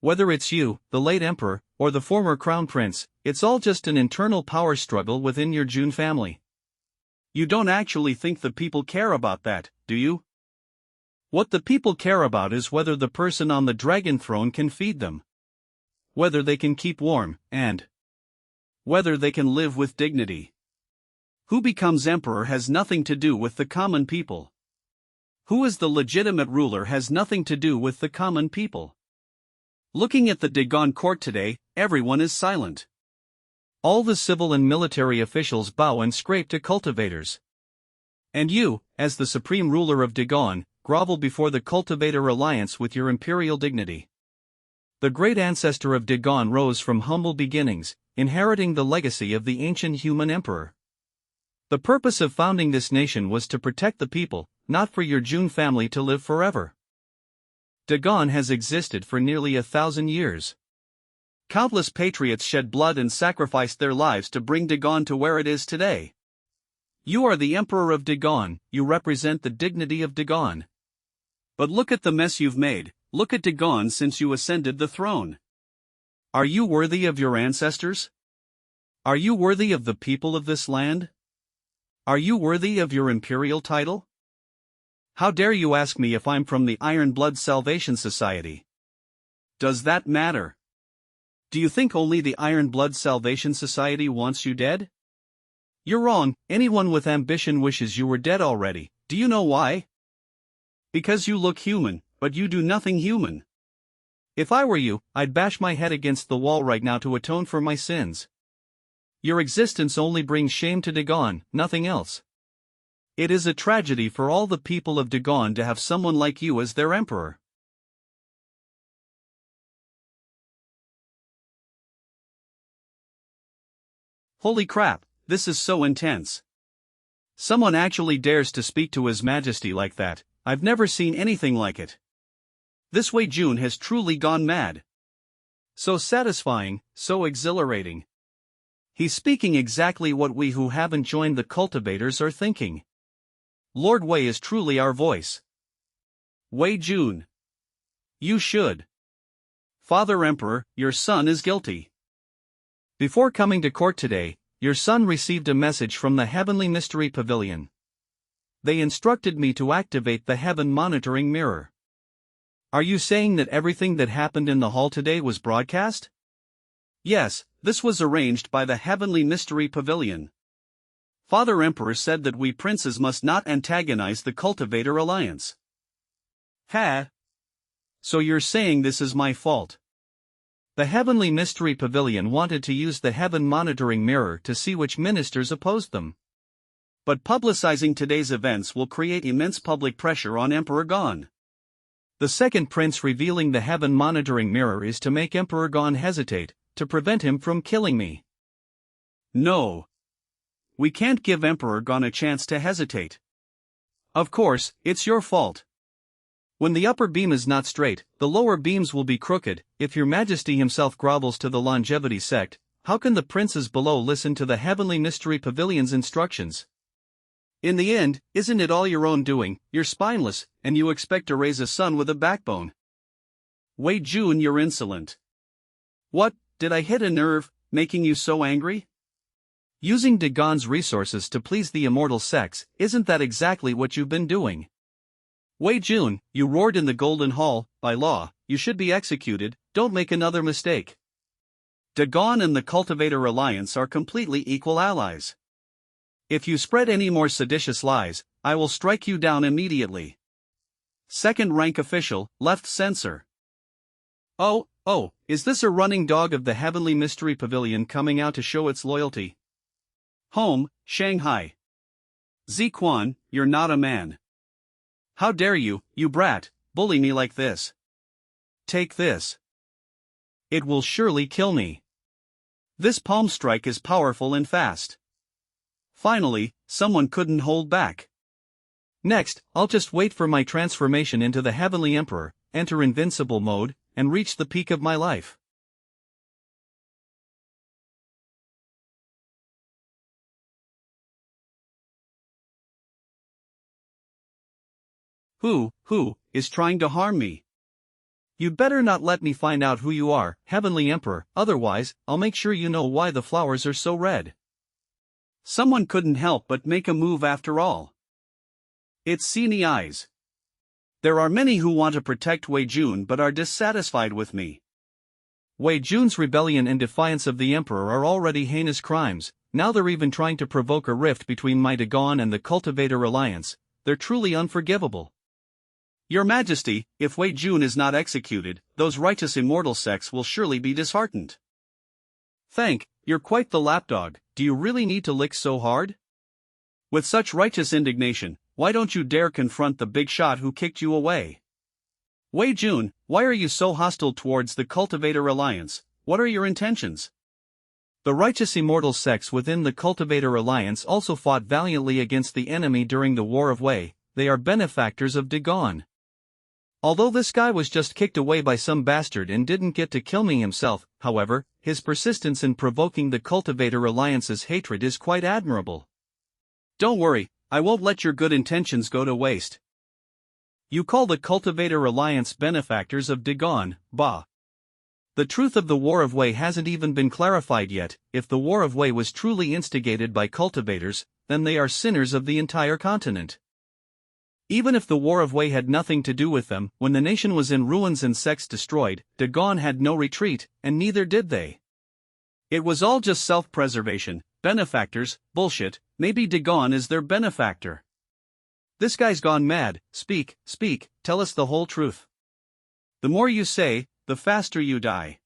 Whether it's you, the late emperor, or the former crown prince, it's all just an internal power struggle within your Jun family. You don't actually think the people care about that, do you? What the people care about is whether the person on the dragon throne can feed them, whether they can keep warm, and whether they can live with dignity. Who becomes emperor has nothing to do with the common people. Who is the legitimate ruler has nothing to do with the common people. Looking at the Dagon court today, everyone is silent. All the civil and military officials bow and scrape to cultivators. And you, as the supreme ruler of Dagon, grovel before the cultivator alliance with your imperial dignity. The great ancestor of Dagon rose from humble beginnings, inheriting the legacy of the ancient human emperor. The purpose of founding this nation was to protect the people, not for your Jun family to live forever. Dagon has existed for nearly 1,000 years. Countless patriots shed blood and sacrificed their lives to bring Dagon to where it is today. You are the emperor of Dagon, you represent the dignity of Dagon. But look at the mess you've made, look at Dagon since you ascended the throne. Are you worthy of your ancestors? Are you worthy of the people of this land? Are you worthy of your imperial title? How dare you ask me if I'm from the Iron Blood Salvation Society? Does that matter? Do you think only the Iron Blood Salvation Society wants you dead? You're wrong, anyone with ambition wishes you were dead already. Do you know why? Because you look human, but you do nothing human. If I were you, I'd bash my head against the wall right now to atone for my sins. Your existence only brings shame to Dagon, nothing else. It is a tragedy for all the people of Dagon to have someone like you as their emperor. Holy crap, this is so intense. Someone actually dares to speak to His Majesty like that. I've never seen anything like it. This Wei Jun has truly gone mad. So satisfying, so exhilarating. He's speaking exactly what we who haven't joined the cultivators are thinking. Lord Wei is truly our voice. Wei Jun. You should. Father Emperor, your son is guilty. Before coming to court today, your son received a message from the Heavenly Mystery Pavilion. They instructed me to activate the Heaven Monitoring Mirror. Are you saying that everything that happened in the hall today was broadcast? Yes, this was arranged by the Heavenly Mystery Pavilion. Father Emperor said that we princes must not antagonize the Cultivator Alliance. Ha! So you're saying this is my fault? The Heavenly Mystery Pavilion wanted to use the Heaven Monitoring Mirror to see which ministers opposed them. But publicizing today's events will create immense public pressure on Emperor Gon. The second prince revealing the Heaven Monitoring Mirror is to make Emperor Gon hesitate, to prevent him from killing me. No. We can't give Emperor Gon a chance to hesitate. Of course, it's your fault. When the upper beam is not straight, the lower beams will be crooked. If your Majesty himself grovels to the longevity sect, how can the princes below listen to the Heavenly Mystery Pavilion's instructions? In the end, isn't it all your own doing? You're spineless, and you expect to raise a son with a backbone. Wei Jun, you're insolent. What, did I hit a nerve, making you so angry? Using Dagon's resources to please the immortal sex, isn't that exactly what you've been doing? Wei Jun, you roared in the Golden Hall, by law, you should be executed, don't make another mistake. Dagon and the Cultivator Alliance are completely equal allies. If you spread any more seditious lies, I will strike you down immediately. Second rank official, left censor. Oh, is this a running dog of the Heavenly Mystery Pavilion coming out to show its loyalty? Home, Shanghai. Ziquan, you're not a man. How dare you, you brat, bully me like this? Take this. It will surely kill me. This palm strike is powerful and fast. Finally, someone couldn't hold back. Next, I'll just wait for my transformation into the Heavenly Emperor, enter invincible mode, and reach the peak of my life. Who is trying to harm me? You'd better not let me find out who you are, Heavenly Emperor, otherwise, I'll make sure you know why the flowers are so red. Someone couldn't help but make a move after all. It's Sini Eyes. There are many who want to protect Wei Jun but are dissatisfied with me. Wei Jun's rebellion and defiance of the Emperor are already heinous crimes, now they're even trying to provoke a rift between my Dagon and the Cultivator Alliance. They're truly unforgivable. Your Majesty, if Wei Jun is not executed, those righteous immortal sects will surely be disheartened. You're quite the lapdog, do you really need to lick so hard? With such righteous indignation, why don't you dare confront the big shot who kicked you away? Wei Jun, why are you so hostile towards the Cultivator Alliance? What are your intentions? The righteous immortal sects within the Cultivator Alliance also fought valiantly against the enemy during the War of Wei. They are benefactors of Dagon. Although this guy was just kicked away by some bastard and didn't get to kill me himself, however, his persistence in provoking the Cultivator Alliance's hatred is quite admirable. Don't worry, I won't let your good intentions go to waste. You call the Cultivator Alliance benefactors of Dagon, bah. The truth of the War of Wei hasn't even been clarified yet. If the War of Wei was truly instigated by cultivators, then they are sinners of the entire continent. Even if the War of Wei had nothing to do with them, when the nation was in ruins and sects destroyed, Dagon had no retreat, and neither did they. It was all just self-preservation. Benefactors, bullshit, maybe Dagon is their benefactor. This guy's gone mad. Speak, tell us the whole truth. The more you say, the faster you die.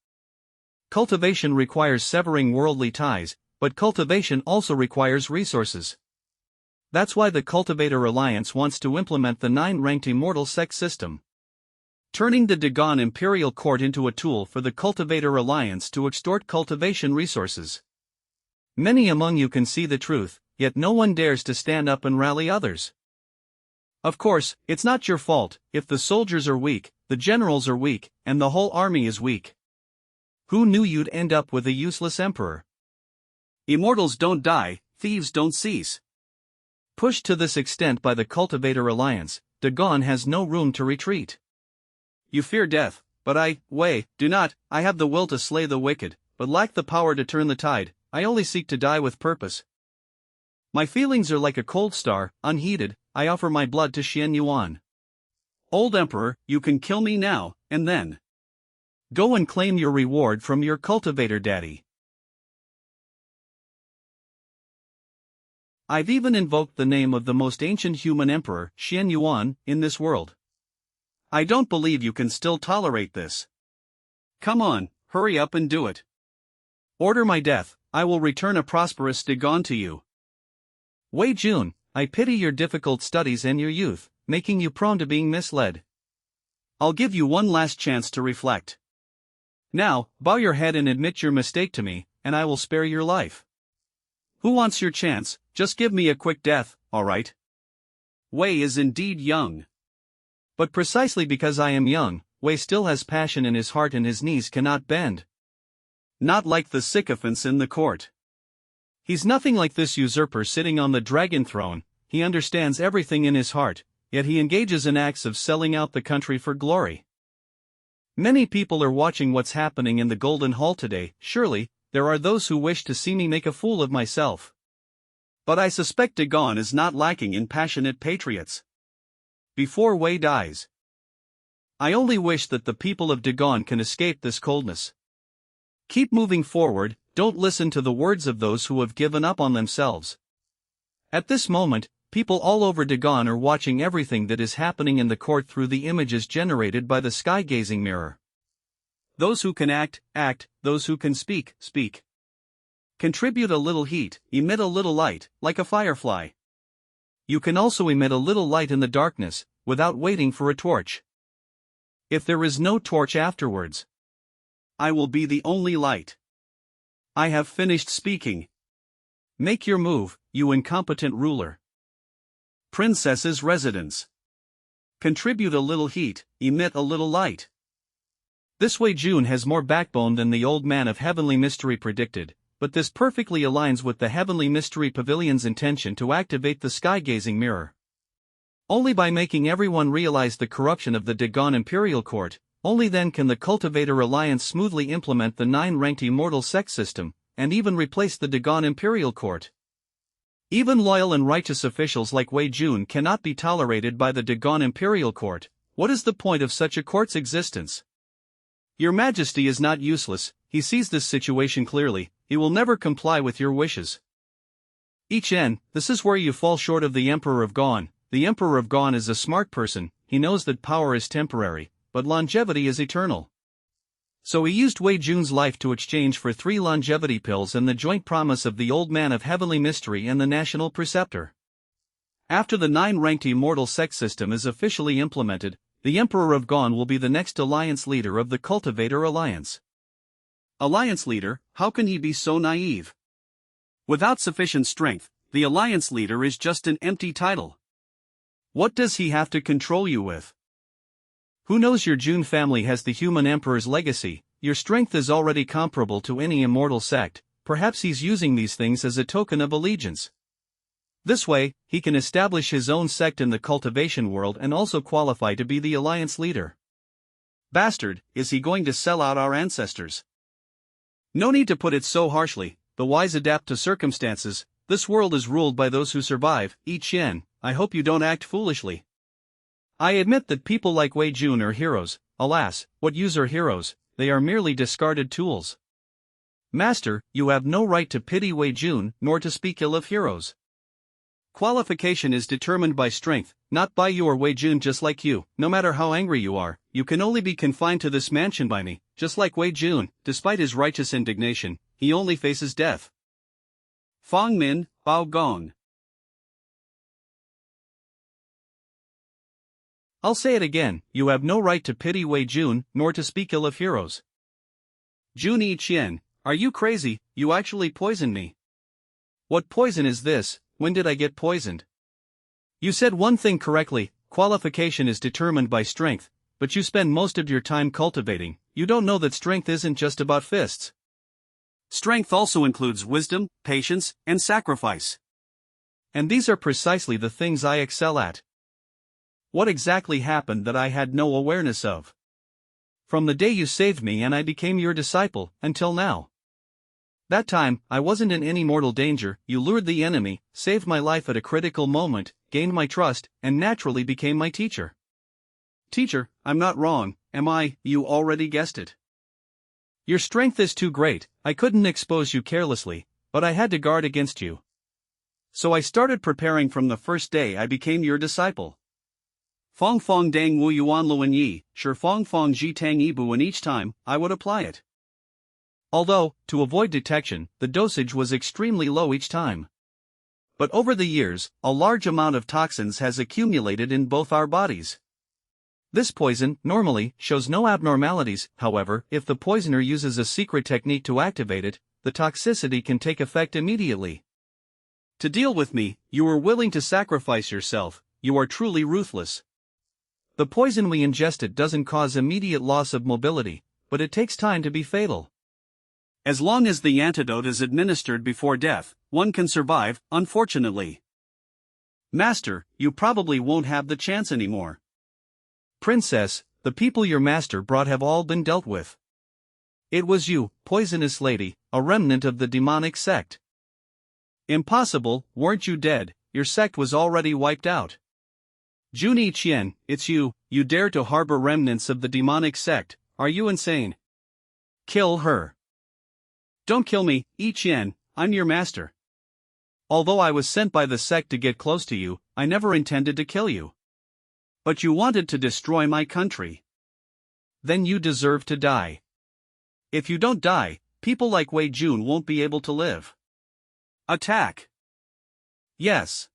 Cultivation requires severing worldly ties, but cultivation also requires resources. That's why the Cultivator Alliance wants to implement the 9-ranked immortal sect system. Turning the Dagon Imperial Court into a tool for the Cultivator Alliance to extort cultivation resources. Many among you can see the truth, yet no one dares to stand up and rally others. Of course, it's not your fault if the soldiers are weak, the generals are weak, and the whole army is weak. Who knew you'd end up with a useless emperor? Immortals don't die, thieves don't cease. Pushed to this extent by the Cultivator Alliance, Dagon has no room to retreat. You fear death, but I do not. I have the will to slay the wicked, but lack the power to turn the tide. I only seek to die with purpose. My feelings are like a cold star, unheated. I offer my blood to Xianxia. Old Emperor, you can kill me now, and then go and claim your reward from your cultivator daddy. I've even invoked the name of the most ancient human emperor, Xianxia, in this world. I don't believe you can still tolerate this. Come on, hurry up and do it. Order my death, I will return a prosperous Dagon to you. Wei Jun, I pity your difficult studies and your youth, making you prone to being misled. I'll give you one last chance to reflect. Now, bow your head and admit your mistake to me, and I will spare your life. Who wants your chance? Just give me a quick death, alright? Wei is indeed young. But precisely because I am young, Wei still has passion in his heart and his knees cannot bend. Not like the sycophants in the court. He's nothing like this usurper sitting on the dragon throne. He understands everything in his heart, yet he engages in acts of selling out the country for glory. Many people are watching what's happening in the Golden Hall today. Surely, there are those who wish to see me make a fool of myself. But I suspect Dagon is not lacking in passionate patriots. Before Wei dies, I only wish that the people of Dagon can escape this coldness. Keep moving forward, don't listen to the words of those who have given up on themselves. At this moment, people all over Dagon are watching everything that is happening in the court through the images generated by the sky-gazing mirror. Those who can act, those who can speak. Contribute a little heat, emit a little light, like a firefly. You can also emit a little light in the darkness, without waiting for a torch. If there is no torch afterwards, I will be the only light. I have finished speaking. Make your move, you incompetent ruler. Princess's residence. Contribute a little heat, emit a little light. This Wei Jun has more backbone than the old man of Heavenly Mystery predicted, but this perfectly aligns with the Heavenly Mystery Pavilion's intention to activate the sky-gazing mirror. Only by making everyone realize the corruption of the Dagon Imperial Court, only then can the Cultivator Alliance smoothly implement the 9-ranked immortal sect system, and even replace the Dagon Imperial Court. Even loyal and righteous officials like Wei Jun cannot be tolerated by the Dagon Imperial Court. What is the point of such a court's existence? Your Majesty is not useless, he sees this situation clearly, he will never comply with your wishes. Chen, this is where you fall short of the Emperor of Gon. The Emperor of Gon is a smart person, he knows that power is temporary, but longevity is eternal. So he used Wei Jun's life to exchange for 3 longevity pills and the joint promise of the Old Man of Heavenly Mystery and the National Preceptor. After the 9-ranked immortal sect system is officially implemented, the Emperor of Gon will be the next alliance leader of the Cultivator Alliance. Alliance leader, how can he be so naive? Without sufficient strength, the alliance leader is just an empty title. What does he have to control you with? Who knows, your Jun family has the human emperor's legacy, your strength is already comparable to any immortal sect, perhaps he's using these things as a token of allegiance. This way, he can establish his own sect in the cultivation world and also qualify to be the alliance leader. Bastard, is he going to sell out our ancestors? No need to put it so harshly, the wise adapt to circumstances, this world is ruled by those who survive. Chen, I hope you don't act foolishly. I admit that people like Wei Jun are heroes, alas, what use are heroes, they are merely discarded tools. Master, you have no right to pity Wei Jun, nor to speak ill of heroes. Qualification is determined by strength, not by you or Wei Jun. Just like you, no matter how angry you are, you can only be confined to this mansion by me. Just like Wei Jun, despite his righteous indignation, he only faces death. Fang Min, Bao Gong. I'll say it again, you have no right to pity Wei Jun, nor to speak ill of heroes. Jun Chen, are you crazy? You actually poisoned me. What poison is this? When did I get poisoned? You said one thing correctly, qualification is determined by strength, but you spend most of your time cultivating, you don't know that strength isn't just about fists. Strength also includes wisdom, patience, and sacrifice. And these are precisely the things I excel at. What exactly happened that I had no awareness of? From the day you saved me and I became your disciple, until now. That time, I wasn't in any mortal danger, you lured the enemy, saved my life at a critical moment, gained my trust, and naturally became my teacher. Teacher, I'm not wrong, am I? You already guessed it. Your strength is too great, I couldn't expose you carelessly, but I had to guard against you. So I started preparing from the first day I became your disciple. Fong Fong Dang Wu Yuan Luan Yi, Sure Fong Fong Ji Tang Ibu, and each time, I would apply it. Although, to avoid detection, the dosage was extremely low each time. But over the years, a large amount of toxins has accumulated in both our bodies. This poison, normally, shows no abnormalities, however, if the poisoner uses a secret technique to activate it, the toxicity can take effect immediately. To deal with me, you were willing to sacrifice yourself, you are truly ruthless. The poison we ingested doesn't cause immediate loss of mobility, but it takes time to be fatal. As long as the antidote is administered before death, one can survive, unfortunately. Master, you probably won't have the chance anymore. Princess, the people your master brought have all been dealt with. It was you, poisonous lady, a remnant of the demonic sect. Impossible, weren't you dead? Your sect was already wiped out. Jun Chen, it's you, you dare to harbor remnants of the demonic sect, are you insane? Kill her. Don't kill me, Chen, I'm your master. Although I was sent by the sect to get close to you, I never intended to kill you. But you wanted to destroy my country. Then you deserve to die. If you don't die, people like Wei Jun won't be able to live. Attack. Yes.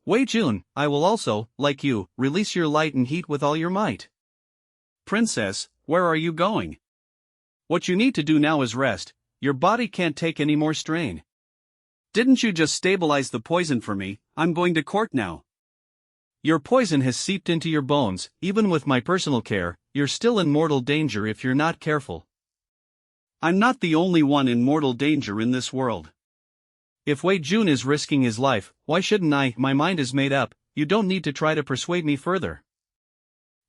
Wei Jun, I will also, like you, release your light and heat with all your might. Princess, where are you going? What you need to do now is rest, your body can't take any more strain. Didn't you just stabilize the poison for me? I'm going to court now. Your poison has seeped into your bones, even with my personal care, you're still in mortal danger if you're not careful. I'm not the only one in mortal danger in this world. If Wei Jun is risking his life, why shouldn't I? My mind is made up, you don't need to try to persuade me further.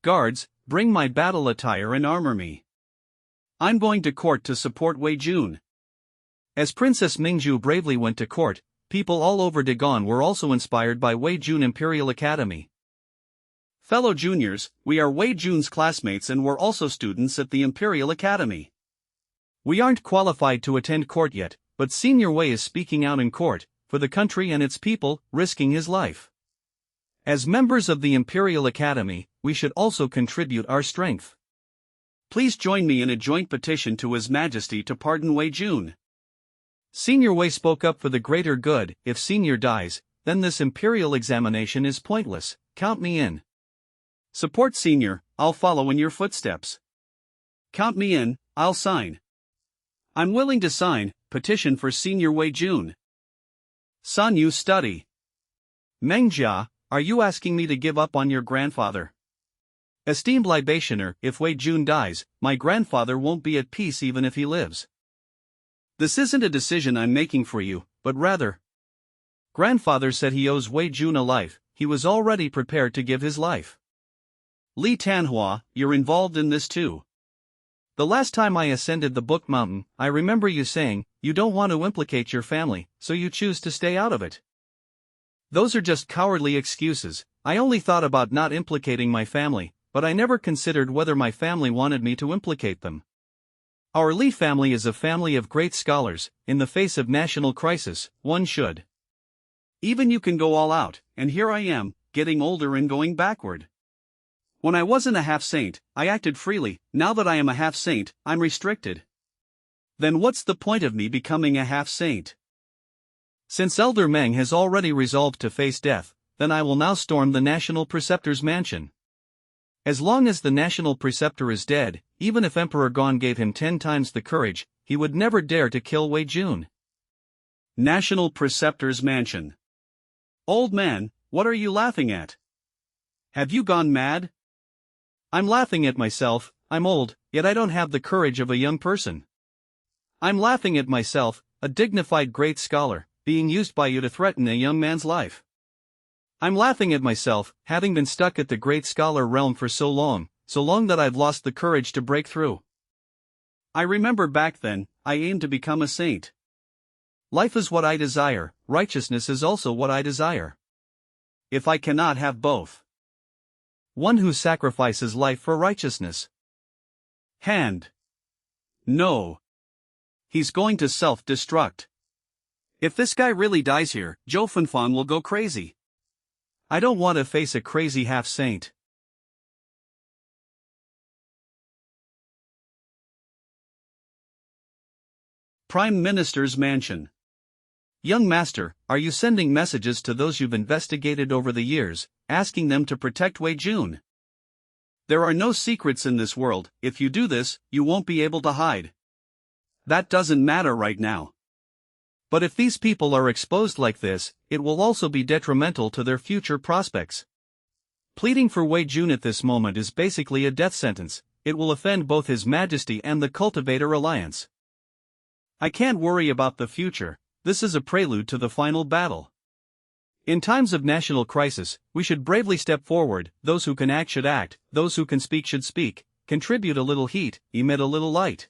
Guards, bring my battle attire and armor me. I'm going to court to support Wei Jun. As Princess Mingzhu bravely went to court, people all over Dagon were also inspired by Wei Jun Imperial Academy. Fellow juniors, we are Wei Jun's classmates and we're also students at the Imperial Academy. We aren't qualified to attend court yet, but Senior Wei is speaking out in court, for the country and its people, risking his life. As members of the Imperial Academy, we should also contribute our strength. Please join me in a joint petition to His Majesty to pardon Wei Jun. Senior Wei spoke up for the greater good. If Senior dies, then this imperial examination is pointless. Count me in. Support Senior, I'll follow in your footsteps. Count me in, I'll sign. I'm willing to sign, petition for Senior Wei Jun. Son, you study. Mengjia, are you asking me to give up on your grandfather? Esteemed libationer, if Wei Jun dies, my grandfather won't be at peace even if he lives. This isn't a decision I'm making for you, but rather. Grandfather said he owes Wei Jun a life, he was already prepared to give his life. Li Tanhua, you're involved in this too. The last time I ascended the Book Mountain, I remember you saying, you don't want to implicate your family, so you choose to stay out of it. Those are just cowardly excuses. I only thought about not implicating my family, but I never considered whether my family wanted me to implicate them. Our Li family is a family of great scholars. In the face of national crisis, one should. Even you can go all out, and here I am, getting older and going backward. When I wasn't a half-saint, I acted freely. Now that I am a half-saint, I'm restricted. Then what's the point of me becoming a half-saint? Since Elder Meng has already resolved to face death, then I will now storm the National Preceptor's mansion. As long as the National Preceptor is dead, even if Emperor Gon gave him 10 times the courage, he would never dare to kill Wei Jun. National Preceptor's mansion. Old man, what are you laughing at? Have you gone mad? I'm laughing at myself. I'm old, yet I don't have the courage of a young person. I'm laughing at myself, a dignified great scholar, being used by you to threaten a young man's life. I'm laughing at myself, having been stuck at the great scholar realm for so long that I've lost the courage to break through. I remember back then, I aimed to become a saint. Life is what I desire, righteousness is also what I desire. If I cannot have both. One who sacrifices life for righteousness. Hand. No. He's going to self-destruct. If this guy really dies here, Zhou Fenfang will go crazy. I don't want to face a crazy half-saint. Prime Minister's mansion. Young master, are you sending messages to those you've investigated over the years, asking them to protect Wei Jun? There are no secrets in this world. If you do this, you won't be able to hide. That doesn't matter right now. But if these people are exposed like this, it will also be detrimental to their future prospects. Pleading for Wei Jun at this moment is basically a death sentence. It will offend both His Majesty and the Cultivator Alliance. I can't worry about the future. This is a prelude to the final battle. In times of national crisis, we should bravely step forward. Those who can act should act, those who can speak should speak, contribute a little heat, emit a little light.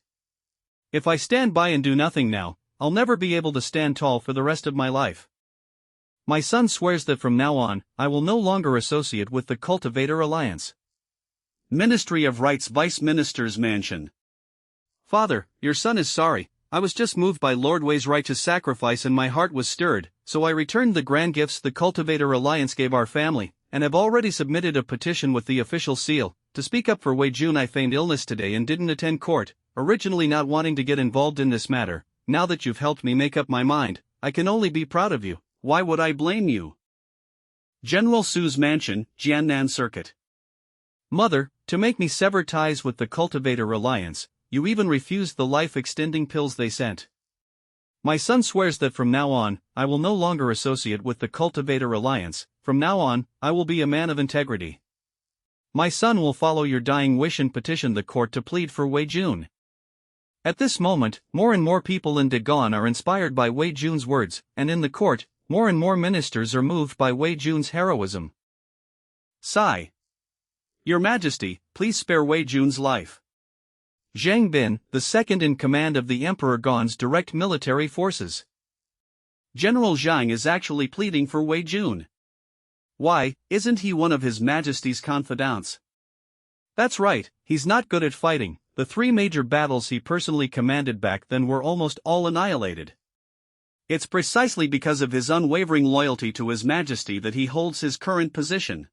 If I stand by and do nothing now, I'll never be able to stand tall for the rest of my life. My son swears that from now on, I will no longer associate with the Cultivator Alliance. Ministry of Rights Vice Minister's mansion. Father, your son is sorry. I was just moved by Lord Wei's righteous sacrifice and my heart was stirred, so I returned the grand gifts the Cultivator Alliance gave our family, and have already submitted a petition with the official seal. To speak up for Wei Jun, I feigned illness today and didn't attend court, originally not wanting to get involved in this matter. Now that you've helped me make up my mind, I can only be proud of you. Why would I blame you? General Su's mansion, Jiannan Circuit. Mother, to make me sever ties with the Cultivator Alliance, you even refused the life-extending pills they sent. My son swears that from now on, I will no longer associate with the Cultivator Alliance. From now on, I will be a man of integrity. My son will follow your dying wish and petition the court to plead for Wei Jun. At this moment, more and more people in Dagon are inspired by Wei Jun's words, and in the court, more and more ministers are moved by Wei Jun's heroism. Sigh. Your Majesty, please spare Wei Jun's life. Zhang Bin, the second in command of the Emperor Gon's direct military forces. General Zhang is actually pleading for Wei Jun. Why, isn't he one of His Majesty's confidants? That's right, he's not good at fighting. The 3 major battles he personally commanded back then were almost all annihilated. It's precisely because of his unwavering loyalty to His Majesty that he holds his current position.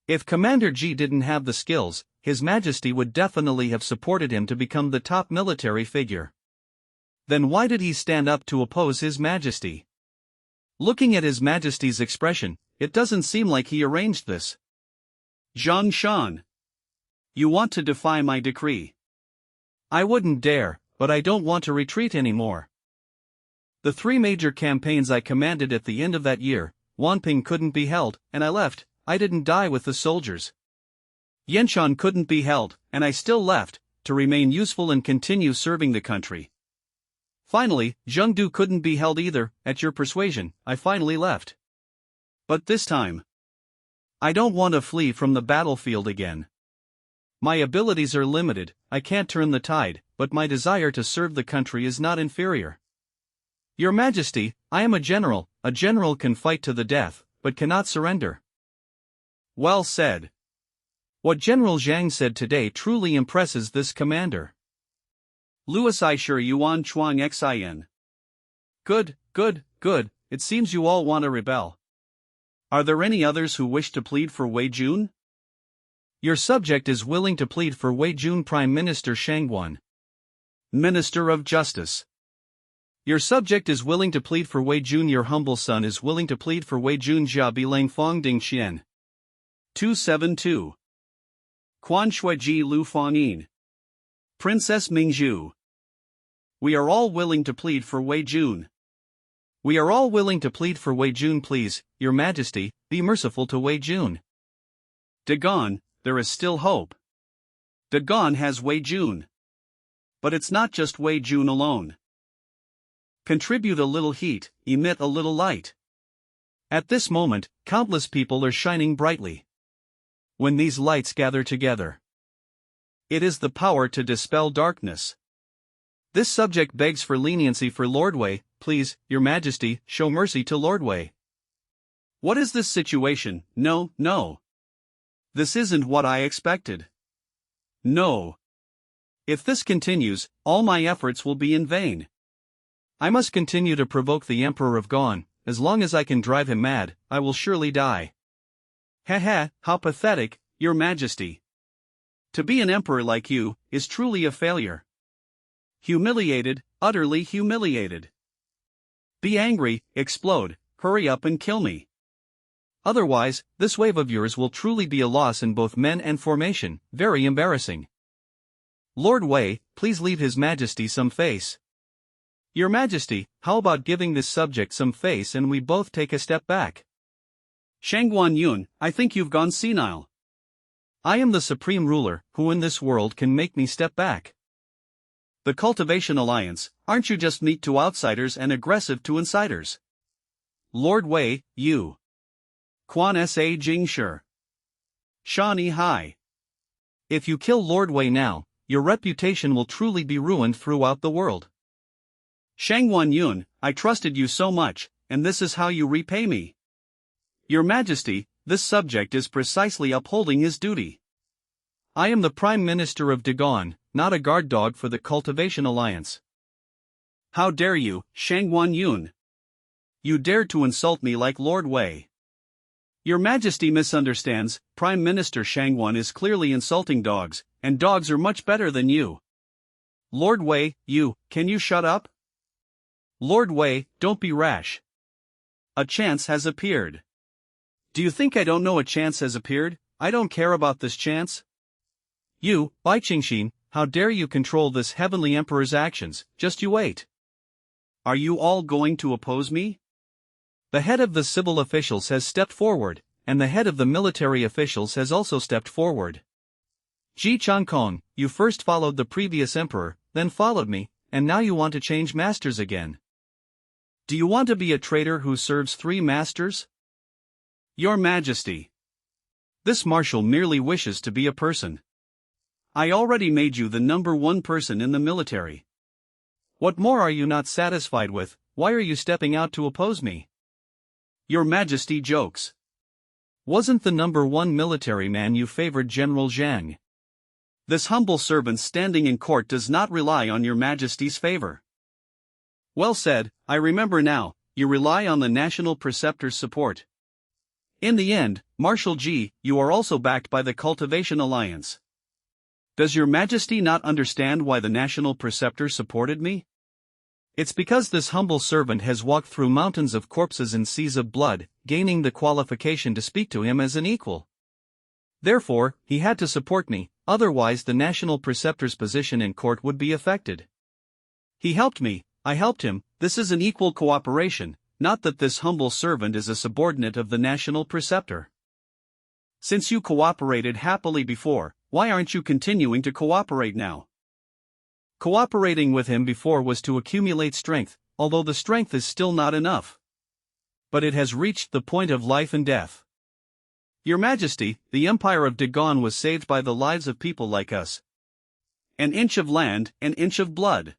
If Commander Ji didn't have the skills, His Majesty would definitely have supported him to become the top military figure. Then why did he stand up to oppose His Majesty? Looking at His Majesty's expression, it doesn't seem like he arranged this. Zhang Shan. You want to defy my decree? I wouldn't dare, but I don't want to retreat anymore. The 3 major campaigns I commanded at the end of that year, Wanping couldn't be held, and I left. I didn't die with the soldiers. Yanshan couldn't be held, and I still left, to remain useful and continue serving the country. Finally, Zhengdu couldn't be held either. At your persuasion, I finally left. But this time, I don't want to flee from the battlefield again. My abilities are limited, I can't turn the tide, but my desire to serve the country is not inferior. Your Majesty, I am a general can fight to the death, but cannot surrender. Well said. What General Zhang said today truly impresses this commander. Louis I sure Yuan Chuang Xin. Good, it seems you all want to rebel. Are there any others who wish to plead for Wei Jun? Your subject is willing to plead for Wei Jun. Prime Minister Shangguan, Minister of Justice. Your subject is willing to plead for Wei Jun. Your humble son is willing to plead for Wei Jun. Jia Bilang Fong Ding Xian. 272. Quan Shuiji Lu Fangyin. Princess Mingzhu. We are all willing to plead for Wei Jun. We are all willing to plead for Wei Jun. Please, Your Majesty, be merciful to Wei Jun. Dagon, there is still hope. Dagon has Wei Jun. But it's not just Wei Jun alone. Contribute a little heat, emit a little light. At this moment, countless people are shining brightly. When these lights gather together, it is the power to dispel darkness. This subject begs for leniency for Lord Wei. Please, Your Majesty, show mercy to Lord Wei. What is this situation? No. This isn't what I expected. No. If this continues, all my efforts will be in vain. I must continue to provoke the Emperor of Gon. As long as I can drive him mad, I will surely die. How pathetic, Your Majesty. To be an emperor like you is truly a failure. Humiliated, utterly humiliated. Be angry, explode, hurry up and kill me. Otherwise, this wave of yours will truly be a loss in both men and formation, very embarrassing. Lord Wei, please leave His Majesty some face. Your Majesty, how about giving this subject some face and we both take a step back? Shangguan Yun, I think you've gone senile. I am the supreme ruler, who in this world can make me step back? The Cultivation Alliance, aren't you just meat to outsiders and aggressive to insiders? Lord Wei, you. Quan Sa Jingshi. Shani Hai. If you kill Lord Wei now, your reputation will truly be ruined throughout the world. Shangguan Yun, I trusted you so much, and this is how you repay me. Your Majesty, this subject is precisely upholding his duty. I am the Prime Minister of Dagon, not a guard dog for the Cultivation Alliance. How dare you, Shangguan Yun? You dared to insult me like Lord Wei. Your Majesty misunderstands. Prime Minister Shangguan is clearly insulting dogs, and dogs are much better than you. Lord Wei, can you shut up? Lord Wei, don't be rash. A chance has appeared. Do you think I don't know a chance has appeared? I don't care about this chance. You, Bai Qingxin, how dare you control this heavenly emperor's actions? Just you wait. Are you all going to oppose me? The head of the civil officials has stepped forward, and the head of the military officials has also stepped forward. Ji Changkong, you first followed the previous emperor, then followed me, and now you want to change masters again. Do you want to be a traitor who serves 3 masters? Your Majesty. This marshal merely wishes to be a person. I already made you the #1 person in the military. What more are you not satisfied with? Why are you stepping out to oppose me? Your Majesty jokes. Wasn't the #1 military man you favored General Zhang? This humble servant standing in court does not rely on your Majesty's favor. Well said, I remember now, you rely on the National Preceptor's support. In the end, Marshal Ji, you are also backed by the Cultivation Alliance. Does your Majesty not understand why the National Preceptor supported me? It's because this humble servant has walked through mountains of corpses and seas of blood, gaining the qualification to speak to him as an equal. Therefore, he had to support me, otherwise the National Preceptor's position in court would be affected. He helped me, I helped him, this is an equal cooperation, not that this humble servant is a subordinate of the National Preceptor. Since you cooperated happily before, why aren't you continuing to cooperate now? Cooperating with him before was to accumulate strength, although the strength is still not enough. But it has reached the point of life and death. Your Majesty, the Empire of Dagon was saved by the lives of people like us. An inch of land, an inch of blood.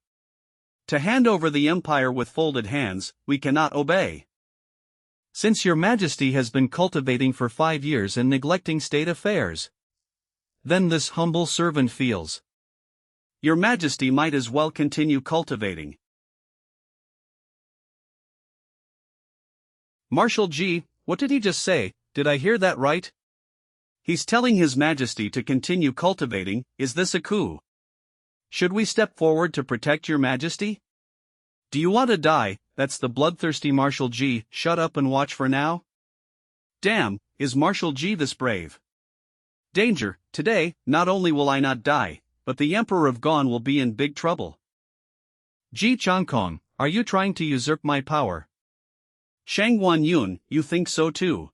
To hand over the empire with folded hands, we cannot obey. Since your Majesty has been cultivating for 5 years and neglecting state affairs, then this humble servant feels. Your Majesty might as well continue cultivating. Marshal Ji, what did he just say? Did I hear that right? He's telling His Majesty to continue cultivating. Is this a coup? Should we step forward to protect your Majesty? Do you want to die? That's the bloodthirsty Marshal Ji. Shut up and watch for now. Damn, is Marshal Ji this brave? Danger, today, not only will I not die, but the Emperor of Gon will be in big trouble. Ji Changkong, are you trying to usurp my power? Shang Yun, you think so too?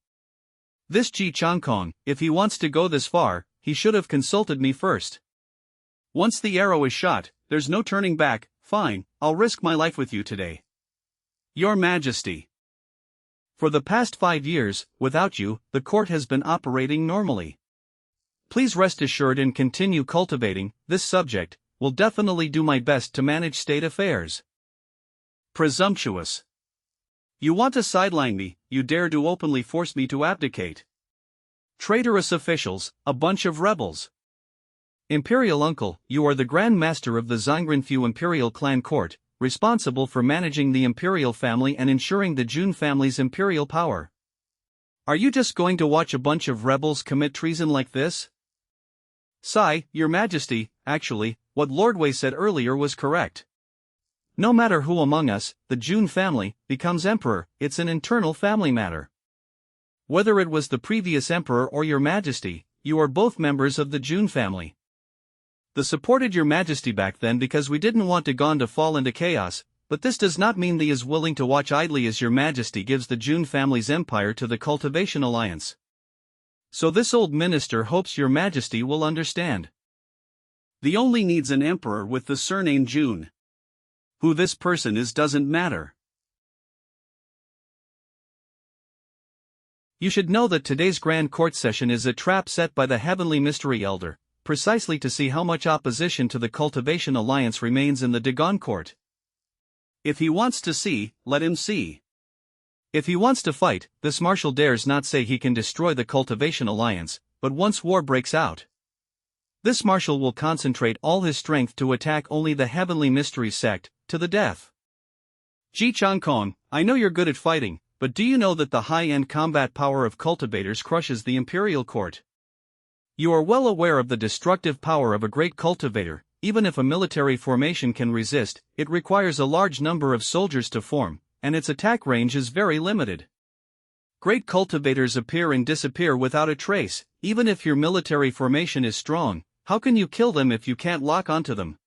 This Ji Changkong, if he wants to go this far, he should have consulted me first. Once the arrow is shot, there's no turning back. Fine, I'll risk my life with you today. Your Majesty. For the past 5 years, without you, the court has been operating normally. Please rest assured and continue cultivating. This subject will definitely do my best to manage state affairs. Presumptuous. You want to sideline me, you dare to openly force me to abdicate. Traitorous officials, a bunch of rebels. Imperial Uncle, you are the Grand Master of the Zhangrenfu Imperial Clan Court, responsible for managing the Imperial family and ensuring the Jun family's imperial power. Are you just going to watch a bunch of rebels commit treason like this? Sigh, Your Majesty, actually, what Lord Wei said earlier was correct. No matter who among us, the Jun family, becomes emperor, it's an internal family matter. Whether it was the previous emperor or Your Majesty, you are both members of the Jun family. The supported Your Majesty back then because we didn't want Dagon to fall into chaos, but this does not mean they is willing to watch idly as Your Majesty gives the Jun family's empire to the Cultivation Alliance. So this old minister hopes Your Majesty will understand. The only needs an emperor with the surname Jun. Who this person is doesn't matter. You should know that today's Grand Court session is a trap set by the Heavenly Mystery Elder, precisely to see how much opposition to the Cultivation Alliance remains in the Dagon Court. If he wants to see, let him see. If he wants to fight, this marshal dares not say he can destroy the Cultivation Alliance, but once war breaks out, this marshal will concentrate all his strength to attack only the Heavenly Mystery sect, to the death. Ji Changkong, I know you're good at fighting, but do you know that the high-end combat power of cultivators crushes the Imperial Court? You are well aware of the destructive power of a great cultivator. Even if a military formation can resist, it requires a large number of soldiers to form, and its attack range is very limited. Great cultivators appear and disappear without a trace. Even if your military formation is strong, how can you kill them if you can't lock onto them?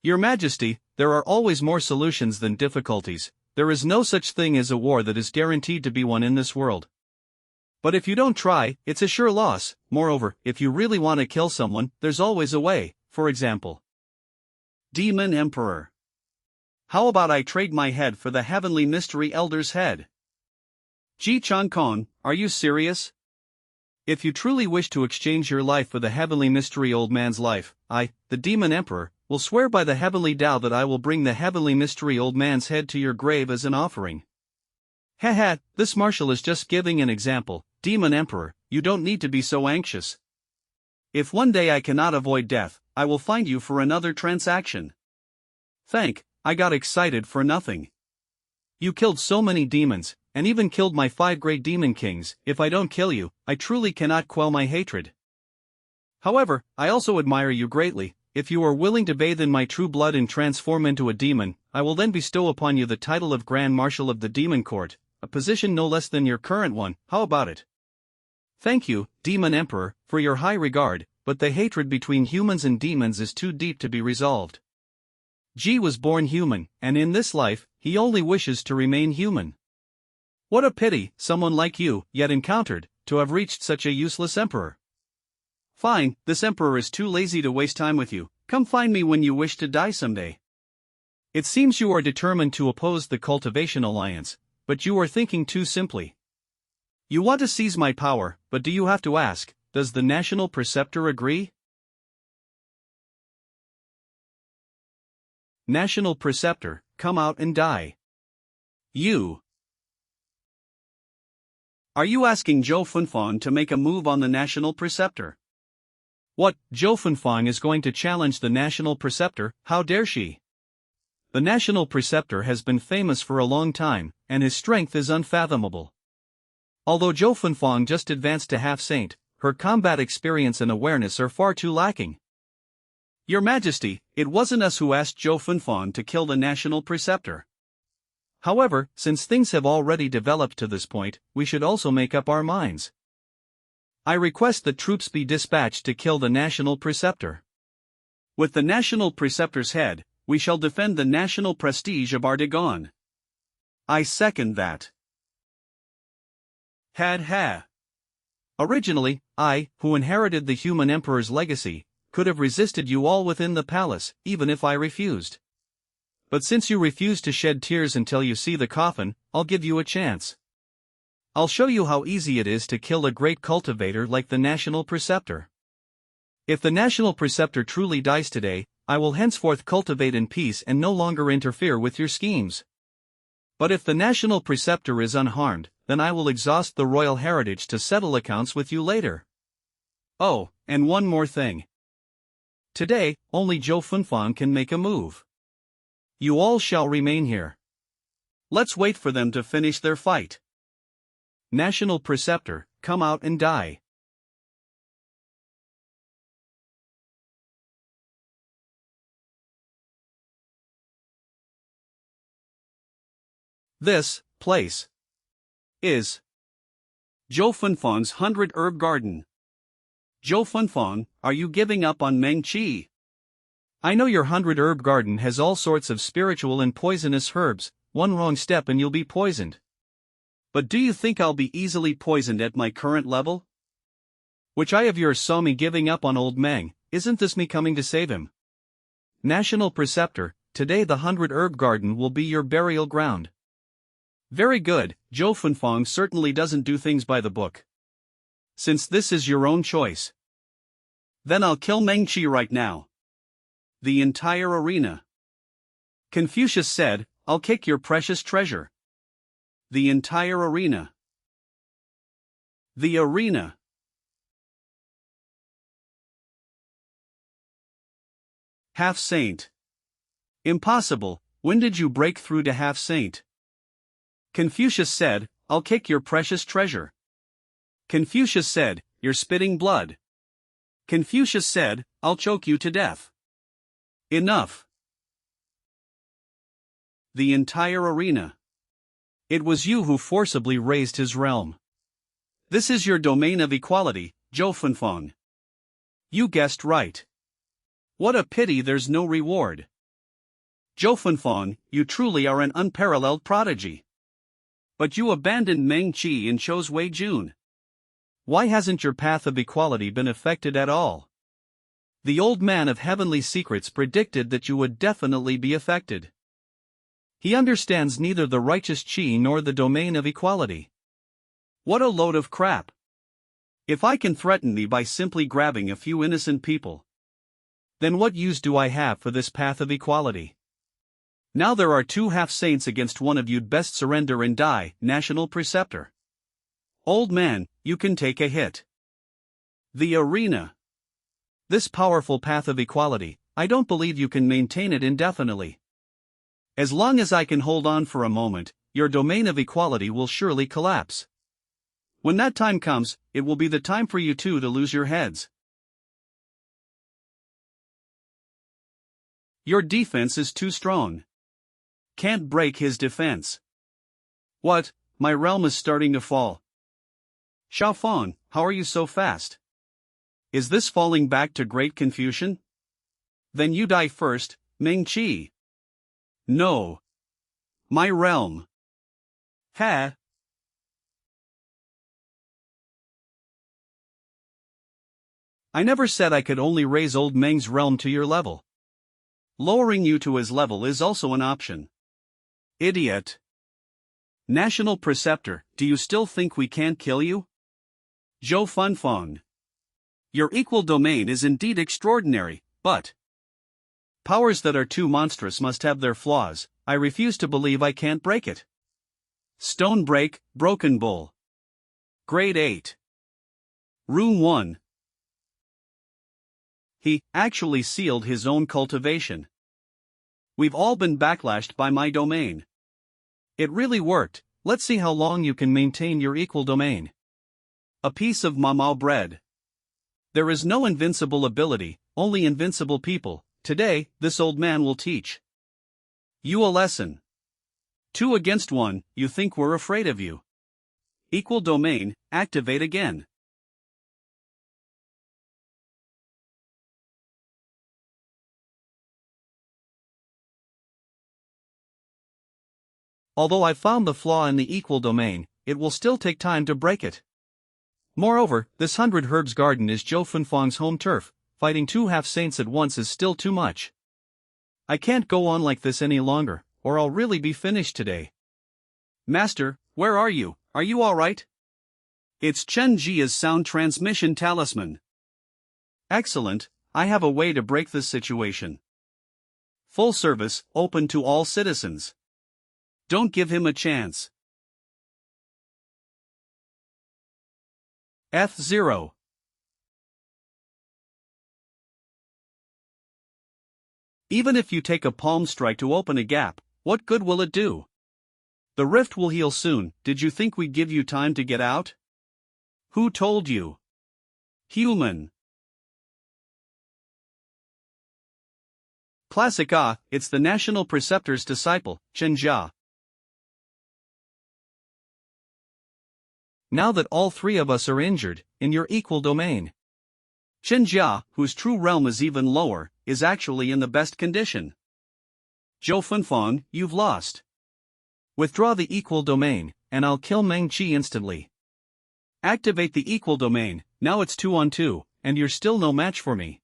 Your Majesty, there are always more solutions than difficulties. There is no such thing as a war that is guaranteed to be won in this world. But if you don't try, it's a sure loss. Moreover, if you really want to kill someone, there's always a way. For example, Demon Emperor. How about I trade my head for the Heavenly Mystery Elder's head? Ji Changkong, are you serious? If you truly wish to exchange your life for the heavenly mystery old man's life, I, the demon emperor, will swear by the heavenly Tao that I will bring the heavenly mystery old man's head to your grave as an offering. Haha, this marshal is just giving an example, demon emperor, you don't need to be so anxious. If one day I cannot avoid death, I will find you for another transaction. I got excited for nothing. You killed so many demons, and even killed my 5 great demon kings. If I don't kill you, I truly cannot quell my hatred. However, I also admire you greatly. If you are willing to bathe in my true blood and transform into a demon, I will then bestow upon you the title of Grand Marshal of the Demon Court, a position no less than your current one. How about it? Thank you, Demon Emperor, for your high regard, but the hatred between humans and demons is too deep to be resolved. Ji was born human, and in this life, he only wishes to remain human. What a pity, someone like you, yet encountered, to have reached such a useless emperor. Fine, this emperor is too lazy to waste time with you. Come find me when you wish to die someday. It seems you are determined to oppose the cultivation alliance, but you are thinking too simply. You want to seize my power, but do you have to ask, does the national preceptor agree? National preceptor, come out and die. You. Are you asking Zhou Funfang to make a move on the national preceptor? What, Zhou Funfang is going to challenge the national preceptor? How dare she? The national preceptor has been famous for a long time, and his strength is unfathomable. Although Zhou Funfang just advanced to half-saint, her combat experience and awareness are far too lacking. Your Majesty, it wasn't us who asked Zhou Funfang to kill the national preceptor. However, since things have already developed to this point, we should also make up our minds. I request that troops be dispatched to kill the national preceptor. With the national preceptor's head, we shall defend the national prestige of our Dagon. I second that. Ha. Originally, I, who inherited the human emperor's legacy, could have resisted you all within the palace, even if I refused. But since you refuse to shed tears until you see the coffin, I'll give you a chance. I'll show you how easy it is to kill a great cultivator like the national preceptor. If the national preceptor truly dies today, I will henceforth cultivate in peace and no longer interfere with your schemes. But if the national preceptor is unharmed, then I will exhaust the royal heritage to settle accounts with you later. Oh, and one more thing. Today, only Zhou Funfang can make a move. You all shall remain here. Let's wait for them to finish their fight. National preceptor, come out and die. This place is Zhou Funfang's 100-herb garden. Zhou Funfang, are you giving up on Meng Qi? I know your 100-herb garden has all sorts of spiritual and poisonous herbs. One wrong step and you'll be poisoned. But do you think I'll be easily poisoned at my current level? Which eye of yours saw me giving up on old Meng? Isn't this me coming to save him? National preceptor, today the 100-herb garden will be your burial ground. Very good, Zhou Funfang certainly doesn't do things by the book. Since this is your own choice, then I'll kill Meng Qi right now. The entire arena. Confucius said, I'll kick your precious treasure. The entire arena. The arena. Half-saint. Impossible, when did you break through to half-saint? Confucius said, I'll kick your precious treasure. Confucius said, you're spitting blood. Confucius said, I'll choke you to death. Enough. The entire arena. It was you who forcibly raised his realm. This is your domain of equality, Zhou Funfang. You guessed right. What a pity there's no reward. Zhou Funfang, you truly are an unparalleled prodigy. But you abandoned Meng Qi and chose Wei Jun. Why hasn't your path of equality been affected at all? The old man of heavenly secrets predicted that you would definitely be affected. He understands neither the righteous Qi nor the domain of equality. What a load of crap. If I can threaten thee by simply grabbing a few innocent people, then what use do I have for this path of equality? Now there are 2 half-saints against one of you'd best surrender and die, National Preceptor. Old man, you can take a hit. The arena. This powerful path of equality, I don't believe you can maintain it indefinitely. As long as I can hold on for a moment, your domain of equality will surely collapse. When that time comes, it will be the time for you two to lose your heads. Your defense is too strong. Can't break his defense. What, my realm is starting to fall. Xiaofang, how are you so fast? Is this falling back to great confusion? Then you die first, Ming Qi. No. My realm. Ha. I never said I could only raise old Meng's realm to your level. Lowering you to his level is also an option. Idiot. National Preceptor, do you still think we can't kill you? Zhou Funfeng. Your equal domain is indeed extraordinary, but powers that are too monstrous must have their flaws. I refuse to believe I can't break it. Stone Break, Broken Bull. Grade 8. Rune 1. He actually sealed his own cultivation. We've all been backlashed by my domain. It really worked. Let's see how long you can maintain your equal domain. A piece of mamao bread. There is no invincible ability, only invincible people. Today, this old man will teach you a lesson. 2 against 1, you think we're afraid of you. Equal domain, activate again. Although I've found the flaw in the equal domain, it will still take time to break it. Moreover, this 100 herbs garden is Zhou Funfeng's home turf. Fighting 2 half-saints at once is still too much. I can't go on like this any longer, or I'll really be finished today. Master, where are you? Are you alright? It's Chen Jia's sound transmission talisman. Excellent, I have a way to break this situation. Full service, open to all citizens. Don't give him a chance. F0. Even if you take a palm strike to open a gap, what good will it do? The rift will heal soon. Did you think we'd give you time to get out? Who told you? Human. Classic it's the National Preceptor's disciple, Xianxia. Now that all 3 of us are injured, in your equal domain, Xianxia, whose true realm is even lower, is actually in the best condition. Zhou Funfeng, you've lost. Withdraw the equal domain, and I'll kill Meng Qi instantly. Activate the equal domain, now it's 2 on 2, and you're still no match for me.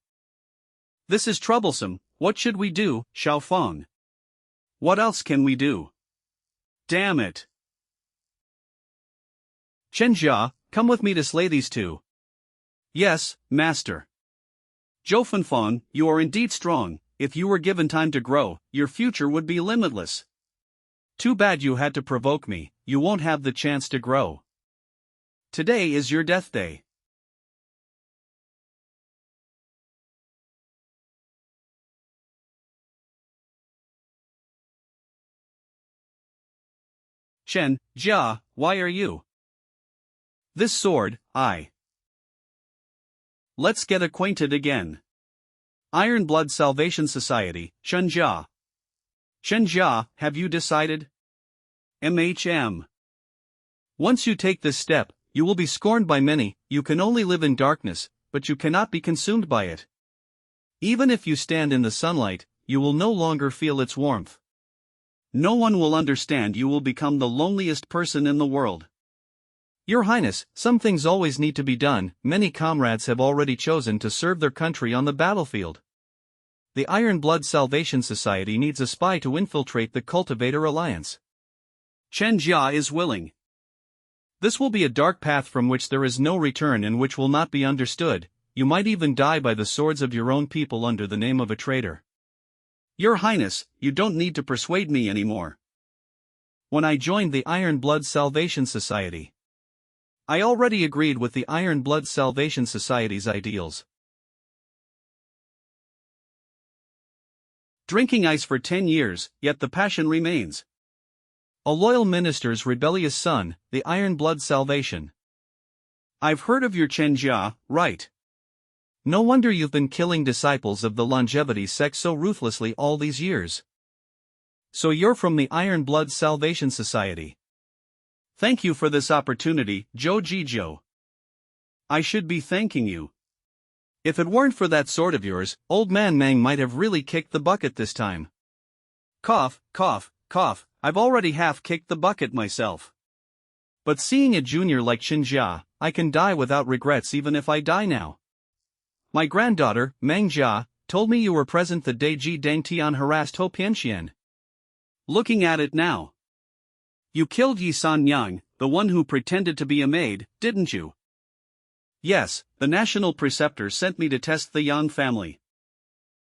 This is troublesome. What should we do, Xiaofang? What else can we do? Damn it. Xianxia, come with me to slay these 2. Yes, master. Zhou Funfeng, you are indeed strong. If you were given time to grow, your future would be limitless. Too bad you had to provoke me. You won't have the chance to grow. Today is your death day. Xianxia, why are you? This sword, Let's get acquainted again. Iron Blood Salvation Society, Xianxia. Xianxia, have you decided? Once you take this step, you will be scorned by many. You can only live in darkness, but you cannot be consumed by it. Even if you stand in the sunlight, you will no longer feel its warmth. No one will understand. You will become the loneliest person in the world. Your Highness, some things always need to be done. Many comrades have already chosen to serve their country on the battlefield. The Iron Blood Salvation Society needs a spy to infiltrate the Cultivator Alliance. Xianxia is willing. This will be a dark path from which there is no return and which will not be understood. You might even die by the swords of your own people under the name of a traitor. Your Highness, you don't need to persuade me anymore. When I joined the Iron Blood Salvation Society, I already agreed with the Iron Blood Salvation Society's ideals. Drinking ice for 10 years, yet the passion remains. A loyal minister's rebellious son, the Iron Blood Salvation. I've heard of your xianxia, right? No wonder you've been killing disciples of the longevity sect so ruthlessly all these years. So you're from the Iron Blood Salvation Society. Thank you for this opportunity, Jijo. I should be thanking you. If it weren't for that sword of yours, old man Mang might have really kicked the bucket this time. Cough, cough, cough, I've already half-kicked the bucket myself. But seeing a junior like xianxia, I can die without regrets even if I die now. My granddaughter, Meng Jia, told me you were present the day Ji Dangtian harassed Ho Pianxian. Looking at it now. You killed Yi Sanyang, the one who pretended to be a maid, didn't you? Yes, the national preceptor sent me to test the Yang family.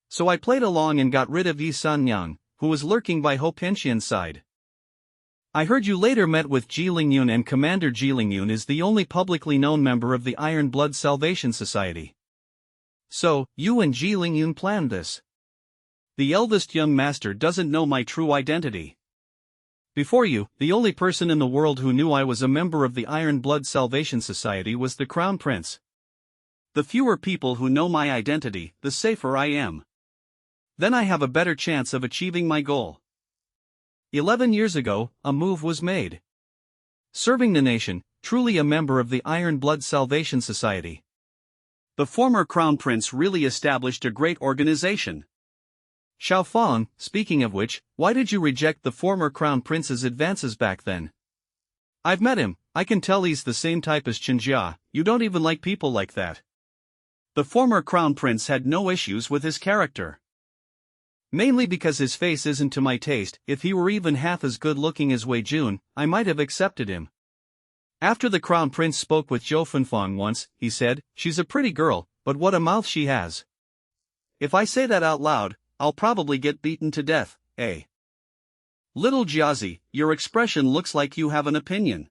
So I played along and got rid of Yi Sanyang, who was lurking by Ho Pianxian's side. I heard you later met with Ji Lingyun, and Commander Ji Lingyun is the only publicly known member of the Iron Blood Salvation Society. So, you and Ji Lingyun planned this. The eldest young master doesn't know my true identity. Before you, the only person in the world who knew I was a member of the Iron Blood Salvation Society was the Crown Prince. The fewer people who know my identity, the safer I am. Then I have a better chance of achieving my goal. 11 years ago, a move was made. Serving the nation, truly a member of the Iron Blood Salvation Society. The former Crown Prince really established a great organization. Xiao Fang, speaking of which, why did you reject the former Crown Prince's advances back then? I've met him, I can tell he's the same type as xianxia. You don't even like people like that. The former Crown Prince had no issues with his character. Mainly because his face isn't to my taste. If he were even half as good looking as Wei Jun, I might have accepted him. After the Crown Prince spoke with Zhou Fenfang once, he said, "She's a pretty girl, but what a mouth she has." If I say that out loud, I'll probably get beaten to death, eh? Little Jiazi, your expression looks like you have an opinion.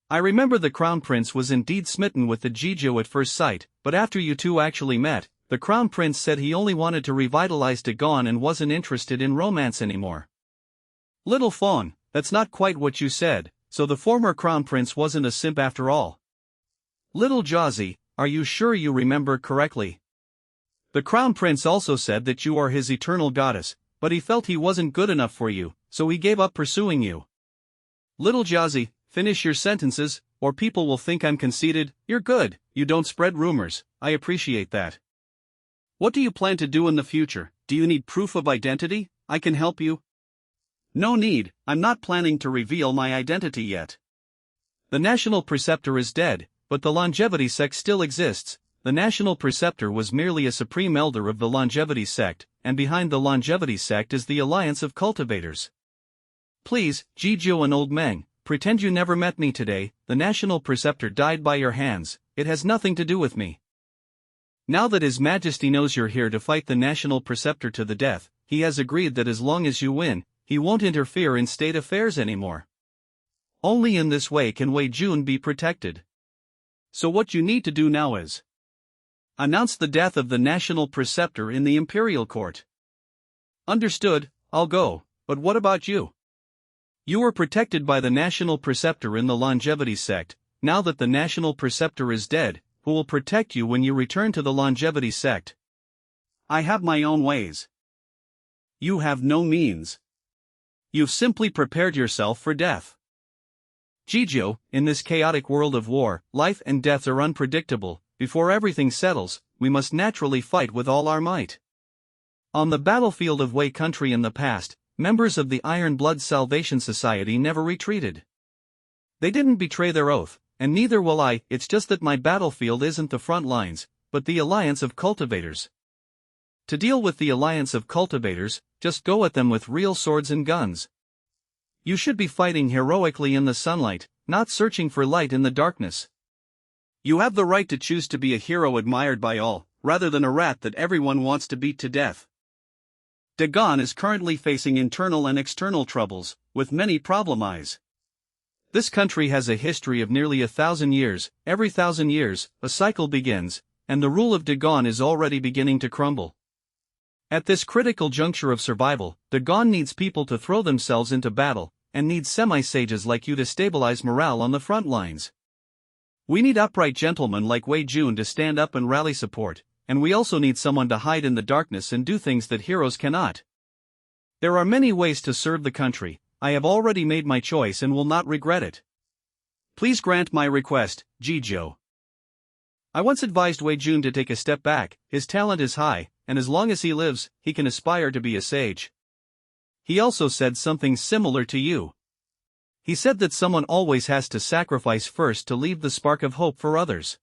I remember the Crown Prince was indeed smitten with the Jijo at first sight, but after you two actually met, the Crown Prince said he only wanted to revitalize Dagon and wasn't interested in romance anymore. Little Fawn, that's not quite what you said, so the former Crown Prince wasn't a simp after all. Little Jiazi, are you sure you remember correctly? The Crown Prince also said that you are his eternal goddess, but he felt he wasn't good enough for you, so he gave up pursuing you. Little Jiazi, finish your sentences, or people will think I'm conceited. You're good, you don't spread rumors, I appreciate that. What do you plan to do in the future? Do you need proof of identity? I can help you. No need, I'm not planning to reveal my identity yet. The National Preceptor is dead, but the Longevity Sect still exists. The National Preceptor was merely a supreme elder of the Longevity Sect, and behind the Longevity Sect is the Alliance of Cultivators. Please, Jijo and Old Meng, pretend you never met me today. The National Preceptor died by your hands, it has nothing to do with me. Now that His Majesty knows you're here to fight the National Preceptor to the death, he has agreed that as long as you win, he won't interfere in state affairs anymore. Only in this way can Wei Jun be protected. So what you need to do now is announce the death of the National Preceptor in the Imperial Court. Understood, I'll go, but what about you? You were protected by the National Preceptor in the Longevity Sect. Now that the National Preceptor is dead, who will protect you when you return to the Longevity Sect? I have my own ways. You have no means. You've simply prepared yourself for death. Jijo, in this chaotic world of war, life and death are unpredictable. Before everything settles, we must naturally fight with all our might. On the battlefield of Wei country in the past, members of the Iron Blood Salvation Society never retreated. They didn't betray their oath, and neither will I. It's just that my battlefield isn't the front lines, but the Alliance of Cultivators. To deal with the Alliance of Cultivators, just go at them with real swords and guns. You should be fighting heroically in the sunlight, not searching for light in the darkness. You have the right to choose to be a hero admired by all, rather than a rat that everyone wants to beat to death. Dagon is currently facing internal and external troubles, with many problems. This country has a history of nearly 1,000 years. Every 1,000 years, a cycle begins, and the rule of Dagon is already beginning to crumble. At this critical juncture of survival, Dagon needs people to throw themselves into battle, and needs semi-sages like you to stabilize morale on the front lines. We need upright gentlemen like Wei Jun to stand up and rally support, and we also need someone to hide in the darkness and do things that heroes cannot. There are many ways to serve the country. I have already made my choice and will not regret it. Please grant my request, Jizhou. I once advised Wei Jun to take a step back. His talent is high, and as long as he lives, he can aspire to be a sage. He also said something similar to you. He said that someone always has to sacrifice first to leave the spark of hope for others.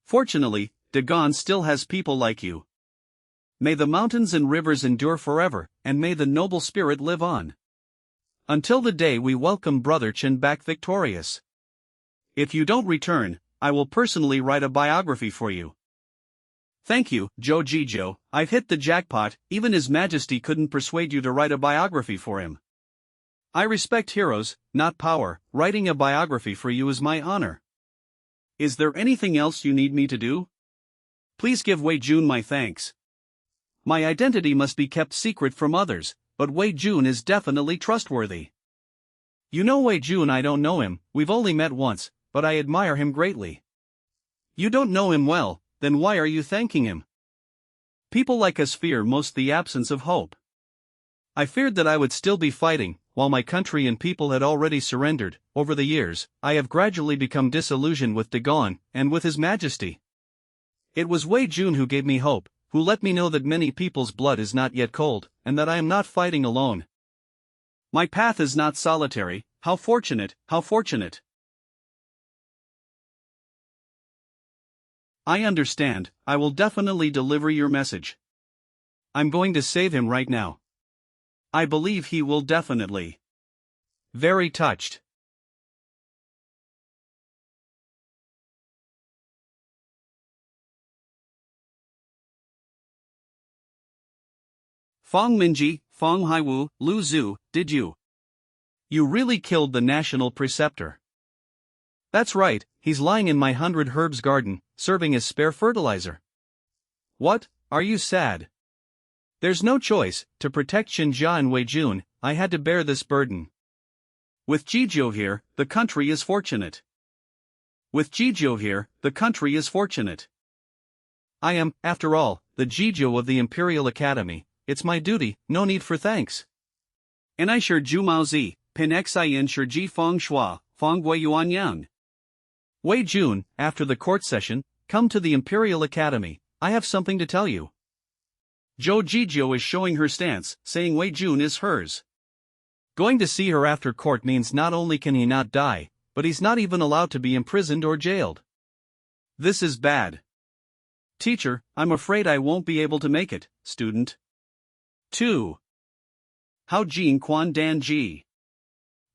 Fortunately, Dagon still has people like you. May the mountains and rivers endure forever, and may the noble spirit live on. Until the day we welcome Brother Chen back victorious. If you don't return, I will personally write a biography for you. Thank you, Zhou Jizhou. I've hit the jackpot. Even His Majesty couldn't persuade you to write a biography for him. I respect heroes, not power. Writing a biography for you is my honor. Is there anything else you need me to do? Please give Wei Jun my thanks. My identity must be kept secret from others, but Wei Jun is definitely trustworthy. You know Wei Jun, I don't know him, we've only met once, but I admire him greatly. You don't know him well, then why are you thanking him? People like us fear most the absence of hope. I feared that I would still be fighting, while my country and people had already surrendered. Over the years, I have gradually become disillusioned with Dagon, and with His Majesty. It was Wei Jun who gave me hope, who let me know that many people's blood is not yet cold, and that I am not fighting alone. My path is not solitary. How fortunate, how fortunate. I understand. I will definitely deliver your message. I'm going to save him right now. I believe he will definitely. Very touched. Feng Minji, Feng Haiwu, Lu Zhu, did you? You really killed the national preceptor. That's right, he's lying in my 100 herbs garden, serving as spare fertilizer. What, are you sad? There's no choice. To protect Xianxia and Wei Jun, I had to bear this burden. With Jizhou here, the country is fortunate. With Jizhou here, the country is fortunate. I am, after all, the Jizhou of the Imperial Academy. It's my duty, no need for thanks. And I sure Ju Mao Zi, Pin Xin Sure Ji Feng Shua, Feng Gui Yuan Yang. Wei Jun, after the court session, come to the Imperial Academy. I have something to tell you. Zhou Jizhou is showing her stance, saying Wei Jun is hers. Going to see her after court means not only can he not die, but he's not even allowed to be imprisoned or jailed. This is bad. Teacher, I'm afraid I won't be able to make it, student. 2. How Jin Quan Dan Ji.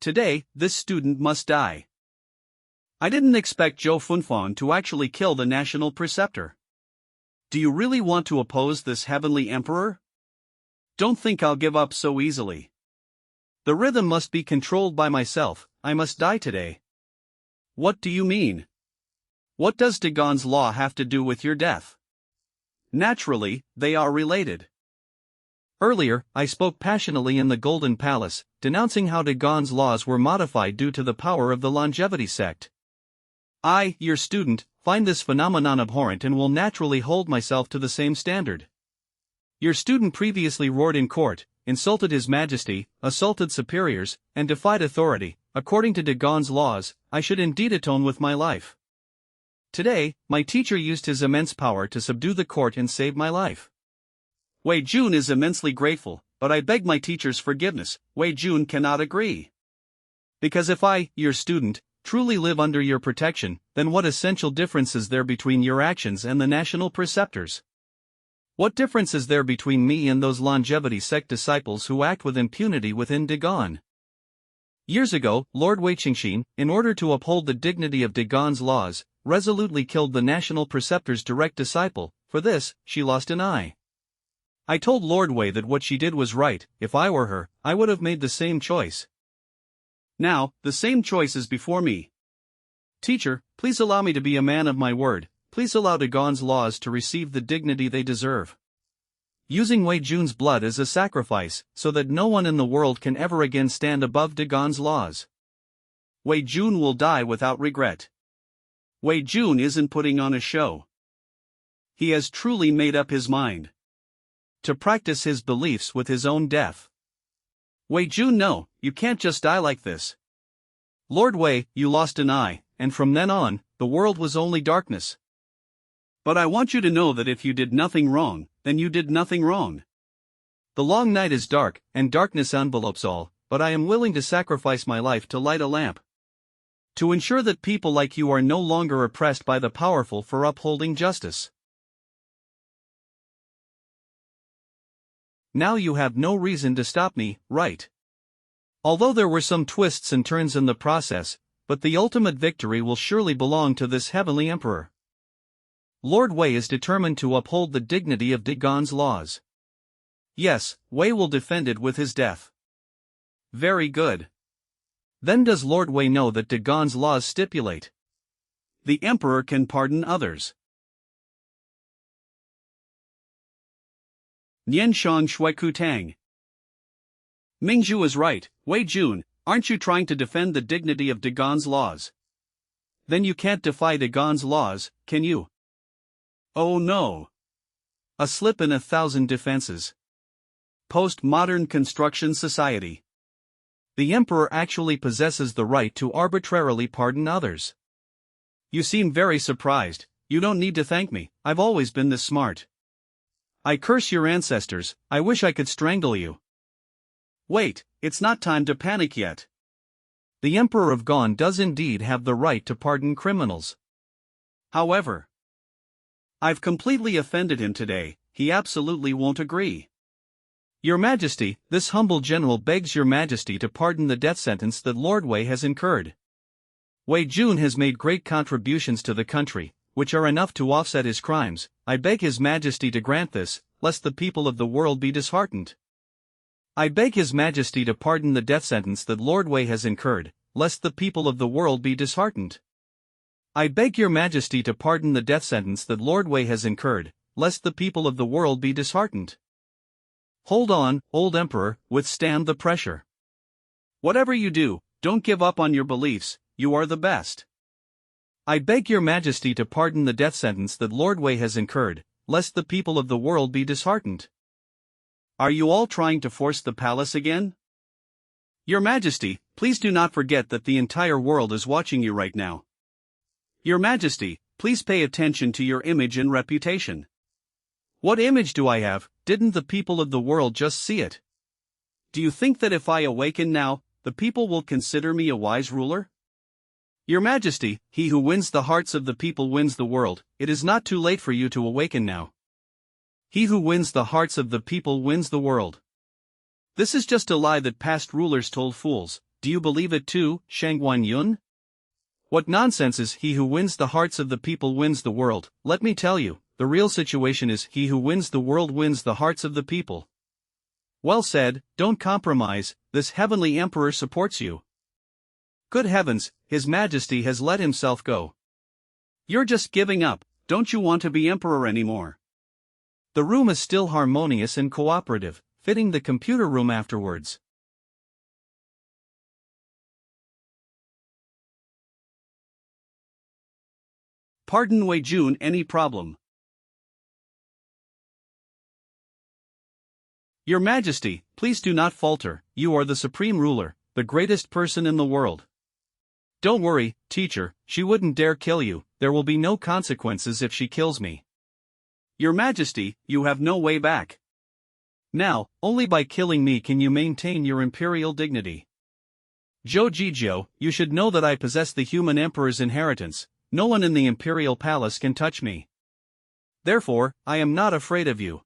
Today, this student must die. I didn't expect Zhou Funfang to actually kill the national preceptor. Do you really want to oppose this heavenly emperor? Don't think I'll give up so easily. The rhythm must be controlled by myself. I must die today. What do you mean? What does Dagon's law have to do with your death? Naturally, they are related. Earlier, I spoke passionately in the Golden Palace, denouncing how Dagon's laws were modified due to the power of the longevity sect. I, your student, find this phenomenon abhorrent and will naturally hold myself to the same standard. Your student previously roared in court, insulted His Majesty, assaulted superiors, and defied authority. According to Dagon's laws, I should indeed atone with my life. Today, my teacher used his immense power to subdue the court and save my life. Wei Jun is immensely grateful, but I beg my teacher's forgiveness. Wei Jun cannot agree. Because if I, your student, truly live under your protection, then what essential difference is there between your actions and the national preceptors? What difference is there between me and those longevity sect disciples who act with impunity within Dagon? Years ago, Lord Weixingxin, in order to uphold the dignity of Dagon's laws, resolutely killed the national preceptor's direct disciple. For this, she lost an eye. I told Lord Wei that what she did was right. If I were her, I would have made the same choice. Now, the same choice is before me. Teacher, please allow me to be a man of my word. Please allow Dagon's laws to receive the dignity they deserve. Using Wei Jun's blood as a sacrifice, so that no one in the world can ever again stand above Dagon's laws. Wei Jun will die without regret. Wei Jun isn't putting on a show. He has truly made up his mind to practice his beliefs with his own death. Wei Jun, no, you can't just die like this. Lord Wei, you lost an eye, and from then on, the world was only darkness. But I want you to know that if you did nothing wrong, then you did nothing wrong. The long night is dark, and darkness envelopes all, but I am willing to sacrifice my life to light a lamp. To ensure that people like you are no longer oppressed by the powerful for upholding justice. Now you have no reason to stop me, right? Although there were some twists and turns in the process, but the ultimate victory will surely belong to this heavenly emperor. Lord Wei is determined to uphold the dignity of Dagon's laws. Yes, Wei will defend it with his death. Very good. Then does Lord Wei know that Dagon's laws stipulate the emperor can pardon others? Nianshang Shuiku Tang. Mingzhu is right. Wei Jun, aren't you trying to defend the dignity of Dagon's laws? Then you can't defy Dagon's laws, can you? Oh no. A slip in 1,000 defenses. Post-modern construction society. The emperor actually possesses the right to arbitrarily pardon others. You seem very surprised. You don't need to thank me, I've always been this smart. I curse your ancestors, I wish I could strangle you. Wait, it's not time to panic yet. The Emperor of Gon does indeed have the right to pardon criminals. However, I've completely offended him today, he absolutely won't agree. Your Majesty, this humble general begs your Majesty to pardon the death sentence that Lord Wei has incurred. Wei Jun has made great contributions to the country, which are enough to offset his crimes. I beg His Majesty to grant this, lest the people of the world be disheartened. I beg His Majesty to pardon the death sentence that Lord Wei has incurred, lest the people of the world be disheartened. I beg your Majesty to pardon the death sentence that Lord Wei has incurred, lest the people of the world be disheartened. Hold on, old Emperor, withstand the pressure. Whatever you do, don't give up on your beliefs, you are the best. I beg your Majesty to pardon the death sentence that Lord Wei has incurred, lest the people of the world be disheartened. Are you all trying to force the palace again? Your Majesty, please do not forget that the entire world is watching you right now. Your Majesty, please pay attention to your image and reputation. What image do I have? Didn't the people of the world just see it? Do you think that if I awaken now, the people will consider me a wise ruler? Your Majesty, he who wins the hearts of the people wins the world. It is not too late for you to awaken now. He who wins the hearts of the people wins the world. This is just a lie that past rulers told fools. Do you believe it too, Shangguan Yun? What nonsense is he who wins the hearts of the people wins the world? Let me tell you, the real situation is he who wins the world wins the hearts of the people. Well said, don't compromise, this heavenly emperor supports you. Good heavens, His Majesty has let himself go. You're just giving up, don't you want to be emperor anymore? The room is still harmonious and cooperative, fitting the computer room afterwards. Pardon Wei Jun any problem. Your Majesty, please do not falter, you are the supreme ruler, the greatest person in the world. Don't worry, teacher, she wouldn't dare kill you, there will be no consequences if she kills me. Your Majesty, you have no way back. Now, only by killing me can you maintain your imperial dignity. Zhou Jijiu, you should know that I possess the human emperor's inheritance, no one in the imperial palace can touch me. Therefore, I am not afraid of you.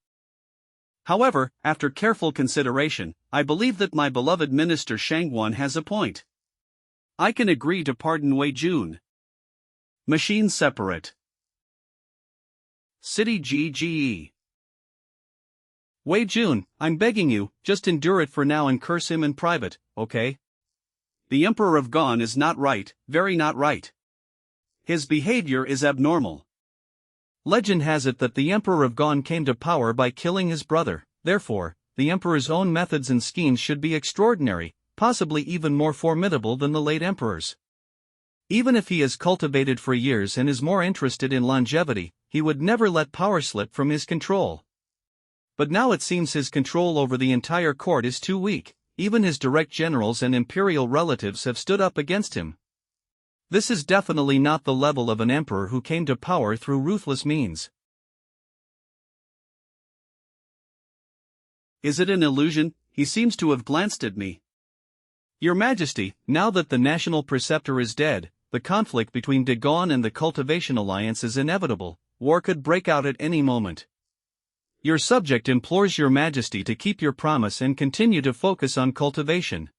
However, after careful consideration, I believe that my beloved minister Shangguan has a point. I can agree to pardon Wei Jun. Machine separate. City GGE. Wei Jun, I'm begging you, just endure it for now and curse him in private, okay? The Emperor of Gon is not right, very not right. His behavior is abnormal. Legend has it that the Emperor of Gon came to power by killing his brother, therefore, the Emperor's own methods and schemes should be extraordinary, possibly even more formidable than the late Emperor's. Even if he has cultivated for years and is more interested in longevity, he would never let power slip from his control. But now it seems his control over the entire court is too weak, even his direct generals and imperial relatives have stood up against him. This is definitely not the level of an emperor who came to power through ruthless means. Is it an illusion? He seems to have glanced at me. Your Majesty, now that the national preceptor is dead, the conflict between Dagon and the Cultivation Alliance is inevitable. War could break out at any moment. Your subject implores Your Majesty to keep your promise and continue to focus on cultivation.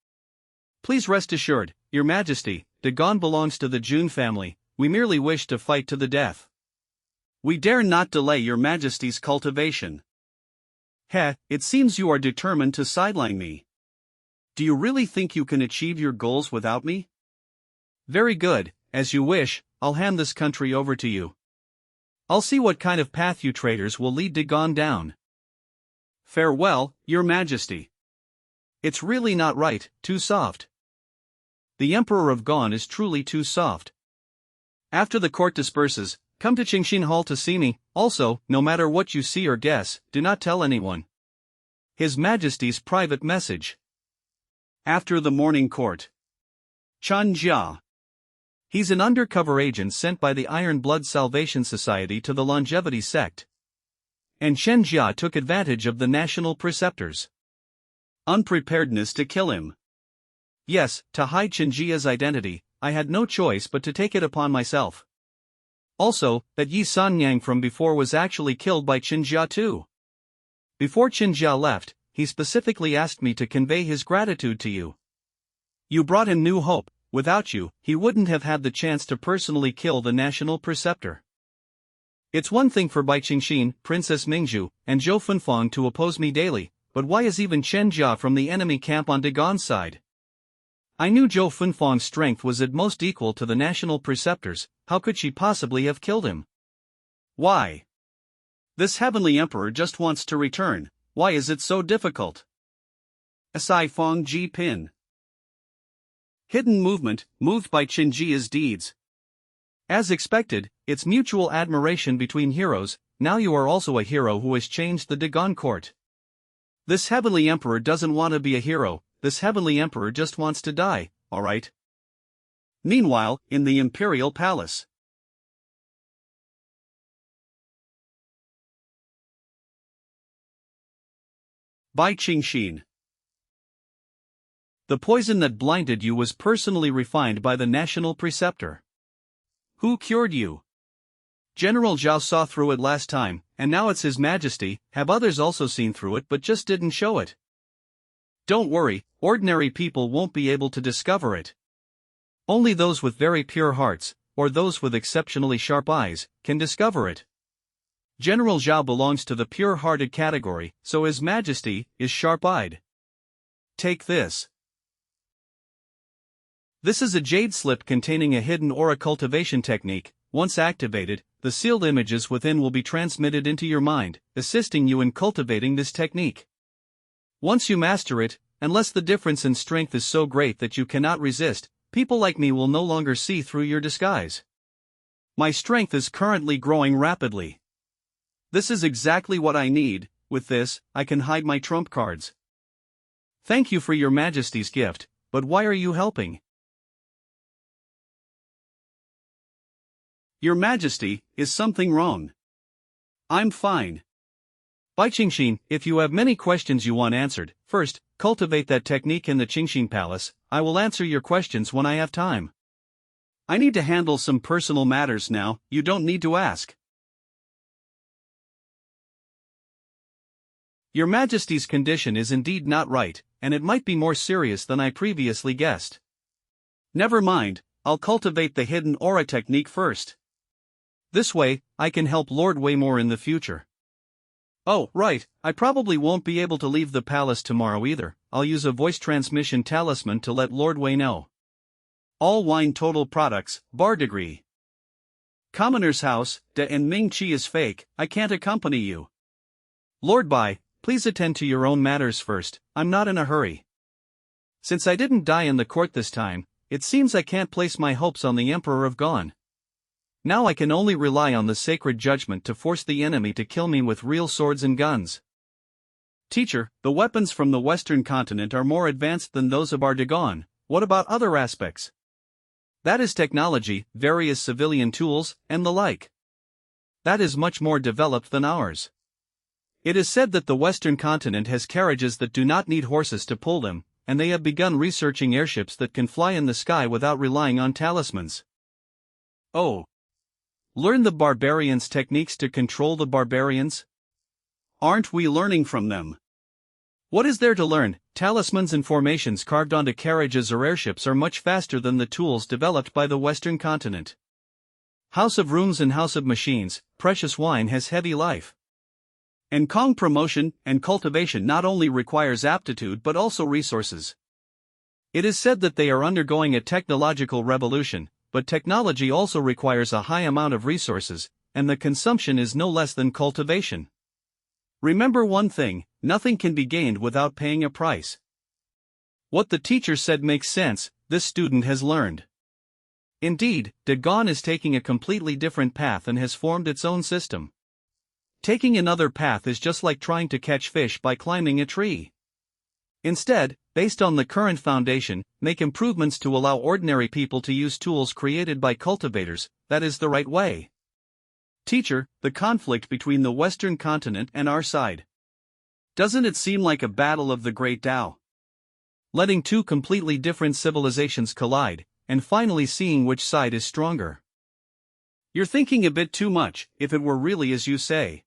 Please rest assured, Your Majesty, Dagon belongs to the Jun family, we merely wish to fight to the death. We dare not delay Your Majesty's cultivation. Heh, it seems you are determined to sideline me. Do you really think you can achieve your goals without me? Very good, as you wish, I'll hand this country over to you. I'll see what kind of path you traitors will lead Dagon down. Farewell, Your Majesty. It's really not right, too soft. The Emperor of Gon is truly too soft. After the court disperses, come to Qingxin Hall to see me. Also, no matter what you see or guess, do not tell anyone. His Majesty's private message. After the morning court. Xianxia. He's an undercover agent sent by the Iron Blood Salvation Society to the Longevity sect. And Xianxia took advantage of the national preceptor's unpreparedness to kill him. Yes, to hide Xianxia's identity, I had no choice but to take it upon myself. Also, that Yi Sanyang from before was actually killed by Xianxia too. Before Xianxia left, he specifically asked me to convey his gratitude to you. You brought him new hope. Without you, he wouldn't have had the chance to personally kill the national preceptor. It's one thing for Bai Qingxin, Princess Mingzhu, and Zhou Funfang to oppose me daily, but why is even Xianxia from the enemy camp on Dagon's side? I knew Zhou Funfang's strength was at most equal to the national preceptor's, how could she possibly have killed him? Why? This heavenly emperor just wants to return, why is it so difficult? Asai Fong Ji Pin. Hidden movement, moved by Qinjia's deeds. As expected, it's mutual admiration between heroes. Now you are also a hero who has changed the Dagon court. This heavenly emperor doesn't want to be a hero, this heavenly emperor just wants to die, alright? Meanwhile, in the imperial palace. By Qingxin. The poison that blinded you was personally refined by the national preceptor. Who cured you? General Zhao saw through it last time, and now it's His Majesty. Have others also seen through it but just didn't show it? Don't worry, ordinary people won't be able to discover it. Only those with very pure hearts, or those with exceptionally sharp eyes, can discover it. General Zhao belongs to the pure-hearted category, so His Majesty is sharp-eyed. Take this. This is a jade slip containing a hidden aura cultivation technique. Once activated, the sealed images within will be transmitted into your mind, assisting you in cultivating this technique. Once you master it, unless the difference in strength is so great that you cannot resist, people like me will no longer see through your disguise. My strength is currently growing rapidly. This is exactly what I need. With this, I can hide my trump cards. Thank you for Your Majesty's gift, but why are you helping? Your Majesty, is something wrong? I'm fine. By Qingxin, if you have many questions you want answered, first, cultivate that technique in the Qingxin Palace. I will answer your questions when I have time. I need to handle some personal matters now, you don't need to ask. Your Majesty's condition is indeed not right, and it might be more serious than I previously guessed. Never mind, I'll cultivate the hidden aura technique first. This way, I can help Lord Wei more in the future. Oh, right, I probably won't be able to leave the palace tomorrow either. I'll use a voice transmission talisman to let Lord Wei know. All wine total products, bar degree. Commoner's house, De and Ming Chi is fake, I can't accompany you. Lord Bai, please attend to your own matters first, I'm not in a hurry. Since I didn't die in the court this time, it seems I can't place my hopes on the Emperor of Gone. Now I can only rely on the sacred judgment to force the enemy to kill me with real swords and guns. Teacher, the weapons from the Western continent are more advanced than those of Ardagon. What about other aspects? That is technology, various civilian tools, and the like. That is much more developed than ours. It is said that the Western continent has carriages that do not need horses to pull them, and they have begun researching airships that can fly in the sky without relying on talismans. Oh. Learn the barbarians' techniques to control the barbarians? Aren't we learning from them? What is there to learn? Talismans and formations carved onto carriages or airships are much faster than the tools developed by the Western continent. House of Runes and House of Machines, precious wine has heavy life. And Kong promotion and cultivation not only requires aptitude but also resources. It is said that they are undergoing a technological revolution, but technology also requires a high amount of resources, and the consumption is no less than cultivation. Remember one thing, nothing can be gained without paying a price. What the teacher said makes sense, this student has learned. Indeed, Dagon is taking a completely different path and has formed its own system. Taking another path is just like trying to catch fish by climbing a tree. Instead, based on the current foundation, make improvements to allow ordinary people to use tools created by cultivators. That is the right way. Teacher, the conflict between the Western continent and our side. Doesn't it seem like a battle of the Great Tao? Letting two completely different civilizations collide, and finally seeing which side is stronger. You're thinking a bit too much, if it were really as you say.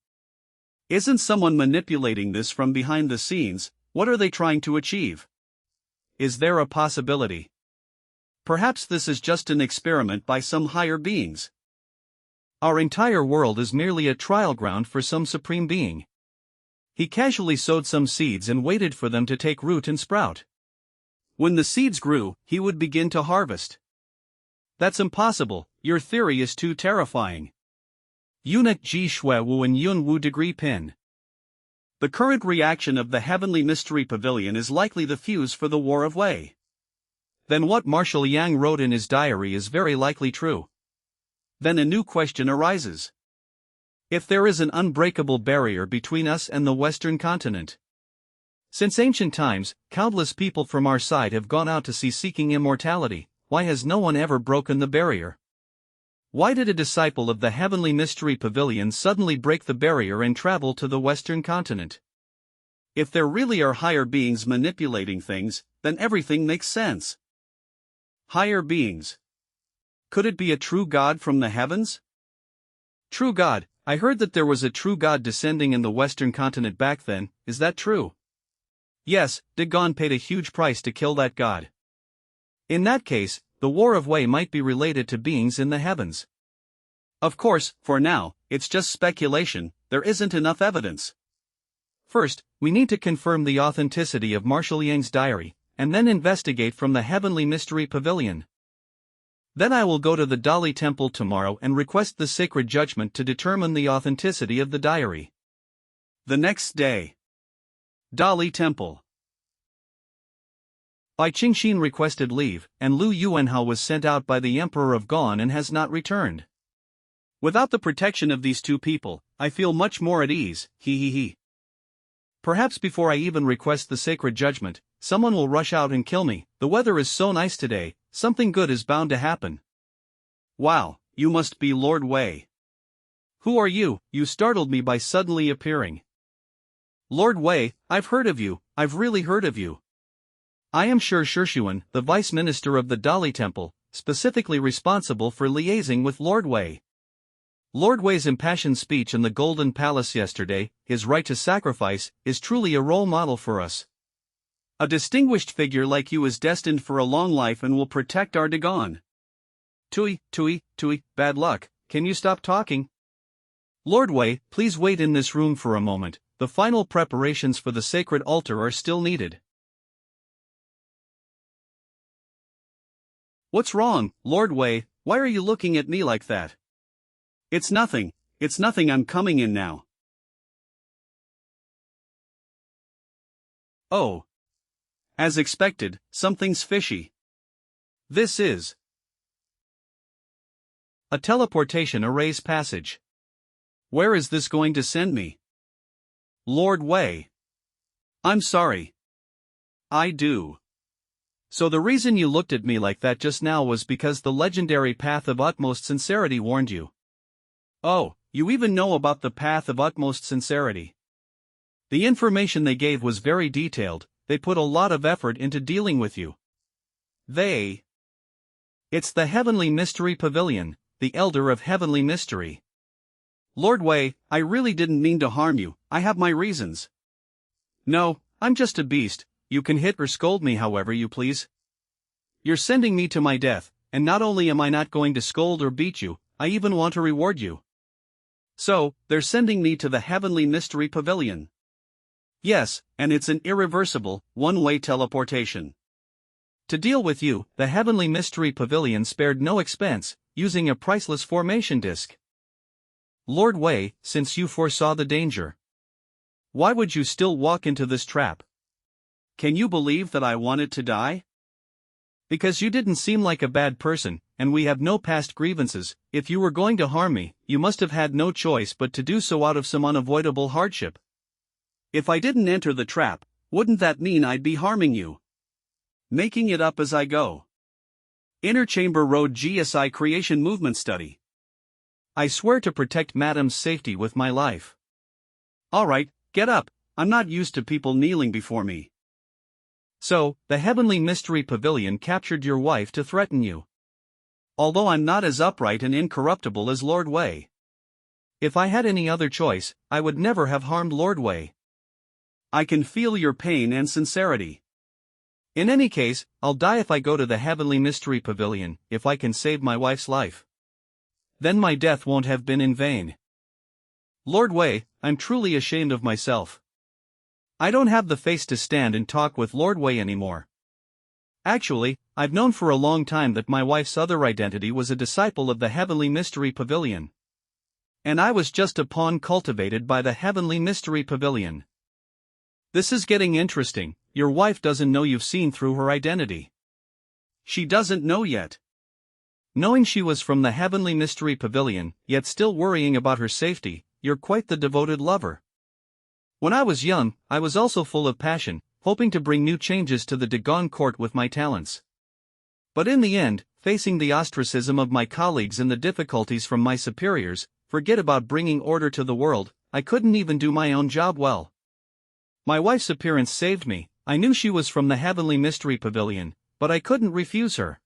Isn't someone manipulating this from behind the scenes? What are they trying to achieve? Is there a possibility? Perhaps this is just an experiment by some higher beings. Our entire world is merely a trial ground for some supreme being. He casually sowed some seeds and waited for them to take root and sprout. When the seeds grew, he would begin to harvest. That's impossible, your theory is too terrifying. Eunuch Ji Shui Wu and Yun Wu degree pin. The current reaction of the Heavenly Mystery Pavilion is likely the fuse for the War of Wei. Then what Marshal Yang wrote in his diary is very likely true. Then a new question arises. If there is an unbreakable barrier between us and the Western continent. Since ancient times, countless people from our side have gone out to sea seeking immortality, why has no one ever broken the barrier? Why did a disciple of the Heavenly Mystery Pavilion suddenly break the barrier and travel to the Western continent? If there really are higher beings manipulating things, then everything makes sense. Higher beings. Could it be a true God from the heavens? True God, I heard that there was a true God descending in the Western continent back then, is that true? Yes, Dagon paid a huge price to kill that God. In that case, the War of Wei might be related to beings in the heavens. Of course, for now, it's just speculation, there isn't enough evidence. First, we need to confirm the authenticity of Marshal Yang's diary, and then investigate from the Heavenly Mystery Pavilion. Then I will go to the Dali Temple tomorrow and request the sacred judgment to determine the authenticity of the diary. The next day. Dali Temple. Bai Qingxin requested leave, and Lu Yuanhao was sent out by the Emperor of Gone and has not returned. Without the protection of these two people, I feel much more at ease, he. Perhaps before I even request the sacred judgment, someone will rush out and kill me. The weather is so nice today, something good is bound to happen. Wow, you must be Lord Wei. Who are you? You startled me by suddenly appearing. Lord Wei, I've heard of you, I've really heard of you. I am Shishuan, the Vice Minister of the Dali Temple, specifically responsible for liaising with Lord Wei. Lord Wei's impassioned speech in the Golden Palace yesterday, his right to sacrifice, is truly a role model for us. A distinguished figure like you is destined for a long life and will protect our Dagon. Tui, bad luck, can you stop talking? Lord Wei, please wait in this room for a moment, the final preparations for the sacred altar are still needed. What's wrong, Lord Wei, why are you looking at me like that? It's nothing, I'm coming in now. Oh. As expected, something's fishy. This is a teleportation array's passage. Where is this going to send me? Lord Wei. I'm sorry. I do. So the reason you looked at me like that just now was because the legendary path of utmost sincerity warned you. Oh, you even know about the path of utmost sincerity. The information they gave was very detailed, they put a lot of effort into dealing with you. It's the Heavenly Mystery Pavilion, the Elder of Heavenly Mystery. Lord Wei, I really didn't mean to harm you, I have my reasons. No, I'm just a beast, you can hit or scold me however you please. You're sending me to my death, and not only am I not going to scold or beat you, I even want to reward you. So, they're sending me to the Heavenly Mystery Pavilion. Yes, and it's an irreversible, one-way teleportation. To deal with you, the Heavenly Mystery Pavilion spared no expense, using a priceless formation disc. Lord Wei, since you foresaw the danger, why would you still walk into this trap? Can you believe that I wanted to die? Because you didn't seem like a bad person, and we have no past grievances. If you were going to harm me, you must have had no choice but to do so out of some unavoidable hardship. If I didn't enter the trap, wouldn't that mean I'd be harming you? Making it up as I go. Inner Chamber Road GSI Creation Movement Study. I swear to protect Madam's safety with my life. Alright, get up, I'm not used to people kneeling before me. So, the Heavenly Mystery Pavilion captured your wife to threaten you. Although I'm not as upright and incorruptible as Lord Wei. If I had any other choice, I would never have harmed Lord Wei. I can feel your pain and sincerity. In any case, I'll die if I go to the Heavenly Mystery Pavilion, if I can save my wife's life. Then my death won't have been in vain. Lord Wei, I'm truly ashamed of myself. I don't have the face to stand and talk with Lord Wei anymore. Actually, I've known for a long time that my wife's other identity was a disciple of the Heavenly Mystery Pavilion. And I was just a pawn cultivated by the Heavenly Mystery Pavilion. This is getting interesting, your wife doesn't know you've seen through her identity. She doesn't know yet. Knowing she was from the Heavenly Mystery Pavilion, yet still worrying about her safety, you're quite the devoted lover. When I was young, I was also full of passion, hoping to bring new changes to the Dagon court with my talents. But in the end, facing the ostracism of my colleagues and the difficulties from my superiors, forget about bringing order to the world, I couldn't even do my own job well. My wife's appearance saved me. I knew she was from the Heavenly Mystery Pavilion, but I couldn't refuse her.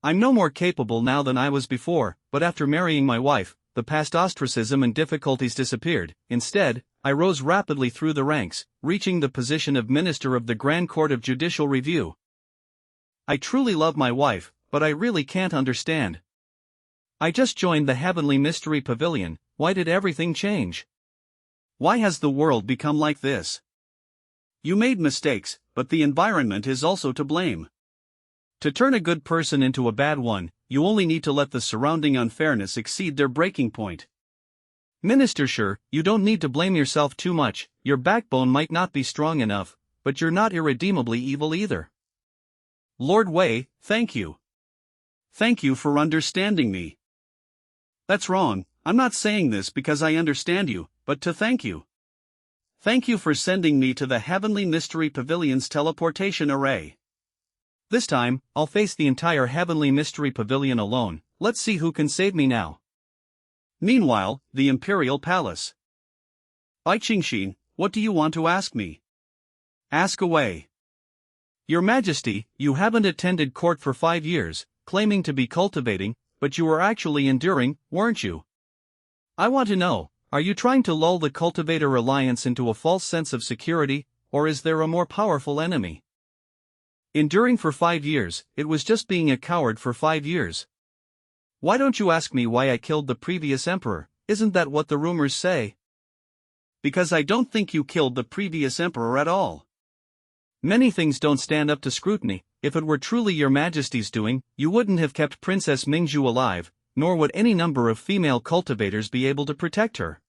I'm no more capable now than I was before, but after marrying my wife, the past ostracism and difficulties disappeared. Instead, I rose rapidly through the ranks, reaching the position of Minister of the Grand Court of Judicial Review. I truly love my wife, but I really can't understand. I just joined the Heavenly Mystery Pavilion, why did everything change? Why has the world become like this? You made mistakes, but the environment is also to blame. To turn a good person into a bad one, you only need to let the surrounding unfairness exceed their breaking point. Minister, sure, you don't need to blame yourself too much, your backbone might not be strong enough, but you're not irredeemably evil either. Lord Wei, thank you. Thank you for understanding me. That's wrong, I'm not saying this because I understand you, but to thank you. Thank you for sending me to the Heavenly Mystery Pavilion's teleportation array. This time, I'll face the entire Heavenly Mystery Pavilion alone, let's see who can save me now. Meanwhile, the Imperial Palace. Ai Qingxin, what do you want to ask me? Ask away. Your Majesty, you haven't attended court for 5 years, claiming to be cultivating, but you were actually enduring, weren't you? I want to know, are you trying to lull the Cultivator Alliance into a false sense of security, or is there a more powerful enemy? Enduring for 5 years, it was just being a coward for 5 years. Why don't you ask me why I killed the previous emperor? Isn't that what the rumors say? Because I don't think you killed the previous emperor at all. Many things don't stand up to scrutiny. If it were truly your majesty's doing, you wouldn't have kept Princess Mingzhu alive, nor would any number of female cultivators be able to protect her.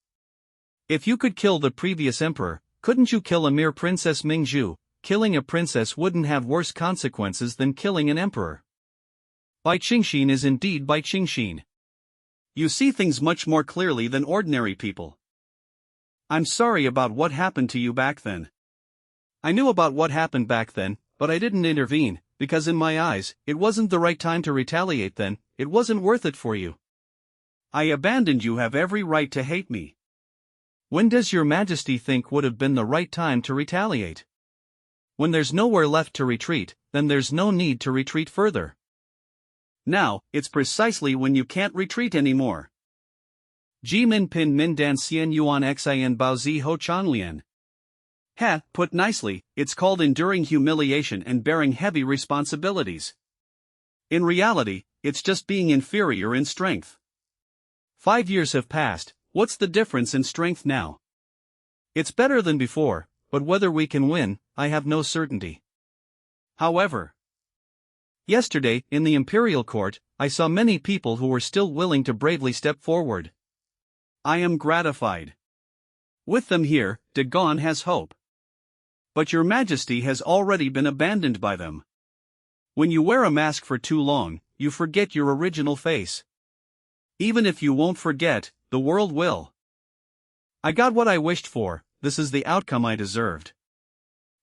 If you could kill the previous emperor, couldn't you kill a mere Princess Mingzhu? Killing a princess wouldn't have worse consequences than killing an emperor. Bai Qingxin is indeed Bai Qingxin. You see things much more clearly than ordinary people. I'm sorry about what happened to you back then. I knew about what happened back then, but I didn't intervene, because in my eyes, it wasn't the right time to retaliate then, it wasn't worth it for you. I abandoned you, have every right to hate me. When does your majesty think would have been the right time to retaliate? When there's nowhere left to retreat, then there's no need to retreat further. Now, it's precisely when you can't retreat anymore. Ji min pin min dan xian yuan xin bao zi ho chanlian. Put nicely, it's called enduring humiliation and bearing heavy responsibilities. In reality, it's just being inferior in strength. 5 years have passed, what's the difference in strength now? It's better than before, but whether we can win, I have no certainty. However, yesterday, in the imperial court, I saw many people who were still willing to bravely step forward. I am gratified. With them here, Dagon has hope. But your majesty has already been abandoned by them. When you wear a mask for too long, you forget your original face. Even if you won't forget, the world will. I got what I wished for, this is the outcome I deserved.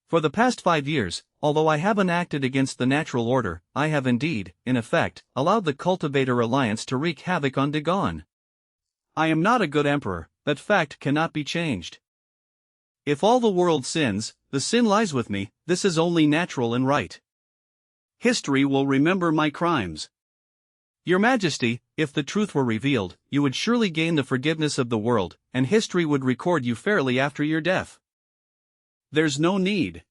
For the past 5 years, although I haven't acted against the natural order, I have indeed, in effect, allowed the Cultivator Alliance to wreak havoc on Dagon. I am not a good emperor, that fact cannot be changed. If all the world sins, the sin lies with me, this is only natural and right. History will remember my crimes. Your Majesty, if the truth were revealed, you would surely gain the forgiveness of the world, and history would record you fairly after your death. There's no need.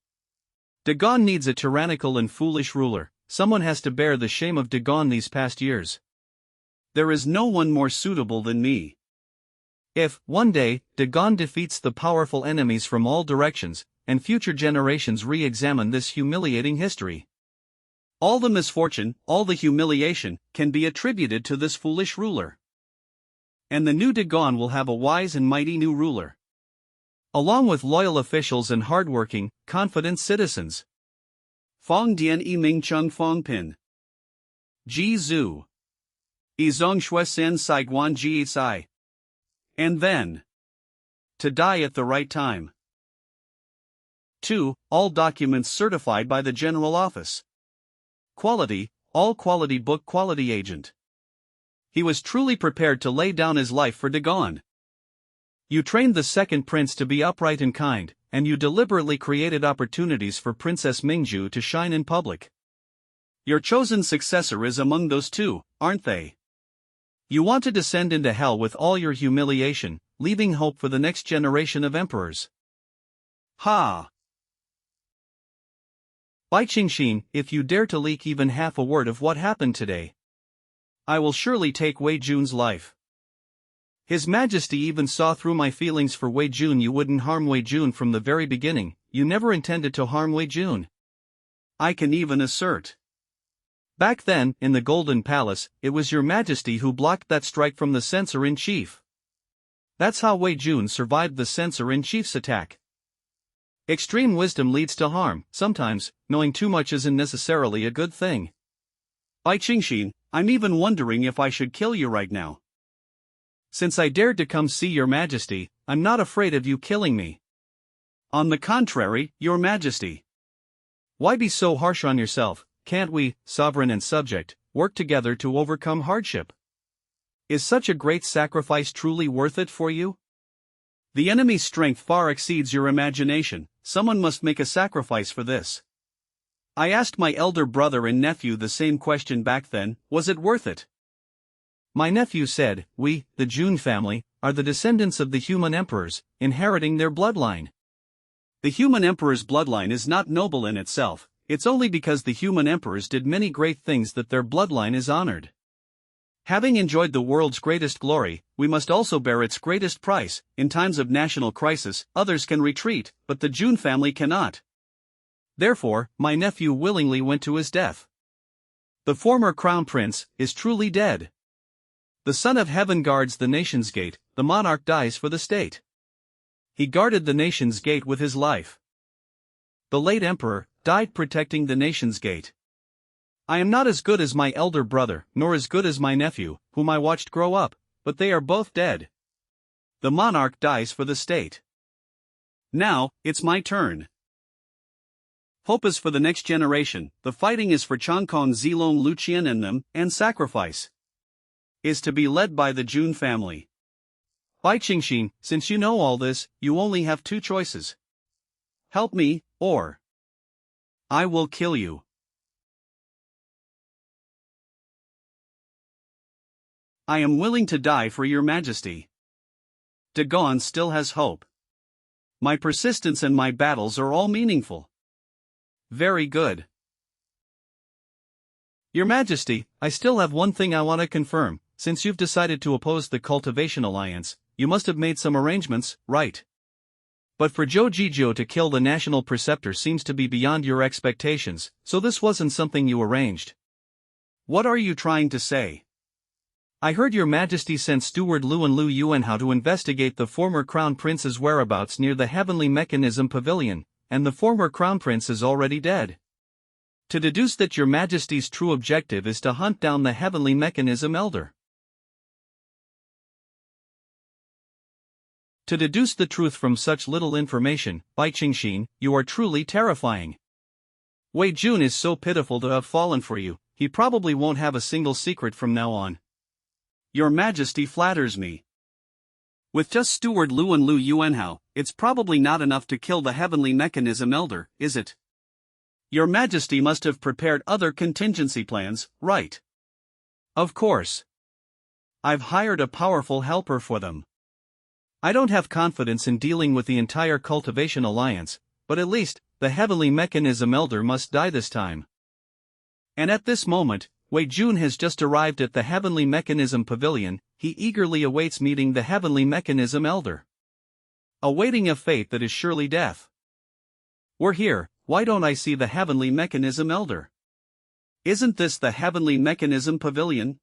Dagon needs a tyrannical and foolish ruler, someone has to bear the shame of Dagon these past years. There is no one more suitable than me. If, one day, Dagon defeats the powerful enemies from all directions, and future generations re-examine this humiliating history, all the misfortune, all the humiliation, can be attributed to this foolish ruler. And the new Dagon will have a wise and mighty new ruler, along with loyal officials and hardworking, confident citizens. Fong Dian Yi Ming Chung Fong Pin. Ji Zhu. Yi Zong Shui Sen Sai Guan Ji Sai. And then, to die at the right time. 2. All documents certified by the General Office. Quality, all quality book quality agent. He was truly prepared to lay down his life for Dagon. You trained the second prince to be upright and kind, and you deliberately created opportunities for Princess Mingzhu to shine in public. Your chosen successor is among those two, aren't they? You want to descend into hell with all your humiliation, leaving hope for the next generation of emperors. Ha! Bai Qingxin, if you dare to leak even half a word of what happened today, I will surely take Wei Jun's life. His Majesty even saw through my feelings for Wei Jun. You wouldn't harm Wei Jun from the very beginning, you never intended to harm Wei Jun. I can even assert. Back then, in the Golden Palace, it was your Majesty who blocked that strike from the Censor-in-Chief. That's how Wei Jun survived the Censor-in-Chief's attack. Extreme wisdom leads to harm. Sometimes, knowing too much isn't necessarily a good thing. Bai Qingxin, I'm even wondering if I should kill you right now. Since I dared to come see your Majesty, I'm not afraid of you killing me. On the contrary, your Majesty. Why be so harsh on yourself? Can't we, sovereign and subject, work together to overcome hardship? Is such a great sacrifice truly worth it for you? The enemy's strength far exceeds your imagination, someone must make a sacrifice for this. I asked my elder brother and nephew the same question back then, was it worth it? My nephew said, we, the Jun family, are the descendants of the human emperors, inheriting their bloodline. The human emperor's bloodline is not noble in itself, it's only because the human emperors did many great things that their bloodline is honored. Having enjoyed the world's greatest glory, we must also bear its greatest price. In times of national crisis, others can retreat, but the Jun family cannot. Therefore, my nephew willingly went to his death. The former crown prince is truly dead. The Son of Heaven guards the nation's gate, the monarch dies for the state. He guarded the nation's gate with his life. The late emperor died protecting the nation's gate. I am not as good as my elder brother, nor as good as my nephew, whom I watched grow up, but they are both dead. The monarch dies for the state. Now, it's my turn. Hope is for the next generation, the fighting is for Changkong Zilong Luqian and them, and sacrifice is to be led by the Jun family. Bai Qingxin, since you know all this, you only have two choices. Help me, or I will kill you. I am willing to die for your majesty. Dagon still has hope. My persistence and my battles are all meaningful. Very good. Your Majesty, I still have one thing I want to confirm. Since you've decided to oppose the cultivation alliance, you must have made some arrangements, right? But for Zhou Jizhou to kill the national preceptor seems to be beyond your expectations, so this wasn't something you arranged. What are you trying to say? I heard your Majesty sent Steward Luan Lu Yuanhao to investigate the former Crown Prince's whereabouts near the Heavenly Mechanism Pavilion, and the former Crown Prince is already dead. To deduce that your Majesty's true objective is to hunt down the Heavenly Mechanism Elder. To deduce the truth from such little information, Bai Qingxin, you are truly terrifying. Wei Jun is so pitiful to have fallen for you, he probably won't have a single secret from now on. Your Majesty flatters me. With just Steward Luan Lu Yuanhao, it's probably not enough to kill the Heavenly Mechanism Elder, is it? Your Majesty must have prepared other contingency plans, right? Of course. I've hired a powerful helper for them. I don't have confidence in dealing with the entire cultivation alliance, but at least, the Heavenly Mechanism Elder must die this time. And at this moment, Wei Jun has just arrived at the Heavenly Mechanism Pavilion. He eagerly awaits meeting the Heavenly Mechanism Elder. Awaiting a fate that is surely death. We're here, why don't I see the Heavenly Mechanism Elder? Isn't this the Heavenly Mechanism Pavilion?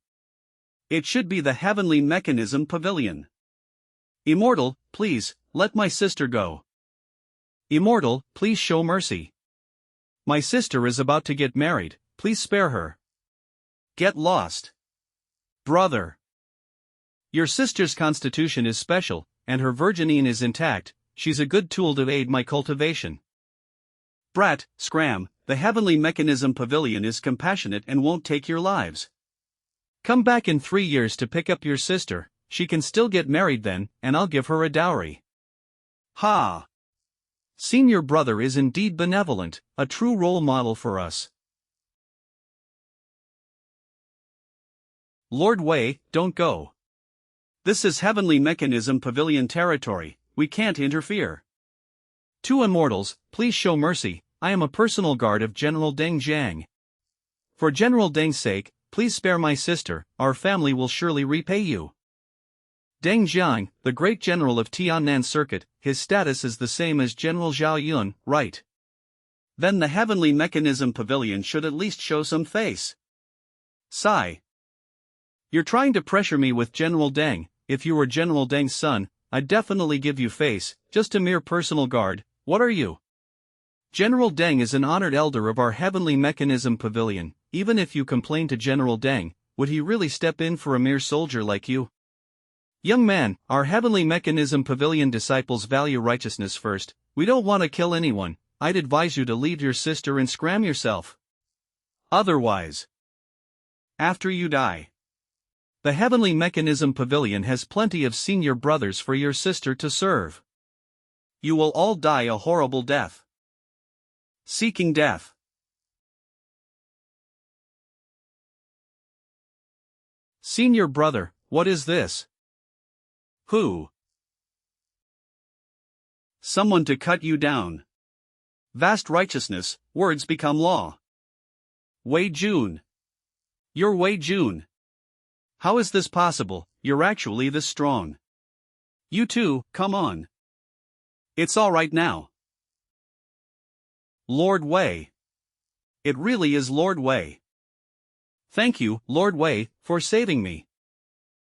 It should be the Heavenly Mechanism Pavilion. Immortal, please, let my sister go. Immortal, please show mercy. My sister is about to get married, please spare her. Get lost. Brother. Your sister's constitution is special, and her virginine is intact, she's a good tool to aid my cultivation. Brat, scram, the Heavenly Mechanism Pavilion is compassionate and won't take your lives. Come back in 3 years to pick up your sister, she can still get married then, and I'll give her a dowry. Ha! Senior brother is indeed benevolent, a true role model for us. Lord Wei, don't go. This is Heavenly Mechanism Pavilion territory, we can't interfere. Two immortals, please show mercy, I am a personal guard of General Deng Jiang. For General Deng's sake, please spare my sister, our family will surely repay you. Deng Jiang, the great general of Tiannan Circuit, his status is the same as General Zhao Yun, right? Then the Heavenly Mechanism Pavilion should at least show some face. Sigh. You're trying to pressure me with General Deng. If you were General Deng's son, I'd definitely give you face, just a mere personal guard. What are you? General Deng is an honored elder of our Heavenly Mechanism Pavilion. Even if you complain to General Deng, would he really step in for a mere soldier like you? Young man, our Heavenly Mechanism Pavilion disciples value righteousness first. We don't want to kill anyone. I'd advise you to leave your sister and scram yourself. Otherwise, after you die, the Heavenly Mechanism Pavilion has plenty of senior brothers for your sister to serve. You will all die a horrible death. Seeking death. Senior brother, what is this? Who? Someone to cut you down. Vast righteousness, words become law. Wei Jun. You're Wei Jun. How is this possible? You're actually this strong. You too, come on. It's alright now. Lord Wei. It really is Lord Wei. Thank you, Lord Wei, for saving me.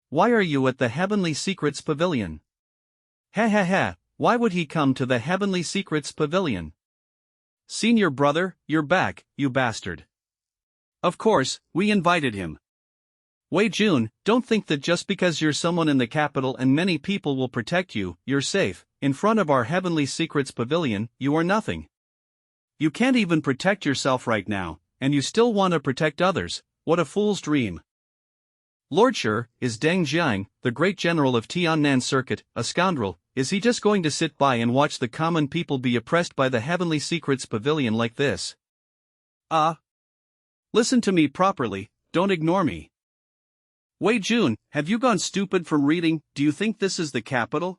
Why are you at the Heavenly Secrets Pavilion? Ha ha ha, why would he come to the Heavenly Secrets Pavilion? Senior brother, you're back, you bastard. Of course, we invited him. Wei Jun, don't think that just because you're someone in the capital and many people will protect you, you're safe. In front of our Heavenly Secrets Pavilion, you are nothing. You can't even protect yourself right now, and you still want to protect others. What a fool's dream. Lord Shi, is Deng Jiang, the great general of Tiannan Circuit, a scoundrel? Is he just going to sit by and watch the common people be oppressed by the Heavenly Secrets Pavilion like this? Listen to me properly, don't ignore me. Wei Jun, have you gone stupid from reading? Do you think this is the capital?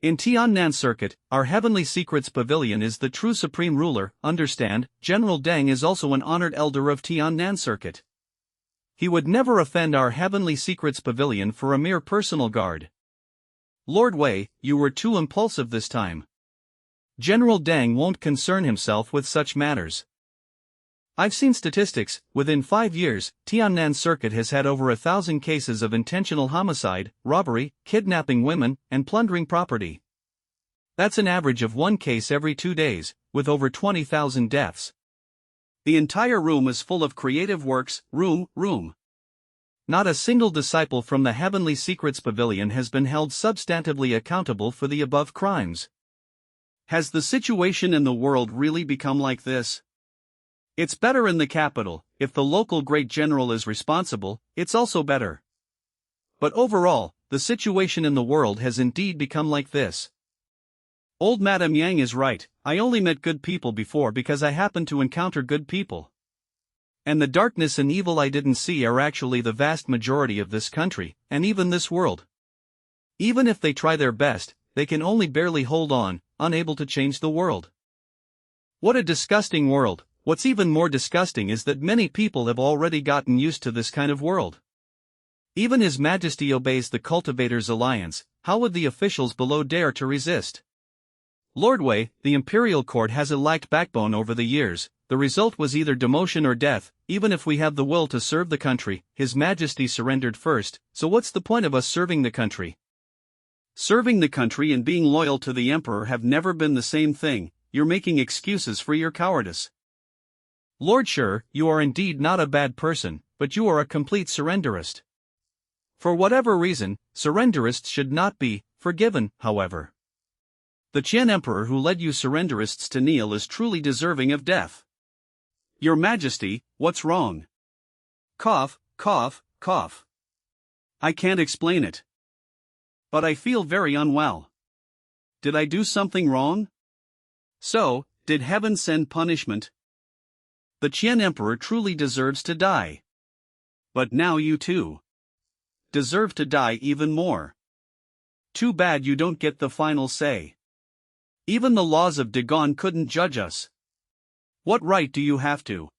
In Tiannan Circuit, our Heavenly Secrets Pavilion is the true supreme ruler. Understand, General Deng is also an honored elder of Tiannan Circuit. He would never offend our Heavenly Secrets Pavilion for a mere personal guard. Lord Wei, you were too impulsive this time. General Deng won't concern himself with such matters. I've seen statistics. Within 5 years, Tiannan Circuit has had over 1,000 cases of intentional homicide, robbery, kidnapping women, and plundering property. That's an average of 1 case every 2 days, with over 20,000 deaths. The entire room is full of creative works. Room. Not a single disciple from the Heavenly Secrets Pavilion has been held substantively accountable for the above crimes. Has the situation in the world really become like this? It's better in the capital. If the local great general is responsible, it's also better. But overall, the situation in the world has indeed become like this. Old Madame Yang is right. I only met good people before because I happened to encounter good people. And the darkness and evil I didn't see are actually the vast majority of this country, and even this world. Even if they try their best, they can only barely hold on, unable to change the world. What a disgusting world. What's even more disgusting is that many people have already gotten used to this kind of world. Even His Majesty obeys the Cultivators' Alliance. How would the officials below dare to resist? Lord Wei, the imperial court has lacked backbone over the years. The result was either demotion or death. Even if we have the will to serve the country, His Majesty surrendered first, so what's the point of us serving the country? Serving the country and being loyal to the emperor have never been the same thing. You're making excuses for your cowardice. Lord Shi, you are indeed not a bad person, but you are a complete surrenderist. For whatever reason, surrenderists should not be forgiven, however. The Qian Emperor who led you surrenderists to kneel is truly deserving of death. Your Majesty, what's wrong? Cough. I can't explain it. But I feel very unwell. Did I do something wrong? So, did heaven send punishment? The Qian Emperor truly deserves to die. But now you too deserve to die even more. Too bad you don't get the final say. Even the laws of Dagon couldn't judge us. What right do you have to?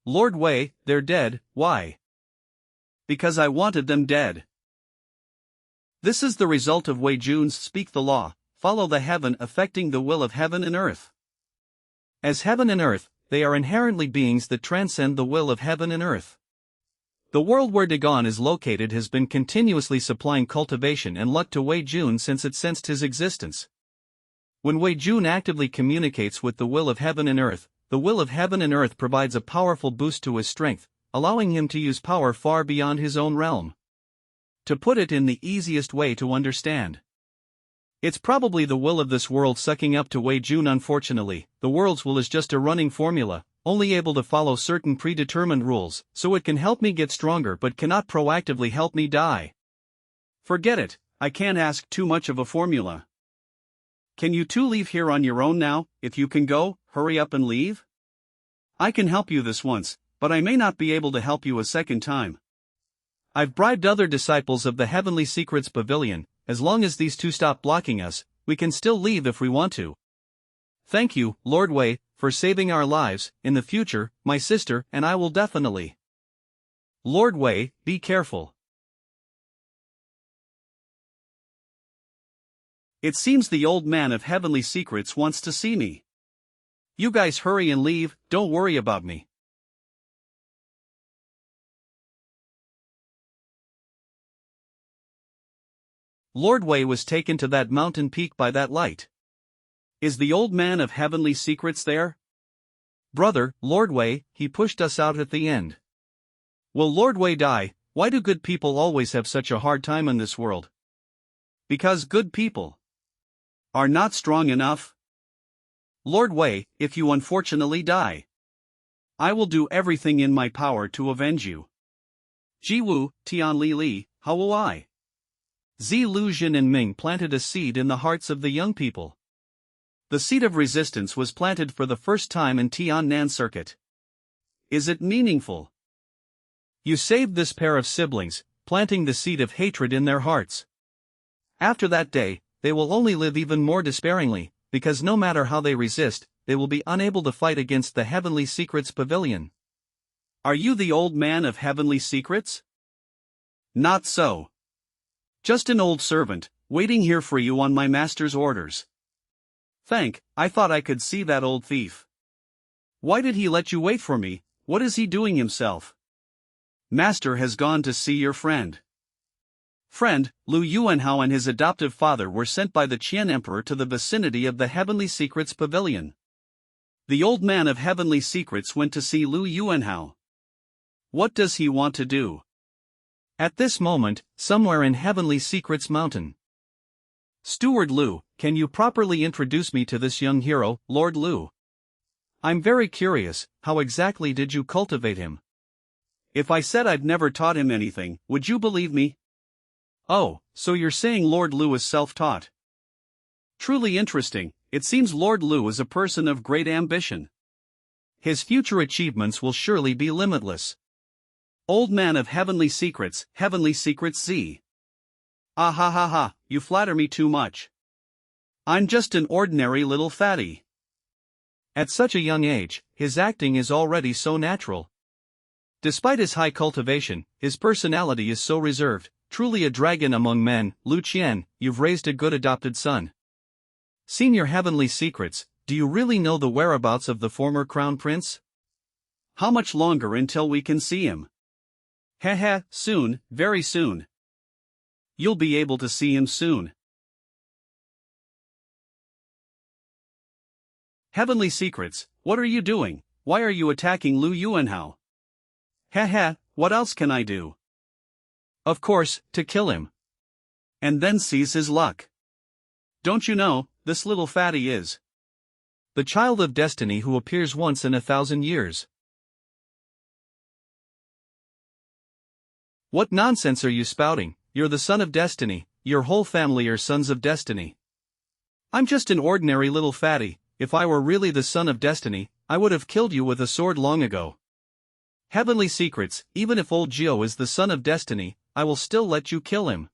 Lord Wei, they're dead. Why? Because I wanted them dead. This is the result of Wei Jun's speak the law, follow the heaven affecting the will of heaven and earth. As heaven and earth, they are inherently beings that transcend the will of heaven and earth. The world where Dagon is located has been continuously supplying cultivation and luck to Wei Jun since it sensed his existence. When Wei Jun actively communicates with the will of heaven and earth, the will of heaven and earth provides a powerful boost to his strength, allowing him to use power far beyond his own realm. To put it in the easiest way to understand, it's probably the will of this world sucking up to Wei Jun. Unfortunately, the world's will is just a running formula, only able to follow certain predetermined rules, so it can help me get stronger but cannot proactively help me die. Forget it, I can't ask too much of a formula. Can you two leave here on your own now? If you can go, hurry up and leave. I can help you this once, but I may not be able to help you a second time. I've bribed other disciples of the Heavenly Secrets Pavilion. As long as these two stop blocking us, we can still leave if we want to. Thank you, Lord Wei, for saving our lives. In the future, my sister and I will definitely. Lord Wei, be careful. It seems the old man of Heavenly Secrets wants to see me. You guys hurry and leave, don't worry about me. Lord Wei was taken to that mountain peak by that light. Is the old man of Heavenly Secrets there? Brother, Lord Wei, he pushed us out at the end. Will Lord Wei die? Why do good people always have such a hard time in this world? Because good people are not strong enough. Lord Wei, if you unfortunately die, I will do everything in my power to avenge you. Ji Wu, Tian Li Li, how will I? Zi Luzhin and Ming planted a seed in the hearts of the young people. The seed of resistance was planted for the first time in Tiannan Circuit. Is it meaningful? You saved this pair of siblings, planting the seed of hatred in their hearts. After that day, they will only live even more despairingly, because no matter how they resist, they will be unable to fight against the Heavenly Secrets Pavilion. Are you the old man of Heavenly Secrets? Not so. Just an old servant, waiting here for you on my master's orders. I thought I could see that old thief. Why did he let you wait for me? What is he doing himself? Master has gone to see your friend. Lu Yuanhao and his adoptive father were sent by the Qian Emperor to the vicinity of the Heavenly Secrets Pavilion. The old man of Heavenly Secrets went to see Lu Yuanhao. What does he want to do? At this moment, somewhere in Heavenly Secrets Mountain. Steward Lu, can you properly introduce me to this young hero, Lord Lu? I'm very curious, how exactly did you cultivate him? If I said I'd never taught him anything, would you believe me? Oh, so you're saying Lord Lu is self-taught. Truly interesting. It seems Lord Lu is a person of great ambition. His future achievements will surely be limitless. Old man of Heavenly Secrets Z. Ah ha ha ha, you flatter me too much. I'm just an ordinary little fatty. At such a young age, his acting is already so natural. Despite his high cultivation, his personality is so reserved, truly a dragon among men. Lu Qian, you've raised a good adopted son. Senior Heavenly Secrets, do you really know the whereabouts of the former crown prince? How much longer until we can see him? Heh, soon, very soon. You'll be able to see him soon. Heavenly Secrets, what are you doing? Why are you attacking Lu Yuanhao? Heh, what else can I do? Of course, to kill him. And then seize his luck. Don't you know, this little fatty is the child of destiny who appears once in 1,000 years. What nonsense are you spouting? You're the son of destiny, your whole family are sons of destiny. I'm just an ordinary little fatty. If I were really the son of destiny, I would have killed you with a sword long ago. Heavenly Secrets, even if old Gio is the son of destiny, I will still let you kill him.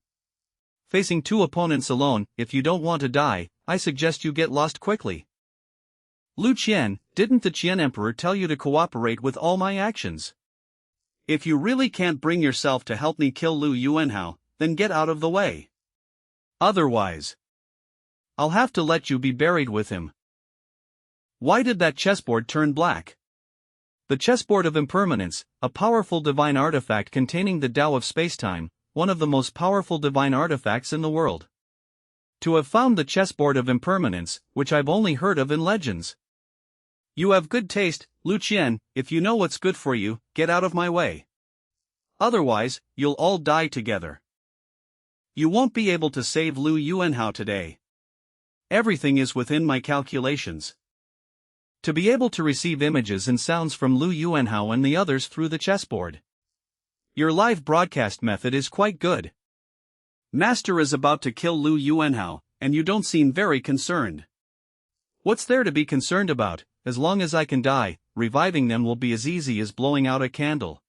Facing two opponents alone, if you don't want to die, I suggest you get lost quickly. Lu Qian, didn't the Qian Emperor tell you to cooperate with all my actions? If you really can't bring yourself to help me kill Lu Yuanhao, then get out of the way. Otherwise, I'll have to let you be buried with him. Why did that chessboard turn black? The chessboard of impermanence, a powerful divine artifact containing the Tao of spacetime, one of the most powerful divine artifacts in the world. To have found the chessboard of impermanence, which I've only heard of in legends. You have good taste, Lu Qian. If you know what's good for you, get out of my way. Otherwise, you'll all die together. You won't be able to save Lu Yuanhao today. Everything is within my calculations. To be able to receive images and sounds from Lu Yuanhao and the others through the chessboard. Your live broadcast method is quite good. Master is about to kill Lu Yuanhao, and you don't seem very concerned. What's there to be concerned about? As long as I can die, reviving them will be as easy as blowing out a candle.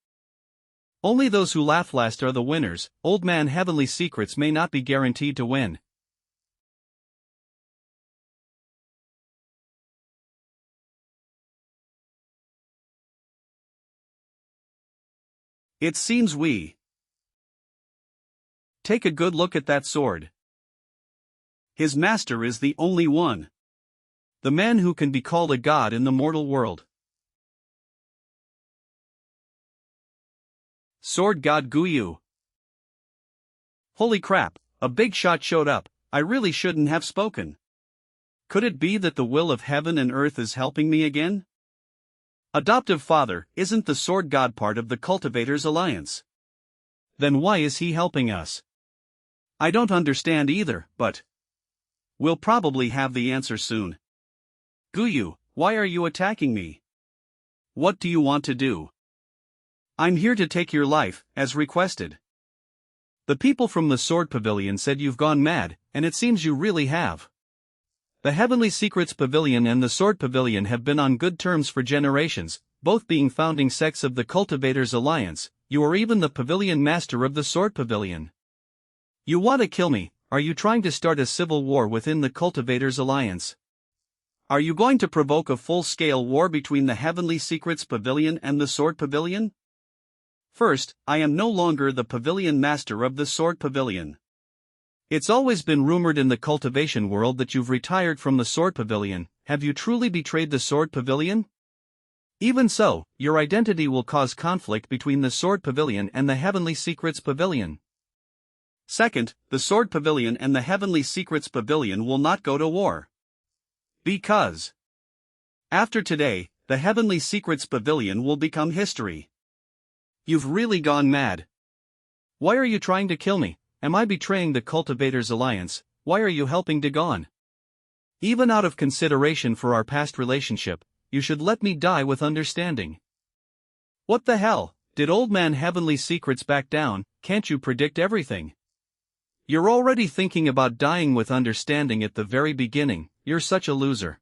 Only those who laugh last are the winners. Old man Heavenly Secrets may not be guaranteed to win. It seems we take a good look at that sword. His master is the only one. The man who can be called a god in the mortal world. Sword God Guyu. Holy crap, a big shot showed up. I really shouldn't have spoken. Could it be that the will of heaven and earth is helping me again? Adoptive father, isn't the sword god part of the Cultivators Alliance? Then why is he helping us? I don't understand either, but we'll probably have the answer soon. Guyu, why are you attacking me? What do you want to do? I'm here to take your life, as requested. The people from the Sword Pavilion said you've gone mad, and it seems you really have. The Heavenly Secrets Pavilion and the Sword Pavilion have been on good terms for generations, both being founding sects of the Cultivators Alliance. You are even the Pavilion Master of the Sword Pavilion. You want to kill me? Are you trying to start a civil war within the Cultivators Alliance? Are you going to provoke a full-scale war between the Heavenly Secrets Pavilion and the Sword Pavilion? First, I am no longer the Pavilion Master of the Sword Pavilion. It's always been rumored in the cultivation world that you've retired from the Sword Pavilion. Have you truly betrayed the Sword Pavilion? Even so, your identity will cause conflict between the Sword Pavilion and the Heavenly Secrets Pavilion. Second, the Sword Pavilion and the Heavenly Secrets Pavilion will not go to war. Because after today, the Heavenly Secrets Pavilion will become history. You've really gone mad. Why are you trying to kill me? Am I betraying the Cultivators Alliance? Why are you helping Dagon? Even out of consideration for our past relationship, you should let me die with understanding. What the hell? Did Old Man Heavenly Secrets back down? Can't you predict everything? You're already thinking about dying with understanding at the very beginning. You're such a loser.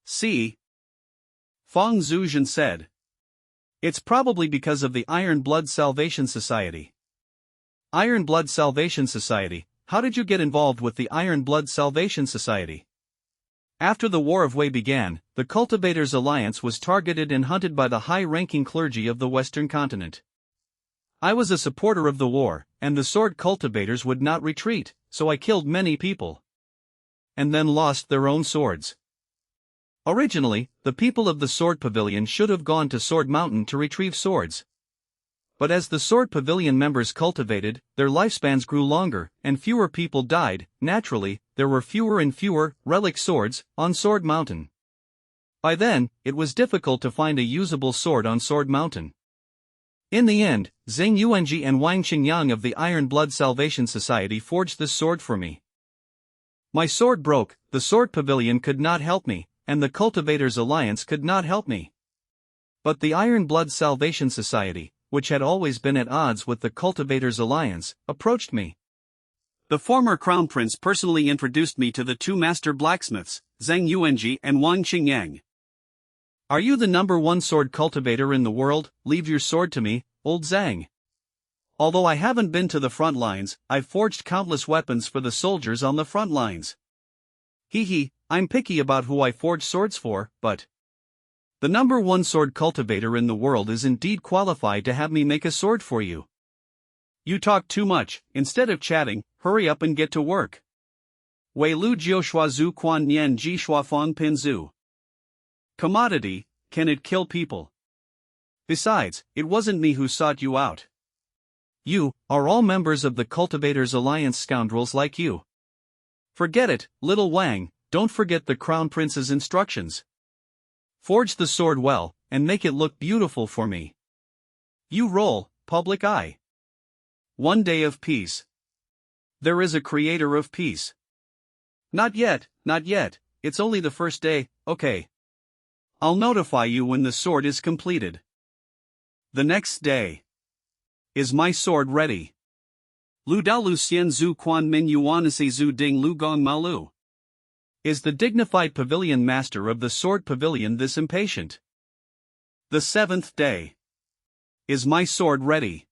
See? Feng Zuzhen said. It's probably because of the Iron Blood Salvation Society. Iron Blood Salvation Society, how did you get involved with the Iron Blood Salvation Society? After the War of Wei began, the Cultivators Alliance was targeted and hunted by the high-ranking clergy of the Western continent. I was a supporter of the war, and the sword cultivators would not retreat, so I killed many people. And then lost their own swords. Originally, the people of the Sword Pavilion should have gone to Sword Mountain to retrieve swords. But as the Sword Pavilion members cultivated, their lifespans grew longer, and fewer people died. Naturally, there were fewer and fewer relic swords on Sword Mountain. By then, it was difficult to find a usable sword on Sword Mountain. In the end, Zheng Yuanji and Wang Xingyang of the Iron Blood Salvation Society forged this sword for me. My sword broke, the Sword Pavilion could not help me, and the Cultivators Alliance could not help me. But the Iron Blood Salvation Society, which had always been at odds with the Cultivators Alliance, approached me. The former Crown Prince personally introduced me to the two master blacksmiths, Zheng Yuanji and Wang Xingyang. Are you the number one sword cultivator in the world? Leave your sword to me, old Zhang. Although I haven't been to the front lines, I've forged countless weapons for the soldiers on the front lines. I'm picky about who I forge swords for, but the number one sword cultivator in the world is indeed qualified to have me make a sword for you. You talk too much. Instead of chatting, hurry up and get to work. Wei Lu Jiu Shua Zhu Quan Nian Ji Shua Fong Pin Zhu. Commodity, can it kill people? Besides, it wasn't me who sought you out. You are all members of the Cultivators Alliance, scoundrels like you. Forget it, little Wang, don't forget the Crown Prince's instructions. Forge the sword well, and make it look beautiful for me. You roll, public eye. One day of peace. There is a creator of peace. Not yet, it's only the first day, okay. I'll notify you when the sword is completed. The next day. Is my sword ready? Lu Dao Lu Xian Zhu Quan Min Yuanasi Zhu Ding Lu Gong Ma Lu. Is the dignified pavilion master of the Sword Pavilion this impatient? The seventh day. Is my sword ready?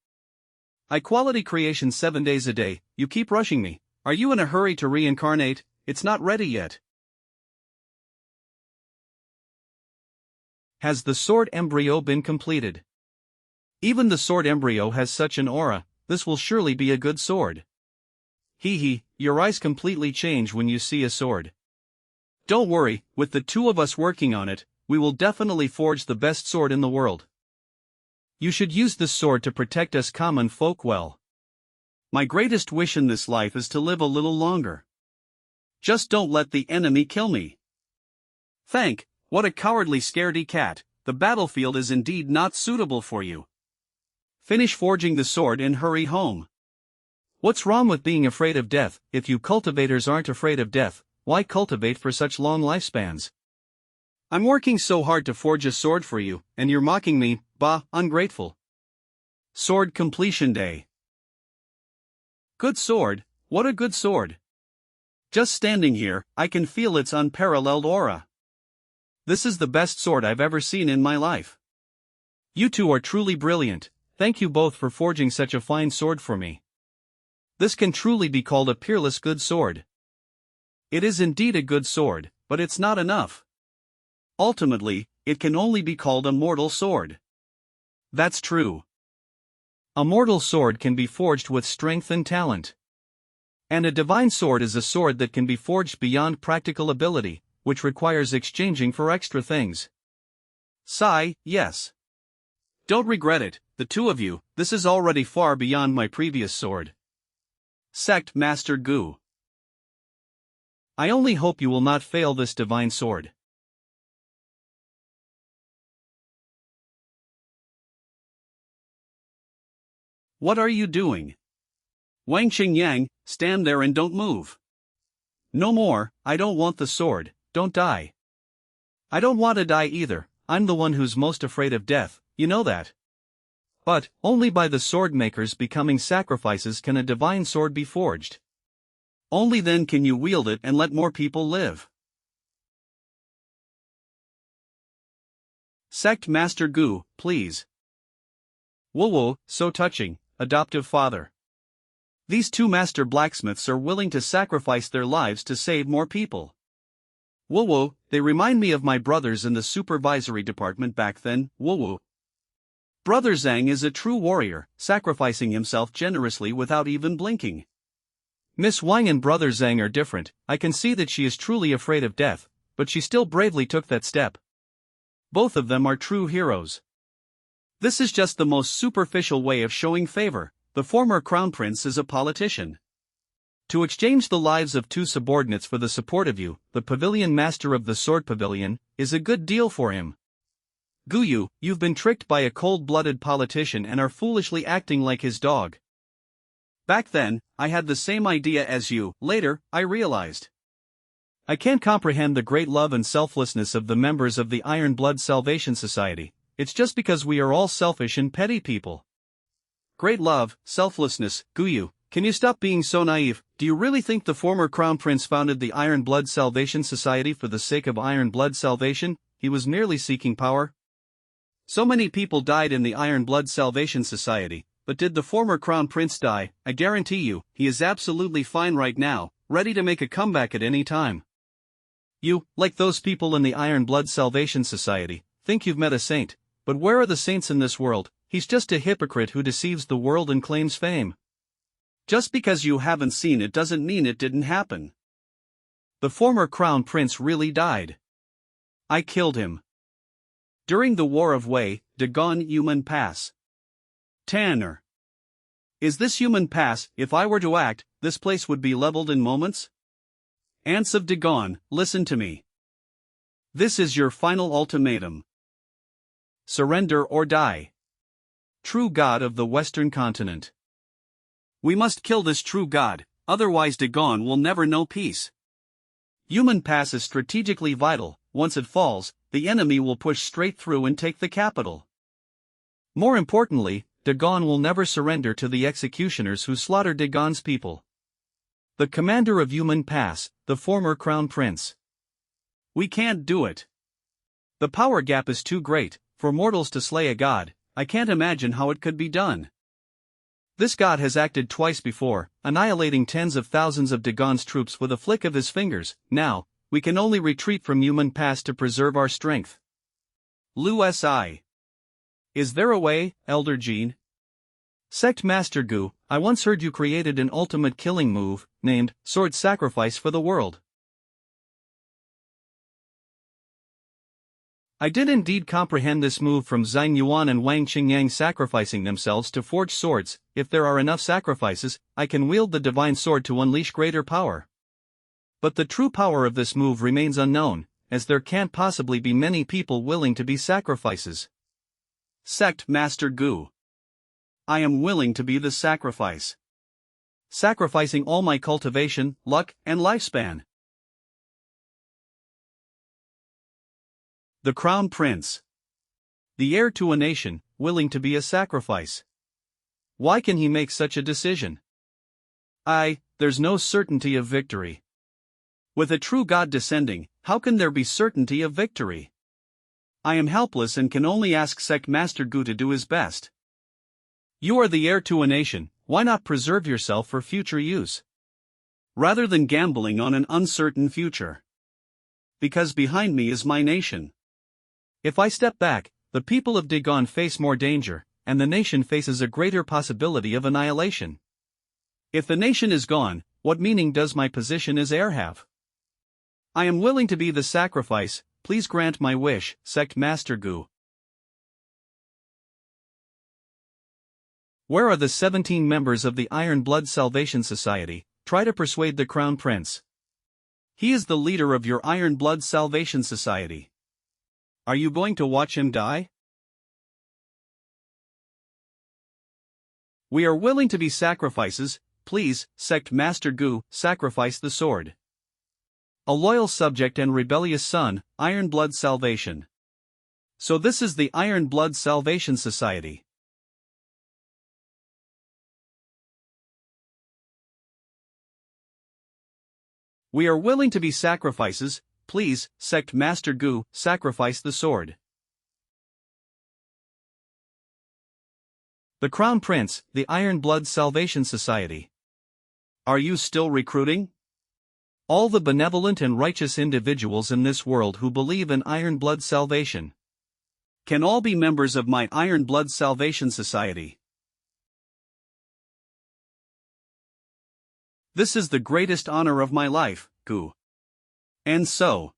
I quality creation 7 days a day, you keep rushing me. Are you in a hurry to reincarnate? It's not ready yet. Has the sword embryo been completed? Even the sword embryo has such an aura, this will surely be a good sword. Hee, your eyes completely change when you see a sword. Don't worry, with the two of us working on it, we will definitely forge the best sword in the world. You should use this sword to protect us common folk well. My greatest wish in this life is to live a little longer. Just don't let the enemy kill me. What a cowardly scaredy cat, the battlefield is indeed not suitable for you. Finish forging the sword and hurry home. What's wrong with being afraid of death? If you cultivators aren't afraid of death, why cultivate for such long lifespans? I'm working so hard to forge a sword for you, and you're mocking me, bah, ungrateful. Sword completion day. Good sword, what a good sword. Just standing here, I can feel its unparalleled aura. This is the best sword I've ever seen in my life. You two are truly brilliant, thank you both for forging such a fine sword for me. This can truly be called a peerless good sword. It is indeed a good sword, but it's not enough. Ultimately, it can only be called a mortal sword. That's true. A mortal sword can be forged with strength and talent. And a divine sword is a sword that can be forged beyond practical ability, which requires exchanging for extra things. Sigh, yes. Don't regret it, the two of you, this is already far beyond my previous sword. Sect Master Gu. I only hope you will not fail this divine sword. What are you doing? Wang Xingyang, stand there and don't move. No more, I don't want the sword, don't die. I don't want to die either, I'm the one who's most afraid of death, you know that. But, only by the sword makers becoming sacrifices can a divine sword be forged. Only then can you wield it and let more people live. Sect Master Gu, please. Whoa, so touching, adoptive father. These two master blacksmiths are willing to sacrifice their lives to save more people. Whoa, they remind me of my brothers in the supervisory department back then, whoa. Brother Zhang is a true warrior, sacrificing himself generously without even blinking. Miss Wang and Brother Zhang are different, I can see that she is truly afraid of death, but she still bravely took that step. Both of them are true heroes. This is just the most superficial way of showing favor, the former crown prince is a politician. To exchange the lives of two subordinates for the support of you, the pavilion master of the sword pavilion, is a good deal for him. Guyu, you've been tricked by a cold-blooded politician and are foolishly acting like his dog. Back then, I had the same idea as you, later, I realized. I can't comprehend the great love and selflessness of the members of the Iron Blood Salvation Society, it's just because we are all selfish and petty people. Great love, selflessness, Guyu, can you stop being so naive? Do you really think the former Crown Prince founded the Iron Blood Salvation Society for the sake of Iron Blood Salvation? He was merely seeking power. So many people died in the Iron Blood Salvation Society, but did the former Crown Prince die? I guarantee you, he is absolutely fine right now, ready to make a comeback at any time. You, like those people in the Iron Blood Salvation Society, think you've met a saint, but where are the saints in this world? He's just a hypocrite who deceives the world and claims fame. Just because you haven't seen it doesn't mean it didn't happen. The former Crown Prince really died. I killed him. During the War of Wei, Dagon Human Pass. Tanner. Is this Human Pass? If I were to act, this place would be leveled in moments? Ants of Dagon, listen to me. This is your final ultimatum. Surrender or die. True God of the Western Continent. We must kill this true God, otherwise Dagon will never know peace. Human Pass is strategically vital, once it falls, the enemy will push straight through and take the capital. More importantly, Dagon will never surrender to the executioners who slaughtered Dagon's people. The commander of Human Pass, the former Crown Prince. We can't do it. The power gap is too great, for mortals to slay a god, I can't imagine how it could be done. This god has acted twice before, annihilating tens of thousands of Dagon's troops with a flick of his fingers. Now, we can only retreat from human past to preserve our strength. Lu Si. Is there a way, Elder Jean? Sect Master Gu, I once heard you created an ultimate killing move, named Sword Sacrifice for the World. I did indeed comprehend this move from Zhang Yuan and Wang Qingyang sacrificing themselves to forge swords. If there are enough sacrifices, I can wield the divine sword to unleash greater power. But the true power of this move remains unknown, as there can't possibly be many people willing to be sacrifices. Sect Master Gu. I am willing to be the sacrifice. Sacrificing all my cultivation, luck, and lifespan. The Crown Prince. The heir to a nation, willing to be a sacrifice. Why can he make such a decision? There's no certainty of victory. With a true god descending, how can there be certainty of victory? I am helpless and can only ask Sect Master Gu to do his best. You are the heir to a nation, why not preserve yourself for future use? Rather than gambling on an uncertain future. Because behind me is my nation. If I step back, the people of Dagon face more danger, and the nation faces a greater possibility of annihilation. If the nation is gone, what meaning does my position as heir have? I am willing to be the sacrifice, please grant my wish, Sect Master Gu. Where are the 17 members of the Iron Blood Salvation Society? Try to persuade the Crown Prince. He is the leader of your Iron Blood Salvation Society. Are you going to watch him die? We are willing to be sacrifices, please, Sect Master Gu, sacrifice the sword. A loyal subject and rebellious son, Iron Blood Salvation. So this is the Iron Blood Salvation Society. We are willing to be sacrifices, please, Sect Master Gu, sacrifice the sword. The Crown Prince, the Iron Blood Salvation Society. Are you still recruiting? All the benevolent and righteous individuals in this world who believe in Iron Blood Salvation can all be members of my Iron Blood Salvation Society. This is the greatest honor of my life, Gu. And so,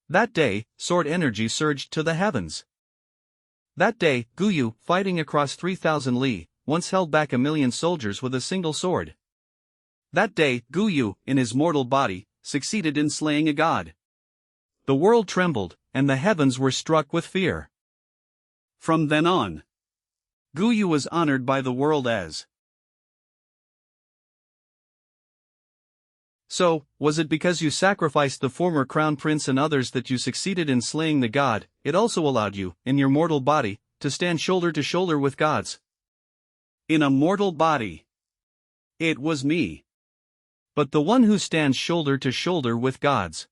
that day, sword energy surged to the heavens. That day, Gu Yu, fighting across 3,000 li, once held back 1,000,000 soldiers with a single sword. That day, Gu Yu, in his mortal body, succeeded in slaying a god. The world trembled, and the heavens were struck with fear. From then on, Gu Yu was honored by the world as. So, was it because you sacrificed the former crown prince and others that you succeeded in slaying the god? It also allowed you, in your mortal body, to stand shoulder to shoulder with gods. In a mortal body. It was me. But the one who stands shoulder to shoulder with gods.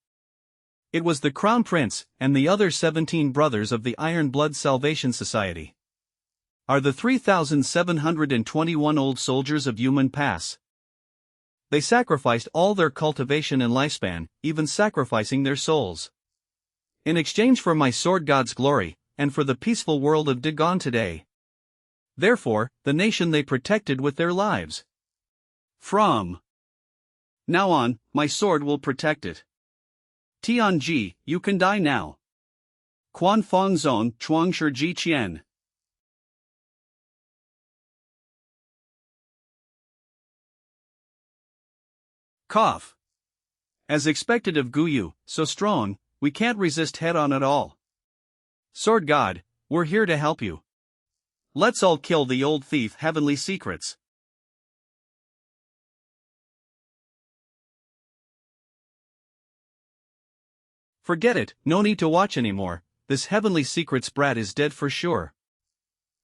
It was the crown prince, and the other 17 brothers of the Iron Blood Salvation Society. Are the 3,721 old soldiers of human pass. They sacrificed all their cultivation and lifespan, even sacrificing their souls. In exchange for my sword god's glory, and for the peaceful world of Dagon today. Therefore, the nation they protected with their lives. From now on, my sword will protect it. Tianji, you can die now. Quan Fong Zone, Chuang Shi Ji Qian. Cough. As expected of Gu Yu, so strong, we can't resist head-on at all. Sword God, we're here to help you. Let's all kill the old thief heavenly secrets. Forget it, no need to watch anymore, this heavenly secrets brat is dead for sure.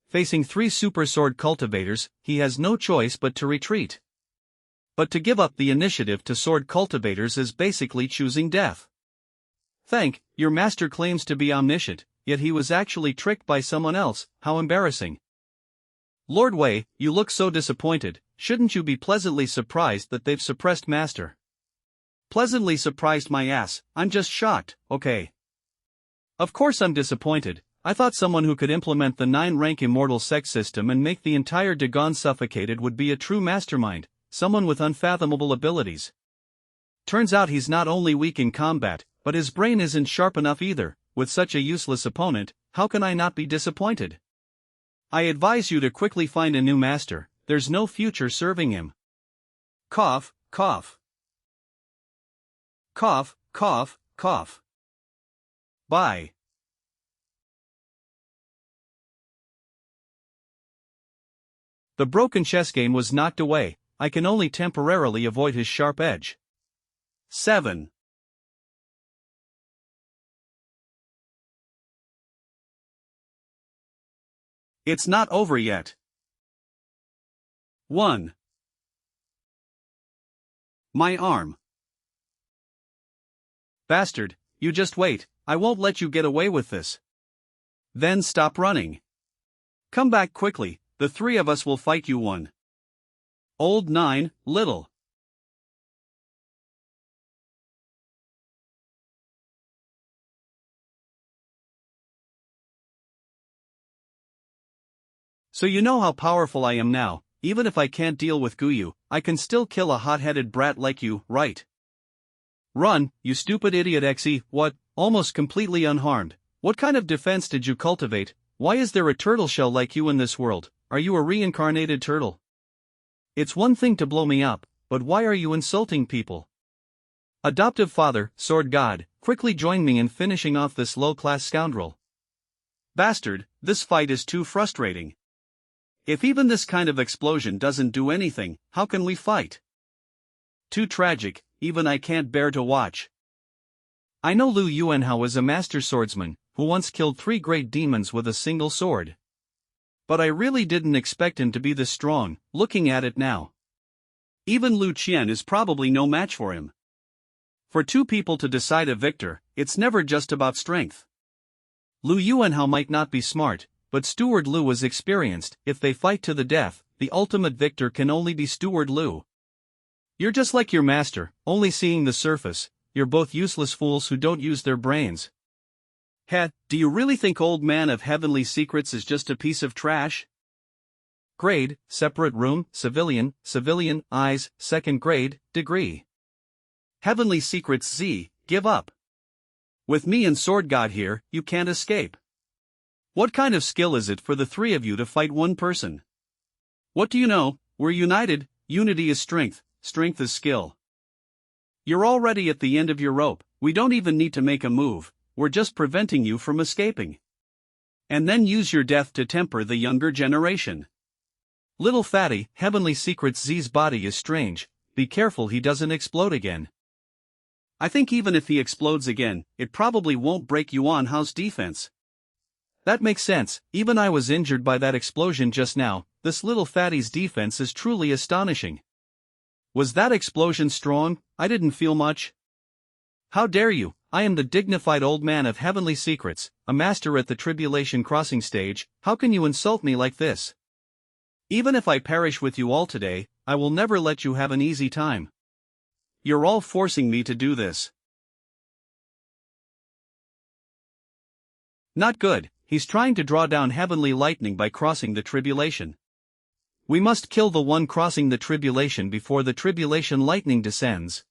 Facing 3 super sword cultivators, he has no choice but to retreat. But to give up the initiative to sword cultivators is basically choosing death. Your master claims to be omniscient, yet he was actually tricked by someone else. How embarrassing. Lord Wei, you look so disappointed. Shouldn't you be pleasantly surprised that they've suppressed Master? Pleasantly surprised my ass, I'm just shocked, okay. Of course I'm disappointed. I thought someone who could implement the 9-rank immortal sex system and make the entire Dagon suffocated would be a true mastermind, someone with unfathomable abilities. Turns out he's not only weak in combat, but his brain isn't sharp enough either. With such a useless opponent, how can I not be disappointed? I advise you to quickly find a new master, there's no future serving him. Cough, cough. Cough, cough, cough. Bye. The broken chess game was knocked away, I can only temporarily avoid his sharp edge. 7. It's not over yet. 1. My arm. Bastard, you just wait, I won't let you get away with this. Then stop running. Come back quickly, the 3 of us will fight you one. Old 9, little. So you know how powerful I am now. Even if I can't deal with Guyu, I can still kill a hot-headed brat like you, right? Run, you stupid idiot Xe, what, almost completely unharmed. What kind of defense did you cultivate? Why is there a turtle shell like you in this world? Are you a reincarnated turtle? It's one thing to blow me up, but why are you insulting people? Adoptive father, sword god, quickly join me in finishing off this low-class scoundrel. Bastard, this fight is too frustrating. If even this kind of explosion doesn't do anything, how can we fight? Too tragic, even I can't bear to watch. I know Lu Yuanhao is a master swordsman, who once killed 3 great demons with a single sword. But I really didn't expect him to be this strong, looking at it now. Even Lu Qian is probably no match for him. For 2 people to decide a victor, it's never just about strength. Lu Yuanhao might not be smart, but Steward Lu was experienced. If they fight to the death, the ultimate victor can only be Steward Lu. You're just like your master, only seeing the surface. You're both useless fools who don't use their brains. Heh, do you really think Old Man of Heavenly Secrets is just a piece of trash? Grade, separate room, civilian, eyes, 2nd grade, degree. Heavenly Secrets Z, give up. With me and Sword God here, you can't escape. What kind of skill is it for the 3 of you to fight one person? What do you know? We're united, unity is strength, strength is skill. You're already at the end of your rope, we don't even need to make a move, we're just preventing you from escaping. And then use your death to temper the younger generation. Little fatty, Heavenly Secrets Z's body is strange, be careful he doesn't explode again. I think even if he explodes again, it probably won't break Yuanhao's defense. That makes sense, even I was injured by that explosion just now, this little fatty's defense is truly astonishing. Was that explosion strong? I didn't feel much. How dare you, I am the dignified Old Man of Heavenly Secrets, a master at the Tribulation Crossing stage, how can you insult me like this? Even if I perish with you all today, I will never let you have an easy time. You're all forcing me to do this. Not good. He's trying to draw down heavenly lightning by crossing the tribulation. We must kill the one crossing the tribulation before the tribulation lightning descends.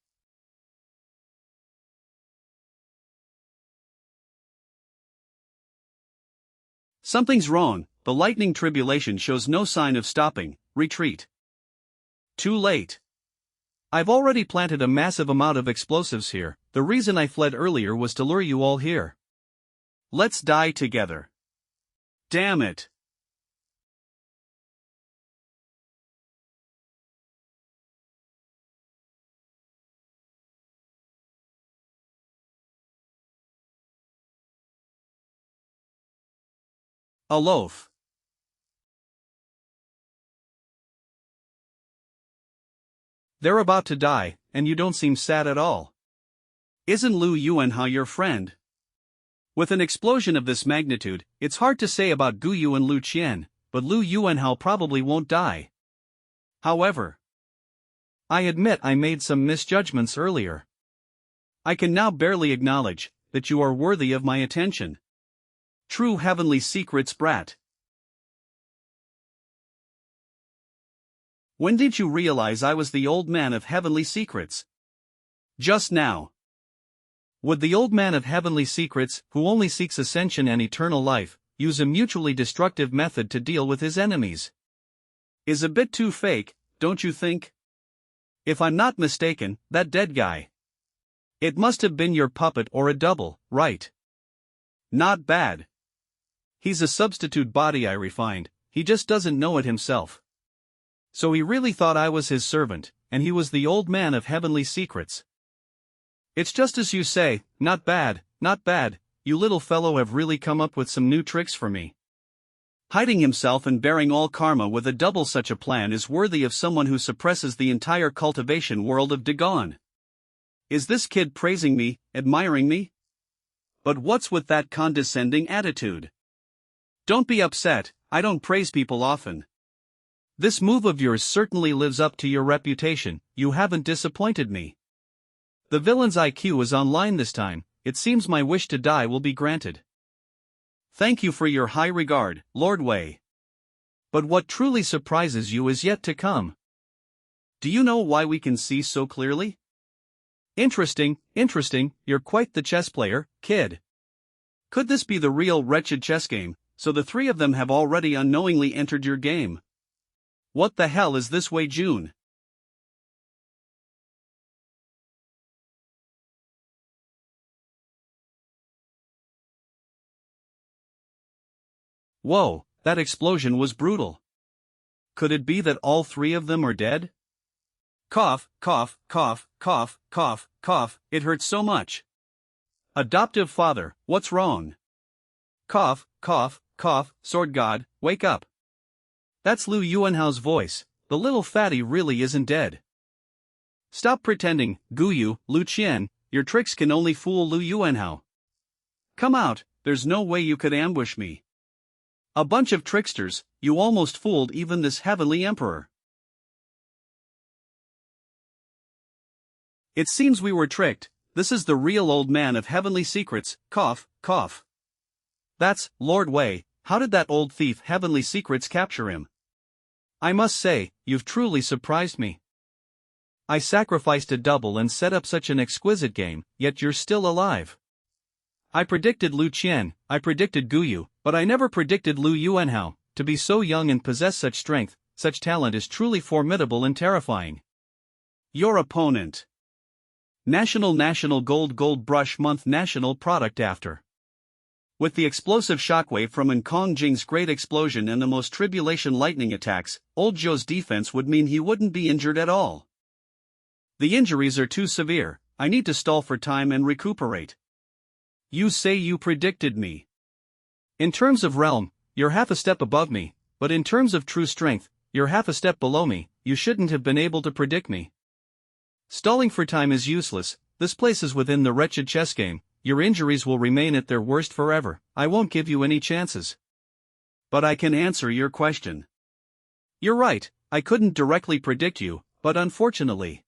Something's wrong, the lightning tribulation shows no sign of stopping, retreat. Too late. I've already planted a massive amount of explosives here, the reason I fled earlier was to lure you all here. Let's die together. Damn it. A loaf. They're about to die, and you don't seem sad at all. Isn't Lu Yuanhao your friend? With an explosion of this magnitude, it's hard to say about Guyu and Lu Qian, but Lu Yuanhao probably won't die. However, I admit I made some misjudgments earlier. I can now barely acknowledge that you are worthy of my attention. True heavenly secrets brat. When did you realize I was the old man of heavenly secrets? Just now. Would the old man of heavenly secrets, who only seeks ascension and eternal life, use a mutually destructive method to deal with his enemies? Is a bit too fake, don't you think? If I'm not mistaken, that dead guy. It must have been your puppet or a double, right? Not bad. He's a substitute body I refined, he just doesn't know it himself. So he really thought I was his servant, and he was the old man of heavenly secrets. It's just as you say, not bad, not bad, you little fellow have really come up with some new tricks for me. Hiding himself and bearing all karma with a double such a plan is worthy of someone who suppresses the entire cultivation world of Dagon. Is this kid praising me, admiring me? But what's with that condescending attitude? Don't be upset, I don't praise people often. This move of yours certainly lives up to your reputation, you haven't disappointed me. The villain's IQ is online this time, it seems my wish to die will be granted. Thank you for your high regard, Lord Wei. But what truly surprises you is yet to come. Do you know why we can see so clearly? Interesting, you're quite the chess player, kid. Could this be the real wretched chess game, so the three of them have already unknowingly entered your game? What the hell is this Wei Jun? Whoa, that explosion was brutal. Could it be that all three of them are dead? Cough, cough, cough, cough, cough, cough, it hurts so much. Adoptive father, what's wrong? Cough, cough, cough, sword god, wake up. That's Lu Yuanhao's voice, the little fatty really isn't dead. Stop pretending, Guyu, Lu Qian, your tricks can only fool Lu Yuanhao. Come out, there's no way you could ambush me. A bunch of tricksters, you almost fooled even this heavenly emperor. It seems we were tricked, this is the real old man of heavenly secrets, cough, cough. That's, Lord Wei, how did that old thief heavenly secrets capture him? I must say, you've truly surprised me. I sacrificed a double and set up such an exquisite game, yet you're still alive. I predicted Lu Qian, I predicted Guyu, but I never predicted Lu Yuanhao. To be so young and possess such strength, such talent is truly formidable and terrifying. Your opponent. National Gold Brush Month National Product After. With the explosive shockwave from Nkong Jing's great explosion and the most tribulation lightning attacks, old Zhou's defense would mean he wouldn't be injured at all. The injuries are too severe, I need to stall for time and recuperate. You say you predicted me. In terms of realm, you're half a step above me, but in terms of true strength, you're half a step below me, you shouldn't have been able to predict me. Stalling for time is useless, this place is within the wretched chess game, your injuries will remain at their worst forever, I won't give you any chances. But I can answer your question. You're right, I couldn't directly predict you, but unfortunately,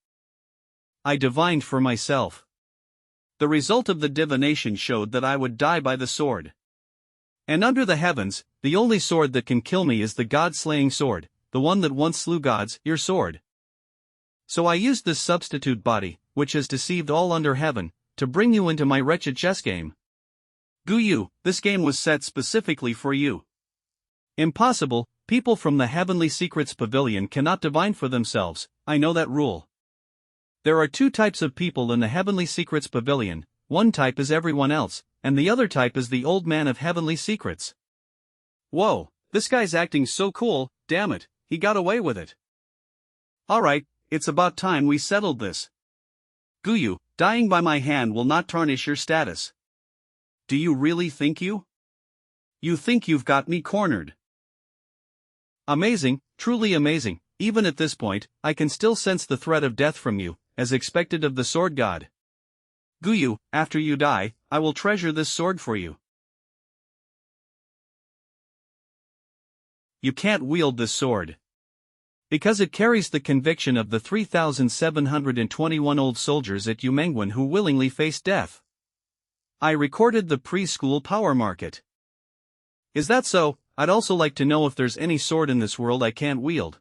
I divined for myself. The result of the divination showed that I would die by the sword. And under the heavens, the only sword that can kill me is the god-slaying sword, the one that once slew gods, your sword. So I used this substitute body, which has deceived all under heaven, to bring you into my wretched chess game. Guyu, this game was set specifically for you. Impossible, people from the Heavenly Secrets Pavilion cannot divine for themselves, I know that rule. There are two types of people in the Heavenly Secrets Pavilion, one type is everyone else, and the other type is the old man of heavenly secrets. Whoa, this guy's acting so cool, damn it, he got away with it. Alright, it's about time we settled this. Guyu, dying by my hand will not tarnish your status. Do you really think you? You think you've got me cornered. Amazing, truly amazing, even at this point, I can still sense the threat of death from you, as expected of the sword god. Guyu, after you die, I will treasure this sword for you. You can't wield this sword. Because it carries the conviction of the 3,721 old soldiers at Yumengwen who willingly faced death. I recorded the preschool power market. Is that so? I'd also like to know if there's any sword in this world I can't wield.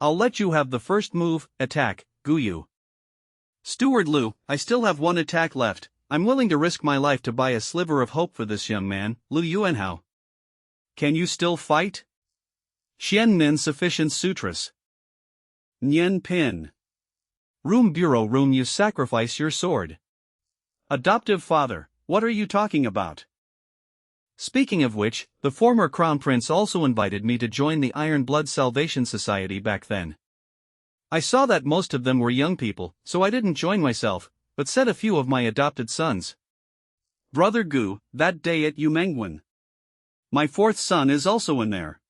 I'll let you have the first move, attack, Guyu. Steward Lu, I still have one attack left. I'm willing to risk my life to buy a sliver of hope for this young man, Lu Yuanhao. Can you still fight? Xian Nin Sufficient Sutras. Nian Pin. Room Bureau Room You sacrifice your sword. Adoptive father, what are you talking about? Speaking of which, the former Crown Prince also invited me to join the Iron Blood Salvation Society back then. I saw that most of them were young people, so I didn't join myself, but sent a few of my adopted sons. Brother Gu, that day at Yumengwen. My fourth son is also in there.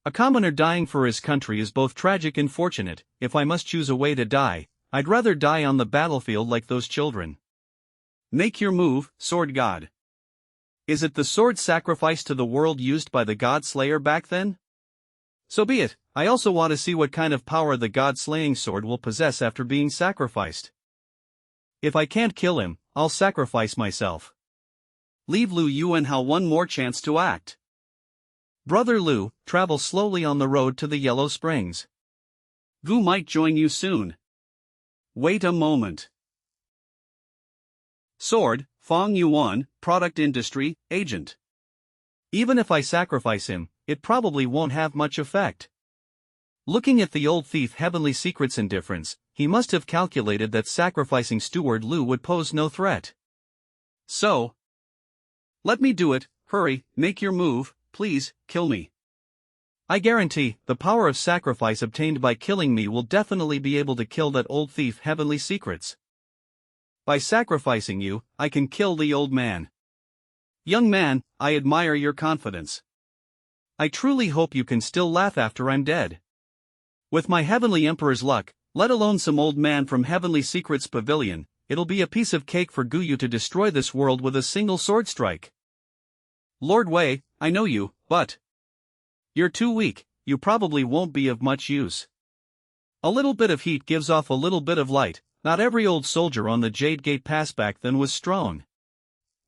A commoner dying for his country is both tragic and fortunate. If I must choose a way to die, I'd rather die on the battlefield like those children. Make your move, Sword God. Is it the sword sacrifice to the world used by the God Slayer back then? So be it. I also want to see what kind of power the God-slaying sword will possess after being sacrificed. If I can't kill him, I'll sacrifice myself. Leave Lu Yuanhao one more chance to act. Brother Lu, travel slowly on the road to the Yellow Springs. Gu might join you soon. Wait a moment. Sword, Fong Yuan, Product Industry, Agent. Even if I sacrifice him, it probably won't have much effect. Looking at the old thief Heavenly Secret's indifference, he must have calculated that sacrificing Steward Lu would pose no threat. So, let me do it. Hurry, make your move, please, kill me. I guarantee, the power of sacrifice obtained by killing me will definitely be able to kill that old thief Heavenly Secrets. By sacrificing you, I can kill the old man. Young man, I admire your confidence. I truly hope you can still laugh after I'm dead. With my Heavenly Emperor's luck, let alone some old man from Heavenly Secrets Pavilion, it'll be a piece of cake for Guyu to destroy this world with a single sword strike. Lord Wei, I know you, but you're too weak, you probably won't be of much use. A little bit of heat gives off a little bit of light. Not every old soldier on the Jade Gate Pass back then was strong.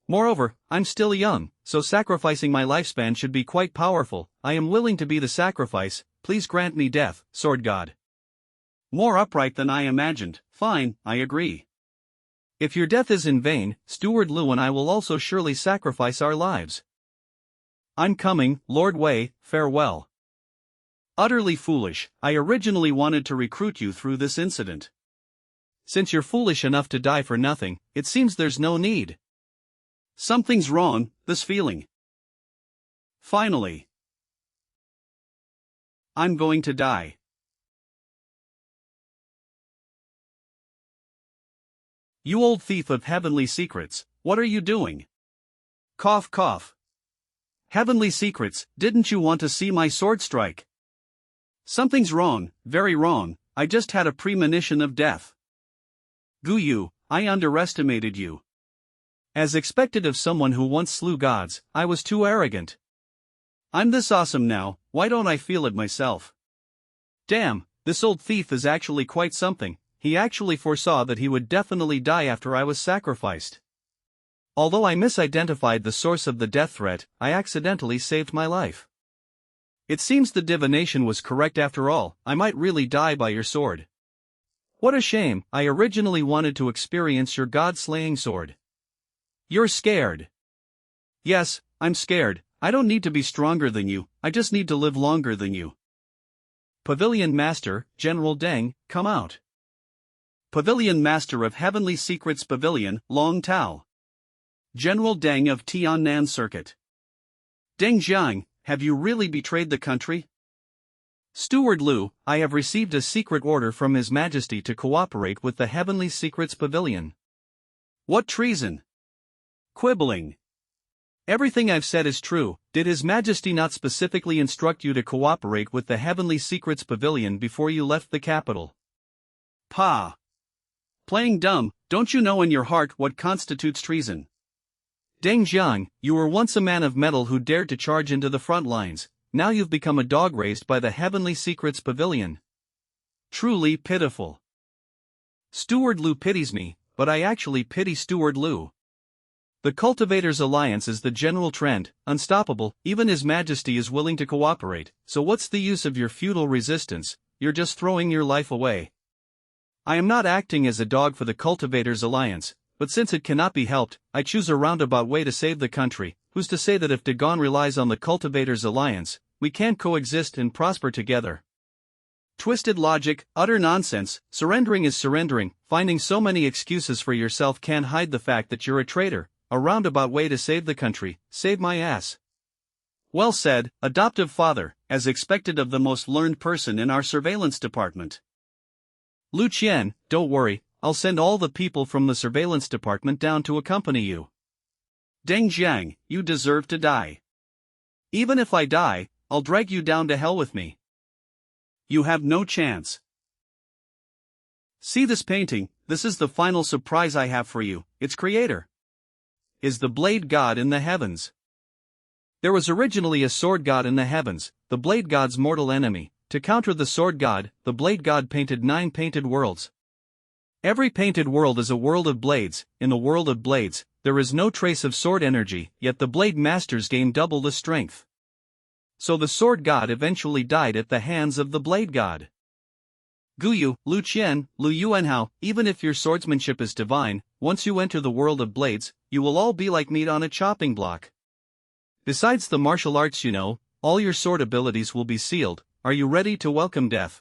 Moreover, I'm still young, so sacrificing my lifespan should be quite powerful. I am willing to be the sacrifice, please grant me death, Sword God. More upright than I imagined. Fine, I agree. If your death is in vain, Steward Lu and I will also surely sacrifice our lives. I'm coming, Lord Wei, farewell. Utterly foolish, I originally wanted to recruit you through this incident. Since you're foolish enough to die for nothing, it seems there's no need. Something's wrong, this feeling. Finally. I'm going to die. You old thief of Heavenly Secrets, what are you doing? Cough cough. Heavenly Secrets, didn't you want to see my sword strike? Something's wrong, very wrong, I just had a premonition of death. Guyu, I underestimated you. As expected of someone who once slew gods, I was too arrogant. I'm this awesome now, why don't I feel it myself? Damn, this old thief is actually quite something. He actually foresaw that he would definitely die after I was sacrificed. Although I misidentified the source of the death threat, I accidentally saved my life. It seems the divination was correct after all, I might really die by your sword. What a shame, I originally wanted to experience your god-slaying sword. You're scared. Yes, I'm scared. I don't need to be stronger than you, I just need to live longer than you. Pavilion Master, General Deng, come out. Pavilion Master of Heavenly Secrets Pavilion, Long Tao. General Deng of Tiannan Circuit. Deng Jiang, have you really betrayed the country? Steward Lu, I have received a secret order from His Majesty to cooperate with the Heavenly Secrets Pavilion. What treason? Quibbling. Everything I've said is true. Did His Majesty not specifically instruct you to cooperate with the Heavenly Secrets Pavilion before you left the capital? Pah! Playing dumb, don't you know in your heart what constitutes treason? Deng Jiang, you were once a man of metal who dared to charge into the front lines, now you've become a dog raised by the Heavenly Secrets Pavilion. Truly pitiful. Steward Lu pities me, but I actually pity Steward Lu. The Cultivators' Alliance is the general trend, unstoppable, even His Majesty is willing to cooperate, so what's the use of your futile resistance, you're just throwing your life away. I am not acting as a dog for the Cultivators' Alliance, but since it cannot be helped, I choose a roundabout way to save the country. Who's to say that if Dagon relies on the Cultivators' Alliance, we can't coexist and prosper together? Twisted logic, utter nonsense, surrendering is surrendering, finding so many excuses for yourself can't hide the fact that you're a traitor, a roundabout way to save the country, save my ass. Well said, adoptive father, as expected of the most learned person in our surveillance department. Lu Qian, don't worry, I'll send all the people from the surveillance department down to accompany you. Deng Jiang, you deserve to die. Even if I die, I'll drag you down to hell with me. You have no chance. See this painting, this is the final surprise I have for you, its creator is the blade god in the heavens. There was originally a sword god in the heavens, the blade god's mortal enemy. To counter the sword god, the blade god painted 9 painted worlds. Every painted world is a world of blades. In the world of blades, there is no trace of sword energy, yet the blade masters gain double the strength. So the sword god eventually died at the hands of the blade god. Guyu, Lu Qian, Lu Yuanhao, even if your swordsmanship is divine, once you enter the world of blades, you will all be like meat on a chopping block. Besides the martial arts you know, all your sword abilities will be sealed. Are you ready to welcome death?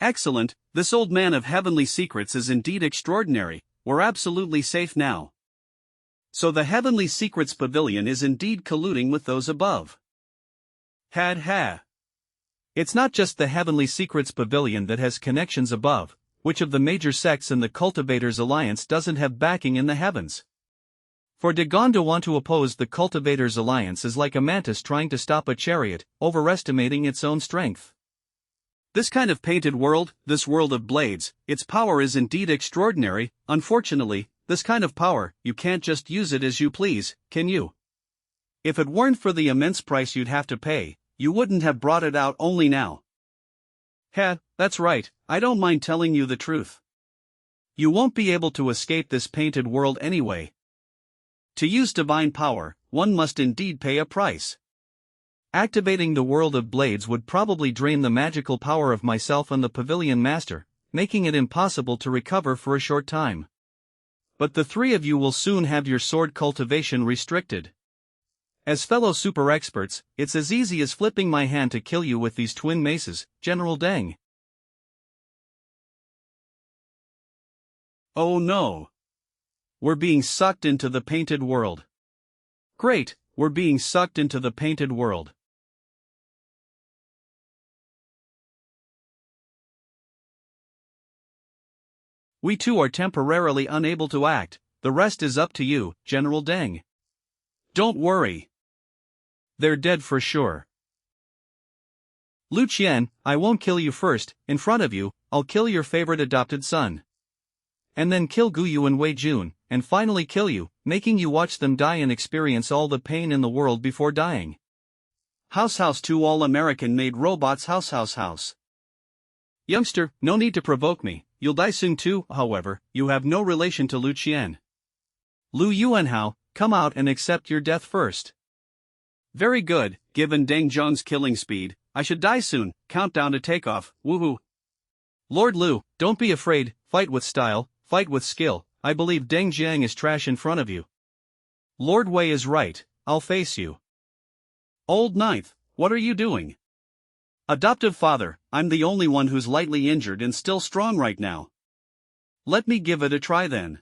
Excellent, this old man of heavenly secrets is indeed extraordinary, we're absolutely safe now. So the Heavenly Secrets Pavilion is indeed colluding with those above. Had ha. It's not just the Heavenly Secrets Pavilion that has connections above. Which of the major sects in the Cultivators' Alliance doesn't have backing in the heavens? For Dagon to want to oppose the Cultivators' Alliance is like a mantis trying to stop a chariot, overestimating its own strength. This kind of painted world, this world of blades, its power is indeed extraordinary. Unfortunately, this kind of power, you can't just use it as you please, can you? If it weren't for the immense price you'd have to pay, you wouldn't have brought it out only now. Heh, that's right, I don't mind telling you the truth. You won't be able to escape this painted world anyway. To use divine power, one must indeed pay a price. Activating the world of blades would probably drain the magical power of myself and the pavilion master, making it impossible to recover for a short time. But the 3 of you will soon have your sword cultivation restricted. As fellow super experts, it's as easy as flipping my hand to kill you with these twin maces, General Deng. Oh no! We're being sucked into the painted world. Great, we're being sucked into the painted world. We too are temporarily unable to act, the rest is up to you, General Deng. Don't worry. They're dead for sure. Lu Qian, I won't kill you first, in front of you, I'll kill your favorite adopted son. And then kill Guyu and Wei Jun, and finally kill you, making you watch them die and experience all the pain in the world before dying. House 2 all-American made robots house. Youngster, no need to provoke me, you'll die soon too. However, you have no relation to Lu Qian. Lu Yuanhao, come out and accept your death first. Very good, given Deng Zhong's killing speed, I should die soon, countdown to takeoff, woohoo. Lord Lu, don't be afraid, fight with style, fight with skill, I believe Deng Jiang is trash in front of you. Lord Wei is right, I'll face you. Old Ninth, what are you doing? Adoptive father, I'm the only one who's lightly injured and still strong right now. Let me give it a try then.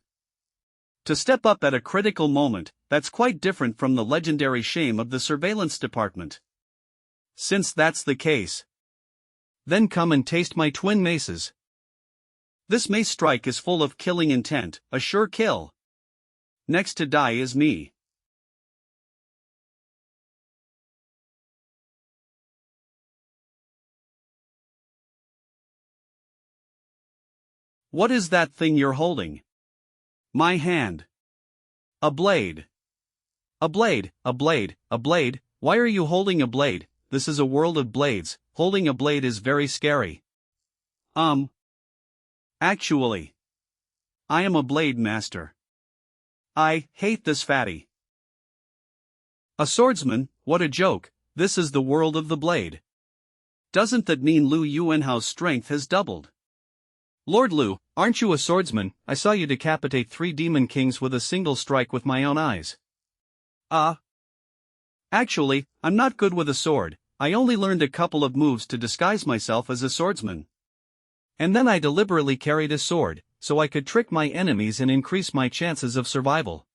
To step up at a critical moment, that's quite different from the legendary shame of the surveillance department. Since that's the case, then come and taste my twin maces. This mace strike is full of killing intent, a sure kill. Next to die is me. What is that thing you're holding? My hand. A blade. A blade, a blade, a blade. Why are you holding a blade? This is a world of blades. Holding a blade is very scary. Actually, I am a blade master. I hate this fatty. A swordsman, what a joke. This is the world of the blade. Doesn't that mean Lu Yuanhao's strength has doubled? Lord Lu, aren't you a swordsman? I saw you decapitate 3 demon kings with a single strike with my own eyes. Actually, I'm not good with a sword. I only learned a couple of moves to disguise myself as a swordsman. And then I deliberately carried a sword, so I could trick my enemies and increase my chances of survival.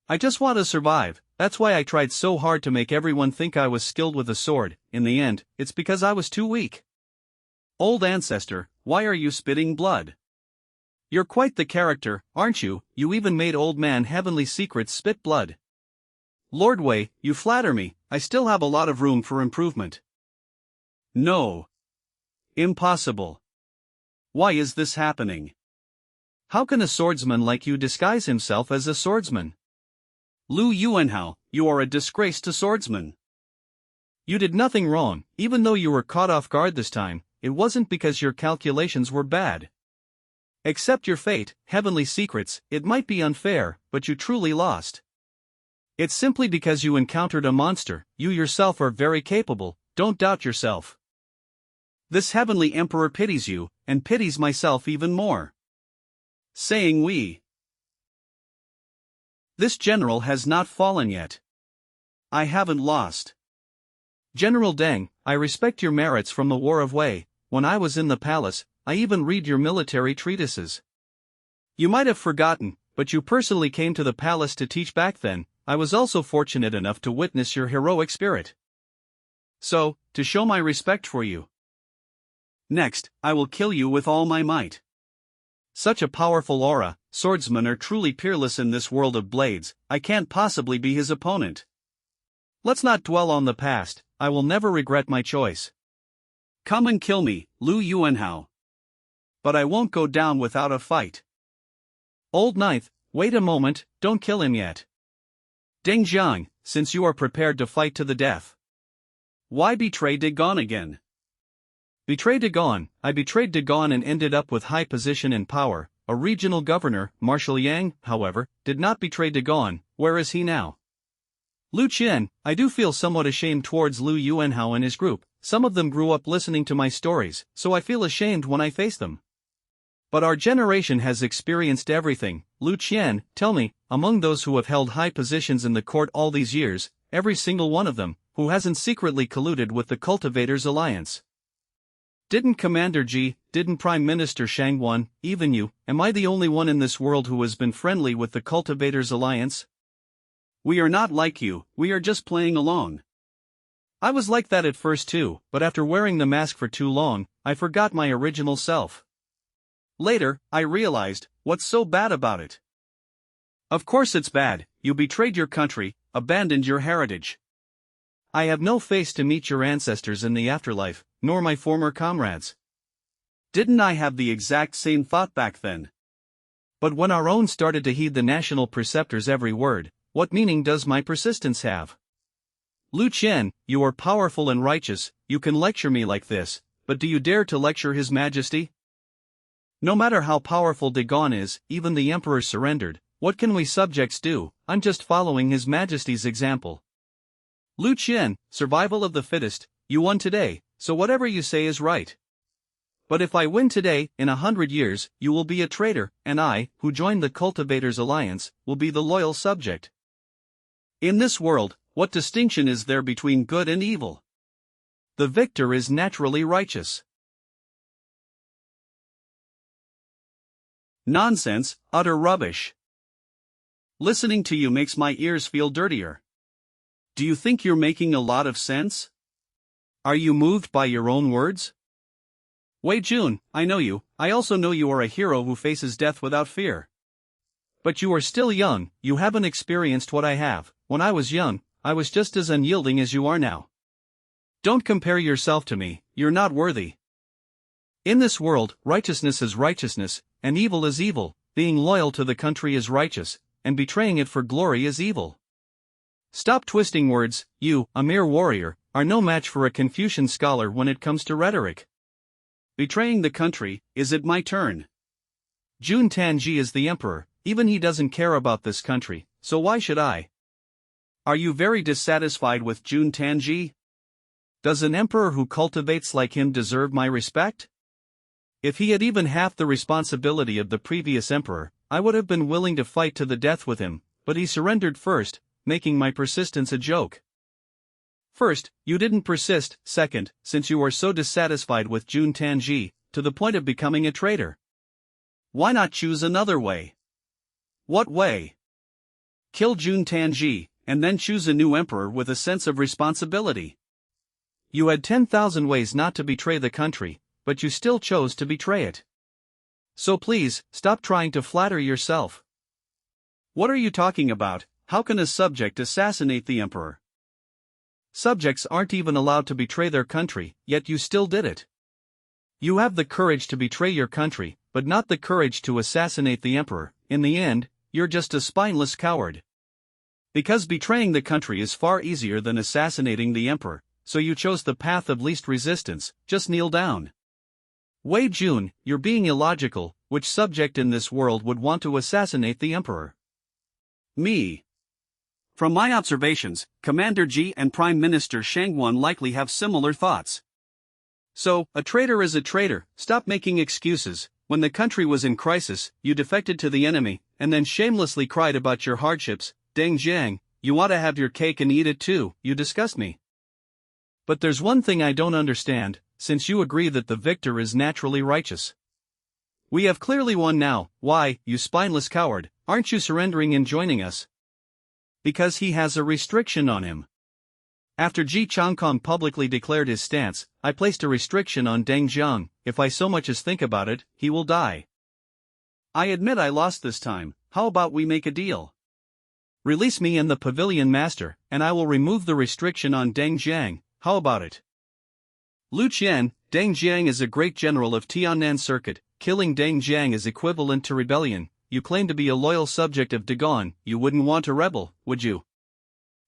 I just want to survive. That's why I tried so hard to make everyone think I was skilled with a sword. In the end, it's because I was too weak. Old ancestor, why are you spitting blood? You're quite the character, aren't you? You even made old man Heavenly Secrets spit blood. Lord Wei, you flatter me. I still have a lot of room for improvement. No. Impossible. Why is this happening? How can a swordsman like you disguise himself as a swordsman? Lu Yuanhao, you are a disgrace to swordsmen. You did nothing wrong, even though you were caught off guard this time. It wasn't because your calculations were bad. Accept your fate, Heavenly Secrets. It might be unfair, but you truly lost. It's simply because you encountered a monster. You yourself are very capable, don't doubt yourself. This Heavenly Emperor pities you, and pities myself even more. Saying we. This general has not fallen yet. I haven't lost. General Deng, I respect your merits from the War of Wei. When I was in the palace, I even read your military treatises. You might have forgotten, but you personally came to the palace to teach back then. I was also fortunate enough to witness your heroic spirit. So, to show my respect for you. Next, I will kill you with all my might. Such a powerful aura, swordsmen are truly peerless in this world of blades. I can't possibly be his opponent. Let's not dwell on the past. I will never regret my choice. Come and kill me, Lu Yuanhao. But I won't go down without a fight. Old Ninth, wait a moment, don't kill him yet. Deng Jiang, since you are prepared to fight to the death. Why betray Dagon again? Betray Dagon. I betrayed Dagon and ended up with high position and power. A regional governor, Marshal Yang, however, did not betray Dagon. Where is he now? Lu Qian, I do feel somewhat ashamed towards Lu Yuanhao and his group. Some of them grew up listening to my stories, so I feel ashamed when I face them. But our generation has experienced everything. Lu Qian, tell me, among those who have held high positions in the court all these years, every single one of them, who hasn't secretly colluded with the Cultivators' Alliance? Didn't Commander Ji, didn't Prime Minister Shangwan, even you, am I the only one in this world who has been friendly with the Cultivators' Alliance? We are not like you, we are just playing along. I was like that at first too, but after wearing the mask for too long, I forgot my original self. Later, I realized, what's so bad about it? Of course it's bad, you betrayed your country, abandoned your heritage. I have no face to meet your ancestors in the afterlife, nor my former comrades. Didn't I have the exact same thought back then? But when our own started to heed the national preceptor's every word, what meaning does my persistence have? Lu Qian, you are powerful and righteous, you can lecture me like this, but do you dare to lecture His Majesty? No matter how powerful Dagon is, even the Emperor surrendered. What can we subjects do? I'm just following His Majesty's example. Lu Qian, survival of the fittest, you won today, so whatever you say is right. But if I win today, in 100 years, you will be a traitor, and I, who joined the Cultivators' Alliance, will be the loyal subject. In this world, what distinction is there between good and evil? The victor is naturally righteous. Nonsense, utter rubbish. Listening to you makes my ears feel dirtier. Do you think you're making a lot of sense? Are you moved by your own words? Wei Jun, I know you. I also know you are a hero who faces death without fear. But you are still young, you haven't experienced what I have. When I was young, I was just as unyielding as you are now. Don't compare yourself to me, you're not worthy. In this world, righteousness is righteousness, and evil is evil, being loyal to the country is righteous, and betraying it for glory is evil. Stop twisting words. You, a mere warrior, are no match for a Confucian scholar when it comes to rhetoric. Betraying the country, is it my turn? Jun Tanji is the emperor, even he doesn't care about this country, so why should I? Are you very dissatisfied with Jun Tanji? Does an emperor who cultivates like him deserve my respect? If he had even half the responsibility of the previous emperor, I would have been willing to fight to the death with him, but he surrendered first, making my persistence a joke. First, you didn't persist. Second, since you are so dissatisfied with Jun Tanji, to the point of becoming a traitor, why not choose another way? What way? Kill Jun Tanji, and then choose a new emperor with a sense of responsibility. You had 10,000 ways not to betray the country, but you still chose to betray it. So please, stop trying to flatter yourself. What are you talking about? How can a subject assassinate the emperor? Subjects aren't even allowed to betray their country, yet you still did it. You have the courage to betray your country, but not the courage to assassinate the emperor. In the end, you're just a spineless coward. Because betraying the country is far easier than assassinating the emperor, so you chose the path of least resistance. Just kneel down. Wei Jun, you're being illogical. Which subject in this world would want to assassinate the emperor? Me. From my observations, Commander Ji and Prime Minister Shangguan likely have similar thoughts. So, a traitor is a traitor. Stop making excuses. When the country was in crisis, you defected to the enemy, and then shamelessly cried about your hardships. Deng Jiang, you ought to have your cake and eat it too. You disgust me. But there's one thing I don't understand, since you agree that the victor is naturally righteous. We have clearly won now. Why, you spineless coward, aren't you surrendering and joining us? Because he has a restriction on him. After Ji Changkong publicly declared his stance, I placed a restriction on Deng Jiang. If I so much as think about it, he will die. I admit I lost this time. How about we make a deal? Release me and the pavilion master, and I will remove the restriction on Deng Jiang. How about it? Lu Qian, Deng Jiang is a great general of Tiannan Circuit. Killing Deng Jiang is equivalent to rebellion. You claim to be a loyal subject of Dagon. You wouldn't want to rebel, would you?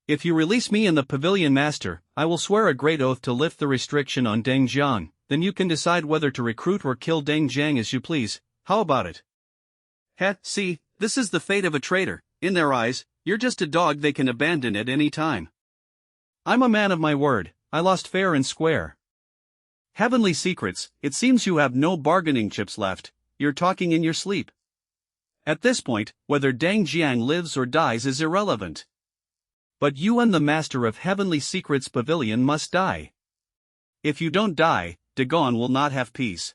If you release me and the pavilion master, I will swear a great oath to lift the restriction on Deng Jiang. Then you can decide whether to recruit or kill Deng Jiang as you please. How about it? Heh, see, this is the fate of a traitor. In their eyes, you're just a dog they can abandon at any time. I'm a man of my word. I lost fair and square. Heavenly secrets, it seems you have no bargaining chips left. You're talking in your sleep. At this point, whether Deng Jiang lives or dies is irrelevant. But you and the master of Heavenly Secrets Pavilion must die. If you don't die, Dagon will not have peace.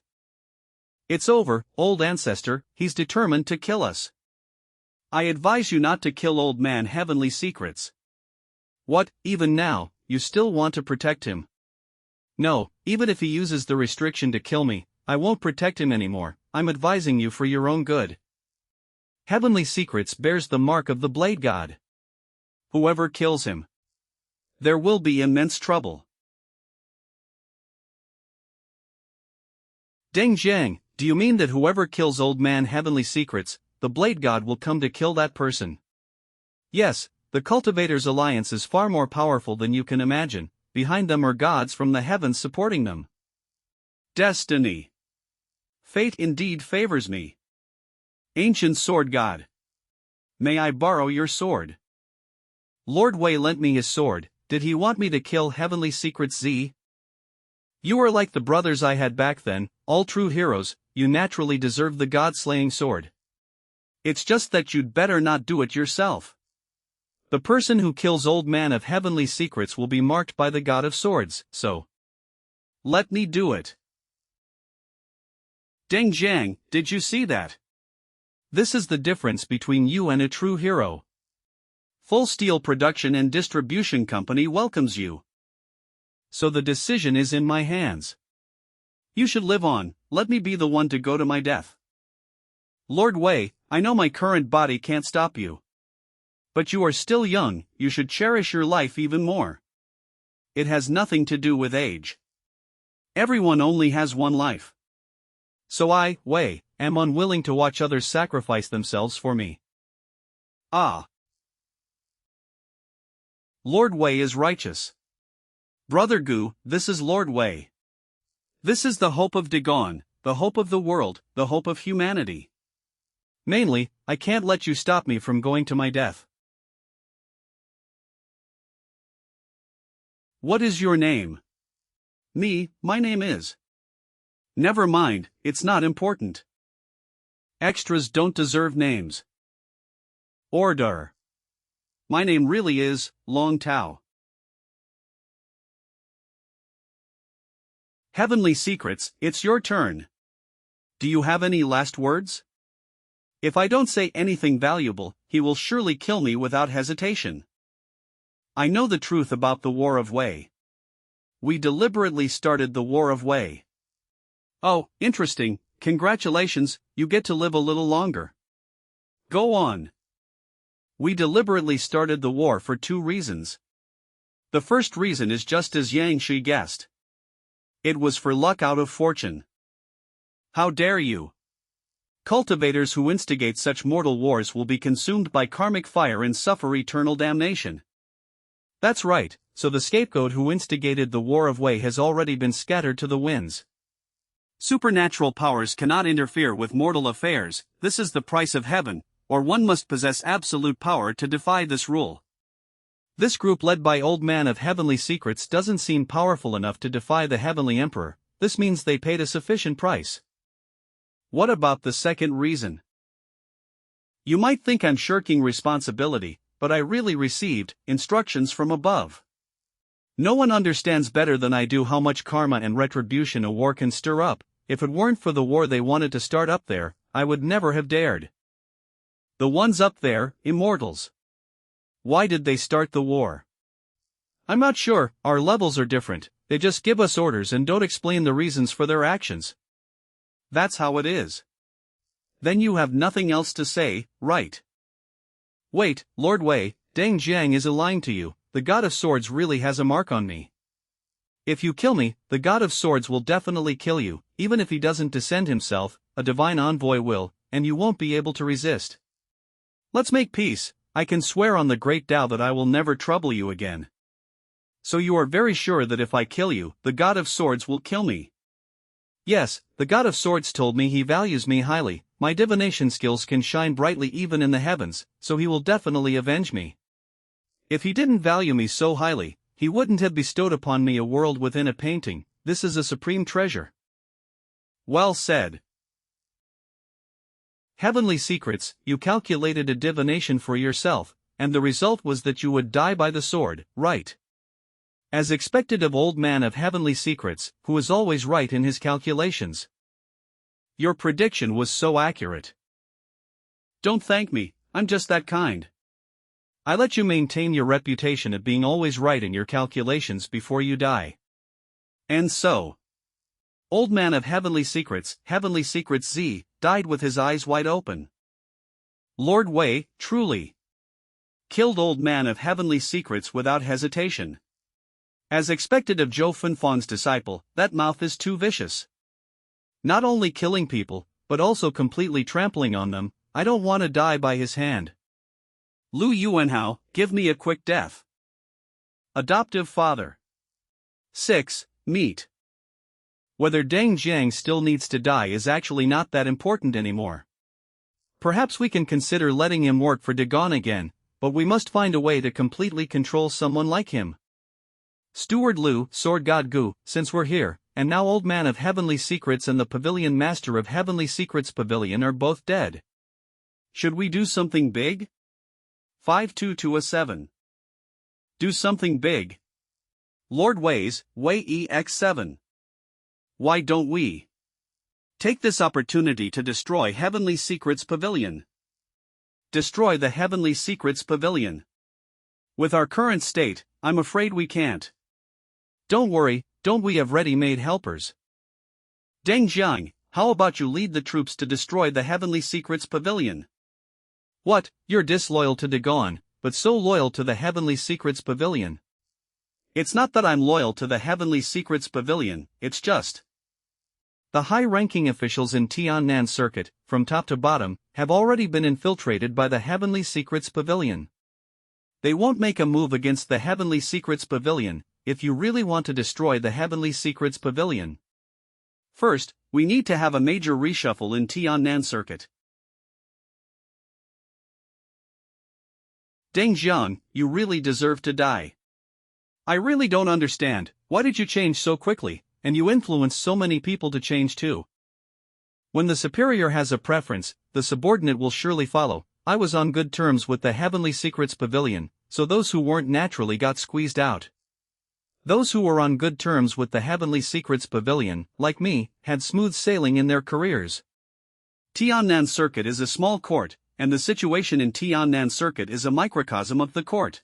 It's over, old ancestor, he's determined to kill us. I advise you not to kill old man Heavenly Secrets. What, even now, you still want to protect him? No, even if he uses the restriction to kill me, I won't protect him anymore. I'm advising you for your own good. Heavenly Secrets bears the mark of the Blade God. Whoever kills him, there will be immense trouble. Deng Jiang, do you mean that whoever kills old man Heavenly Secrets, the Blade God will come to kill that person? Yes, the Cultivators' Alliance is far more powerful than you can imagine. Behind them are gods from the heavens supporting them. Destiny. Fate indeed favors me. Ancient Sword God. May I borrow your sword? Lord Wei lent me his sword. Did he want me to kill Heavenly Secrets Z? You are like the brothers I had back then, all true heroes. You naturally deserve the god-slaying sword. It's just that you'd better not do it yourself. The person who kills old man of Heavenly Secrets will be marked by the God of Swords, so let me do it. Deng Jiang, did you see that? This is the difference between you and a true hero. Full Steel Production and Distribution Company welcomes you. So the decision is in my hands. You should live on. Let me be the one to go to my death. Lord Wei, I know my current body can't stop you. But you are still young, you should cherish your life even more. It has nothing to do with age. Everyone only has one life. So I, Wei, am unwilling to watch others sacrifice themselves for me. Ah! Lord Wei is righteous. Brother Gu, this is Lord Wei. This is the hope of Dagon, the hope of the world, the hope of humanity. Mainly, I can't let you stop me from going to my death. What is your name? My name is. Never mind, it's not important. Extras don't deserve names. Order. My name really is Long Tao. Heavenly Secrets, it's your turn. Do you have any last words? If I don't say anything valuable, he will surely kill me without hesitation. I know the truth about the War of Wei. We deliberately started the War of Wei. Oh, interesting, congratulations, you get to live a little longer. Go on. We deliberately started the war for 2 reasons. The first reason is just as Xianxia guessed. It was for luck out of fortune. How dare you? Cultivators who instigate such mortal wars will be consumed by karmic fire and suffer eternal damnation. That's right, so the scapegoat who instigated the War of Wei has already been scattered to the winds. Supernatural powers cannot interfere with mortal affairs, this is the price of heaven, or one must possess absolute power to defy this rule. This group led by Old Man of Heavenly Secrets doesn't seem powerful enough to defy the Heavenly Emperor, this means they paid a sufficient price. What about the second reason? You might think I'm shirking responsibility, but I really received instructions from above. No one understands better than I do how much karma and retribution a war can stir up. If it weren't for the war they wanted to start up there, I would never have dared. The ones up there, immortals. Why did they start the war? I'm not sure, our levels are different, they just give us orders and don't explain the reasons for their actions. That's how it is. Then you have nothing else to say, right? Wait, Lord Wei, Deng Jiang is lying to you, the God of Swords really has a mark on me. If you kill me, the God of Swords will definitely kill you, even if he doesn't descend himself, a divine envoy will, and you won't be able to resist. Let's make peace, I can swear on the great Tao that I will never trouble you again. So you are very sure that if I kill you, the God of Swords will kill me? Yes, the God of Swords told me he values me highly, my divination skills can shine brightly even in the heavens, so he will definitely avenge me. If he didn't value me so highly, he wouldn't have bestowed upon me a world within a painting, this is a supreme treasure. Well said. Heavenly Secrets, you calculated a divination for yourself, and the result was that you would die by the sword, right? As expected of Old Man of Heavenly Secrets, who is always right in his calculations. Your prediction was so accurate. Don't thank me, I'm just that kind. I let you maintain your reputation of being always right in your calculations before you die. And so, Old Man of Heavenly Secrets Z, died with his eyes wide open. Lord Wei, truly, killed Old Man of Heavenly Secrets without hesitation. As expected of Zhou Funfan's disciple, that mouth is too vicious. Not only killing people, but also completely trampling on them, I don't want to die by his hand. Lu Yuanhao, give me a quick death. Adoptive father. 6. Meet. Whether Deng Jiang still needs to die is actually not that important anymore. Perhaps we can consider letting him work for Dagon again, but we must find a way to completely control someone like him. Steward Lu, Sword God Gu, since we're here, and now Old Man of Heavenly Secrets and the Pavilion Master of Heavenly Secrets Pavilion are both dead. Should we do something big? 5227. Do something big. Lord Wei's, Wei EX7. Why don't we take this opportunity to destroy Heavenly Secrets Pavilion? Destroy the Heavenly Secrets Pavilion. With our current state, I'm afraid we can't. Don't worry, don't we have ready-made helpers? Deng Jiang, how about you lead the troops to destroy the Heavenly Secrets Pavilion? What, you're disloyal to Dagon, but so loyal to the Heavenly Secrets Pavilion? It's not that I'm loyal to the Heavenly Secrets Pavilion, it's just The high-ranking officials in Tiannan Circuit, from top to bottom, have already been infiltrated by the Heavenly Secrets Pavilion. They won't make a move against the Heavenly Secrets Pavilion, if you really want to destroy the Heavenly Secrets Pavilion. First, we need to have a major reshuffle in Tiannan Circuit. Deng Xiang, you really deserve to die. I really don't understand, why did you change so quickly, and you influenced so many people to change too? When the superior has a preference, the subordinate will surely follow. I was on good terms with the Heavenly Secrets Pavilion, so those who weren't naturally got squeezed out. Those who were on good terms with the Heavenly Secrets Pavilion, like me, had smooth sailing in their careers. Tiannan Circuit is a small court, and the situation in Tiannan Circuit is a microcosm of the court.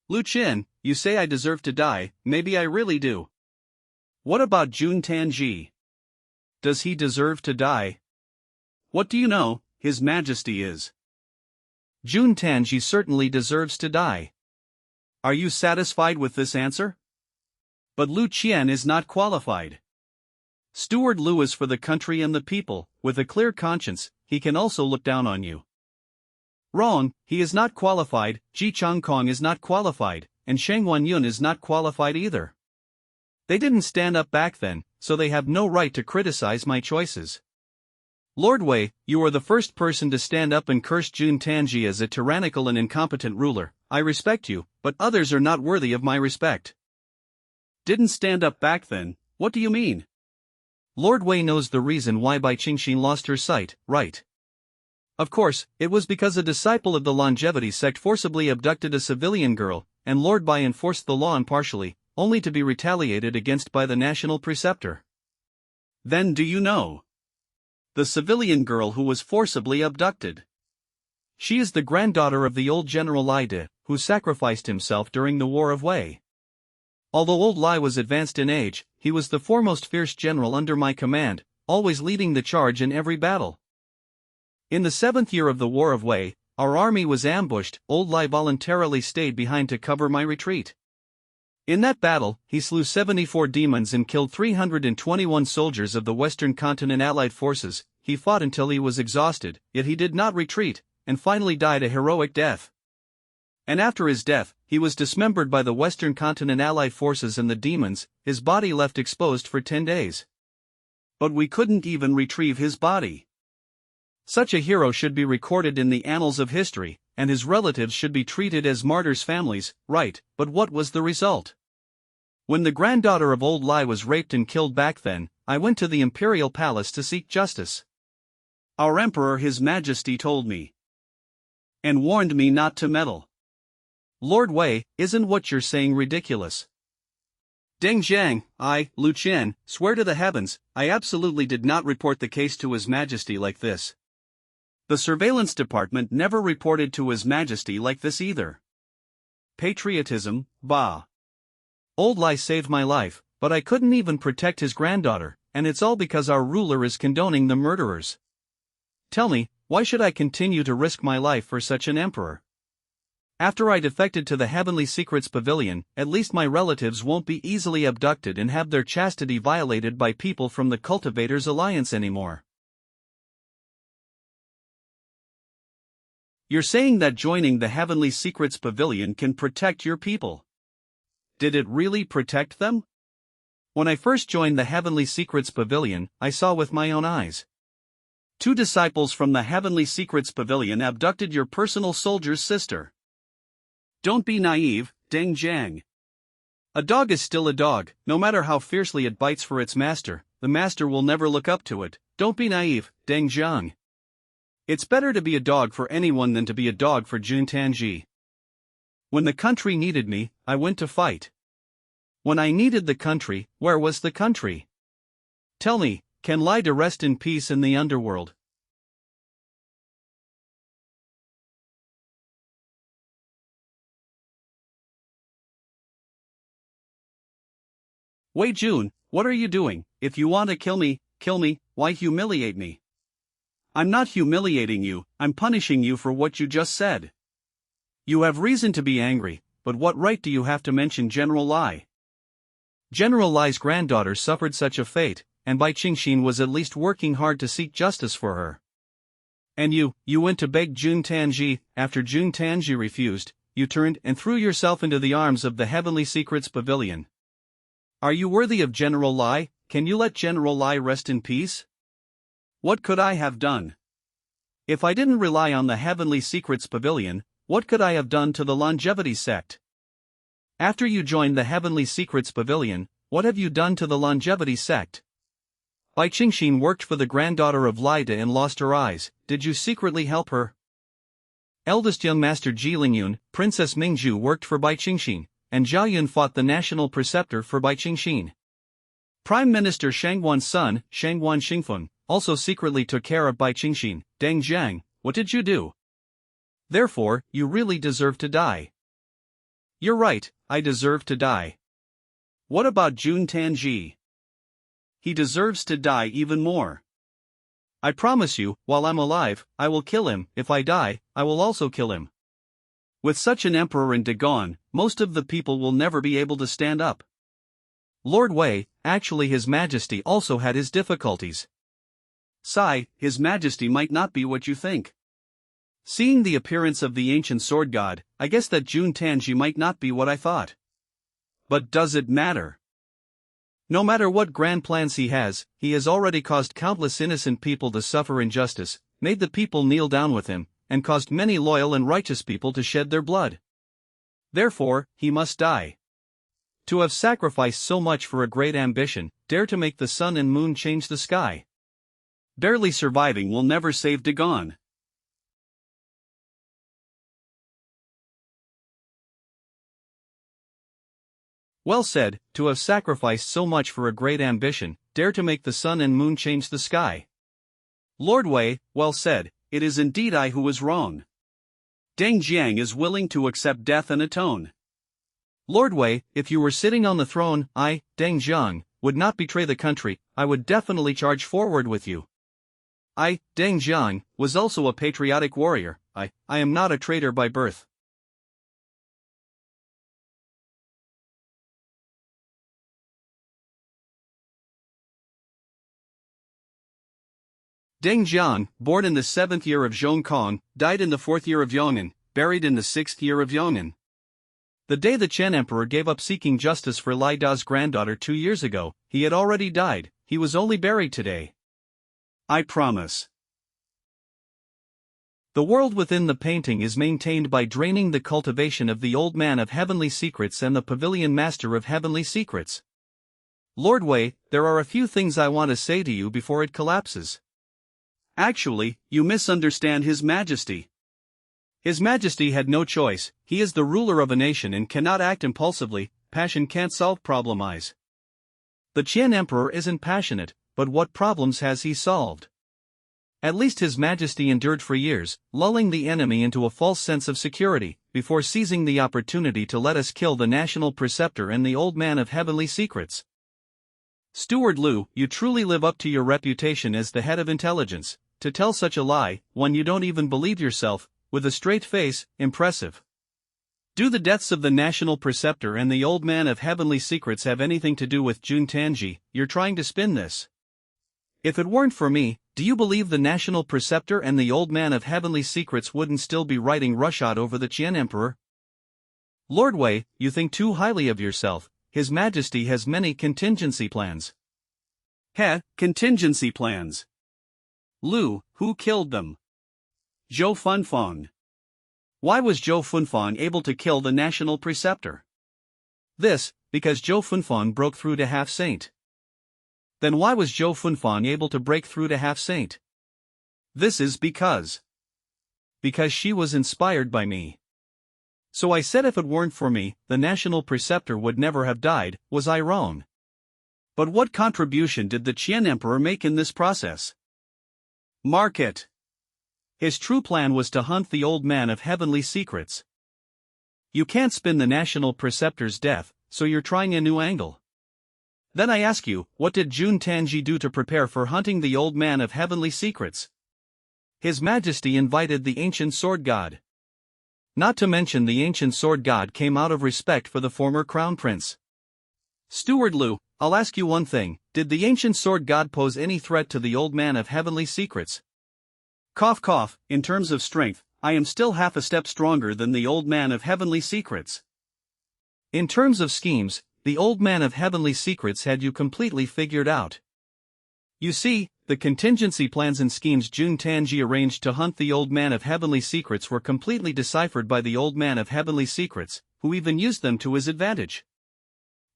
Lu Qin, you say I deserve to die, maybe I really do. What about Jun Tanji? Does he deserve to die? What do you know, His Majesty is. Jun Tanji certainly deserves to die. Are you satisfied with this answer? But Lu Qian is not qualified. Steward Lu is for the country and the people, with a clear conscience, he can also look down on you. Wrong, he is not qualified, Ji Changkong is not qualified, and Sheng Wanyun is not qualified either. They didn't stand up back then, so they have no right to criticize my choices. Lord Wei, you are the first person to stand up and curse Jun Tanji as a tyrannical and incompetent ruler. I respect you, but others are not worthy of my respect. Didn't stand up back then, what do you mean? Lord Wei knows the reason why Bai Qingxin lost her sight, right? Of course, it was because a disciple of the longevity sect forcibly abducted a civilian girl, and Lord Bai enforced the law impartially, only to be retaliated against by the national preceptor. Then do you know? The civilian girl who was forcibly abducted. She is the granddaughter of the old General Lai De, who sacrificed himself during the War of Wei. Although old Lai was advanced in age, he was the foremost fierce general under my command, always leading the charge in every battle. In the 7th year of the War of Wei, our army was ambushed. Old Lai voluntarily stayed behind to cover my retreat. In that battle, he slew 74 demons and killed 321 soldiers of the Western Continent Allied forces. He fought until he was exhausted, yet he did not retreat, and finally died a heroic death. And after his death, he was dismembered by the Western Continent Allied forces and the demons, his body left exposed for 10 days. But we couldn't even retrieve his body. Such a hero should be recorded in the annals of history, and his relatives should be treated as martyrs' families, right? But what was the result? When the granddaughter of old Lai was raped and killed back then, I went to the imperial palace to seek justice. Our emperor His Majesty told me. And warned me not to meddle. Lord Wei, isn't what you're saying ridiculous? Deng Xiang, Lu Qian, swear to the heavens, I absolutely did not report the case to His Majesty like this. The surveillance department never reported to His Majesty like this either. Patriotism, bah. Old Lai saved my life, but I couldn't even protect his granddaughter, and it's all because our ruler is condoning the murderers. Tell me, why should I continue to risk my life for such an emperor? After I defected to the Heavenly Secrets Pavilion, at least my relatives won't be easily abducted and have their chastity violated by people from the Cultivators Alliance anymore. You're saying that joining the Heavenly Secrets Pavilion can protect your people. Did it really protect them? When I first joined the Heavenly Secrets Pavilion, I saw with my own eyes. 2 disciples from the Heavenly Secrets Pavilion abducted your personal soldier's sister. Don't be naive, Deng Xiang. A dog is still a dog, no matter how fiercely it bites for its master, the master will never look up to it. Don't be naive, Deng Xiang. It's better to be a dog for anyone than to be a dog for Jun Tanji. When the country needed me, I went to fight. When I needed the country, where was the country? Tell me, can Lai De rest in peace in the underworld? Wei Jun, what are you doing? If you want to kill me, why humiliate me? I'm not humiliating you, I'm punishing you for what you just said. You have reason to be angry, but what right do you have to mention General Lai? General Lai's granddaughter suffered such a fate, and Bai Qingxin was at least working hard to seek justice for her. And you went to beg Jun Tanji. After Jun Tanji refused, you turned and threw yourself into the arms of the Heavenly Secrets Pavilion. Are you worthy of General Lai? Can you let General Lai rest in peace? What could I have done? If I didn't rely on the Heavenly Secrets Pavilion, what could I have done to the Longevity sect? After you joined the Heavenly Secrets Pavilion, what have you done to the Longevity sect? Bai Qingxin worked for the granddaughter of Lida and lost her eyes. Did you secretly help her? Eldest young master Ji Lingyun, Princess Mingzhu worked for Bai Qingxin, and Zhao Yun fought the national preceptor for Bai Qingxin. Prime Minister Shangguan's son, Shangguan Xingfeng, also secretly took care of Bai Qingxin. Deng Jiang, what did you do? Therefore, you really deserve to die. You're right, I deserve to die. What about Jun Tanji? He deserves to die even more. I promise you, while I'm alive, I will kill him. If I die, I will also kill him. With such an emperor in Dagon, most of the people will never be able to stand up. Lord Wei, actually His Majesty also had his difficulties. Sigh, His Majesty might not be what you think. Seeing the appearance of the ancient sword god, I guess that Jun Tanji might not be what I thought. But does it matter? No matter what grand plans he has already caused countless innocent people to suffer injustice, made the people kneel down with him, and caused many loyal and righteous people to shed their blood. Therefore, he must die. To have sacrificed so much for a great ambition, dare to make the sun and moon change the sky. Barely surviving will never save Dagon. Well said, to have sacrificed so much for a great ambition, dare to make the sun and moon change the sky. Lord Wei, well said, it is indeed I who was wrong. Deng Jiang is willing to accept death and atone. Lord Wei, if you were sitting on the throne, I, Deng Jiang, would not betray the country. I would definitely charge forward with you. I, Deng Jiang, was also a patriotic warrior. I am not a traitor by birth. Deng Jiang, born in the 7th year of Zhong Kong, died in the 4th year of Yongnan, buried in the 6th year of Yongnan. The day the Chen Emperor gave up seeking justice for Lai Da's granddaughter 2 years ago, he had already died. He was only buried today. I promise. The world within the painting is maintained by draining the cultivation of the Old Man of Heavenly Secrets and the Pavilion Master of Heavenly Secrets. Lord Wei, there are a few things I want to say to you before it collapses. Actually, you misunderstand His Majesty. His Majesty had no choice. He is the ruler of a nation and cannot act impulsively. Passion can't solve problems. The Qian Emperor isn't passionate, but what problems has he solved? At least His Majesty endured for years, lulling the enemy into a false sense of security, before seizing the opportunity to let us kill the national preceptor and the Old Man of Heavenly Secrets. Steward Liu, you truly live up to your reputation as the head of intelligence. To tell such a lie, one you don't even believe yourself, with a straight face, impressive. Do the deaths of the national preceptor and the Old Man of Heavenly Secrets have anything to do with Jun Tanji? You're trying to spin this. If it weren't for me, do you believe the national preceptor and the Old Man of Heavenly Secrets wouldn't still be writing roughshod over the Qian Emperor? Lord Wei, you think too highly of yourself. His Majesty has many contingency plans. Contingency plans. Lu, who killed them? Zhou Funfang. Why was Zhou Funfang able to kill the national preceptor? This, because Zhou Funfang broke through to half-saint. Then why was Zhou Funfang able to break through to half-saint? This is because she was inspired by me. So I said if it weren't for me, the national preceptor would never have died. Was I wrong? But what contribution did the Qian Emperor make in this process? Mark it. His true plan was to hunt the Old Man of Heavenly Secrets. You can't spin the national preceptor's death, so you're trying a new angle. Then I ask you, what did Jun Tanji do to prepare for hunting the Old Man of Heavenly Secrets? His Majesty invited the ancient sword god. Not to mention the ancient sword god came out of respect for the former crown prince. Steward Liu, I'll ask you one thing, did the ancient sword god pose any threat to the old man of heavenly secrets? Cough cough, in terms of strength, I am still half a step stronger than the old man of heavenly secrets. In terms of schemes, the old man of heavenly secrets had you completely figured out. You see, the contingency plans and schemes Jun Tanji arranged to hunt the old man of heavenly secrets were completely deciphered by the old man of heavenly secrets, who even used them to his advantage.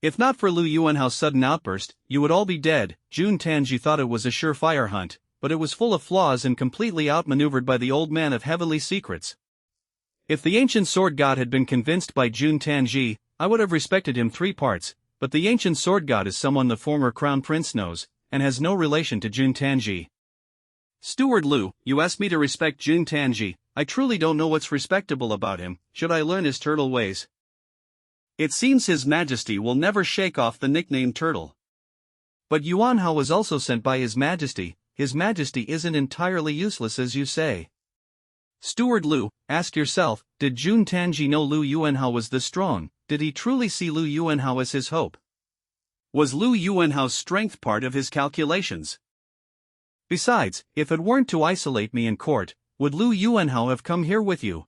If not for Lu Yuanhao's sudden outburst, you would all be dead. Jun Tanji thought it was a surefire hunt, but it was full of flaws and completely outmaneuvered by the old man of heavenly secrets. If the ancient sword god had been convinced by Jun Tanji, I would have respected him 3 parts, but the ancient sword god is someone the former crown prince knows, and has no relation to Jun Tanji. Steward Lu, you asked me to respect Jun Tanji. I truly don't know what's respectable about him. Should I learn his turtle ways? It seems His Majesty will never shake off the nickname Turtle. But Yuan Hao was also sent by His Majesty. His Majesty isn't entirely useless as you say. Steward Lu, ask yourself, did Jun Tanji know Lu Yuanhao was this strong? Did he truly see Lu Yuanhao as his hope? Was Lu Yuanhao's strength part of his calculations? Besides, if it weren't to isolate me in court, would Lu Yuanhao have come here with you?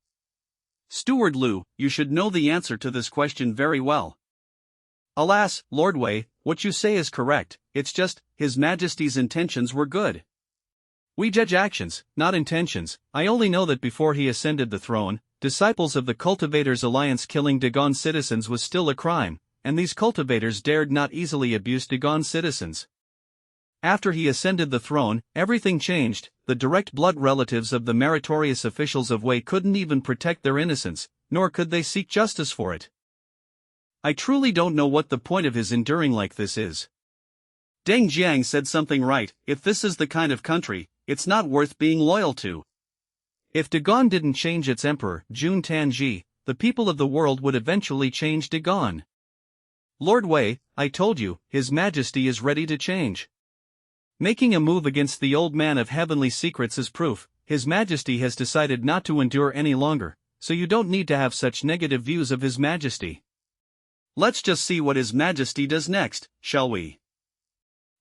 Steward Lu, you should know the answer to this question very well. Alas, Lord Wei, what you say is correct, it's just, His Majesty's intentions were good. We judge actions, not intentions. I only know that before he ascended the throne, disciples of the Cultivators' Alliance killing Dagon citizens was still a crime, and these cultivators dared not easily abuse Dagon citizens. After he ascended the throne, everything changed. The direct blood relatives of the meritorious officials of Wei couldn't even protect their innocence, nor could they seek justice for it. I truly don't know what the point of his enduring like this is. Deng Jiang said something right, if this is the kind of country, it's not worth being loyal to. If Dagon didn't change its emperor, Jun Tanji, the people of the world would eventually change Dagon. Lord Wei, I told you, His Majesty is ready to change. Making a move against the old man of heavenly secrets is proof, His Majesty has decided not to endure any longer, so you don't need to have such negative views of His Majesty. Let's just see what His Majesty does next, shall we?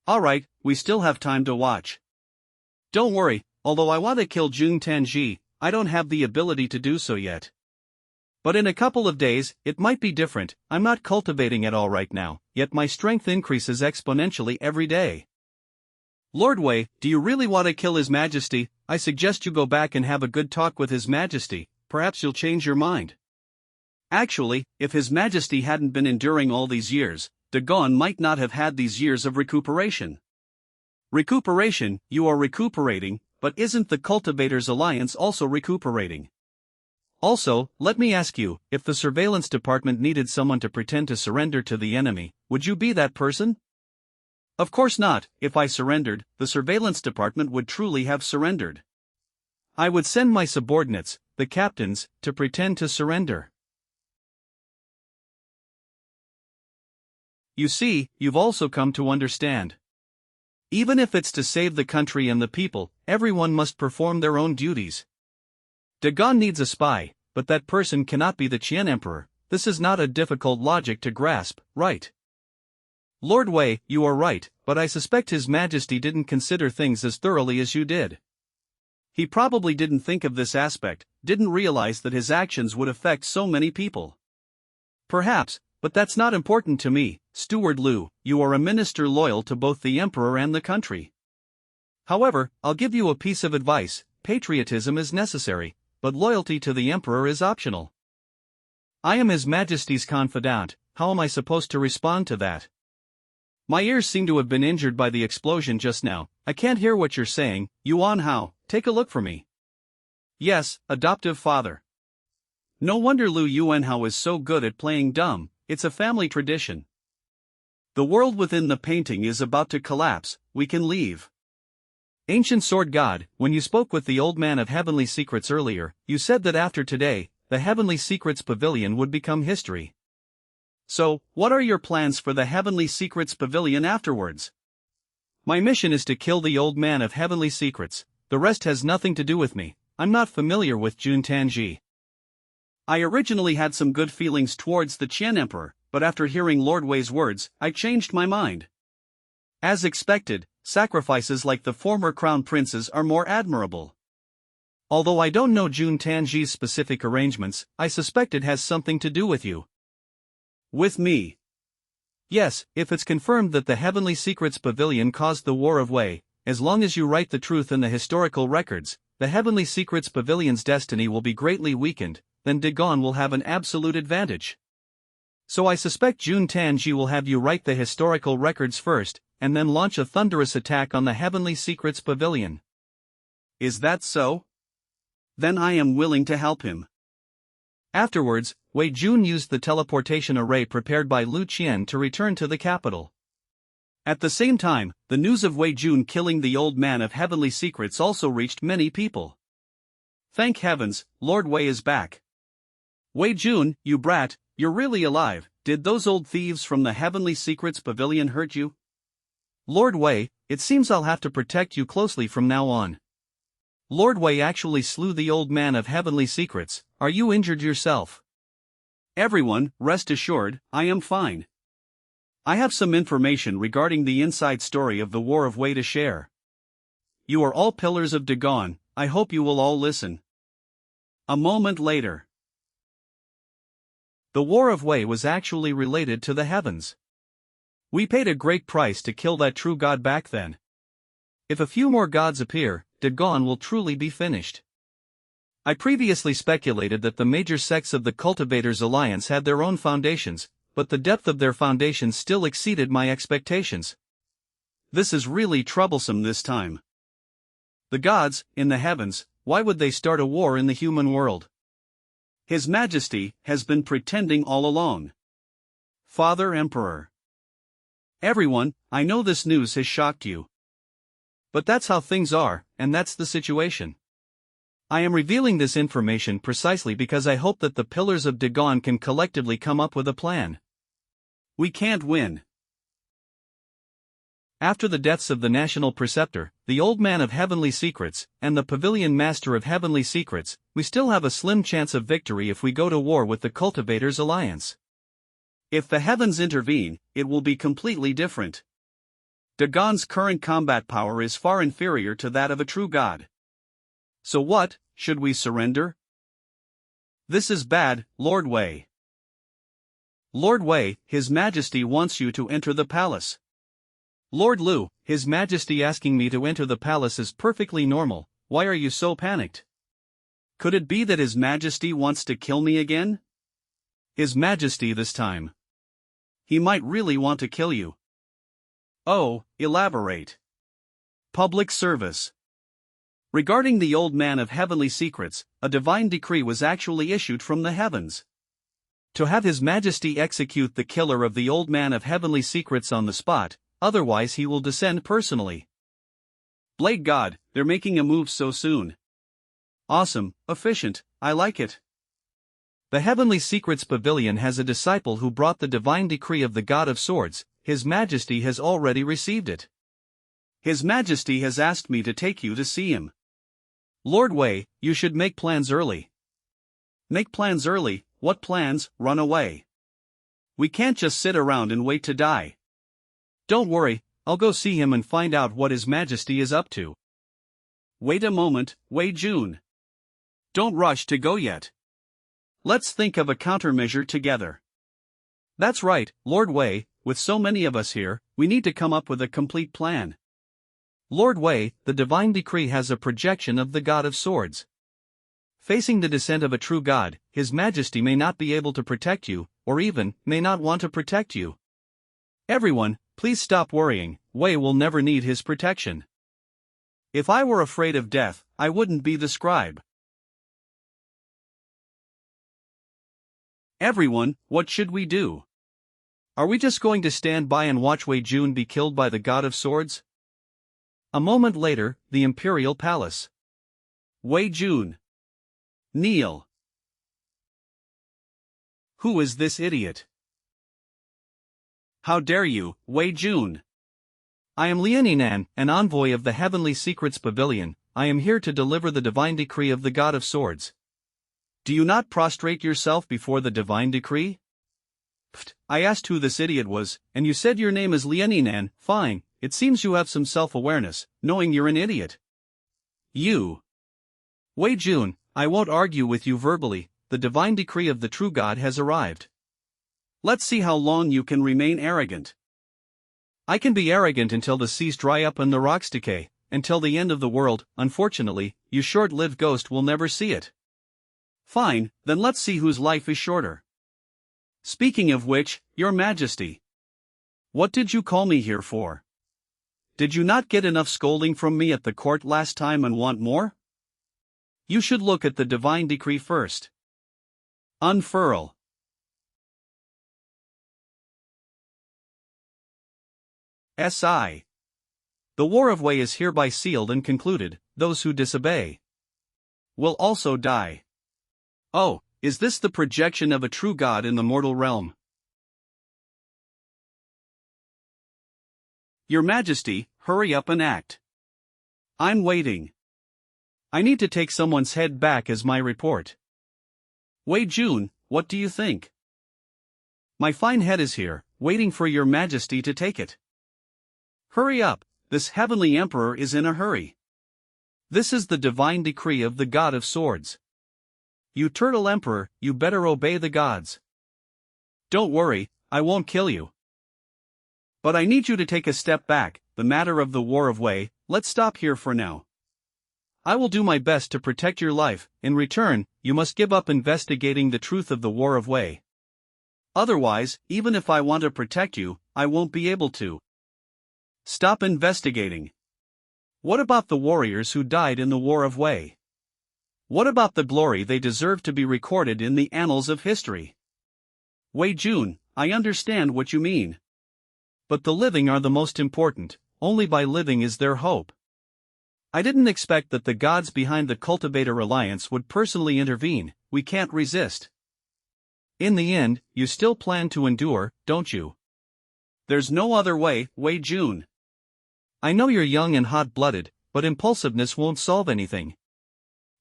Alright, we still have time to watch. Don't worry, although I want to kill Jun Tanji, I don't have the ability to do so yet. But in a couple of days, it might be different. I'm not cultivating at all right now, yet my strength increases exponentially every day. Lord Wei, do you really want to kill His Majesty? I suggest you go back and have a good talk with His Majesty, perhaps you'll change your mind. Actually, if His Majesty hadn't been enduring all these years, Dagon might not have had these years of recuperation. Recuperation, you are recuperating, but isn't the Cultivators' Alliance also recuperating? Also, let me ask you, if the surveillance department needed someone to pretend to surrender to the enemy, would you be that person? Of course not. If I surrendered, the surveillance department would truly have surrendered. I would send my subordinates, the captains, to pretend to surrender. You see, you've also come to understand. Even if it's to save the country and the people, everyone must perform their own duties. Dagon needs a spy, but that person cannot be the Qian Emperor. This is not a difficult logic to grasp, right? Lord Wei, you are right, but I suspect His Majesty didn't consider things as thoroughly as you did. He probably didn't think of this aspect, didn't realize that his actions would affect so many people. Perhaps, but that's not important to me. Steward Lu, you are a minister loyal to both the Emperor and the country. However, I'll give you a piece of advice. Patriotism is necessary, but loyalty to the Emperor is optional. I am His Majesty's confidant. How am I supposed to respond to that? My ears seem to have been injured by the explosion just now. I can't hear what you're saying. Yuan Hao, take a look for me. Yes, adoptive father. No wonder Lu Yuanhao is so good at playing dumb. It's a family tradition. The world within the painting is about to collapse. We can leave. Ancient Sword God, when you spoke with the old man of heavenly secrets earlier, you said that after today, the Heavenly Secrets Pavilion would become history. So, what are your plans for the Heavenly Secrets Pavilion afterwards? My mission is to kill the old man of heavenly secrets. The rest has nothing to do with me. I'm not familiar with Jun Tanji. I originally had some good feelings towards the Qian Emperor, but after hearing Lord Wei's words, I changed my mind. As expected, sacrifices like the former crown prince's are more admirable. Although I don't know Jun Tanji's specific arrangements, I suspect it has something to do with you. With me? Yes, if it's confirmed that the Heavenly Secrets Pavilion caused the War of Wei, as long as you write the truth in the historical records, the Heavenly Secrets Pavilion's destiny will be greatly weakened, then Dagon will have an absolute advantage. So I suspect Jun Tanji will have you write the historical records first, and then launch a thunderous attack on the Heavenly Secrets Pavilion. Is that so? Then I am willing to help him. Afterwards, Wei Jun used the teleportation array prepared by Lu Qian to return to the capital. At the same time, the news of Wei Jun killing the old man of Heavenly Secrets also reached many people. Thank heavens, Lord Wei is back. Wei Jun, you brat, you're really alive. Did those old thieves from the Heavenly Secrets Pavilion hurt you? Lord Wei, it seems I'll have to protect you closely from now on. Lord Wei actually slew the old man of Heavenly Secrets. Are you injured yourself? Everyone, rest assured, I am fine. I have some information regarding the inside story of the War of Wei to share. You are all pillars of Dagon, I hope you will all listen. A moment later. The War of Wei was actually related to the heavens. We paid a great price to kill that true god back then. If a few more gods appear, Dagon will truly be finished. I previously speculated that the major sects of the Cultivators Alliance had their own foundations, but the depth of their foundations still exceeded my expectations. This is really troublesome this time. The gods, in the heavens, why would they start a war in the human world? His Majesty has been pretending all along. Father Emperor. Everyone, I know this news has shocked you. But that's how things are, and that's the situation. I am revealing this information precisely because I hope that the Pillars of Dagon can collectively come up with a plan. We can't win. After the deaths of the National Preceptor, the Old Man of Heavenly Secrets, and the Pavilion Master of Heavenly Secrets, we still have a slim chance of victory if we go to war with the Cultivators Alliance. If the heavens intervene, it will be completely different. Dagon's current combat power is far inferior to that of a true god. So what, should we surrender? This is bad, Lord Wei. Lord Wei, His Majesty wants you to enter the palace. Lord Lu, His Majesty asking me to enter the palace is perfectly normal, why are you so panicked? Could it be that His Majesty wants to kill me again? His Majesty this time. He might really want to kill you. Oh, elaborate. Public service. Regarding the Old Man of Heavenly Secrets, a divine decree was actually issued from the heavens. To have His Majesty execute the killer of the Old Man of Heavenly Secrets on the spot, otherwise he will descend personally. Blade God, they're making a move so soon. Awesome, efficient, I like it. The Heavenly Secrets Pavilion has a disciple who brought the divine decree of the God of Swords. His Majesty has already received it. His Majesty has asked me to take you to see him. Lord Wei, you should make plans early. Make plans early, what plans? Run away. We can't just sit around and wait to die. Don't worry, I'll go see him and find out what His Majesty is up to. Wait a moment, Wei Jun. Don't rush to go yet. Let's think of a countermeasure together. That's right, Lord Wei. With so many of us here, we need to come up with a complete plan. Lord Wei, the divine decree has a projection of the God of Swords. Facing the descent of a true god, His Majesty may not be able to protect you, or even, may not want to protect you. Everyone, please stop worrying, Wei will never need his protection. If I were afraid of death, I wouldn't be the scribe. Everyone, what should we do? Are we just going to stand by and watch Wei Jun be killed by the God of Swords? A moment later, the Imperial Palace. Wei Jun. Kneel. Who is this idiot? How dare you, Wei Jun? I am Lianinan, an envoy of the Heavenly Secrets Pavilion. I am here to deliver the divine decree of the God of Swords. Do you not prostrate yourself before the divine decree? Pfft, I asked who this idiot was, and you said your name is Lianinan. Fine, it seems you have some self-awareness, knowing you're an idiot. You. Wei Jun, I won't argue with you verbally, the divine decree of the true God has arrived. Let's see how long you can remain arrogant. I can be arrogant until the seas dry up and the rocks decay, until the end of the world. Unfortunately, you short-lived ghost will never see it. Fine, then let's see whose life is shorter. Speaking of which, Your Majesty. What did you call me here for? Did you not get enough scolding from me at the court last time and want more? You should look at the divine decree first. Unfurl. SI. The War of Wei is hereby sealed and concluded. Those who disobey will also die. Oh, is this the projection of a true God in the mortal realm? Your Majesty, hurry up and act. I'm waiting. I need to take someone's head back as my report. Wei Jun, what do you think? My fine head is here, waiting for Your Majesty to take it. Hurry up, this heavenly emperor is in a hurry. This is the divine decree of the God of Swords. You turtle emperor, you better obey the gods. Don't worry, I won't kill you. But I need you to take a step back. The matter of the War of Wei, let's stop here for now. I will do my best to protect your life. In return, you must give up investigating the truth of the War of Wei. Otherwise, even if I want to protect you, I won't be able to. Stop investigating. What about the warriors who died in the War of Wei? What about the glory they deserve to be recorded in the annals of history? Wei Jun, I understand what you mean. But the living are the most important, only by living is there hope. I didn't expect that the gods behind the Cultivator Alliance would personally intervene. We can't resist. In the end, you still plan to endure, don't you? There's no other way, Wei Jun. I know you're young and hot-blooded, but impulsiveness won't solve anything.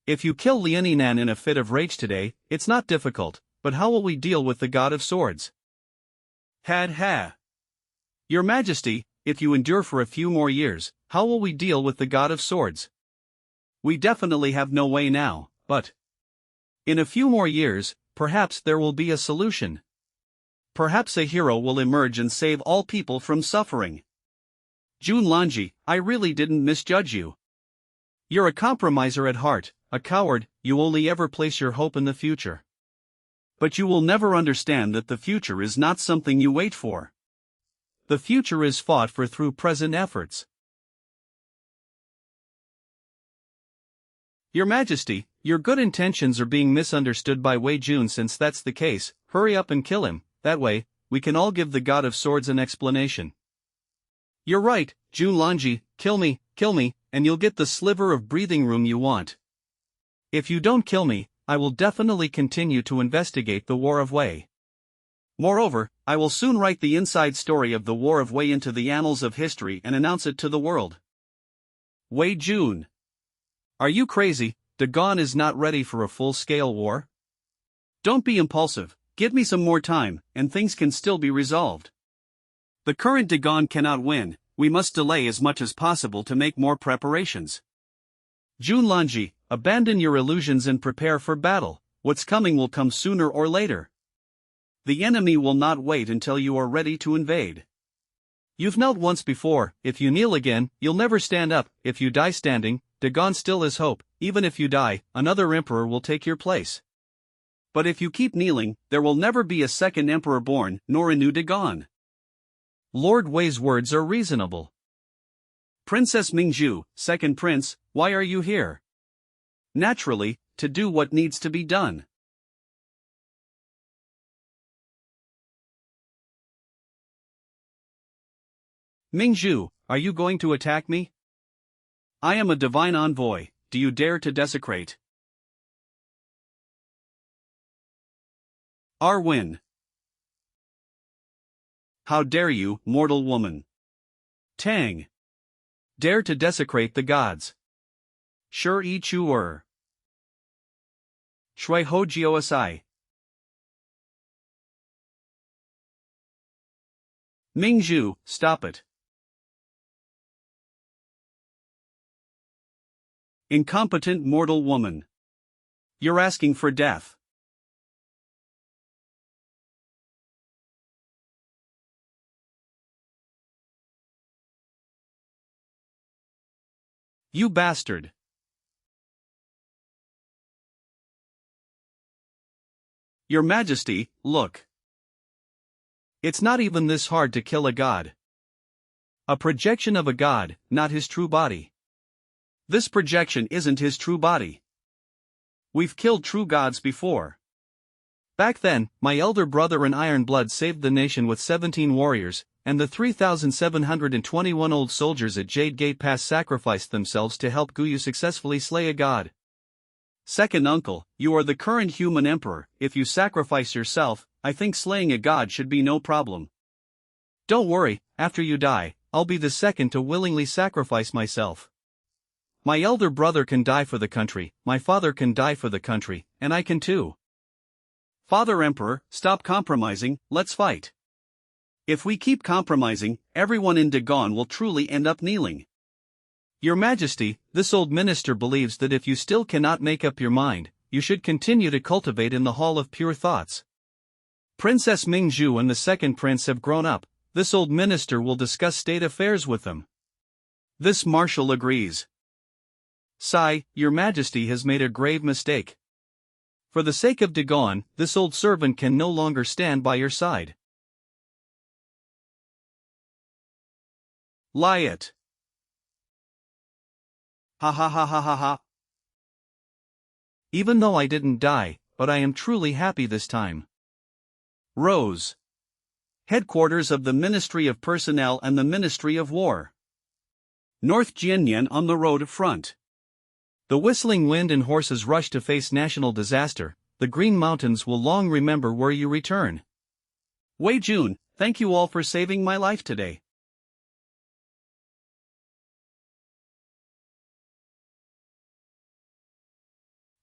If you kill Lianinan in a fit of rage today, it's not difficult, but how will we deal with the God of Swords? Ha. Your Majesty, if you endure for a few more years, how will we deal with the God of Swords? We definitely have no way now, but in a few more years, perhaps there will be a solution. Perhaps a hero will emerge and save all people from suffering. Jun Lanji, I really didn't misjudge you. You're a compromiser at heart, a coward. You only ever place your hope in the future. But you will never understand that the future is not something you wait for. The future is fought for through present efforts. Your Majesty, your good intentions are being misunderstood by Wei Jun. Since that's the case, hurry up and kill him. That way, we can all give the God of Swords an explanation. You're right, Jun Lanji, kill me, and you'll get the sliver of breathing room you want. If you don't kill me, I will definitely continue to investigate the War of Wei. Moreover, I will soon write the inside story of the War of Wei into the annals of history and announce it to the world. Wei Jun. Are you crazy? Dagon is not ready for a full-scale war? Don't be impulsive, give me some more time, and things can still be resolved. The current Dagon cannot win, we must delay as much as possible to make more preparations. Jun Lanji, abandon your illusions and prepare for battle. What's coming will come sooner or later. The enemy will not wait until you are ready to invade. You've knelt once before, if you kneel again, you'll never stand up. If you die standing, Dagon still is hope. Even if you die, another emperor will take your place. But if you keep kneeling, there will never be a second emperor born, nor a new Dagon. Lord Wei's words are reasonable. Princess Mingzhu, second prince, why are you here? Naturally, to do what needs to be done. Mingzhu, are you going to attack me? I am a divine envoy, do you dare to desecrate? Arwen. How dare you, mortal woman? Tang. Dare to desecrate the gods. Sure yi chu Shui ho jiu asai. Mingzhu, stop it. Incompetent mortal woman. You're asking for death. You bastard. Your Majesty, look. It's not even this hard to kill a god. A projection of a god, not his true body. This projection isn't his true body. We've killed true gods before. Back then, my elder brother in Iron Blood saved the nation with 17 warriors, and the 3,721 old soldiers at Jade Gate Pass sacrificed themselves to help Guyu successfully slay a god. Second uncle, you are the current human emperor. If you sacrifice yourself, I think slaying a god should be no problem. Don't worry, after you die, I'll be the second to willingly sacrifice myself. My elder brother can die for the country, my father can die for the country, and I can too. Father Emperor, stop compromising, let's fight. If we keep compromising, everyone in Dagon will truly end up kneeling. Your Majesty, this old minister believes that if you still cannot make up your mind, you should continue to cultivate in the Hall of Pure Thoughts. Princess Mingzhu and the second prince have grown up. This old minister will discuss state affairs with them. This marshal agrees. Sigh, Your Majesty has made a grave mistake. For the sake of Dagon, this old servant can no longer stand by your side. Lie it. Ha ha ha ha ha ha. Even though I didn't die, but I am truly happy this time. Rose. Headquarters of the Ministry of Personnel and the Ministry of War. North Jianyan on the road front. The whistling wind and horses rush to face national disaster. The Green Mountains will long remember where you return. Wei Jun, thank you all for saving my life today.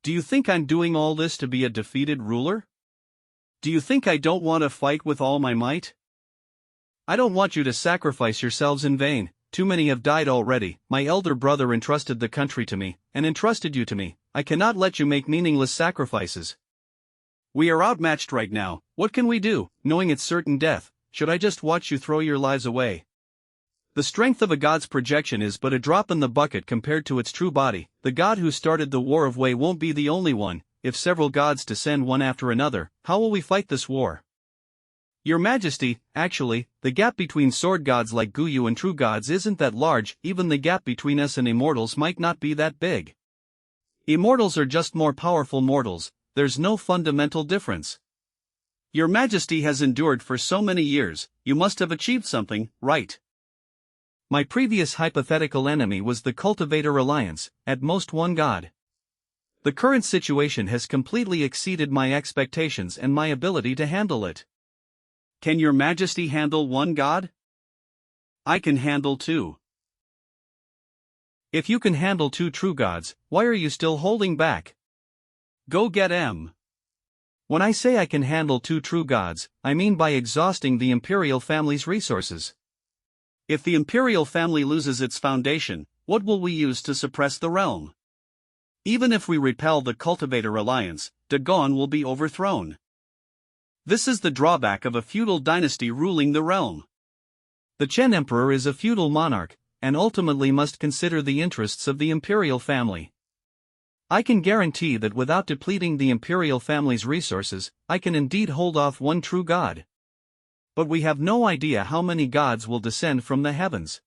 Do you think I'm doing all this to be a defeated ruler? Do you think I don't want to fight with all my might? I don't want you to sacrifice yourselves in vain. Too many have died already. My elder brother entrusted the country to me, and entrusted you to me. I cannot let you make meaningless sacrifices. We are outmatched right now. What can we do, knowing it's certain death? Should I just watch you throw your lives away? The strength of a god's projection is but a drop in the bucket compared to its true body. The god who started the war of Wei won't be the only one. If several gods descend one after another, how will we fight this war? Your Majesty, actually, the gap between sword gods like Guyu and true gods isn't that large. Even the gap between us and immortals might not be that big. Immortals are just more powerful mortals. There's no fundamental difference. Your Majesty has endured for so many years. You must have achieved something, right? My previous hypothetical enemy was the Cultivator Alliance, at most one god. The current situation has completely exceeded my expectations and my ability to handle it. Can Your Majesty handle one god? I can handle two. If you can handle two true gods, why are you still holding back? Go get M. When I say I can handle two true gods, I mean by exhausting the imperial family's resources. If the imperial family loses its foundation, what will we use to suppress the realm? Even if we repel the Cultivator Alliance, Dagon will be overthrown. This is the drawback of a feudal dynasty ruling the realm. The Chen Emperor is a feudal monarch, and ultimately must consider the interests of the imperial family. I can guarantee that without depleting the imperial family's resources, I can indeed hold off one true god. But we have no idea how many gods will descend from the heavens.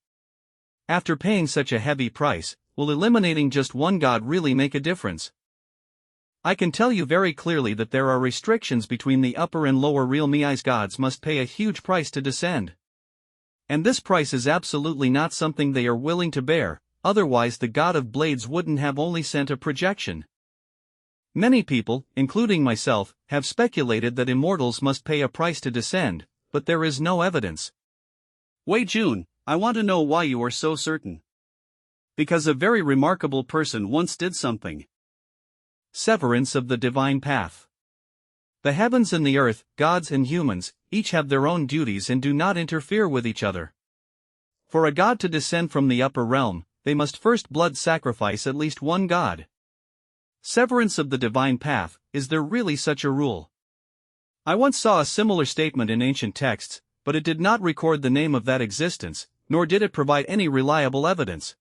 After paying such a heavy price, will eliminating just one god really make a difference? I can tell you very clearly that there are restrictions between the upper and lower realm. Miai's gods must pay a huge price to descend. And this price is absolutely not something they are willing to bear, otherwise the god of blades wouldn't have only sent a projection. Many people, including myself, have speculated that immortals must pay a price to descend, but there is no evidence. Wei Jun, I want to know why you are so certain. Because a very remarkable person once did something. Severance of the divine path. The heavens and the earth, gods and humans, each have their own duties and do not interfere with each other. For a god to descend from the upper realm, they must first blood sacrifice at least one god. Severance of the divine path, is there really such a rule? I once saw a similar statement in ancient texts, but it did not record the name of that existence, nor did it provide any reliable evidence.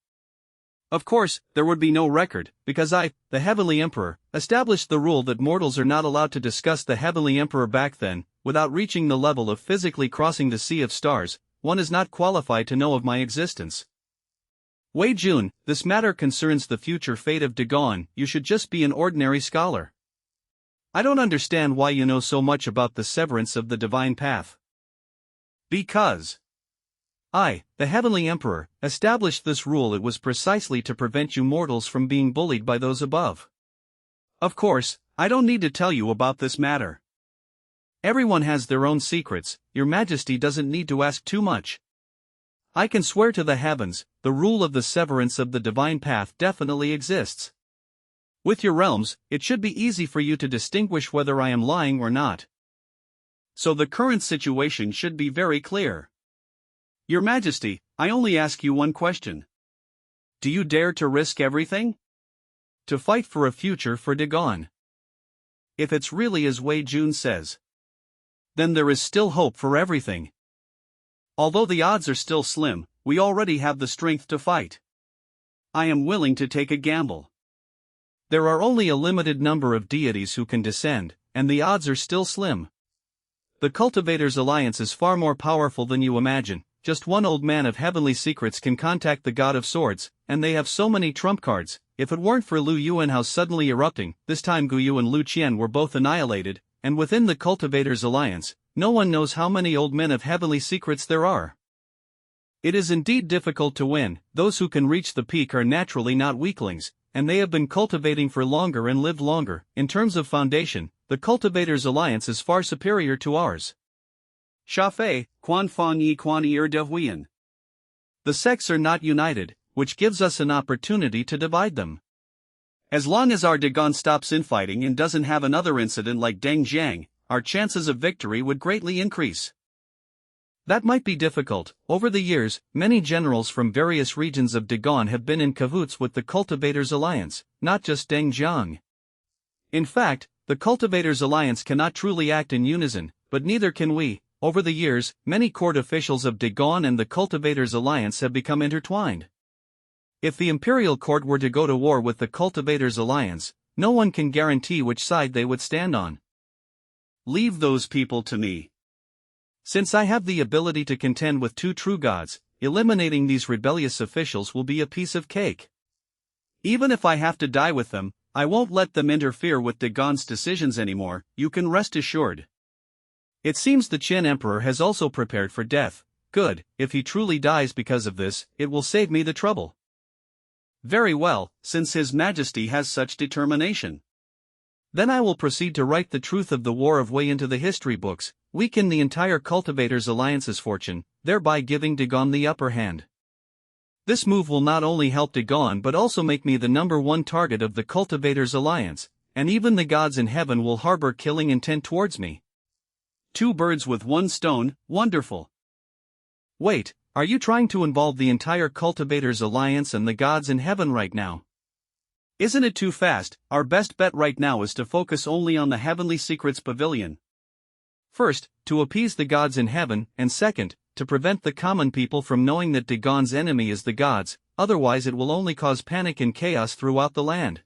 Of course, there would be no record, because I, the Heavenly Emperor, established the rule that mortals are not allowed to discuss the Heavenly Emperor back then, without reaching the level of physically crossing the sea of stars. One is not qualified to know of my existence. Wei Jun, this matter concerns the future fate of Dagon. You should just be an ordinary scholar. I don't understand why you know so much about the severance of the divine path. Because I, the Heavenly Emperor, established this rule. It was precisely to prevent you mortals from being bullied by those above. Of course, I don't need to tell you about this matter. Everyone has their own secrets. Your Majesty doesn't need to ask too much. I can swear to the heavens, the rule of the severance of the divine path definitely exists. With your realms, it should be easy for you to distinguish whether I am lying or not. So the current situation should be very clear. Your Majesty, I only ask you one question. Do you dare to risk everything? To fight for a future for Dagon? If it's really as Wei Jun says, then there is still hope for everything. Although the odds are still slim, we already have the strength to fight. I am willing to take a gamble. There are only a limited number of deities who can descend, and the odds are still slim. The Cultivators' Alliance is far more powerful than you imagine. Just one old man of heavenly secrets can contact the God of Swords, and they have so many trump cards. If it weren't for Lu Yuanhao suddenly erupting, this time Gu Yu and Lu Qian were both annihilated, and within the Cultivators' Alliance, no one knows how many old men of heavenly secrets there are. It is indeed difficult to win. Those who can reach the peak are naturally not weaklings, and they have been cultivating for longer and lived longer. In terms of foundation, the Cultivators' Alliance is far superior to ours. Shafei, Quan Fan Yi Quan Ir De Huiyan. The sects are not united, which gives us an opportunity to divide them. As long as our Dagon stops infighting and doesn't have another incident like Deng Jiang, our chances of victory would greatly increase. That might be difficult. Over the years, many generals from various regions of Dagon have been in cahoots with the Cultivators' Alliance, not just Deng Jiang. In fact, the Cultivators' Alliance cannot truly act in unison, but neither can we. Over the years, many court officials of Dagon and the Cultivators' Alliance have become intertwined. If the Imperial Court were to go to war with the Cultivators' Alliance, no one can guarantee which side they would stand on. Leave those people to me. Since I have the ability to contend with two true gods, eliminating these rebellious officials will be a piece of cake. Even if I have to die with them, I won't let them interfere with Dagon's decisions anymore, you can rest assured. It seems the Qin Emperor has also prepared for death. Good, if he truly dies because of this, it will save me the trouble. Very well, since His Majesty has such determination. Then I will proceed to write the truth of the War of Wei into the history books, weaken the entire Cultivators' Alliance's fortune, thereby giving Dagon the upper hand. This move will not only help Dagon but also make me the #1 target of the Cultivators' Alliance, and even the gods in heaven will harbor killing intent towards me. Two birds with one stone, wonderful. Wait, are you trying to involve the entire Cultivators' Alliance and the gods in heaven right now? Isn't it too fast? Our best bet right now is to focus only on the Heavenly Secrets Pavilion. First, to appease the gods in heaven, and second, to prevent the common people from knowing that Dagon's enemy is the gods, otherwise it will only cause panic and chaos throughout the land.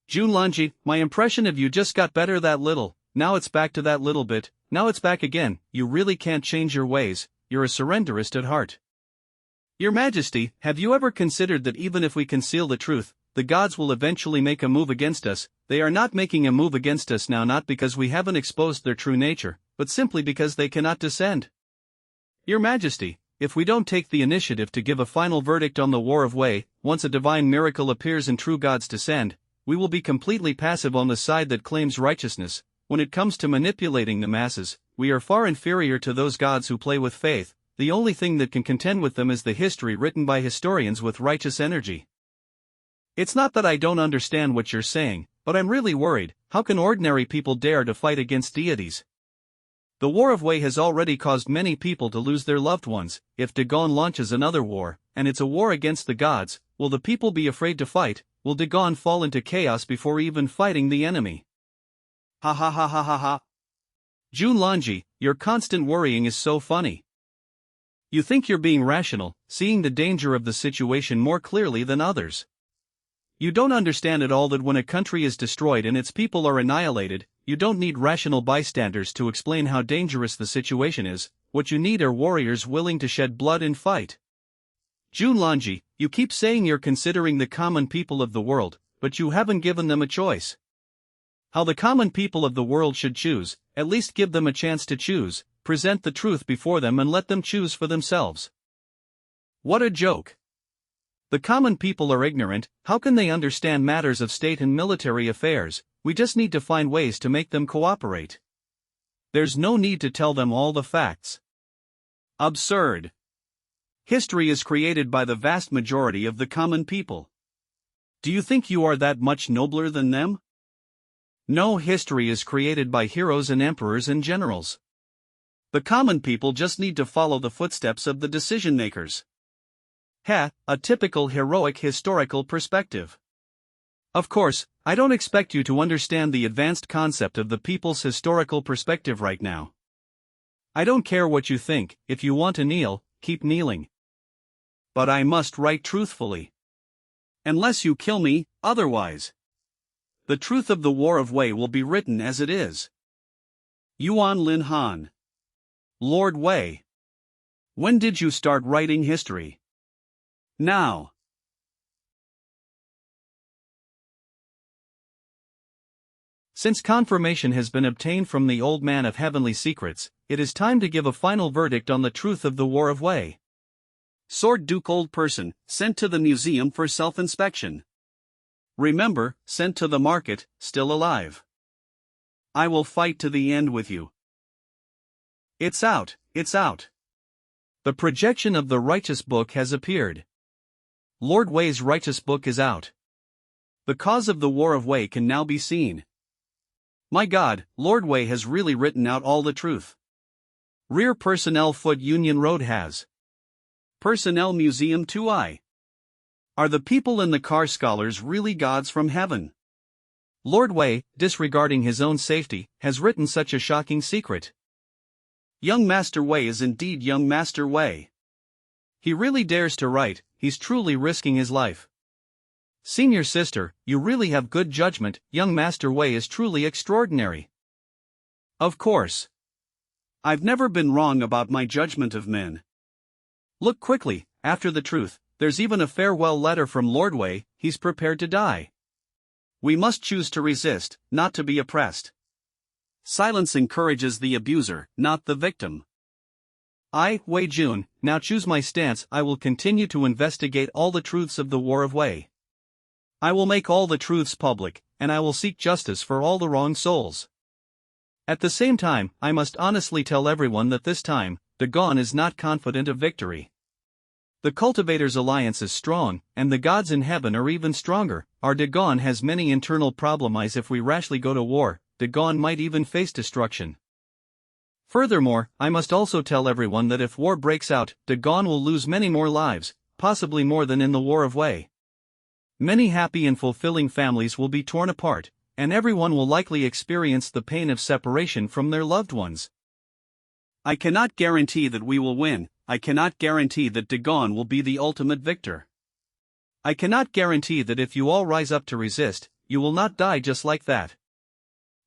Junlanji, my impression of you just got better that little, now it's back to that little bit, now it's back again. You really can't change your ways, you're a surrenderist at heart. Your Majesty, have you ever considered that even if we conceal the truth, the gods will eventually make a move against us? They are not making a move against us now, not because we haven't exposed their true nature, but simply because they cannot descend. Your Majesty, if we don't take the initiative to give a final verdict on the War of Wei, once a divine miracle appears and true gods descend, we will be completely passive on the side that claims righteousness. When it comes to manipulating the masses, we are far inferior to those gods who play with faith. The only thing that can contend with them is the history written by historians with righteous energy. It's not that I don't understand what you're saying, But I'm really worried, how can ordinary people dare to fight against deities? The War of Wei has already caused many people to lose their loved ones. If Dagon launches another war, and it's a war against the gods, will the people be afraid to fight? Will Dagon fall into chaos before even fighting the enemy? Ha ha ha ha ha ha. Junlanji, your constant worrying is so funny. You think you're being rational, seeing the danger of the situation more clearly than others. You don't understand at all that when a country is destroyed and its people are annihilated, you don't need rational bystanders to explain how dangerous the situation is. What you need are warriors willing to shed blood and fight. Junlanji, you keep saying you're considering the common people of the world, but you haven't given them a choice. How the common people of the world should choose, at least give them a chance to choose, present the truth before them and let them choose for themselves. What a joke! The common people are ignorant, how can they understand matters of state and military affairs? We just need to find ways to make them cooperate. There's no need to tell them all the facts. Absurd. History is created by the vast majority of the common people. Do you think you are that much nobler than them? No, history is created by heroes and emperors and generals. The common people just need to follow the footsteps of the decision makers. A typical heroic historical perspective. Of course, I don't expect you to understand the advanced concept of the people's historical perspective right now. I don't care what you think, if you want to kneel, keep kneeling. But I must write truthfully. Unless you kill me, otherwise. The truth of the War of Wei will be written as it is. Yuan Lin Han. Lord Wei. When did you start writing history? Now. Since confirmation has been obtained from the Old Man of Heavenly Secrets, it is time to give a final verdict on the truth of the War of Wei. Sword Duke Old Person, sent to the museum for self-inspection. Remember, sent to the market, still alive. I will fight to the end with you. It's out, it's out. The projection of the Righteous Book has appeared. Lord Wei's Righteous Book is out. The cause of the War of Wei can now be seen. My God, Lord Wei has really written out all the truth. Rear Personnel Foot Union Road has. Personnel Museum 2I. Are the people in the car scholars really gods from heaven? Lord Wei, disregarding his own safety, has written such a shocking secret. Young Master Wei is indeed young Master Wei. He really dares to write, he's truly risking his life. Senior sister, you really have good judgment, young Master Wei is truly extraordinary. Of course. I've never been wrong about my judgment of men. Look quickly, after the truth, there's even a farewell letter from Lord Wei, he's prepared to die. We must choose to resist, not to be oppressed. Silence encourages the abuser, not the victim. I, Wei Jun, now choose my stance. I will continue to investigate all the truths of the War of Wei. I will make all the truths public, and I will seek justice for all the wrong souls. At the same time, I must honestly tell everyone that this time, Dagon is not confident of victory. The Cultivators' alliance is strong, and the gods in heaven are even stronger. Our Dagon has many internal problems. If we rashly go to war, Dagon might even face destruction. Furthermore, I must also tell everyone that if war breaks out, Dagon will lose many more lives, possibly more than in the War of Wei. Many happy and fulfilling families will be torn apart, and everyone will likely experience the pain of separation from their loved ones. I cannot guarantee that we will win. I cannot guarantee that Dagon will be the ultimate victor. I cannot guarantee that if you all rise up to resist, you will not die just like that.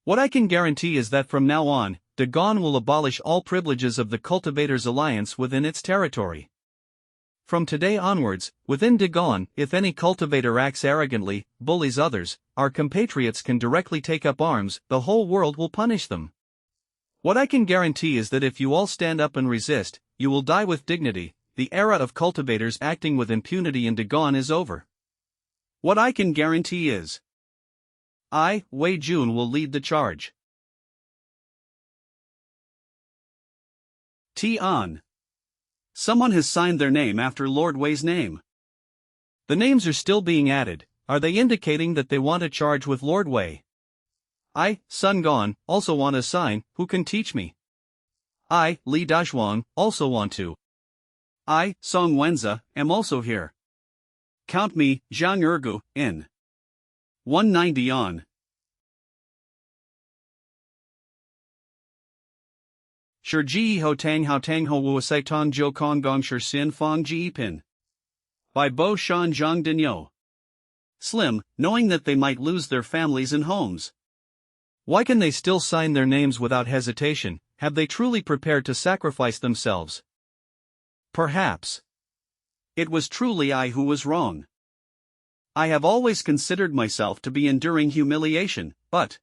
What I can guarantee is that from now on, Dagon will abolish all privileges of the Cultivators' alliance within its territory. From today onwards, within Dagon, if any cultivator acts arrogantly, bullies others, our compatriots can directly take up arms, the whole world will punish them. What I can guarantee is that if you all stand up and resist, you will die with dignity. The era of cultivators acting with impunity in Dagon is over. What I can guarantee is, I, Wei Jun, will lead the charge. T-on. Someone has signed their name after Lord Wei's name. The names are still being added, are they indicating that they want a charge with Lord Wei? I, Sun Gon, also want a sign. Who can teach me? I, Li Dazhuang, also want to. I, Song Wenza, am also here. Count me, Zhang Ergu, in. 190 on. Shi ji ho tang ho wu sai tong jiu kong gong shi sin fong ji pin. By Bo Shan Zhang Dinyo. Slim, knowing that they might lose their families and homes. Why can they still sign their names without hesitation? Have they truly prepared to sacrifice themselves? Perhaps. It was truly I who was wrong. I have always considered myself to be enduring humiliation, but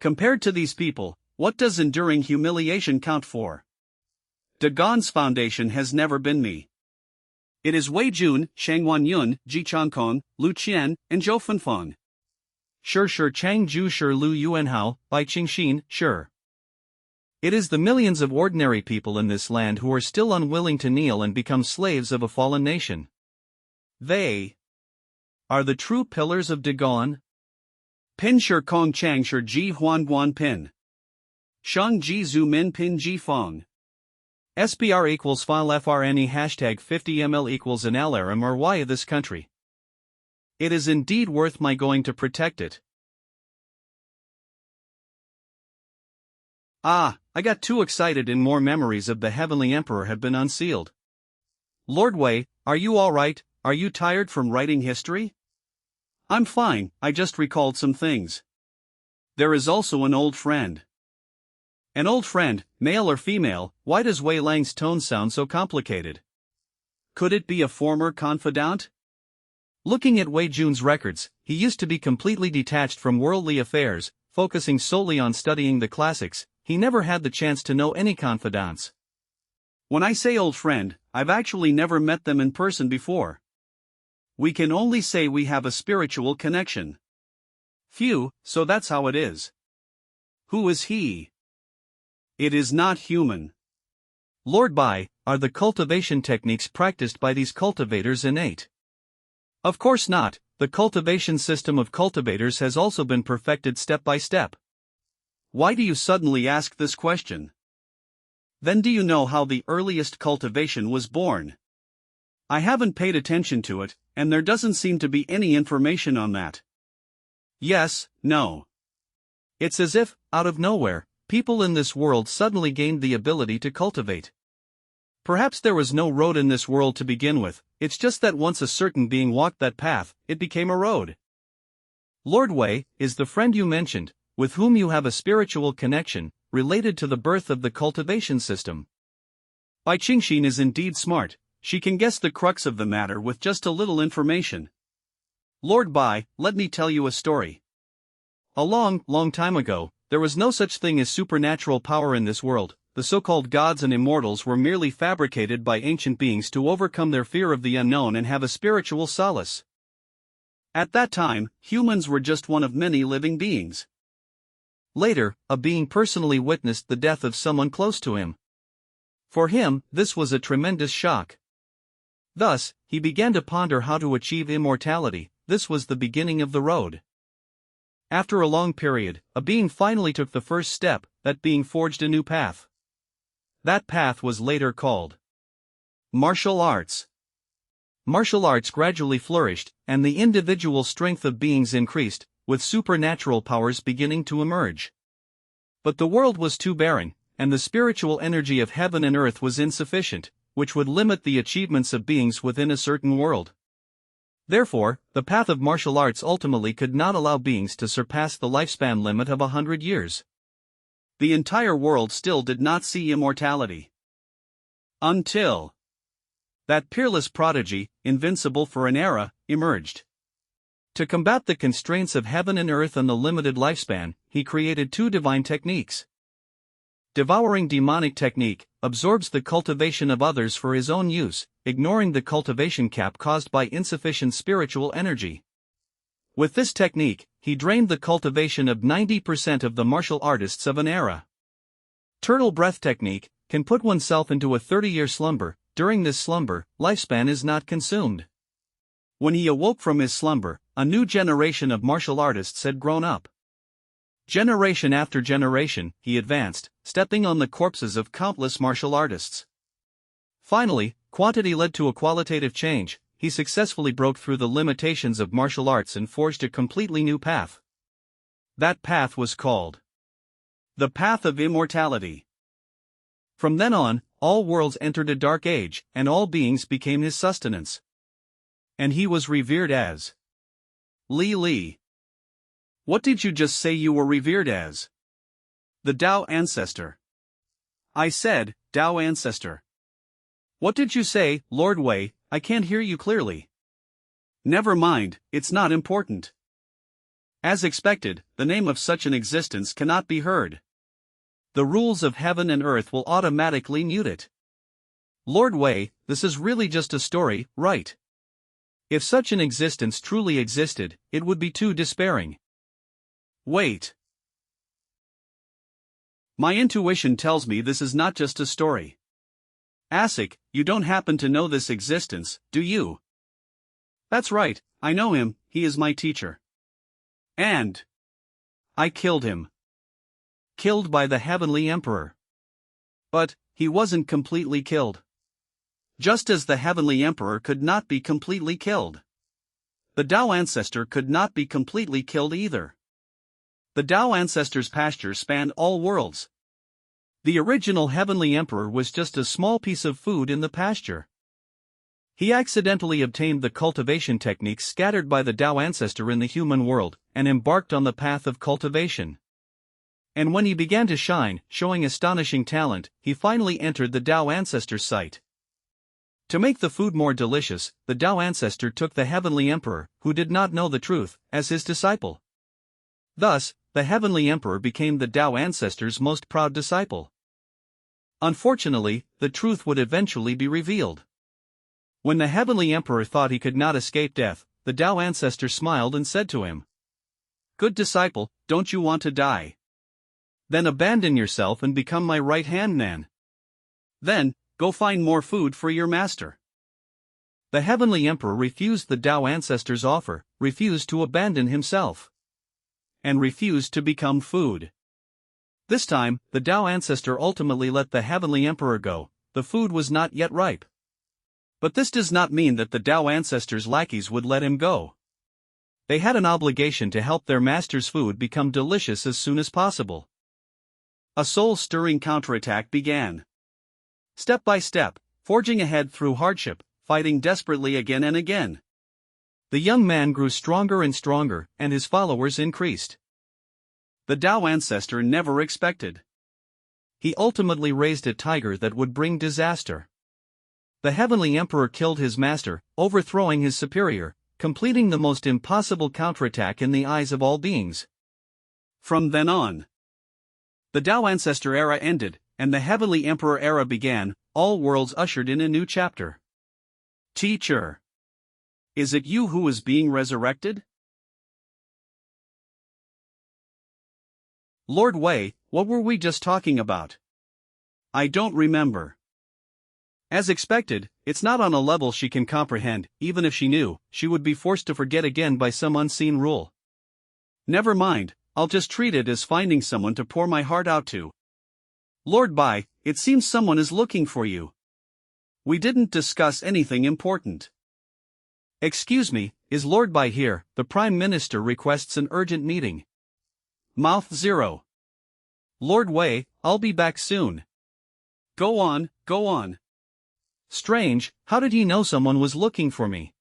compared to these people, what does enduring humiliation count for? Dagon's foundation has never been me. It is Wei Jun, Shangwan Yun, Ji Changkong, Lu Qian, and Zhou Fenfeng. Shi Chang Ju Shi Lu Yuanhao, Bai Qingxin, Shi. It is the millions of ordinary people in this land who are still unwilling to kneel and become slaves of a fallen nation. They are the true pillars of Dagon. Pin Shi Kong Chang Shi Ji Huan Guan Pin. Shang Ji Zhu Min Pin Ji Fong. SPR equals file FRNE hashtag 50ml equals an LRM or Y of this country. It is indeed worth my going to protect it. Ah, I got too excited and more memories of the Heavenly Emperor have been unsealed. Lord Wei, are you alright? Are you tired from writing history? I'm fine, I just recalled some things. There is also an old friend. An old friend, male or female, why does Wei Lang's tone sound so complicated? Could it be a former confidant? Looking at Wei Jun's records, he used to be completely detached from worldly affairs, focusing solely on studying the classics. He never had the chance to know any confidants. When I say old friend, I've actually never met them in person before. We can only say we have a spiritual connection. Phew, so that's how it is. Who is he? It is not human. Lord Bai, are the cultivation techniques practiced by these cultivators innate? Of course not, the cultivation system of cultivators has also been perfected step by step. Why do you suddenly ask this question? Then do you know how the earliest cultivation was born? I haven't paid attention to it, and there doesn't seem to be any information on that. Yes, no. It's as if, out of nowhere, people in this world suddenly gained the ability to cultivate. Perhaps there was no road in this world to begin with, it's just that once a certain being walked that path, it became a road. Lord Wei is the friend you mentioned, with whom you have a spiritual connection, related to the birth of the cultivation system. Bai Qingxin is indeed smart, she can guess the crux of the matter with just a little information. Lord Bai, let me tell you a story. A long time ago, there was no such thing as supernatural power in this world. The so-called gods and immortals were merely fabricated by ancient beings to overcome their fear of the unknown and have a spiritual solace. At that time, humans were just one of many living beings. Later, a being personally witnessed the death of someone close to him. For him, this was a tremendous shock. Thus, he began to ponder how to achieve immortality. This was the beginning of the road. After a long period, a being finally took the first step, that being forged a new path. That path was later called martial arts. Martial arts gradually flourished, and the individual strength of beings increased, with supernatural powers beginning to emerge. But the world was too barren, and the spiritual energy of heaven and earth was insufficient, which would limit the achievements of beings within a certain world. Therefore, the path of martial arts ultimately could not allow beings to surpass the lifespan limit of 100 years. The entire world still did not see immortality. Until that peerless prodigy, invincible for an era, emerged. To combat the constraints of heaven and earth and the limited lifespan, he created two divine techniques. Devouring demonic technique absorbs the cultivation of others for his own use, ignoring the cultivation cap caused by insufficient spiritual energy. With this technique, he drained the cultivation of 90% of the martial artists of an era. Turtle breath technique can put oneself into a 30-year slumber. During this slumber, lifespan is not consumed. When he awoke from his slumber, a new generation of martial artists had grown up. Generation after generation, he advanced, stepping on the corpses of countless martial artists. Finally, quantity led to a qualitative change. He successfully broke through the limitations of martial arts and forged a completely new path. That path was called the path of immortality. From then on, all worlds entered a dark age, and all beings became his sustenance. And he was revered as Li. What did you just say you were revered as? The Tao Ancestor. I said, Tao Ancestor. What did you say, Lord Wei? I can't hear you clearly. Never mind, it's not important. As expected, the name of such an existence cannot be heard. The rules of heaven and earth will automatically mute it. Lord Wei, this is really just a story, right? If such an existence truly existed, it would be too despairing. Wait. My intuition tells me this is not just a story. Asik, you don't happen to know this existence, do you? That's right, I know him, he is my teacher. And I killed him. Killed by the Heavenly Emperor. But he wasn't completely killed. Just as the Heavenly Emperor could not be completely killed. The Tao Ancestor could not be completely killed either. The Tao Ancestor's pasture spanned all worlds. The original Heavenly Emperor was just a small piece of food in the pasture. He accidentally obtained the cultivation techniques scattered by the Tao Ancestor in the human world, and embarked on the path of cultivation. And when he began to shine, showing astonishing talent, he finally entered the Tao Ancestor's sight. To make the food more delicious, the Tao Ancestor took the Heavenly Emperor, who did not know the truth, as his disciple. Thus, the Heavenly Emperor became the Tao Ancestor's most proud disciple. Unfortunately, the truth would eventually be revealed. When the Heavenly Emperor thought he could not escape death, the Tao Ancestor smiled and said to him, "Good disciple, don't you want to die? Then abandon yourself and become my right-hand man. Then, go find more food for your master." The Heavenly Emperor refused the Tao Ancestor's offer, refused to abandon himself, and refused to become food. This time, the Tao Ancestor ultimately let the Heavenly Emperor go. The food was not yet ripe. But this does not mean that the Tao Ancestor's lackeys would let him go. They had an obligation to help their master's food become delicious as soon as possible. A soul-stirring counterattack began. Step by step, forging ahead through hardship, fighting desperately again and again. The young man grew stronger and stronger, and his followers increased. The Tao Ancestor never expected. He ultimately raised a tiger that would bring disaster. The Heavenly Emperor killed his master, overthrowing his superior, completing the most impossible counterattack in the eyes of all beings. From then on, the Tao Ancestor era ended, and the Heavenly Emperor era began. All worlds ushered in a new chapter. Teacher, is it you who is being resurrected? Lord Wei, what were we just talking about? I don't remember. As expected, it's not on a level she can comprehend. Even if she knew, she would be forced to forget again by some unseen rule. Never mind, I'll just treat it as finding someone to pour my heart out to. Lord Bai, it seems someone is looking for you. We didn't discuss anything important. Excuse me, is Lord Bai here? The Prime Minister requests an urgent meeting. Mouth 0. Lord Wei, I'll be back soon. Go on, go on. Strange, how did he know someone was looking for me?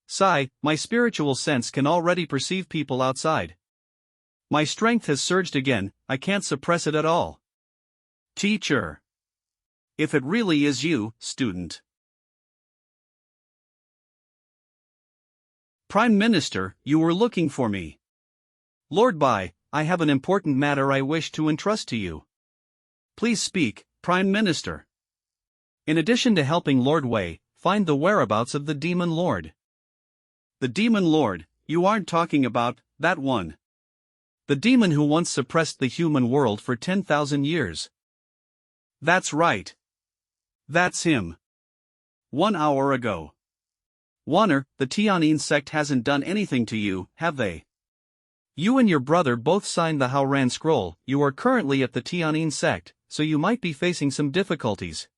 Sigh, my spiritual sense can already perceive people outside. My strength has surged again, I can't suppress it at all. Teacher. If it really is you, student. Prime Minister, you were looking for me. Lord Bai, I have an important matter I wish to entrust to you. Please speak, Prime Minister. In addition to helping Lord Wei, find the whereabouts of the Demon Lord. The Demon Lord, you aren't talking about that one. The demon who once suppressed the human world for 10,000 years. That's right. That's him. 1 hour ago. Wanner, the Tianyin sect hasn't done anything to you, have they? You and your brother both signed the Haoran scroll. You are currently at the Tianyin sect, so you might be facing some difficulties.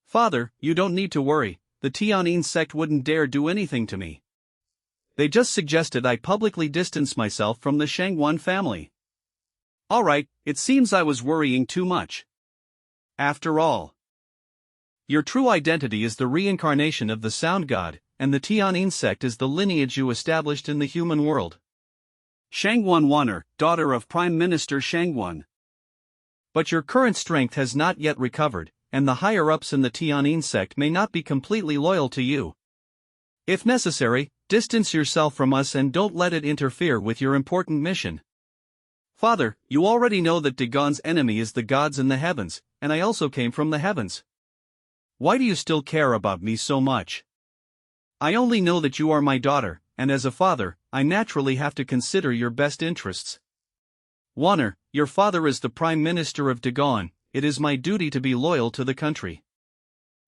Father, you don't need to worry, the Tianyin sect wouldn't dare do anything to me. They just suggested I publicly distance myself from the Shangwan family. Alright, it seems I was worrying too much. After all, your true identity is the reincarnation of the Sound God, and the Tianyin sect is the lineage you established in the human world. Shangwan Wanner, daughter of Prime Minister Shangwan. But your current strength has not yet recovered, and the higher-ups in the Tianyin sect may not be completely loyal to you. If necessary, distance yourself from us and don't let it interfere with your important mission. Father, you already know that Dagon's enemy is the gods in the heavens, and I also came from the heavens. Why do you still care about me so much? I only know that you are my daughter, and as a father, I naturally have to consider your best interests. Wanner, your father is the Prime Minister of Dagon. It is my duty to be loyal to the country.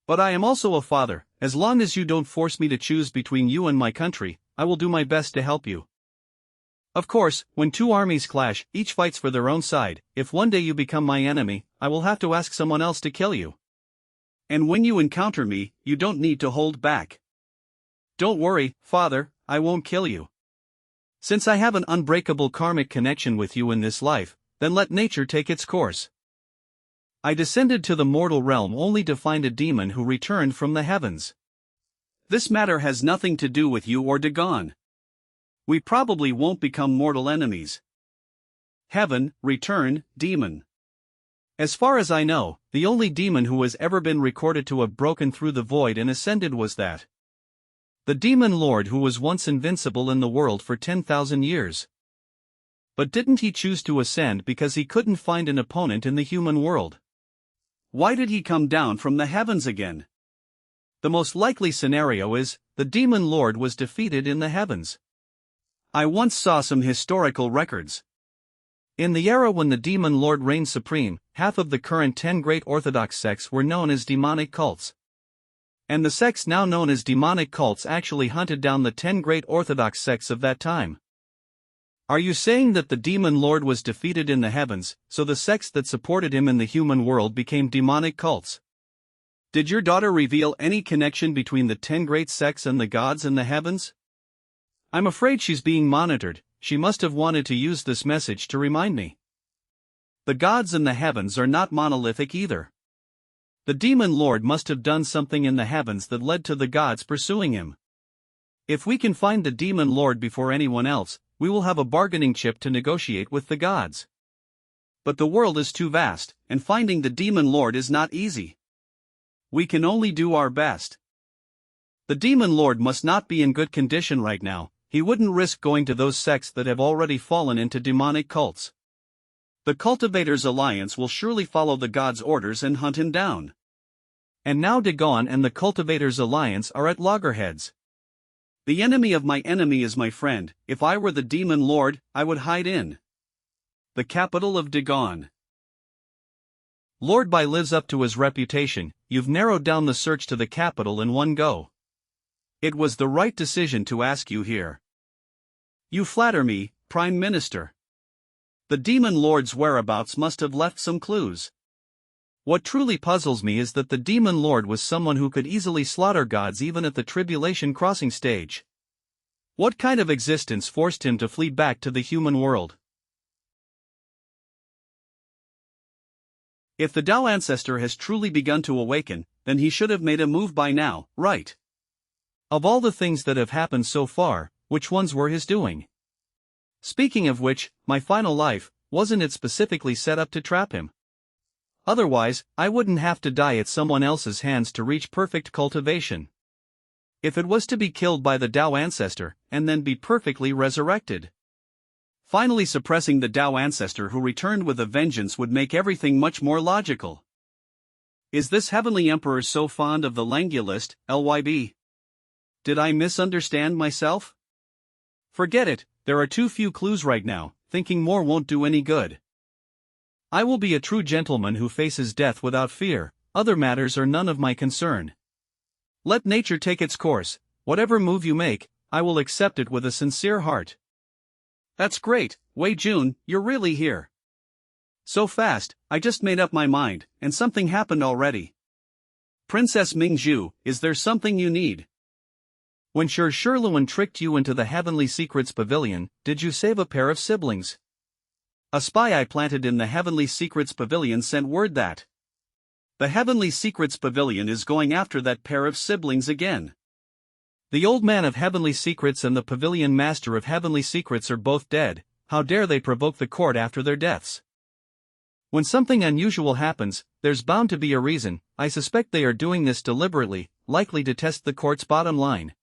But I am also a father. As long as you don't force me to choose between you and my country, I will do my best to help you. Of course, when two armies clash, each fights for their own side. If one day you become my enemy, I will have to ask someone else to kill you. And when you encounter me, you don't need to hold back. Don't worry, Father, I won't kill you. Since I have an unbreakable karmic connection with you in this life, then let nature take its course. I descended to the mortal realm only to find a demon who returned from the heavens. This matter has nothing to do with you or Dagon. We probably won't become mortal enemies. Heaven, return, demon. As far as I know, the only demon who has ever been recorded to have broken through the void and ascended was that. The demon lord who was once invincible in the world for 10,000 years. But didn't he choose to ascend because he couldn't find an opponent in the human world? Why did he come down from the heavens again? The most likely scenario is, the demon lord was defeated in the heavens. I once saw some historical records. In the era when the demon lord reigned supreme, half of the current 10 great orthodox sects were known as demonic cults. And the sects now known as demonic cults actually hunted down the 10 great orthodox sects of that time. Are you saying that the demon lord was defeated in the heavens, so the sects that supported him in the human world became demonic cults? Did your daughter reveal any connection between the 10 great sects and the gods in the heavens? I'm afraid she's being monitored. She must have wanted to use this message to remind me. The gods in the heavens are not monolithic either. The demon lord must have done something in the heavens that led to the gods pursuing him. If we can find the demon lord before anyone else, we will have a bargaining chip to negotiate with the gods. But the world is too vast, and finding the demon lord is not easy. We can only do our best. The demon lord must not be in good condition right now. He wouldn't risk going to those sects that have already fallen into demonic cults. The Cultivators' Alliance will surely follow the gods' orders and hunt him down. And now Dagon and the Cultivators' Alliance are at loggerheads. The enemy of my enemy is my friend. If I were the demon lord, I would hide in the capital of Dagon. Lord Bai lives up to his reputation. You've narrowed down the search to the capital in one go. It was the right decision to ask you here. You flatter me, Prime Minister. The demon lord's whereabouts must have left some clues. What truly puzzles me is that the demon lord was someone who could easily slaughter gods even at the tribulation crossing stage. What kind of existence forced him to flee back to the human world? If the Tao ancestor has truly begun to awaken, then he should have made a move by now, right? Of all the things that have happened so far, which ones were his doing? Speaking of which, my final life, wasn't it specifically set up to trap him? Otherwise, I wouldn't have to die at someone else's hands to reach perfect cultivation. If it was to be killed by the Tao ancestor, and then be perfectly resurrected. Finally suppressing the Tao ancestor who returned with a vengeance would make everything much more logical. Is this heavenly emperor so fond of the Langualist, LYB? Did I misunderstand myself? Forget it, there are too few clues right now, thinking more won't do any good. I will be a true gentleman who faces death without fear, other matters are none of my concern. Let nature take its course. Whatever move you make, I will accept it with a sincere heart. That's great, Wei Jun, you're really here. So fast, I just made up my mind, and something happened already. Princess Mingzhu, is there something you need? When Shirluan tricked you into the Heavenly Secrets Pavilion, did you save a pair of siblings? A spy I planted in the Heavenly Secrets Pavilion sent word that the Heavenly Secrets Pavilion is going after that pair of siblings again. The old man of Heavenly Secrets and the Pavilion Master of Heavenly Secrets are both dead. How dare they provoke the court after their deaths? When something unusual happens, there's bound to be a reason. I suspect they are doing this deliberately, likely to test the court's bottom line.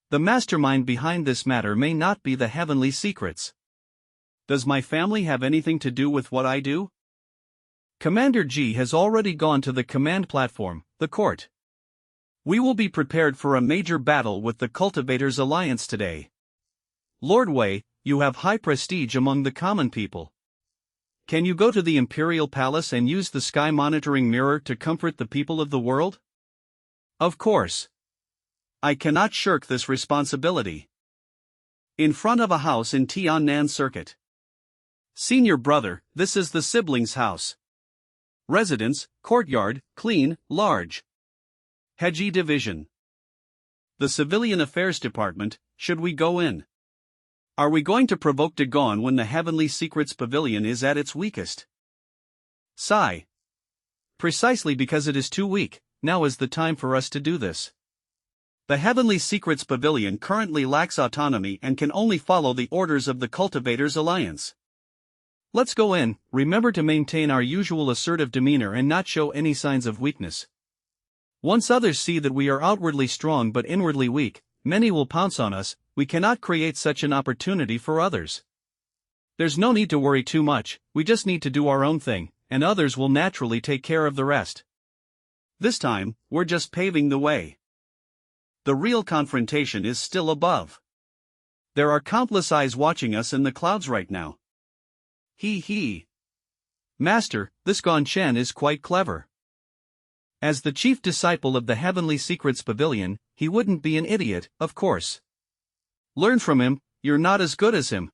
The mastermind behind this matter may not be the Heavenly Secrets. Does my family have anything to do with what I do? Commander G has already gone to the command platform, the court. We will be prepared for a major battle with the Cultivators Alliance today. Lord Wei, you have high prestige among the common people. Can you go to the Imperial Palace and use the sky monitoring mirror to comfort the people of the world? Of course. I cannot shirk this responsibility. In front of a house in Tiannan Circuit. Senior brother, this is the siblings' house. Residence, courtyard, clean, large. Heji Division. The Civilian Affairs Department, should we go in? Are we going to provoke Dagon when the Heavenly Secrets Pavilion is at its weakest? Sigh. Precisely because it is too weak, now is the time for us to do this. The Heavenly Secrets Pavilion currently lacks autonomy and can only follow the orders of the Cultivators Alliance. Let's go in, remember to maintain our usual assertive demeanor and not show any signs of weakness. Once others see that we are outwardly strong but inwardly weak, many will pounce on us. We cannot create such an opportunity for others. There's no need to worry too much, we just need to do our own thing, and others will naturally take care of the rest. This time, we're just paving the way. The real confrontation is still above. There are countless eyes watching us in the clouds right now. He. Master, this Gong Chen is quite clever. As the chief disciple of the Heavenly Secrets Pavilion, he wouldn't be an idiot, of course. Learn from him, you're not as good as him.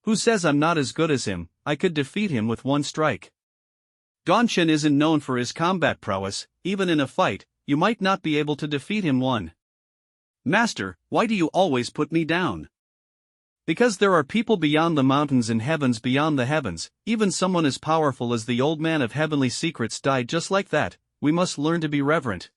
Who says I'm not as good as him? I could defeat him with one strike. Gong Chen isn't known for his combat prowess, even in a fight, you might not be able to defeat him one. Master, why do you always put me down? Because there are people beyond the mountains and heavens beyond the heavens, even someone as powerful as the old man of Heavenly Secrets died just like that, we must learn to be reverent.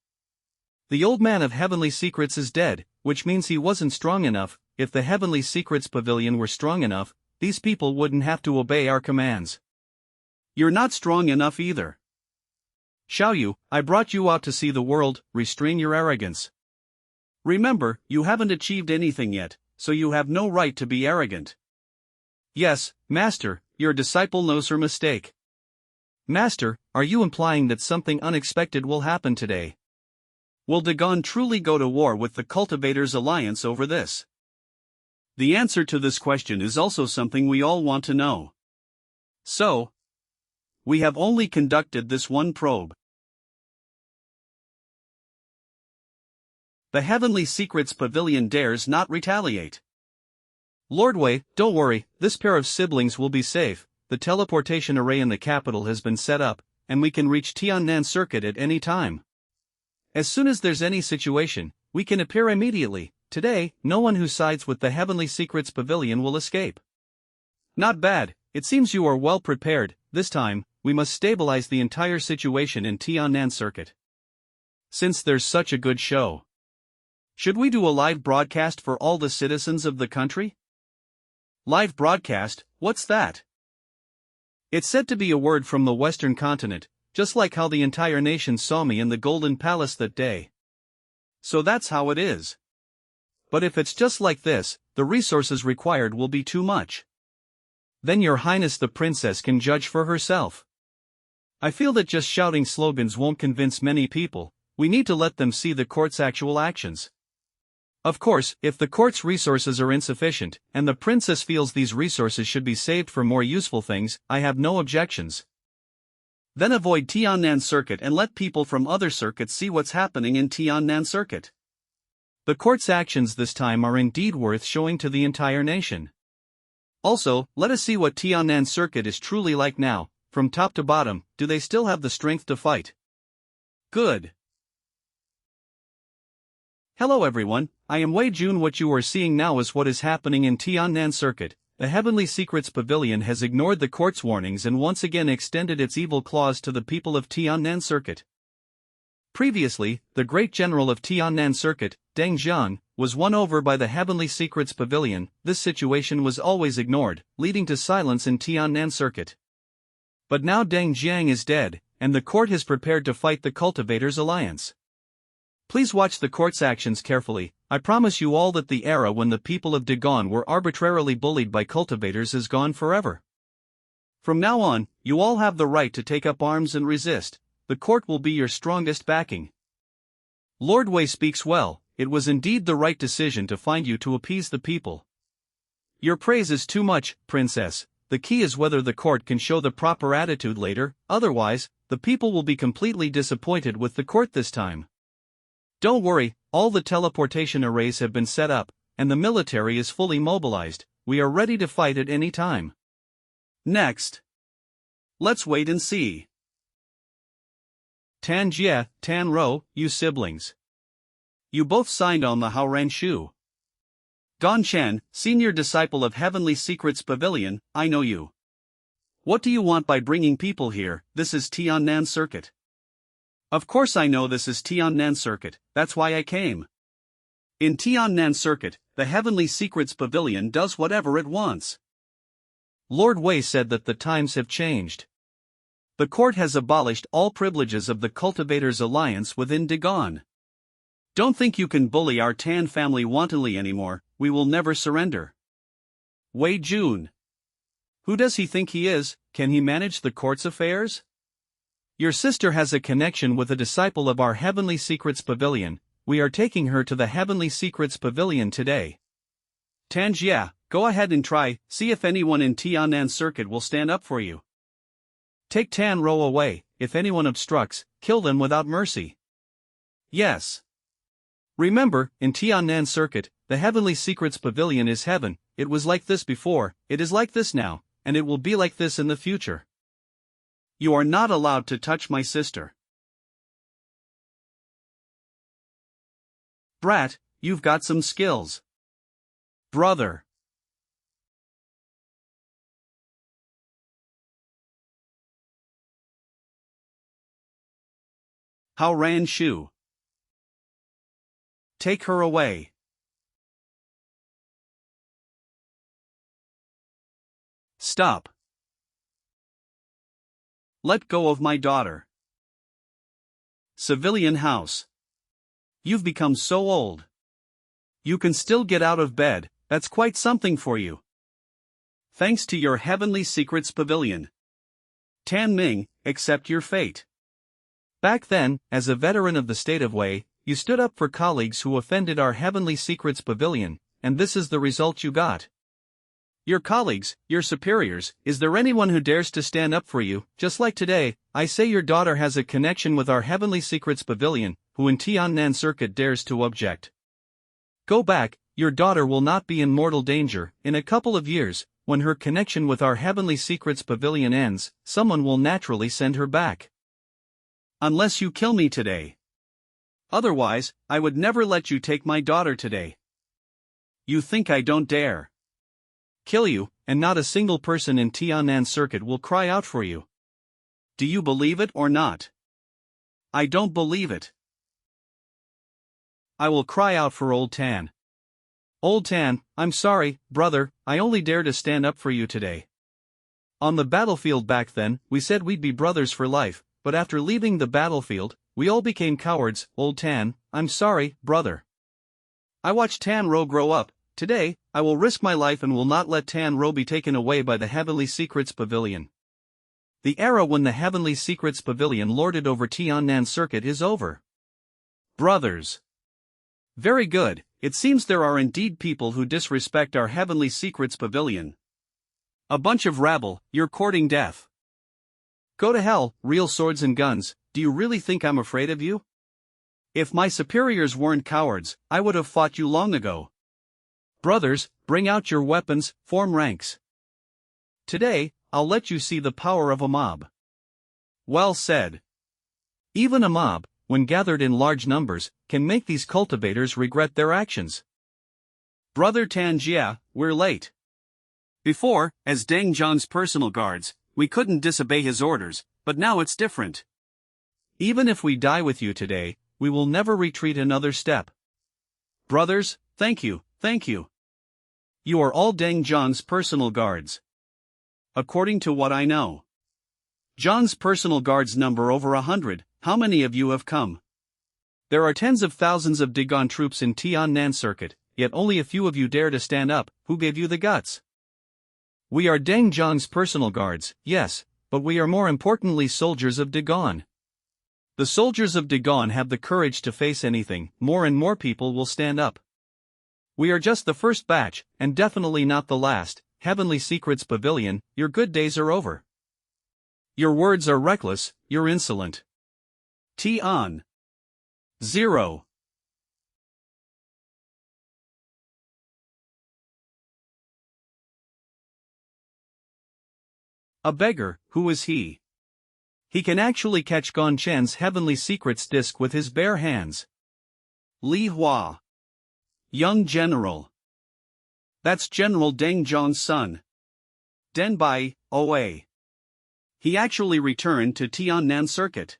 The old man of Heavenly Secrets is dead, which means he wasn't strong enough. If the Heavenly Secrets Pavilion were strong enough, these people wouldn't have to obey our commands. You're not strong enough either. Xiaoyu, I brought you out to see the world, restrain your arrogance. Remember, you haven't achieved anything yet, so you have no right to be arrogant. Yes, Master, your disciple knows her mistake. Master, are you implying that something unexpected will happen today? Will Dagon truly go to war with the Cultivators Alliance over this? The answer to this question is also something we all want to know. So, we have only conducted this one probe. The Heavenly Secrets Pavilion dares not retaliate. Lord Wei, don't worry, this pair of siblings will be safe. The teleportation array in the capital has been set up, and we can reach Tiannan Circuit at any time. As soon as there's any situation, we can appear immediately. Today, no one who sides with the Heavenly Secrets Pavilion will escape. Not bad, it seems you are well prepared. This time, we must stabilize the entire situation in Tiannan Circuit. Since there's such a good show, should we do a live broadcast for all the citizens of the country? Live broadcast, what's that? It's said to be a word from the Western continent, just like how the entire nation saw me in the Golden Palace that day. So that's how it is. But if it's just like this, the resources required will be too much. Then Your Highness the Princess can judge for herself. I feel that just shouting slogans won't convince many people. We need to let them see the court's actual actions. Of course, if the court's resources are insufficient, and the princess feels these resources should be saved for more useful things, I have no objections. Then avoid Tiannan Circuit and let people from other circuits see what's happening in Tiannan Circuit. The court's actions this time are indeed worth showing to the entire nation. Also, let us see what Tiannan Circuit is truly like now, from top to bottom. Do they still have the strength to fight? Good. Hello everyone, I am Wei Jun. What you are seeing now is what is happening in Tiannan Circuit. The Heavenly Secrets Pavilion has ignored the court's warnings and once again extended its evil claws to the people of Tiannan Circuit. Previously, the great general of Tiannan Circuit, Deng Xiang, was won over by the Heavenly Secrets Pavilion. This situation was always ignored, leading to silence in Tiannan Circuit. But now Deng Xiang is dead, and the court has prepared to fight the Cultivators Alliance. Please watch the court's actions carefully. I promise you all that the era when the people of Dagon were arbitrarily bullied by cultivators is gone forever. From now on, you all have the right to take up arms and resist. The court will be your strongest backing. Lord Wei speaks well. It was indeed the right decision to find you to appease the people. Your praise is too much, Princess. The key is whether the court can show the proper attitude later, otherwise, the people will be completely disappointed with the court this time. Don't worry, all the teleportation arrays have been set up, and the military is fully mobilized. We are ready to fight at any time. Next. Let's wait and see. Tan Jie, Tan Ro, you siblings. You both signed on the Haoran Shu. Don Chen, senior disciple of Heavenly Secrets Pavilion, I know you. What do you want by bringing people here? This is Tiannan Circuit. Of course I know this is Tiannan Circuit, that's why I came. In Tiannan Circuit, the Heavenly Secrets Pavilion does whatever it wants. Lord Wei said that the times have changed. The court has abolished all privileges of the Cultivators Alliance within Dagon. Don't think you can bully our Tan family wantonly anymore. We will never surrender. Wei Jun. Who does he think he is? Can he manage the court's affairs? Your sister has a connection with a disciple of our Heavenly Secrets Pavilion. We are taking her to the Heavenly Secrets Pavilion today. Tan Jie, go ahead and try, see if anyone in Tiannan Circuit will stand up for you. Take Tan Ro away. If anyone obstructs, kill them without mercy. Yes. Remember, in Tiannan Circuit, the Heavenly Secrets Pavilion is heaven. It was like this before, it is like this now, and it will be like this in the future. You are not allowed to touch my sister. Brat, you've got some skills. Brother. Haoran Shu. Take her away. Stop. Let go of my daughter. Civilian house. You've become so old. You can still get out of bed, that's quite something for you. Thanks to your Heavenly Secrets Pavilion. Tan Ming, accept your fate. Back then, as a veteran of the state of Wei, you stood up for colleagues who offended our Heavenly Secrets Pavilion, and this is the result you got. Your colleagues, your superiors, is there anyone who dares to stand up for you? Just like today, I say your daughter has a connection with our Heavenly Secrets Pavilion, who in Tiannan Circuit dares to object. Go back, your daughter will not be in mortal danger. In a couple of years, when her connection with our Heavenly Secrets Pavilion ends, someone will naturally send her back. Unless you kill me today. Otherwise, I would never let you take my daughter today. You think I don't dare kill you, and not a single person in Tiannan Circuit will cry out for you. Do you believe it or not? I don't believe it. I will cry out for Old Tan. Old Tan, I'm sorry, brother, I only dare to stand up for you today. On the battlefield back then, we said we'd be brothers for life, but after leaving the battlefield, we all became cowards. Old Tan, I'm sorry, brother. I watched Tan Ro grow up. Today, I will risk my life and will not let Tan Ro be taken away by the Heavenly Secrets Pavilion. The era when the Heavenly Secrets Pavilion lorded over Tiannan Circuit is over. Brothers. Very good, it seems there are indeed people who disrespect our Heavenly Secrets Pavilion. A bunch of rabble, you're courting death. Go to hell, real swords and guns, do you really think I'm afraid of you? If my superiors weren't cowards, I would have fought you long ago. Brothers, bring out your weapons, form ranks. Today, I'll let you see the power of a mob. Well said. Even a mob, when gathered in large numbers, can make these cultivators regret their actions. Brother Tanjia, we're late. Before, as Deng Zhang's personal guards, we couldn't disobey his orders, but now it's different. Even if we die with you today, we will never retreat another step. Brothers, thank you, thank you. You are all Deng Zhang's personal guards. According to what I know, Zhang's personal guards number over 100. How many of you have come? There are tens of thousands of Dagon troops in Tiannan Circuit, yet only a few of you dare to stand up. Who gave you the guts? We are Deng Zhang's personal guards, yes, but we are more importantly soldiers of Dagon. The soldiers of Dagon have the courage to face anything. More and more people will stand up. We are just the first batch, and definitely not the last. Heavenly Secrets Pavilion, your good days are over. Your words are reckless, you're insolent. Tian. 0. A beggar, who is he? He can actually catch Gon Chen's Heavenly Secrets disc with his bare hands. Li Hua. Young General. That's General Deng Zhang's son. Denbai, OA. He actually returned to Tiannan Circuit.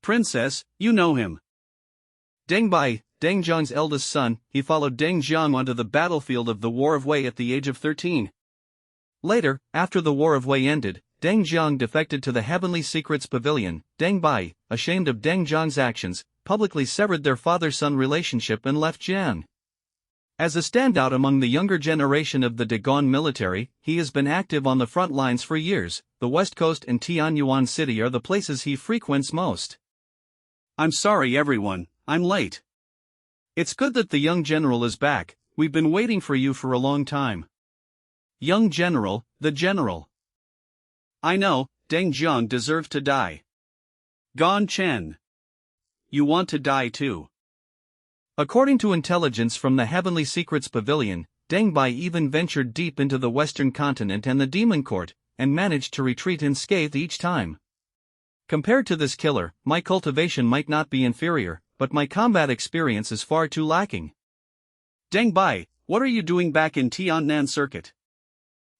Princess, you know him. Denbai, Deng Zhang's eldest son, he followed Deng Zhang onto the battlefield of the War of Wei at the age of 13. Later, after the War of Wei ended, Deng Zhang defected to the Heavenly Secrets Pavilion. Deng Bai, ashamed of Deng Zhang's actions, publicly severed their father-son relationship and left Jian. As a standout among the younger generation of the Dagon military, he has been active on the front lines for years. The West Coast and Tianyuan City are the places he frequents most. I'm sorry everyone, I'm late. It's good that the young general is back. We've been waiting for you for a long time. Young general, the general. I know, Deng Zhang deserves to die. Gon Chen. You want to die too. According to intelligence from the Heavenly Secrets Pavilion, Deng Bai even ventured deep into the Western continent and the Demon Court, and managed to retreat unscathed each time. Compared to this killer, my cultivation might not be inferior, but my combat experience is far too lacking. Deng Bai, what are you doing back in Tiannan Circuit?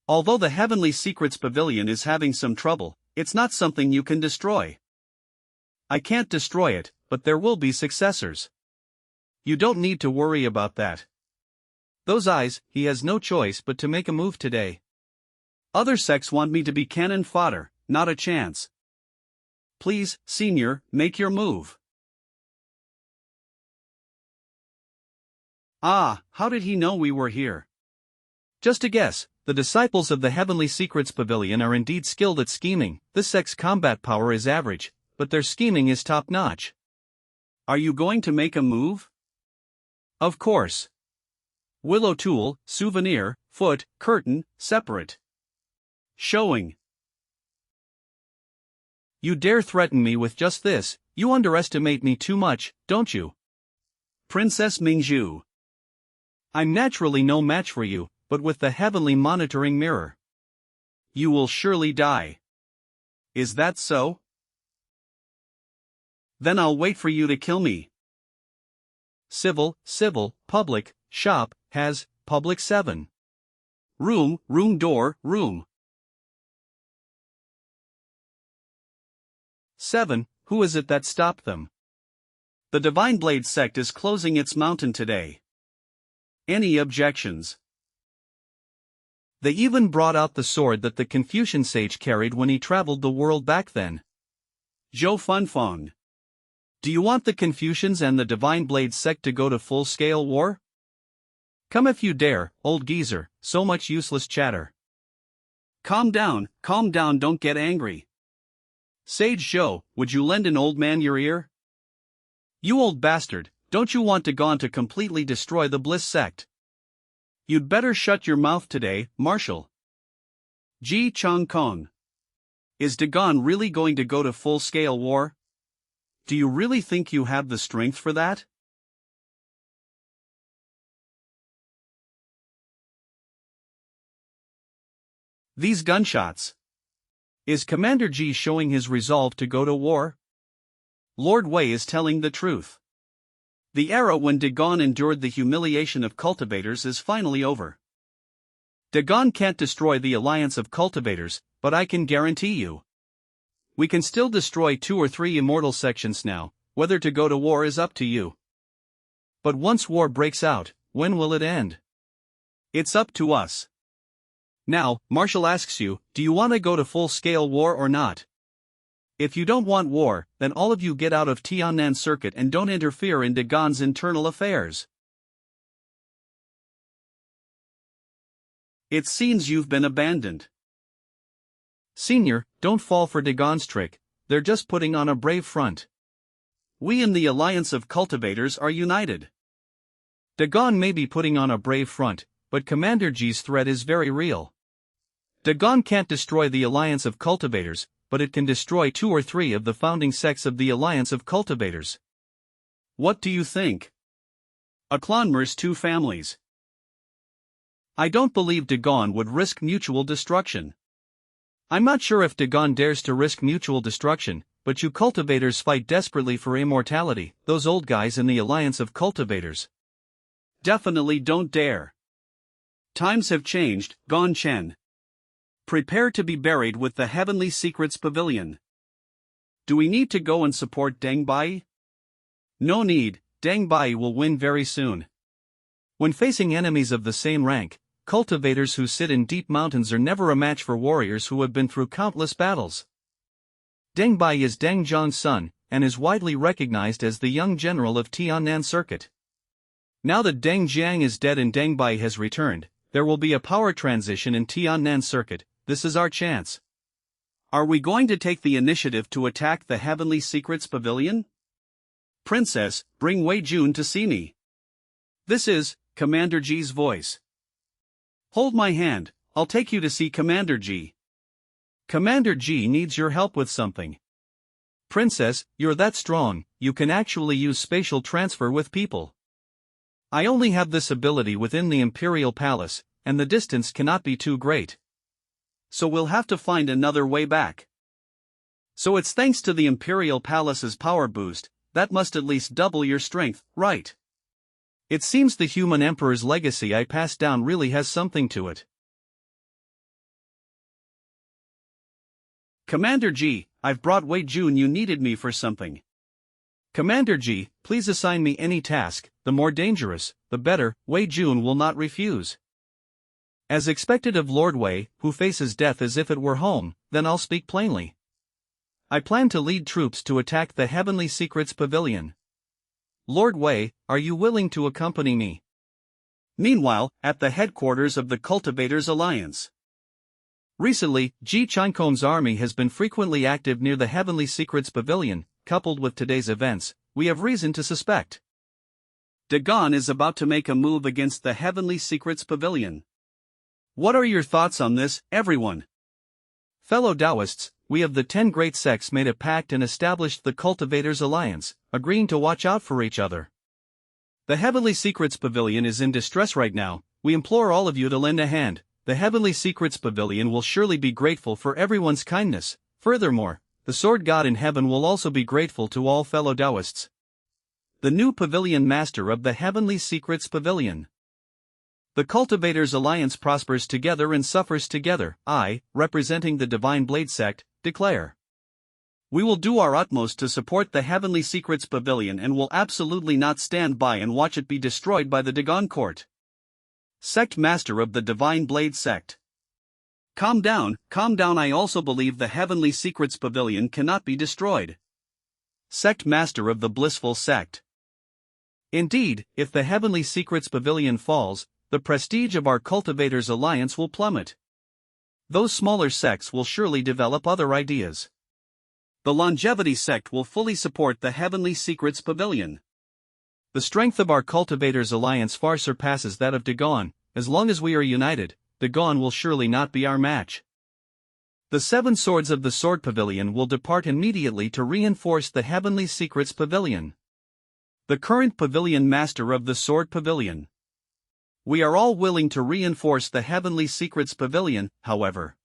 Although the Heavenly Secrets Pavilion is having some trouble, it's not something you can destroy. I can't destroy it, but there will be successors. You don't need to worry about that. Those eyes, he has no choice but to make a move today. Other sects want me to be cannon fodder, not a chance. Please, senior, make your move. Ah, how did he know we were here? Just a guess, the disciples of the Heavenly Secrets Pavilion are indeed skilled at scheming. This sect's combat power is average, but their scheming is top-notch. Are you going to make a move? Of course. Willow tool, souvenir, foot, curtain, separate. Showing. You dare threaten me with just this? You underestimate me too much, don't you? Princess Mingzhu. I'm naturally no match for you, but with the heavenly monitoring mirror, you will surely die. Is that so? Then I'll wait for you to kill me. Civil, public, shop, has, public 7. Room, door, room. 7, who is it that stopped them? The Divine Blade sect is closing its mountain today. Any objections? They even brought out the sword that the Confucian sage carried when he traveled the world back then. Zhou Funfeng. Do you want the Confucians and the Divine Blade sect to go to full-scale war? Come if you dare, old geezer, so much useless chatter. Calm down, don't get angry. Sage Zhou, would you lend an old man your ear? You old bastard, don't you want Dagon to completely destroy the Bliss sect? You'd better shut your mouth today, Marshal. Ji Changkong. Is Dagon really going to go to full-scale war? Do you really think you have the strength for that? These gunshots. Is Commander G showing his resolve to go to war? Lord Wei is telling the truth. The era when Dagon endured the humiliation of cultivators is finally over. Dagon can't destroy the alliance of cultivators, but I can guarantee you. We can still destroy 2 or 3 immortal sections now. Whether to go to war is up to you. But once war breaks out, when will it end? It's up to us. Now, Marshall asks you, do you want to go to full-scale war or not? If you don't want war, then all of you get out of Tiannan Circuit and don't interfere in Dagon's internal affairs. It seems you've been abandoned. Senior, don't fall for Dagon's trick, they're just putting on a brave front. We in the Alliance of Cultivators are united. Dagon may be putting on a brave front, but Commander G's threat is very real. Dagon can't destroy the Alliance of Cultivators, but it can destroy 2 or 3 of the founding sects of the Alliance of Cultivators. What do you think? Aklanmer's 2 families. I don't believe Dagon would risk mutual destruction. I'm not sure if Dagon dares to risk mutual destruction, but you cultivators fight desperately for immortality, those old guys in the Alliance of Cultivators. Definitely don't dare. Times have changed, Gon Chen. Prepare to be buried with the Heavenly Secrets Pavilion. Do we need to go and support Deng Bai? No need, Deng Bai will win very soon. When facing enemies of the same rank, cultivators who sit in deep mountains are never a match for warriors who have been through countless battles. Deng Bai is Deng Zhang's son, and is widely recognized as the young general of Tiannan Circuit. Now that Deng Jiang is dead and Deng Bai has returned, there will be a power transition in Tiannan Circuit. This is our chance. Are we going to take the initiative to attack the Heavenly Secrets Pavilion? Princess, bring Wei Jun to see me. This is Commander G's voice. Hold my hand, I'll take you to see Commander G. Commander G needs your help with something. Princess, you're that strong, you can actually use spatial transfer with people. I only have this ability within the Imperial Palace, and the distance cannot be too great. So we'll have to find another way back. So it's thanks to the Imperial Palace's power boost, that must at least double your strength, right? It seems the human emperor's legacy I passed down really has something to it. Commander G, I've brought Wei Jun, you needed me for something. Commander G, please assign me any task, the more dangerous, the better, Wei Jun will not refuse. As expected of Lord Wei, who faces death as if it were home, then I'll speak plainly. I plan to lead troops to attack the Heavenly Secrets Pavilion. Lord Wei, are you willing to accompany me? Meanwhile, at the headquarters of the Cultivators Alliance. Recently, Ji Chinkom's army has been frequently active near the Heavenly Secrets Pavilion. Coupled with today's events, we have reason to suspect Dagon is about to make a move against the Heavenly Secrets Pavilion. What are your thoughts on this, everyone? Fellow Taoists, we of the 10 great sects made a pact and established the Cultivators Alliance, agreeing to watch out for each other. The Heavenly Secrets Pavilion is in distress right now. We implore all of you to lend a hand. The Heavenly Secrets Pavilion will surely be grateful for everyone's kindness. Furthermore, the Sword God in heaven will also be grateful to all fellow Taoists. The new Pavilion Master of the Heavenly Secrets Pavilion. The Cultivators Alliance prospers together and suffers together. I, representing the Divine Blade Sect, declare. We will do our utmost to support the Heavenly Secrets Pavilion and will absolutely not stand by and watch it be destroyed by the Dagon Court. Sect Master of the Divine Blade Sect. Calm down, I also believe the Heavenly Secrets Pavilion cannot be destroyed. Sect Master of the Blissful Sect. Indeed, if the Heavenly Secrets Pavilion falls, the prestige of our Cultivators Alliance will plummet. Those smaller sects will surely develop other ideas. The Longevity Sect will fully support the Heavenly Secrets Pavilion. The strength of our Cultivators Alliance far surpasses that of Dagon. As long as we are united, Dagon will surely not be our match. The 7 swords of the Sword Pavilion will depart immediately to reinforce the Heavenly Secrets Pavilion. The current Pavilion Master of the Sword Pavilion. We are all willing to reinforce the Heavenly Secrets Pavilion, however.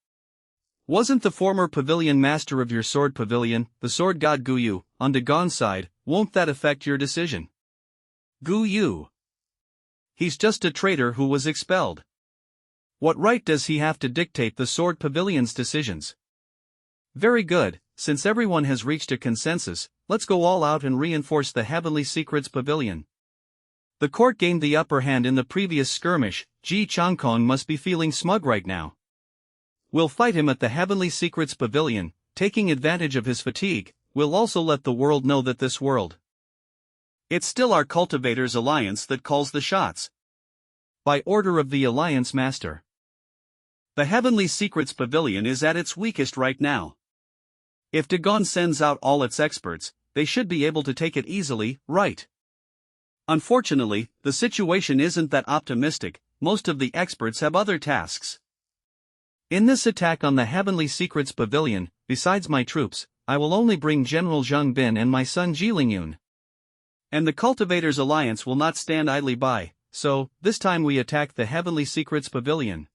Wasn't the former Pavilion Master of your Sword Pavilion, the Sword God Gu Yu, on Dagon's side? Won't that affect your decision? Gu Yu. He's just a traitor who was expelled. What right does he have to dictate the Sword Pavilion's decisions? Very good, since everyone has reached a consensus, let's go all out and reinforce the Heavenly Secrets Pavilion. The court gained the upper hand in the previous skirmish. Ji Changkong must be feeling smug right now. We'll fight him at the Heavenly Secrets Pavilion, taking advantage of his fatigue. We'll also let the world know that this world. It's still our Cultivators Alliance that calls the shots. By order of the Alliance Master. The Heavenly Secrets Pavilion is at its weakest right now. If Dagon sends out all its experts, they should be able to take it easily, right? Unfortunately, the situation isn't that optimistic. Most of the experts have other tasks. In this attack on the Heavenly Secrets Pavilion, besides my troops, I will only bring General Zhang Bin and my son Jilingyun. And the Cultivators Alliance will not stand idly by, so, this time we attack the Heavenly Secrets Pavilion.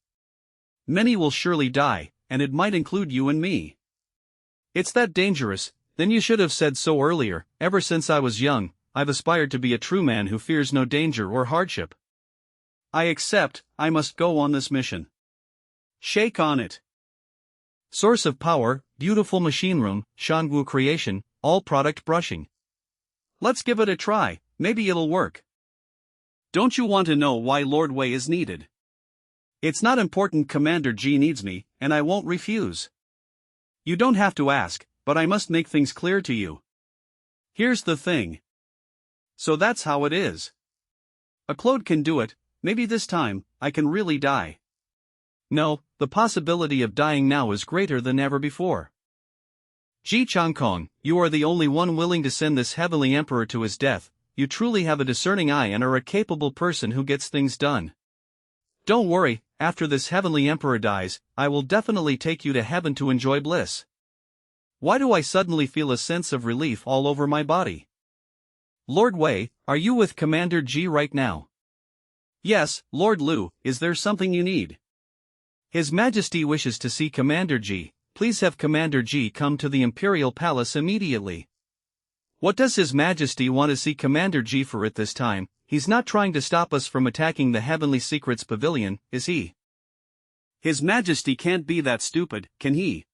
Many will surely die, and it might include you and me. It's that dangerous. Then you should have said so earlier. Ever since I was young, I've aspired to be a true man who fears no danger or hardship. I accept, I must go on this mission. Shake on it. Source of power, beautiful machine room, Shangu creation, all product brushing. Let's give it a try, maybe it'll work. Don't you want to know why Lord Wei is needed? It's not important. Commander G needs me, and I won't refuse. You don't have to ask, but I must make things clear to you. Here's the thing. So that's how it is. A Claude can do it. Maybe this time, I can really die. No, the possibility of dying now is greater than ever before. Ji Changkong, you are the only one willing to send this Heavenly Emperor to his death. You truly have a discerning eye and are a capable person who gets things done. Don't worry, after this Heavenly Emperor dies, I will definitely take you to heaven to enjoy bliss. Why do I suddenly feel a sense of relief all over my body? Lord Wei, are you with Commander G right now? Yes, Lord Liu, is there something you need? His Majesty wishes to see Commander G. Please have Commander G come to the Imperial Palace immediately. What does His Majesty want to see Commander G for at this time? He's not trying to stop us from attacking the Heavenly Secrets Pavilion, is he? His Majesty can't be that stupid, can he?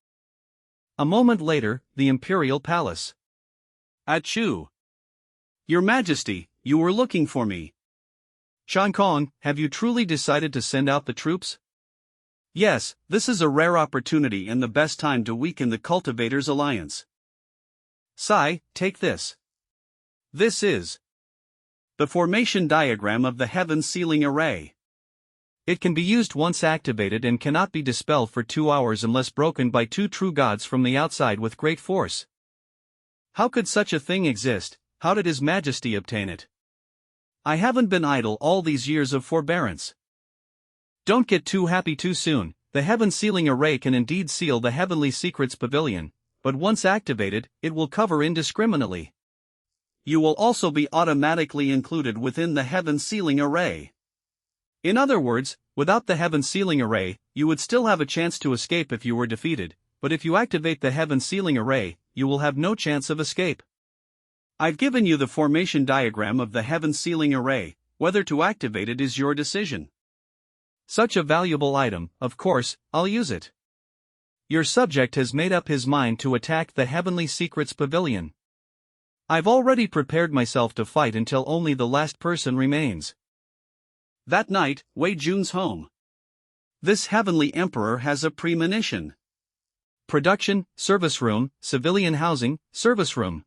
A moment later, the Imperial Palace. Achoo! Your Majesty, you were looking for me. Changkong, have you truly decided to send out the troops? Yes, this is a rare opportunity and the best time to weaken the Cultivators Alliance. Sai, take this. This is the formation diagram of the Heaven Sealing Array. It can be used once activated and cannot be dispelled for 2 hours unless broken by 2 true gods from the outside with great force. How could such a thing exist? How did His Majesty obtain it? I haven't been idle all these years of forbearance. Don't get too happy too soon. The Heaven Sealing Array can indeed seal the Heavenly Secrets Pavilion, but once activated, it will cover indiscriminately. You will also be automatically included within the Heaven Sealing Array. In other words, without the Heaven Sealing Array, you would still have a chance to escape if you were defeated, but if you activate the Heaven Sealing Array, you will have no chance of escape. I've given you the formation diagram of the Heaven Sealing Array. Whether to activate it is your decision. Such a valuable item, of course, I'll use it. Your subject has made up his mind to attack the Heavenly Secrets Pavilion. I've already prepared myself to fight until only the last person remains. That night, Wei Jun's home. This Heavenly Emperor has a premonition. Production, service room, civilian housing, service room.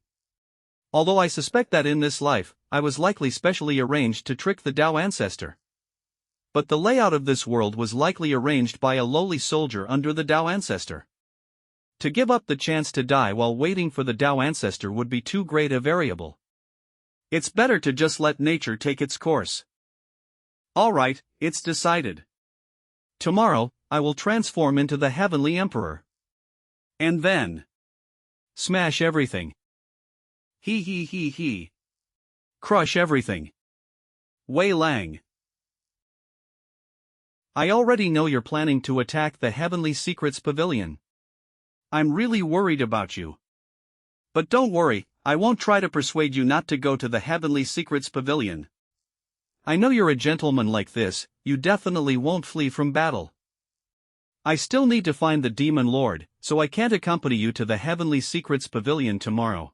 Although I suspect that in this life, I was likely specially arranged to trick the Tao ancestor. But the layout of this world was likely arranged by a lowly soldier under the Tao ancestor. To give up the chance to die while waiting for the Tao ancestor would be too great a variable. It's better to just let nature take its course. Alright, it's decided. Tomorrow, I will transform into the Heavenly Emperor. And then smash everything. He. Crush everything. Wei Lang. I already know you're planning to attack the Heavenly Secrets Pavilion. I'm really worried about you. But don't worry, I won't try to persuade you not to go to the Heavenly Secrets Pavilion. I know you're a gentleman like this, you definitely won't flee from battle. I still need to find the Demon Lord, so I can't accompany you to the Heavenly Secrets Pavilion tomorrow.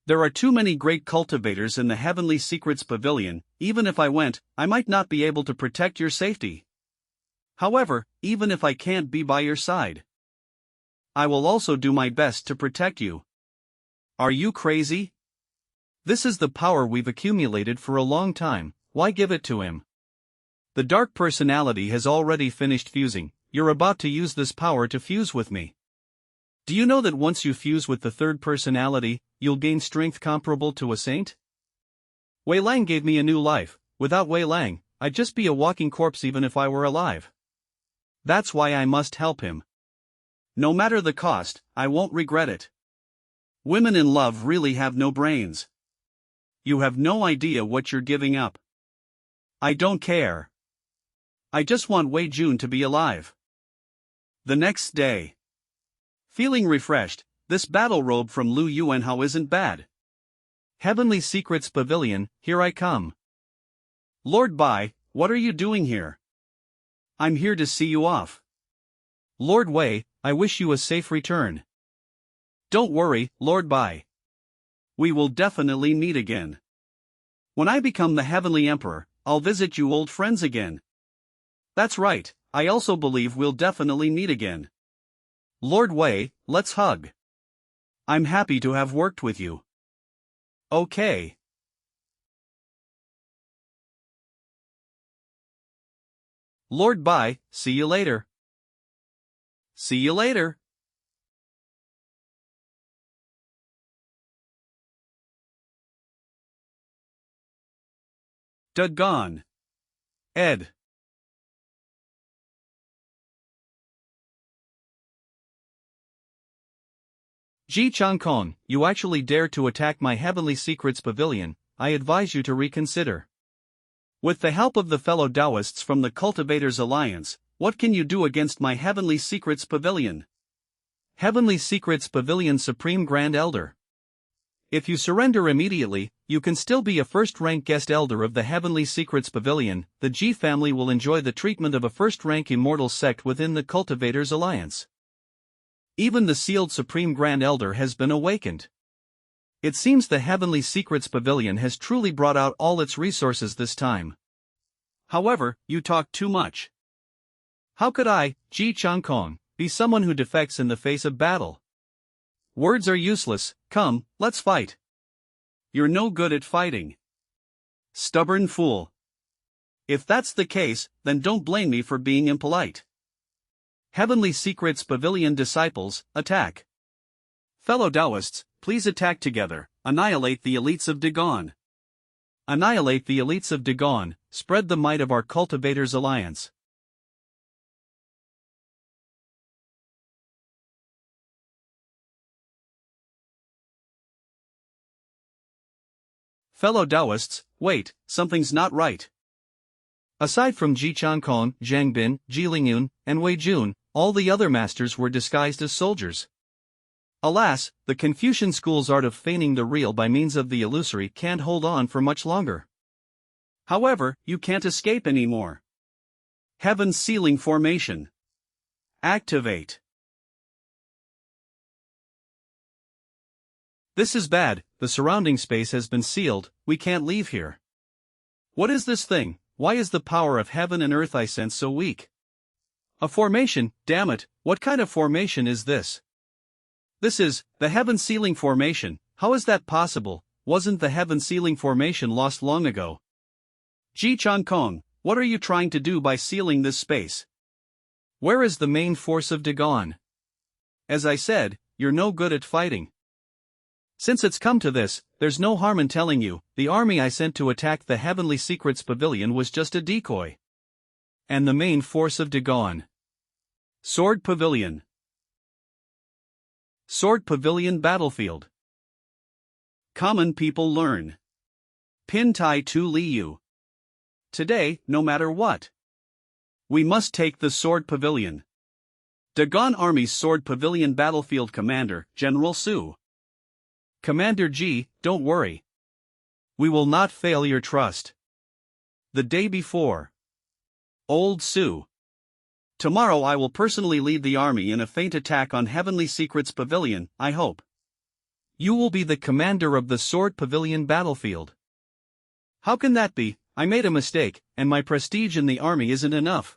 There are too many great cultivators in the Heavenly Secrets Pavilion. Even if I went, I might not be able to protect your safety. However, even if I can't be by your side, I will also do my best to protect you. Are you crazy? This is the power we've accumulated for a long time, why give it to him? The dark personality has already finished fusing, you're about to use this power to fuse with me. Do you know that once you fuse with the third personality, you'll gain strength comparable to a saint? Wei Lang gave me a new life. Without Wei Lang, I'd just be a walking corpse even if I were alive. That's why I must help him. No matter the cost, I won't regret it. Women in love really have no brains. You have no idea what you're giving up. I don't care. I just want Wei Jun to be alive. The next day. Feeling refreshed, this battle robe from Lu Yuanhao isn't bad. Heavenly Secrets Pavilion, here I come. Lord Bai, what are you doing here? I'm here to see you off. Lord Wei, I wish you a safe return. Don't worry, Lord Bai. We will definitely meet again. When I become the Heavenly Emperor, I'll visit you old friends again. That's right, I also believe we'll definitely meet again. Lord Wei, let's hug. I'm happy to have worked with you. Okay. Lord Bai, see you later. See you later. Dagon. Ed. Ji Changkong, you actually dare to attack my Heavenly Secrets Pavilion, I advise you to reconsider. With the help of the fellow Taoists from the Cultivators Alliance, what can you do against my Heavenly Secrets Pavilion? Heavenly Secrets Pavilion Supreme Grand Elder. If you surrender immediately, you can still be a first-rank guest elder of the Heavenly Secrets Pavilion. The Ji family will enjoy the treatment of a first-rank immortal sect within the Cultivators Alliance. Even the sealed Supreme Grand Elder has been awakened. It seems the Heavenly Secrets Pavilion has truly brought out all its resources this time. However, you talk too much. How could I, Ji Changkong, be someone who defects in the face of battle? Words are useless, come, let's fight. You're no good at fighting. Stubborn fool. If that's the case, then don't blame me for being impolite. Heavenly Secrets Pavilion Disciples, attack. Fellow Taoists, please attack together, annihilate the elites of Dagon. Annihilate the elites of Dagon, spread the might of our Cultivators Alliance. Fellow Taoists, wait, something's not right. Aside from Ji Changkong, Zhang Bin, Ji Lingyun, and Wei Jun, all the other masters were disguised as soldiers. Alas, the Confucian school's art of feigning the real by means of the illusory can't hold on for much longer. However, you can't escape anymore. Heaven's Sealing Formation. Activate. This is bad, the surrounding space has been sealed, we can't leave here. What is this thing? Why is the power of heaven and earth I sense so weak? A formation, damn it, what kind of formation is this? This is, the Heaven Sealing Formation. How is that possible? Wasn't the Heaven Sealing Formation lost long ago? Ji Changkong, what are you trying to do by sealing this space? Where is the main force of Dagon? As I said, you're no good at fighting. Since it's come to this, there's no harm in telling you, the army I sent to attack the Heavenly Secrets Pavilion was just a decoy. And the main force of Dagon. Sword Pavilion. Sword Pavilion Battlefield. Common people learn. Pin Tai Tu Liu. Today, no matter what, we must take the Sword Pavilion. Dagon Army's Sword Pavilion Battlefield Commander, General Su. Commander G, don't worry. We will not fail your trust. The day before. Old Su. Tomorrow I will personally lead the army in a feint attack on Heavenly Secrets Pavilion, I hope. You will be the commander of the Sword Pavilion Battlefield. How can that be? I made a mistake, and my prestige in the army isn't enough.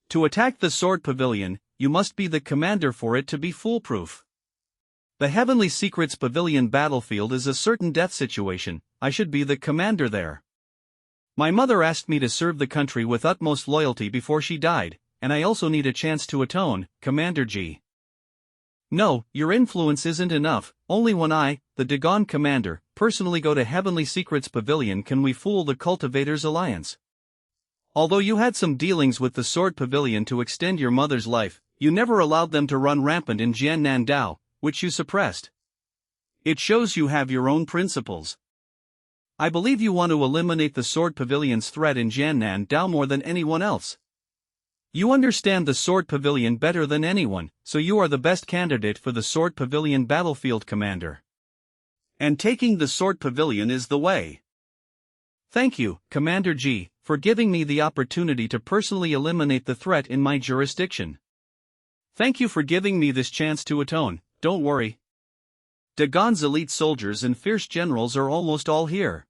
To attack the Sword Pavilion, you must be the commander for it to be foolproof. The Heavenly Secrets Pavilion Battlefield is a certain death situation, I should be the commander there. My mother asked me to serve the country with utmost loyalty before she died, and I also need a chance to atone, Commander G. No, your influence isn't enough, only when I, the Dagon commander, personally go to Heavenly Secrets Pavilion can we fool the Cultivators Alliance. Although you had some dealings with the Sword Pavilion to extend your mother's life, you never allowed them to run rampant in Jiannan Dao, which you suppressed. It shows you have your own principles. I believe you want to eliminate the Sword Pavilion's threat in Jiannan Dao more than anyone else. You understand the Sword Pavilion better than anyone, so you are the best candidate for the Sword Pavilion Battlefield Commander. And taking the Sword Pavilion is the way. Thank you, Commander G, for giving me the opportunity to personally eliminate the threat in my jurisdiction. Thank you for giving me this chance to atone, don't worry. Dagon's elite soldiers and fierce generals are almost all here.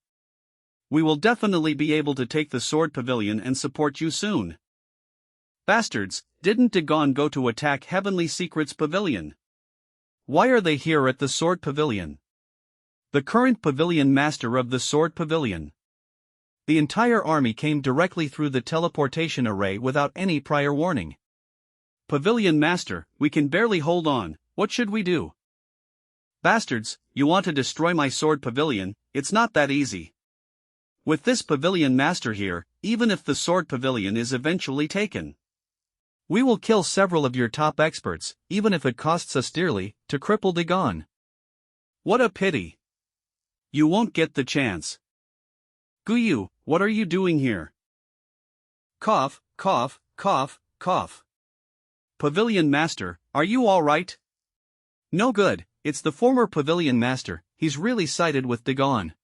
We will definitely be able to take the Sword Pavilion and support you soon. Bastards, didn't Dagon go to attack Heavenly Secrets Pavilion? Why are they here at the Sword Pavilion? The current pavilion master of the Sword Pavilion. The entire army came directly through the teleportation array without any prior warning. Pavilion master, we can barely hold on, what should we do? Bastards, you want to destroy my Sword Pavilion, it's not that easy. With this pavilion master here, even if the Sword Pavilion is eventually taken, we will kill several of your top experts, even if it costs us dearly, to cripple Dagon. What a pity. You won't get the chance. Guyu, what are you doing here? Cough, cough, cough, cough. Pavilion master, are you all right? No good, it's the former pavilion master, he's really sided with Dagon.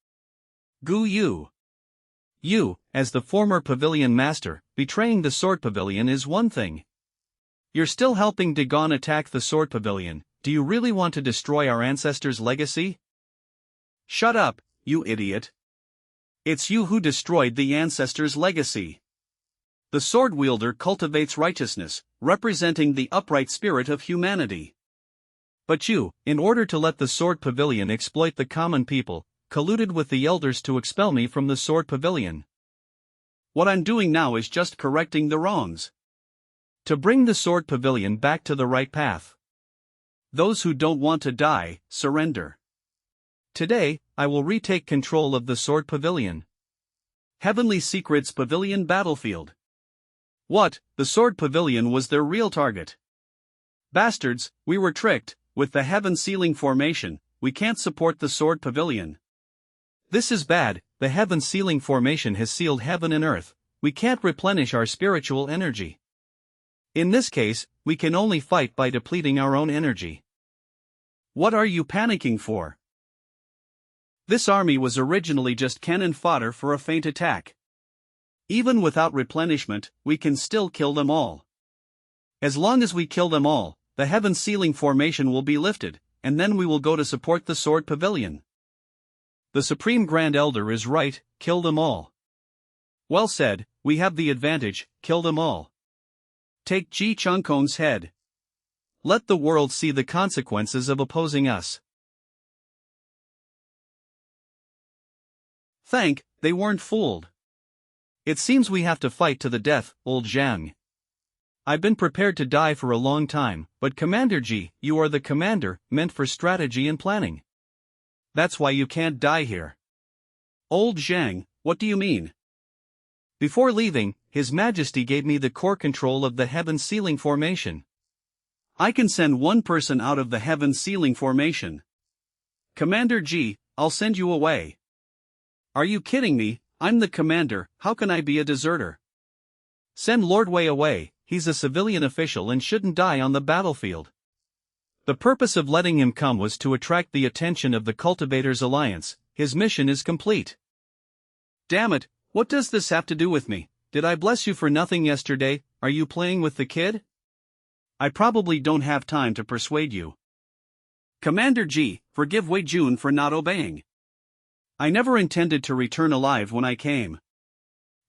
Guyu. You, as the former pavilion master, betraying the Sword Pavilion is one thing. You're still helping Dagon attack the Sword Pavilion, do you really want to destroy our ancestors' legacy? Shut up, you idiot. It's you who destroyed the ancestors' legacy. The sword wielder cultivates righteousness, representing the upright spirit of humanity. But you, in order to let the Sword Pavilion exploit the common people, colluded with the elders to expel me from the Sword Pavilion. What I'm doing now is just correcting the wrongs. To bring the Sword Pavilion back to the right path. Those who don't want to die, surrender. Today, I will retake control of the Sword Pavilion. Heavenly Secrets Pavilion Battlefield. What, the Sword Pavilion was their real target? Bastards, we were tricked, with the heaven sealing formation, we can't support the Sword Pavilion. This is bad, the heaven sealing formation has sealed heaven and earth, we can't replenish our spiritual energy. In this case, we can only fight by depleting our own energy. What are you panicking for? This army was originally just cannon fodder for a feint attack. Even without replenishment, we can still kill them all. As long as we kill them all, the heaven sealing formation will be lifted, and then we will go to support the Sword Pavilion. The Supreme Grand Elder is right, kill them all. Well said, we have the advantage, kill them all. Take Ji Chungkong's head. Let the world see the consequences of opposing us. They weren't fooled. It seems we have to fight to the death, old Zhang. I've been prepared to die for a long time, but Commander Ji, you are the commander, meant for strategy and planning. That's why you can't die here. Old Zhang, what do you mean? Before leaving, His Majesty gave me the core control of the heaven sealing formation. I can send one person out of the heaven sealing formation. Commander G, I'll send you away. Are you kidding me? I'm the commander, how can I be a deserter? Send Lord Wei away, he's a civilian official and shouldn't die on the battlefield. The purpose of letting him come was to attract the attention of the Cultivators Alliance. His mission is complete. Damn it, what does this have to do with me? Did I bless you for nothing yesterday? Are you playing with the kid? I probably don't have time to persuade you. Commander G, forgive Wei Jun for not obeying. I never intended to return alive when I came.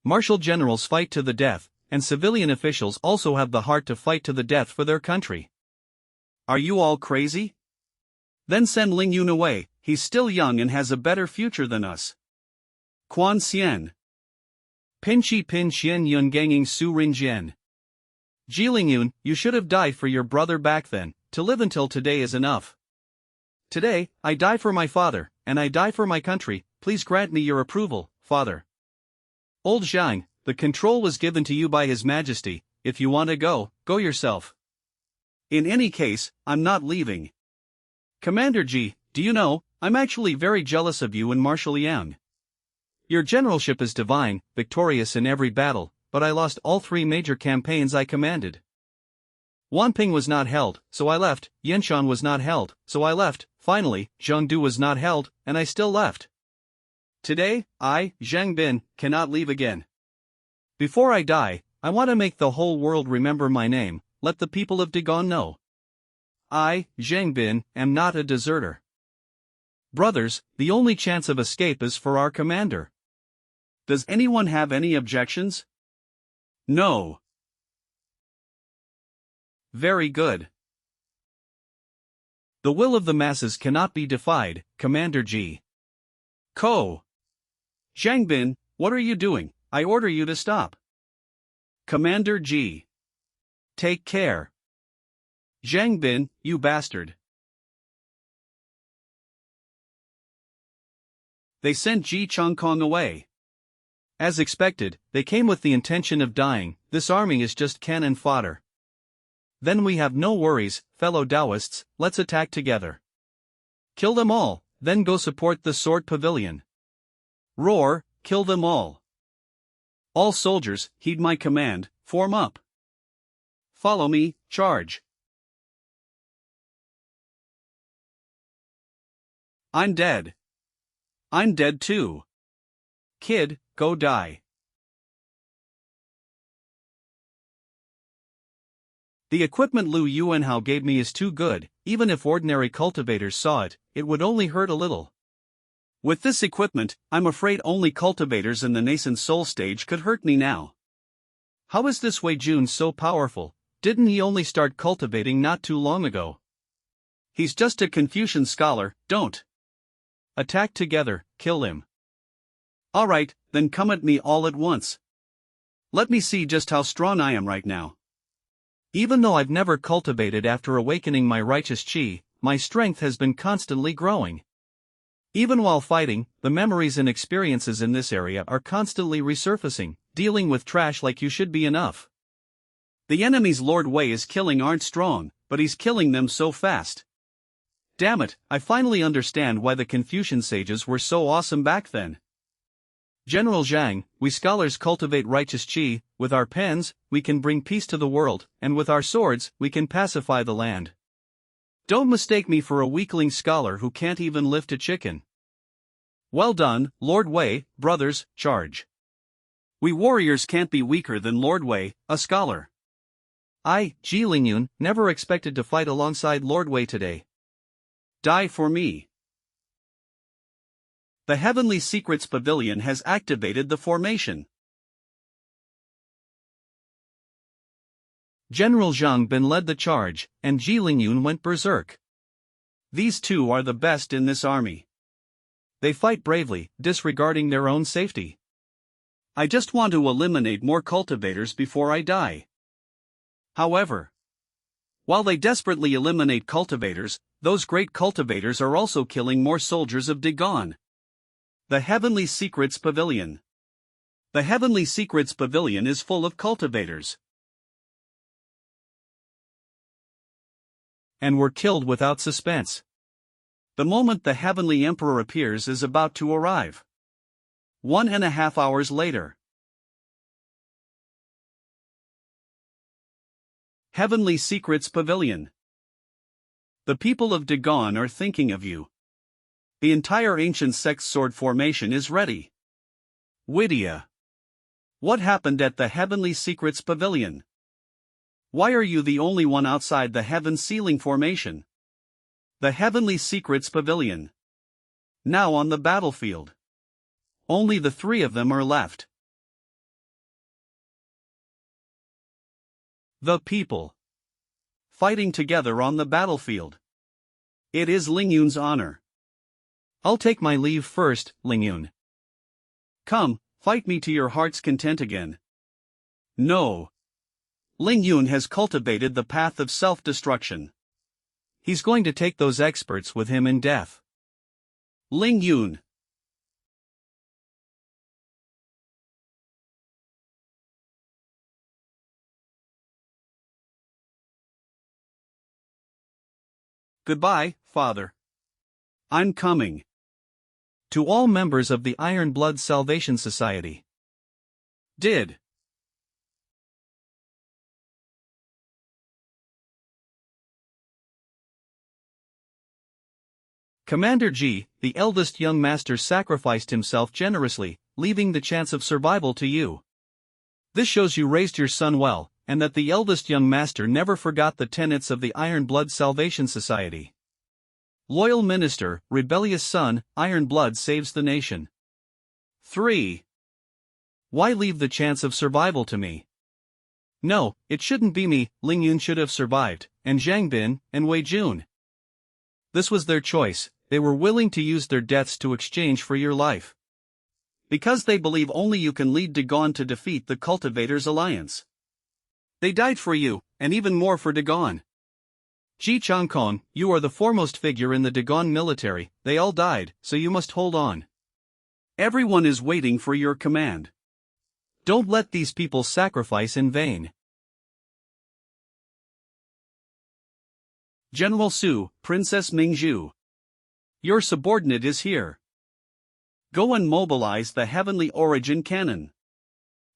Martial generals fight to the death, and civilian officials also have the heart to fight to the death for their country. Are you all crazy? Then send Ling Yun away, he's still young and has a better future than us. Quan Xian. Pin Chi Pin Xian Yun Ganging Su Rin Jian. Ji Ling Yun, you should have died for your brother back then, to live until today is enough. Today, I die for my father, and I die for my country, please grant me your approval, father. Old Zhang, the control was given to you by His Majesty, if you want to go, go yourself. In any case, I'm not leaving. Commander G, do you know, I'm actually very jealous of you and Marshal Yang. Your generalship is divine, victorious in every battle, but I lost all 3 major campaigns I commanded. Wanping was not held, so I left, Yanshan was not held, so I left, finally, Zhengdu was not held, and I still left. Today, I, Zhang Bin, cannot leave again. Before I die, I want to make the whole world remember my name, let the people of Dagon know. I, Zhang Bin, am not a deserter. Brothers, the only chance of escape is for our commander. Does anyone have any objections? No. Very good. The will of the masses cannot be defied, Commander G. Ko. Zhang Bin, what are you doing? I order you to stop. Commander G. Take care. Zhang Bin, you bastard. They sent Ji Chongkong away. As expected, they came with the intention of dying. This army is just cannon fodder. Then we have no worries, fellow Taoists, let's attack together. Kill them all, then go support the Sword Pavilion. Roar, kill them all. All soldiers, heed my command, form up. Follow me, charge. I'm dead. I'm dead too. Kid, go die. The equipment Lu Yuanhao gave me is too good, even if ordinary cultivators saw it, it would only hurt a little. With this equipment, I'm afraid only cultivators in the nascent soul stage could hurt me now. How is this Wei Jun so powerful? Didn't he only start cultivating not too long ago? He's just a Confucian scholar, don't. Attack together, kill him. Alright, then come at me all at once. Let me see just how strong I am right now. Even though I've never cultivated after awakening my righteous chi, my strength has been constantly growing. Even while fighting, the memories and experiences in this area are constantly resurfacing, dealing with trash like you should be enough. The enemies Lord Wei is killing aren't strong, but he's killing them so fast. Damn it, I finally understand why the Confucian sages were so awesome back then. General Zhang, we scholars cultivate righteous chi, with our pens, we can bring peace to the world, and with our swords, we can pacify the land. Don't mistake me for a weakling scholar who can't even lift a chicken. Well done, Lord Wei, brothers, charge. We warriors can't be weaker than Lord Wei, a scholar. I, Ji Lingyun, never expected to fight alongside Lord Wei today. Die for me. The Heavenly Secrets Pavilion has activated the formation. General Zhang Bin led the charge, and Ji Lingyun went berserk. These two are the best in this army. They fight bravely, disregarding their own safety. I just want to eliminate more cultivators before I die. However, while they desperately eliminate cultivators, those great cultivators are also killing more soldiers of Dagon. The Heavenly Secrets Pavilion. The Heavenly Secrets Pavilion is full of cultivators. and were killed without suspense. The moment the heavenly emperor appears is about to arrive. 1.5 hours later. Heavenly Secrets Pavilion. The people of Dagon are thinking of you. The entire ancient sex sword formation is ready. Wuxia. What happened at the Heavenly Secrets Pavilion? Why are you the only one outside the heaven sealing formation? The Heavenly Secrets Pavilion. Now on the battlefield. Only the 3 of them are left. The people. Fighting together on the battlefield. It is Lingyun's honor. I'll take my leave first, Lingyun. Come, fight me to your heart's content again. No. Lingyun has cultivated the path of self-destruction. He's going to take those experts with him in death. Lingyun. Goodbye, Father. I'm coming. To all members of the Iron Blood Salvation Society. Did. Commander G, the eldest young master, sacrificed himself generously, leaving the chance of survival to you. This shows you raised your son well, and that the eldest young master never forgot the tenets of the Iron Blood Salvation Society. Loyal minister, rebellious son, Iron Blood saves the nation. 3. Why leave the chance of survival to me? No, it shouldn't be me. Lingyun should have survived, and Zhang Bin, and Wei Jun. This was their choice. They were willing to use their deaths to exchange for your life. Because they believe only you can lead Dagon to defeat the Cultivators' alliance. They died for you, and even more for Dagon. Ji Changkong, you are the foremost figure in the Dagon military. They all died, so you must hold on. Everyone is waiting for your command. Don't let these people sacrifice in vain. General Su, Princess Mingzhu. Your subordinate is here. Go and mobilize the Heavenly Origin Cannon.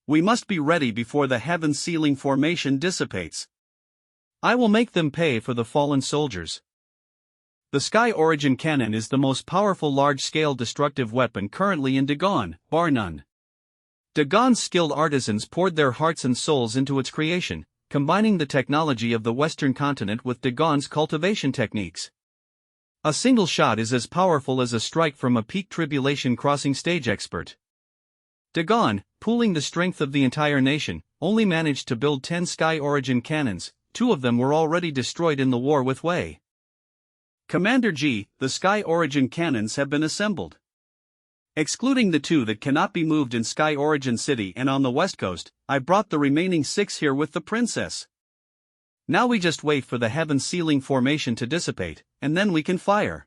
We must be ready before the heaven sealing formation dissipates. I will make them pay for the fallen soldiers. The Sky Origin Cannon is the most powerful large-scale destructive weapon currently in Dagon, bar none. Dagon's skilled artisans poured their hearts and souls into its creation, combining the technology of the Western continent with Dagon's cultivation techniques. A single shot is as powerful as a strike from a peak tribulation crossing stage expert. Dagon, pooling the strength of the entire nation, only managed to build 10 Sky Origin cannons. 2 of them were already destroyed in the war with Wei. Commander G, the Sky Origin cannons have been assembled. Excluding the 2 that cannot be moved in Sky Origin City and on the west coast, I brought the remaining 6 here with the princess. Now we just wait for the heaven sealing formation to dissipate, and then we can fire.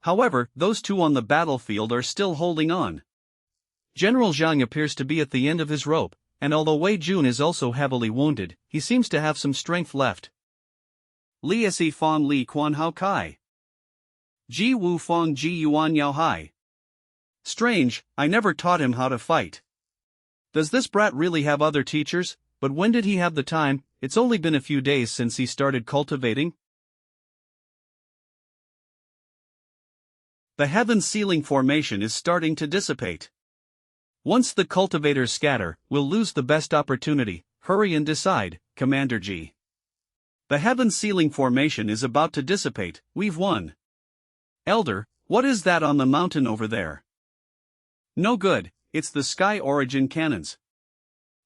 However, those 2 on the battlefield are still holding on. General Zhang appears to be at the end of his rope, and although Wei Jun is also heavily wounded, he seems to have some strength left. Li Si Fong Li Quan Hao Kai. Ji Wu Fong Ji Yuan Yao Hai. Strange, I never taught him how to fight. Does this brat really have other teachers? But when did he have the time? It's only been a few days since he started cultivating. The heaven sealing formation is starting to dissipate. Once the cultivators scatter, we'll lose the best opportunity. Hurry and decide, Commander G. The heaven sealing formation is about to dissipate. We've won. Elder, what is that on the mountain over there? No good, it's the Sky Origin cannons.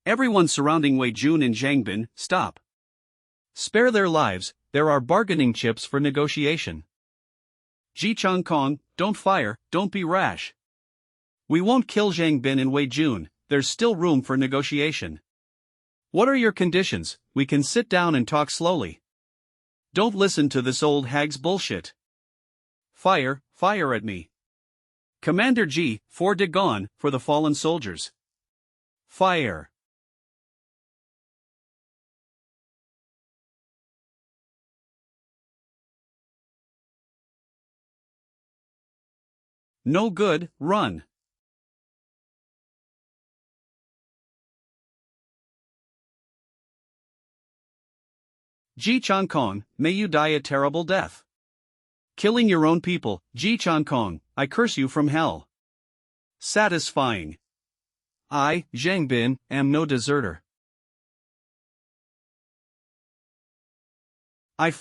Everyone surrounding Wei Jun and Zhang Bin, stop. Spare their lives, there are bargaining chips for negotiation. Ji Changkong, don't fire, don't be rash. We won't kill Zhang Bin and Wei Jun, there's still room for negotiation. What are your conditions? We can sit down and talk slowly. Don't listen to this old hag's bullshit. Fire, fire at me. Commander G, for Dagon, for the fallen soldiers. Fire. No good, run. Ji Kong, may you die a terrible death. Killing your own people, Ji Kong, I curse you from hell. Satisfying. I, Zhang Bin, am no deserter. I'm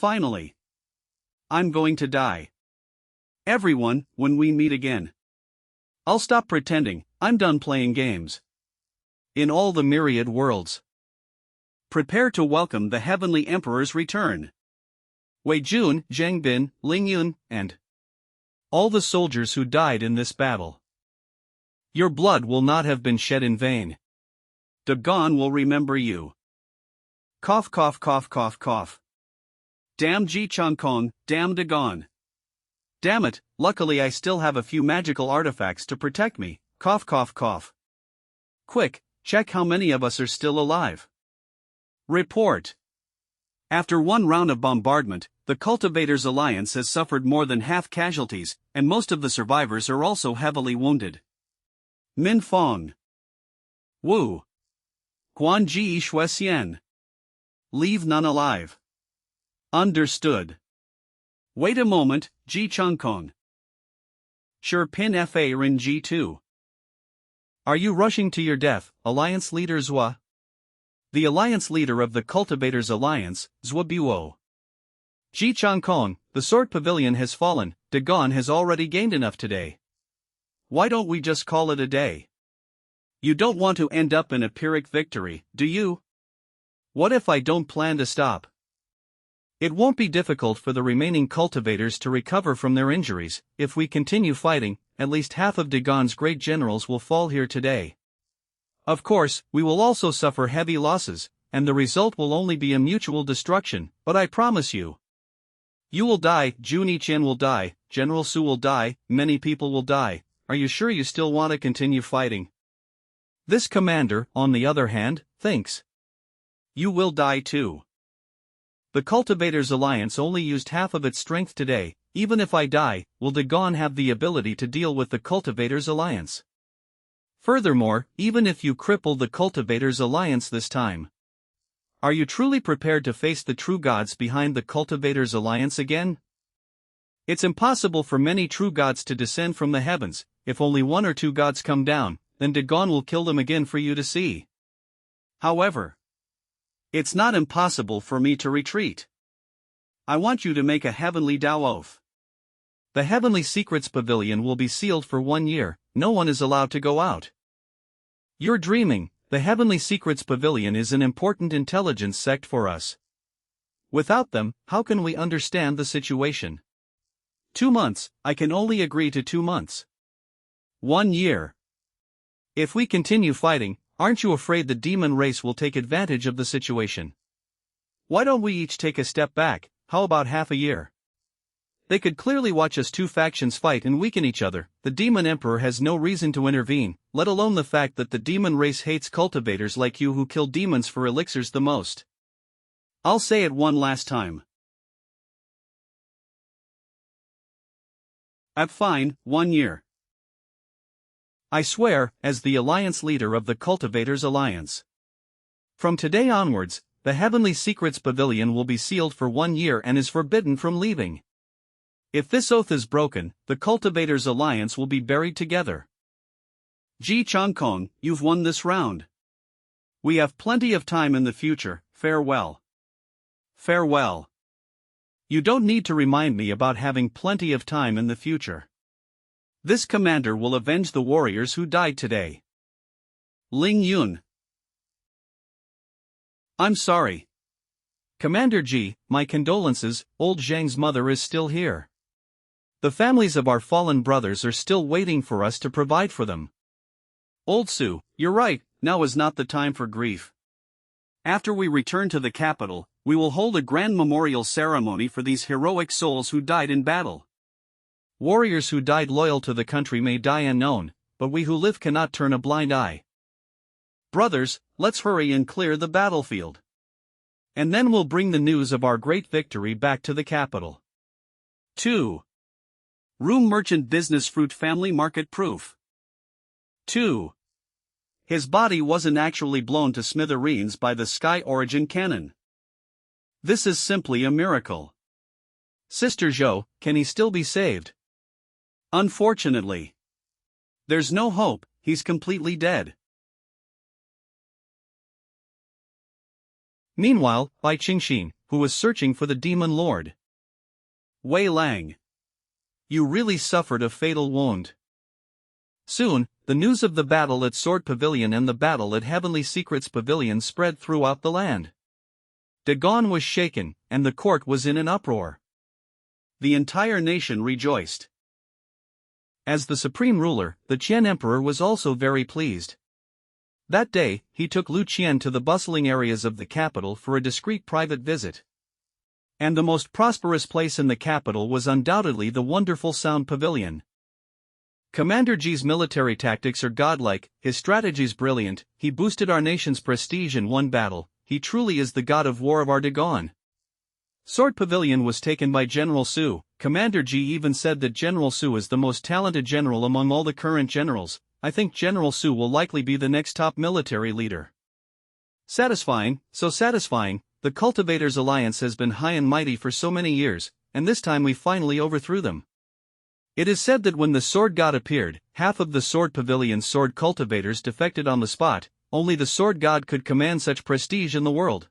going to die. Everyone, when we meet again. I'll stop pretending, I'm done playing games. In all the myriad worlds. Prepare to welcome the Heavenly Emperor's return. Wei Jun, Zhang Bin, Ling Yun, and all the soldiers who died in this battle. Your blood will not have been shed in vain. Dagon will remember you. Cough cough cough cough cough. Damn Ji Kong, damn Dagon. Damn it, luckily I still have a few magical artifacts to protect me, cough cough cough. Quick, check how many of us are still alive. Report. After one round of bombardment, the Cultivators Alliance has suffered more than half casualties, and most of the survivors are also heavily wounded. Min Fong. Wu. Guan Ji Shui Xian. Leave none alive. Understood. Wait a moment, Ji Kong. Sure Pin Fa Rin G2. Are you rushing to your death, Alliance Leader Zhua? The Alliance Leader of the Cultivators Alliance, Zhua Buo. Ji Kong, the Sword Pavilion has fallen, Dagon has already gained enough today. Why don't we just call it a day? You don't want to end up in a Pyrrhic victory, do you? What if I don't plan to stop? It won't be difficult for the remaining cultivators to recover from their injuries. If we continue fighting, at least half of Dagon's great generals will fall here today. Of course, we will also suffer heavy losses, and the result will only be a mutual destruction, but I promise you. You will die, Jun Yiqian will die, General Su will die, many people will die. Are you sure you still want to continue fighting? This commander, on the other hand, thinks you will die too. The Cultivators Alliance only used half of its strength today. Even if I die, will Dagon have the ability to deal with the Cultivators Alliance? Furthermore, even if you cripple the Cultivators Alliance this time, are you truly prepared to face the true gods behind the Cultivators Alliance again? It's impossible for many true gods to descend from the heavens. If only one or two gods come down, then Dagon will kill them again for you to see. However, it's not impossible for me to retreat. I want you to make a heavenly Tao oath. The Heavenly Secrets Pavilion will be sealed for 1 year, no one is allowed to go out. You're dreaming, the Heavenly Secrets Pavilion is an important intelligence sect for us. Without them, how can we understand the situation? 2 months, I can only agree to 2 months. 1 year. If we continue fighting, aren't you afraid the demon race will take advantage of the situation? Why don't we each take a step back? How about half a year? They could clearly watch us two factions fight and weaken each other. The Demon Emperor has no reason to intervene, let alone the fact that the demon race hates cultivators like you who kill demons for elixirs the most. I'll say it one last time. Fine, 1 year. I swear, as the Alliance Leader of the Cultivators Alliance. From today onwards, the Heavenly Secrets Pavilion will be sealed for 1 year and is forbidden from leaving. If this oath is broken, the Cultivators Alliance will be buried together. Ji Kong, you've won this round. We have plenty of time in the future, farewell. Farewell. You don't need to remind me about having plenty of time in the future. This commander will avenge the warriors who died today. Ling Yun. I'm sorry. Commander Ji, my condolences, old Zhang's mother is still here. The families of our fallen brothers are still waiting for us to provide for them. Old Su, you're right, now is not the time for grief. After we return to the capital, we will hold a grand memorial ceremony for these heroic souls who died in battle. Warriors who died loyal to the country may die unknown, but we who live cannot turn a blind eye. Brothers, let's hurry and clear the battlefield. And then we'll bring the news of our great victory back to the capital. 2. Room merchant business fruit family market proof. 2. His body wasn't actually blown to smithereens by the sky origin cannon. This is simply a miracle. Sister Zhou, can he still be saved? Unfortunately. There's no hope, he's completely dead. Meanwhile, Bai Qingxin, who was searching for the demon lord. Wei Lang. You really suffered a fatal wound. Soon, the news of the battle at Sword Pavilion and the battle at Heavenly Secrets Pavilion spread throughout the land. Dagon was shaken, and the court was in an uproar. The entire nation rejoiced. As the supreme ruler, the Qian emperor was also very pleased. That day, he took Lu Qian to the bustling areas of the capital for a discreet private visit. And the most prosperous place in the capital was undoubtedly the wonderful Sound Pavilion. Commander Ji's military tactics are godlike, his strategies brilliant, he boosted our nation's prestige in one battle, he truly is the god of war of our Dagon. Sword Pavilion was taken by General Su. Commander Ji even said that General Su is the most talented general among all the current generals. I think General Su will likely be the next top military leader. Satisfying, so satisfying, the Cultivators' Alliance has been high and mighty for so many years, and this time we finally overthrew them. It is said that when the Sword God appeared, half of the Sword Pavilion's sword cultivators defected on the spot, only the Sword God could command such prestige in the world.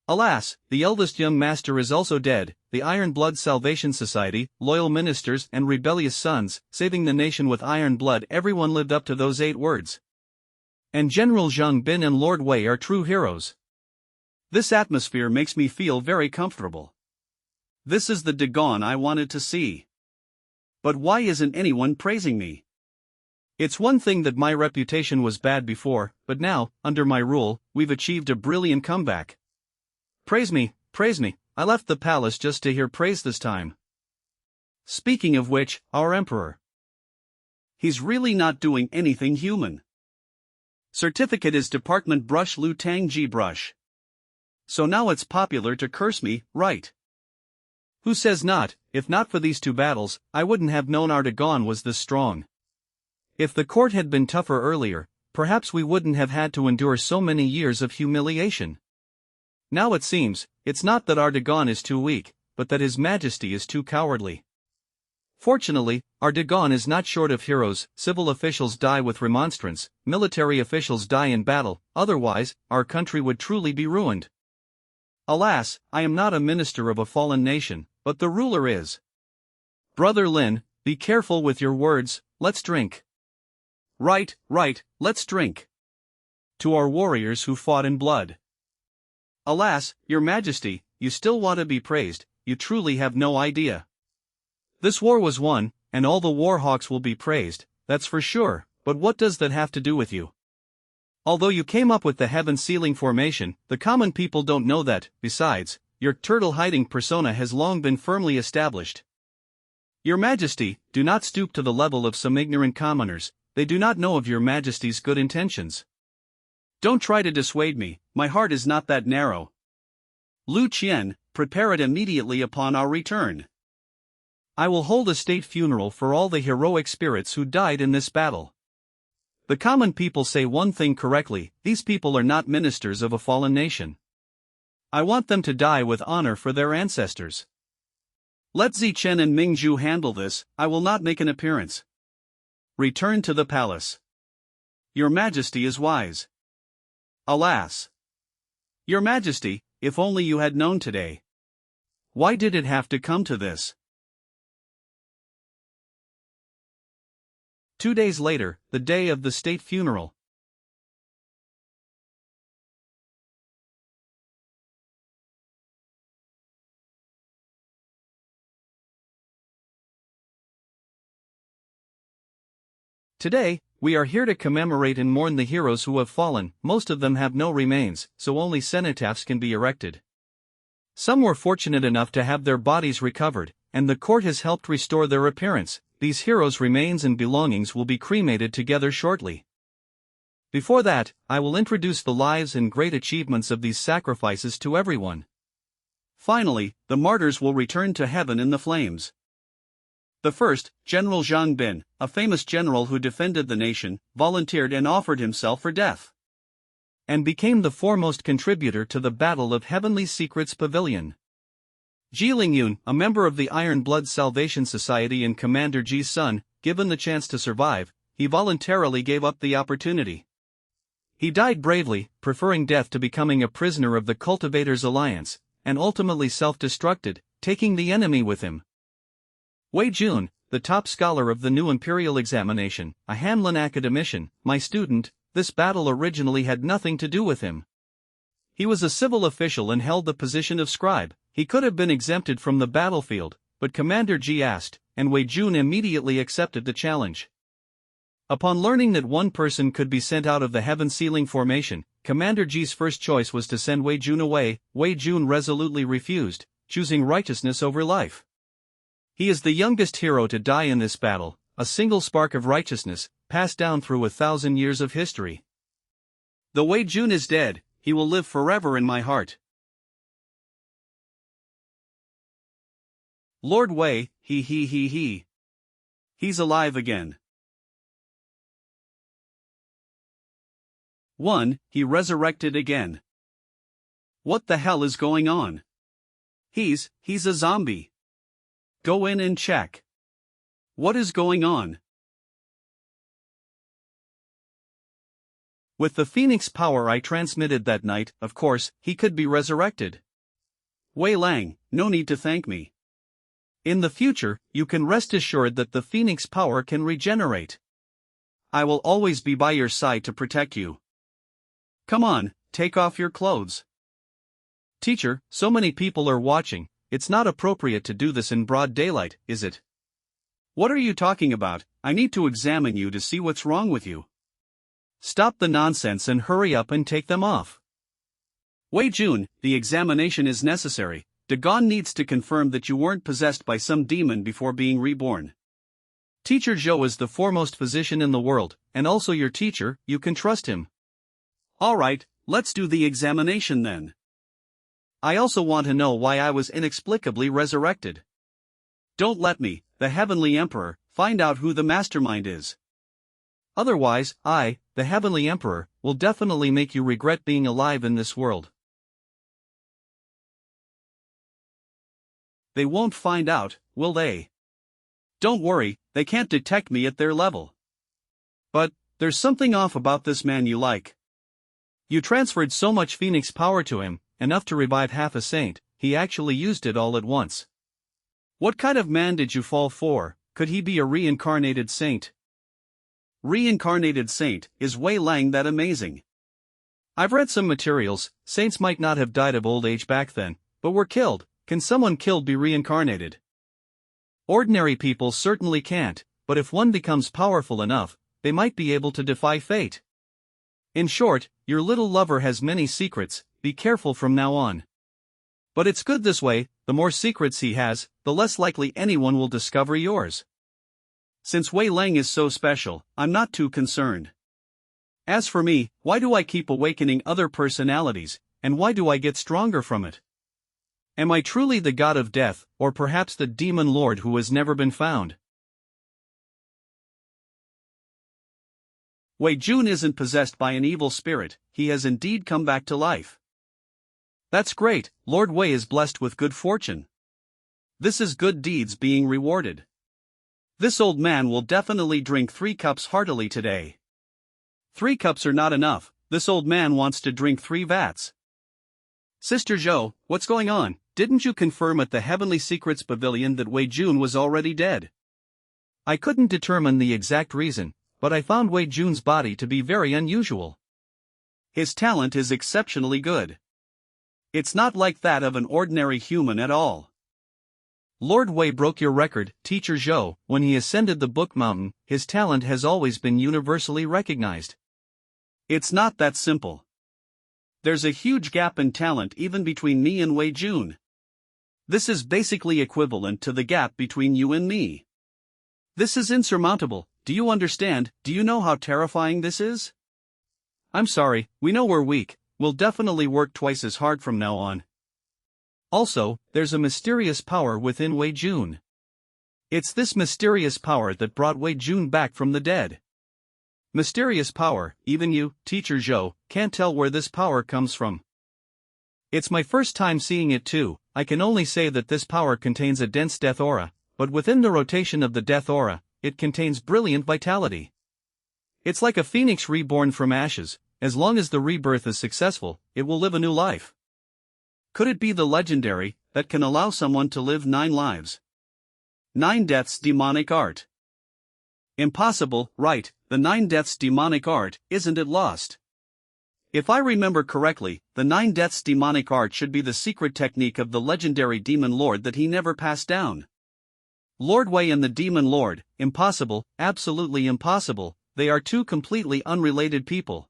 Alas, the eldest young master is also dead, the Iron Blood Salvation Society, loyal ministers and rebellious sons, saving the nation with iron blood. Everyone lived up to those 8 words. And General Zhang Bin and Lord Wei are true heroes. This atmosphere makes me feel very comfortable. This is the Dagon I wanted to see. But why isn't anyone praising me? It's one thing that my reputation was bad before, but now, under my rule, we've achieved a brilliant comeback. Praise me, I left the palace just to hear praise this time. Speaking of which, our emperor. He's really not doing anything human. Certificate is Department Brush Lu Tang Ji Brush. So now it's popular to curse me, right? Who says not? If not for these 2 battles, I wouldn't have known our Dagon was this strong. If the court had been tougher earlier, perhaps we wouldn't have had to endure so many years of humiliation. Now it seems, it's not that our Dagon is too weak, but that His Majesty is too cowardly. Fortunately, our Dagon is not short of heroes. Civil officials die with remonstrance, military officials die in battle, otherwise, our country would truly be ruined. Alas, I am not a minister of a fallen nation, but the ruler is. Brother Lin, be careful with your words, let's drink. Right, let's drink. To our warriors who fought in blood. Alas, Your Majesty, you still want to be praised, you truly have no idea. This war was won, and all the warhawks will be praised, that's for sure, but what does that have to do with you? Although you came up with the heaven sealing formation, the common people don't know that. Besides, your turtle hiding persona has long been firmly established. Your Majesty, do not stoop to the level of some ignorant commoners, they do not know of Your Majesty's good intentions. Don't try to dissuade me, my heart is not that narrow. Lu Qian, prepare it immediately upon our return. I will hold a state funeral for all the heroic spirits who died in this battle. The common people say one thing correctly, these people are not ministers of a fallen nation. I want them to die with honor for their ancestors. Let Zichen and Mingzhu handle this, I will not make an appearance. Return to the palace. Your Majesty is wise. Alas! Your Majesty, if only you had known today. Why did it have to come to this? 2 days later, the day of the state funeral. Today, we are here to commemorate and mourn the heroes who have fallen. Most of them have no remains, so only cenotaphs can be erected. Some were fortunate enough to have their bodies recovered, and the court has helped restore their appearance. These heroes' remains and belongings will be cremated together shortly. Before that, I will introduce the lives and great achievements of these sacrifices to everyone. Finally, the martyrs will return to heaven in the flames. The first, General Zhang Bin, a famous general who defended the nation, volunteered and offered himself for death, and became the foremost contributor to the Battle of Heavenly Secrets Pavilion. Ji Lingyun, a member of the Iron Blood Salvation Society and Commander Ji's son, given the chance to survive, he voluntarily gave up the opportunity. He died bravely, preferring death to becoming a prisoner of the Cultivators' Alliance, and ultimately self-destructed, taking the enemy with him. Wei Jun, the top scholar of the new imperial examination, a Hanlin academician, my student, this battle originally had nothing to do with him. He was a civil official and held the position of scribe. He could have been exempted from the battlefield, but Commander Ji asked, and Wei Jun immediately accepted the challenge. Upon learning that one person could be sent out of the heaven sealing formation, Commander Ji's first choice was to send Wei Jun away. Wei Jun resolutely refused, choosing righteousness over life. He is the youngest hero to die in this battle, a single spark of righteousness, passed down through 1,000 years of history. Though Wei Jun is dead, he will live forever in my heart. Lord Wei, he. He's alive again. 1. He resurrected again. What the hell is going on? He's a zombie. Go in and check. What is going on? With the Phoenix power I transmitted that night, of course, he could be resurrected. Wei Lang, no need to thank me. In the future, you can rest assured that the Phoenix power can regenerate. I will always be by your side to protect you. Come on, take off your clothes. Teacher, so many people are watching, it's not appropriate to do this in broad daylight, is it? What are you talking about? I need to examine you to see what's wrong with you. Stop the nonsense and hurry up and take them off. Wei Jun, the examination is necessary. Dagon needs to confirm that you weren't possessed by some demon before being reborn. Teacher Zhou is the foremost physician in the world, and also your teacher, you can trust him. Alright, let's do the examination then. I also want to know why I was inexplicably resurrected. Don't let me, the Heavenly Emperor, find out who the mastermind is. Otherwise, I, the Heavenly Emperor, will definitely make you regret being alive in this world. They won't find out, will they? Don't worry, they can't detect me at their level. But, there's something off about this man you like. You transferred so much Phoenix power to him, enough to revive half a saint, he actually used it all at once. What kind of man did you fall for? Could he be a reincarnated saint? Reincarnated saint, is Wei Lang that amazing? I've read some materials, saints might not have died of old age back then, but were killed. Can someone killed be reincarnated? Ordinary people certainly can't, but if one becomes powerful enough, they might be able to defy fate. In short, your little lover has many secrets, be careful from now on. But it's good this way, the more secrets he has, the less likely anyone will discover yours. Since Wei Lang is so special, I'm not too concerned. As for me, why do I keep awakening other personalities, and why do I get stronger from it? Am I truly the god of death, or perhaps the demon lord who has never been found? Wei Jun isn't possessed by an evil spirit, he has indeed come back to life. That's great, Lord Wei is blessed with good fortune. This is good deeds being rewarded. This old man will definitely drink 3 cups heartily today. 3 cups are not enough, this old man wants to drink 3 vats. Sister Zhou, what's going on? Didn't you confirm at the Heavenly Secrets Pavilion that Wei Jun was already dead? I couldn't determine the exact reason, but I found Wei Jun's body to be very unusual. His talent is exceptionally good. It's not like that of an ordinary human at all. Lord Wei broke your record, Teacher Zhou. When he ascended the Book Mountain, his talent has always been universally recognized. It's not that simple. There's a huge gap in talent even between me and Wei Jun. This is basically equivalent to the gap between you and me. This is insurmountable, do you understand? Do you know how terrifying this is? I'm sorry, we know we're weak, we'll definitely work twice as hard from now on. Also, there's a mysterious power within Wei Jun. It's this mysterious power that brought Wei Jun back from the dead. Mysterious power, even you, Teacher Zhou, can't tell where this power comes from. It's my first time seeing it too. I can only say that this power contains a dense death aura, but within the rotation of the death aura, it contains brilliant vitality. It's like a phoenix reborn from ashes. As long as the rebirth is successful, it will live a new life. Could it be the legendary, that can allow someone to live 9 lives? 9 deaths demonic art. Impossible, right, the 9 deaths demonic art, isn't it lost? If I remember correctly, the 9 deaths demonic art should be the secret technique of the legendary demon lord that he never passed down. Lord Wei and the demon lord, impossible, absolutely impossible, they are two completely unrelated people.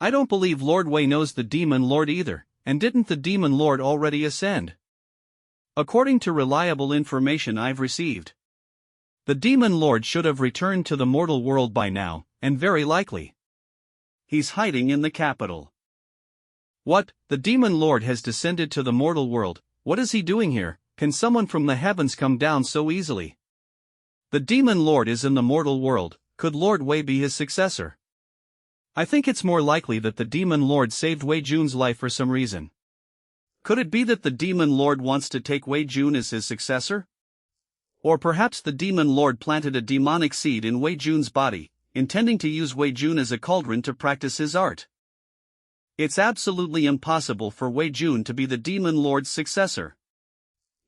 I don't believe Lord Wei knows the demon lord either, and didn't the demon lord already ascend? According to reliable information I've received, the demon lord should have returned to the mortal world by now, and very likely he's hiding in the capital. What, the demon lord has descended to the mortal world? What is he doing here? Can someone from the heavens come down so easily? The demon lord is in the mortal world. Could Lord Wei be his successor? I think it's more likely that the demon lord saved Wei Jun's life for some reason. Could it be that the demon lord wants to take Wei Jun as his successor? Or perhaps the demon lord planted a demonic seed in Wei Jun's body, intending to use Wei Jun as a cauldron to practice his art. It's absolutely impossible for Wei Jun to be the demon lord's successor.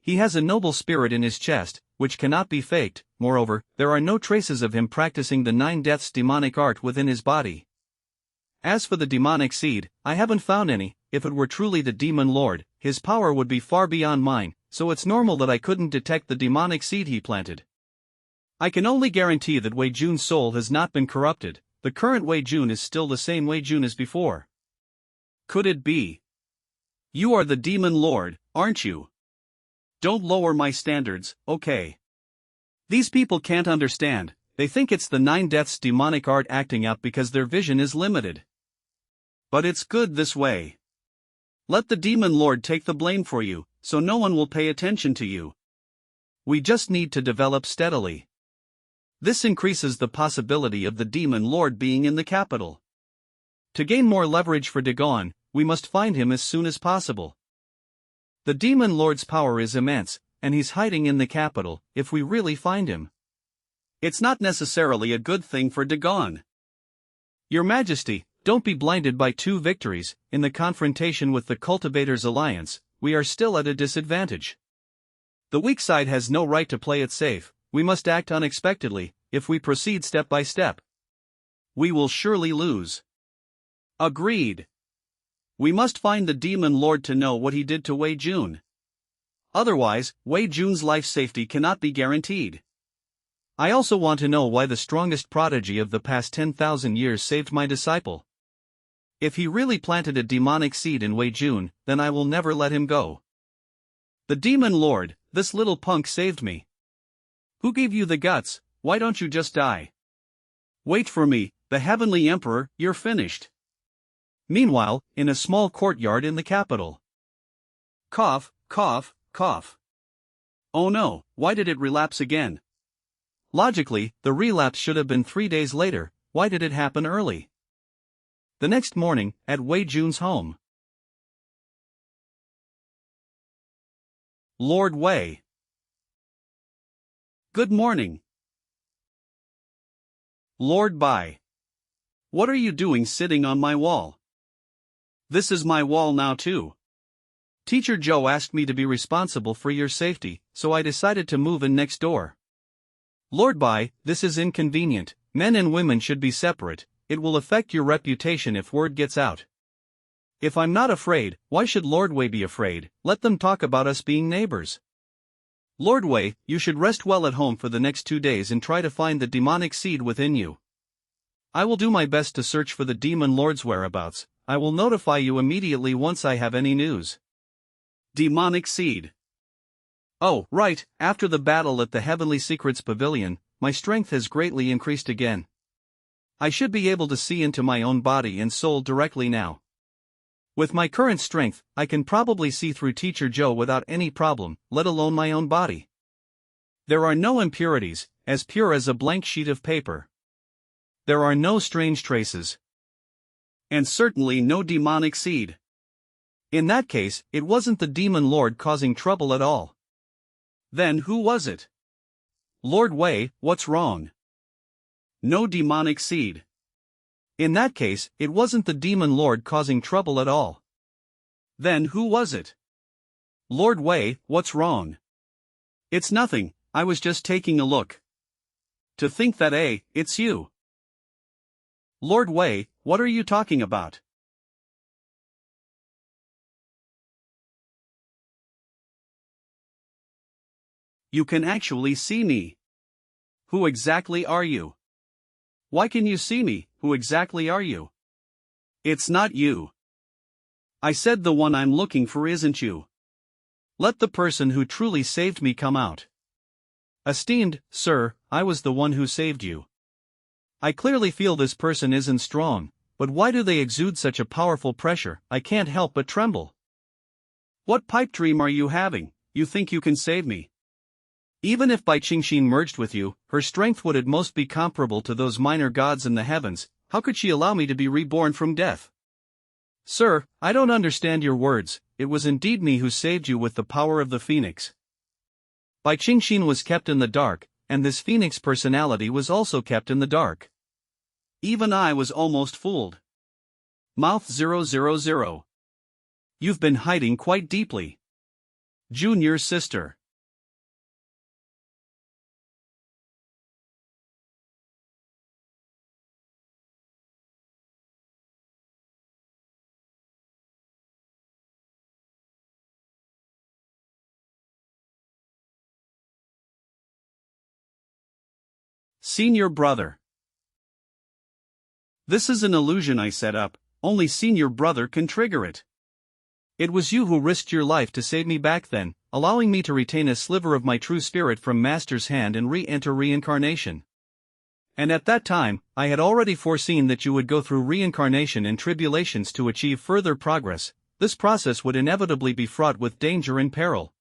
He has a noble spirit in his chest, which cannot be faked. Moreover, there are no traces of him practicing the 9 deaths demonic art within his body. As for the demonic seed, I haven't found any. If it were truly the demon lord, his power would be far beyond mine, so it's normal that I couldn't detect the demonic seed he planted. I can only guarantee that Wei Jun's soul has not been corrupted. The current Wei Jun is still the same Wei Jun as before. Could it be? You are the demon lord, aren't you? Don't lower my standards, okay? These people can't understand. They think it's the 9 deaths demonic art acting up because their vision is limited. But it's good this way. Let the demon lord take the blame for you, so no one will pay attention to you. We just need to develop steadily. This increases the possibility of the demon lord being in the capital. To gain more leverage for Dagon, we must find him as soon as possible. The demon lord's power is immense, and he's hiding in the capital. If we really find him, it's not necessarily a good thing for Dagon. Your Majesty, don't be blinded by 2 victories. In the confrontation with the Cultivators Alliance, we are still at a disadvantage. The weak side has no right to play it safe. We must act unexpectedly. If we proceed step by step, we will surely lose. Agreed. We must find the demon lord to know what he did to Wei Jun. Otherwise, Wei Jun's life safety cannot be guaranteed. I also want to know why the strongest prodigy of the past 10,000 years saved my disciple. If he really planted a demonic seed in Wei Jun, then I will never let him go. The demon lord, this little punk saved me. Who gave you the guts? Why don't you just die? Wait for me, the heavenly emperor, you're finished. Meanwhile, in a small courtyard in the capital. Cough, cough, cough. Oh no, why did it relapse again? Logically, the relapse should have been 3 days later. Why did it happen early? The next morning, at Wei Jun's home. Lord Wei. Good morning. Lord Bai. What are you doing sitting on my wall? This is my wall now too. Teacher Zhou asked me to be responsible for your safety, so I decided to move in next door. Lord Bai, this is inconvenient. Men and women should be separate. It will affect your reputation if word gets out. If I'm not afraid, why should Lord Wei be afraid? Let them talk about us being neighbors. Lord Wei, you should rest well at home for the next 2 days and try to find the demonic seed within you. I will do my best to search for the demon lord's whereabouts. I will notify you immediately once I have any news. Demonic seed. Oh, right, after the battle at the Heavenly Secrets Pavilion, my strength has greatly increased again. I should be able to see into my own body and soul directly now. With my current strength, I can probably see through Teacher Zhou without any problem, let alone my own body. There are no impurities, as pure as a blank sheet of paper. There are no strange traces. And certainly no demonic seed. In that case, it wasn't the demon lord causing trouble at all. Then who was it? Lord Wei, what's wrong? No demonic seed. In that case, it wasn't the demon lord causing trouble at all. Then who was it? Lord Wei, what's wrong? It's nothing, I was just taking a look. To think that it's you. Lord Wei, what are you talking about? You can actually see me. Who exactly are you? Why can you see me? Who exactly are you? It's not you. I said the one I'm looking for isn't you. Let the person who truly saved me come out. Esteemed sir, I was the one who saved you. I clearly feel this person isn't strong, but why do they exude such a powerful pressure? I can't help but tremble. What pipe dream are you having? You think you can save me? Even if Bai Qingxin merged with you, her strength would at most be comparable to those minor gods in the heavens. How could she allow me to be reborn from death? Sir, I don't understand your words. It was indeed me who saved you with the power of the phoenix. Bai Qingxin was kept in the dark, and this phoenix personality was also kept in the dark. Even I was almost fooled. Mouth 000. You've been hiding quite deeply. Junior sister. Senior brother. This is an illusion I set up, only senior brother can trigger it. It was you who risked your life to save me back then, allowing me to retain a sliver of my true spirit from Master's hand and re-enter reincarnation. And at that time, I had already foreseen that you would go through reincarnation and tribulations to achieve further progress. This process would inevitably be fraught with danger and peril.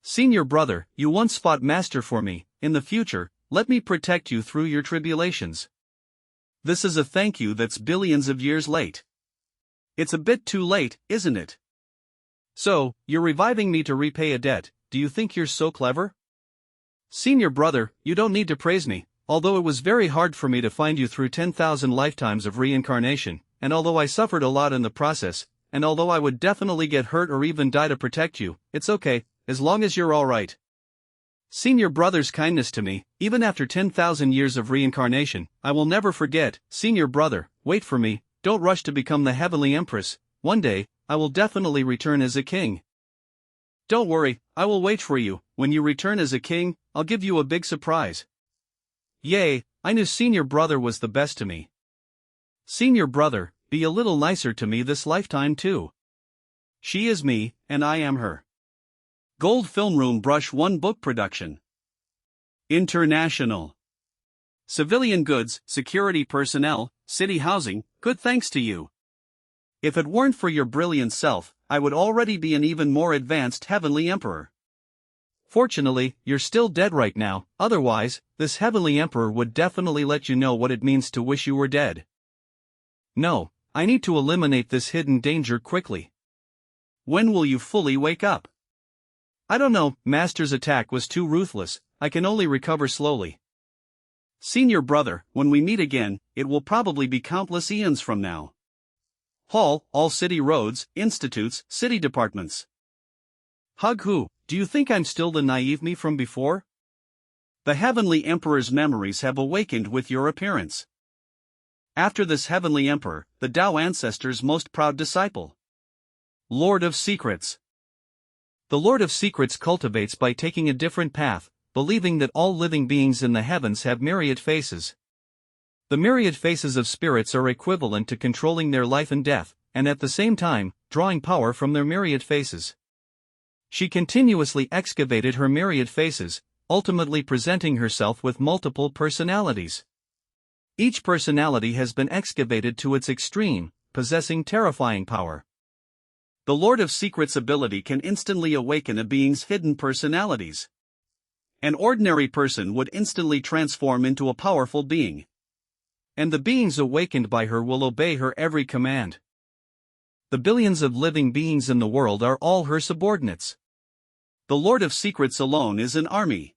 Senior brother, you once fought Master for me. In the future, let me protect you through your tribulations. This is a thank you that's billions of years late. It's a bit too late, isn't it? So, you're reviving me to repay a debt. Do you think you're so clever? Senior brother, you don't need to praise me, although it was very hard for me to find you through 10,000 lifetimes of reincarnation, and although I suffered a lot in the process, and although I would definitely get hurt or even die to protect you, it's okay, as long as you're alright. Senior brother's kindness to me, even after 10,000 years of reincarnation, I will never forget. Senior brother, wait for me, don't rush to become the Heavenly Empress. One day, I will definitely return as a king. Don't worry, I will wait for you. When you return as a king, I'll give you a big surprise. Yay, I knew senior brother was the best to me. Senior brother, be a little nicer to me this lifetime too. She is me, and I am her. Gold Film Room Brush 1 Book Production. International. Civilian goods, security personnel, city housing, good thanks to you. If it weren't for your brilliant self, I would already be an even more advanced Heavenly Emperor. Fortunately, you're still dead right now, otherwise, this Heavenly Emperor would definitely let you know what it means to wish you were dead. No, I need to eliminate this hidden danger quickly. When will you fully wake up? I don't know, Master's attack was too ruthless, I can only recover slowly. Senior brother, when we meet again, it will probably be countless eons from now. Hall, all city roads, institutes, city departments. Hug who, do you think I'm still the naive me from before? The Heavenly Emperor's memories have awakened with your appearance. After this Heavenly Emperor, the Tao ancestors' most proud disciple. Lord of Secrets. The Lord of Secrets cultivates by taking a different path, believing that all living beings in the heavens have myriad faces. The myriad faces of spirits are equivalent to controlling their life and death, and at the same time, drawing power from their myriad faces. She continuously excavated her myriad faces, ultimately presenting herself with multiple personalities. Each personality has been excavated to its extreme, possessing terrifying power. The Lord of Secrets' ability can instantly awaken a being's hidden personalities. An ordinary person would instantly transform into a powerful being. And the beings awakened by her will obey her every command. The billions of living beings in the world are all her subordinates. The Lord of Secrets alone is an army.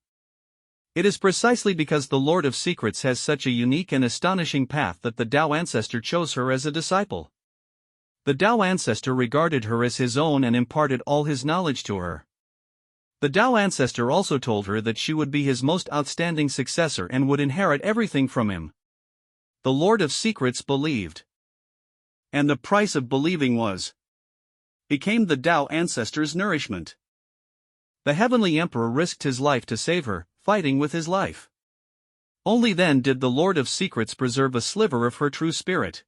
It is precisely because the Lord of Secrets has such a unique and astonishing path that the Tao Ancestor chose her as a disciple. The Tao Ancestor regarded her as his own and imparted all his knowledge to her. The Tao Ancestor also told her that she would be his most outstanding successor and would inherit everything from him. The Lord of Secrets believed. And the price of believing became the Tao Ancestor's nourishment. The Heavenly Emperor risked his life to save her, fighting with his life. Only then did the Lord of Secrets preserve a sliver of her true spirit.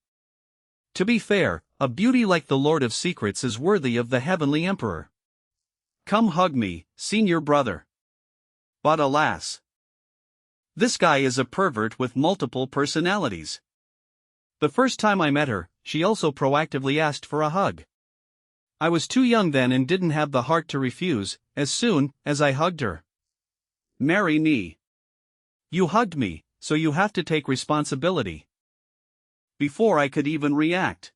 To be fair, a beauty like the Lord of Secrets is worthy of the Heavenly Emperor. Come hug me, senior brother. But alas, this guy is a pervert with multiple personalities. The first time I met her, she also proactively asked for a hug. I was too young then and didn't have the heart to refuse, as soon as I hugged her. Marry me. You hugged me, so you have to take responsibility. Before I could even react.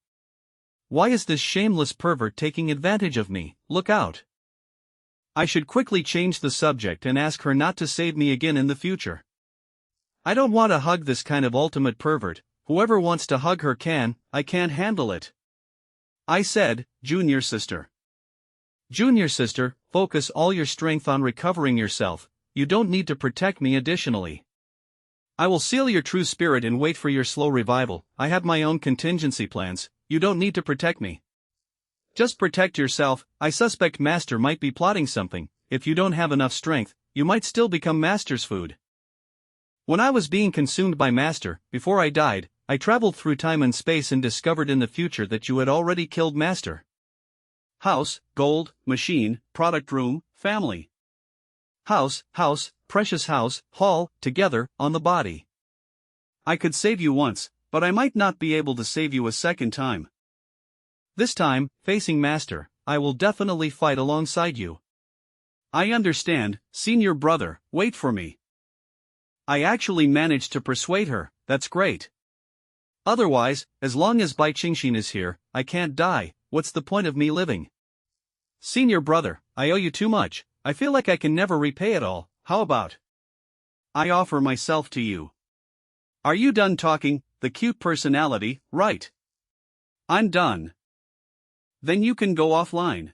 Why is this shameless pervert taking advantage of me? Look out. I should quickly change the subject and ask her not to save me again in the future. I don't want to hug this kind of ultimate pervert. Whoever wants to hug her can. I can't handle it. I said, junior sister. Junior sister, focus all your strength on recovering yourself. You don't need to protect me additionally. I will seal your true spirit and wait for your slow revival. I have my own contingency plans. You don't need to protect me. Just protect yourself. I suspect Master might be plotting something. If you don't have enough strength, you might still become Master's food. When I was being consumed by Master, before I died, I traveled through time and space and discovered in the future that you had already killed Master. House, gold, machine, product room, family. House, precious house, hall, together, on the body. I could save you once, but I might not be able to save you a second time. This time, facing Master, I will definitely fight alongside you. I understand, senior brother, wait for me. I actually managed to persuade her, that's great. Otherwise, as long as Bai Qingxin is here, I can't die. What's the point of me living? Senior brother, I owe you too much. I feel like I can never repay it all. How about I offer myself to you? Are you done talking? The cute personality, right? I'm done. Then you can go offline.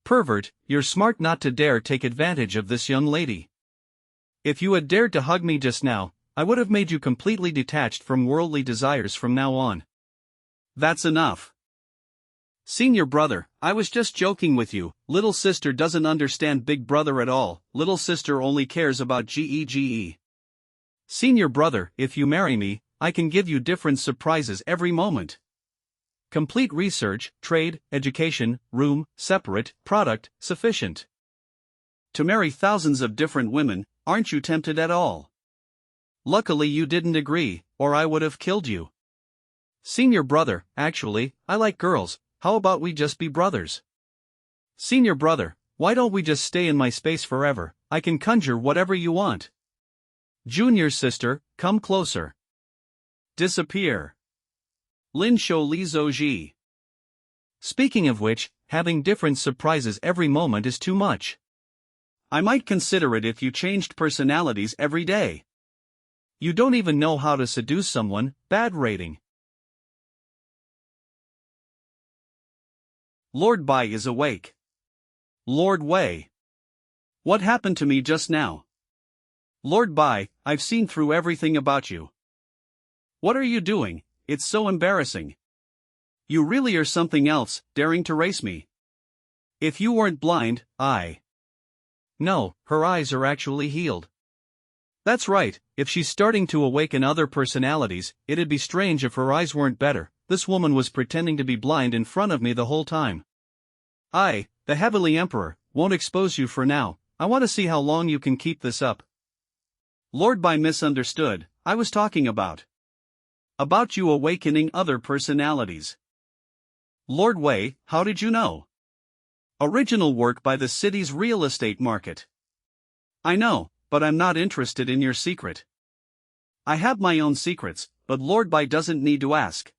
Pervert, you're smart not to dare take advantage of this young lady. If you had dared to hug me just now, I would have made you completely detached from worldly desires from now on. That's enough. Senior brother, I was just joking with you. Little sister doesn't understand big brother at all. Little sister only cares about GEGE. Senior brother, if you marry me, I can give you different surprises every moment. Complete research, trade, education, room, separate, product, sufficient. To marry thousands of different women, aren't you tempted at all? Luckily you didn't agree, or I would have killed you. Senior brother, actually, I like girls. How about we just be brothers? Senior brother, why don't we just stay in my space forever? I can conjure whatever you want. Junior sister, come closer. Disappear. Lin Shou Li Zhou Ji. Speaking of which, having different surprises every moment is too much. I might consider it if you changed personalities every day. You don't even know how to seduce someone. Bad rating. Lord Bai is awake. Lord Wei. What happened to me just now? Lord Bai, I've seen through everything about you. What are you doing? It's so embarrassing. You really are something else, daring to race me. If you weren't blind, No, her eyes are actually healed. That's right, if she's starting to awaken other personalities, it'd be strange if her eyes weren't better. This woman was pretending to be blind in front of me the whole time. The Heavenly Emperor, won't expose you for now. I want to see how long you can keep this up. Lord Bai misunderstood. I was talking about you awakening other personalities. Lord Wei, how did you know? Original work by the city's real estate market. I know, but I'm not interested in your secret. I have my own secrets, but Lord Bai doesn't need to ask.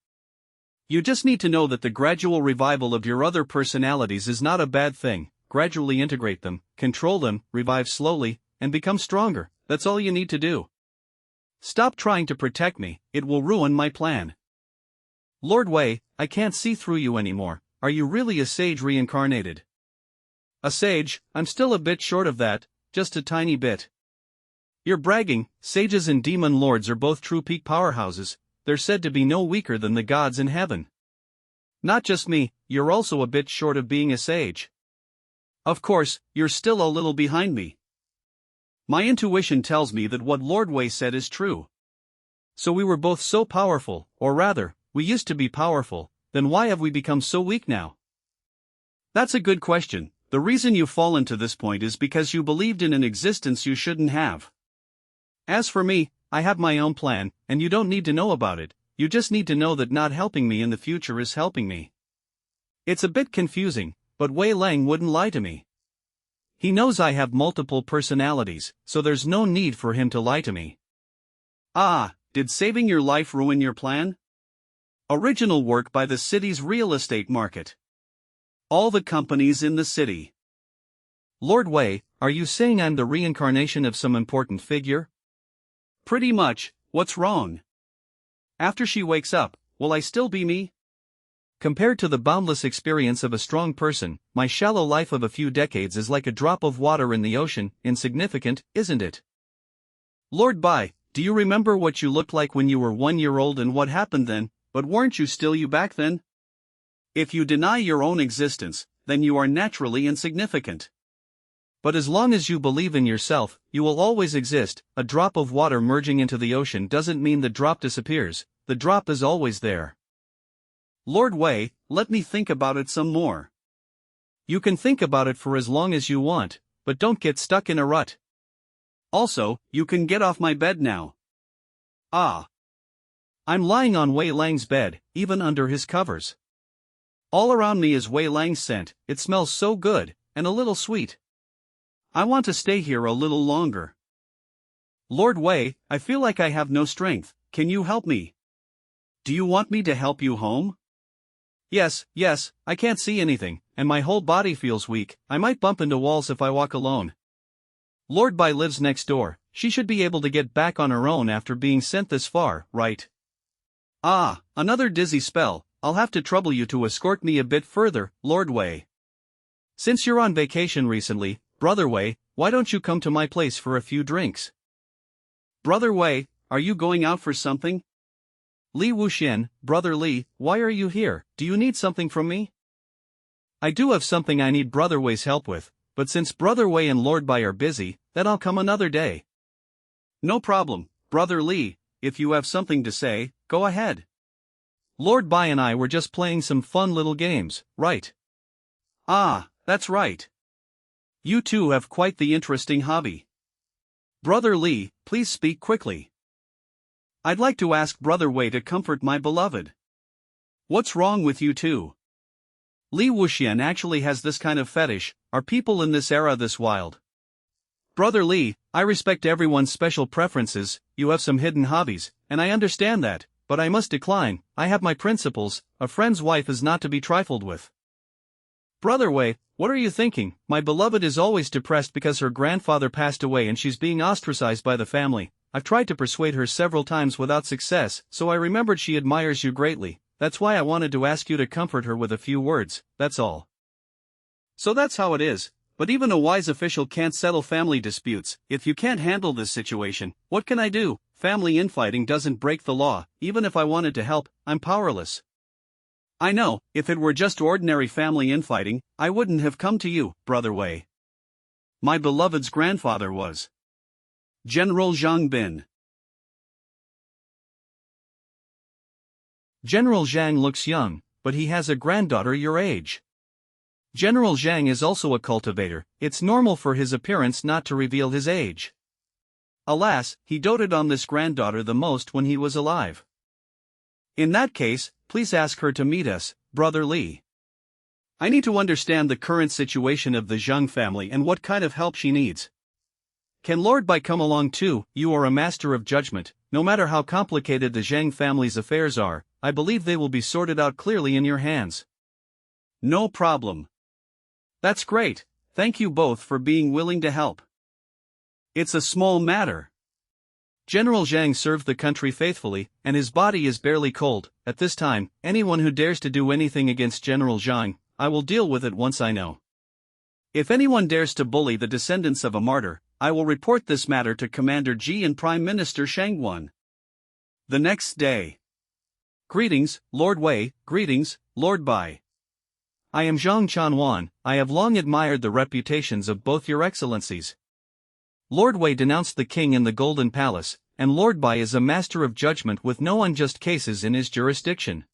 You just need to know that the gradual revival of your other personalities is not a bad thing. Gradually integrate them, control them, revive slowly, and become stronger. That's all you need to do. Stop trying to protect me, it will ruin my plan. Lord Wei, I can't see through you anymore. Are you really a sage reincarnated? A sage? I'm still a bit short of that, just a tiny bit. You're bragging. Sages and demon lords are both true peak powerhouses. They're said to be no weaker than the gods in heaven. Not just me, you're also a bit short of being a sage. Of course, you're still a little behind me. My intuition tells me that what Lord Wei said is true. So we were both so powerful, or rather, we used to be powerful, then why have we become so weak now? That's a good question. The reason you've fallen to this point is because you believed in an existence you shouldn't have. As for me, I have my own plan, and you don't need to know about it. You just need to know that not helping me in the future is helping me. It's a bit confusing, but Wei Lang wouldn't lie to me. He knows I have multiple personalities, so there's no need for him to lie to me. Ah, did saving your life ruin your plan? Original work by the city's real estate market. All the companies in the city. Lord Wei, are you saying I'm the reincarnation of some important figure? Pretty much. What's wrong? After she wakes up, will I still be me? Compared to the boundless experience of a strong person, my shallow life of a few decades is like a drop of water in the ocean, insignificant, isn't it? Lord Bai, do you remember what you looked like when you were 1 year old and what happened then? But weren't you still you back then? If you deny your own existence, then you are naturally insignificant. But as long as you believe in yourself, you will always exist. A drop of water merging into the ocean doesn't mean the drop disappears, the drop is always there. Lord Wei, let me think about it some more. You can think about it for as long as you want, but don't get stuck in a rut. Also, you can get off my bed now. Ah. I'm lying on Wei Lang's bed, even under his covers. All around me is Wei Lang's scent. It smells so good, and a little sweet. I want to stay here a little longer. Lord Wei, I feel like I have no strength. Can you help me? Do you want me to help you home? Yes, I can't see anything, and my whole body feels weak. I might bump into walls if I walk alone. Lord Bai lives next door. She should be able to get back on her own after being sent this far, right? Ah, another dizzy spell. I'll have to trouble you to escort me a bit further, Lord Wei. Since you're on vacation recently, Brother Wei, why don't you come to my place for a few drinks? Brother Wei, are you going out for something? Li Wuxian, Brother Li, why are you here? Do you need something from me? I do have something I need Brother Wei's help with, but since Brother Wei and Lord Bai are busy, then I'll come another day. No problem, Brother Li, if you have something to say, go ahead. Lord Bai and I were just playing some fun little games, right? Ah, that's right. You two have quite the interesting hobby. Brother Li, please speak quickly. I'd like to ask Brother Wei to comfort my beloved. What's wrong with you two? Li Wuxian actually has this kind of fetish. Are people in this era this wild? Brother Li, I respect everyone's special preferences. You have some hidden hobbies, and I understand that, but I must decline. I have my principles. A friend's wife is not to be trifled with. Brother Wei, what are you thinking? My beloved is always depressed because her grandfather passed away and she's being ostracized by the family. I've tried to persuade her several times without success, so I remembered she admires you greatly. That's why I wanted to ask you to comfort her with a few words, that's all. So that's how it is, but even a wise official can't settle family disputes. If you can't handle this situation, what can I do? Family infighting doesn't break the law. Even if I wanted to help, I'm powerless. I know, if it were just ordinary family infighting, I wouldn't have come to you, Brother Wei. My beloved's grandfather was General Zhang Bin. General Zhang looks young, but he has a granddaughter your age. General Zhang is also a cultivator. It's normal for his appearance not to reveal his age. Alas, he doted on this granddaughter the most when he was alive. In that case, please ask her to meet us, Brother Li. I need to understand the current situation of the Zhang family and what kind of help she needs. Can Lord Bai come along too? You are a master of judgment. No matter how complicated the Zhang family's affairs are, I believe they will be sorted out clearly in your hands. No problem. That's great, thank you both for being willing to help. It's a small matter. General Zhang served the country faithfully, and his body is barely cold. At this time, anyone who dares to do anything against General Zhang, I will deal with it once I know. If anyone dares to bully the descendants of a martyr, I will report this matter to Commander Ji and Prime Minister Shangguan. The next day. Greetings, Lord Wei. Greetings, Lord Bai. I am Zhang Chanwan. I have long admired the reputations of both your excellencies. Lord Wei denounced the king in the Golden Palace, and Lord Bai is a master of judgment with no unjust cases in his jurisdiction.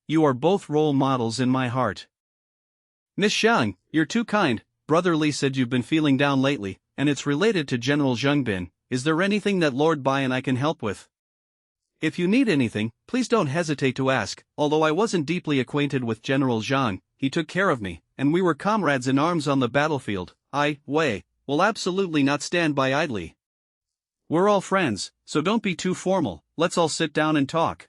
You are both role models in my heart. Miss Xiang, you're too kind. Brother Li said you've been feeling down lately, and it's related to General Zhengbin. Is there anything that Lord Bai and I can help with? If you need anything, please don't hesitate to ask. Although I wasn't deeply acquainted with General Zhang, he took care of me, and we were comrades in arms on the battlefield. I, Wei, will absolutely not stand by idly. We're all friends, so don't be too formal. Let's all sit down and talk.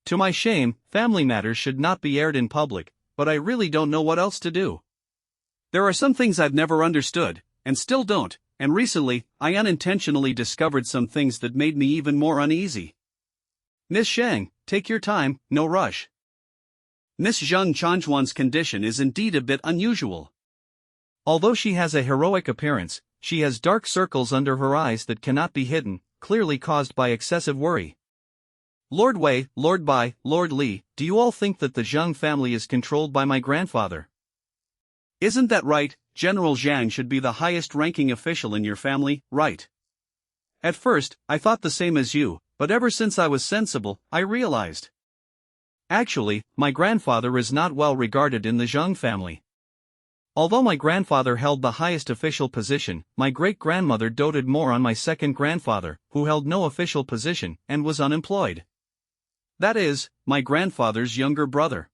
To my shame, family matters should not be aired in public, but I really don't know what else to do. There are some things I've never understood, and still don't, and recently, I unintentionally discovered some things that made me even more uneasy. Miss Shang, take your time, no rush. Miss Zhang Chanchuan's condition is indeed a bit unusual. Although she has a heroic appearance, she has dark circles under her eyes that cannot be hidden, clearly caused by excessive worry. Lord Wei, Lord Bai, Lord Li, do you all think that the Zhang family is controlled by my grandfather? Isn't that right? General Zhang should be the highest-ranking official in your family, right? At first, I thought the same as you, but ever since I was sensible, I realized. Actually, my grandfather is not well regarded in the Zhang family. Although my grandfather held the highest official position, my great-grandmother doted more on my second grandfather, who held no official position and was unemployed. That is, my grandfather's younger brother.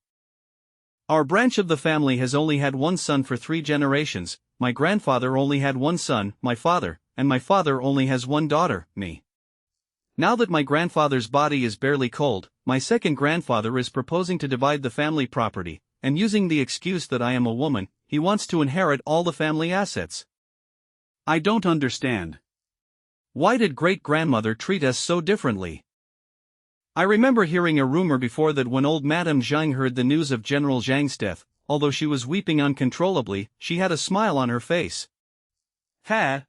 Our branch of the family has only had one son for 3 generations. My grandfather only had one son, my father, and my father only has one daughter, me. Now that my grandfather's body is barely cold, my second grandfather is proposing to divide the family property, and using the excuse that I am a woman, he wants to inherit all the family assets. I don't understand. Why did great-grandmother treat us so differently? I remember hearing a rumor before that when old Madame Zhang heard the news of General Zhang's death, although she was weeping uncontrollably, she had a smile on her face. Ha!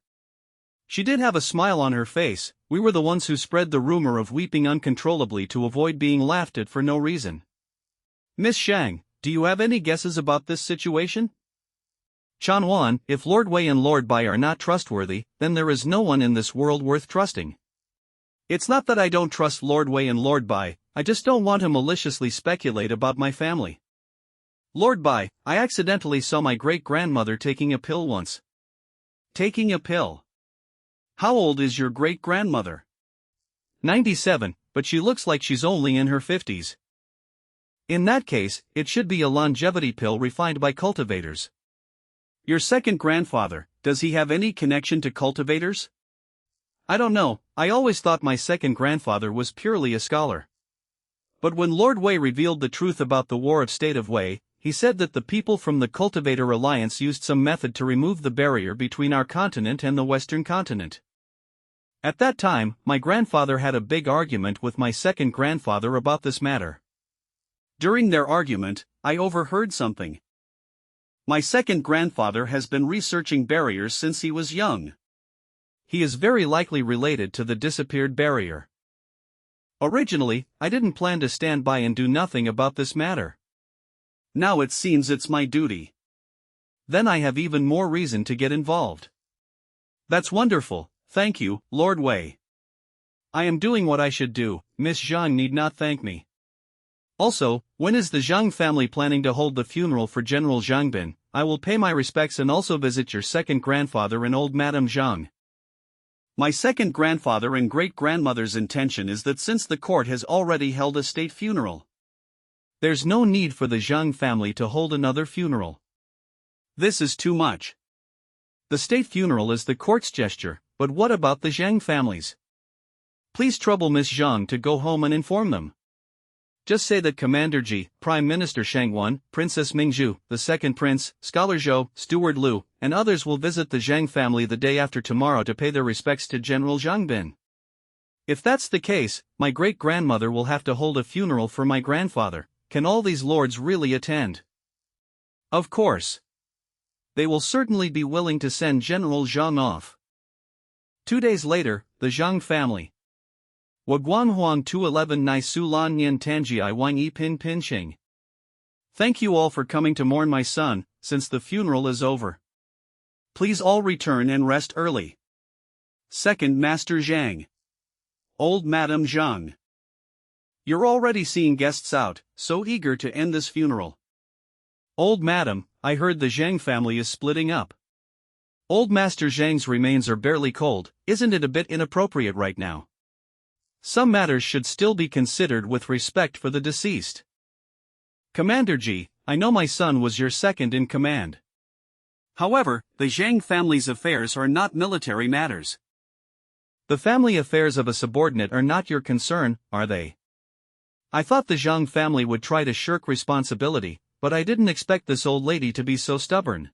She did have a smile on her face. We were the ones who spread the rumor of weeping uncontrollably to avoid being laughed at for no reason. Miss Shang, do you have any guesses about this situation? Chanwan, if Lord Wei and Lord Bai are not trustworthy, then there is no one in this world worth trusting. It's not that I don't trust Lord Wei and Lord Bai, I just don't want to maliciously speculate about my family. Lord Bai, I accidentally saw my great-grandmother taking a pill once. Taking a pill? How old is your great-grandmother? 97, but she looks like she's only in her 50s. In that case, it should be a longevity pill refined by cultivators. Your second grandfather, does he have any connection to cultivators? I don't know, I always thought my second grandfather was purely a scholar. But when Lord Wei revealed the truth about the War of State of Wei, he said that the people from the Cultivator Alliance used some method to remove the barrier between our continent and the Western continent. At that time, my grandfather had a big argument with my second grandfather about this matter. During their argument, I overheard something. My second grandfather has been researching barriers since he was young. He is very likely related to the disappeared barrier. Originally, I didn't plan to stand by and do nothing about this matter. Now it seems it's my duty. Then I have even more reason to get involved. That's wonderful, thank you, Lord Wei. I am doing what I should do, Miss Zhang need not thank me. Also, when is the Zhang family planning to hold the funeral for General Zhangbin? I will pay my respects and also visit your second grandfather and old Madame Zhang. My second grandfather and great-grandmother's intention is that since the court has already held a state funeral, there's no need for the Zhang family to hold another funeral. This is too much. The state funeral is the court's gesture, but what about the Zhang families? Please trouble Miss Zhang to go home and inform them. Just say that Commander Ji, Prime Minister Shang Wan, Princess Mingzhu, the second prince, Scholar Zhou, Steward Liu, and others will visit the Zhang family the day after tomorrow to pay their respects to General Zhang Bin. If that's the case, my great-grandmother will have to hold a funeral for my grandfather. Can all these lords really attend? Of course. They will certainly be willing to send General Zhang off. 2 days later, the Zhang family. Waguanhuang 211 Nai Su Lan Nian Tanji I Wang Yi Pin Pin Xing. Thank you all for coming to mourn my son, since the funeral is over. Please all return and rest early. Second Master Zhang. Old Madam Zhang. You're already seeing guests out, so eager to end this funeral. Old Madam, I heard the Zhang family is splitting up. Old Master Zhang's remains are barely cold, isn't it a bit inappropriate right now? Some matters should still be considered with respect for the deceased. Commander Ji, I know my son was your second in command. However, the Zhang family's affairs are not military matters. The family affairs of a subordinate are not your concern, are they? I thought the Zhang family would try to shirk responsibility, but I didn't expect this old lady to be so stubborn.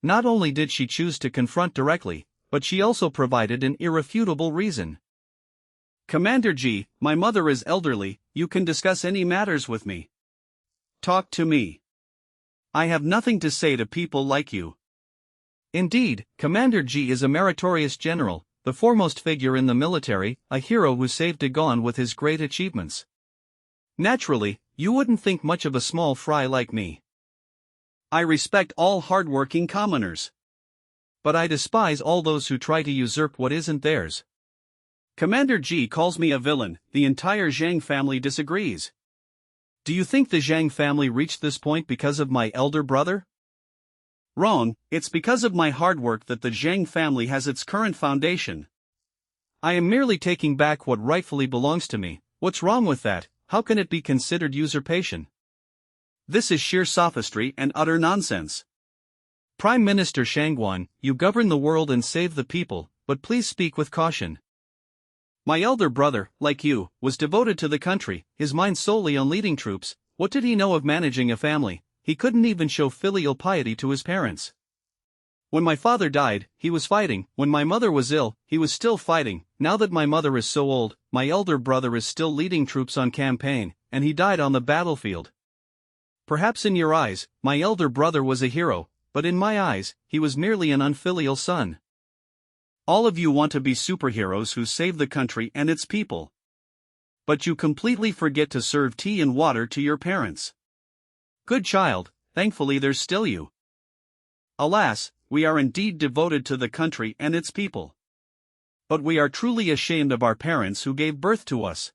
Not only did she choose to confront directly, but she also provided an irrefutable reason. Commander Ji, my mother is elderly, you can discuss any matters with me. Talk to me. I have nothing to say to people like you. Indeed, Commander Ji is a meritorious general, the foremost figure in the military, a hero who saved Dagon with his great achievements. Naturally, you wouldn't think much of a small fry like me. I respect all hardworking commoners. But I despise all those who try to usurp what isn't theirs. Commander Ji calls me a villain, the entire Zhang family disagrees. Do you think the Zhang family reached this point because of my elder brother? Wrong, it's because of my hard work that the Zhang family has its current foundation. I am merely taking back what rightfully belongs to me. What's wrong with that? How can it be considered usurpation? This is sheer sophistry and utter nonsense. Prime Minister Shangguan, you govern the world and save the people, but please speak with caution. My elder brother, like you, was devoted to the country, his mind solely on leading troops. What did he know of managing a family? He couldn't even show filial piety to his parents. When my father died, he was fighting. When my mother was ill, he was still fighting. Now that my mother is so old, my elder brother is still leading troops on campaign, and he died on the battlefield. Perhaps in your eyes, my elder brother was a hero, but in my eyes, he was merely an unfilial son. All of you want to be superheroes who save the country and its people. But you completely forget to serve tea and water to your parents. Good child, thankfully there's still you. Alas, we are indeed devoted to the country and its people. But we are truly ashamed of our parents who gave birth to us.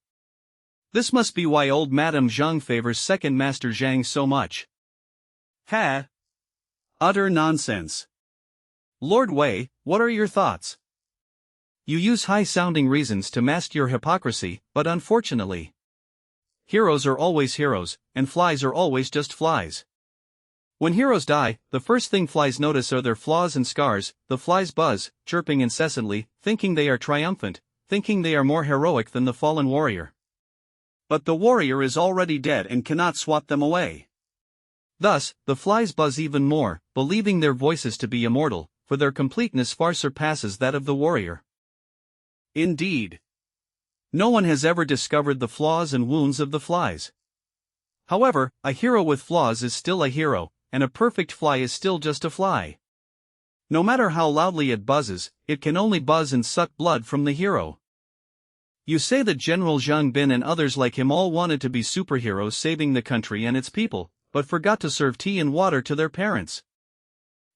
This must be why old Madame Zhang favors second Master Zhang so much. Ha! Utter nonsense. Lord Wei, what are your thoughts? You use high-sounding reasons to mask your hypocrisy, but unfortunately, heroes are always heroes, and flies are always just flies. When heroes die, the first thing flies notice are their flaws and scars. The flies buzz, chirping incessantly, thinking they are triumphant, thinking they are more heroic than the fallen warrior. But the warrior is already dead and cannot swat them away. Thus, the flies buzz even more, believing their voices to be immortal, for their completeness far surpasses that of the warrior. Indeed. No one has ever discovered the flaws and wounds of the flies. However, a hero with flaws is still a hero, and a perfect fly is still just a fly. No matter how loudly it buzzes, it can only buzz and suck blood from the hero. You say that General Zhang Bin and others like him all wanted to be superheroes saving the country and its people, but forgot to serve tea and water to their parents.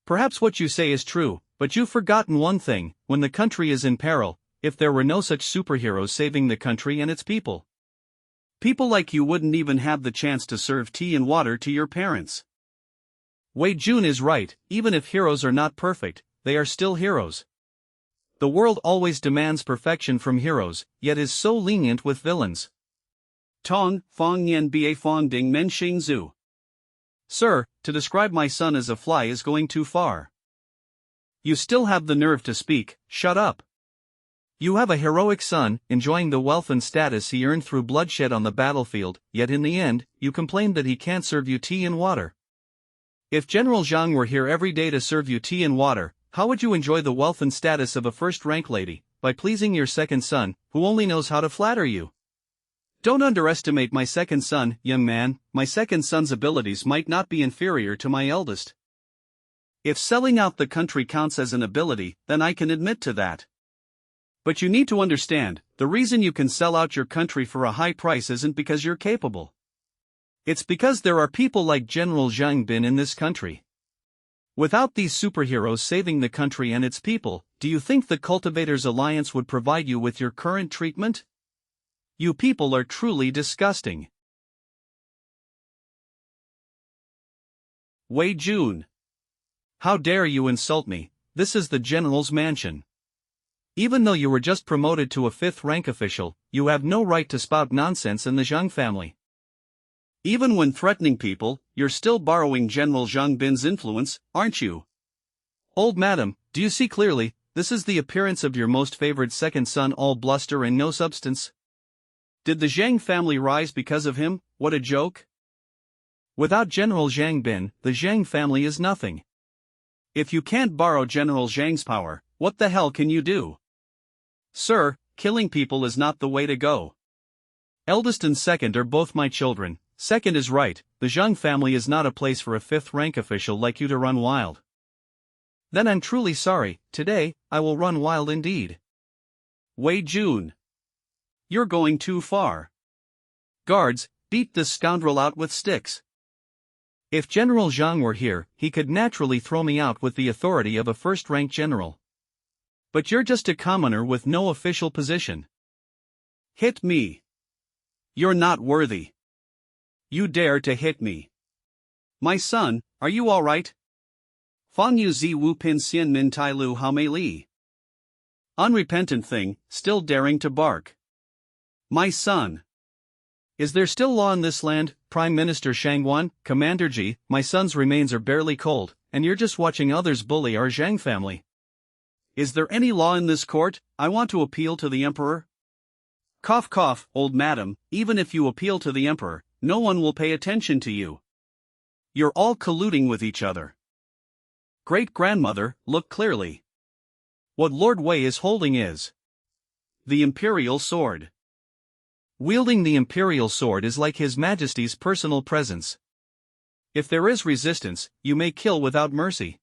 Perhaps what you say is true, but you've forgotten one thing: when the country is in peril, if there were no such superheroes saving the country and its people, people like you wouldn't even have the chance to serve tea and water to your parents. Wei Jun is right, even if heroes are not perfect, they are still heroes. The world always demands perfection from heroes, yet is so lenient with villains. Tong, Fong Nian Ba Fong Ding Men Xing Zhu. Sir, to describe my son as a fly is going too far. You still have the nerve to speak, shut up. You have a heroic son, enjoying the wealth and status he earned through bloodshed on the battlefield, yet in the end, you complain that he can't serve you tea and water. If General Zhang were here every day to serve you tea and water, how would you enjoy the wealth and status of a first-rank lady? By pleasing your second son, who only knows how to flatter you. Don't underestimate my second son, young man. My second son's abilities might not be inferior to my eldest. If selling out the country counts as an ability, then I can admit to that. But you need to understand, the reason you can sell out your country for a high price isn't because you're capable. It's because there are people like General Zhang Bin in this country. Without these superheroes saving the country and its people, do you think the Cultivators Alliance would provide you with your current treatment? You people are truly disgusting. Wei Jun. How dare you insult me? This is the General's mansion. Even though you were just promoted to a 5th rank official, you have no right to spout nonsense in the Zhang family. Even when threatening people, you're still borrowing General Zhang Bin's influence, aren't you? Old madam, do you see clearly? This is the appearance of your most favored second son, all bluster and no substance. Did the Zhang family rise because of him? What a joke. Without General Zhang Bin, the Zhang family is nothing. If you can't borrow General Zhang's power, what the hell can you do? Sir, killing people is not the way to go. Eldest and second are both my children. Second is right, the Zhang family is not a place for a 5th rank official like you to run wild. Then I'm truly sorry, today, I will run wild indeed. Wei Jun. You're going too far. Guards, beat this scoundrel out with sticks. If General Zhang were here, he could naturally throw me out with the authority of a 1st-rank general. But you're just a commoner with no official position. Hit me. You're not worthy. You dare to hit me. My son, are you all right? Fang yu zi wu pin xian min tai lu hao mei li. Unrepentant thing, still daring to bark. My son. Is there still law in this land, Prime Minister Shangwan, Commander Ji? My son's remains are barely cold, and you're just watching others bully our Zhang family. Is there any law in this court? I want to appeal to the emperor. Cough cough, old madam, even if you appeal to the emperor, no one will pay attention to you. You're all colluding with each other. Great-grandmother, look clearly. What Lord Wei is holding is the imperial sword. Wielding the imperial sword is like His Majesty's personal presence. If there is resistance, you may kill without mercy.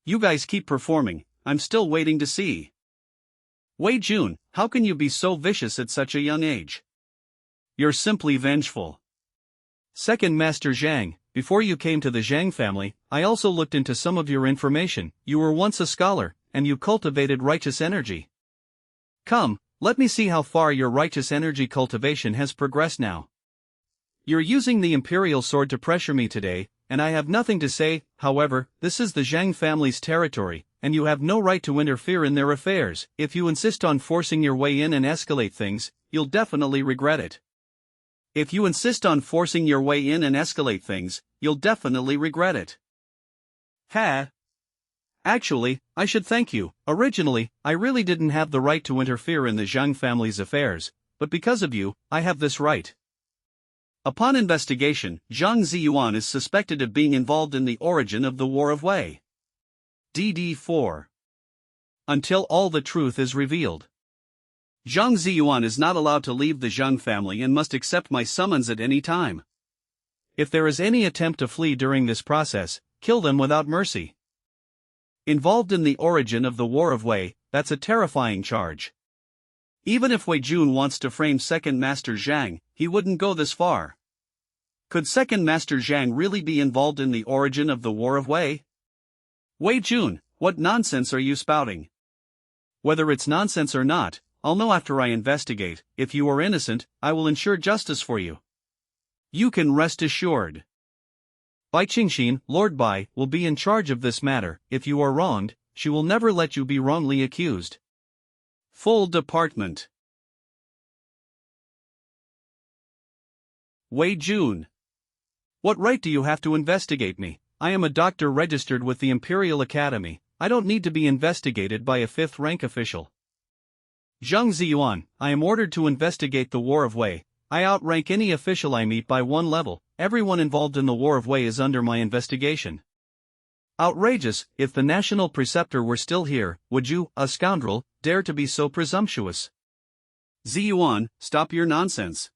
You guys keep performing, I'm still waiting to see. Wei Jun, how can you be so vicious at such a young age? You're simply vengeful. Second Master Zhang, before you came to the Zhang family, I also looked into some of your information. You were once a scholar, and you cultivated righteous energy. Come, let me see how far your righteous energy cultivation has progressed now. You're using the imperial sword to pressure me today, and I have nothing to say. However, this is the Zhang family's territory, and you have no right to interfere in their affairs. If you insist on forcing your way in and escalate things, you'll definitely regret it. If you insist on forcing your way in and escalate things, you'll definitely regret it. Ha! Actually, I should thank you. Originally, I really didn't have the right to interfere in the Zhang family's affairs, but because of you, I have this right. Upon investigation, Zhang Ziyuan is suspected of being involved in the origin of the War of Wei. DD4. Until all the truth is revealed. Zhang Ziyuan is not allowed to leave the Zhang family and must accept my summons at any time. If there is any attempt to flee during this process, kill them without mercy. Involved in the origin of the War of Wei, that's a terrifying charge. Even if Wei Jun wants to frame Second Master Zhang, he wouldn't go this far. Could Second Master Zhang really be involved in the origin of the War of Wei? Wei Jun, what nonsense are you spouting? Whether it's nonsense or not, I'll know after I investigate. If you are innocent, I will ensure justice for you. You can rest assured. Bai Qingxin, Lord Bai, will be in charge of this matter. If you are wronged, she will never let you be wrongly accused. Full department. Wei Jun. What right do you have to investigate me? I am a doctor registered with the Imperial Academy. I don't need to be investigated by a fifth-rank official. Zhang Ziyuan, I am ordered to investigate the War of Wei. I outrank any official I meet by 1 level. Everyone involved in the War of Wei is under my investigation. Outrageous. If the national preceptor were still here, would you, a scoundrel, dare to be so presumptuous? Ziyuan, stop your nonsense.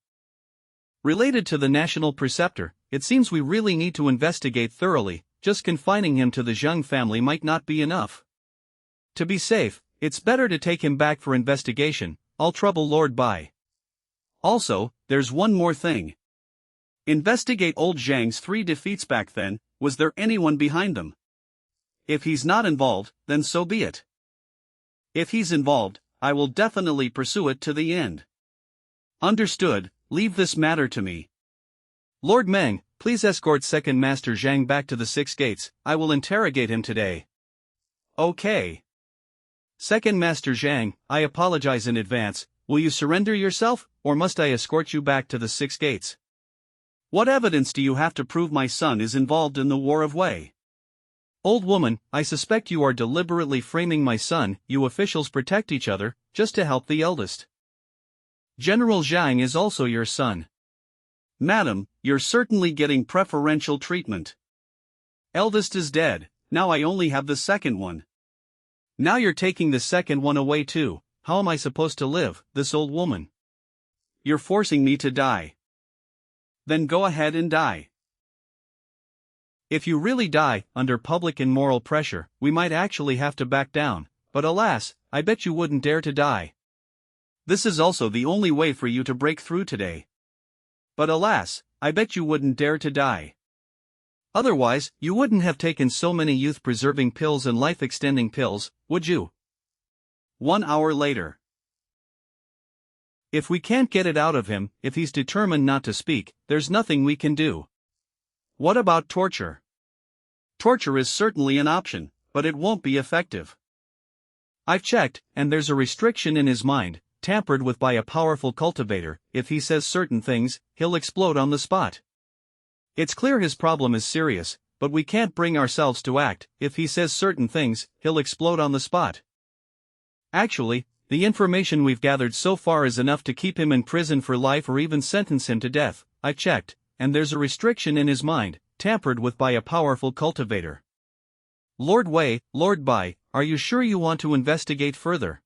Related to the national preceptor, it seems we really need to investigate thoroughly. Just confining him to the Zhang family might not be enough. To be safe, it's better to take him back for investigation. I'll trouble Lord Bai. Also, there's one more thing. Investigate old Zhang's 3 defeats back then. Was there anyone behind them? If he's not involved, then so be it. If he's involved, I will definitely pursue it to the end. Understood. Leave this matter to me. Lord Meng, please escort Second Master Zhang back to the 6 gates. I will interrogate him today. Okay. Second Master Zhang, I apologize in advance. Will you surrender yourself, or must I escort you back to the 6 gates? What evidence do you have to prove my son is involved in the War of Wei? Old woman, I suspect you are deliberately framing my son. You officials protect each other, just to help the eldest. General Zhang is also your son. Madam, you're certainly getting preferential treatment. Eldest is dead, now I only have the second one. Now you're taking the second one away too. How am I supposed to live, this old woman? You're forcing me to die. Then go ahead and die. If you really die, under public and moral pressure, we might actually have to back down, but alas, I bet you wouldn't dare to die. This is also the only way for you to break through today. But alas, I bet you wouldn't dare to die. Otherwise, you wouldn't have taken so many youth-preserving pills and life-extending pills, would you? 1 hour later. If we can't get it out of him, if he's determined not to speak, there's nothing we can do. What about torture? Torture is certainly an option, but it won't be effective. I've checked, and there's a restriction in his mind, tampered with by a powerful cultivator. If he says certain things, he'll explode on the spot. It's clear his problem is serious, but we can't bring ourselves to act. If he says certain things, he'll explode on the spot. Actually, the information we've gathered so far is enough to keep him in prison for life or even sentence him to death. I've checked, and there's a restriction in his mind, tampered with by a powerful cultivator. Lord Wei, Lord Bai, are you sure you want to investigate further?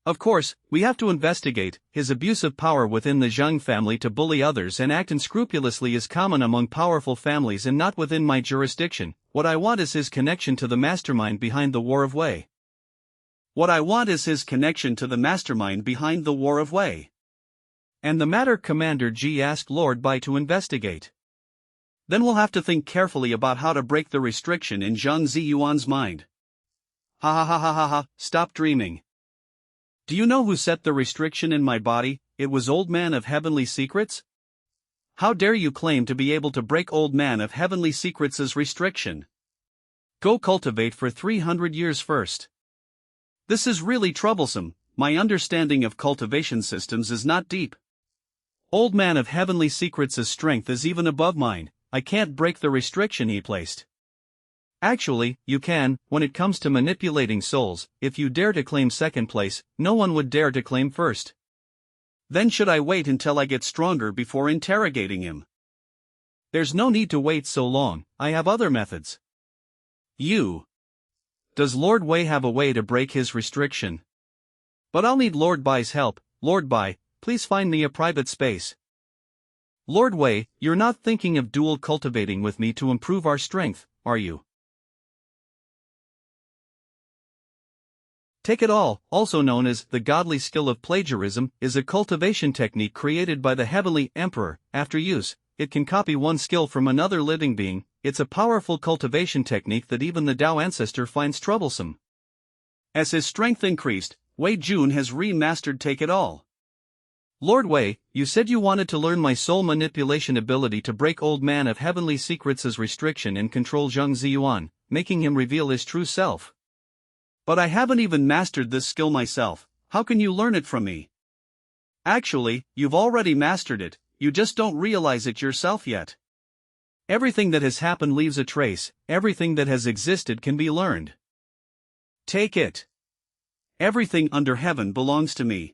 Of course, we have to investigate. His abuse of power within the Zhang family to bully others and act unscrupulously is common among powerful families and not within my jurisdiction. What I want is his connection to the mastermind behind the War of Wei. What I want is his connection to the mastermind behind the War of Wei. And the matter Commander Ji asked Lord Bai to investigate. Then we'll have to think carefully about how to break the restriction in Zhang Ziyuan's mind. Ha ha ha ha ha ha, stop dreaming. Do you know who set the restriction in my body? It was Old Man of Heavenly Secrets? How dare you claim to be able to break Old Man of Heavenly Secrets' restriction? Go cultivate for 300 years first. This is really troublesome. My understanding of cultivation systems is not deep. Old Man of Heavenly Secrets' strength is even above mine. I can't break the restriction he placed. Actually, you can. When it comes to manipulating souls, if you dare to claim second place, no one would dare to claim first. Then should I wait until I get stronger before interrogating him? There's no need to wait so long. I have other methods. Does Lord Wei have a way to break his restriction? But I'll need Lord Bai's help. Lord Bai, please find me a private space. Lord Wei, you're not thinking of dual cultivating with me to improve our strength, are you? Take it all, also known as the godly skill of plagiarism, is a cultivation technique created by the Heavenly Emperor. After use, it can copy one skill from another living being. It's a powerful cultivation technique that even the Tao ancestor finds troublesome. As his strength increased, Wei Jun has remastered Take It All. Lord Wei, you said you wanted to learn my soul manipulation ability to break Old Man of Heavenly Secrets' restriction and control Zhang Ziyuan, making him reveal his true self. But I haven't even mastered this skill myself. How can you learn it from me? Actually, you've already mastered it, you just don't realize it yourself yet. Everything that has happened leaves a trace, everything that has existed can be learned. Take it. Everything under heaven belongs to me.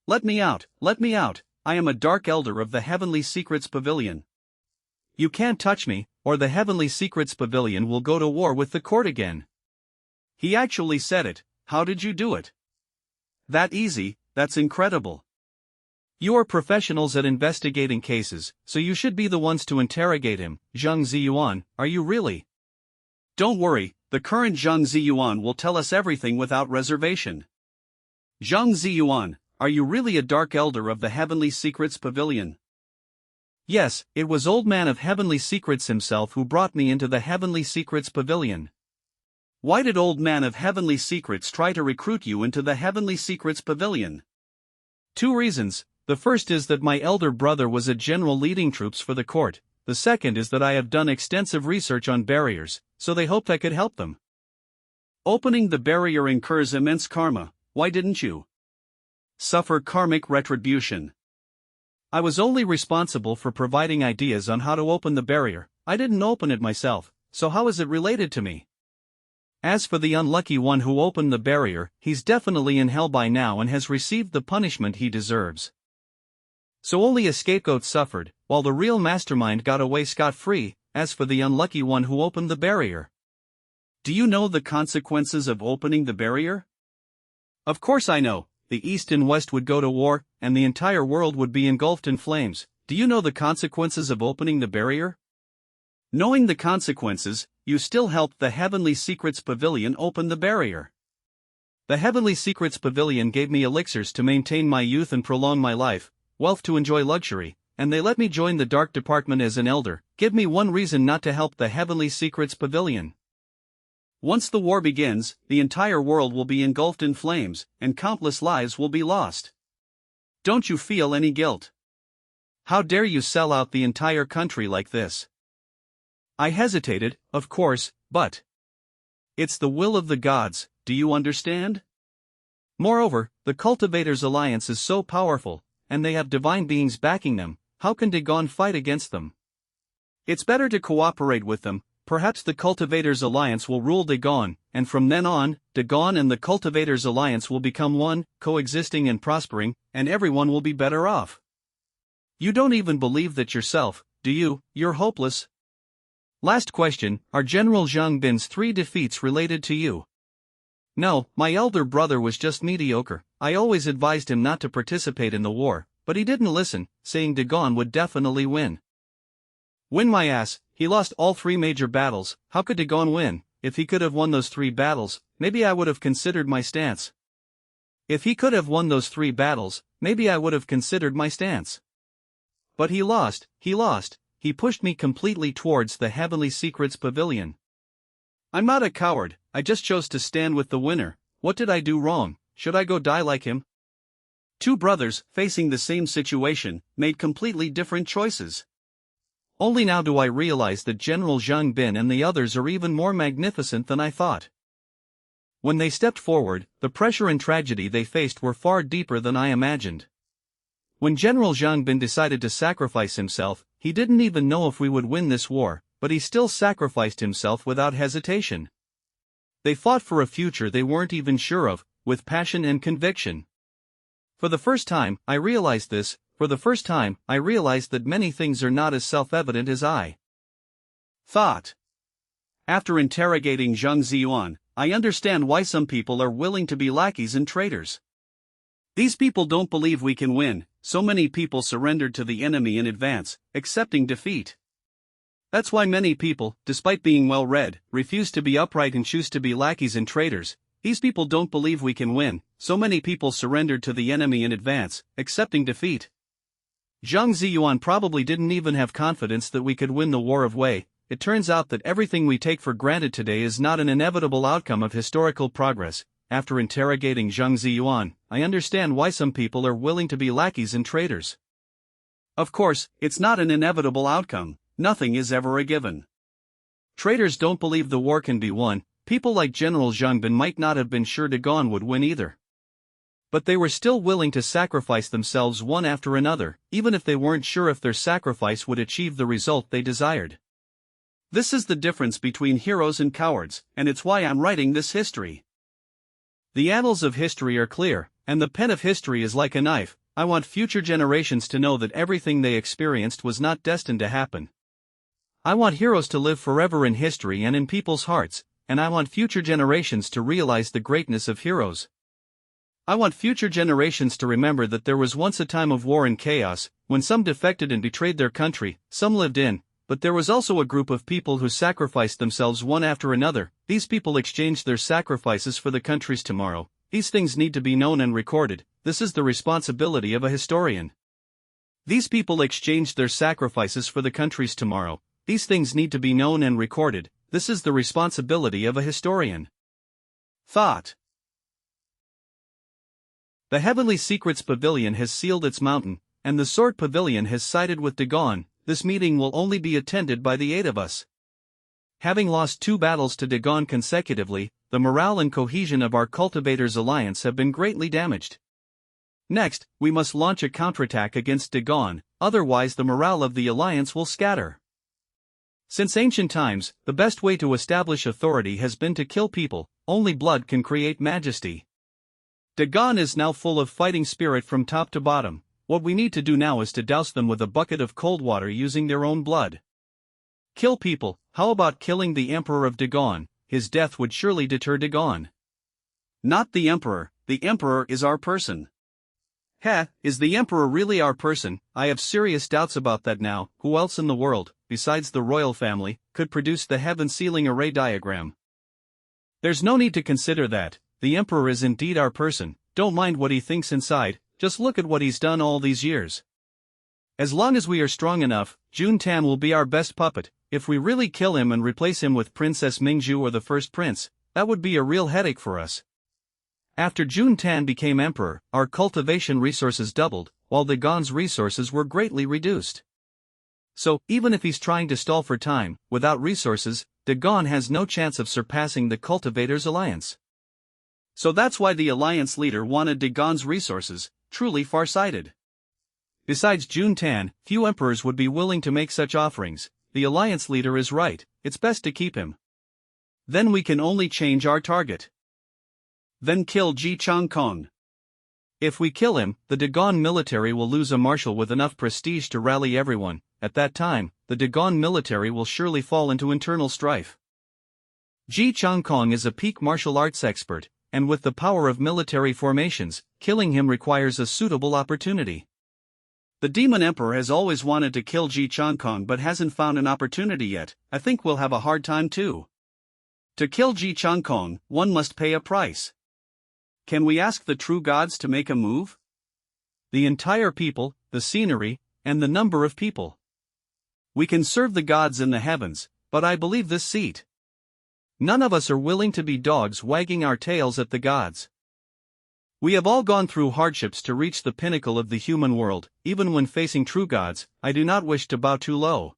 Let me out, I am a dark elder of the Heavenly Secrets Pavilion. You can't touch me, or the Heavenly Secrets Pavilion will go to war with the court again. He actually said it. How did you do it? That easy, that's incredible. You are professionals at investigating cases, so you should be the ones to interrogate him. Zhang Ziyuan, are you really? Don't worry, the current Zhang Ziyuan will tell us everything without reservation. Zhang Ziyuan, are you really a dark elder of the Heavenly Secrets Pavilion? Yes, it was Old Man of Heavenly Secrets himself who brought me into the Heavenly Secrets Pavilion. Why did Old Man of Heavenly Secrets try to recruit you into the Heavenly Secrets Pavilion? 2 reasons. The first is that my elder brother was a general leading troops for the court. The second is that I have done extensive research on barriers, so they hoped I could help them. Opening the barrier incurs immense karma. Why didn't you suffer karmic retribution? I was only responsible for providing ideas on how to open the barrier. I didn't open it myself, so how is it related to me? As for the unlucky one who opened the barrier, he's definitely in hell by now and has received the punishment he deserves. So only a scapegoat suffered, while the real mastermind got away scot-free. As for the unlucky one who opened the barrier, do you know the consequences of opening the barrier? Of course I know. The East and West would go to war, and the entire world would be engulfed in flames. Do you know the consequences of opening the barrier? Knowing the consequences, you still helped the Heavenly Secrets Pavilion open the barrier. The Heavenly Secrets Pavilion gave me elixirs to maintain my youth and prolong my life, wealth to enjoy luxury, and they let me join the Dark Department as an elder. Give me one reason not to help the Heavenly Secrets Pavilion. Once the war begins, the entire world will be engulfed in flames, and countless lives will be lost. Don't you feel any guilt? How dare you sell out the entire country like this? I hesitated, of course, but it's the will of the gods, do you understand? Moreover, the Cultivators' Alliance is so powerful, and they have divine beings backing them. How can Dagon fight against them? It's better to cooperate with them. Perhaps the Cultivators' Alliance will rule Dagon, and from then on, Dagon and the Cultivators' Alliance will become one, coexisting and prospering, and everyone will be better off. You don't even believe that yourself, do you? You're hopeless. Last question, are General Zhang Bin's 3 defeats related to you? No, my elder brother was just mediocre. I always advised him not to participate in the war, but he didn't listen, saying Dagon would definitely win. Win my ass, he lost all 3 major battles. How could Dagon win? If he could have won those 3 battles, maybe I would have considered my stance. If he could have won those 3 battles, maybe I would have considered my stance. But he lost. He pushed me completely towards the Heavenly Secrets Pavilion. I'm not a coward, I just chose to stand with the winner. What did I do wrong? Should I go die like him? 2 brothers, facing the same situation, made completely different choices. Only now do I realize that General Zhang Bin and the others are even more magnificent than I thought. When they stepped forward, the pressure and tragedy they faced were far deeper than I imagined. When General Zhang Bin decided to sacrifice himself, he didn't even know if we would win this war, but he still sacrificed himself without hesitation. They fought for a future they weren't even sure of, with passion and conviction. For the first time, I realized this. For the first time, I realized that many things are not as self-evident as I thought. After interrogating Zhang Ziyuan, I understand why some people are willing to be lackeys and traitors. These people don't believe we can win, so many people surrendered to the enemy in advance, accepting defeat. That's why many people, despite being well-read, refuse to be upright and choose to be lackeys and traitors. These people don't believe we can win, so many people surrendered to the enemy in advance, accepting defeat. Zhang Ziyuan probably didn't even have confidence that we could win the War of Wei. It turns out that everything we take for granted today is not an inevitable outcome of historical progress. After interrogating Zhang Ziyuan, I understand why some people are willing to be lackeys and traitors. Of course, it's not an inevitable outcome. Nothing is ever a given. Traitors don't believe the war can be won. People like General Zhang Bin might not have been sure Dagon would win either. But they were still willing to sacrifice themselves one after another, even if they weren't sure if their sacrifice would achieve the result they desired. This is the difference between heroes and cowards, and it's why I'm writing this history. The annals of history are clear, and the pen of history is like a knife. I want future generations to know that everything they experienced was not destined to happen. I want heroes to live forever in history and in people's hearts, and I want future generations to realize the greatness of heroes. I want future generations to remember that there was once a time of war and chaos, when some defected and betrayed their country, some lived in, but there was also a group of people who sacrificed themselves one after another. These people exchanged their sacrifices for the country's tomorrow. These things need to be known and recorded. This is the responsibility of a historian. These people exchanged their sacrifices for the country's tomorrow. These things need to be known and recorded. This is the responsibility of a historian. Thought. The Heavenly Secrets Pavilion has sealed its mountain, and the Sword Pavilion has sided with Dagon. This meeting will only be attended by the 8 of us. Having lost 2 battles to Dagon consecutively, the morale and cohesion of our Cultivators Alliance have been greatly damaged. Next, we must launch a counterattack against Dagon, otherwise the morale of the Alliance will scatter. Since ancient times, the best way to establish authority has been to kill people. Only blood can create majesty. Dagon is now full of fighting spirit from top to bottom. What we need to do now is to douse them with a bucket of cold water using their own blood. Kill people. How about killing the Emperor of Dagon? His death would surely deter Dagon. Not the Emperor. The Emperor is our person. Is the Emperor really our person? I have serious doubts about that now. Who else in the world, besides the royal family, could produce the heaven-sealing array diagram? There's no need to consider that. The Emperor is indeed our person. Don't mind what he thinks inside, just look at what he's done all these years. As long as we are strong enough, Juntan will be our best puppet. If we really kill him and replace him with Princess Mingzhu or the first prince, that would be a real headache for us. After Juntan became emperor, our cultivation resources doubled, while Dagon's resources were greatly reduced. So, even if he's trying to stall for time, without resources, Dagon has no chance of surpassing the Cultivators Alliance. So that's why the Alliance leader wanted Dagon's resources, truly far-sighted. Besides Juntan, few emperors would be willing to make such offerings. The Alliance leader is right, it's best to keep him. Then we can only change our target. Then kill Ji Changkong. If we kill him, the Dagon military will lose a marshal with enough prestige to rally everyone. At that time, the Dagon military will surely fall into internal strife. Ji Changkong is a peak martial arts expert, and with the power of military formations, killing him requires a suitable opportunity. The Demon Emperor has always wanted to kill Ji Changkong but hasn't found an opportunity yet. I think we'll have a hard time too. To kill Ji Changkong, one must pay a price. Can we ask the true gods to make a move? The entire people, the scenery, and the number of people. We can serve the gods in the heavens, but I believe this seat. None of us are willing to be dogs wagging our tails at the gods. We have all gone through hardships to reach the pinnacle of the human world. Even when facing true gods, I do not wish to bow too low.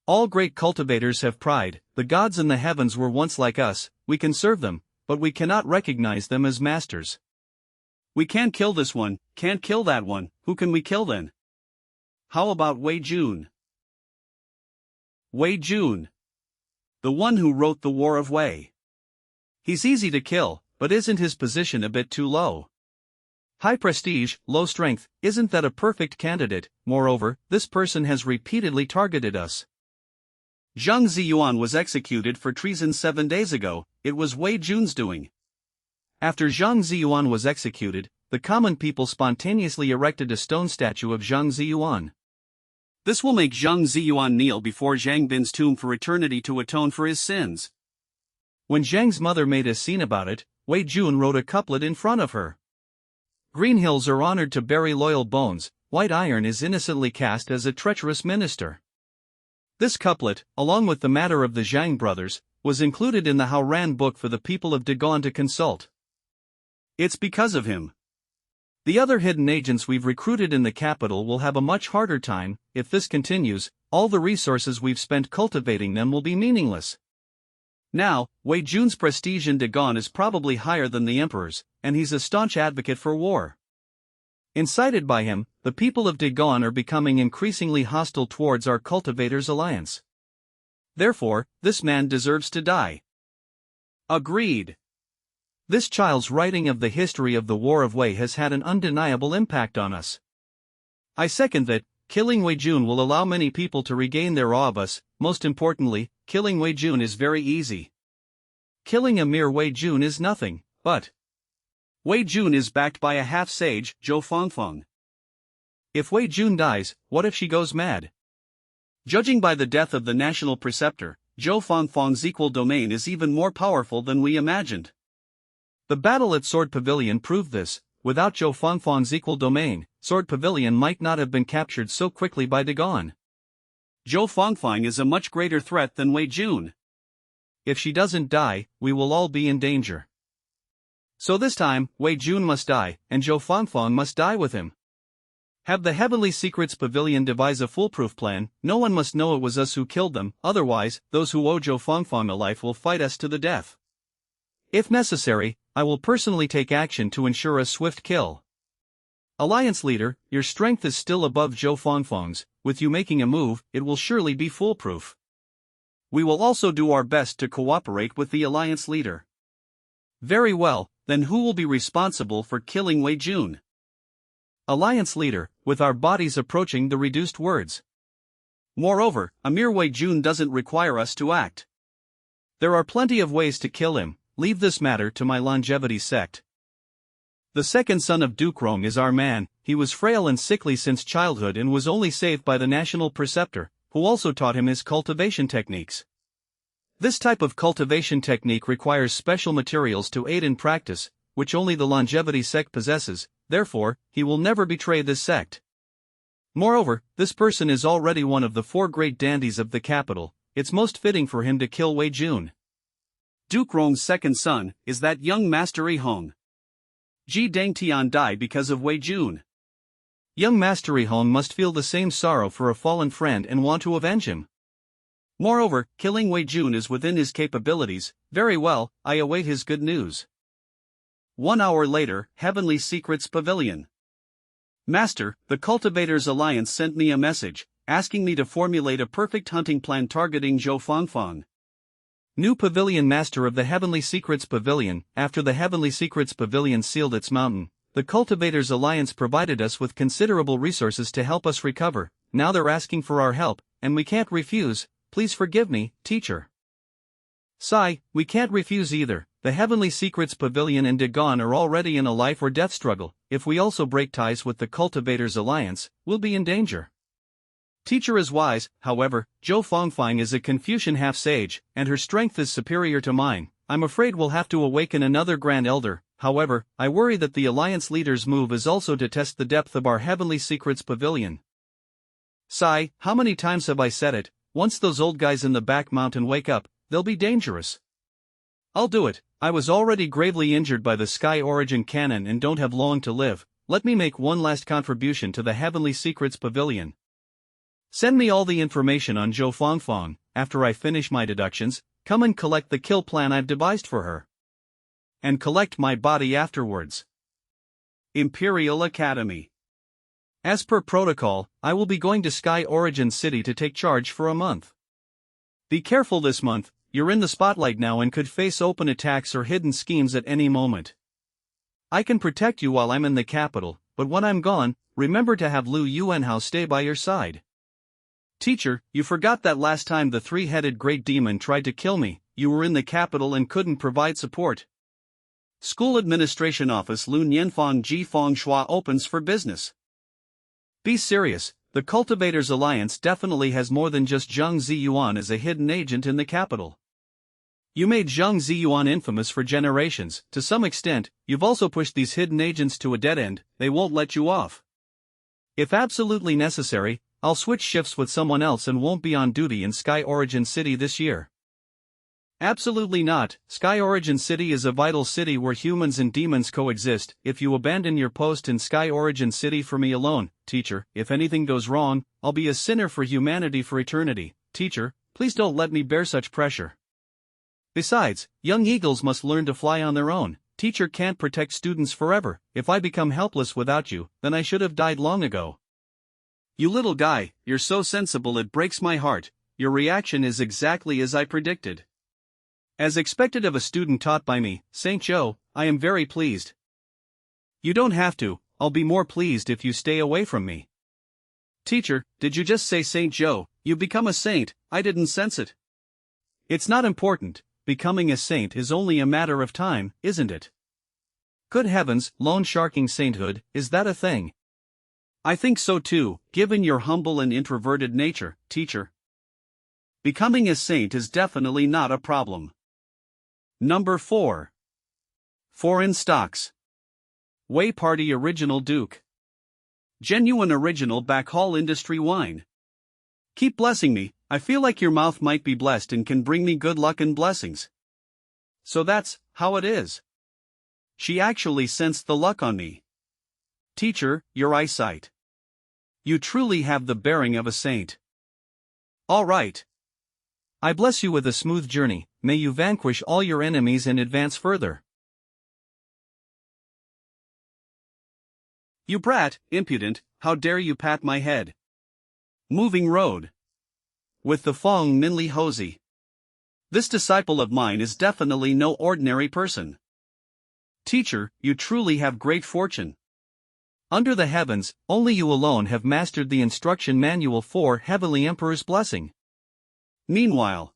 All great cultivators have pride. The gods in the heavens were once like us. We can serve them, but we cannot recognize them as masters. We can't kill this one, can't kill that one. Who can we kill then? How about Wei Jun? Wei Jun. The one who wrote the War of Wei. He's easy to kill, but isn't his position a bit too low? High prestige, low strength, isn't that a perfect candidate? Moreover, this person has repeatedly targeted us. Zhang Ziyuan was executed for treason 7 days ago. It was Wei Jun's doing. After Zhang Ziyuan was executed, the common people spontaneously erected a stone statue of Zhang Ziyuan. This will make Zhang Ziyuan kneel before Zhang Bin's tomb for eternity to atone for his sins. When Zhang's mother made a scene about it, Wei Jun wrote a couplet in front of her. Green hills are honored to bury loyal bones, white iron is innocently cast as a treacherous minister. This couplet, along with the matter of the Zhang brothers, was included in the Haoran book for the people of Dagon to consult. It's because of him. The other hidden agents we've recruited in the capital will have a much harder time. If this continues, all the resources we've spent cultivating them will be meaningless. Now, Wei Jun's prestige in Dagon is probably higher than the emperor's, and he's a staunch advocate for war. Incited by him, the people of Dagon are becoming increasingly hostile towards our cultivators' alliance. Therefore, this man deserves to die. Agreed. This child's writing of the history of the War of Wei has had an undeniable impact on us. I second that. Killing Wei Jun will allow many people to regain their awe of us. Most importantly, killing Wei Jun is very easy. Killing a mere Wei Jun is nothing, but Wei Jun is backed by a half-sage, Zhou Fangfang. If Wei Jun dies, what if she goes mad? Judging by the death of the national preceptor, Zhou Fangfang's equal domain is even more powerful than we imagined. The battle at Sword Pavilion proved this. Without Zhou Fangfang's equal domain, Sword Pavilion might not have been captured so quickly by Dagon. Zhou Fangfang is a much greater threat than Wei Jun. If she doesn't die, we will all be in danger. So this time, Wei Jun must die, and Zhou Fangfang must die with him. Have the Heavenly Secrets Pavilion devise a foolproof plan. No one must know it was us who killed them, otherwise, those who owe Zhou Fangfang a life will fight us to the death. If necessary, I will personally take action to ensure a swift kill. Alliance leader, your strength is still above Zhou Fangfang's. With you making a move, it will surely be foolproof. We will also do our best to cooperate with the alliance leader. Very well, then who will be responsible for killing Wei Jun? Alliance leader, with our bodies approaching the reduced words. Moreover, a mere Wei Jun doesn't require us to act. There are plenty of ways to kill him. Leave this matter to my longevity sect. The second son of Duke Rong is our man. He was frail and sickly since childhood and was only saved by the national preceptor, who also taught him his cultivation techniques. This type of cultivation technique requires special materials to aid in practice, which only the longevity sect possesses. Therefore, he will never betray this sect. Moreover, this person is already one of the 4 great dandies of the capital. It's most fitting for him to kill Wei Jun. Duke Rong's second son is that young Master Yi Hong. Ji Dangtian died because of Wei Jun. Young Master Yi Hong must feel the same sorrow for a fallen friend and want to avenge him. Moreover, killing Wei Jun is within his capabilities. Very well, I await his good news. 1 hour later, Heavenly Secrets Pavilion. Master, the Cultivators Alliance sent me a message, asking me to formulate a perfect hunting plan targeting Zhou Fangfang. New Pavilion Master of the Heavenly Secrets Pavilion. After the Heavenly Secrets Pavilion sealed its mountain, the Cultivators Alliance provided us with considerable resources to help us recover. Now they're asking for our help, and we can't refuse. Please forgive me, teacher. Sigh, we can't refuse either. The Heavenly Secrets Pavilion and Dagon are already in a life or death struggle. If we also break ties with the Cultivators Alliance, we'll be in danger. Teacher is wise. However, Zhou Fangfang is a Confucian half-sage, and her strength is superior to mine. I'm afraid we'll have to awaken another Grand Elder. However, I worry that the Alliance leader's move is also to test the depth of our Heavenly Secrets Pavilion. Sigh, how many times have I said it? Once those old guys in the back mountain wake up, they'll be dangerous. I'll do it. I was already gravely injured by the Sky Origin cannon and don't have long to live. Let me make one last contribution to the Heavenly Secrets Pavilion. Send me all the information on Zhou Fangfang. After I finish my deductions, come and collect the kill plan I've devised for her. And collect my body afterwards. Imperial Academy. As per protocol, I will be going to Sky Origin City to take charge for a month. Be careful this month. You're in the spotlight now and could face open attacks or hidden schemes at any moment. I can protect you while I'm in the capital, but when I'm gone, remember to have Lu Yuanhao stay by your side. Teacher, you forgot that last time the 3-headed great demon tried to kill me, you were in the capital and couldn't provide support. School Administration Office Lu Nianfang Ji Feng Shua opens for business. Be serious, the Cultivators Alliance definitely has more than just Zhang Ziyuan as a hidden agent in the capital. You made Zhang Ziyuan infamous for generations. To some extent, you've also pushed these hidden agents to a dead end. They won't let you off. If absolutely necessary, I'll switch shifts with someone else and won't be on duty in Sky Origin City this year. Absolutely not. Sky Origin City is a vital city where humans and demons coexist. If you abandon your post in Sky Origin City for me alone, teacher, if anything goes wrong, I'll be a sinner for humanity for eternity. Teacher, please don't let me bear such pressure. Besides, young eagles must learn to fly on their own. Teacher can't protect students forever. If I become helpless without you, then I should have died long ago. You little guy, you're so sensible it breaks my heart. Your reaction is exactly as I predicted. As expected of a student taught by me, St. Joe, I am very pleased. You don't have to, I'll be more pleased if you stay away from me. Teacher, did you just say St. Joe? You've become a saint, I didn't sense it. It's not important, becoming a saint is only a matter of time, isn't it? Good heavens, loan-sharking sainthood, is that a thing? I think so too, given your humble and introverted nature, teacher. Becoming a saint is definitely not a problem. Number 4. Foreign stocks. Way Party Original Duke. Genuine original backhaul industry wine. Keep blessing me, I feel like your mouth might be blessed and can bring me good luck and blessings. So that's how it is. She actually sensed the luck on me. Teacher, your eyesight. You truly have the bearing of a saint. All right. I bless you with a smooth journey, may you vanquish all your enemies and advance further. You brat, impudent, how dare you pat my head? Moving road. With the Fong Minli Hosey. This disciple of mine is definitely no ordinary person. Teacher, you truly have great fortune. Under the heavens, only you alone have mastered the instruction manual for Heavenly Emperor's blessing. Meanwhile,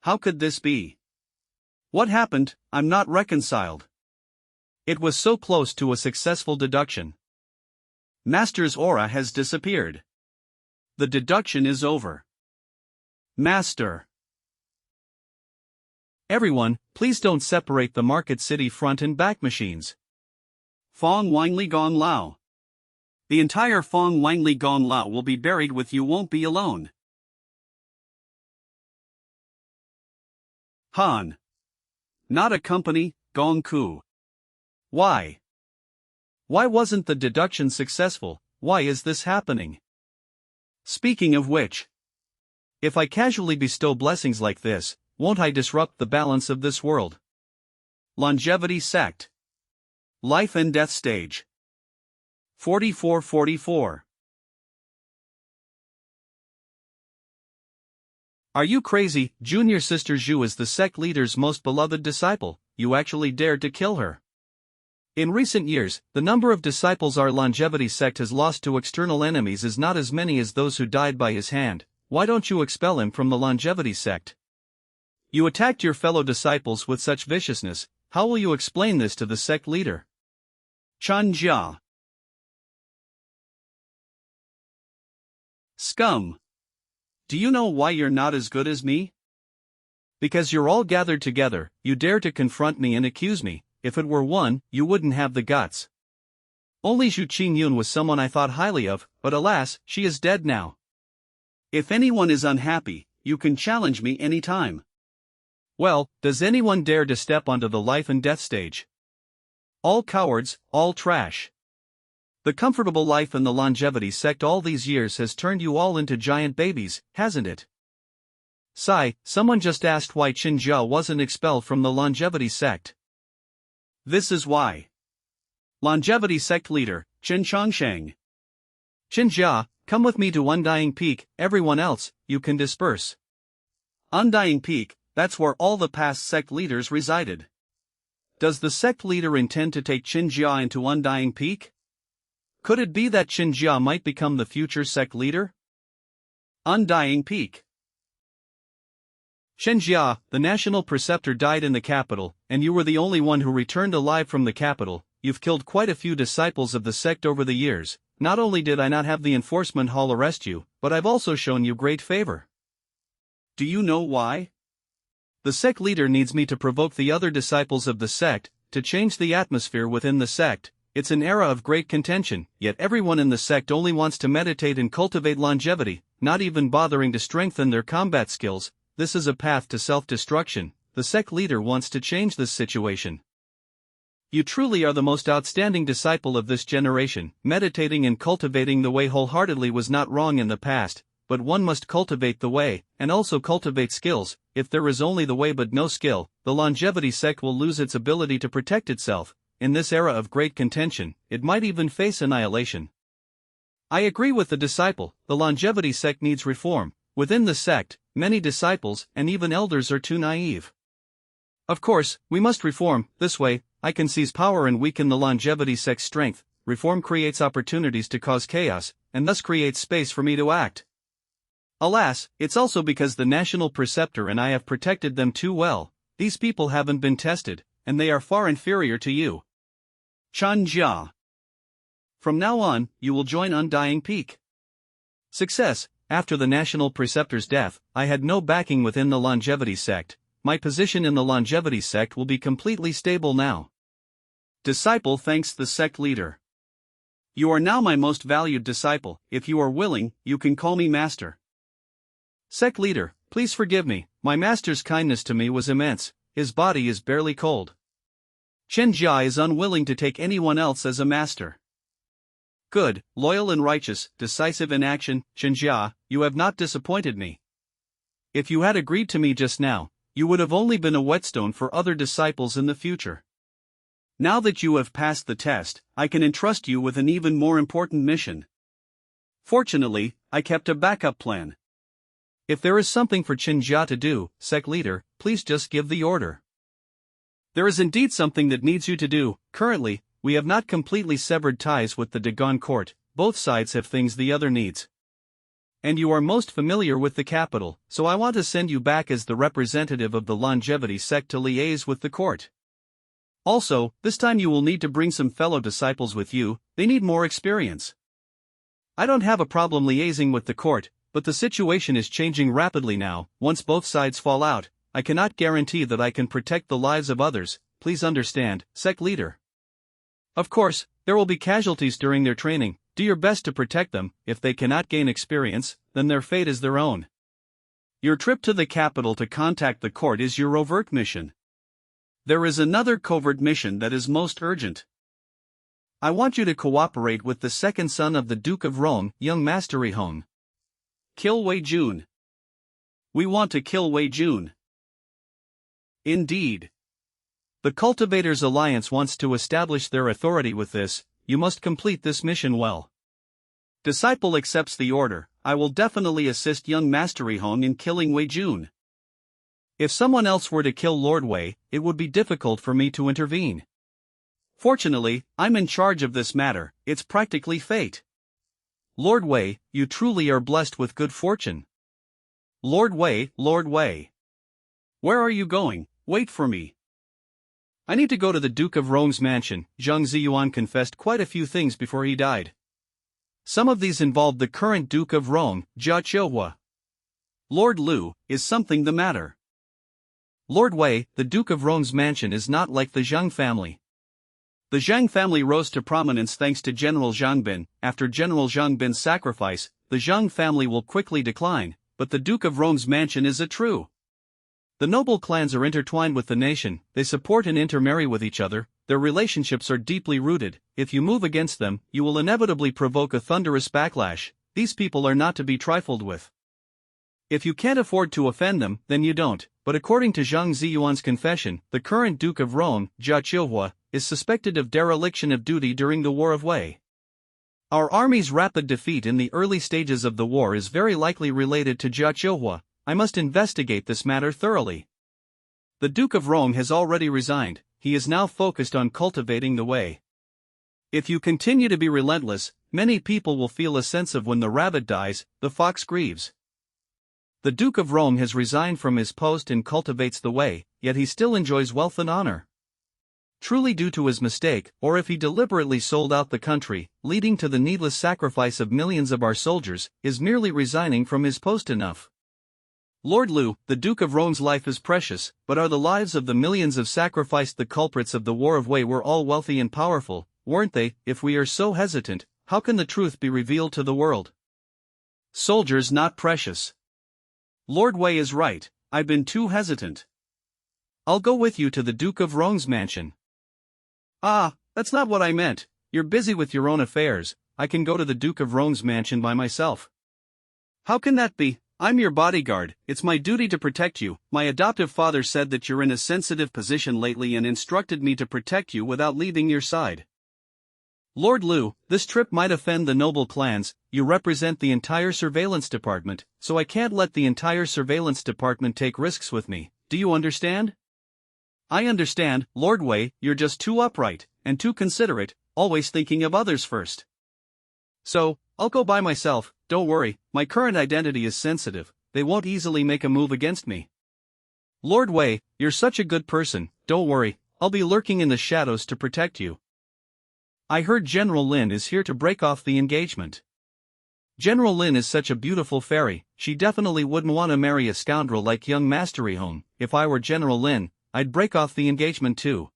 how could this be? What happened? I'm not reconciled. It was so close to a successful deduction. Master's aura has disappeared. The deduction is over. Master. Everyone, please don't separate the Market City front and back machines. Fong Wanli Gong Lao. The entire Fong Wanli Gong Lao will be buried with you, won't be alone. Han. Not a company, Gong Ku. Why? Why wasn't the deduction successful? Why is this happening? Speaking of which, if I casually bestow blessings like this, won't I disrupt the balance of this world? Longevity sect. Life and death stage. 4444. Are you crazy? Junior Sister Zhu is the sect leader's most beloved disciple. You actually dared to kill her. In recent years, the number of disciples our longevity sect has lost to external enemies is not as many as those who died by his hand. Why don't you expel him from the longevity sect? You attacked your fellow disciples with such viciousness. How will you explain this to the sect leader? Xianxia. Scum. Do you know why you're not as good as me? Because you're all gathered together, you dare to confront me and accuse me. If it were one, you wouldn't have the guts. Only Zhu Qingyun was someone I thought highly of, but alas, she is dead now. If anyone is unhappy, you can challenge me anytime. Well, does anyone dare to step onto the life and death stage? All cowards, all trash. The comfortable life in the longevity sect all these years has turned you all into giant babies, hasn't it? Sigh, someone just asked why Qin Jia wasn't expelled from the longevity sect. This is why. Longevity sect leader, Qin Chongsheng. Qin Jia, come with me to Undying Peak, everyone else, you can disperse. Undying Peak, that's where all the past sect leaders resided. Does the sect leader intend to take Qin Jia into Undying Peak? Could it be that Qin Jia might become the future sect leader? Undying Peak. Qin Jia, the national preceptor, died in the capital, and you were the only one who returned alive from the capital. You've killed quite a few disciples of the sect over the years. Not only did I not have the enforcement hall arrest you, but I've also shown you great favor. Do you know why? The sect leader needs me to provoke the other disciples of the sect, to change the atmosphere within the sect. It's an era of great contention, yet everyone in the sect only wants to meditate and cultivate longevity, not even bothering to strengthen their combat skills. This is a path to self-destruction. The sect leader wants to change this situation. You truly are the most outstanding disciple of this generation. Meditating and cultivating the way wholeheartedly was not wrong in the past, but one must cultivate the way, and also cultivate skills. If there is only the way but no skill, the longevity sect will lose its ability to protect itself. In this era of great contention, it might even face annihilation. I agree with the disciple, the longevity sect needs reform. Within the sect, many disciples and even elders are too naive. Of course, we must reform. This way, I can seize power and weaken the longevity sect's strength. Reform creates opportunities to cause chaos, and thus creates space for me to act. Alas, it's also because the national preceptor and I have protected them too well. These people haven't been tested, and they are far inferior to you. Xianxia. From now on, you will join Undying Peak. Success. After the national preceptor's death, I had no backing within the longevity sect. My position in the longevity sect will be completely stable now. Disciple thanks the sect leader. You are now my most valued disciple. If you are willing, you can call me master. Sect leader, please forgive me. My master's kindness to me was immense. His body is barely cold. Xianxia is unwilling to take anyone else as a master. Good, loyal and righteous, decisive in action, Xianxia, you have not disappointed me. If you had agreed to me just now, you would have only been a whetstone for other disciples in the future. Now that you have passed the test, I can entrust you with an even more important mission. Fortunately, I kept a backup plan. If there is something for Xianxia to do, sect leader, please just give the order. There is indeed something that needs you to do. Currently, we have not completely severed ties with the Dagon court. Both sides have things the other needs. And you are most familiar with the capital, so I want to send you back as the representative of the longevity sect to liaise with the court. Also, this time you will need to bring some fellow disciples with you. They need more experience. I don't have a problem liaising with the court, but the situation is changing rapidly now. Once both sides fall out, I cannot guarantee that I can protect the lives of others. Please understand, sect leader. Of course, there will be casualties during their training. Do your best to protect them. If they cannot gain experience, then their fate is their own. Your trip to the capital to contact the court is your overt mission. There is another covert mission that is most urgent. I want you to cooperate with the second son of the Duke of Rome, young Master Rihong. Kill Wei Jun. We want to kill Wei Jun. Indeed. The Cultivators Alliance wants to establish their authority with this. You must complete this mission well. Disciple accepts the order. I will definitely assist young Master Rihong in killing Wei Jun. If someone else were to kill Lord Wei, it would be difficult for me to intervene. Fortunately, I'm in charge of this matter. It's practically fate. Lord Wei, you truly are blessed with good fortune. Lord Wei, Lord Wei. Where are you going? Wait for me. I need to go to the Duke of Rome's mansion. Zhang Ziyuan confessed quite a few things before he died. Some of these involved the current Duke of Rome, Jia Qiuhua. Lord Lu, is something the matter? Lord Wei, the Duke of Rome's mansion is not like the Zhang family. The Zhang family rose to prominence thanks to General Zhang Bin. After General Zhang Bin's sacrifice, the Zhang family will quickly decline, but the Duke of Rome's mansion is a true. The noble clans are intertwined with the nation, they support and intermarry with each other, their relationships are deeply rooted. If you move against them, you will inevitably provoke a thunderous backlash. These people are not to be trifled with. If you can't afford to offend them, then you don't. But according to Zhang Ziyuan's confession, the current Duke of Rome, Jia Qiuhua, is suspected of dereliction of duty during the War of Wei. Our army's rapid defeat in the early stages of the war is very likely related to Jia Qiuhua. I must investigate this matter thoroughly. The Duke of Rome has already resigned. He is now focused on cultivating the way. If you continue to be relentless, many people will feel a sense of when the rabbit dies, the fox grieves. The Duke of Rome has resigned from his post and cultivates the way, yet he still enjoys wealth and honor. Truly due to his mistake, or if he deliberately sold out the country, leading to the needless sacrifice of millions of our soldiers, is merely resigning from his post enough? Lord Lu, the Duke of Rome's life is precious, but are the lives of the millions of sacrificed the culprits of the War of Wei were all wealthy and powerful, weren't they? If we are so hesitant, how can the truth be revealed to the world? Soldiers not precious. Lord Wei is right, I've been too hesitant. I'll go with you to the Duke of Rome's mansion. Ah, that's not what I meant. You're busy with your own affairs. I can go to the Duke of Rome's mansion by myself. How can that be? I'm your bodyguard, it's my duty to protect you. My adoptive father said that you're in a sensitive position lately and instructed me to protect you without leaving your side. Lord Liu, this trip might offend the noble clans. You represent the entire surveillance department, so I can't let the entire surveillance department take risks with me. Do you understand? I understand, Lord Wei, you're just too upright, and too considerate, always thinking of others first. So, I'll go by myself, don't worry, my current identity is sensitive, they won't easily make a move against me. Lord Wei, you're such a good person, don't worry, I'll be lurking in the shadows to protect you. I heard General Lin is here to break off the engagement. General Lin is such a beautiful fairy, she definitely wouldn't want to marry a scoundrel like young Master Rihong. If I were General Lin, I'd break off the engagement too.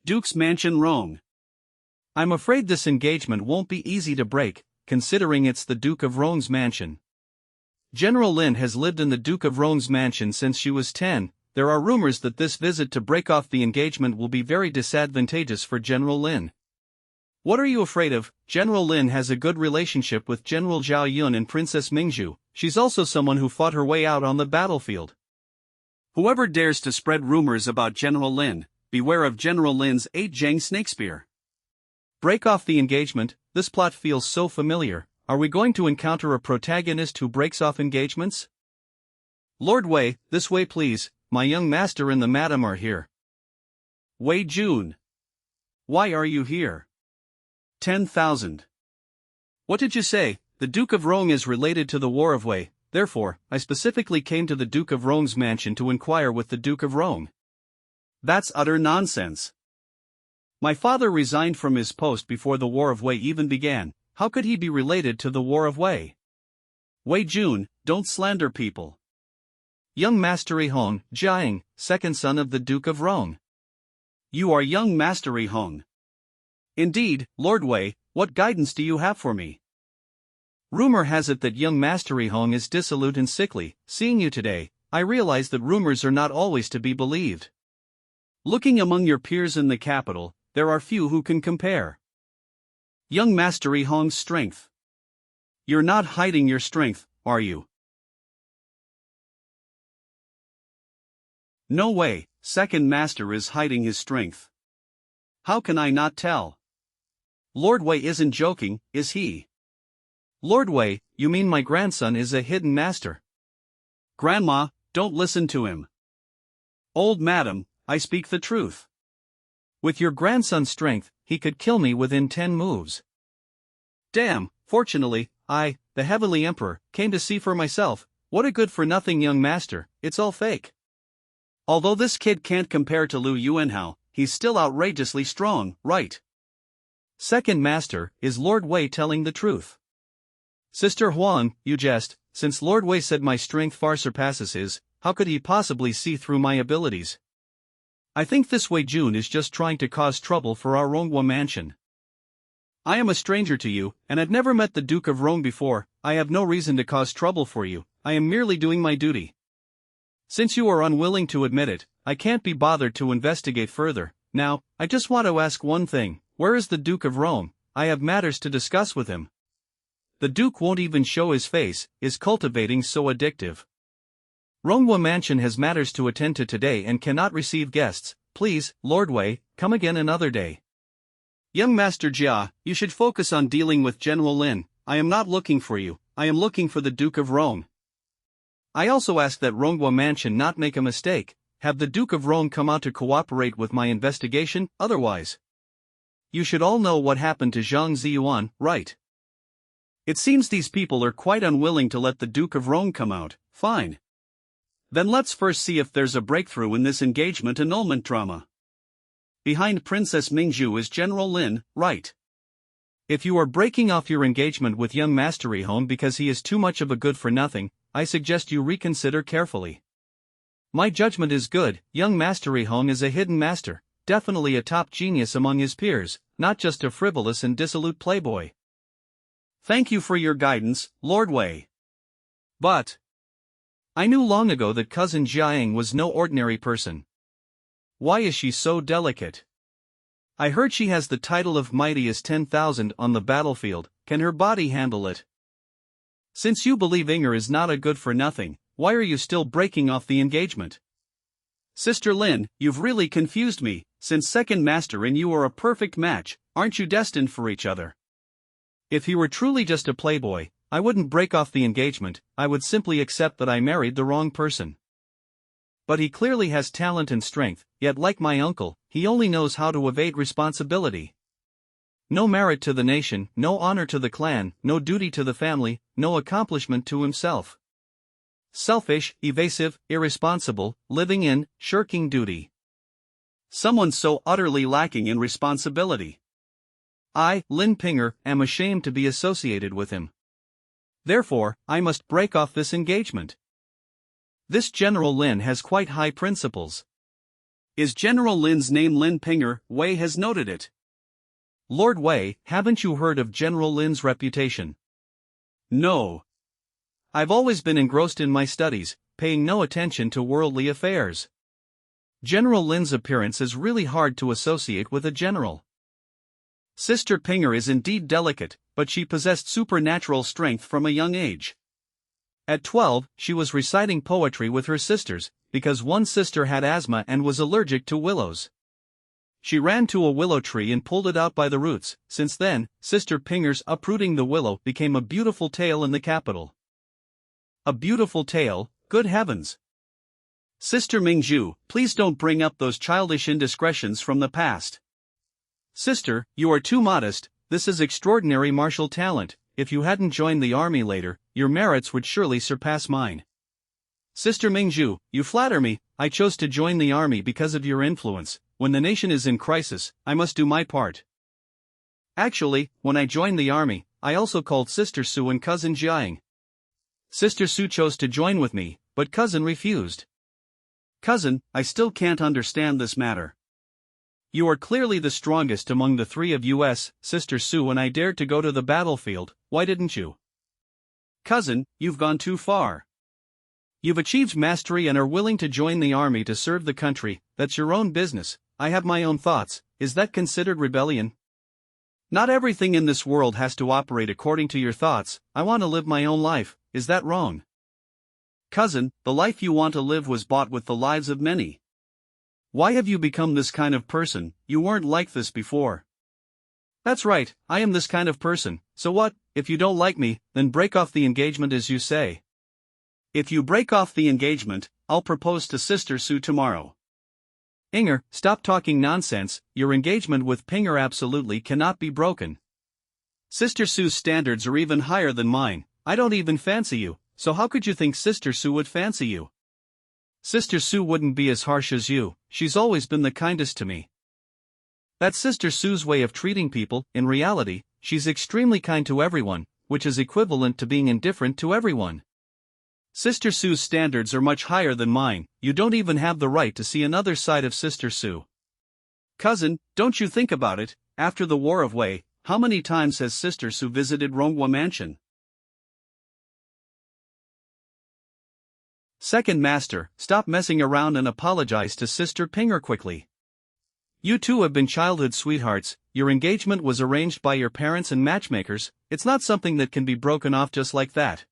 Duke's Mansion Rong. I'm afraid this engagement won't be easy to break, considering it's the Duke of Rong's mansion. General Lin has lived in the Duke of Rong's mansion since she was 10, there are rumors that this visit to break off the engagement will be very disadvantageous for General Lin. What are you afraid of? General Lin has a good relationship with General Zhao Yun and Princess Mingzhu, she's also someone who fought her way out on the battlefield. Whoever dares to spread rumors about General Lin, beware of General Lin's 8-Jang Snakespear. Break off the engagement, this plot feels so familiar, are we going to encounter a protagonist who breaks off engagements? Lord Wei, this way please, my young master and the madam are here. Wei Jun. Why are you here? 10,000. What did you say? The Duke of Rong is related to the War of Wei, therefore, I specifically came to the Duke of Rong's mansion to inquire with the Duke of Rong. That's utter nonsense. My father resigned from his post before the War of Wei even began, how could he be related to the War of Wei? Wei Jun, don't slander people. Young Master Rihong, Jiang, second son of the Duke of Rong. You are young Master Rihong. Indeed, Lord Wei, what guidance do you have for me? Rumor has it that young Master Rihong is dissolute and sickly. Seeing you today, I realize that rumors are not always to be believed. Looking among your peers in the capital, there are few who can compare. Young Master Rihong's strength. You're not hiding your strength, are you? No way, second master is hiding his strength. How can I not tell? Lord Wei isn't joking, is he? Lord Wei, you mean my grandson is a hidden master? Grandma, don't listen to him. Old madam, I speak the truth. With your grandson's strength, he could kill me within 10 moves. Damn, fortunately, I, the Heavenly Emperor, came to see for myself. What a good-for-nothing young master, it's all fake. Although this kid can't compare to Liu Yuanhao, he's still outrageously strong, right? Second master, is Lord Wei telling the truth? Sister Huang, you jest, since Lord Wei said my strength far surpasses his, how could he possibly see through my abilities? I think this Wei Jun is just trying to cause trouble for our Ronghua mansion. I am a stranger to you, and I've never met the Duke of Rong before. I have no reason to cause trouble for you, I am merely doing my duty. Since you are unwilling to admit it, I can't be bothered to investigate further. Now, I just want to ask one thing, where is the Duke of Rong? I have matters to discuss with him. The Duke won't even show his face, is cultivating so addictive. Ronghua Mansion has matters to attend to today and cannot receive guests. Please, Lord Wei, come again another day. Young Master Jia, you should focus on dealing with General Lin. I am not looking for you, I am looking for the Duke of Rong. I also ask that Ronghua Mansion not make a mistake. Have the Duke of Rong come out to cooperate with my investigation, otherwise. You should all know what happened to Zhang Ziyuan, right? It seems these people are quite unwilling to let the Duke of Rong come out. Fine. Then let's first see if there's a breakthrough in this engagement annulment drama. Behind Princess Mingzhu is General Lin, right? If you are breaking off your engagement with young Master Rihong because he is too much of a good-for-nothing, I suggest you reconsider carefully. My judgment is good, young Master Rihong is a hidden master, definitely a top genius among his peers, not just a frivolous and dissolute playboy. Thank you for your guidance, Lord Wei. But I knew long ago that cousin Jiang was no ordinary person. Why is she so delicate? I heard she has the title of mightiest 10,000 on the battlefield, can her body handle it? Since you believe Inger is not a good for nothing, why are you still breaking off the engagement? Sister Lin, you've really confused me. Since second master and you are a perfect match, aren't you destined for each other? If he were truly just a playboy, I wouldn't break off the engagement, I would simply accept that I married the wrong person. But he clearly has talent and strength, yet like my uncle, he only knows how to evade responsibility. No merit to the nation, no honor to the clan, no duty to the family, no accomplishment to himself. Selfish, evasive, irresponsible, living in, shirking duty. Someone so utterly lacking in responsibility. I, Lin Pinger, am ashamed to be associated with him. Therefore, I must break off this engagement. This General Lin has quite high principles. Is General Lin's name Lin Pinger? Wei has noted it. Lord Wei, haven't you heard of General Lin's reputation? No. I've always been engrossed in my studies, paying no attention to worldly affairs. General Lin's appearance is really hard to associate with a general. Sister Pinger is indeed delicate, but she possessed supernatural strength from a young age. At 12, she was reciting poetry with her sisters, because one sister had asthma and was allergic to willows. She ran to a willow tree and pulled it out by the roots. Since then, Sister Pinger's uprooting the willow became a beautiful tale in the capital. A beautiful tale, good heavens. Sister Mingzhu, please don't bring up those childish indiscretions from the past. Sister, you are too modest. This is extraordinary martial talent. If you hadn't joined the army later, your merits would surely surpass mine. Sister Mingzhu, you flatter me. I chose to join the army because of your influence. When the nation is in crisis, I must do my part. Actually, when I joined the army, I also called Sister Su and Cousin Jiang. Sister Su chose to join with me, but Cousin refused. Cousin, I still can't understand this matter. You are clearly the strongest among the three of us, Sister Su, and I dared to go to the battlefield. Why didn't you? Cousin, you've gone too far. You've achieved mastery and are willing to join the army to serve the country. That's your own business. I have my own thoughts. Is that considered rebellion? Not everything in this world has to operate according to your thoughts. I want to live my own life. Is that wrong? Cousin, the life you want to live was bought with the lives of many. Why have you become this kind of person? You weren't like this before. That's right, I am this kind of person. So what? If you don't like me, then break off the engagement as you say. If you break off the engagement, I'll propose to Sister Su tomorrow. Inger, stop talking nonsense. Your engagement with Pinger absolutely cannot be broken. Sister Su's standards are even higher than mine. I don't even fancy you, so how could you think Sister Su would fancy you? Sister Su wouldn't be as harsh as you. She's always been the kindest to me. That's Sister Su's way of treating people. In reality, she's extremely kind to everyone, which is equivalent to being indifferent to everyone. Sister Su's standards are much higher than mine. You don't even have the right to see another side of Sister Su. Cousin, don't you think about it. After the War of Wei, how many times has Sister Su visited Ronghua Mansion? Second Master, stop messing around and apologize to Sister Pinger quickly. You two have been childhood sweethearts. Your engagement was arranged by your parents and matchmakers. It's not something that can be broken off just like that.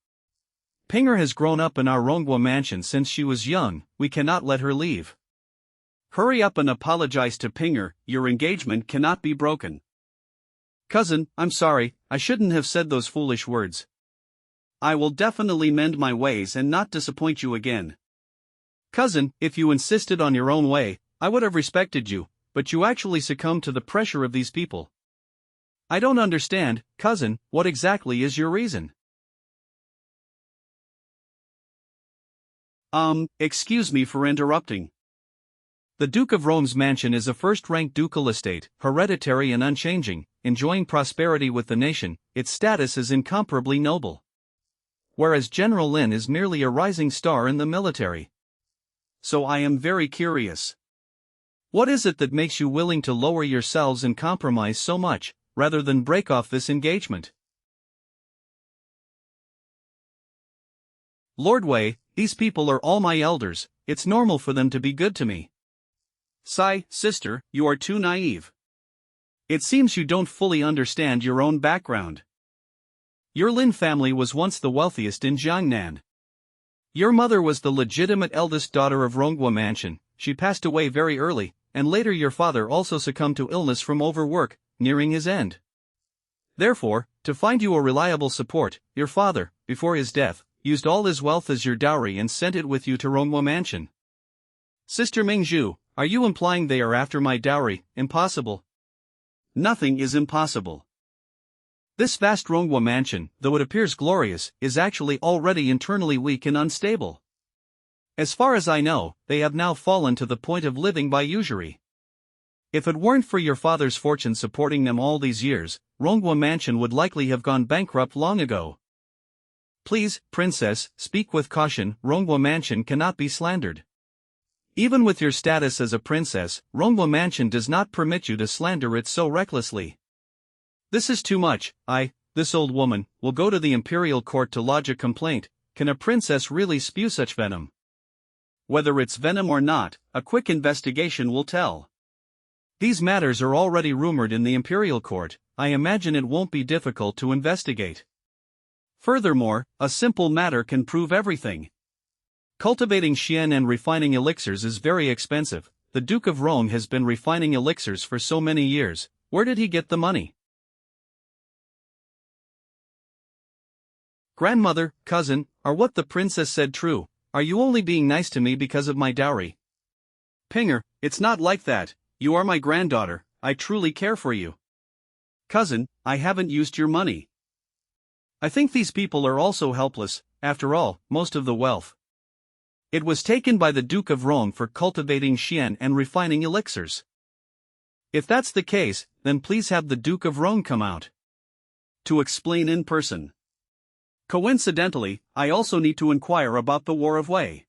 Pinger has grown up in our Ronghua Mansion since she was young. We cannot let her leave. Hurry up and apologize to Pinger. Your engagement cannot be broken. Cousin, I'm sorry, I shouldn't have said those foolish words. I will definitely mend my ways and not disappoint you again. Cousin, if you insisted on your own way, I would have respected you, but you actually succumbed to the pressure of these people. I don't understand, cousin, what exactly is your reason? Excuse me for interrupting. The Duke of Rome's mansion is a first-rank ducal estate, hereditary and unchanging, enjoying prosperity with the nation. Its status is incomparably noble. Whereas General Lin is merely a rising star in the military. So I am very curious. What is it that makes you willing to lower yourselves and compromise so much, rather than break off this engagement? Lord Wei, these people are all my elders. It's normal for them to be good to me. Sigh, sister, you are too naive. It seems you don't fully understand your own background. Your Lin family was once the wealthiest in Jiangnan. Your mother was the legitimate eldest daughter of Ronghua Mansion. She passed away very early, and later your father also succumbed to illness from overwork, nearing his end. Therefore, to find you a reliable support, your father, before his death, used all his wealth as your dowry and sent it with you to Ronghua Mansion. Sister Mingzhu, are you implying they are after my dowry? Impossible. Nothing is impossible. This vast Ronghua Mansion, though it appears glorious, is actually already internally weak and unstable. As far as I know, they have now fallen to the point of living by usury. If it weren't for your father's fortune supporting them all these years, Ronghua Mansion would likely have gone bankrupt long ago. Please, Princess, speak with caution. Ronghua Mansion cannot be slandered. Even with your status as a princess, Ronghua Mansion does not permit you to slander it so recklessly. This is too much. This old woman, will go to the imperial court to lodge a complaint. Can a princess really spew such venom? Whether it's venom or not, a quick investigation will tell. These matters are already rumored in the imperial court. I imagine it won't be difficult to investigate. Furthermore, a simple matter can prove everything. Cultivating xian and refining elixirs is very expensive. The Duke of Rome has been refining elixirs for so many years. Where did he get the money? Grandmother, cousin, are what the princess said true? Are you only being nice to me because of my dowry? Pinger, it's not like that. You are my granddaughter. I truly care for you. Cousin, I haven't used your money. I think these people are also helpless. After all, most of the wealth. It was taken by the Duke of Rome for cultivating xian and refining elixirs. If that's the case, then please have the Duke of Rome come out to explain in person. Coincidentally, I also need to inquire about the War of Wei.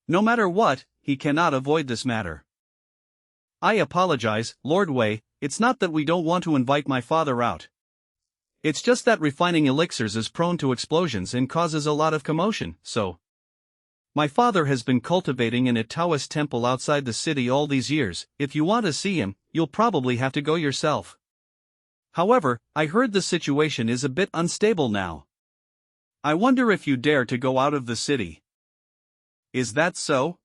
No matter what, he cannot avoid this matter. I apologize, Lord Wei, it's not that we don't want to invite my father out. It's just that refining elixirs is prone to explosions and causes a lot of commotion, so. My father has been cultivating in a Taoist temple outside the city all these years. If you want to see him, you'll probably have to go yourself. However, I heard the situation is a bit unstable now. I wonder if you dare to go out of the city. Is that so?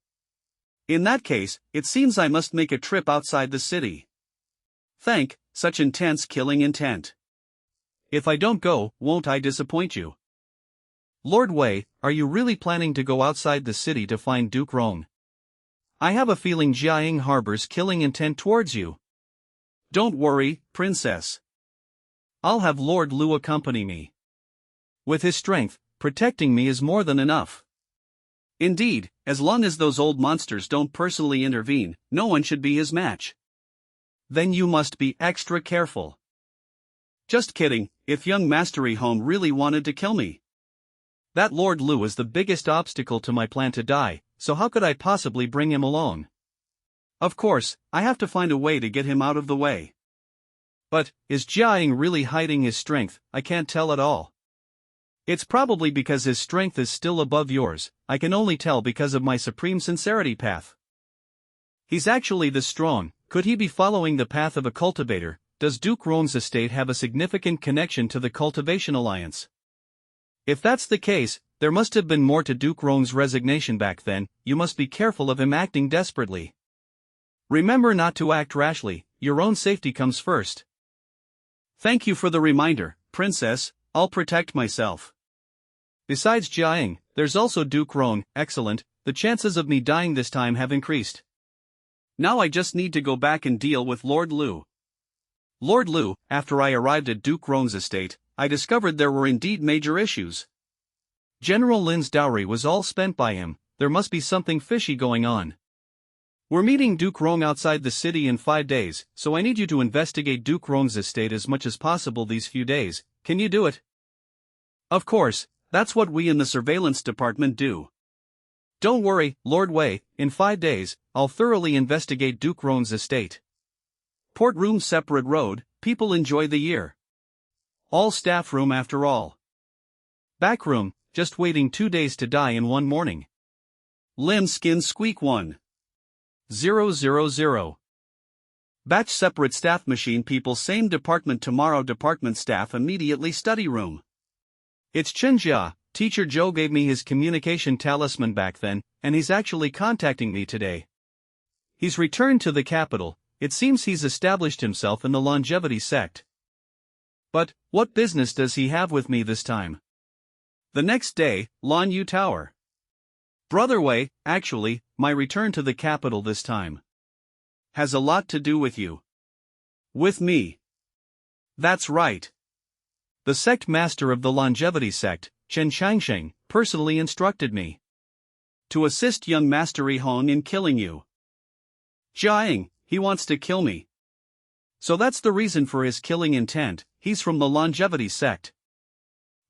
In that case, it seems I must make a trip outside the city. Such intense killing intent. If I don't go, won't I disappoint you? Lord Wei, are you really planning to go outside the city to find Duke Rong? I have a feeling Jiaying harbors killing intent towards you. Don't worry, Princess. I'll have Lord Lu accompany me. With his strength, protecting me is more than enough. Indeed, as long as those old monsters don't personally intervene, no one should be his match. Then you must be extra careful. Just kidding, if young Mastery Home really wanted to kill me. That Lord Lu is the biggest obstacle to my plan to die, so how could I possibly bring him along? Of course, I have to find a way to get him out of the way. But, is Jiaying really hiding his strength? I can't tell at all. It's probably because his strength is still above yours. I can only tell because of my supreme sincerity path. He's actually this strong. Could he be following the path of a cultivator? Does Duke Rong's estate have a significant connection to the Cultivation Alliance? If that's the case, there must have been more to Duke Rong's resignation back then. You must be careful of him acting desperately. Remember not to act rashly. Your own safety comes first. Thank you for the reminder, Princess. I'll protect myself. Besides Jiaying, there's also Duke Rong. Excellent, the chances of me dying this time have increased. Now I just need to go back and deal with Lord Lu. Lord Lu, after I arrived at Duke Rong's estate, I discovered there were indeed major issues. General Lin's dowry was all spent by him. There must be something fishy going on. We're meeting Duke Rong outside the city in 5 days, so I need you to investigate Duke Rong's estate as much as possible these few days. Can you do it? Of course, that's what we in the surveillance department do. Don't worry, Lord Wei, in 5 days, I'll thoroughly investigate Duke Rong's estate. Port room separate road, people enjoy the year. All staff room after all. Back room, just waiting 2 days to die in 1 morning. Limb skin squeak 1. 000. Batch separate staff machine people same department tomorrow department staff immediately study room. It's xianxia. Teacher Joe gave me his communication talisman back then, and he's actually contacting me today. He's returned to the capital. It seems he's established himself in the longevity sect. But, what business does he have with me this time? The next day, Lan Yu Tower. Brother Wei, actually, my return to the capital this time has a lot to do with you. With me. That's right. The sect master of the longevity sect, xianxia, personally instructed me to assist young Master Hong in killing you. Jiang, he wants to kill me. So that's the reason for his killing intent. He's from the longevity sect.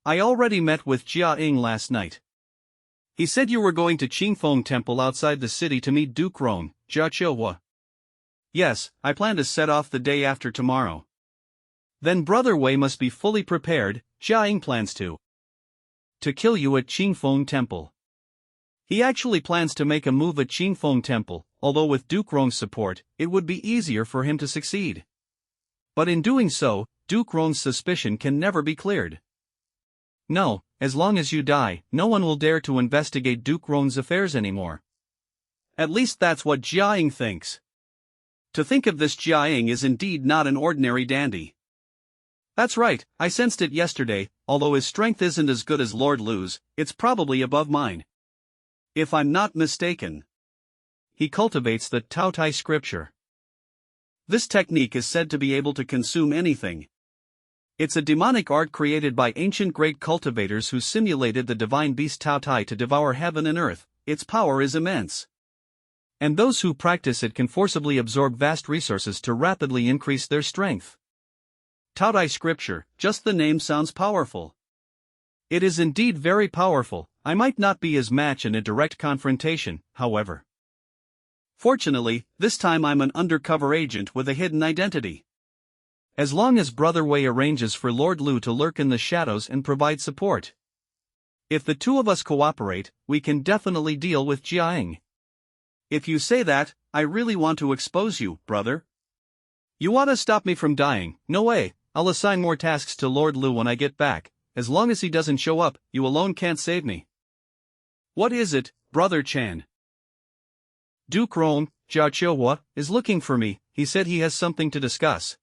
I already met with Jiang last night. He said you were going to Qingfeng Temple outside the city to meet Duke Rong, Jia. Yes, I plan to set off the day after tomorrow. Then Brother Wei must be fully prepared. Jiang plans to kill you at Qingfeng Temple. He actually plans to make a move at Qingfeng Temple, although with Duke Rong's support, it would be easier for him to succeed. But in doing so, Duke Rong's suspicion can never be cleared. No, as long as you die, no one will dare to investigate Duke Rong's affairs anymore. At least that's what Jiang thinks. To think of this, Jiang is indeed not an ordinary dandy. That's right, I sensed it yesterday. Although his strength isn't as good as Lord Lu's, it's probably above mine. If I'm not mistaken, he cultivates the Tao Tai scripture. This technique is said to be able to consume anything. It's a demonic art created by ancient great cultivators who simulated the divine beast Tao Tai to devour heaven and earth. Its power is immense. And those who practice it can forcibly absorb vast resources to rapidly increase their strength. Tao Tai scripture, just the name sounds powerful. It is indeed very powerful. I might not be his match in a direct confrontation, however. Fortunately, this time I'm an undercover agent with a hidden identity. As long as Brother Wei arranges for Lord Lu to lurk in the shadows and provide support. If the two of us cooperate, we can definitely deal with Jiang. If you say that, I really want to expose you, brother. You want to stop me from dying? No way. I'll assign more tasks to Lord Lu when I get back. As long as he doesn't show up, you alone can't save me. What is it, Brother Chan? Duke Rong, Jia, is looking for me. He said he has something to discuss.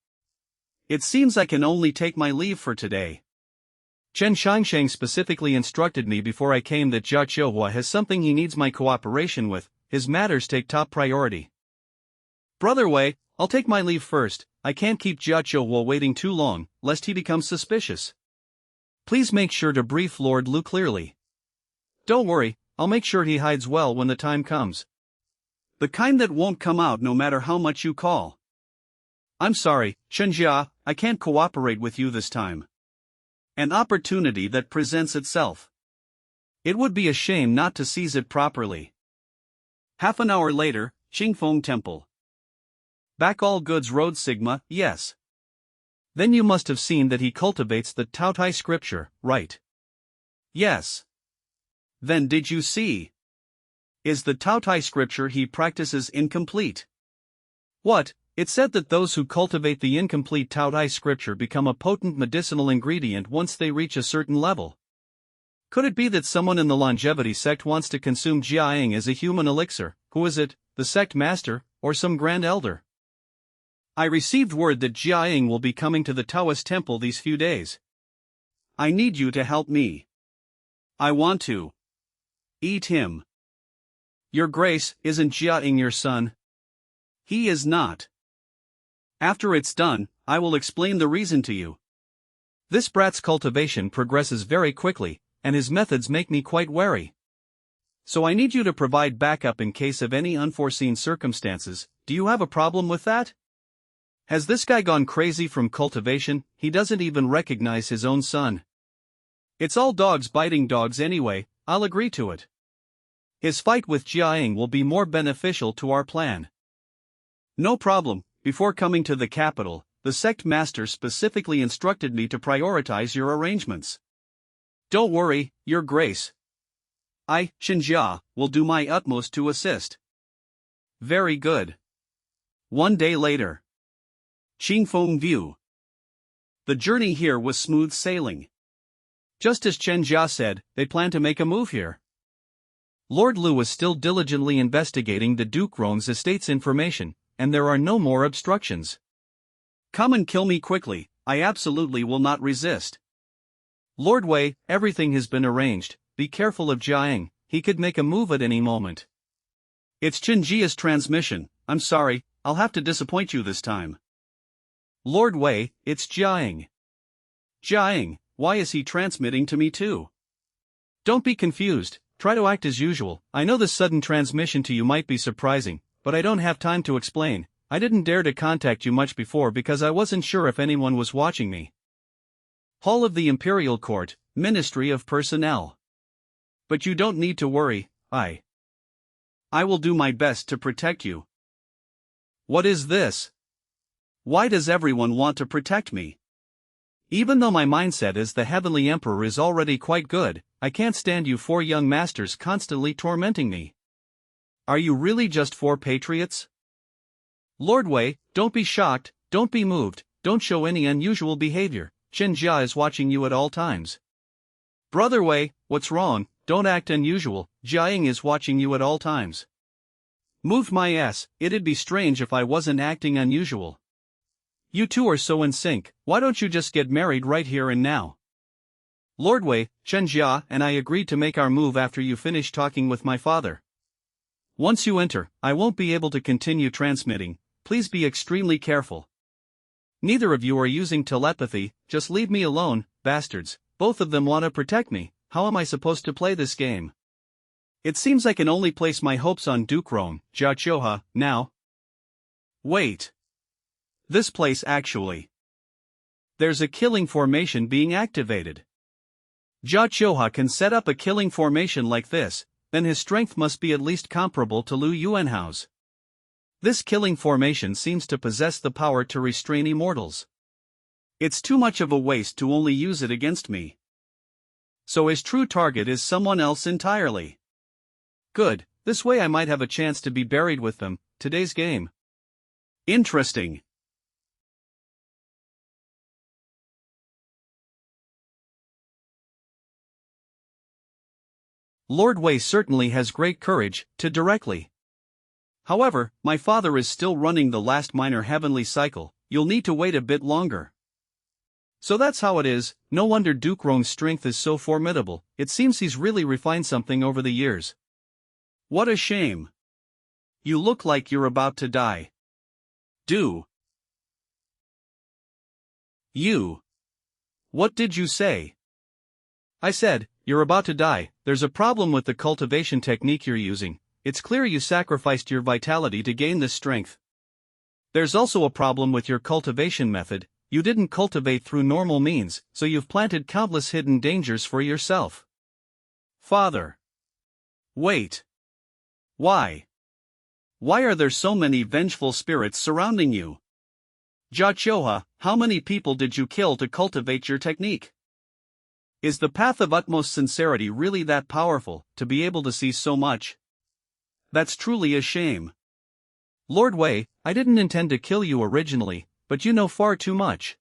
It seems I can only take my leave for today. Chen Xianxia specifically instructed me before I came that Jia has something he needs my cooperation with. His matters take top priority. Brother Wei, I'll take my leave first. I can't keep Jia waiting too long, lest he becomes suspicious. Please make sure to brief Lord Lu clearly. Don't worry, I'll make sure he hides well when the time comes. The kind that won't come out no matter how much you call. I'm sorry, xianxia, I can't cooperate with you this time. An opportunity that presents itself. It would be a shame not to seize it properly. Half an hour later, Qingfeng Temple. Back all goods road Sigma, yes. Then you must have seen that he cultivates the Tao Tai scripture, right? Yes. Then did you see? Is the Tao Tai scripture he practices incomplete? What? It said that those who cultivate the incomplete Tao Tai scripture become a potent medicinal ingredient once they reach a certain level. Could it be that someone in the longevity sect wants to consume Jiang as a human elixir? Who is it, the sect master, or some grand elder? I received word that Jiang will be coming to the Taoist temple these few days. I need you to help me. I want to eat him. Your Grace, isn't Jiang your son? He is not. After it's done, I will explain the reason to you. This brat's cultivation progresses very quickly, and his methods make me quite wary. So I need you to provide backup in case of any unforeseen circumstances. Do you have a problem with that? Has this guy gone crazy from cultivation? He doesn't even recognize his own son. It's all dogs biting dogs anyway. I'll agree to it. His fight with Jiang will be more beneficial to our plan. No problem. Before coming to the capital, the sect master specifically instructed me to prioritize your arrangements. Don't worry, Your Grace. I, xianxia, will do my utmost to assist. Very good. One day later. Qingfeng View. The journey here was smooth sailing. Just as Xianxia said, they plan to make a move here. Lord Lu was still diligently investigating the Duke Roan's estate's information, and there are no more obstructions. Come and kill me quickly, I absolutely will not resist. Lord Wei, everything has been arranged, be careful of Jiang, he could make a move at any moment. It's Qinjia's transmission, I'm sorry, I'll have to disappoint you this time. Lord Wei, it's Jiang. Jiang, why is he transmitting to me too? Don't be confused, try to act as usual. I know this sudden transmission to you might be surprising, but I don't have time to explain. I didn't dare to contact you much before because I wasn't sure if anyone was watching me. Hall of the Imperial Court, Ministry of Personnel. But you don't need to worry, I will do my best to protect you. What is this? Why does everyone want to protect me? Even though my mindset as the Heavenly Emperor is already quite good, I can't stand you four young masters constantly tormenting me. Are you really just four patriots? Lord Wei, don't be shocked, don't be moved, don't show any unusual behavior, Xianxia is watching you at all times. Brother Wei, what's wrong? Don't act unusual, Jiang is watching you at all times. Moved my ass, it'd be strange if I wasn't acting unusual. You two are so in sync, why don't you just get married right here and now? Lord Wei, Xianxia and I agreed to make our move after you finish talking with my father. Once you enter, I won't be able to continue transmitting, please be extremely careful. Neither of you are using telepathy, just leave me alone, bastards, both of them want to protect me, how am I supposed to play this game? It seems I can only place my hopes on Duke Roan, Jia now. Wait. This place actually. There's a killing formation being activated. Jia can set up a killing formation like this, then his strength must be at least comparable to Lu Yuanhao's. This killing formation seems to possess the power to restrain immortals. It's too much of a waste to only use it against me. So his true target is someone else entirely. Good, this way I might have a chance to be buried with them, today's game. Interesting. Lord Wei certainly has great courage, to directly. However, my father is still running the last minor heavenly cycle, you'll need to wait a bit longer. So that's how it is, no wonder Duke Roan's strength is so formidable, it seems he's really refined something over the years. What a shame. You look like you're about to die. What did you say? I said, you're about to die, there's a problem with the cultivation technique you're using, it's clear you sacrificed your vitality to gain this strength. There's also a problem with your cultivation method, you didn't cultivate through normal means, so you've planted countless hidden dangers for yourself. Father. Wait. Why? Why are there so many vengeful spirits surrounding you? Jia, how many people did you kill to cultivate your technique? Is the path of utmost sincerity really that powerful, to be able to see so much? That's truly a shame. Lord Wei, I didn't intend to kill you originally, but you know far too much.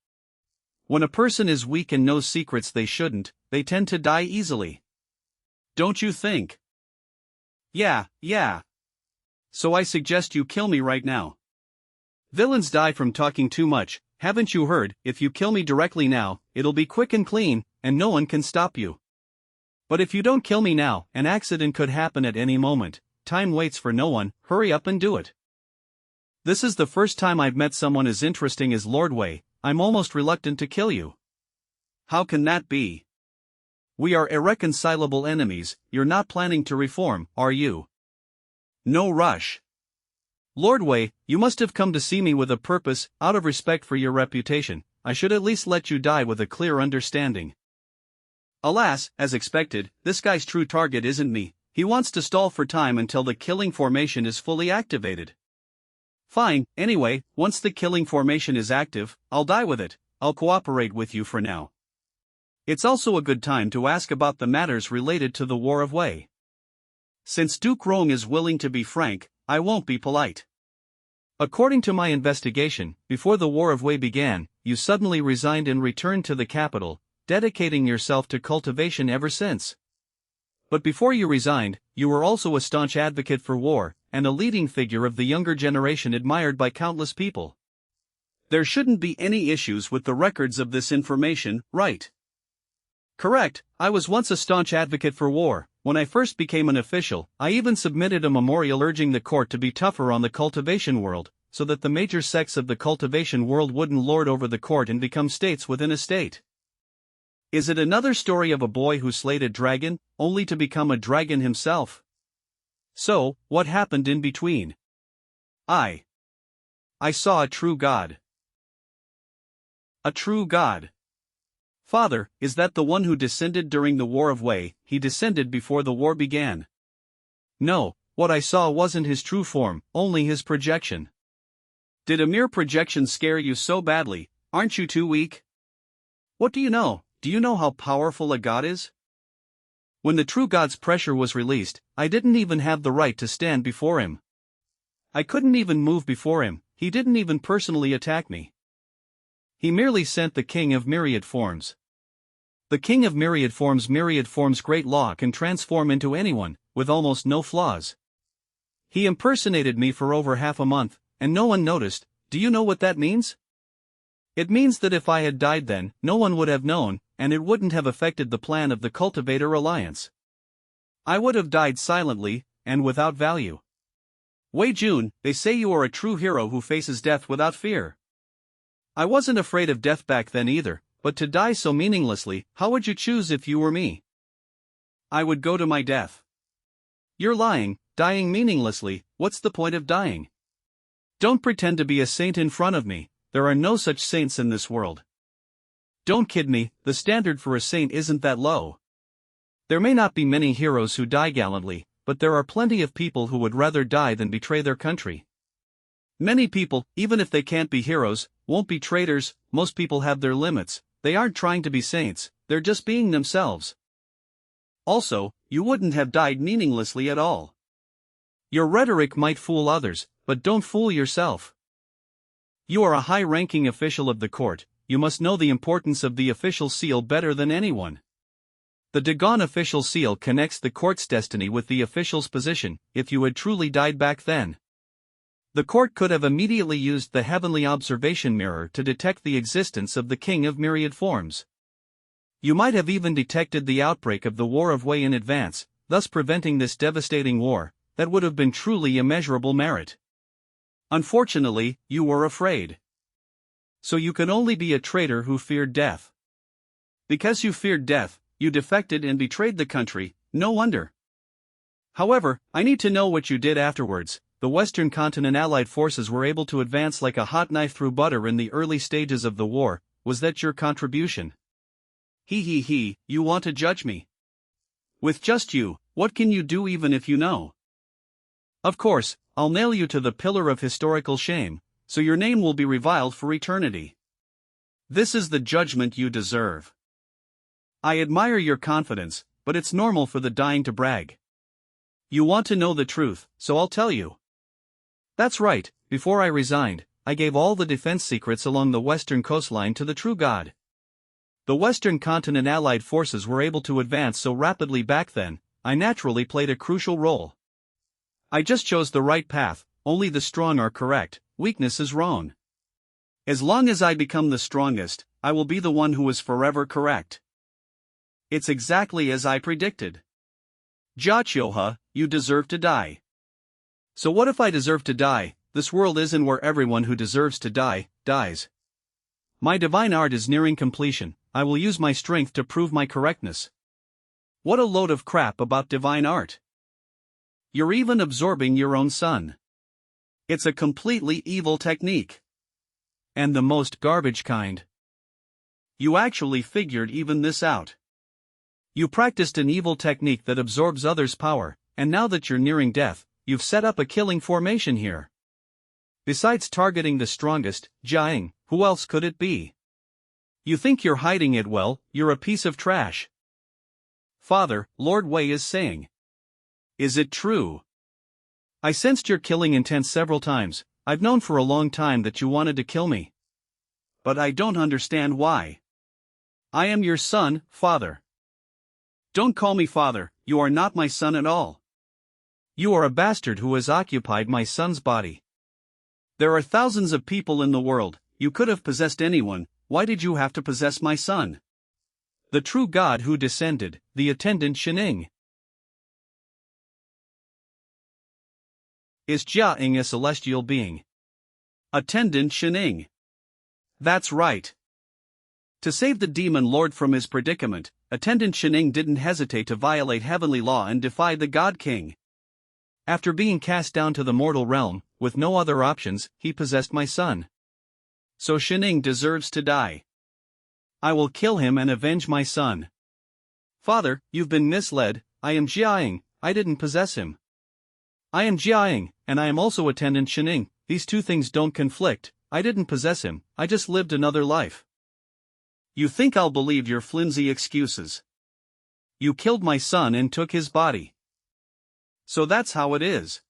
When a person is weak and knows secrets they shouldn't, they tend to die easily. Don't you think? Yeah. So I suggest you kill me right now. Villains die from talking too much, haven't you heard? If you kill me directly now, it'll be quick and clean, and no one can stop you. But if you don't kill me now, an accident could happen at any moment, time waits for no one, hurry up and do it. This is the first time I've met someone as interesting as Lord Wei, I'm almost reluctant to kill you. How can that be? We are irreconcilable enemies, you're not planning to reform, are you? No rush. Lord Wei, you must have come to see me with a purpose, out of respect for your reputation, I should at least let you die with a clear understanding. Alas, as expected, this guy's true target isn't me, he wants to stall for time until the killing formation is fully activated. Fine, anyway, once the killing formation is active, I'll die with it, I'll cooperate with you for now. It's also a good time to ask about the matters related to the War of Wei. Since Duke Roan is willing to be frank, I won't be polite. According to my investigation, before the War of Wei began, you suddenly resigned and returned to the capital, dedicating yourself to cultivation ever since. But before you resigned, you were also a staunch advocate for war, and a leading figure of the younger generation admired by countless people. There shouldn't be any issues with the records of this information, right? Correct, I was once a staunch advocate for war. When I first became an official, I even submitted a memorial urging the court to be tougher on the cultivation world, so that the major sects of the cultivation world wouldn't lord over the court and become states within a state. Is it another story of a boy who slayed a dragon, only to become a dragon himself? So, what happened in between? I saw a true god. A true god. Father, is that the one who descended during the War of Wei? He descended before the war began. No, what I saw wasn't his true form, only his projection. Did a mere projection scare you so badly? Aren't you too weak? What do you know? Do you know how powerful a god is? When the true god's pressure was released, I didn't even have the right to stand before him. I couldn't even move before him. He didn't even personally attack me. He merely sent the king of myriad forms. The king of myriad forms' great law can transform into anyone, with almost no flaws. He impersonated me for over half a month, and no one noticed. Do you know what that means? It means that if I had died then, no one would have known, and it wouldn't have affected the plan of the Cultivator Alliance. I would have died silently, and without value. Wei Jun, they say you are a true hero who faces death without fear. I wasn't afraid of death back then either, but to die so meaninglessly, how would you choose if you were me? I would go to my death. You're lying, dying meaninglessly. What's the point of dying? Don't pretend to be a saint in front of me. There are no such saints in this world. Don't kid me, the standard for a saint isn't that low. There may not be many heroes who die gallantly, but there are plenty of people who would rather die than betray their country. Many people, even if they can't be heroes, won't be traitors. Most people have their limits. They aren't trying to be saints, they're just being themselves. Also, you wouldn't have died meaninglessly at all. Your rhetoric might fool others, but don't fool yourself. You are a high-ranking official of the court. You must know the importance of the official seal better than anyone. The Dagon official seal connects the court's destiny with the official's position. If you had truly died back then, the court could have immediately used the heavenly observation mirror to detect the existence of the king of myriad forms. You might have even detected the outbreak of the War of Wei in advance, thus preventing this devastating war. That would have been truly immeasurable merit. Unfortunately, you were afraid. So you could only be a traitor who feared death. Because you feared death, you defected and betrayed the country. No wonder. However, I need to know what you did afterwards. The Western Continent Allied forces were able to advance like a hot knife through butter in the early stages of the war. Was that your contribution? You want to judge me? With just you, what can you do even if you know? Of course, I'll nail you to the pillar of historical shame, so your name will be reviled for eternity. This is the judgment you deserve. I admire your confidence, but it's normal for the dying to brag. You want to know the truth, so I'll tell you. That's right, before I resigned, I gave all the defense secrets along the western coastline to the true god. The Western Continent Allied forces were able to advance so rapidly back then. I naturally played a crucial role. I just chose the right path. Only the strong are correct, weakness is wrong. As long as I become the strongest, I will be the one who is forever correct. It's exactly as I predicted. Jia, you deserve to die. So what if I deserve to die? This world isn't where everyone who deserves to die, dies. My divine art is nearing completion. I will use my strength to prove my correctness. What a load of crap about divine art. You're even absorbing your own sun. It's a completely evil technique. And the most garbage kind. You actually figured even this out. You practiced an evil technique that absorbs others' power, and now that you're nearing death, you've set up a killing formation here. Besides targeting the strongest, Jiang, who else could it be? You think you're hiding it well, you're a piece of trash. Father, Lord Wei is saying. Is it true? I sensed your killing intent several times. I've known for a long time that you wanted to kill me. But I don't understand why. I am your son, father. Don't call me father, you are not my son at all. You are a bastard who has occupied my son's body. There are thousands of people in the world, you could have possessed anyone, why did you have to possess my son? The true God who descended, the attendant Xianxia. Is Jiaing a celestial being? Attendant Xianxia. That's right. To save the demon lord from his predicament, attendant Xianxia didn't hesitate to violate heavenly law and defy the God King. After being cast down to the mortal realm, with no other options, he possessed my son. So Xianxia deserves to die. I will kill him and avenge my son. Father, you've been misled, I am Jiaing, I didn't possess him. I am Jiaing, and I am also attendant Xianxia, these two things don't conflict, I didn't possess him, I just lived another life. You think I'll believe your flimsy excuses? You killed my son and took his body. So that's how it is.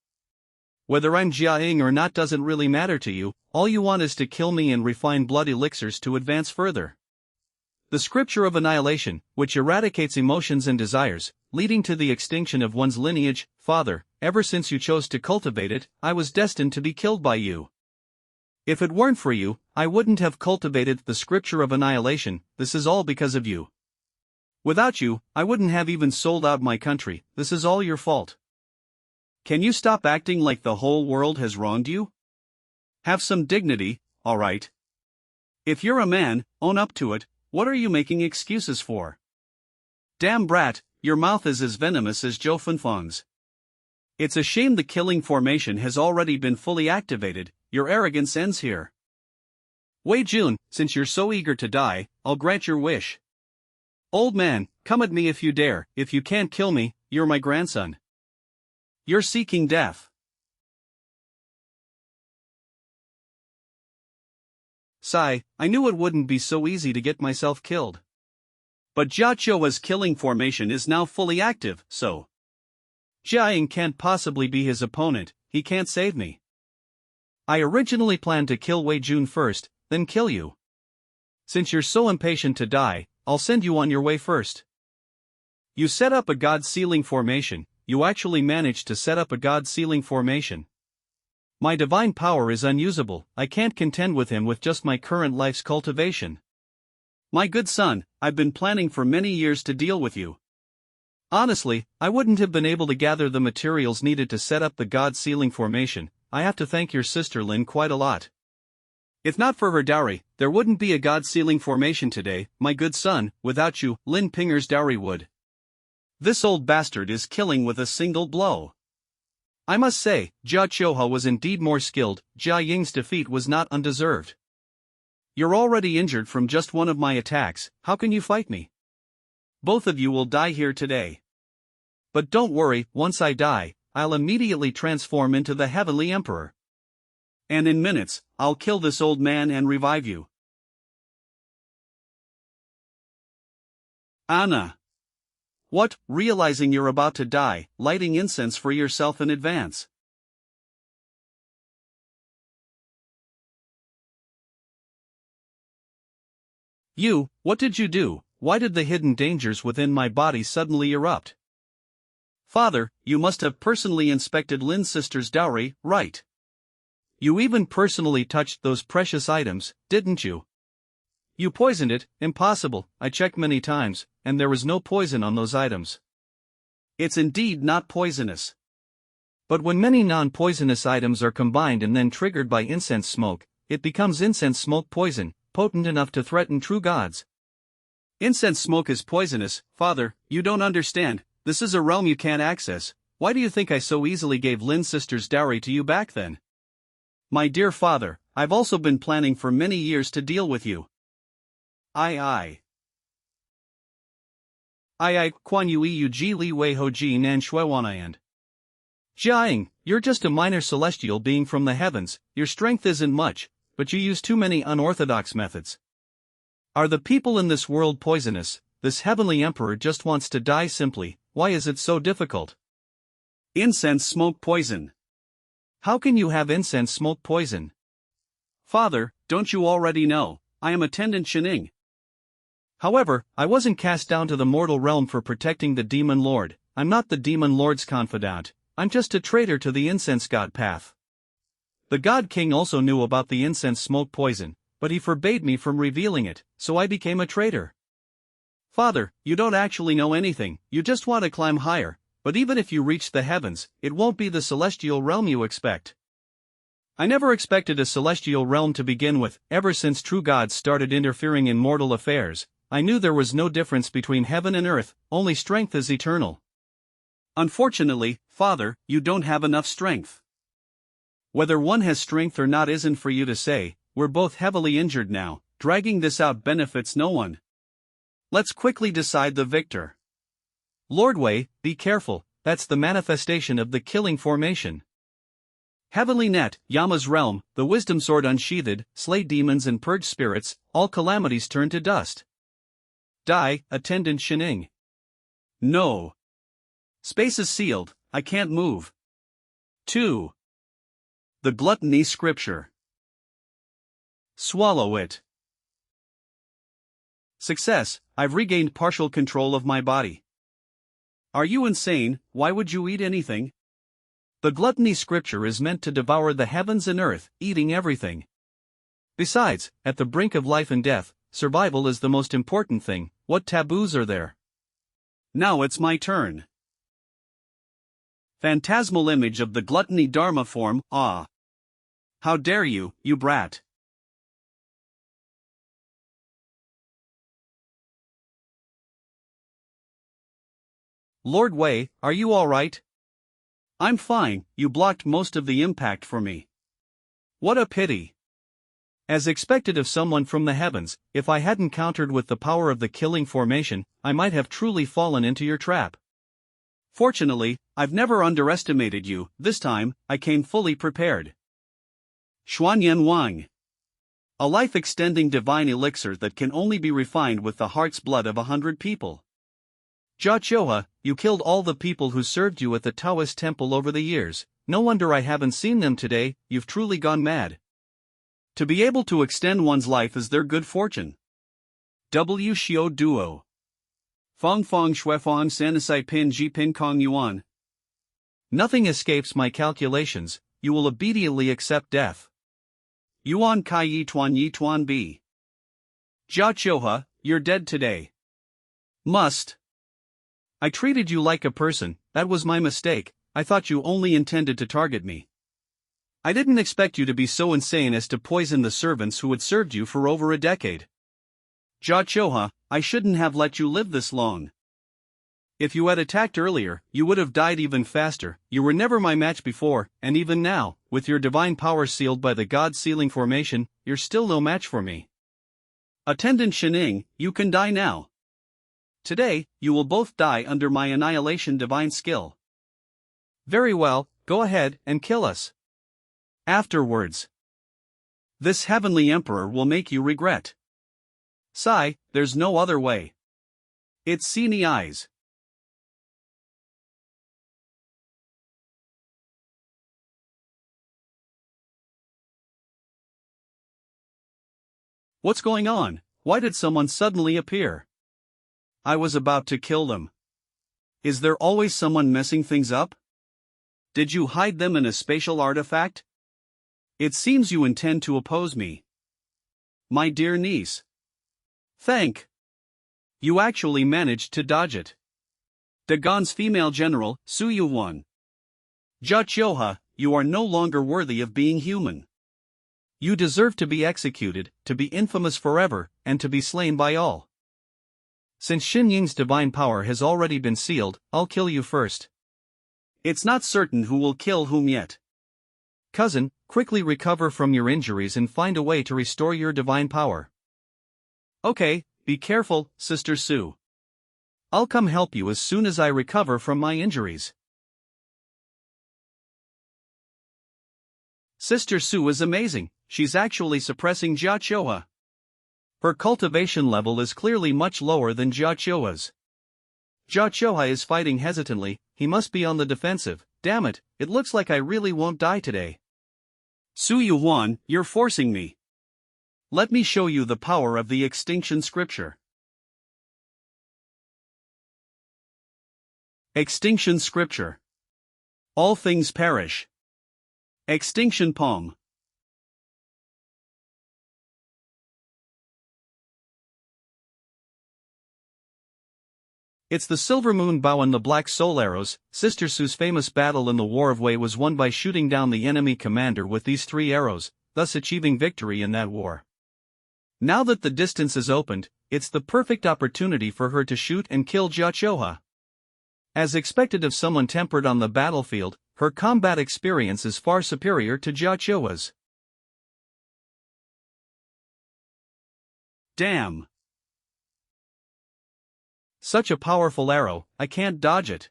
Whether I'm Jiaing or not doesn't really matter to you, all you want is to kill me and refine blood elixirs to advance further. The scripture of annihilation, which eradicates emotions and desires, leading to the extinction of one's lineage, Father, ever since you chose to cultivate it, I was destined to be killed by you. If it weren't for you, I wouldn't have cultivated the scripture of annihilation, this is all because of you. Without you, I wouldn't have even sold out my country, this is all your fault. Can you stop acting like the whole world has wronged you? Have some dignity, alright. If you're a man, own up to it, what are you making excuses for? Damn brat, your mouth is as venomous as Zhou Fenfeng's. It's a shame the killing formation has already been fully activated, your arrogance ends here. Wei Jun, since you're so eager to die, I'll grant your wish. Old man, come at me if you dare, if you can't kill me, you're my grandson. You're seeking death. Sigh, I knew it wouldn't be so easy to get myself killed. But Jia Qiu's killing formation is now fully active, so Jiaing can't possibly be his opponent, he can't save me. I originally planned to kill Wei Jun first, then kill you. Since you're so impatient to die, I'll send you on your way first. You set up a god-sealing formation, you actually managed to set up a god-sealing formation. My divine power is unusable, I can't contend with him with just my current life's cultivation. My good son, I've been planning for many years to deal with you. Honestly, I wouldn't have been able to gather the materials needed to set up the god-sealing formation, I have to thank your sister Lin quite a lot. If not for her dowry, there wouldn't be a god-sealing formation today, my good son, without you, Lin Pinger's dowry would. This old bastard is killing with a single blow. I must say, Jia Qiuhe was indeed more skilled, Jia Ying's defeat was not undeserved. You're already injured from just one of my attacks, how can you fight me? Both of you will die here today. But don't worry, once I die, I'll immediately transform into the Heavenly Emperor. And in minutes, I'll kill this old man and revive you. Anna. What, realizing you're about to die, lighting incense for yourself in advance? You, what did you do? Why did the hidden dangers within my body suddenly erupt? Father, you must have personally inspected Lin's sister's dowry, right? You even personally touched those precious items, didn't you? You poisoned it, impossible, I checked many times, and there was no poison on those items. It's indeed not poisonous. But when many non-poisonous items are combined and then triggered by incense smoke, it becomes incense smoke poison, potent enough to threaten true gods. Incense smoke is poisonous, Father, you don't understand, this is a realm you can't access, why do you think I so easily gave Lin's sister's dowry to you back then? My dear father, I've also been planning for many years to deal with you. I. Quan Yu Yu Ji Li Wei Ho Ji Nan Shui Wanayan. Jiaing, you're just a minor celestial being from the heavens, your strength isn't much, but you use too many unorthodox methods. Are the people in this world poisonous? This heavenly emperor just wants to die simply, why is it so difficult? Incense smoke poison. How can you have incense smoke poison? Father, don't you already know, I am attendant Xianxia. However, I wasn't cast down to the mortal realm for protecting the demon lord. I'm not the demon lord's confidant, I'm just a traitor to the incense god path. The god king also knew about the incense smoke poison, but he forbade me from revealing it, so I became a traitor. Father, you don't actually know anything, you just want to climb higher, but even if you reach the heavens, it won't be the celestial realm you expect. I never expected a celestial realm to begin with. Ever since true gods started interfering in mortal affairs, I knew there was no difference between heaven and earth, only strength is eternal. Unfortunately, Father, you don't have enough strength. Whether one has strength or not isn't for you to say, we're both heavily injured now, dragging this out benefits no one. Let's quickly decide the victor. Lord Wei, be careful, that's the manifestation of the killing formation. Heavenly Net, Yama's realm, the wisdom sword unsheathed, slay demons and purge spirits, all calamities turn to dust. Die, Attendant Shining. No. Space is sealed, I can't move. 2. The Gluttony Scripture. Swallow it. Success, I've regained partial control of my body. Are you insane? Why would you eat anything? The Gluttony Scripture is meant to devour the heavens and earth, eating everything. Besides, at the brink of life and death, survival is the most important thing. What taboos are there? Now it's my turn. Phantasmal image of the gluttony dharma form, ah. How dare you, you brat. Lord Wei, are you alright? I'm fine, you blocked most of the impact for me. What a pity. As expected of someone from the heavens, if I hadn't countered with the power of the killing formation, I might have truly fallen into your trap. Fortunately, I've never underestimated you. This time, I came fully prepared. Xuanyan Wang. A life-extending divine elixir that can only be refined with the heart's blood of 100 people. Jia Choha, you killed all the people who served you at the Taoist temple over the years. No wonder I haven't seen them today, you've truly gone mad. To be able to extend one's life is their good fortune. W Xiao Duo. Fong Fong Shui Fong Sanisai Pin Ji Pin Kong Yuan. Nothing escapes my calculations, you will obediently accept death. Yuan Kai Yi Tuan Bi. Jia Choha, you're dead today. Must. I treated you like a person, that was my mistake, I thought you only intended to target me. I didn't expect you to be so insane as to poison the servants who had served you for over a decade. Jia Choha, I shouldn't have let you live this long. If you had attacked earlier, you would have died even faster. You were never my match before, and even now, with your divine power sealed by the God sealing formation, you're still no match for me. Attendant Shining, you can die now. Today, you will both die under my annihilation divine skill. Very well, go ahead and kill us. Afterwards. This heavenly emperor will make you regret. Sigh, there's no other way. It's Sini eyes. What's going on? Why did someone suddenly appear? I was about to kill them. Is there always someone messing things up? Did you hide them in a spatial artifact? It seems you intend to oppose me. My dear niece. Thank. You actually managed to dodge it. Dagon's female general, Su Yuan. Jia Choha, you are no longer worthy of being human. You deserve to be executed, to be infamous forever, and to be slain by all. Since Xin Ying's divine power has already been sealed, I'll kill you first. It's not certain who will kill whom yet. Cousin, quickly recover from your injuries and find a way to restore your divine power. Okay, be careful, Sister Su. I'll come help you as soon as I recover from my injuries. Sister Su is amazing, she's actually suppressing Jia Choha. Her cultivation level is clearly much lower than Jia Choha's. Jia Choha is fighting hesitantly, he must be on the defensive. Damn it, it looks like I really won't die today. Su Yuan, you're forcing me. Let me show you the power of the extinction scripture. Extinction scripture. All things perish. Extinction poem. It's the silver moon bow and the black soul arrows. Sister Sue's famous battle in the War of Wei was won by shooting down the enemy commander with these 3 arrows, thus achieving victory in that war. Now that the distance is opened, it's the perfect opportunity for her to shoot and kill xianxia. As expected of someone tempered on the battlefield, her combat experience is far superior to xianxia's. Damn! Such a powerful arrow, I can't dodge it.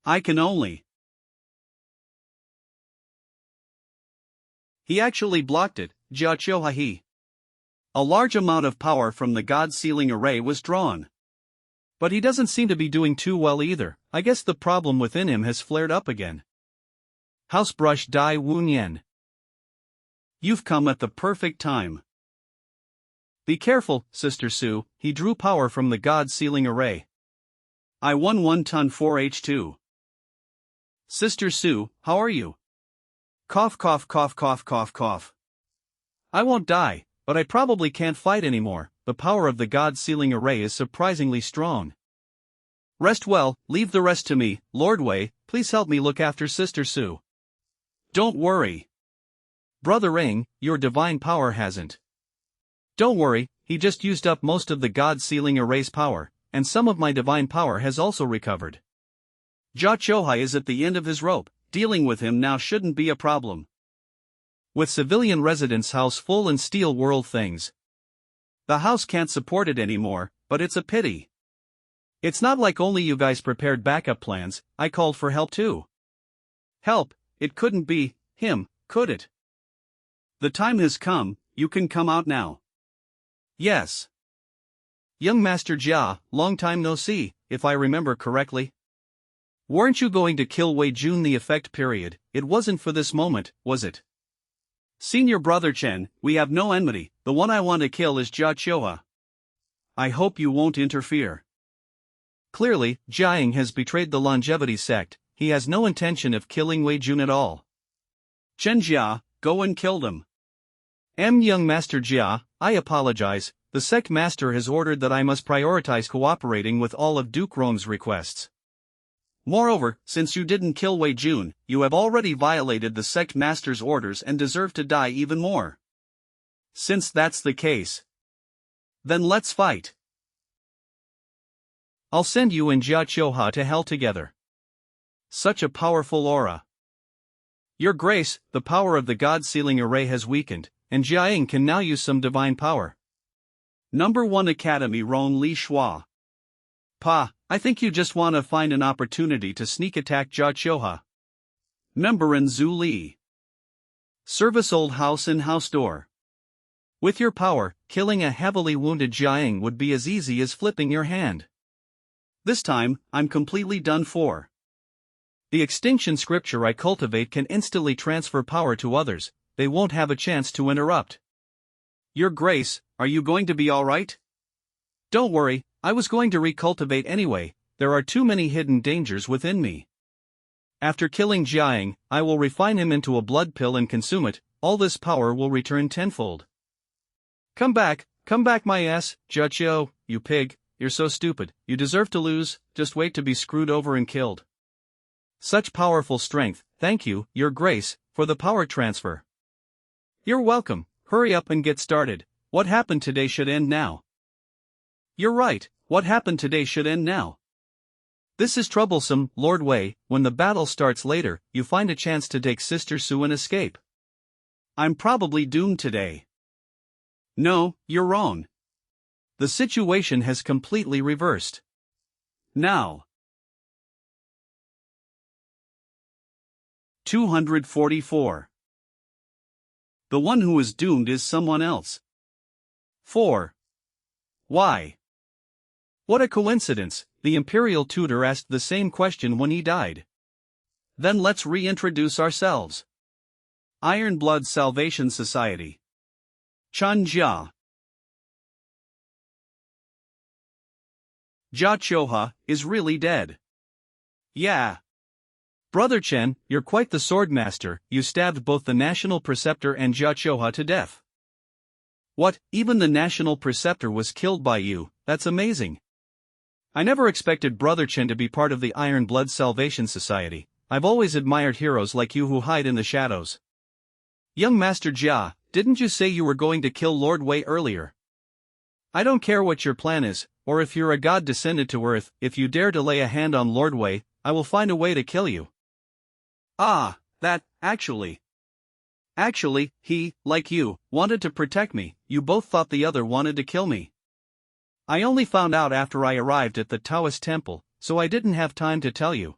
I can only. He actually blocked it, xianxia he. A large amount of power from the God-sealing array was drawn. But he doesn't seem to be doing too well either. I guess the problem within him has flared up again. Housebrush Dai Wunyan. You've come at the perfect time. Be careful, Sister Sue, he drew power from the God-sealing array. I won 1 ton 4H2. Sister Sue, how are you? Cough cough cough cough cough cough. I won't die, but I probably can't fight anymore. The power of the God-sealing array is surprisingly strong. Rest well, leave the rest to me, Lord Wei, please help me look after Sister Sue. Don't worry. Brother Ing, your divine power hasn't. Don't worry, he just used up most of the God-sealing array's power, and some of my divine power has also recovered. xianxia is at the end of his rope, dealing with him now shouldn't be a problem. With civilian residence house full and steel world things. The house can't support it anymore, but it's a pity. It's not like only you guys prepared backup plans, I called for help too. Help, it couldn't be him, could it? The time has come, you can come out now. Yes. Young Master Jia, long time no see, if I remember correctly. Weren't you going to kill Wei Jun the effect period? It wasn't for this moment, was it? Senior Brother Chen, we have no enmity, the one I want to kill is xianxia. I hope you won't interfere. Clearly, Jiaying has betrayed the longevity sect, he has no intention of killing Wei Jun at all. Chen Jia, go and kill them. Young Master Jia, I apologize, the sect master has ordered that I must prioritize cooperating with all of Duke Rome's requests. Moreover, since you didn't kill Wei Jun, you have already violated the sect master's orders and deserve to die even more. Since that's the case, then let's fight. I'll send you and xianxia to hell together. Such a powerful aura. Your Grace, the power of the God-sealing array has weakened, and Jiaying can now use some divine power. Number 1 Academy Ron Li Shua. Pa, I think you just want to find an opportunity to sneak attack xianxia. Member Zhu Li. Service Old House in House Door. With your power, killing a heavily wounded Jiaying would be as easy as flipping your hand. This time, I'm completely done for. The extinction scripture I cultivate can instantly transfer power to others, they won't have a chance to interrupt. Your Grace, are you going to be alright? Don't worry, I was going to recultivate anyway, there are too many hidden dangers within me. After killing Jiaying, I will refine him into a blood pill and consume it, all this power will return tenfold. Come back my ass, xianxia, you pig, you're so stupid, you deserve to lose, just wait to be screwed over and killed. Such powerful strength, thank you, Your Grace, for the power transfer. You're welcome, hurry up and get started, what happened today should end now. You're right, what happened today should end now. This is troublesome, Lord Wei, when the battle starts later, you find a chance to take Sister Sue and escape. I'm probably doomed today. No, you're wrong. The situation has completely reversed. Now. 244. The one who is doomed is someone else. 4. Why? What a coincidence, the Imperial Tutor asked the same question when he died. Then let's reintroduce ourselves. Iron Blood Salvation Society. Chanja. xianxia is really dead. Yeah. Brother Chen, you're quite the swordmaster, you stabbed both the national preceptor and Jia Chouha to death. What, even the national preceptor was killed by you? That's amazing. I never expected Brother Chen to be part of the Iron Blood Salvation Society. I've always admired heroes like you who hide in the shadows. Young Master Jia, didn't you say you were going to kill Lord Wei earlier? I don't care what your plan is, or if you're a god descended to earth, if you dare to lay a hand on Lord Wei, I will find a way to kill you. Actually, he, like you, wanted to protect me. You both thought the other wanted to kill me. I only found out after I arrived at the Taoist temple, so I didn't have time to tell you.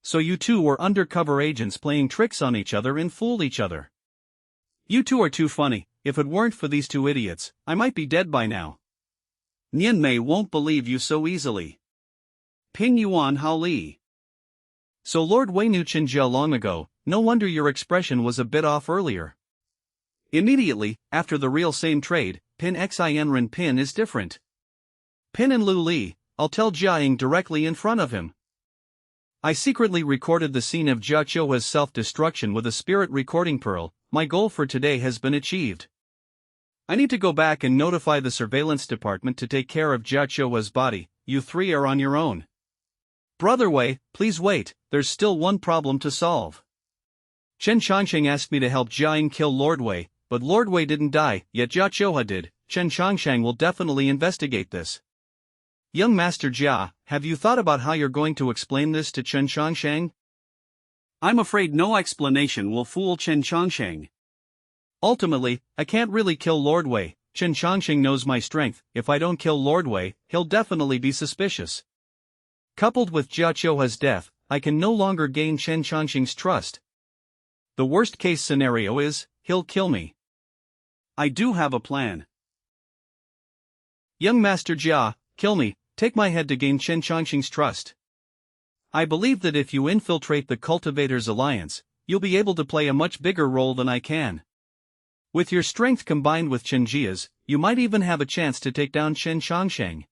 So you two were undercover agents playing tricks on each other and fooled each other. You two are too funny. If it weren't for these two idiots, I might be dead by now. Nian Mei won't believe you so easily. Ping Yuan Hao Li. So Lord Wei knew Chen Jia long ago, no wonder your expression was a bit off earlier. Immediately, after the real same trade, Pin Xin Ren Pin is different. Pin and Lu Li, I'll tell Jia Ying directly in front of him. I secretly recorded the scene of Jia Chouha's self-destruction with a spirit recording pearl. My goal for today has been achieved. I need to go back and notify the surveillance department to take care of Jia Chouha's body. You three are on your own. Brother Wei, please wait, there's still one problem to solve. Chen Changsheng asked me to help Jia Ying kill Lord Wei, but Lord Wei didn't die, yet Jia Chouha did. Chen Changsheng will definitely investigate this. Young Master Jia, have you thought about how you're going to explain this to Chen Changsheng? I'm afraid no explanation will fool Chen Changsheng. Ultimately, I can't really kill Lord Wei. Chen Changsheng knows my strength. If I don't kill Lord Wei, he'll definitely be suspicious. Coupled with Jia Chouha's death, I can no longer gain Chen Changsheng's trust. The worst case scenario is, he'll kill me. I do have a plan. Young Master Jia, kill me, take my head to gain Chen Changsheng's trust. I believe that if you infiltrate the Cultivators Alliance, you'll be able to play a much bigger role than I can. With your strength combined with Chen Jia's, you might even have a chance to take down Chen Changsheng.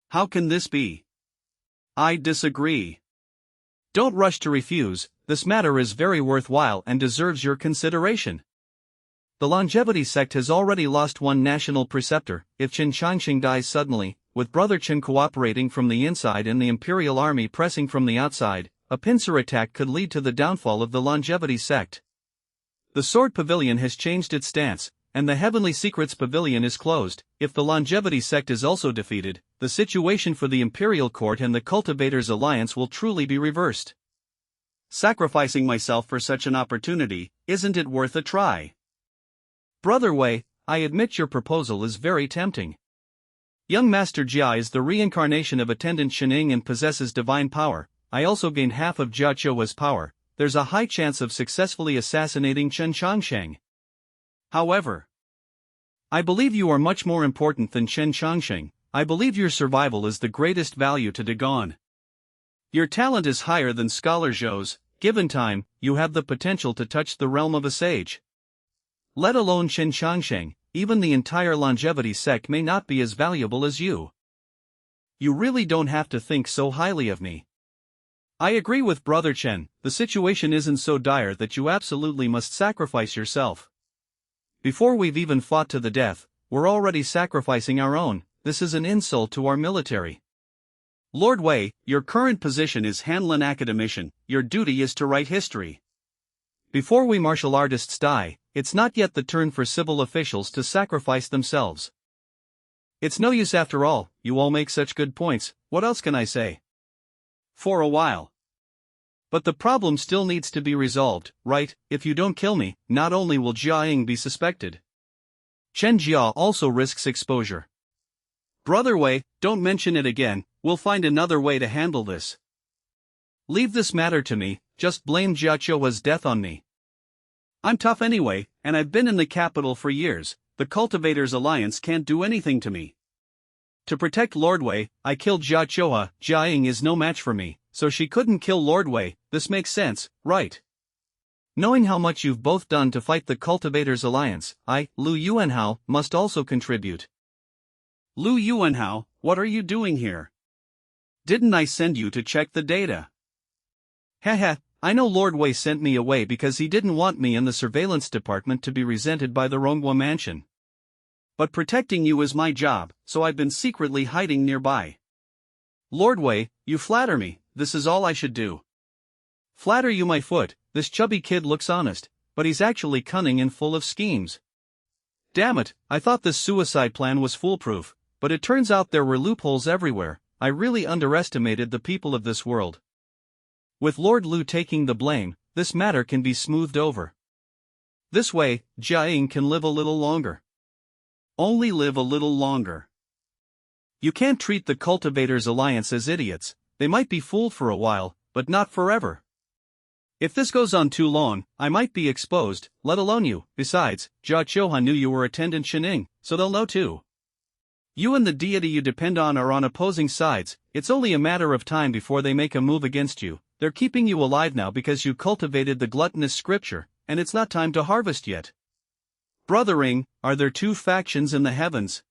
How can this be? I disagree. Don't rush to refuse, this matter is very worthwhile and deserves your consideration. The longevity sect has already lost one national preceptor. If Chen Changsheng dies suddenly, with Brother Chen cooperating from the inside and the Imperial Army pressing from the outside, a pincer attack could lead to the downfall of the longevity sect. The Sword Pavilion has changed its stance, and the Heavenly Secrets Pavilion is closed. If the longevity sect is also defeated, the situation for the Imperial Court and the Cultivators Alliance will truly be reversed. Sacrificing myself for such an opportunity, isn't it worth a try? Brother Wei, I admit your proposal is very tempting. Young Master Jia is the reincarnation of Attendant Shening and possesses divine power. I also gained half of Jia Chouha's power. There's a high chance of successfully assassinating Chen Changsheng. However, I believe you are much more important than Chen Changsheng. I believe your survival is the greatest value to Dagon. Your talent is higher than Scholar Zhou's. Given time, you have the potential to touch the realm of a sage. Let alone Chen Changsheng, even the entire longevity sect may not be as valuable as you. You really don't have to think so highly of me. I agree with Brother Chen, the situation isn't so dire that you absolutely must sacrifice yourself. Before we've even fought to the death, we're already sacrificing our own. This is an insult to our military. Lord Wei, your current position is Hanlin Academician, your duty is to write history. Before we martial artists die, it's not yet the turn for civil officials to sacrifice themselves. It's no use after all, you all make such good points, what else can I say? For a while. But the problem still needs to be resolved, right? If you don't kill me, not only will Jia Ying be suspected. Chen Jia also risks exposure. Brother Wei, don't mention it again, we'll find another way to handle this. Leave this matter to me, just blame Jia Chouha's death on me. I'm tough anyway, and I've been in the capital for years. The Cultivators Alliance can't do anything to me. To protect Lord Wei, I killed Jia Chouha. Jia Ying is no match for me, so she couldn't kill Lord Wei. This makes sense, right? Knowing how much you've both done to fight the Cultivators Alliance, I, Lu Yuanhao, must also contribute. Lu Yuanhao, what are you doing here? Didn't I send you to check the data? Haha, I know Lord Wei sent me away because he didn't want me in the surveillance department to be resented by the Ronghua mansion. But protecting you is my job, so I've been secretly hiding nearby. Lord Wei, you flatter me, this is all I should do. Flatter you my foot, this chubby kid looks honest, but he's actually cunning and full of schemes. Damn it, I thought this suicide plan was foolproof, but it turns out there were loopholes everywhere. I really underestimated the people of this world. With Lord Lu taking the blame, this matter can be smoothed over. This way, Jiaying can live a little longer. Only live a little longer. You can't treat the Cultivators Alliance as idiots. They might be fooled for a while, but not forever. If this goes on too long, I might be exposed, let alone you. Besides, Jia Qiuhan knew you were attendant Shening, so they'll know too. You and the deity you depend on are on opposing sides. It's only a matter of time before they make a move against you. They're keeping you alive now because you cultivated the gluttonous scripture, and it's not time to harvest yet. Brothering, are there two factions in the heavens?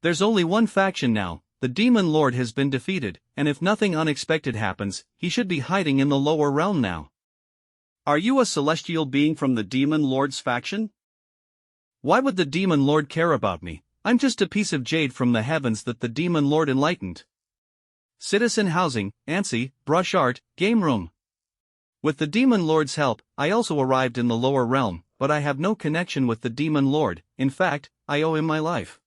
There's only one faction now. The demon lord has been defeated, and if nothing unexpected happens, he should be hiding in the lower realm now. Are you a celestial being from the demon lord's faction? Why would the demon lord care about me? I'm just a piece of jade from the heavens that the demon lord enlightened. Citizen housing, ANSI, brush art, game room. With the demon lord's help, I also arrived in the lower realm, but I have no connection with the demon lord. In fact, I owe him my life.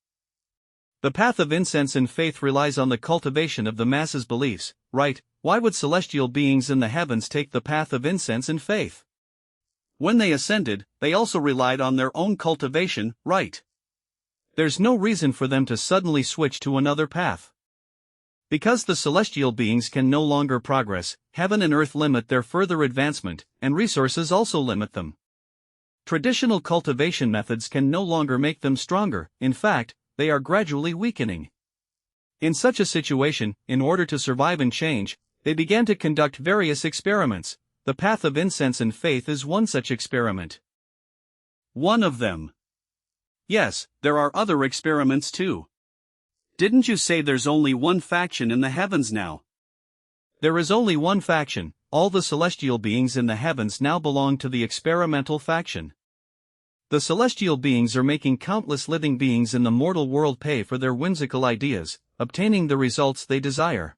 The path of incense and faith relies on the cultivation of the masses' beliefs, right? Why would celestial beings in the heavens take the path of incense and faith? When they ascended, they also relied on their own cultivation, right? There's no reason for them to suddenly switch to another path. Because the celestial beings can no longer progress, heaven and earth limit their further advancement, and resources also limit them. Traditional cultivation methods can no longer make them stronger. In fact, they are gradually weakening. In such a situation, in order to survive and change, they began to conduct various experiments. The path of incense and faith is one such experiment. One of them. Yes, there are other experiments too. Didn't you say there's only one faction in the heavens now? There is only one faction. All the celestial beings in the heavens now belong to the experimental faction. The celestial beings are making countless living beings in the mortal world pay for their whimsical ideas, obtaining the results they desire.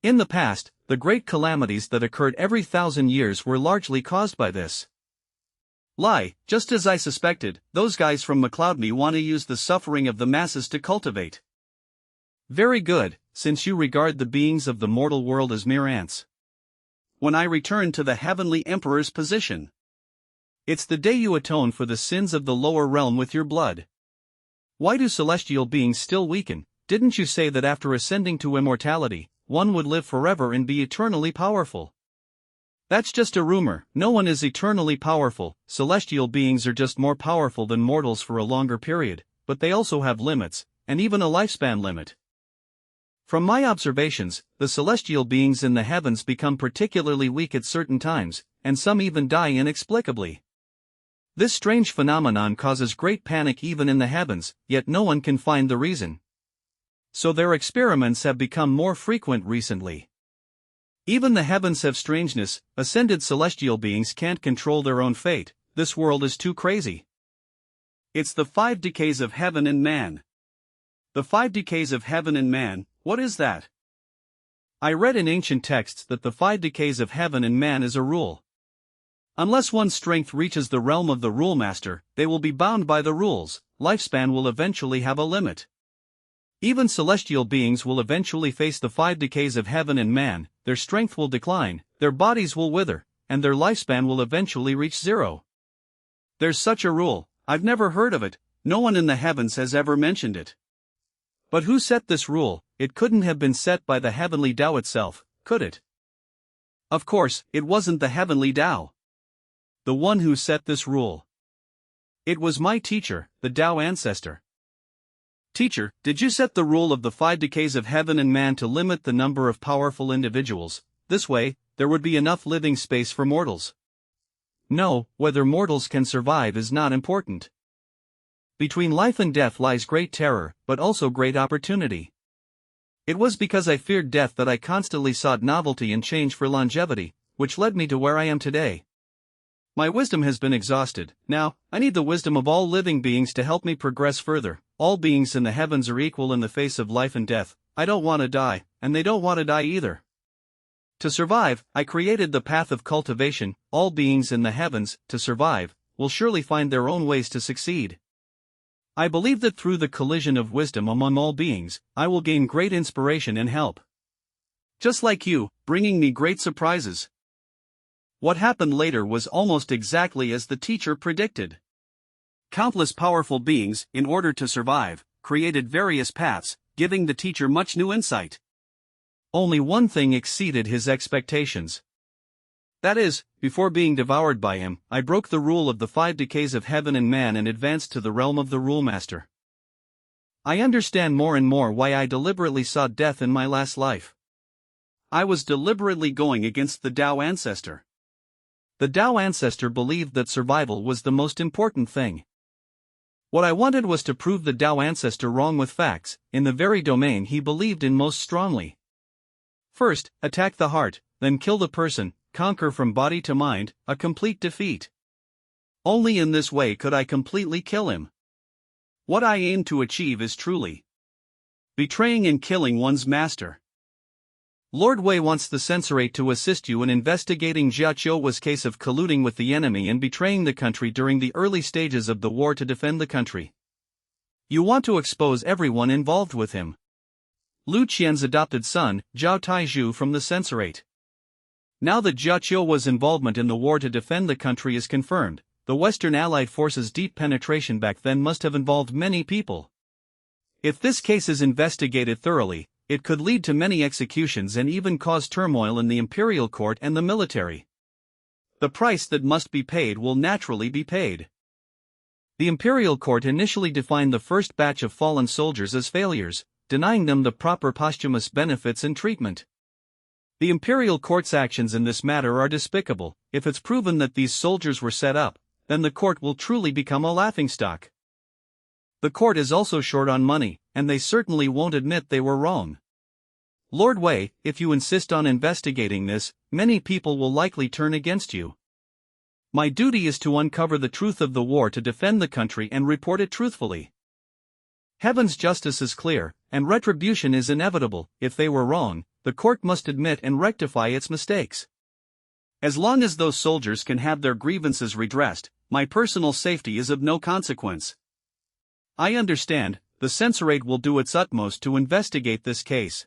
In the past, the great calamities that occurred every 1,000 years were largely caused by this. Lie, just as I suspected, those guys from McCloudme want to use the suffering of the masses to cultivate. Very good, since you regard the beings of the mortal world as mere ants. When I return to the heavenly emperor's position. It's the day you atone for the sins of the lower realm with your blood. Why do celestial beings still weaken? Didn't you say that after ascending to immortality, one would live forever and be eternally powerful? That's just a rumor. No one is eternally powerful. Celestial beings are just more powerful than mortals for a longer period, but they also have limits, and even a lifespan limit. From my observations, the celestial beings in the heavens become particularly weak at certain times, and some even die inexplicably. This strange phenomenon causes great panic even in the heavens, yet no one can find the reason. So their experiments have become more frequent recently. Even the heavens have strangeness. Ascended celestial beings can't control their own fate. This world is too crazy. It's the 5 decays of heaven and man. The 5 decays of heaven and man, what is that? I read in ancient texts that the 5 decays of heaven and man is a rule. Unless one's strength reaches the realm of the rule master, they will be bound by the rules. Lifespan will eventually have a limit. Even celestial beings will eventually face the 5 decays of heaven and man. Their strength will decline, their bodies will wither, and their lifespan will eventually reach 0. There's such a rule. I've never heard of it. No one in the heavens has ever mentioned it. But who set this rule? It couldn't have been set by the heavenly Tao itself, could it? Of course, it wasn't the heavenly Tao. The one who set this rule. It was my teacher, the Tao ancestor. Teacher, did you set the rule of the 5 decays of heaven and man to limit the number of powerful individuals? This way, there would be enough living space for mortals. No, whether mortals can survive is not important. Between life and death lies great terror, but also great opportunity. It was because I feared death that I constantly sought novelty and change for longevity, which led me to where I am today. My wisdom has been exhausted. Now, I need the wisdom of all living beings to help me progress further. All beings in the heavens are equal in the face of life and death. I don't want to die, and they don't want to die either. To survive, I created the path of cultivation. All beings in the heavens, to survive, will surely find their own ways to succeed. I believe that through the collision of wisdom among all beings, I will gain great inspiration and help. Just like you, bringing me great surprises. What happened later was almost exactly as the teacher predicted. Countless powerful beings, in order to survive, created various paths, giving the teacher much new insight. Only one thing exceeded his expectations. That is, before being devoured by him, I broke the rule of the 5 decays of heaven and man and advanced to the realm of the Rule Master. I understand more and more why I deliberately sought death in my last life. I was deliberately going against the Tao ancestor. The Tao ancestor believed that survival was the most important thing. What I wanted was to prove the Tao ancestor wrong with facts, in the very domain he believed in most strongly. First, attack the heart, then kill the person, conquer from body to mind, a complete defeat. Only in this way could I completely kill him. What I aim to achieve is truly betraying and killing one's master. Lord Wei wants the censorate to assist you in investigating Xiaoqiu's case of colluding with the enemy and betraying the country during the early stages of the war to defend the country. You want to expose everyone involved with him. Lu Qian's adopted son, Zhao Taizhu from the censorate. Now that Xiaoqiu's involvement in the war to defend the country is confirmed, the Western Allied forces' deep penetration back then must have involved many people. If this case is investigated thoroughly, it could lead to many executions and even cause turmoil in the imperial court and the military. The price that must be paid will naturally be paid. The imperial court initially defined the first batch of fallen soldiers as failures, denying them the proper posthumous benefits and treatment. The imperial court's actions in this matter are despicable. If it's proven that these soldiers were set up, then the court will truly become a laughingstock. The court is also short on money, and they certainly won't admit they were wrong. Lord Wei, if you insist on investigating this, many people will likely turn against you. My duty is to uncover the truth of the war to defend the country and report it truthfully. Heaven's justice is clear, and retribution is inevitable. If they were wrong, the court must admit and rectify its mistakes. As long as those soldiers can have their grievances redressed, my personal safety is of no consequence. I understand, the censorate will do its utmost to investigate this case.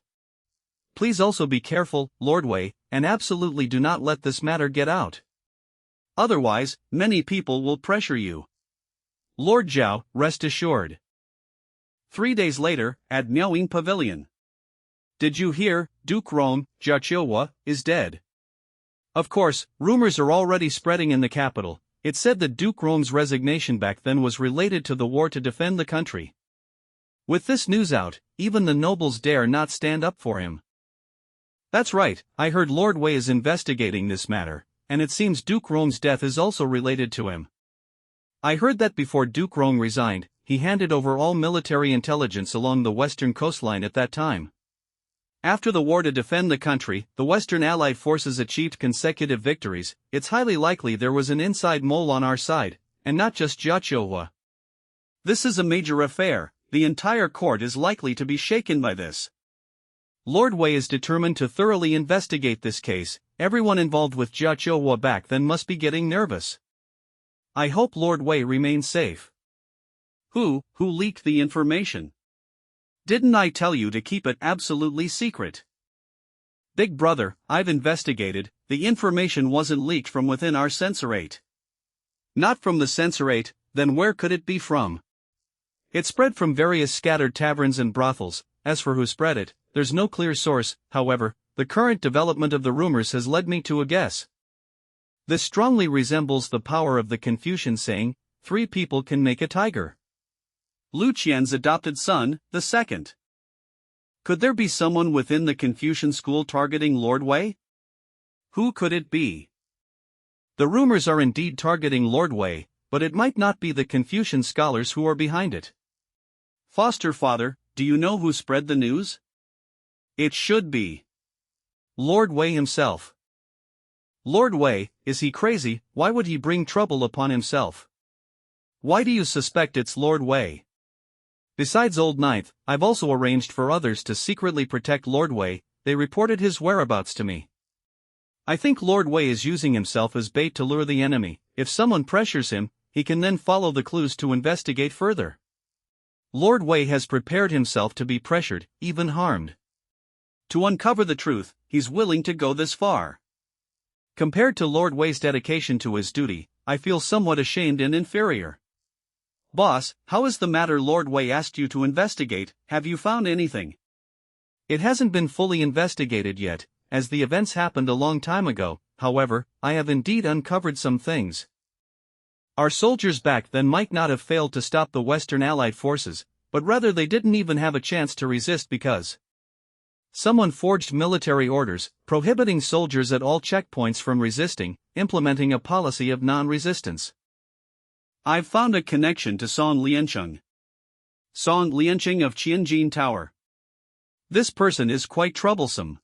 Please also be careful, Lord Wei, and absolutely do not let this matter get out. Otherwise, many people will pressure you. Lord Zhao, rest assured. 3 days later, at Miaoying Pavilion. Did you hear, Duke Rong, Xiaoqiu is dead? Of course, rumors are already spreading in the capital. It said that Duke Rong's resignation back then was related to the war to defend the country. With this news out, even the nobles dare not stand up for him. That's right, I heard Lord Wei is investigating this matter, and it seems Duke Rong's death is also related to him. I heard that before Duke Rong resigned, he handed over all military intelligence along the western coastline at that time. After the war to defend the country, the Western Allied forces achieved consecutive victories. It's highly likely there was an inside mole on our side, and not just Xiaoqiu. This is a major affair. The entire court is likely to be shaken by this. Lord Wei is determined to thoroughly investigate this case. Everyone involved with Xiaoqiu back then must be getting nervous. I hope Lord Wei remains safe. Who leaked the information? Didn't I tell you to keep it absolutely secret? Big brother, I've investigated. The information wasn't leaked from within our censorate. Not from the censorate, then where could it be from? It spread from various scattered taverns and brothels. As for who spread it, there's no clear source. However, the current development of the rumors has led me to a guess. This strongly resembles the power of the Confucian saying, 3 people can make a tiger. Lu Qian's adopted son, the second. Could there be someone within the Confucian school targeting Lord Wei? Who could it be? The rumors are indeed targeting Lord Wei, but it might not be the Confucian scholars who are behind it. Foster father, do you know who spread the news? It should be Lord Wei himself. Lord Wei, is he crazy? Why would he bring trouble upon himself? Why do you suspect it's Lord Wei? Besides Old Ninth, I've also arranged for others to secretly protect Lord Wei. They reported his whereabouts to me. I think Lord Wei is using himself as bait to lure the enemy. If someone pressures him, he can then follow the clues to investigate further. Lord Wei has prepared himself to be pressured, even harmed. To uncover the truth, he's willing to go this far. Compared to Lord Wei's dedication to his duty, I feel somewhat ashamed and inferior. Boss, how is the matter Lord Wei asked you to investigate? Have you found anything? It hasn't been fully investigated yet, as the events happened a long time ago. However, I have indeed uncovered some things. Our soldiers back then might not have failed to stop the Western Allied forces, but rather they didn't even have a chance to resist because someone forged military orders, prohibiting soldiers at all checkpoints from resisting, implementing a policy of non-resistance. I've found a connection to Song Liancheng. Song Liancheng of Qianjin Tower. This person is quite troublesome.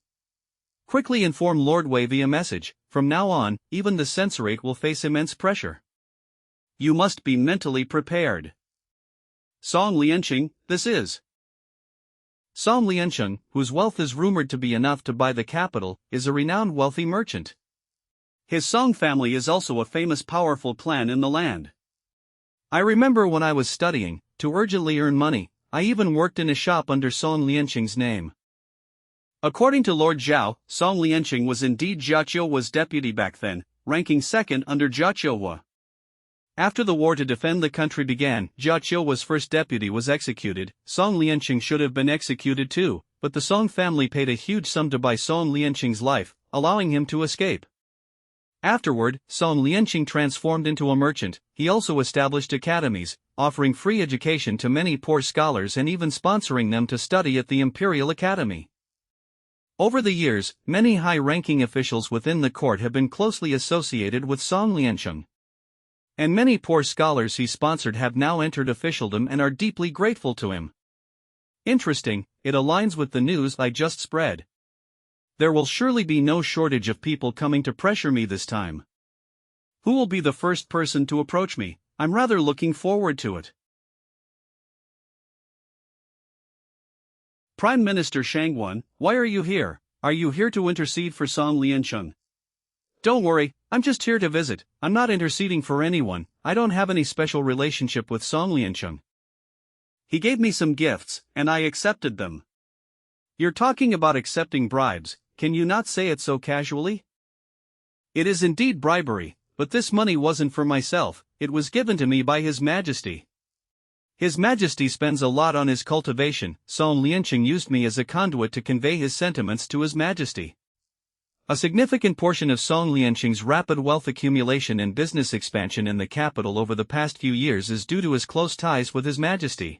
Quickly inform Lord Wei via message. From now on, even the censorate will face immense pressure. You must be mentally prepared. Song Liancheng, this is Song Liancheng, whose wealth is rumored to be enough to buy the capital, is a renowned wealthy merchant. His Song family is also a famous powerful clan in the land. I remember when I was studying, to urgently earn money, I even worked in a shop under Song Liancheng's name. According to Lord Zhao, Song Liancheng was indeed Jia Qiu's deputy back then, ranking second under Jia Qiu. After the war to defend the country began, Jia Qiu's first deputy was executed. Song Liancheng should have been executed too, but the Song family paid a huge sum to buy Song Liancheng's life, allowing him to escape. Afterward, Song Liancheng transformed into a merchant. He also established academies, offering free education to many poor scholars and even sponsoring them to study at the Imperial Academy. Over the years, many high-ranking officials within the court have been closely associated with Song Liancheng. And many poor scholars he sponsored have now entered officialdom and are deeply grateful to him. Interesting, it aligns with the news I just spread. There will surely be no shortage of people coming to pressure me this time. Who will be the first person to approach me? I'm rather looking forward to it. Prime Minister Shangwan, why are you here? Are you here to intercede for Song Liancheng? Don't worry, I'm just here to visit. I'm not interceding for anyone. I don't have any special relationship with Song Liancheng. He gave me some gifts, and I accepted them. You're talking about accepting bribes, can you not say it so casually? It is indeed bribery, but this money wasn't for myself, it was given to me by His Majesty. His Majesty spends a lot on his cultivation. Song Liancheng used me as a conduit to convey his sentiments to His Majesty. A significant portion of Song Liancheng's rapid wealth accumulation and business expansion in the capital over the past few years is due to his close ties with His Majesty.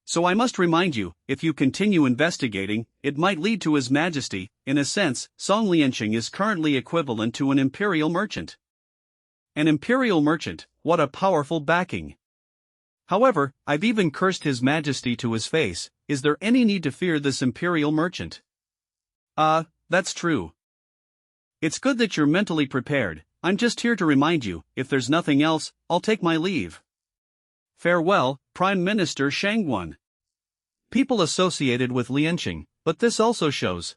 So I must remind you, if you continue investigating, it might lead to His Majesty. In a sense, Song Liancheng is currently equivalent to an imperial merchant. An imperial merchant, what a powerful backing. However, I've even cursed His Majesty to his face. Is there any need to fear this imperial merchant? That's true. It's good that you're mentally prepared. I'm just here to remind you. If there's nothing else, I'll take my leave. Farewell, Prime Minister Shangwan. People associated with Liancheng, but this also shows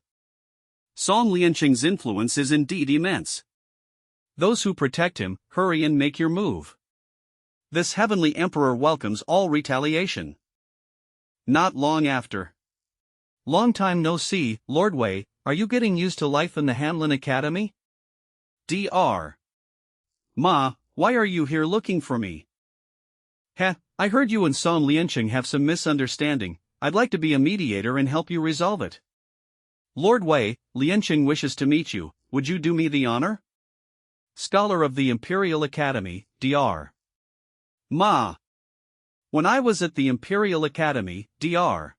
Song Liancheng's influence is indeed immense. Those who protect him, hurry and make your move. This heavenly emperor welcomes all retaliation. Not long after. Long time no see, Lord Wei, are you getting used to life in the Hanlin Academy? Dr. Ma, why are you here looking for me? Heh, I heard you and Song Liancheng have some misunderstanding. I'd like to be a mediator and help you resolve it. Lord Wei, Liancheng wishes to meet you, would you do me the honor? Scholar of the Imperial Academy, Dr. Ma. When I was at the Imperial Academy, Dr.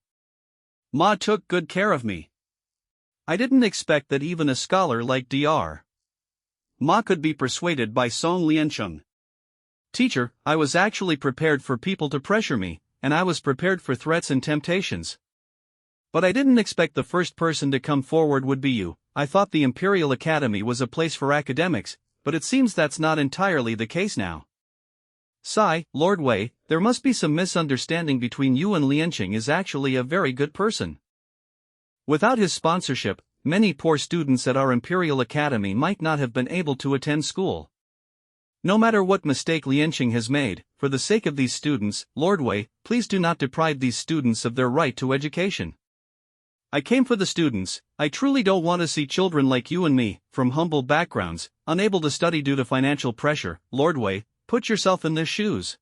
Ma took good care of me. I didn't expect that even a scholar like Dr. Ma could be persuaded by Song Liancheng. Teacher, I was actually prepared for people to pressure me, and I was prepared for threats and temptations. But I didn't expect the first person to come forward would be you. I thought the Imperial Academy was a place for academics, but it seems that's not entirely the case now. Sigh, Lord Wei, there must be some misunderstanding between you and Lianqing is actually a very good person. Without his sponsorship, many poor students at our Imperial Academy might not have been able to attend school. No matter what mistake Lianqing has made, for the sake of these students, Lord Wei, please do not deprive these students of their right to education. I came for the students. I truly don't want to see children like you and me, from humble backgrounds, unable to study due to financial pressure. Lord Wei, put yourself in their shoes.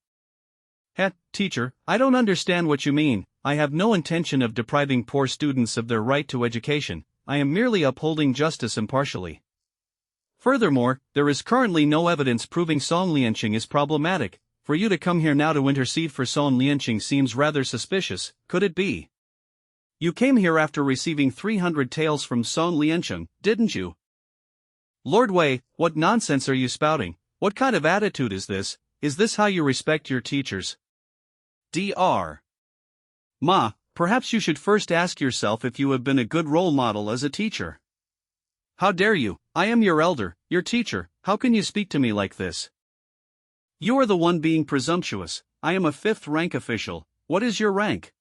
Teacher, I don't understand what you mean. I have no intention of depriving poor students of their right to education. I am merely upholding justice impartially. Furthermore, there is currently no evidence proving Song Lianqing is problematic. For you to come here now to intercede for Song Lianqing seems rather suspicious. Could it be? You came here after receiving 300 taels from Song Lianqing, didn't you? Lord Wei, what nonsense are you spouting? What kind of attitude is this? Is this how you respect your teachers? Dr. Ma, perhaps you should first ask yourself if you have been a good role model as a teacher. How dare you? I am your elder, your teacher. How can you speak to me like this? You are the one being presumptuous. I am a 5th rank official. What is your rank?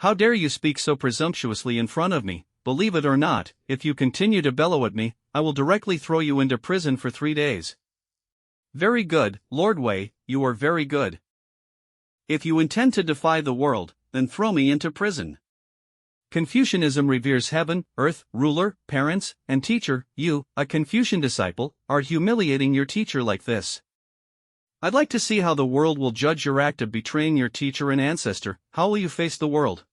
How dare you speak so presumptuously in front of me? Believe it or not, if you continue to bellow at me, I will directly throw you into prison for 3 days. Very good, Lord Wei, you are very good. If you intend to defy the world, then throw me into prison. Confucianism reveres heaven, earth, ruler, parents, and teacher. You, a Confucian disciple, are humiliating your teacher like this. I'd like to see how the world will judge your act of betraying your teacher and ancestor. How will you face the world?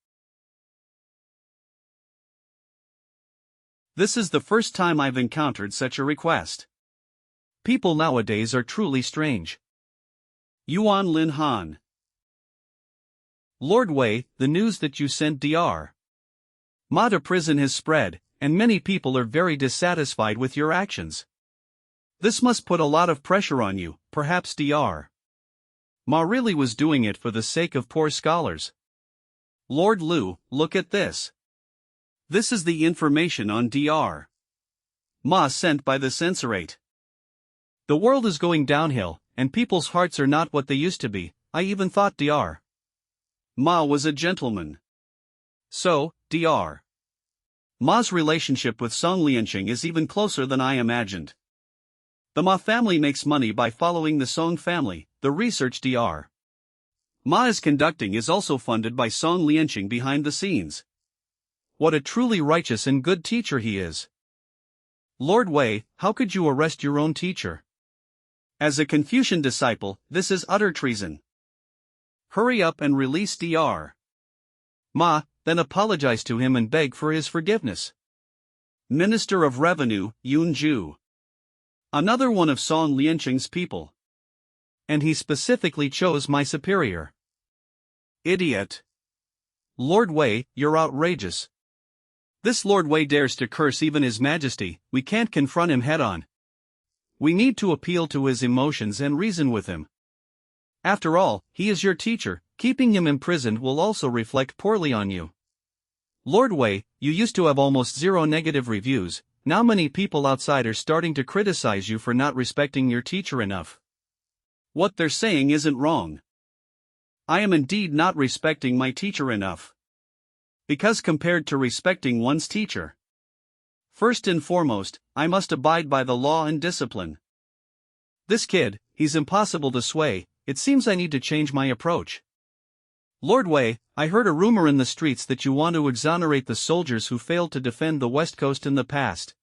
This is the first time I've encountered such a request. People nowadays are truly strange. Yuan Lin Han. Lord Wei, the news that you sent Dr. Ma to prison has spread, and many people are very dissatisfied with your actions. This must put a lot of pressure on you. Perhaps Dr. Ma really was doing it for the sake of poor scholars. Lord Lu, look at this. This is the information on Dr. Ma sent by the censorate. The world is going downhill, and people's hearts are not what they used to be. I even thought Dr. Ma was a gentleman. So, Dr. Ma's relationship with Song Lianqing is even closer than I imagined. The Ma family makes money by following the Song family. The research Dr. Ma is conducting is also funded by Song Lianqing behind the scenes. What a truly righteous and good teacher he is. Lord Wei, how could you arrest your own teacher? As a Confucian disciple, this is utter treason. Hurry up and release Dr. Ma, then apologize to him and beg for his forgiveness. Minister of Revenue, Yun Ju. Another one of Song Lianqing's people. And he specifically chose my superior. Idiot. Lord Wei, you're outrageous. This Lord Wei dares to curse even His Majesty. We can't confront him head-on. We need to appeal to his emotions and reason with him. After all, he is your teacher. Keeping him imprisoned will also reflect poorly on you. Lord Wei, you used to have almost 0 negative reviews. Now many people outside are starting to criticize you for not respecting your teacher enough. What they're saying isn't wrong. I am indeed not respecting my teacher enough. Because compared to respecting one's teacher, first and foremost, I must abide by the law and discipline. This kid, he's impossible to sway. It seems I need to change my approach. Lord Wei, I heard a rumor in the streets that you want to exonerate the soldiers who failed to defend the West Coast in the past.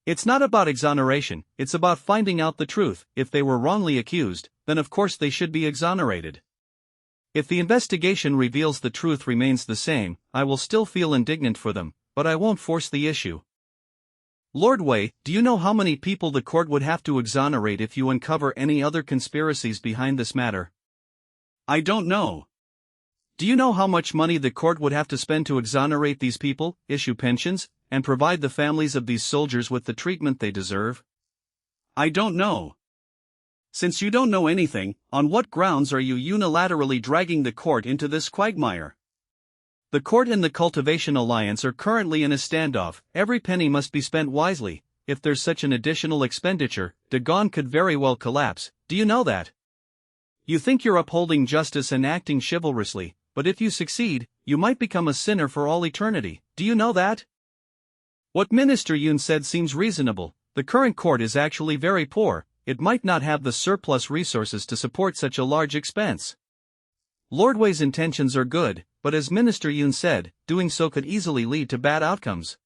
It's not about exoneration, it's about finding out the truth. If they were wrongly accused, then of course they should be exonerated. If the investigation reveals the truth remains the same, I will still feel indignant for them, but I won't force the issue. Lord Wei, do you know how many people the court would have to exonerate if you uncover any other conspiracies behind this matter? I don't know. Do you know how much money the court would have to spend to exonerate these people, issue pensions, and provide the families of these soldiers with the treatment they deserve? I don't know. Since you don't know anything, on what grounds are you unilaterally dragging the court into this quagmire? The court and the cultivation alliance are currently in a standoff. Every penny must be spent wisely. If there's such an additional expenditure, Dagon could very well collapse. Do you know that? You think you're upholding justice and acting chivalrously, but if you succeed, you might become a sinner for all eternity. Do you know that? What Minister Yun said seems reasonable. The current court is actually very poor. It might not have the surplus resources to support such a large expense. Lord Wei's intentions are good, but as Minister Yun said, doing so could easily lead to bad outcomes.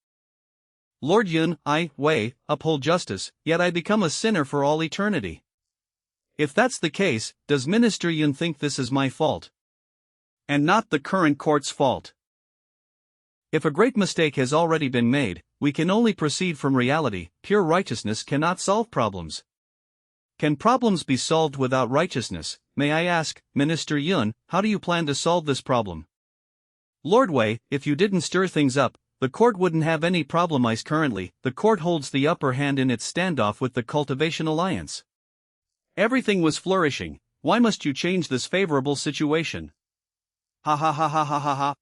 Lord Yun, I, Wei, uphold justice, yet I become a sinner for all eternity. If that's the case, does Minister Yun think this is my fault? And not the current court's fault? If a great mistake has already been made, we can only proceed from reality. Pure righteousness cannot solve problems. Can problems be solved without righteousness? May I ask, Minister Yun, how do you plan to solve this problem? Lord Wei, if you didn't stir things up, the court wouldn't have any problems currently. The court holds the upper hand in its standoff with the cultivation alliance. Everything was flourishing. Why must you change this favorable situation? Ha ha ha ha ha ha ha.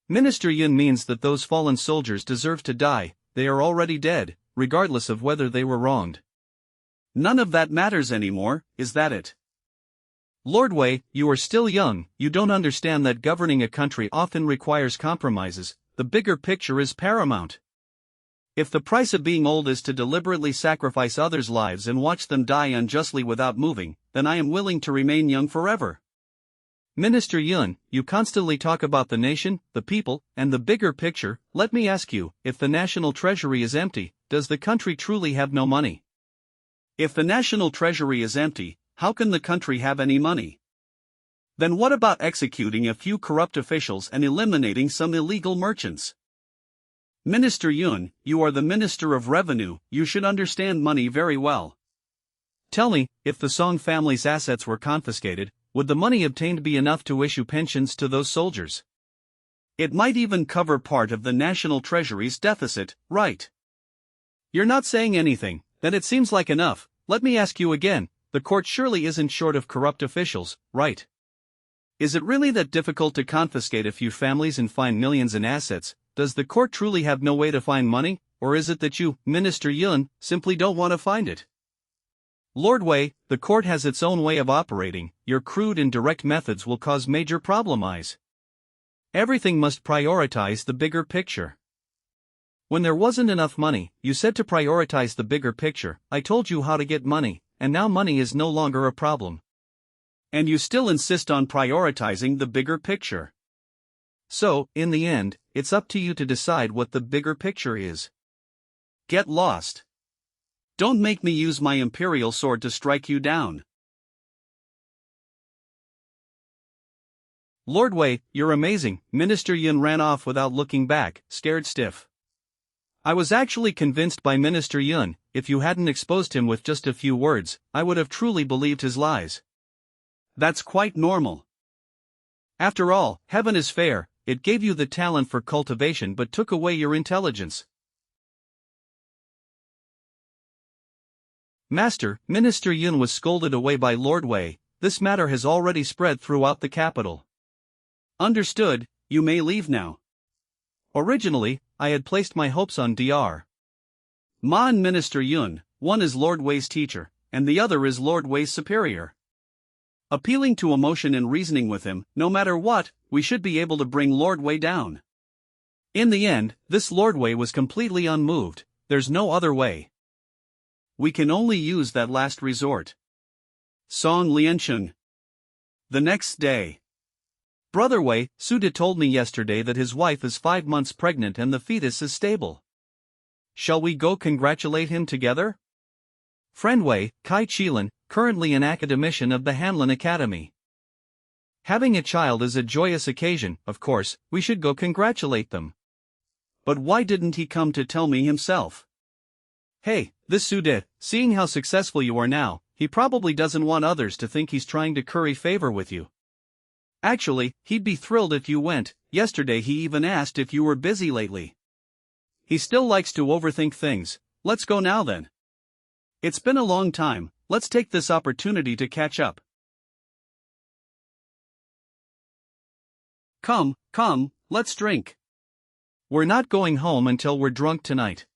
Minister Yun means that those fallen soldiers deserve to die. They are already dead, regardless of whether they were wronged. None of that matters anymore, is that it? Lord Wei, you are still young. You don't understand that governing a country often requires compromises. The bigger picture is paramount. If the price of being old is to deliberately sacrifice others' lives and watch them die unjustly without moving, then I am willing to remain young forever. Minister Yun, you constantly talk about the nation, the people, and the bigger picture. Let me ask you, if the national treasury is empty, does the country truly have no money? If the national treasury is empty, how can the country have any money? Then what about executing a few corrupt officials and eliminating some illegal merchants? Minister Yun, you are the Minister of Revenue, you should understand money very well. Tell me, if the Song family's assets were confiscated, would the money obtained be enough to issue pensions to those soldiers? It might even cover part of the national treasury's deficit, right? You're not saying anything, then it seems like enough. Let me ask you again, the court surely isn't short of corrupt officials, right? Is it really that difficult to confiscate a few families and find millions in assets? Does the court truly have no way to find money, or is it that you, Minister Yun, simply don't want to find it? Lord Wei, the court has its own way of operating. Your crude and direct methods will cause major problems. Everything must prioritize the bigger picture. When there wasn't enough money, you said to prioritize the bigger picture. I told you how to get money, and now money is no longer a problem. And you still insist on prioritizing the bigger picture. So, in the end, it's up to you to decide what the bigger picture is. Get lost. Don't make me use my imperial sword to strike you down. Lord Wei, you're amazing. Minister Yun ran off without looking back, scared stiff. I was actually convinced by Minister Yun. If you hadn't exposed him with just a few words, I would have truly believed his lies. That's quite normal. After all, heaven is fair. It gave you the talent for cultivation but took away your intelligence. Master, Minister Yun was scolded away by Lord Wei. This matter has already spread throughout the capital. Understood, you may leave now. Originally, I had placed my hopes on Dr. Ma and Minister Yun. One is Lord Wei's teacher, and the other is Lord Wei's superior. Appealing to emotion and reasoning with him, no matter what, we should be able to bring Lord Wei down. In the end, this Lord Wei was completely unmoved. There's no other way. We can only use that last resort. Song Liansheng. The next day. Brother Wei, Suda told me yesterday that his wife is 5 months pregnant and the fetus is stable. Shall we go congratulate him together? Friend Wei, Kai Qilin, currently an academician of the Hanlin Academy. Having a child is a joyous occasion, of course, we should go congratulate them. But why didn't he come to tell me himself? Hey, this Suda, seeing how successful you are now, he probably doesn't want others to think he's trying to curry favor with you. Actually, he'd be thrilled if you went. Yesterday he even asked if you were busy lately. He still likes to overthink things. Let's go now then. It's been a long time, let's take this opportunity to catch up. Come, let's drink. We're not going home until we're drunk tonight.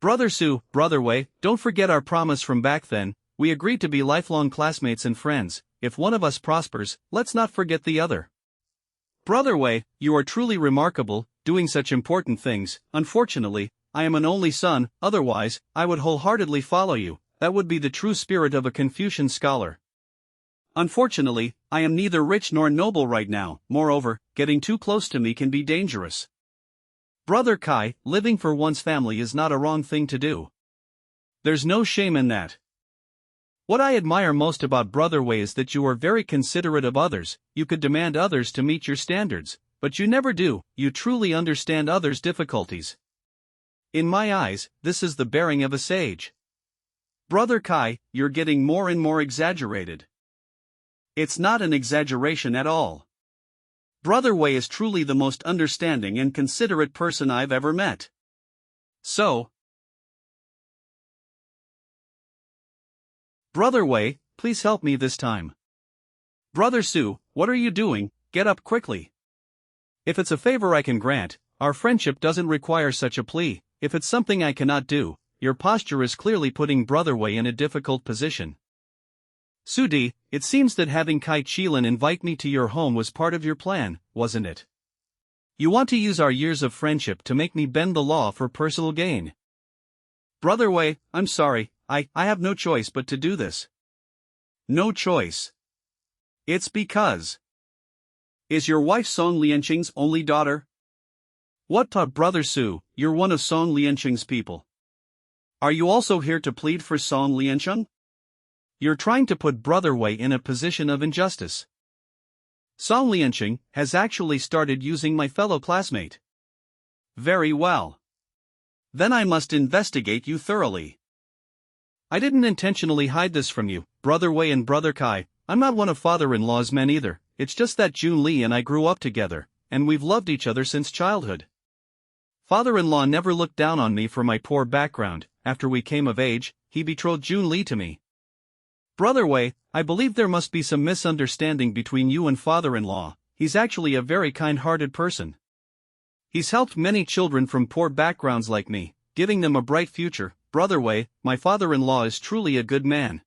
Brother Su, Brother Wei, don't forget our promise from back then. We agreed to be lifelong classmates and friends. If one of us prospers, let's not forget the other. Brother Wei, you are truly remarkable, doing such important things. Unfortunately, I am an only son, otherwise, I would wholeheartedly follow you. That would be the true spirit of a Confucian scholar. Unfortunately, I am neither rich nor noble right now. Moreover, getting too close to me can be dangerous. Brother Kai, living for one's family is not a wrong thing to do. There's no shame in that. What I admire most about Brother Wei is that you are very considerate of others. You could demand others to meet your standards, but you never do. You truly understand others' difficulties. In my eyes, this is the bearing of a sage. Brother Kai, you're getting more and more exaggerated. It's not an exaggeration at all. Brother Wei is truly the most understanding and considerate person I've ever met. So, Brother Wei, please help me this time. Brother Su, what are you doing? Get up quickly. If it's a favor I can grant, our friendship doesn't require such a plea. If it's something I cannot do, your posture is clearly putting Brother Wei in a difficult position. Su Di, it seems that having Kai Qilin invite me to your home was part of your plan, wasn't it? You want to use our years of friendship to make me bend the law for personal gain. Brother Wei, I'm sorry, I have no choice but to do this. No choice. It's because. Is your wife Song Lianqing's only daughter? What taught Brother Su, you're one of Song Lianqing's people. Are you also here to plead for Song Lianqing? You're trying to put Brother Wei in a position of injustice. Song Lianqing has actually started using my fellow classmate. Very well. Then I must investigate you thoroughly. I didn't intentionally hide this from you, Brother Wei and Brother Kai. I'm not one of father-in-law's men either. It's just that Jun Li and I grew up together, and we've loved each other since childhood. Father-in-law never looked down on me for my poor background. After we came of age, he betrothed Jun Li to me. Brother Wei, I believe there must be some misunderstanding between you and father-in-law. He's actually a very kind-hearted person. He's helped many children from poor backgrounds like me, giving them a bright future. Brother Wei, my father-in-law is truly a good man.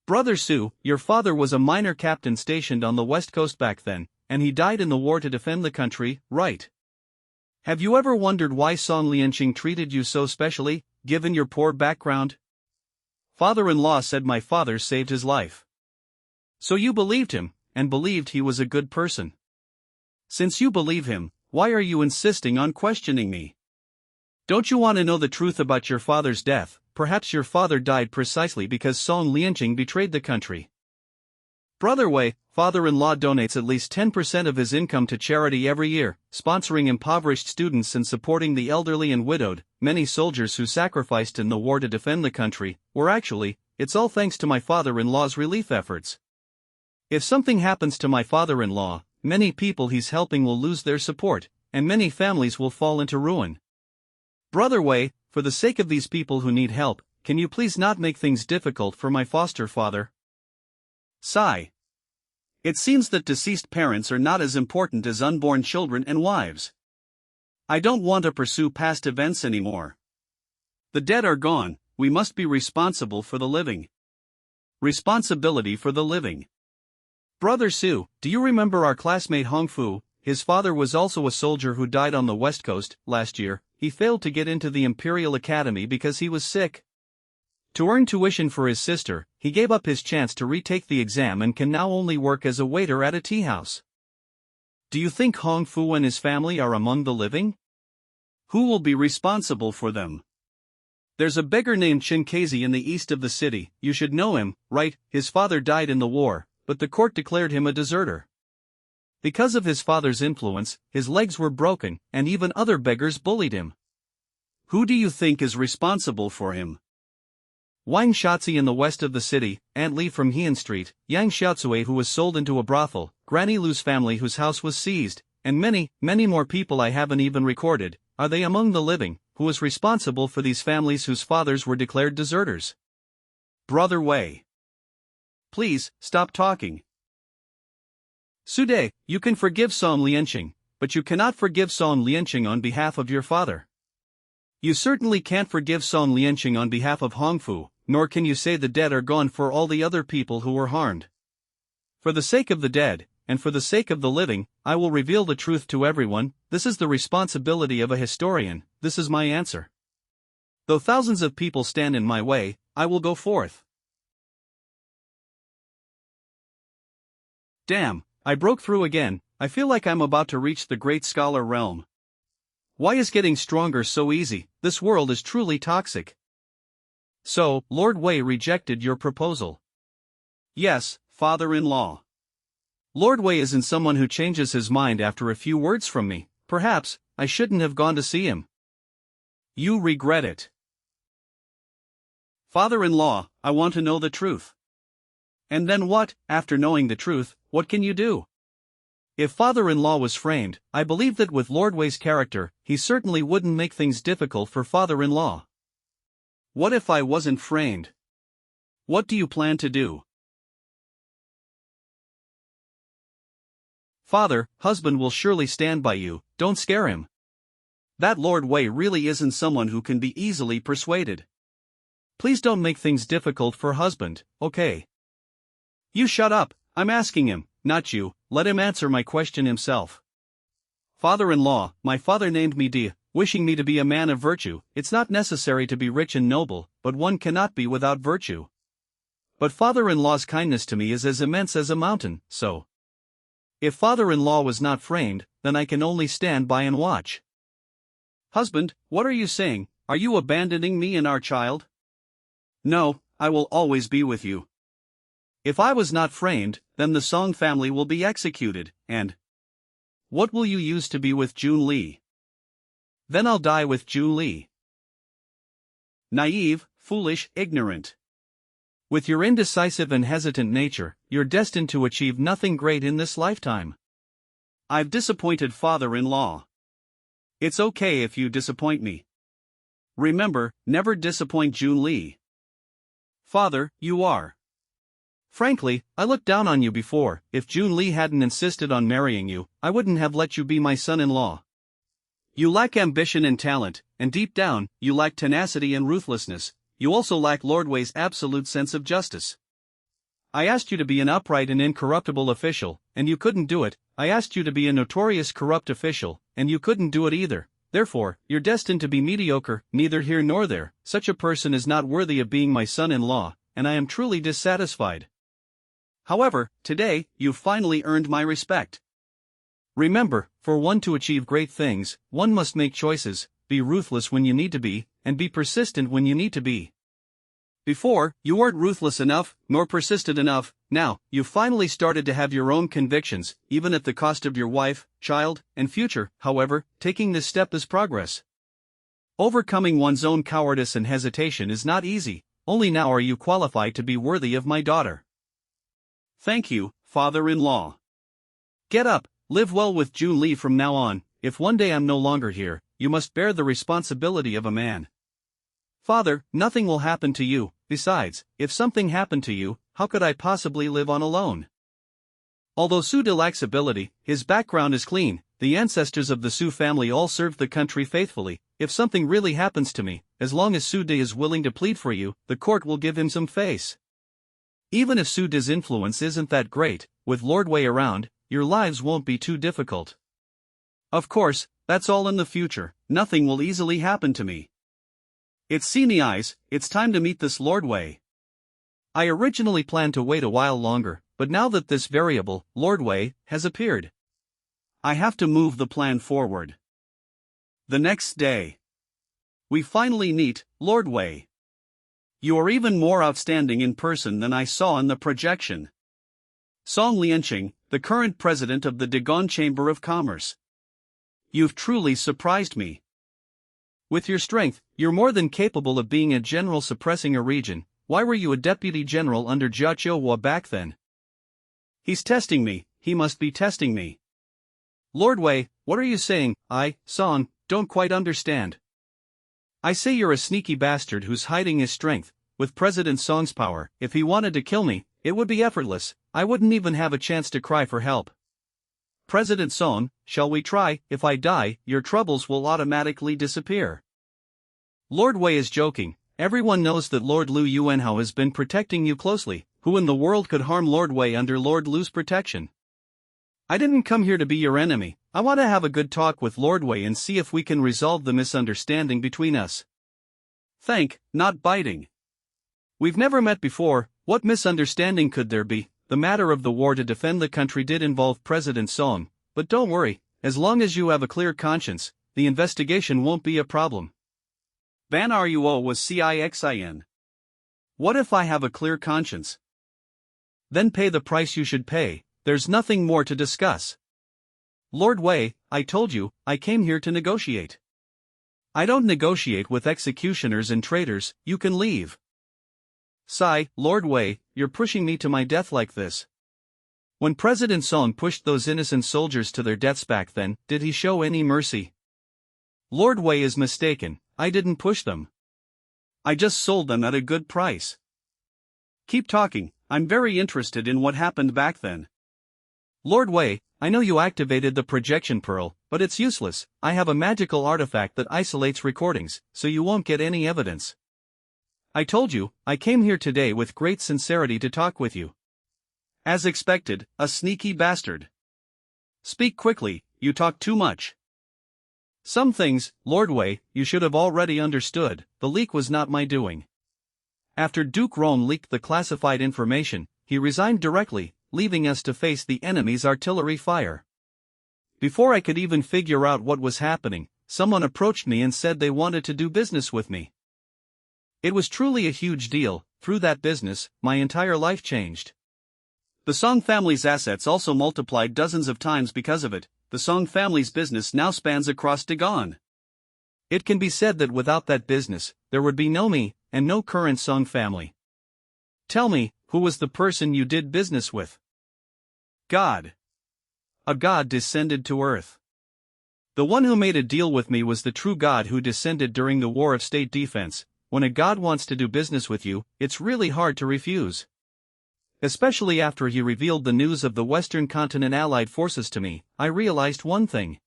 Brother Su, your father was a minor captain stationed on the west coast back then, and he died in the war to defend the country, right? Have you ever wondered why Song Lianqing treated you so specially, given your poor background? Father-in-law said my father saved his life. So you believed him, and believed he was a good person. Since you believe him, why are you insisting on questioning me? Don't you want to know the truth about your father's death? Perhaps your father died precisely because Song Lianqing betrayed the country. Brother Wei, father-in-law donates at least 10% of his income to charity every year, sponsoring impoverished students and supporting the elderly and widowed. Many soldiers who sacrificed in the war to defend the country were actually, it's all thanks to my father-in-law's relief efforts. If something happens to my father-in-law, many people he's helping will lose their support, and many families will fall into ruin. Brother Wei, for the sake of these people who need help, can you please not make things difficult for my foster father? Sigh. It seems that deceased parents are not as important as unborn children and wives. I don't want to pursue past events anymore. The dead are gone, we must be responsible for the living. Responsibility for the living. Brother Su, do you remember our classmate Hong Fu? His father was also a soldier who died on the west coast. Last year, he failed to get into the Imperial Academy because he was sick. To earn tuition for his sister, he gave up his chance to retake the exam and can now only work as a waiter at a tea house. Do you think Hong Fu and his family are among the living? Who will be responsible for them? There's a beggar named Chinkazi in the east of the city. You should know him, right? His father died in the war, but the court declared him a deserter. Because of his father's influence, his legs were broken, and even other beggars bullied him. Who do you think is responsible for him? Wang Shaozi in the west of the city, Aunt Li from Heian Street, Yang Xiaotsui who was sold into a brothel, Granny Lu's family whose house was seized, and many more people I haven't even recorded. Are they among the living? Who is responsible for these families whose fathers were declared deserters? Brother Wei. Please, stop talking. Sude, you can forgive Song Lianqing, but you cannot forgive Song Lianqing on behalf of your father. You certainly can't forgive Song Lianqing on behalf of Hongfu, nor can you say the dead are gone for all the other people who were harmed. For the sake of the dead, and for the sake of the living, I will reveal the truth to everyone. This is the responsibility of a historian, this is my answer. Though thousands of people stand in my way, I will go forth. Damn, I broke through again. I feel like I'm about to reach the great scholar realm. Why is getting stronger so easy? This world is truly toxic. So, Lord Wei rejected your proposal. Yes, father-in-law. Lord Wei isn't someone who changes his mind after a few words from me. Perhaps I shouldn't have gone to see him. You regret it. Father-in-law, I want to know the truth. And then what? After knowing the truth, what can you do? If father-in-law was framed, I believe that with Lord Wei's character, he certainly wouldn't make things difficult for father-in-law. What if I wasn't framed? What do you plan to do? Father, husband will surely stand by you, don't scare him. That Lord Wei really isn't someone who can be easily persuaded. Please don't make things difficult for husband, okay? You shut up, I'm asking him, not you, let him answer my question himself. Father-in-law, my father named me Di, wishing me to be a man of virtue. It's not necessary to be rich and noble, but one cannot be without virtue. But father-in-law's kindness to me is as immense as a mountain, so. If father-in-law was not framed, then I can only stand by and watch. Husband, what are you saying? Are you abandoning me and our child? No, I will always be with you. If I was not framed, then the Song family will be executed, and what will you use to be with Jun Li? Then I'll die with Jun Li. Naive, foolish, ignorant. With your indecisive and hesitant nature, you're destined to achieve nothing great in this lifetime. I've disappointed father-in-law. It's okay if you disappoint me. Remember, never disappoint Jun Li. Father, you are. Frankly, I looked down on you before. If Jun Li hadn't insisted on marrying you, I wouldn't have let you be my son-in-law. You lack ambition and talent, and deep down, you lack tenacity and ruthlessness. You also lack Lord Wei's absolute sense of justice. I asked you to be an upright and incorruptible official, and you couldn't do it. I asked you to be a notorious corrupt official, and you couldn't do it either. Therefore, you're destined to be mediocre, neither here nor there. Such a person is not worthy of being my son-in-law, and I am truly dissatisfied. However, today, you've finally earned my respect. Remember, for one to achieve great things, one must make choices, be ruthless when you need to be, and be persistent when you need to be. Before, you weren't ruthless enough, nor persistent enough. Now, you've finally started to have your own convictions, even at the cost of your wife, child, and future. However, taking this step is progress. Overcoming one's own cowardice and hesitation is not easy. Only now are you qualified to be worthy of my daughter. Thank you, father-in-law. Get up, live well with Jun Li from now on. If one day I'm no longer here, you must bear the responsibility of a man. Father, nothing will happen to you. Besides, if something happened to you, how could I possibly live on alone? Although Su De lacks ability, his background is clean. The ancestors of the Su family all served the country faithfully. If something really happens to me, as long as Su De is willing to plead for you, the court will give him some face. Even if Su De's influence isn't that great, with Lord Wei around, your lives won't be too difficult. Of course, that's all in the future. Nothing will easily happen to me. It's Sini Eyes, it's time to meet this Lord Wei. I originally planned to wait a while longer, but now that this variable, Lord Wei, has appeared, I have to move the plan forward. The next day. We finally meet, Lord Wei. You are even more outstanding in person than I saw in the projection. Song Lianqing, the current president of the Dagon Chamber of Commerce. You've truly surprised me. With your strength, you're more than capable of being a general suppressing a region. Why were you a deputy general under Jia Qiuhua back then? He's testing me, he must be testing me. Lord Wei, what are you saying? Song, don't quite understand. I say you're a sneaky bastard who's hiding his strength. With President Song's power, if he wanted to kill me, it would be effortless. I wouldn't even have a chance to cry for help. President Song, shall we try? If I die, your troubles will automatically disappear. Lord Wei is joking. Everyone knows that Lord Lu Yuanhao has been protecting you closely. Who in the world could harm Lord Wei under Lord Lu's protection? I didn't come here to be your enemy. I want to have a good talk with Lord Wei and see if we can resolve the misunderstanding between us. Thank, not biting. We've never met before. What misunderstanding could there be? The matter of the war to defend the country did involve President Song, but don't worry, as long as you have a clear conscience, the investigation won't be a problem. Ban Ruo was CIXIN. What if I have a clear conscience? Then pay the price you should pay, there's nothing more to discuss. Lord Wei, I told you, I came here to negotiate. I don't negotiate with executioners and traitors, you can leave. Sigh, Lord Wei, you're pushing me to my death like this. When President Song pushed those innocent soldiers to their deaths back then, did he show any mercy? Lord Wei is mistaken, I didn't push them. I just sold them at a good price. Keep talking, I'm very interested in what happened back then. Lord Wei, I know you activated the projection pearl, but it's useless. I have a magical artifact that isolates recordings, so you won't get any evidence. I told you, I came here today with great sincerity to talk with you. As expected, a sneaky bastard. Speak quickly, you talk too much. Some things, Lord Wei, you should have already understood. The leak was not my doing. After Duke Rome leaked the classified information, he resigned directly, leaving us to face the enemy's artillery fire. Before I could even figure out what was happening, someone approached me and said they wanted to do business with me. It was truly a huge deal. Through that business, my entire life changed. The Song family's assets also multiplied dozens of times because of it. The Song family's business now spans across Dagon. It can be said that without that business, there would be no me, and no current Song family. Tell me, who was the person you did business with? God. A god descended to earth. The one who made a deal with me was the true God who descended during the War of State Defense. When a god wants to do business with you, it's really hard to refuse. Especially after he revealed the news of the Western Continent Allied forces to me, I realized one thing.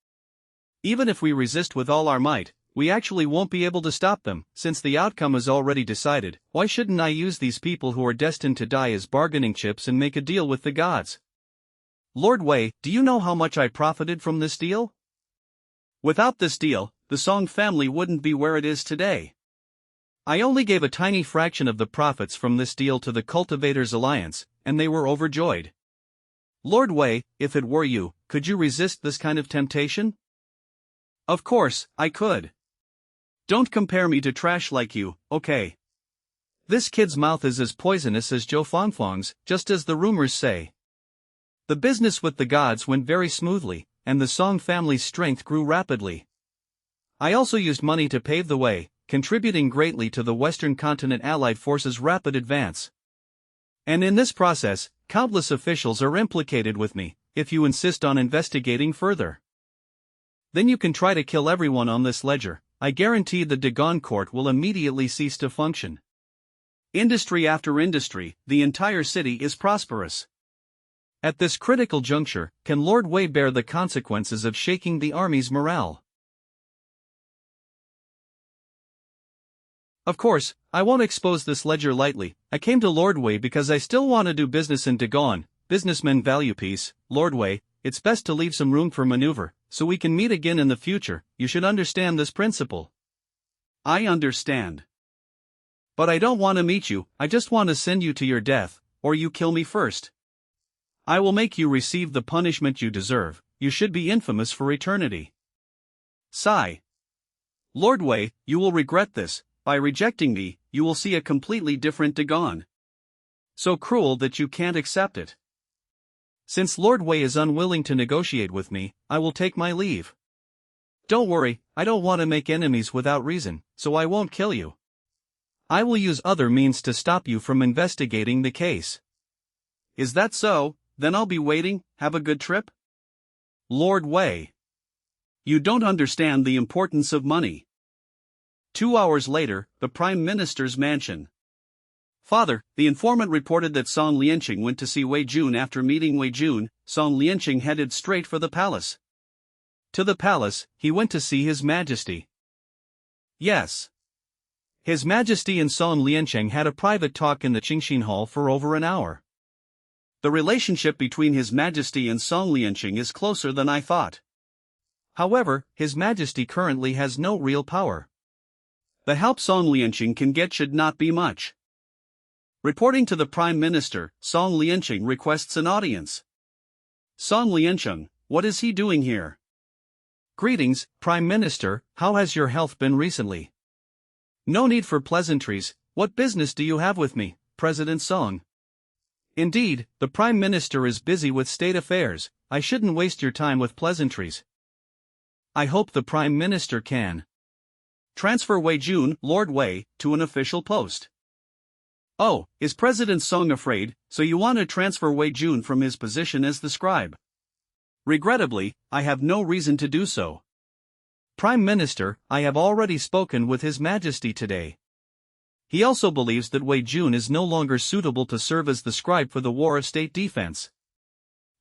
Even if we resist with all our might, we actually won't be able to stop them. Since the outcome is already decided, why shouldn't I use these people who are destined to die as bargaining chips and make a deal with the gods? Lord Wei, do you know how much I profited from this deal? Without this deal, the Song family wouldn't be where it is today. I only gave a tiny fraction of the profits from this deal to the Cultivators Alliance, and they were overjoyed. Lord Wei, if it were you, could you resist this kind of temptation? Of course, I could. Don't compare me to trash like you, okay? This kid's mouth is as poisonous as Zhou Fangfang's, just as the rumors say. The business with the gods went very smoothly, and the Song family's strength grew rapidly. I also used money to pave the way, contributing greatly to the Western Continent Allied forces' rapid advance. And in this process, countless officials are implicated with me. If you insist on investigating further, then you can try to kill everyone on this ledger. I guarantee the Dagon court will immediately cease to function. Industry after industry, the entire city is prosperous. At this critical juncture, can Lord Wei bear the consequences of shaking the army's morale? Of course, I won't expose this ledger lightly. I came to Lord Wei because I still want to do business in Dagon. Businessmen value peace. Lord Wei, it's best to leave some room for maneuver, so we can meet again in the future. You should understand this principle. I understand. But I don't want to meet you, I just want to send you to your death, or you kill me first. I will make you receive the punishment you deserve. You should be infamous for eternity. Sigh. Lord Wei, you will regret this. By rejecting me, you will see a completely different Dagon. So cruel that you can't accept it. Since Lord Wei is unwilling to negotiate with me, I will take my leave. Don't worry, I don't want to make enemies without reason, so I won't kill you. I will use other means to stop you from investigating the case. Is that so? Then I'll be waiting. Have a good trip. Lord Wei. You don't understand the importance of money. 2 hours later, the Prime Minister's mansion. Father, the informant reported that Song Lianqing went to see Wei Jun. After meeting Wei Jun, Song Lianqing headed straight for the palace. To the palace, he went to see His Majesty. Yes. His Majesty and Song Lianqing had a private talk in the Qingxin Hall for over an hour. The relationship between His Majesty and Song Lianqing is closer than I thought. However, His Majesty currently has no real power. The help Song Lianqing can get should not be much. Reporting to the Prime Minister, Song Lianqing requests an audience. Song Lianqing, what is he doing here? Greetings, Prime Minister, how has your health been recently? No need for pleasantries, what business do you have with me, President Song? Indeed, the Prime Minister is busy with state affairs, I shouldn't waste your time with pleasantries. I hope the Prime Minister can transfer Wei Jun, Lord Wei, to an official post. Oh, is President Song afraid, so you want to transfer Wei Jun from his position as the scribe? Regrettably, I have no reason to do so. Prime Minister, I have already spoken with His Majesty today. He also believes that Wei Jun is no longer suitable to serve as the scribe for the War of State Defense.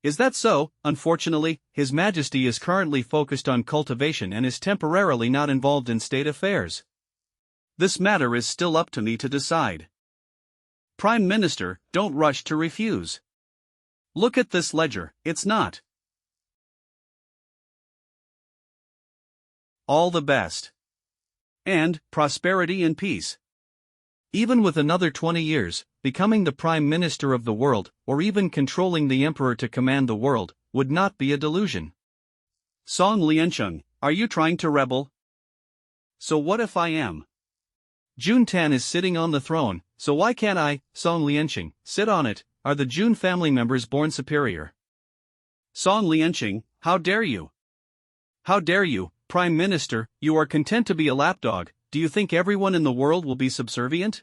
Is that so? Unfortunately, His Majesty is currently focused on cultivation and is temporarily not involved in state affairs. This matter is still up to me to decide. Prime Minister, don't rush to refuse. Look at this ledger, it's not. All the best. And prosperity and peace. Even with another 20 years, becoming the Prime Minister of the world, or even controlling the Emperor to command the world, would not be a delusion. Song Lianqing, are you trying to rebel? So what if I am? Jun Tan is sitting on the throne, so why can't I, Song Lianqing, sit on it? Are the Jun family members born superior? Song Lianqing, how dare you? How dare you, Prime Minister, you are content to be a lapdog, do you think everyone in the world will be subservient?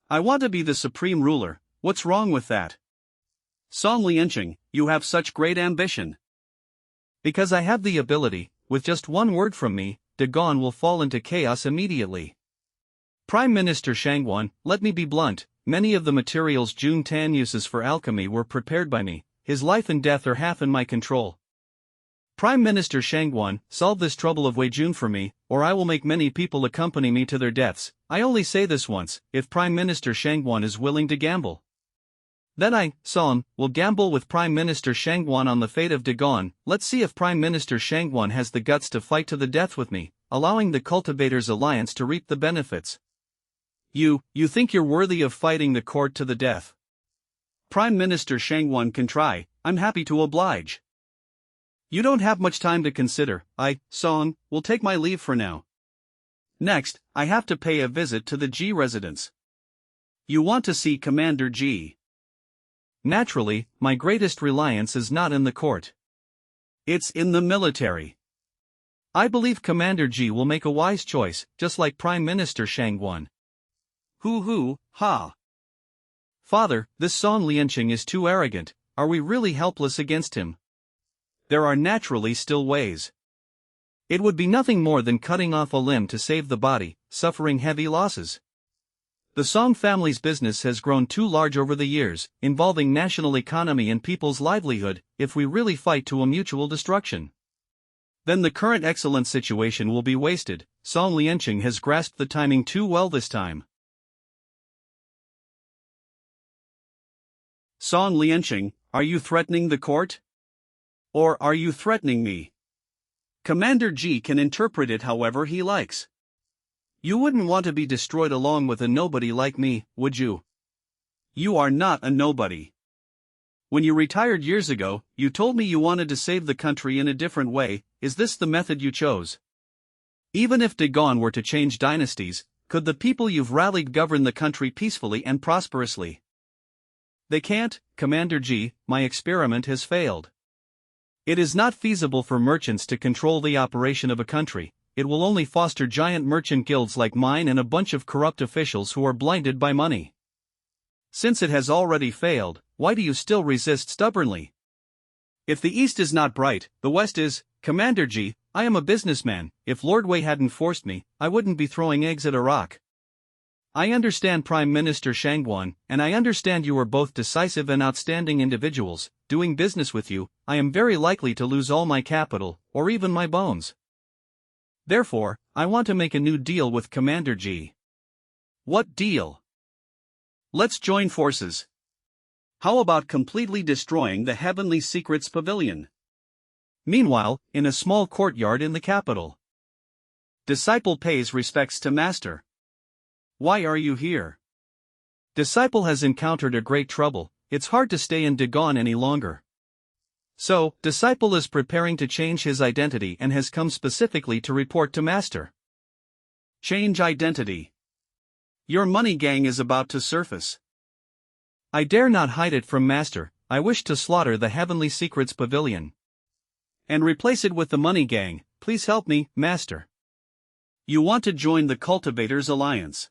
I want to be the supreme ruler, what's wrong with that? Song Lianqing, you have such great ambition. Because I have the ability, with just one word from me, Dagon will fall into chaos immediately. Prime Minister Shangguan, let me be blunt, many of the materials Jun Tan uses for alchemy were prepared by me, his life and death are half in my control. Prime Minister Shangguan, solve this trouble of Wei Jun for me, or I will make many people accompany me to their deaths. I only say this once, if Prime Minister Shangguan is willing to gamble. Then I, Song, will gamble with Prime Minister Shangguan on the fate of Dagon. Let's see if Prime Minister Shangguan has the guts to fight to the death with me, allowing the Cultivators Alliance to reap the benefits. You think you're worthy of fighting the court to the death? Prime Minister Shangguan can try, I'm happy to oblige. You don't have much time to consider, I, Song, will take my leave for now. Next, I have to pay a visit to the Ji residence. You want to see Commander Ji? Naturally, my greatest reliance is not in the court. It's in the military. I believe Commander Ji will make a wise choice, just like Prime Minister Shangguan. Hoo, ha. Father, this Song Lianqing is too arrogant, are we really helpless against him? There are naturally still ways. It would be nothing more than cutting off a limb to save the body, suffering heavy losses. The Song family's business has grown too large over the years, involving national economy and people's livelihood, if we really fight to a mutual destruction. Then the current excellent situation will be wasted. Song Lianqing has grasped the timing too well this time. Song Lianqing, are you threatening the court? Or are you threatening me? Commander Ji can interpret it however he likes. You wouldn't want to be destroyed along with a nobody like me, would you? You are not a nobody. When you retired years ago, you told me you wanted to save the country in a different way. Is this the method you chose? Even if Dagon were to change dynasties, could the people you've rallied govern the country peacefully and prosperously? They can't, Commander Ji, my experiment has failed. It is not feasible for merchants to control the operation of a country, it will only foster giant merchant guilds like mine and a bunch of corrupt officials who are blinded by money. Since it has already failed, why do you still resist stubbornly? If the East is not bright, the West is. Commander Ji, I am a businessman, if Lord Wei hadn't forced me, I wouldn't be throwing eggs at a rock. I understand Prime Minister Shangguan, and I understand you are both decisive and outstanding individuals. Doing business with you, I am very likely to lose all my capital, or even my bones. Therefore, I want to make a new deal with Commander G. What deal? Let's join forces. How about completely destroying the Heavenly Secrets Pavilion? Meanwhile, in a small courtyard in the capital, Disciple pays respects to Master. Why are you here? Disciple has encountered a great trouble. It's hard to stay in Dagon any longer. So, Disciple is preparing to change his identity and has come specifically to report to Master. Change identity. Your money gang is about to surface. I dare not hide it from Master. I wish to slaughter the Heavenly Secrets Pavilion and replace it with the money gang. Please help me, Master. You want to join the Cultivators Alliance?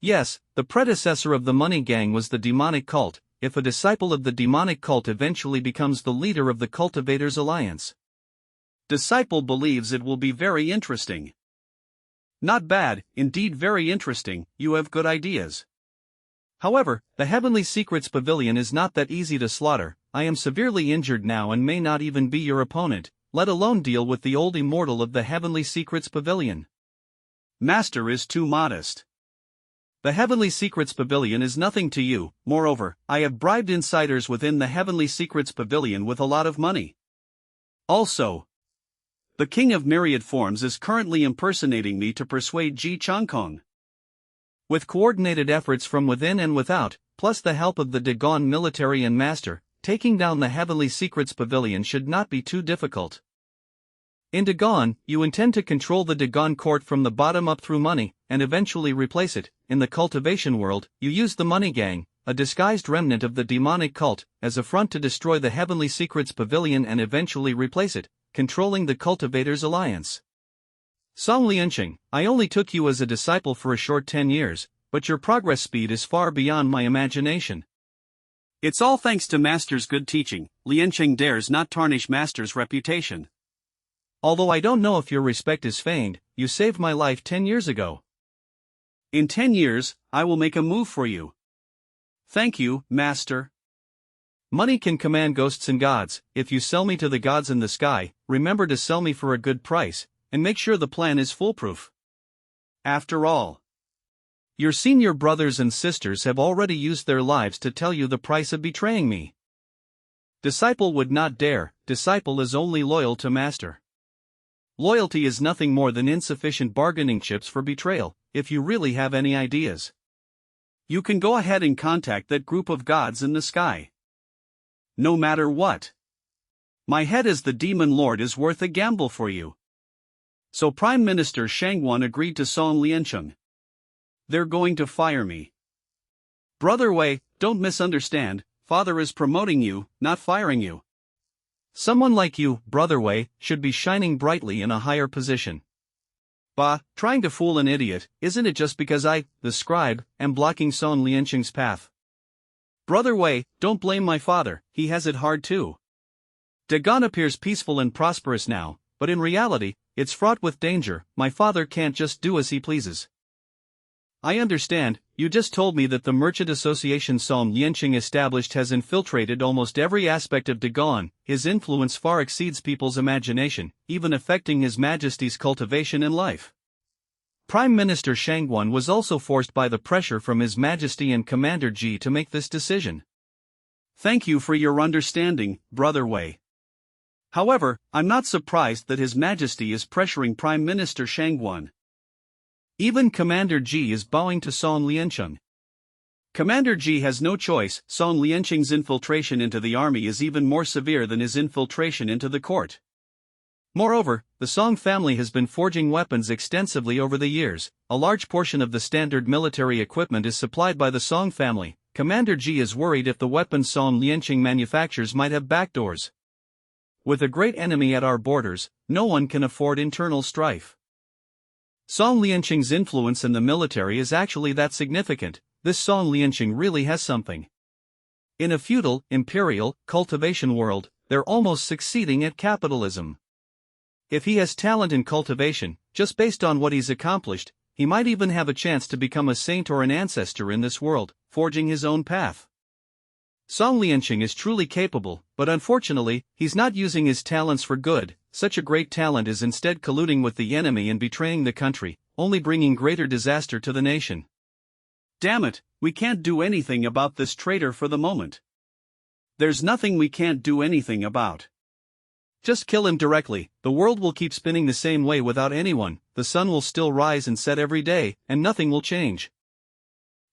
Yes, the predecessor of the money gang was the demonic cult. If a disciple of the demonic cult eventually becomes the leader of the Cultivators Alliance, Disciple believes it will be very interesting. Not bad, indeed very interesting. You have good ideas. However, the Heavenly Secrets Pavilion is not that easy to slaughter. I am severely injured now and may not even be your opponent, let alone deal with the old immortal of the Heavenly Secrets Pavilion. Master is too modest. The Heavenly Secrets Pavilion is nothing to you. Moreover, I have bribed insiders within the Heavenly Secrets Pavilion with a lot of money. Also, the King of Myriad Forms is currently impersonating me to persuade Ji Changkong. With coordinated efforts from within and without, plus the help of the Dagon military and Master, taking down the Heavenly Secrets Pavilion should not be too difficult. In Dagon, you intend to control the Dagon court from the bottom up through money, and eventually replace it. In the cultivation world, you use the money gang, a disguised remnant of the demonic cult, as a front to destroy the Heavenly Secrets Pavilion and eventually replace it, controlling the Cultivators Alliance. Song Lianqing, I only took you as a disciple for a short 10 years, but your progress speed is far beyond my imagination. It's all thanks to Master's good teaching. Lianqing dares not tarnish Master's reputation. Although I don't know if your respect is feigned, you saved my life 10 years ago. In 10 years, I will make a move for you. Thank you, Master. Money can command ghosts and gods. If you sell me to the gods in the sky, remember to sell me for a good price, and make sure the plan is foolproof. After all, your senior brothers and sisters have already used their lives to tell you the price of betraying me. Disciple would not dare. Disciple is only loyal to Master. Loyalty is nothing more than insufficient bargaining chips for betrayal. If you really have any ideas, you can go ahead and contact that group of gods in the sky. No matter what, my head as the Demon Lord is worth a gamble for you. So Prime Minister Shangguan agreed to Song Lianqing. They're going to fire me. Brother Wei, don't misunderstand, Father is promoting you, not firing you. Someone like you, Brother Wei, should be shining brightly in a higher position. Bah, trying to fool an idiot, isn't it just because I, the scribe, am blocking Song Lianqing's path? Brother Wei, don't blame my father, he has it hard too. Dagon appears peaceful and prosperous now, but in reality, it's fraught with danger. My father can't just do as he pleases. I understand, you just told me that the merchant association Song Lianqing established has infiltrated almost every aspect of Dagon. His influence far exceeds people's imagination, even affecting His Majesty's cultivation and life. Prime Minister Shangguan was also forced by the pressure from His Majesty and Commander Ji to make this decision. Thank you for your understanding, Brother Wei. However, I'm not surprised that His Majesty is pressuring Prime Minister Shangguan. Even Commander Ji is bowing to Song Lianqing. Commander Ji has no choice. Song Lianqing's infiltration into the army is even more severe than his infiltration into the court. Moreover, the Song family has been forging weapons extensively over the years. A large portion of the standard military equipment is supplied by the Song family. Commander Ji is worried if the weapons Song Lianqing manufactures might have backdoors. With a great enemy at our borders, no one can afford internal strife. Song Lianqing's influence in the military is actually that significant. This Song Lianqing really has something. In a feudal, imperial, cultivation world, they're almost succeeding at capitalism. If he has talent in cultivation, just based on what he's accomplished, he might even have a chance to become a saint or an ancestor in this world, forging his own path. Song Lianqing is truly capable, but unfortunately, he's not using his talents for good. Such a great talent is instead colluding with the enemy and betraying the country, only bringing greater disaster to the nation. Damn it, we can't do anything about this traitor for the moment. There's nothing we can't do anything about. Just kill him directly. The world will keep spinning the same way without anyone, the sun will still rise and set every day, and nothing will change.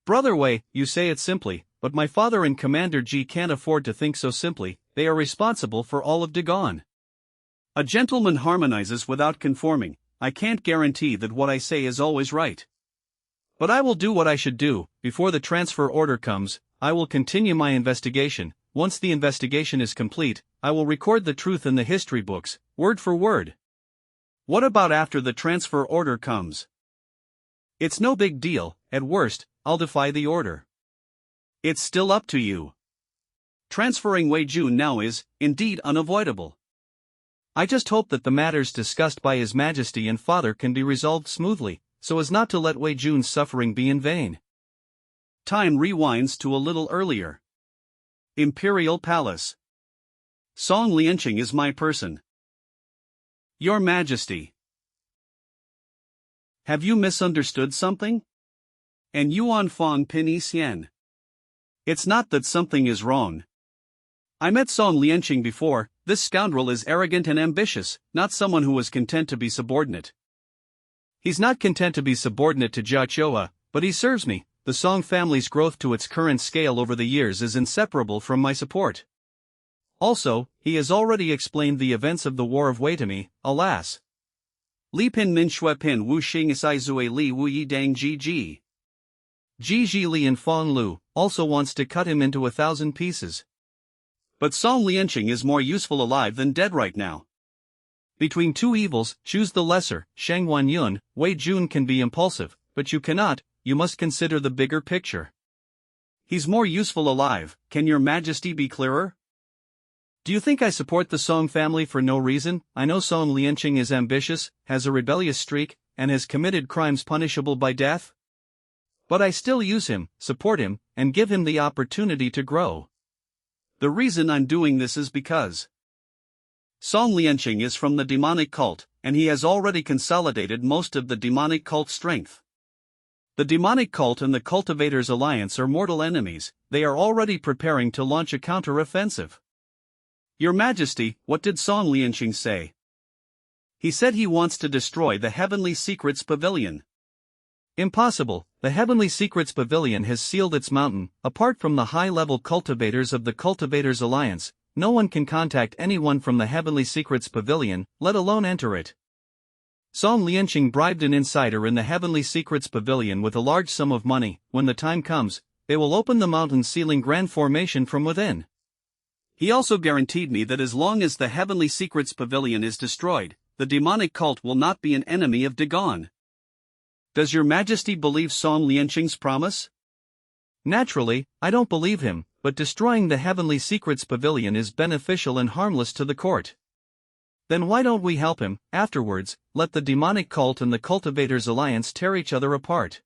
Brother Wei, you say it simply, but my father and Commander Ji can't afford to think so simply. They are responsible for all of Dagon. A gentleman harmonizes without conforming. I can't guarantee that what I say is always right. But I will do what I should do. Before the transfer order comes, I will continue my investigation. Once the investigation is complete, I will record the truth in the history books, word for word. What about after the transfer order comes? It's no big deal. At worst, I'll defy the order. It's still up to you. Transferring Wei Jun now is, indeed, unavoidable. I just hope that the matters discussed by His Majesty and Father can be resolved smoothly, so as not to let Wei Jun's suffering be in vain. Time rewinds to a little earlier. Imperial Palace. Song Lianqing is my person. Your Majesty. Have you misunderstood something? And Yuan Fong Pin Yi Xian. It's not that something is wrong. I met Song Lianqing before. This scoundrel is arrogant and ambitious, not someone who is content to be subordinate. He's not content to be subordinate to Jia Chua, but he serves me. The Song family's growth to its current scale over the years is inseparable from my support. Also, he has already explained the events of the War of Wei to me, alas. Li Pin Min Shui Pin Wu Xing Sai Zui Li Wu Yi Dang Ji Ji. Ji Ji Li and Fong Lu also wants to cut him into 1,000 pieces. But Song Lianqing is more useful alive than dead right now. Between two evils, choose the lesser. Shang Wanyun, Wei Jun can be impulsive, but you cannot. You must consider the bigger picture. He's more useful alive. Can your Majesty be clearer? Do you think I support the Song family for no reason? I know Song Lianqing is ambitious, has a rebellious streak, and has committed crimes punishable by death. But I still use him, support him, and give him the opportunity to grow. The reason I'm doing this is because Song Lianqing is from the demonic cult, and he has already consolidated most of the demonic cult strength. The demonic cult and the Cultivators Alliance are mortal enemies. They are already preparing to launch a counter-offensive. Your Majesty, what did Song Lianqing say? He said he wants to destroy the Heavenly Secrets Pavilion. Impossible. The Heavenly Secrets Pavilion has sealed its mountain. Apart from the high-level cultivators of the Cultivators Alliance, no one can contact anyone from the Heavenly Secrets Pavilion, let alone enter it. Song Lianqing bribed an insider in the Heavenly Secrets Pavilion with a large sum of money. When the time comes, they will open the mountain sealing grand formation from within. He also guaranteed me that as long as the Heavenly Secrets Pavilion is destroyed, the demonic cult will not be an enemy of Dagon. Does your Majesty believe Song Lianqing's promise? Naturally, I don't believe him, but destroying the Heavenly Secrets Pavilion is beneficial and harmless to the court. Then why don't we help him? Afterwards, let the demonic cult and the Cultivators Alliance tear each other apart.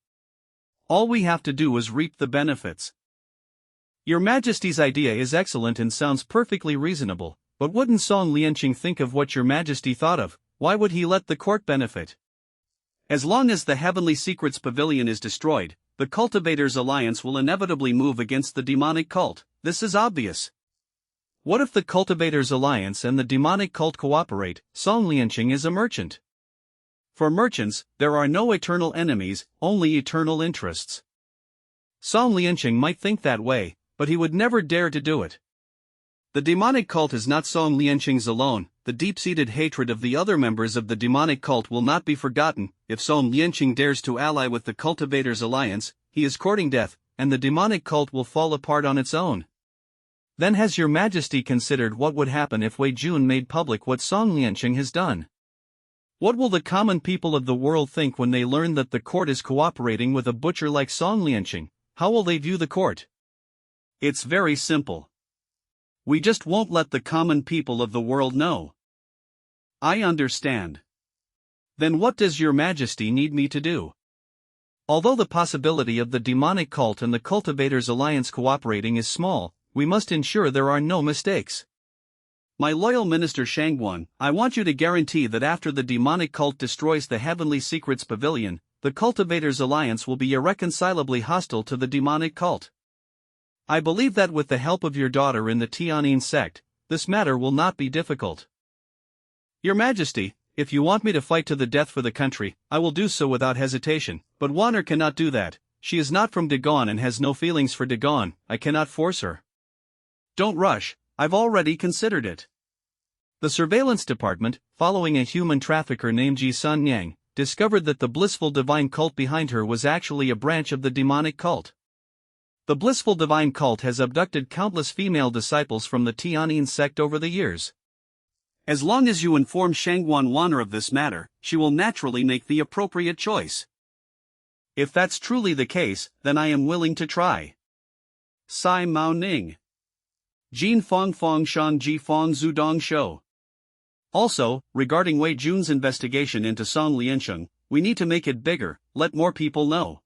All we have to do is reap the benefits. Your Majesty's idea is excellent and sounds perfectly reasonable, but wouldn't Song Lianqing think of what your Majesty thought of? Why would he let the court benefit? As long as the Heavenly Secrets Pavilion is destroyed, the Cultivators Alliance will inevitably move against the demonic cult. This is obvious. What if the Cultivators Alliance and the demonic cult cooperate? Song Lianqing is a merchant. For merchants, there are no eternal enemies, only eternal interests. Song Lianqing might think that way, but he would never dare to do it. The demonic cult is not Song Lianqing's alone. The deep-seated hatred of the other members of the demonic cult will not be forgotten. If Song Lianqing dares to ally with the Cultivators Alliance, he is courting death, and the demonic cult will fall apart on its own. Then has your Majesty considered what would happen if Wei Jun made public what Song Lianqing has done? What will the common people of the world think when they learn that the court is cooperating with a butcher like Song Lianqing? How will they view the court? It's very simple. We just won't let the common people of the world know. I understand. Then what does your Majesty need me to do? Although the possibility of the demonic cult and the cultivators' alliance cooperating is small, we must ensure there are no mistakes. My loyal Minister Shangguan, I want you to guarantee that after the demonic cult destroys the Heavenly Secrets Pavilion, the cultivators' alliance will be irreconcilably hostile to the demonic cult. I believe that with the help of your daughter in the Tianyin sect, this matter will not be difficult. Your Majesty, if you want me to fight to the death for the country, I will do so without hesitation, but Wanner cannot do that. She is not from Dagon and has no feelings for Dagon. I cannot force her. Don't rush, I've already considered it. The surveillance department, following a human trafficker named Ji Sun Yang, discovered that the blissful divine cult behind her was actually a branch of the demonic cult. The blissful divine cult has abducted countless female disciples from the Tianyin sect over the years. As long as you inform Shangguan Wanner of this matter, she will naturally make the appropriate choice. If that's truly the case, then I am willing to try. Sai Mao Ning. Jin Fong Fong Shang Ji Fong Zudong Shou. Also, regarding Wei Jun's investigation into Song Liansheng, we need to make it bigger, let more people know.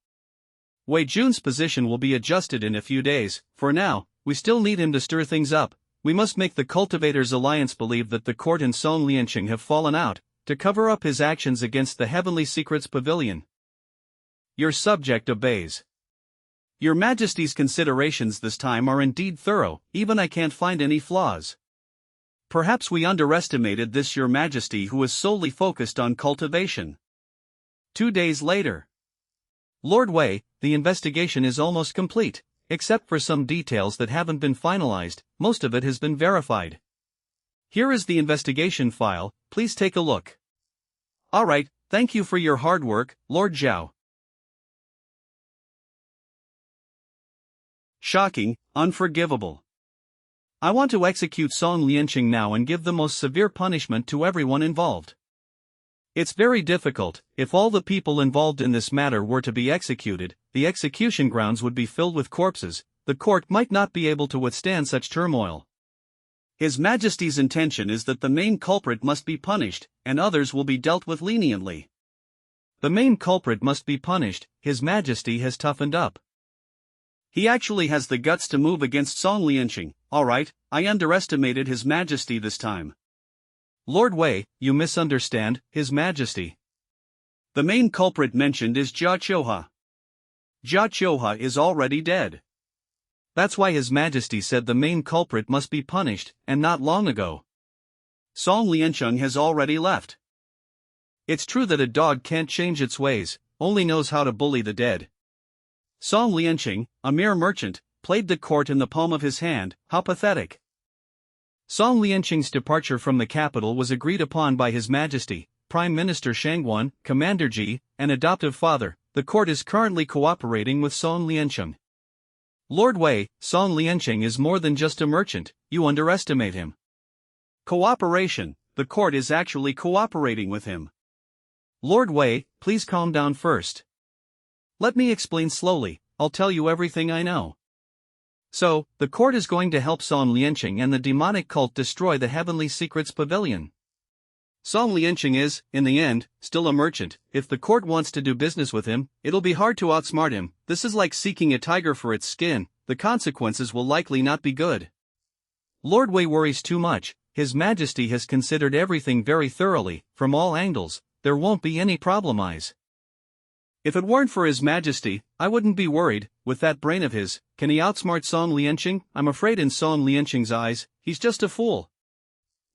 Wei Jun's position will be adjusted in a few days. For now, we still need him to stir things up. We must make the Cultivators' Alliance believe that the court and Song Liansheng have fallen out, to cover up his actions against the Heavenly Secrets Pavilion. Your subject obeys. Your Majesty's considerations this time are indeed thorough, even I can't find any flaws. Perhaps we underestimated this Your Majesty, who is solely focused on cultivation. 2 days later. Lord Wei, the investigation is almost complete, except for some details that haven't been finalized. Most of it has been verified. Here is the investigation file, please take a look. Alright, thank you for your hard work, Lord Zhao. Shocking, unforgivable. I want to execute Song Liansheng now and give the most severe punishment to everyone involved. It's very difficult. If all the people involved in this matter were to be executed, the execution grounds would be filled with corpses. The court might not be able to withstand such turmoil. His Majesty's intention is that the main culprit must be punished, and others will be dealt with leniently. The main culprit must be punished. His Majesty has toughened up. He actually has the guts to move against Song Liansheng. Alright, I underestimated His Majesty this time. Lord Wei, you misunderstand, His Majesty. The main culprit mentioned is Jia Qiuhua. Jia Qiuhua is already dead. That's why His Majesty said the main culprit must be punished, and not long ago. Song Liansheng has already left. It's true that a dog can't change its ways, only knows how to bully the dead. Song Liansheng, a mere merchant, played the court in the palm of his hand. How pathetic. Song Liansheng's departure from the capital was agreed upon by His Majesty, Prime Minister Shangguan, Commander Ji, and adoptive father. The court is currently cooperating with Song Liansheng. Lord Wei, Song Liansheng is more than just a merchant, you underestimate him. Cooperation, the court is actually cooperating with him. Lord Wei, please calm down first. Let me explain slowly, I'll tell you everything I know. So, the court is going to help Song Liansheng and the demonic cult destroy the Heavenly Secrets Pavilion. Song Liansheng is, in the end, still a merchant. If the court wants to do business with him, it'll be hard to outsmart him. This is like seeking a tiger for its skin. The consequences will likely not be good. Lord Wei worries too much. His Majesty has considered everything very thoroughly, from all angles. There won't be any problemize. If it weren't for His Majesty, I wouldn't be worried. With that brain of his, can he outsmart Song Liansheng? I'm afraid in Song Liansheng's eyes, he's just a fool.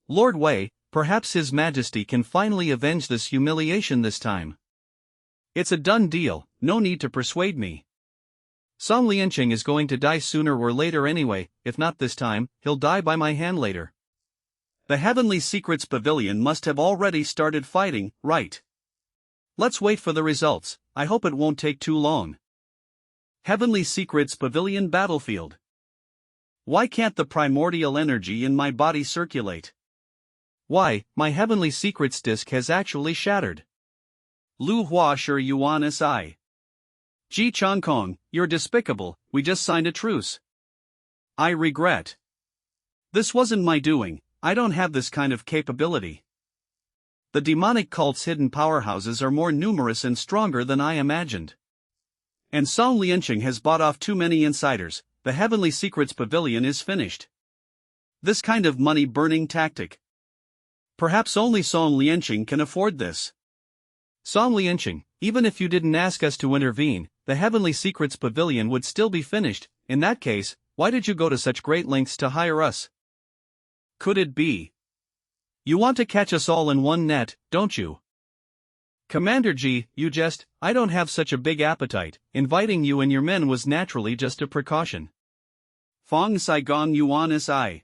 Lord Wei, perhaps His Majesty can finally avenge this humiliation this time. It's a done deal, no need to persuade me. Song Liansheng is going to die sooner or later anyway. If not this time, he'll die by my hand later. The Heavenly Secrets Pavilion must have already started fighting, right? Let's wait for the results. I hope it won't take too long. Heavenly Secrets Pavilion Battlefield. Why can't the primordial energy in my body circulate? Why, my Heavenly Secrets disc has actually shattered. Lu Hua Shi Yuan Si. Ji Changkong, you're despicable, we just signed a truce. I regret. This wasn't my doing, I don't have this kind of capability. The demonic cult's hidden powerhouses are more numerous and stronger than I imagined. And Song Lianqing has bought off too many insiders. The Heavenly Secrets Pavilion is finished. This kind of money-burning tactic. Perhaps only Song Lianqing can afford this. Song Lianqing, even if you didn't ask us to intervene, the Heavenly Secrets Pavilion would still be finished. In that case, why did you go to such great lengths to hire us? Could it be? You want to catch us all in one net, don't you? Commander G, you jest, I don't have such a big appetite. Inviting you and your men was naturally just a precaution. Fong Sai Gong Yuan Si.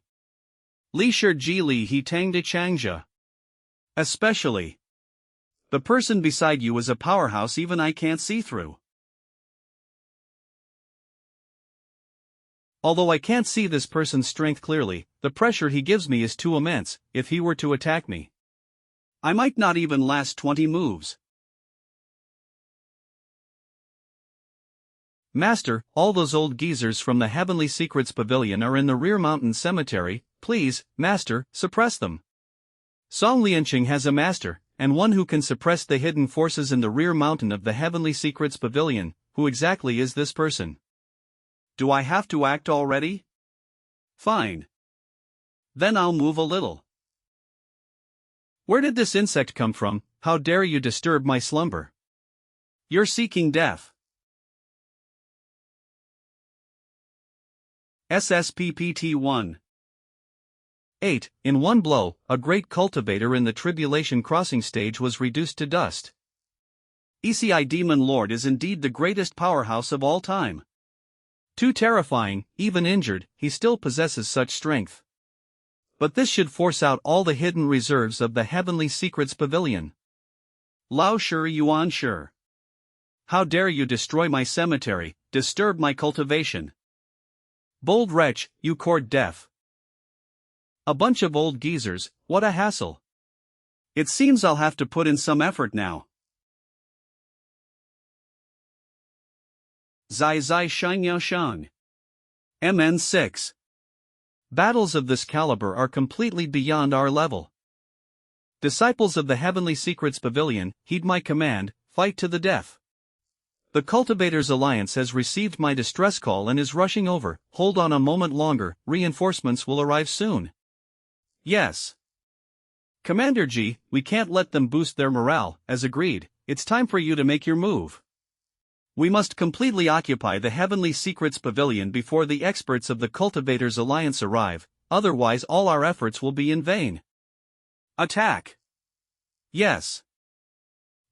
Li Shi Ji Li He Tang De Xianxia. Especially. The person beside you is a powerhouse even I can't see through. Although I can't see this person's strength clearly, the pressure he gives me is too immense. If he were to attack me, I might not even last 20 moves. Master, all those old geezers from the Heavenly Secrets Pavilion are in the rear mountain cemetery. Please, Master, suppress them. Song Lianqing has a master, and one who can suppress the hidden forces in the rear mountain of the Heavenly Secrets Pavilion. Who exactly is this person? Do I have to act already? Fine. Then I'll move a little. Where did this insect come from? How dare you disturb my slumber? You're seeking death. SSPPT 1. 8. In one blow, a great cultivator in the Tribulation Crossing stage was reduced to dust. ECI Demon Lord is indeed the greatest powerhouse of all time. Too terrifying, even injured, he still possesses such strength. But this should force out all the hidden reserves of the Heavenly Secrets Pavilion. Lao Shi Yuan Shi. How dare you destroy my cemetery, disturb my cultivation? Bold wretch, you cord deaf. A bunch of old geezers, what a hassle. It seems I'll have to put in some effort now. Zai Zai Xianxia Shang. MN 6. Battles of this caliber are completely beyond our level. Disciples of the Heavenly Secrets Pavilion, heed my command, fight to the death. The Cultivators Alliance has received my distress call and is rushing over. Hold on a moment longer, reinforcements will arrive soon. Yes. Commander G, we can't let them boost their morale. As agreed, it's time for you to make your move. We must completely occupy the Heavenly Secrets Pavilion before the experts of the Cultivators Alliance arrive, otherwise all our efforts will be in vain. Attack! Yes.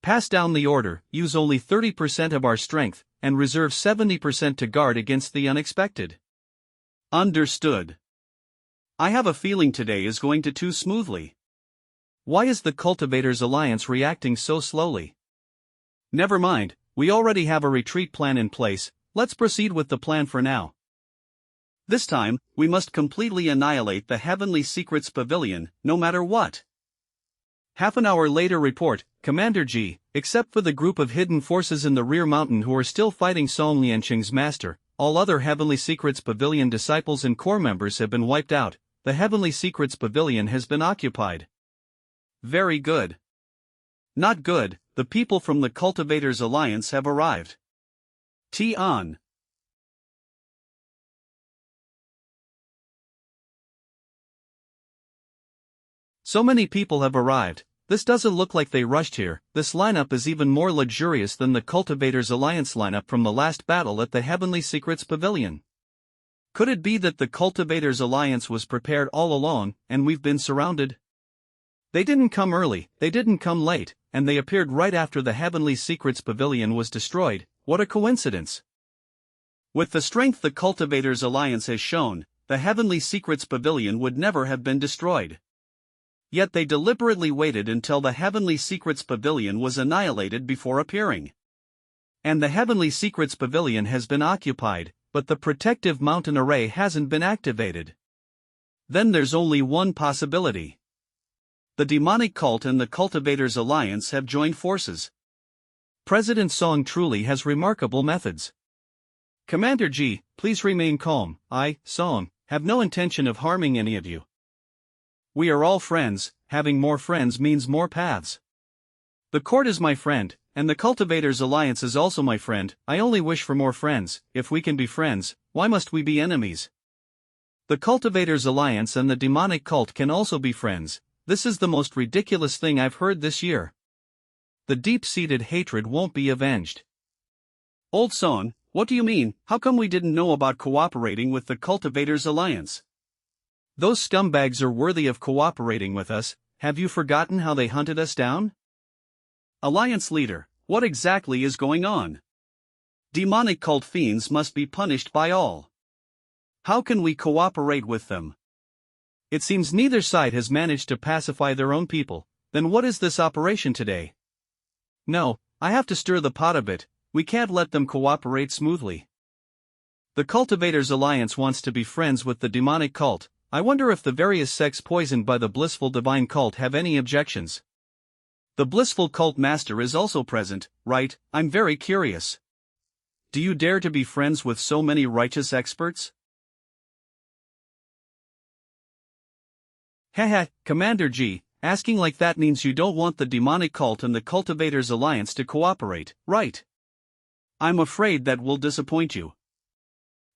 Pass down the order, use only 30% of our strength, and reserve 70% to guard against the unexpected. Understood. I have a feeling today is going too smoothly. Why is the Cultivators Alliance reacting so slowly? Never mind. We already have a retreat plan in place, let's proceed with the plan for now. This time, we must completely annihilate the Heavenly Secrets Pavilion, no matter what. Half an hour later report, Commander G, except for the group of hidden forces in the rear mountain who are still fighting Song Lianqing's master, all other Heavenly Secrets Pavilion disciples and core members have been wiped out. The Heavenly Secrets Pavilion has been occupied. Very good. Not good. The people from the Cultivators Alliance have arrived. T-on. So many people have arrived. This doesn't look like they rushed here. This lineup is even more luxurious than the Cultivators Alliance lineup from the last battle at the Heavenly Secrets Pavilion. Could it be that the Cultivators Alliance was prepared all along, and we've been surrounded? They didn't come early, they didn't come late, and they appeared right after the Heavenly Secrets Pavilion was destroyed. What a coincidence! With the strength the Cultivators Alliance has shown, the Heavenly Secrets Pavilion would never have been destroyed. Yet they deliberately waited until the Heavenly Secrets Pavilion was annihilated before appearing. And the Heavenly Secrets Pavilion has been occupied, but the protective mountain array hasn't been activated. Then there's only one possibility. The demonic cult and the Cultivators Alliance have joined forces. President Song truly has remarkable methods. Commander G, please remain calm. I, Song, have no intention of harming any of you. We are all friends, having more friends means more paths. The court is my friend, and the Cultivators Alliance is also my friend. I only wish for more friends. If we can be friends, why must we be enemies? The Cultivators Alliance and the demonic cult can also be friends. This is the most ridiculous thing I've heard this year. The deep-seated hatred won't be avenged. Old Son, what do you mean? How come we didn't know about cooperating with the Cultivators Alliance? Those scumbags are worthy of cooperating with us. Have you forgotten how they hunted us down? Alliance leader, what exactly is going on? Demonic cult fiends must be punished by all. How can we cooperate with them? It seems neither side has managed to pacify their own people. Then what is this operation today? No, I have to stir the pot a bit. We can't let them cooperate smoothly. The Cultivators Alliance wants to be friends with the demonic cult. I wonder if the various sects poisoned by the blissful divine cult have any objections. The blissful cult master is also present, right? I'm very curious. Do you dare to be friends with so many righteous experts? Haha, Commander G, asking like that means you don't want the demonic cult and the Cultivators Alliance to cooperate, right? I'm afraid that will disappoint you.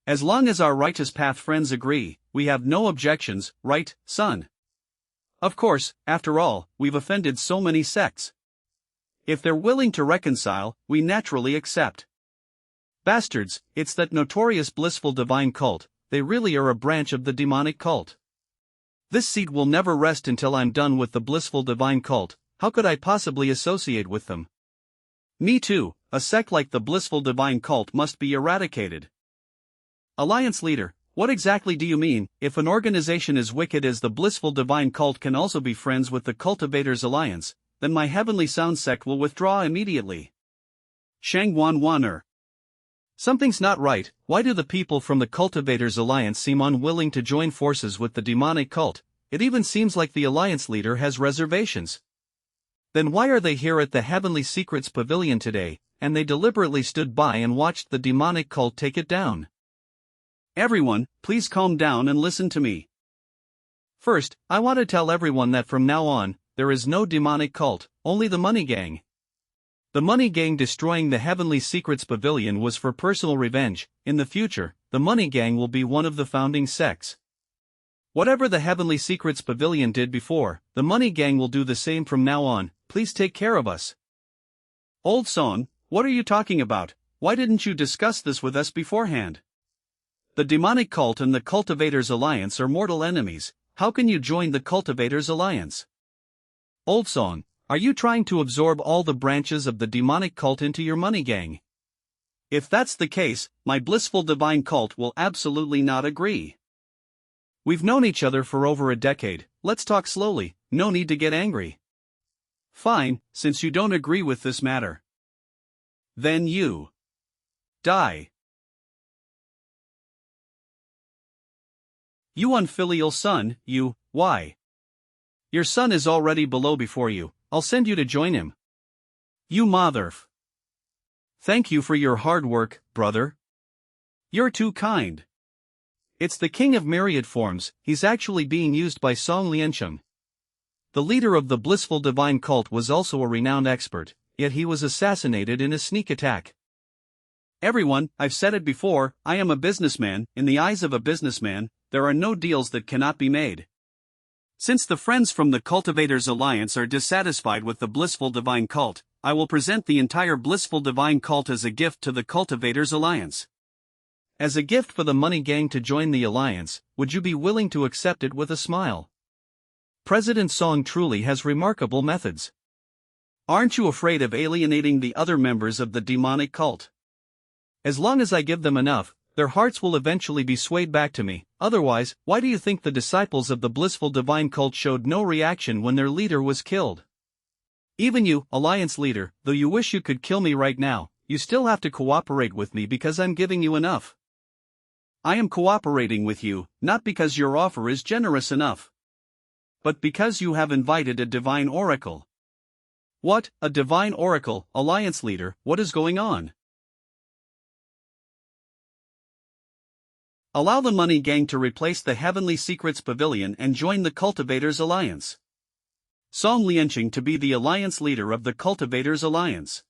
As long as our righteous path friends agree, we have no objections, right, son? Of course, after all, we've offended so many sects. If they're willing to reconcile, we naturally accept. Bastards, it's that notorious blissful divine cult. They really are a branch of the demonic cult. This seat will never rest until I'm done with the blissful divine cult. How could I possibly associate with them? Me too, a sect like the blissful divine cult must be eradicated. Alliance leader, what exactly do you mean? If an organization as wicked as the blissful divine cult can also be friends with the Cultivators Alliance, then my heavenly sound sect will withdraw immediately. Shangwan. Something's not right. Why do the people from the Cultivators Alliance seem unwilling to join forces with the demonic cult? It even seems like the Alliance leader has reservations. Then why are they here at the Heavenly Secrets Pavilion today, and they deliberately stood by and watched the demonic cult take it down? Everyone, please calm down and listen to me. First, I want to tell everyone that from now on, there is no demonic cult, only the Money Gang. The Money Gang destroying the Heavenly Secrets Pavilion was for personal revenge. In the future, the Money Gang will be one of the founding sects. Whatever the Heavenly Secrets Pavilion did before, the Money Gang will do the same from now on. Please take care of us. Old Son, what are you talking about? Why didn't you discuss this with us beforehand? The demonic cult and the Cultivators Alliance are mortal enemies. How can you join the Cultivators Alliance? Old Son, are you trying to absorb all the branches of the demonic cult into your Money Gang? If that's the case, my blissful divine cult will absolutely not agree. We've known each other for over a decade. Let's talk slowly, no need to get angry. Fine, since you don't agree with this matter. Then you die. You unfilial son, you, why? Your son is already below before you. I'll send you to join him. You motherf. Thank you for your hard work, brother. You're too kind. It's the king of myriad forms. He's actually being used by Song Liancheng. The leader of the blissful divine cult was also a renowned expert, yet he was assassinated in a sneak attack. Everyone, I've said it before, I am a businessman. In the eyes of a businessman, there are no deals that cannot be made. Since the friends from the Cultivators Alliance are dissatisfied with the blissful divine cult, I will present the entire blissful divine cult as a gift to the Cultivators Alliance. As a gift for the Money Gang to join the alliance, would you be willing to accept it with a smile? President Song truly has remarkable methods. Aren't you afraid of alienating the other members of the demonic cult? As long as I give them enough, their hearts will eventually be swayed back to me. Otherwise, why do you think the disciples of the blissful divine cult showed no reaction when their leader was killed? Even you, alliance leader, though you wish you could kill me right now, you still have to cooperate with me because I'm giving you enough. I am cooperating with you, not because your offer is generous enough, but because you have invited a divine oracle. What, a divine oracle, alliance leader, what is going on? Allow the Money Gang to replace the Heavenly Secrets Pavilion and join the Cultivators Alliance. Song Liancheng to be the alliance leader of the Cultivators Alliance.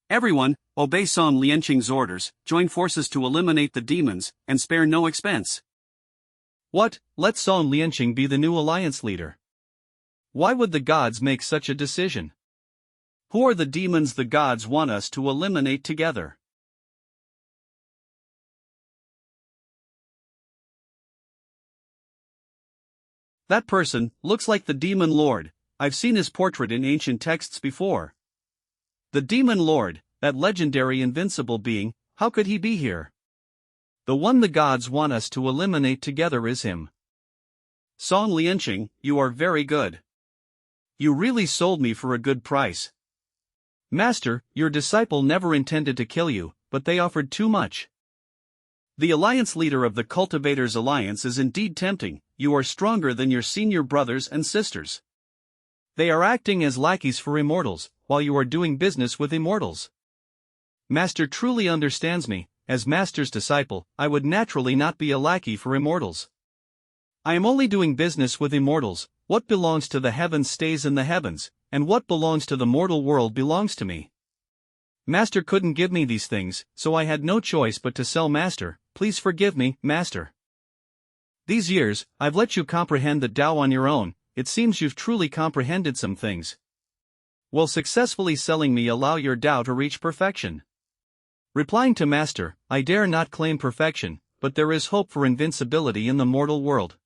Everyone, obey Song Lianqing's orders, join forces to eliminate the demons, and spare no expense. What? Let Song Lianqing be the new alliance leader. Why would the gods make such a decision? Who are the demons the gods want us to eliminate together? That person looks like the demon lord. I've seen his portrait in ancient texts before. The demon lord, that legendary invincible being, how could he be here? The one the gods want us to eliminate together is him. Song Lianqing, you are very good. You really sold me for a good price. Master, your disciple never intended to kill you, but they offered too much. The alliance leader of the Cultivators Alliance is indeed tempting. You are stronger than your senior brothers and sisters. They are acting as lackeys for immortals, while you are doing business with immortals. Master truly understands me. As Master's disciple, I would naturally not be a lackey for immortals. I am only doing business with immortals. What belongs to the heavens stays in the heavens, and what belongs to the mortal world belongs to me. Master couldn't give me these things, so I had no choice but to sell Master. Please forgive me, Master. These years, I've let you comprehend the Tao on your own. It seems you've truly comprehended some things. Will successfully selling me allow your Tao to reach perfection? Replying to Master, I dare not claim perfection, but there is hope for invincibility in the mortal world.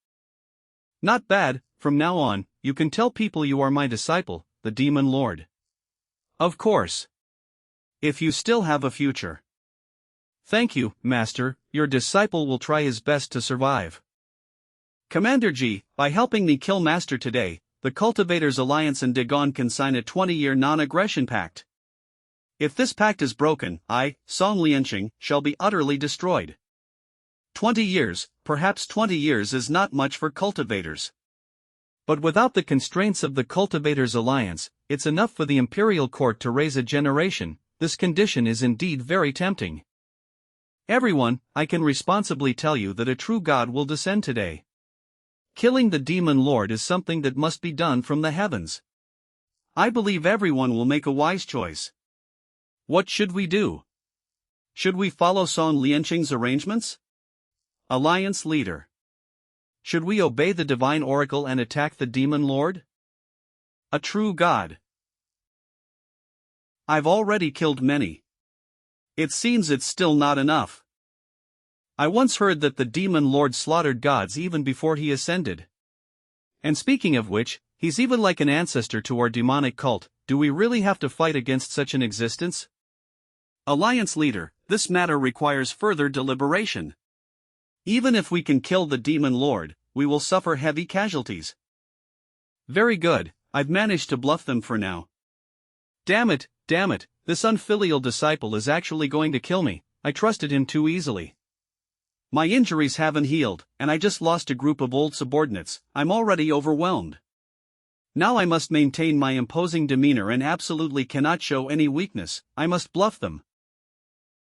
Not bad. From now on, you can tell people you are my disciple, the Demon Lord. Of course. If you still have a future. Thank you, Master, your disciple will try his best to survive. Commander G, by helping me kill Master today, the Cultivators Alliance and Dagon can sign a 20-year non-aggression pact. If this pact is broken, I, Song Lianqing, shall be utterly destroyed. 20 years, perhaps 20 years is not much for cultivators. But without the constraints of the Cultivators Alliance, it's enough for the Imperial Court to raise a generation. This condition is indeed very tempting. Everyone, I can responsibly tell you that a true god will descend today. Killing the Demon Lord is something that must be done from the heavens. I believe everyone will make a wise choice. What should we do? Should we follow Song Lianqing's arrangements? Alliance leader. Should we obey the divine oracle and attack the Demon Lord? A true god. I've already killed many. It seems it's still not enough. I once heard that the Demon Lord slaughtered gods even before he ascended. And speaking of which, he's even like an ancestor to our demonic cult. Do we really have to fight against such an existence? Alliance leader, this matter requires further deliberation. Even if we can kill the Demon Lord, we will suffer heavy casualties. Very good, I've managed to bluff them for now. Damn it, this unfilial disciple is actually going to kill me. I trusted him too easily. My injuries haven't healed, and I just lost a group of old subordinates. I'm already overwhelmed. Now I must maintain my imposing demeanor and absolutely cannot show any weakness. I must bluff them.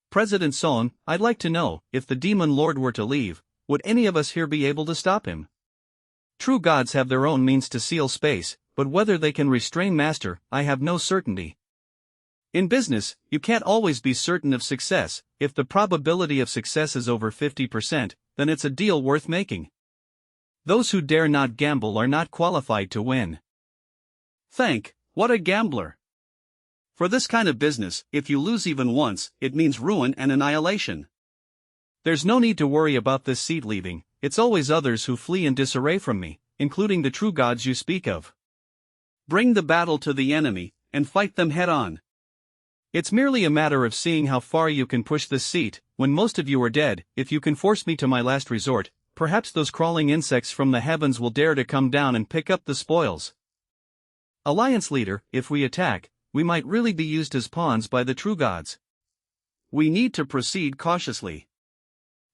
President Song, I'd like to know, if the Demon Lord were to leave, would any of us here be able to stop him? True gods have their own means to seal space, but whether they can restrain Master, I have no certainty. In business, you can't always be certain of success. If the probability of success is over 50%, then it's a deal worth making. Those who dare not gamble are not qualified to win. What a gambler! For this kind of business, if you lose even once, it means ruin and annihilation. There's no need to worry about this seat leaving. It's always others who flee in disarray from me, including the true gods you speak of. Bring the battle to the enemy, and fight them head-on. It's merely a matter of seeing how far you can push this seat. When most of you are dead, if you can force me to my last resort, perhaps those crawling insects from the heavens will dare to come down and pick up the spoils. Alliance leader, if we attack, we might really be used as pawns by the true gods. We need to proceed cautiously.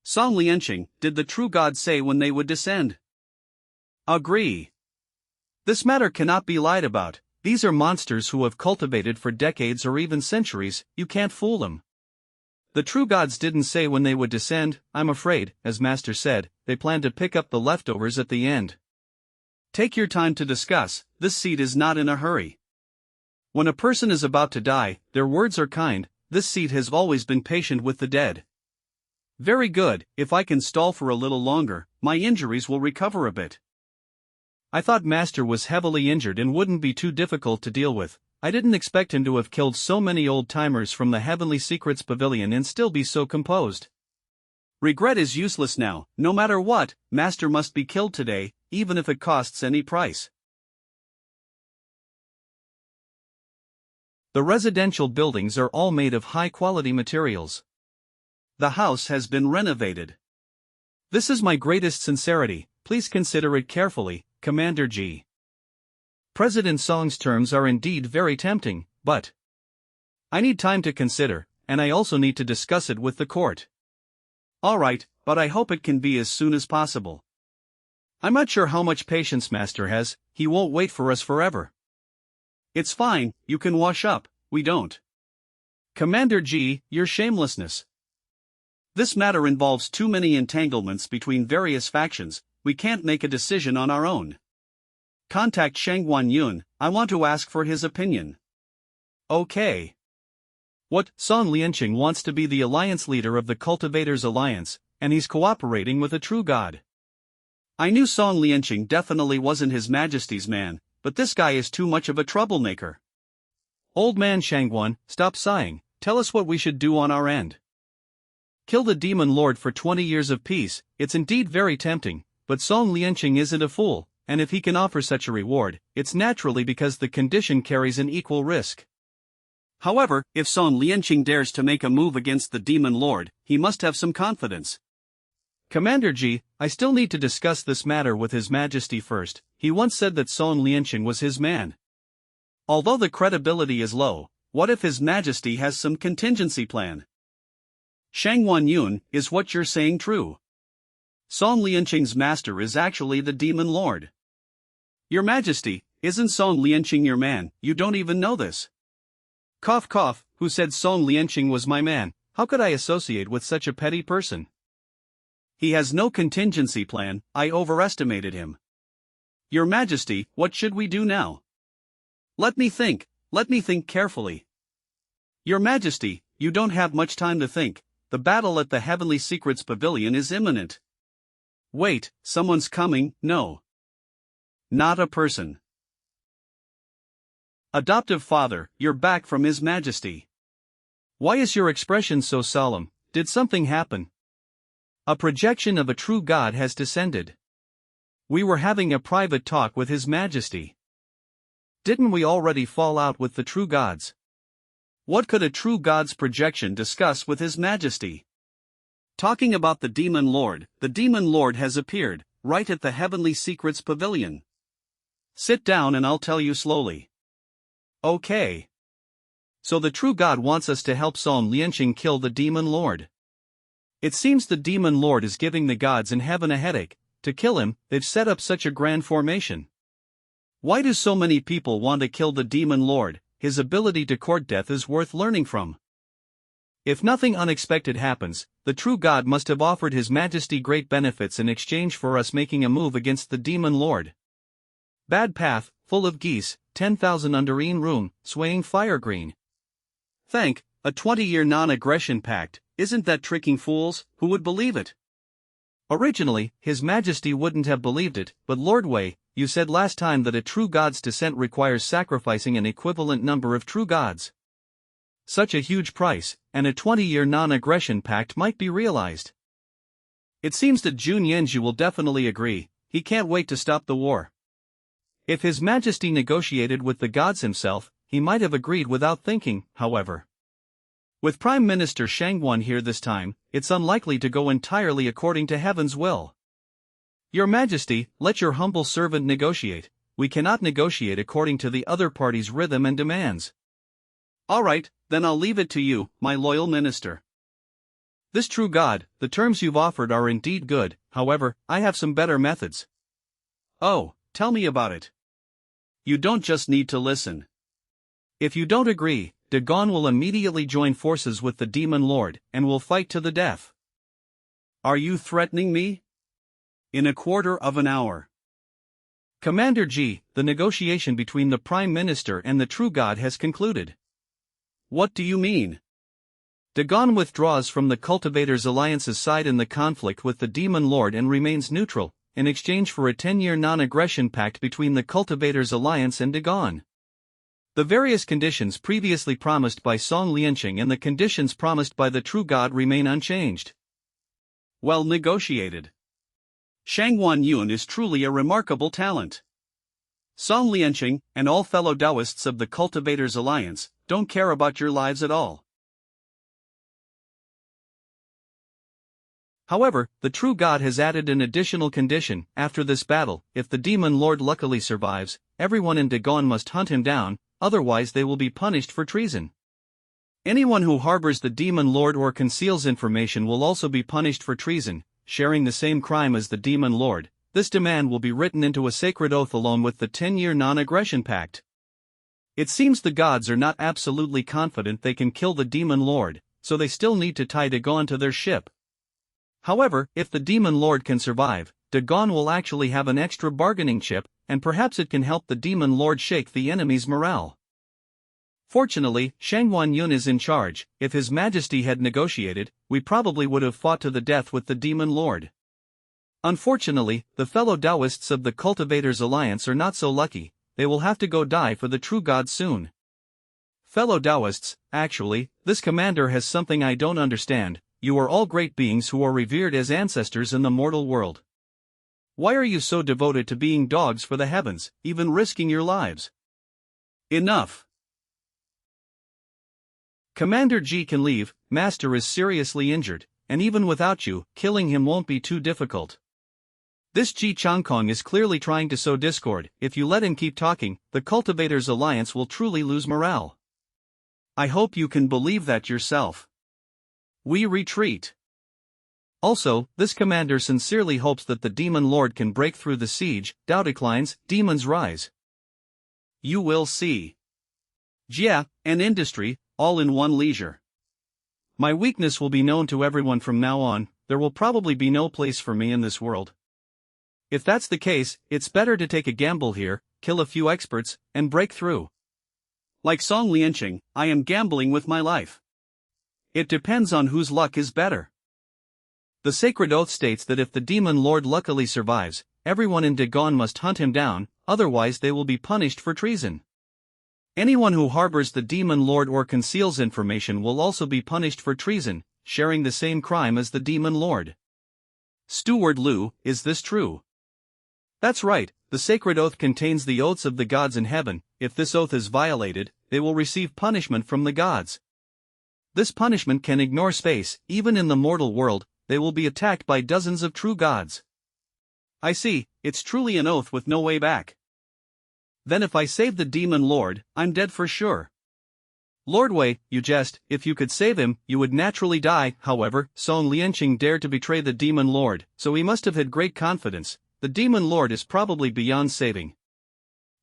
Song Lianqing, did the true gods say when they would descend? Agree. This matter cannot be lied about. These are monsters who have cultivated for decades or even centuries. You can't fool them. The true gods didn't say when they would descend. I'm afraid, as Master said, they plan to pick up the leftovers at the end. Take your time to discuss. This seat is not in a hurry. When a person is about to die, their words are kind, this seat has always been patient with the dead. Very good, if I can stall for a little longer, my injuries will recover a bit. I thought Master was heavily injured and wouldn't be too difficult to deal with. I didn't expect him to have killed so many old-timers from the Heavenly Secrets Pavilion and still be so composed. Regret is useless now. No matter what, Master must be killed today, even if it costs any price. The residential buildings are all made of high-quality materials. The house has been renovated. This is my greatest sincerity, please consider it carefully, Commander G. President Song's terms are indeed very tempting, but I need time to consider, and I also need to discuss it with the court. Alright, but I hope it can be as soon as possible. I'm not sure how much patience Master has, he won't wait for us forever. It's fine, you can wash up, we don't. Commander G, your shamelessness. This matter involves too many entanglements between various factions, we can't make a decision on our own. Contact Shang Guanyun, I want to ask for his opinion. Okay. What? Song Lianqing wants to be the alliance leader of the Cultivators Alliance, and he's cooperating with a true god. I knew Song Lianqing definitely wasn't His Majesty's man, but this guy is too much of a troublemaker. Old man Shangguan, stop sighing, tell us what we should do on our end. Kill the Demon Lord for 20 years of peace, it's indeed very tempting, but Song Lianqing isn't a fool, and if he can offer such a reward, it's naturally because the condition carries an equal risk. However, if Song Lianqing dares to make a move against the Demon Lord, he must have some confidence. Commander G, I still need to discuss this matter with His Majesty first. He once said that Song Lianqing was his man. Although the credibility is low, what if His Majesty has some contingency plan? Shang Guanyun, is what you're saying true? Song Lianqing's master is actually the Demon Lord. Your Majesty, isn't Song Lianqing your man? You don't even know this. Cough cough, who said Song Lianqing was my man? How could I associate with such a petty person? He has no contingency plan, I overestimated him. Your Majesty, what should we do now? Let me think carefully. Your Majesty, you don't have much time to think, the battle at the Heavenly Secrets Pavilion is imminent. Wait, someone's coming, no. Not a person. Adoptive father, you're back from His Majesty. Why is your expression so solemn? Did something happen? A projection of a true god has descended. We were having a private talk with His Majesty. Didn't we already fall out with the true gods? What could a true god's projection discuss with His Majesty? Talking about the Demon Lord has appeared, right at the Heavenly Secrets Pavilion. Sit down and I'll tell you slowly. Okay. So the true god wants us to help Song Lianqing kill the Demon Lord. It seems the Demon Lord is giving the gods in heaven a headache. To kill him, they've set up such a grand formation. Why do so many people want to kill the Demon Lord? His ability to court death is worth learning from. If nothing unexpected happens, the true god must have offered His Majesty great benefits in exchange for us making a move against the Demon Lord. Bad path, full of geese, 10,000 undereen room, swaying fire green. Thank, a 20-year non-aggression pact, isn't that tricking fools? Who would believe it? Originally, His Majesty wouldn't have believed it, but Lord Wei, you said last time that a true god's descent requires sacrificing an equivalent number of true gods. Such a huge price, and a 20-year non-aggression pact might be realized. It seems that Jun Yanzhu will definitely agree, he can't wait to stop the war. If His Majesty negotiated with the gods himself, he might have agreed without thinking, however. With Prime Minister Shangguan here this time, it's unlikely to go entirely according to heaven's will. Your Majesty, let your humble servant negotiate. We cannot negotiate according to the other party's rhythm and demands. Alright, then I'll leave it to you, my loyal minister. This true god, the terms you've offered are indeed good, however, I have some better methods. Oh, tell me about it. You don't just need to listen. If you don't agree, Dagon will immediately join forces with the Demon Lord, and will fight to the death. Are you threatening me? In a quarter of an hour. Commander G, the negotiation between the Prime Minister and the True God has concluded. What do you mean? Dagon withdraws from the Cultivators' Alliance's side in the conflict with the Demon Lord and remains neutral, in exchange for a 10-year non-aggression pact between the Cultivators' Alliance and Dagon. The various conditions previously promised by Song Lianqing and the conditions promised by the true god remain unchanged. Well negotiated. Shanghuan Yun is truly a remarkable talent. Song Lianqing, and all fellow Taoists of the Cultivators' Alliance, don't care about your lives at all. However, the true god has added an additional condition: after this battle, if the Demon Lord luckily survives, everyone in Dagon must hunt him down, otherwise they will be punished for treason. Anyone who harbors the Demon Lord or conceals information will also be punished for treason, sharing the same crime as the Demon Lord. This demand will be written into a sacred oath along with the 10-year non-aggression pact. It seems the gods are not absolutely confident they can kill the Demon Lord, so they still need to tie Dagon to their ship. However, if the Demon Lord can survive, Dagon will actually have an extra bargaining chip, and perhaps it can help the Demon Lord shake the enemy's morale. Fortunately, Shanghuan Yun is in charge. If His Majesty had negotiated, we probably would have fought to the death with the Demon Lord. Unfortunately, the fellow Taoists of the Cultivators' Alliance are not so lucky. They will have to go die for the true god soon. Fellow Taoists, actually, this commander has something I don't understand. You are all great beings who are revered as ancestors in the mortal world. Why are you so devoted to being dogs for the heavens, even risking your lives? Enough. Commander Ji can leave. Master is seriously injured, and even without you, killing him won't be too difficult. This Ji Changkong is clearly trying to sow discord. If you let him keep talking, the Cultivators' Alliance will truly lose morale. I hope you can believe that yourself. We retreat. Also, this commander sincerely hopes that the Demon Lord can break through the siege. Tao declines, demons rise. You will see. Jia, and industry, all in one leisure. My weakness will be known to everyone from now on. There will probably be no place for me in this world. If that's the case, it's better to take a gamble here, kill a few experts, and break through. Like Song Lianqing, I am gambling with my life. It depends on whose luck is better. The sacred oath states that if the Demon Lord luckily survives, everyone in Dagon must hunt him down, otherwise they will be punished for treason. Anyone who harbors the Demon Lord or conceals information will also be punished for treason, sharing the same crime as the Demon Lord. Steward Lu, is this true? That's right, the sacred oath contains the oaths of the gods in heaven. If this oath is violated, they will receive punishment from the gods. This punishment can ignore space. Even in the mortal world, they will be attacked by dozens of true gods. I see, it's truly an oath with no way back. Then if I save the Demon Lord, I'm dead for sure. Lord Wei, you jest. If you could save him, you would naturally die. However, Song Lianqing dared to betray the Demon Lord, so he must have had great confidence. The Demon Lord is probably beyond saving.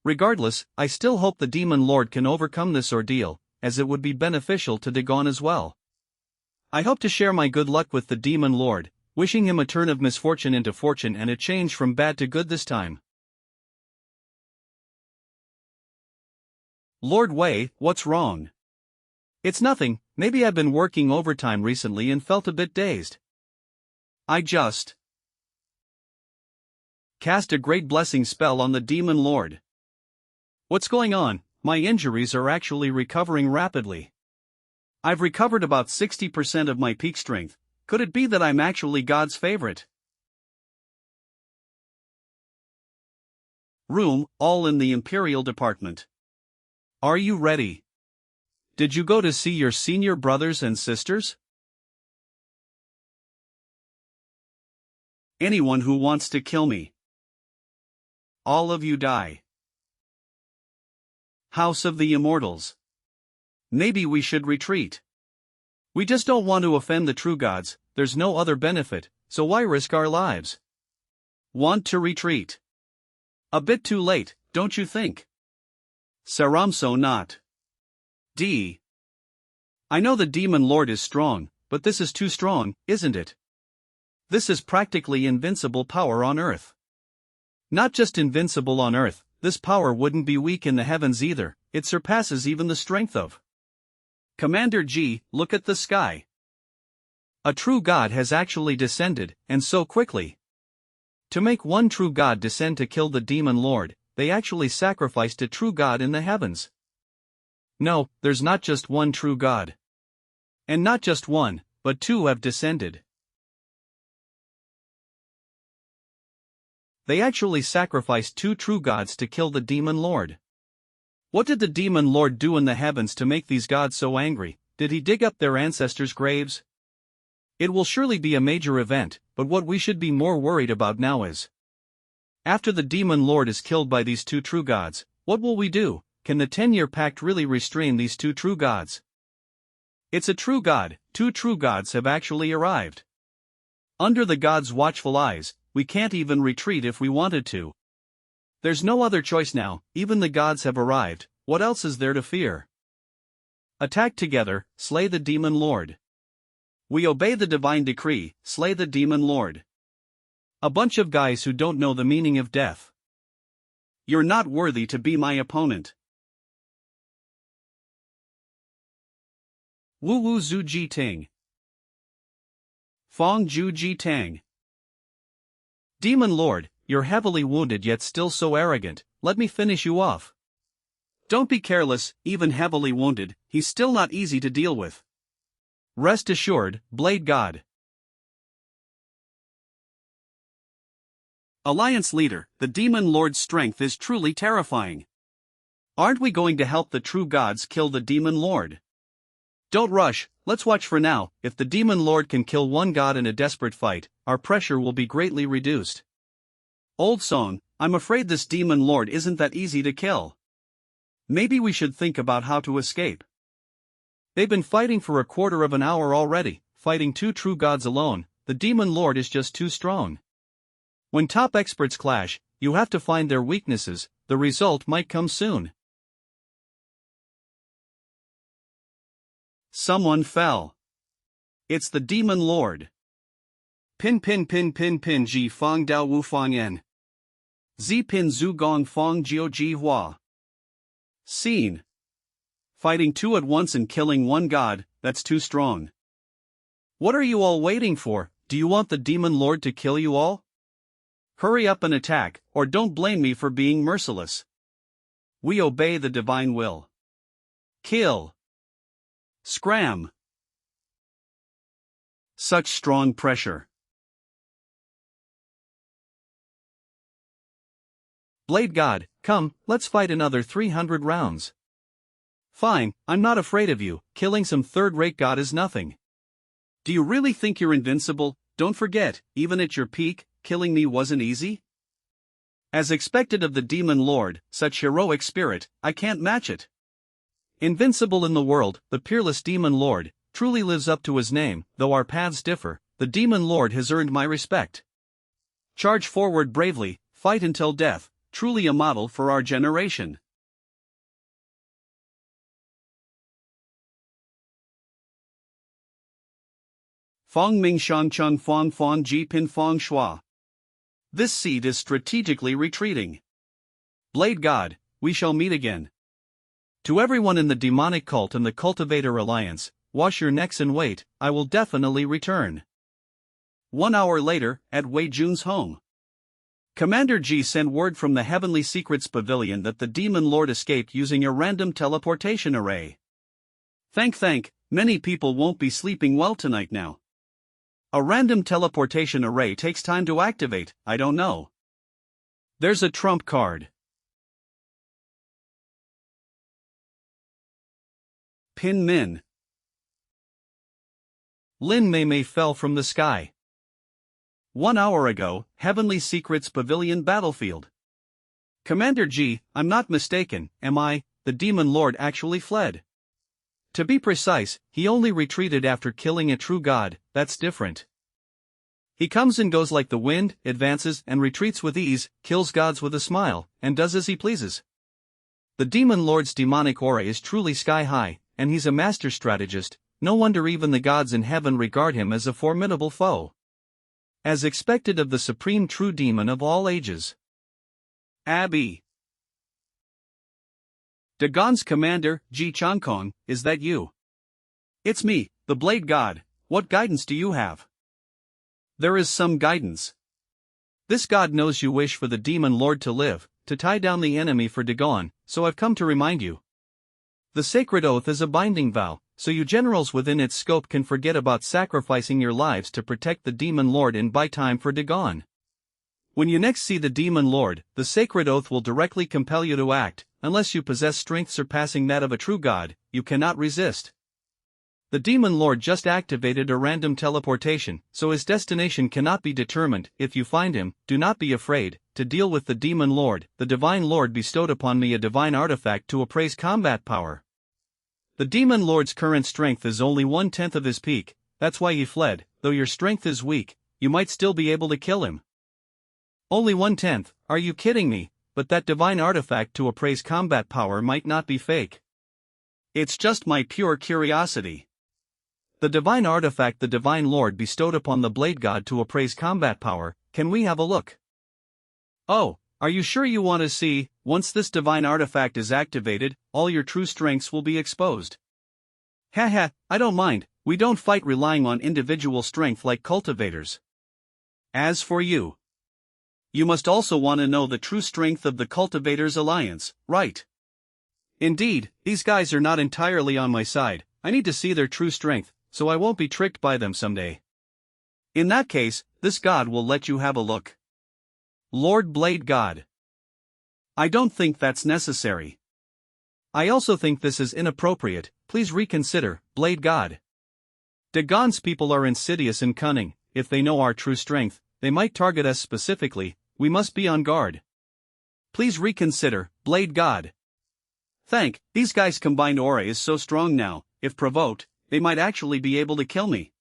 Regardless, I still hope the Demon Lord can overcome this ordeal, as it would be beneficial to Dagon as well. I hope to share my good luck with the Demon Lord, wishing him a turn of misfortune into fortune and a change from bad to good this time. Lord Wei, what's wrong? It's nothing, maybe I've been working overtime recently and felt a bit dazed. I just cast a great blessing spell on the Demon Lord. What's going on? My injuries are actually recovering rapidly. I've recovered about 60% of my peak strength. Could it be that I'm actually God's favorite? Room, all in the Imperial Department. Are you ready? Did you go to see your senior brothers and sisters? Anyone who wants to kill me. All of you die. House of the Immortals. Maybe we should retreat. We just don't want to offend the true gods. There's no other benefit, so why risk our lives? Want to retreat. A bit too late, don't you think? Saramso not. D. I know the Demon Lord is strong, but this is too strong, isn't it? This is practically invincible power on Earth. Not just invincible on Earth, this power wouldn't be weak in the heavens either. It surpasses even the strength of Commander G, look at the sky. A true god has actually descended, and so quickly. To make one true god descend to kill the demon lord, they actually sacrificed a true god in the heavens. No, there's not just one true god. And not just one, but two have descended. They actually sacrificed two true gods to kill the demon lord. What did the demon lord do in the heavens to make these gods so angry? Did he dig up their ancestors' graves? It will surely be a major event, but what we should be more worried about now is, after the demon lord is killed by these two true gods, what will we do? Can the 10-year pact really restrain these two true gods? It's a true god, two true gods have actually arrived. Under the gods' watchful eyes, we can't even retreat if we wanted to. There's no other choice now, even the gods have arrived, what else is there to fear? Attack together, slay the demon lord. We obey the divine decree, slay the demon lord. A bunch of guys who don't know the meaning of death. You're not worthy to be my opponent. Wu Wu Zhu Ji Ting. Fong Ju Ji Tang. Demon Lord, you're heavily wounded yet still so arrogant, let me finish you off. Don't be careless, even heavily wounded, he's still not easy to deal with. Rest assured, Blade God. Alliance Leader, the Demon Lord's strength is truly terrifying. Aren't we going to help the true gods kill the Demon Lord? Don't rush, let's watch for now. If the Demon Lord can kill one god in a desperate fight, our pressure will be greatly reduced. Old song, I'm afraid this Demon Lord isn't that easy to kill. Maybe we should think about how to escape. They've been fighting for a quarter of an hour already, fighting two true gods alone, the Demon Lord is just too strong. When top experts clash, you have to find their weaknesses, the result might come soon. Someone fell. It's the Demon Lord. Pin pin pin pin pin ji fong dao wu fong en. Zi pin zu gong fong jiu ji hua. Scene. Fighting two at once and killing one god, that's too strong. What are you all waiting for? Do you want the Demon Lord to kill you all? Hurry up and attack, or don't blame me for being merciless. We obey the divine will. Kill. Scram. Such strong pressure. Blade God, come, let's fight another 300 rounds. Fine, I'm not afraid of you, killing some third-rate god is nothing. Do you really think you're invincible? Don't forget, even at your peak, killing me wasn't easy? As expected of the Demon Lord, such heroic spirit, I can't match it. Invincible in the world, the peerless Demon Lord, truly lives up to his name, though our paths differ, the Demon Lord has earned my respect. Charge forward bravely, fight until death, truly a model for our generation. Fong Ming Shang Chung Fong Fong Ji Pin Fong Shua. This seed is strategically retreating. Blade God, we shall meet again. To everyone in the demonic cult and the Cultivator Alliance, wash your necks and wait, I will definitely return. 1 hour later, at Wei Jun's home. Commander G sent word from the Heavenly Secrets Pavilion that the Demon Lord escaped using a random teleportation array. Thank, many people won't be sleeping well tonight now. A random teleportation array takes time to activate, I don't know. There's a trump card. Pin Min. Lin Mei Mei fell from the sky. 1 hour ago, Heavenly Secrets Pavilion Battlefield. Commander G, I'm not mistaken, am I? The Demon Lord actually fled. To be precise, he only retreated after killing a true god, that's different. He comes and goes like the wind, advances and retreats with ease, kills gods with a smile, and does as he pleases. The Demon Lord's demonic aura is truly sky high, and he's a master strategist, no wonder even the gods in heaven regard him as a formidable foe. As expected of the supreme true demon of all ages. Abby. Dagon's commander, Ji Changkong, is that you? It's me, the Blade God. What guidance do you have? There is some guidance. This god knows you wish for the demon lord to live, to tie down the enemy for Dagon, so I've come to remind you. The sacred oath is a binding vow, so you generals within its scope can forget about sacrificing your lives to protect the demon lord and buy time for Dagon. When you next see the demon lord, the sacred oath will directly compel you to act. Unless you possess strength surpassing that of a true god, you cannot resist. The demon lord just activated a random teleportation, so his destination cannot be determined. If you find him, do not be afraid. To deal with the demon lord, the divine lord bestowed upon me a divine artifact to appraise combat power. The demon lord's current strength is only 1/10 of his peak, that's why he fled. Though your strength is weak, you might still be able to kill him. Only 1/10, are you kidding me? But that divine artifact to appraise combat power might not be fake. It's just my pure curiosity. The divine artifact the divine lord bestowed upon the blade god to appraise combat power, can we have a look? Oh, are you sure you want to see? Once this divine artifact is activated, all your true strengths will be exposed. Haha, I don't mind, we don't fight relying on individual strength like cultivators. As for you, you must also want to know the true strength of the Cultivators Alliance, right? Indeed, these guys are not entirely on my side. I need to see their true strength, so I won't be tricked by them someday. In that case, this god will let you have a look. Lord Blade God. I don't think that's necessary. I also think this is inappropriate. Please reconsider, Blade God. Dagon's people are insidious and cunning. If they know our true strength, they might target us specifically. We must be on guard. Please reconsider, Blade God. These guys' combined aura is so strong now, if provoked, they might actually be able to kill me.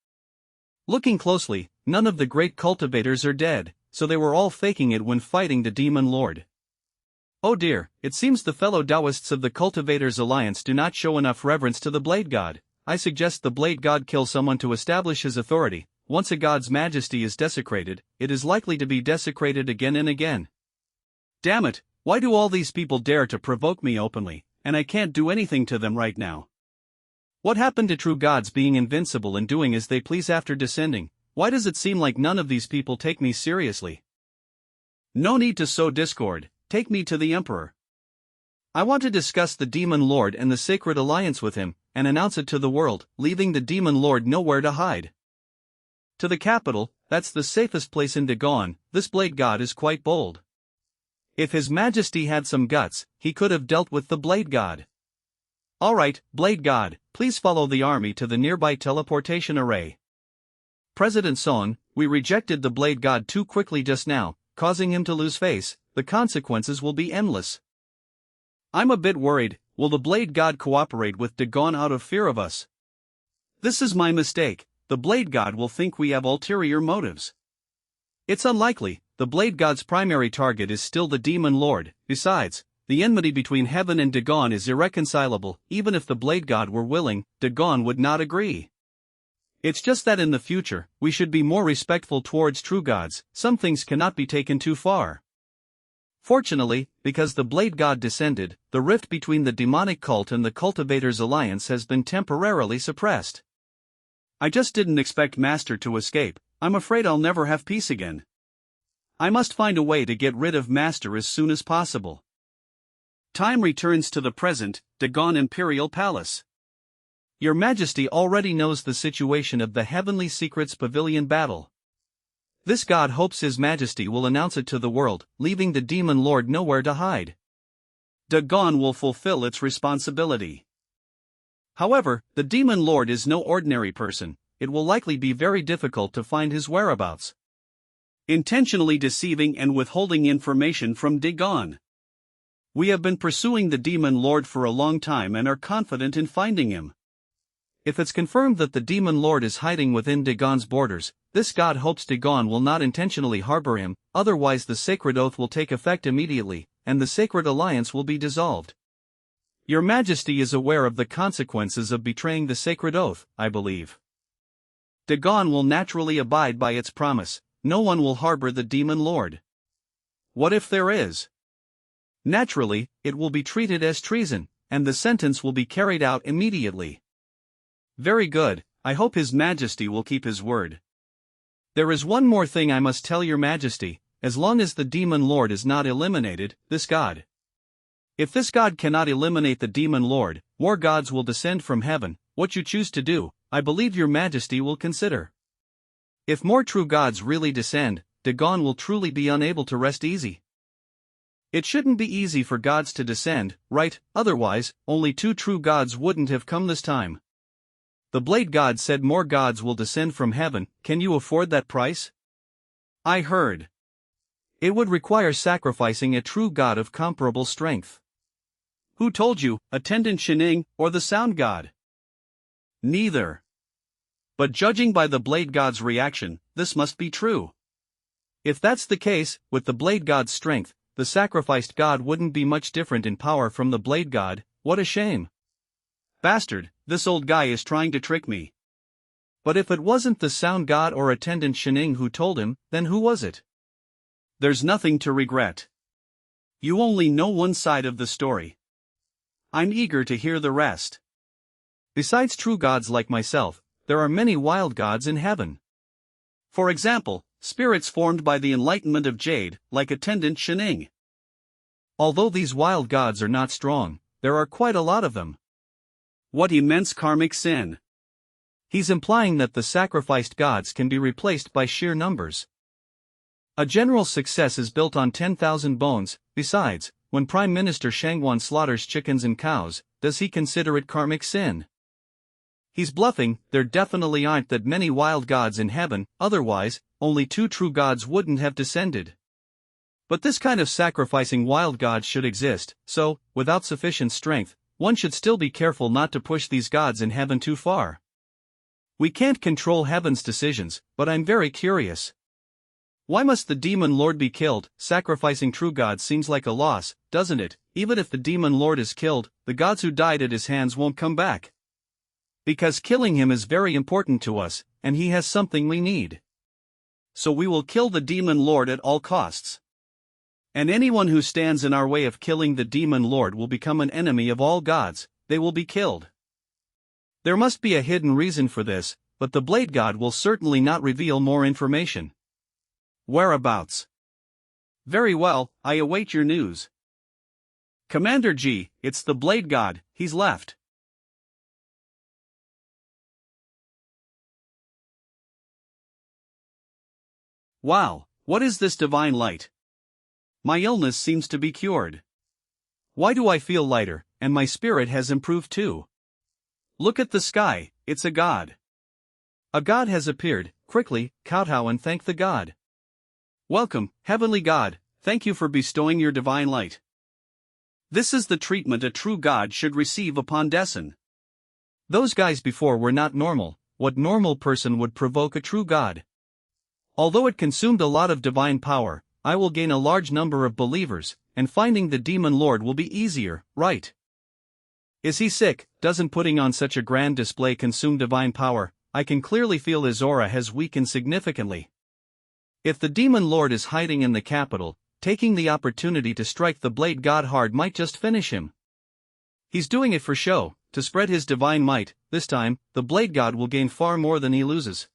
Looking closely, none of the great cultivators are dead, so they were all faking it when fighting the demon lord. Oh dear, it seems the fellow Taoists of the Cultivators Alliance do not show enough reverence to the Blade God. I suggest the Blade God kill someone to establish his authority. Once a god's majesty is desecrated, it is likely to be desecrated again and again. Damn it, why do all these people dare to provoke me openly, and I can't do anything to them right now? What happened to true gods being invincible and doing as they please after descending? Why does it seem like none of these people take me seriously? No need to sow discord, take me to the Emperor. I want to discuss the Demon Lord and the Sacred Alliance with him, and announce it to the world, leaving the Demon Lord nowhere to hide. To the capital, that's the safest place in Dagon. This Blade God is quite bold. If His Majesty had some guts, he could have dealt with the Blade God. Alright, Blade God, please follow the army to the nearby teleportation array. President Son, we rejected the Blade God too quickly just now, causing him to lose face. The consequences will be endless. I'm a bit worried. Will the Blade God cooperate with Dagon out of fear of us? This is my mistake. The Blade God will think we have ulterior motives. It's unlikely. The Blade God's primary target is still the Demon Lord. Besides, the enmity between heaven and Dagon is irreconcilable. Even if the Blade God were willing, Dagon would not agree. It's just that in the future, we should be more respectful towards true gods. Some things cannot be taken too far. Fortunately, because the Blade God descended, the rift between the demonic cult and the Cultivators Alliance has been temporarily suppressed. I just didn't expect Master to escape. I'm afraid I'll never have peace again. I must find a way to get rid of Master as soon as possible. Time returns to the present, Dagon Imperial Palace. Your Majesty already knows the situation of the Heavenly Secrets Pavilion battle. This god hopes His Majesty will announce it to the world, leaving the Demon Lord nowhere to hide. Dagon will fulfill its responsibility. However, the Demon Lord is no ordinary person. It will likely be very difficult to find his whereabouts. Intentionally deceiving and withholding information from Dagon. We have been pursuing the Demon Lord for a long time and are confident in finding him. If it's confirmed that the Demon Lord is hiding within Dagon's borders, this god hopes Dagon will not intentionally harbor him, otherwise the sacred oath will take effect immediately, and the sacred alliance will be dissolved. Your Majesty is aware of the consequences of betraying the sacred oath, I believe. Dagon will naturally abide by its promise. No one will harbor the Demon Lord. What if there is? Naturally, it will be treated as treason, and the sentence will be carried out immediately. Very good, I hope His Majesty will keep his word. There is one more thing I must tell your Majesty, as long as the Demon Lord is not eliminated, this god. If this god cannot eliminate the Demon Lord, more gods will descend from heaven. What you choose to do, I believe your Majesty will consider. If more true gods really descend, Dagon will truly be unable to rest easy. It shouldn't be easy for gods to descend, right? Otherwise, only 2 true gods wouldn't have come this time. The Blade God said more gods will descend from heaven. Can you afford that price? I heard. It would require sacrificing a true god of comparable strength. Who told you, Attendant Shining, or the Sound God? Neither. But judging by the Blade God's reaction, this must be true. If that's the case, with the Blade God's strength, the sacrificed god wouldn't be much different in power from the Blade God. What a shame. Bastard, this old guy is trying to trick me. But if it wasn't the Sound God or Attendant Shining who told him, then who was it? There's nothing to regret. You only know one side of the story. I'm eager to hear the rest. Besides true gods like myself, there are many wild gods in heaven. For example, spirits formed by the enlightenment of jade, like Attendant Shining. Although these wild gods are not strong, there are quite a lot of them. What immense karmic sin! He's implying that the sacrificed gods can be replaced by sheer numbers. A general success is built on 10,000 bones. Besides, when Prime Minister Shangwan slaughters chickens and cows, does he consider it karmic sin? He's bluffing. There definitely aren't that many wild gods in heaven, otherwise, only 2 true gods wouldn't have descended. But this kind of sacrificing wild gods should exist, so, without sufficient strength, one should still be careful not to push these gods in heaven too far. We can't control heaven's decisions, but I'm very curious. Why must the Demon Lord be killed? Sacrificing true gods seems like a loss, doesn't it? Even if the Demon Lord is killed, the gods who died at his hands won't come back. Because killing him is very important to us, and he has something we need. So we will kill the Demon Lord at all costs. And anyone who stands in our way of killing the Demon Lord will become an enemy of all gods. They will be killed. There must be a hidden reason for this, but the Blade God will certainly not reveal more information. Whereabouts? Very well, I await your news. Commander G, it's the Blade God. He's left. Wow, what is this divine light? My illness seems to be cured. Why do I feel lighter, and my spirit has improved too? Look at the sky, it's a god. A god has appeared. Quickly, kowtow and thank the god. Welcome, heavenly god, thank you for bestowing your divine light. This is the treatment a true god should receive upon descent. Those guys before were not normal. What normal person would provoke a true god? Although it consumed a lot of divine power, I will gain a large number of believers, and finding the Demon Lord will be easier, right? Is he sick? Doesn't putting on such a grand display consume divine power? I can clearly feel his aura has weakened significantly. If the Demon Lord is hiding in the capital, taking the opportunity to strike the Blade God hard might just finish him. He's doing it for show, to spread his divine might. This time, the Blade God will gain far more than he loses.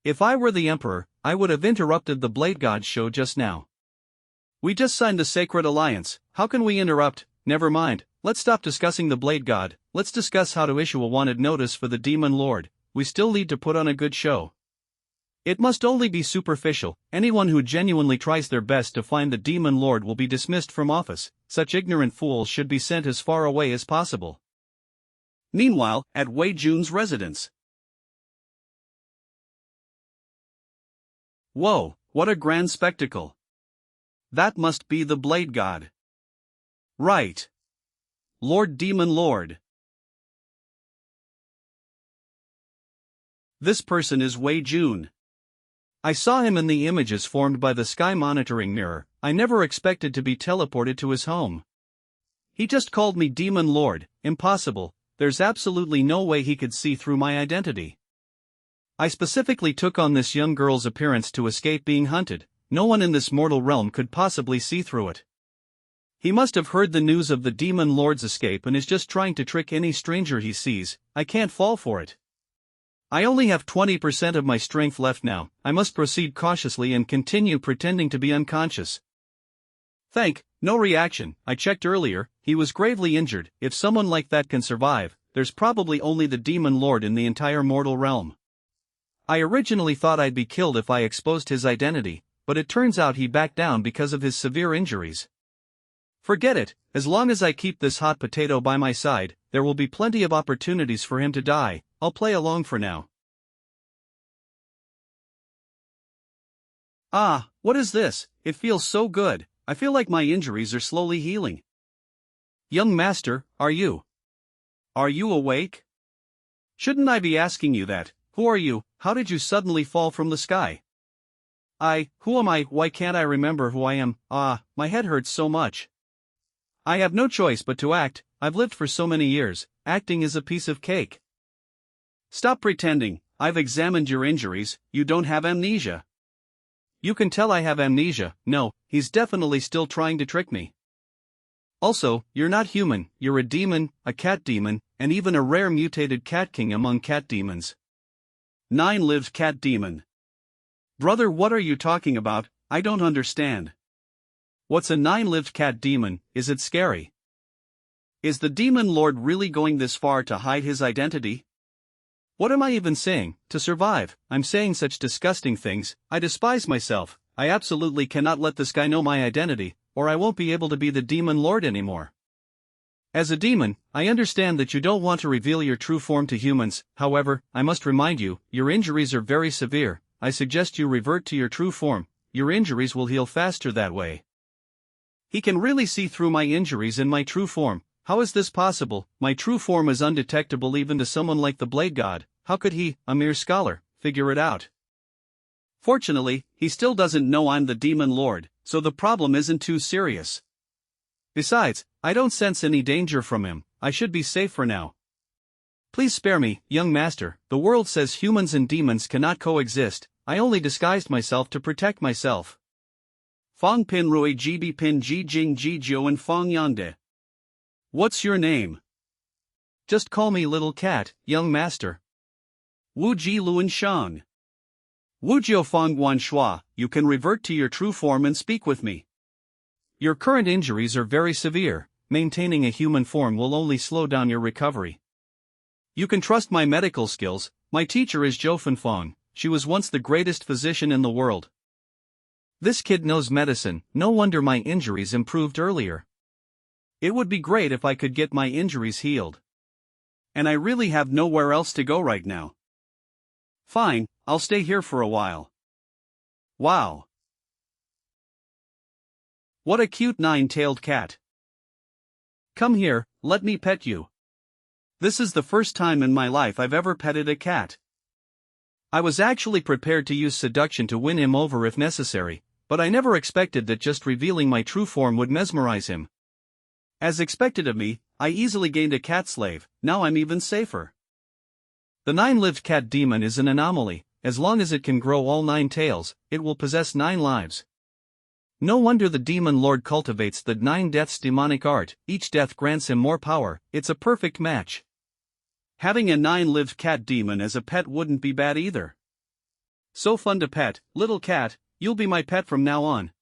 If I were the Emperor, I would have interrupted the Blade God's show just now. We just signed the Sacred Alliance, how can we interrupt? Never mind, let's stop discussing the Blade God, let's discuss how to issue a wanted notice for the Demon Lord. We still need to put on a good show. It must only be superficial. Anyone who genuinely tries their best to find the Demon Lord will be dismissed from office. Such ignorant fools should be sent as far away as possible. Meanwhile, at Wei Jun's residence. Whoa, what a grand spectacle. That must be the Blade God. Right. Lord Demon Lord. This person is Wei Jun. I saw him in the images formed by the sky monitoring mirror. I never expected to be teleported to his home. He just called me Demon Lord. Impossible. There's absolutely no way he could see through my identity. I specifically took on this young girl's appearance to escape being hunted. No one in this mortal realm could possibly see through it. He must have heard the news of the demon lord's escape and is just trying to trick any stranger he sees. I can't fall for it. I only have 20% of my strength left now. I must proceed cautiously and continue pretending to be unconscious. No reaction. I checked earlier, he was gravely injured. If someone like that can survive, there's probably only the demon lord in the entire mortal realm. I originally thought I'd be killed if I exposed his identity, but it turns out he backed down because of his severe injuries. Forget it, as long as I keep this hot potato by my side, there will be plenty of opportunities for him to die. I'll play along for now. Ah, what is this? It feels so good. I feel like my injuries are slowly healing. Young master, are you awake? Shouldn't I be asking you that? Who are you? How did you suddenly fall from the sky? Who am I? Why can't I remember who I am? My head hurts so much. I have no choice but to act. I've lived for so many years. Acting is a piece of cake. Stop pretending. I've examined your injuries. You don't have amnesia. You can tell I have amnesia. No, he's definitely still trying to trick me. Also, you're not human. You're a demon, a cat demon, and even a rare mutated cat king among cat demons. 9-lived cat demon. Brother, what are you talking about? I don't understand. What's a 9-lived cat demon? Is it scary? Is the demon lord really going this far to hide his identity? What am I even saying? To survive, I'm saying such disgusting things. I despise myself. I absolutely cannot let this guy know my identity, or I won't be able to be the demon lord anymore. As a demon, I understand that you don't want to reveal your true form to humans. However, I must remind you, your injuries are very severe. I suggest you revert to your true form. Your injuries will heal faster that way. He can really see through my injuries in my true form. How is this possible? My true form is undetectable even to someone like the Blade God. How could he, a mere scholar, figure it out? Fortunately, he still doesn't know I'm the demon lord, so the problem isn't too serious. Besides, I don't sense any danger from him. I should be safe for now. Please spare me, young master. The world says humans and demons cannot coexist. I only disguised myself to protect myself. Fong Pin Rui Jibi Pin Ji Jing Ji Jiu and Fong Yangde. What's your name? Just call me Little Cat, young master. Wu Ji Luan Shang. Wu Jiu Fong Guan Shua, you can revert to your true form and speak with me. Your current injuries are very severe. Maintaining a human form will only slow down your recovery. You can trust my medical skills. My teacher is Zhou Fenfong. She was once the greatest physician in the world. This kid knows medicine. No wonder my injuries improved earlier. It would be great if I could get my injuries healed. And I really have nowhere else to go right now. Fine, I'll stay here for a while. Wow. What a cute 9-tailed cat. Come here, let me pet you. This is the first time in my life I've ever petted a cat. I was actually prepared to use seduction to win him over if necessary, but I never expected that just revealing my true form would mesmerize him. As expected of me, I easily gained a cat slave. Now I'm even safer. The 9-lived cat demon is an anomaly. As long as it can grow all 9 tails, it will possess 9 lives. No wonder the demon lord cultivates the 9 deaths demonic art. Each death grants him more power. It's a perfect match. Having a 9-lived cat demon as a pet wouldn't be bad either. So fun to pet. Little cat, you'll be my pet from now on.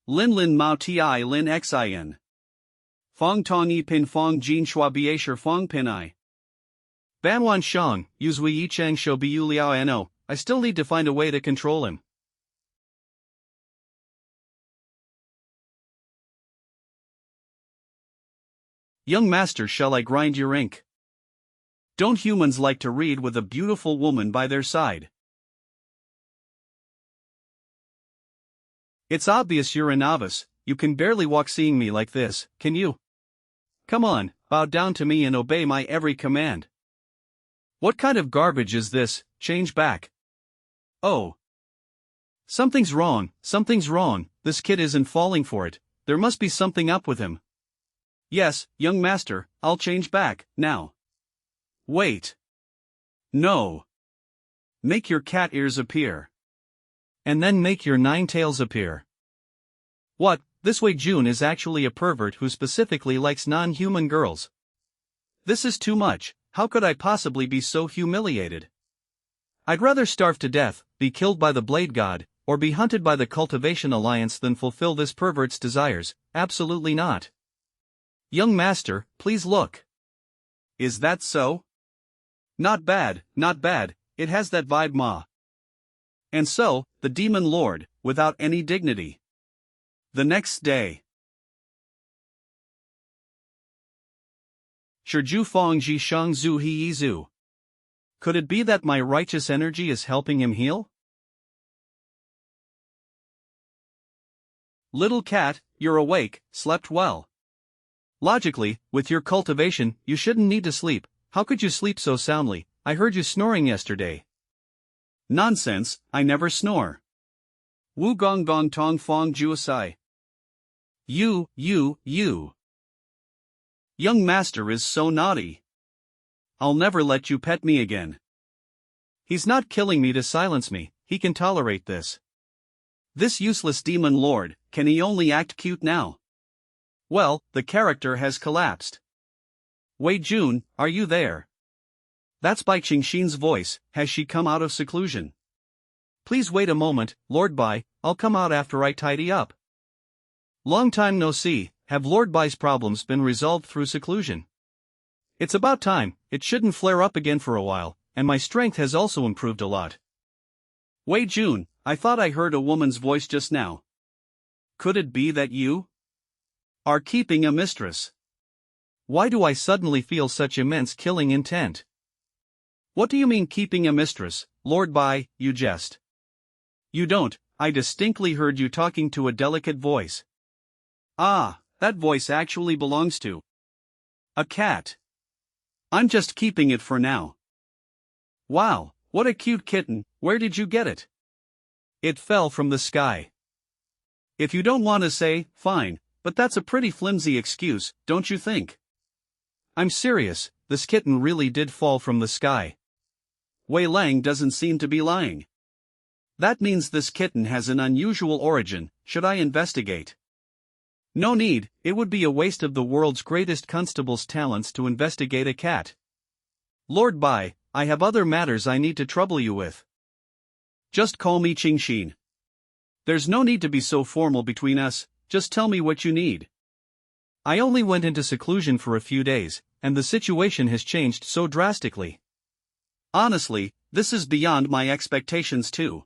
Lin Lin Mao Ti Lin Xin. Fong Tong Yi Pin Fong Jin Shua Biasher Fong Pin I. Banwan Shang, Yuzui Yi Chang Shou Biu Liao No. I still need to find a way to control him. Young master, shall I grind your ink? Don't humans like to read with a beautiful woman by their side? It's obvious you're a novice. You can barely walk seeing me like this, can you? Come on, bow down to me and obey my every command. What kind of garbage is this? Change back. Oh. Something's wrong, this kid isn't falling for it. There must be something up with him. Yes, young master, I'll change back, now. Wait. No. Make your cat ears appear. And then make your 9 tails appear. What, This Wei Jun is actually a pervert who specifically likes non-human girls. This is too much. How could I possibly be so humiliated? I'd rather starve to death, be killed by the Blade God, or be hunted by the Cultivation Alliance than fulfill this pervert's desires. Absolutely not. Young master, please look. Is that so? Not bad, not bad, it has that vibe, ma. And so, the demon lord, without any dignity. The next day. Shiju Fong Ji Shang Zhu He Zhu. Could it be that my righteous energy is helping him heal? Little cat, you're awake, slept well. Logically, with your cultivation, you shouldn't need to sleep. How could you sleep so soundly? I heard you snoring yesterday. Nonsense, I never snore. Wu gong gong tong fong juasai. You. Young master is so naughty. I'll never let you pet me again. He's not killing me to silence me, he can tolerate this. This useless demon lord, can he only act cute now? Well, the character has collapsed. Wei Jun, are you there? That's Bai Qingxin's voice. Has she come out of seclusion? Please wait a moment, Lord Bai, I'll come out after I tidy up. Long time no see, have Lord Bai's problems been resolved through seclusion? It's about time, it shouldn't flare up again for a while, and my strength has also improved a lot. Wei Jun, I thought I heard a woman's voice just now. Could it be that you are keeping a mistress? Why do I suddenly feel such immense killing intent? What do you mean keeping a mistress, Lord Bai, you jest? You don't, I distinctly heard you talking to a delicate voice. Ah, that voice actually belongs to a cat. I'm just keeping it for now. Wow, what a cute kitten, where did you get it? It fell from the sky. If you don't want to say, fine, but that's a pretty flimsy excuse, don't you think? I'm serious, this kitten really did fall from the sky. Wei Lang doesn't seem to be lying. That means this kitten has an unusual origin. Should I investigate? No need, it would be a waste of the world's greatest constable's talents to investigate a cat. Lord Bai, I have other matters I need to trouble you with. Just call me Qingxin. There's no need to be so formal between us, just tell me what you need. I only went into seclusion for a few days, and the situation has changed so drastically. Honestly, this is beyond my expectations too.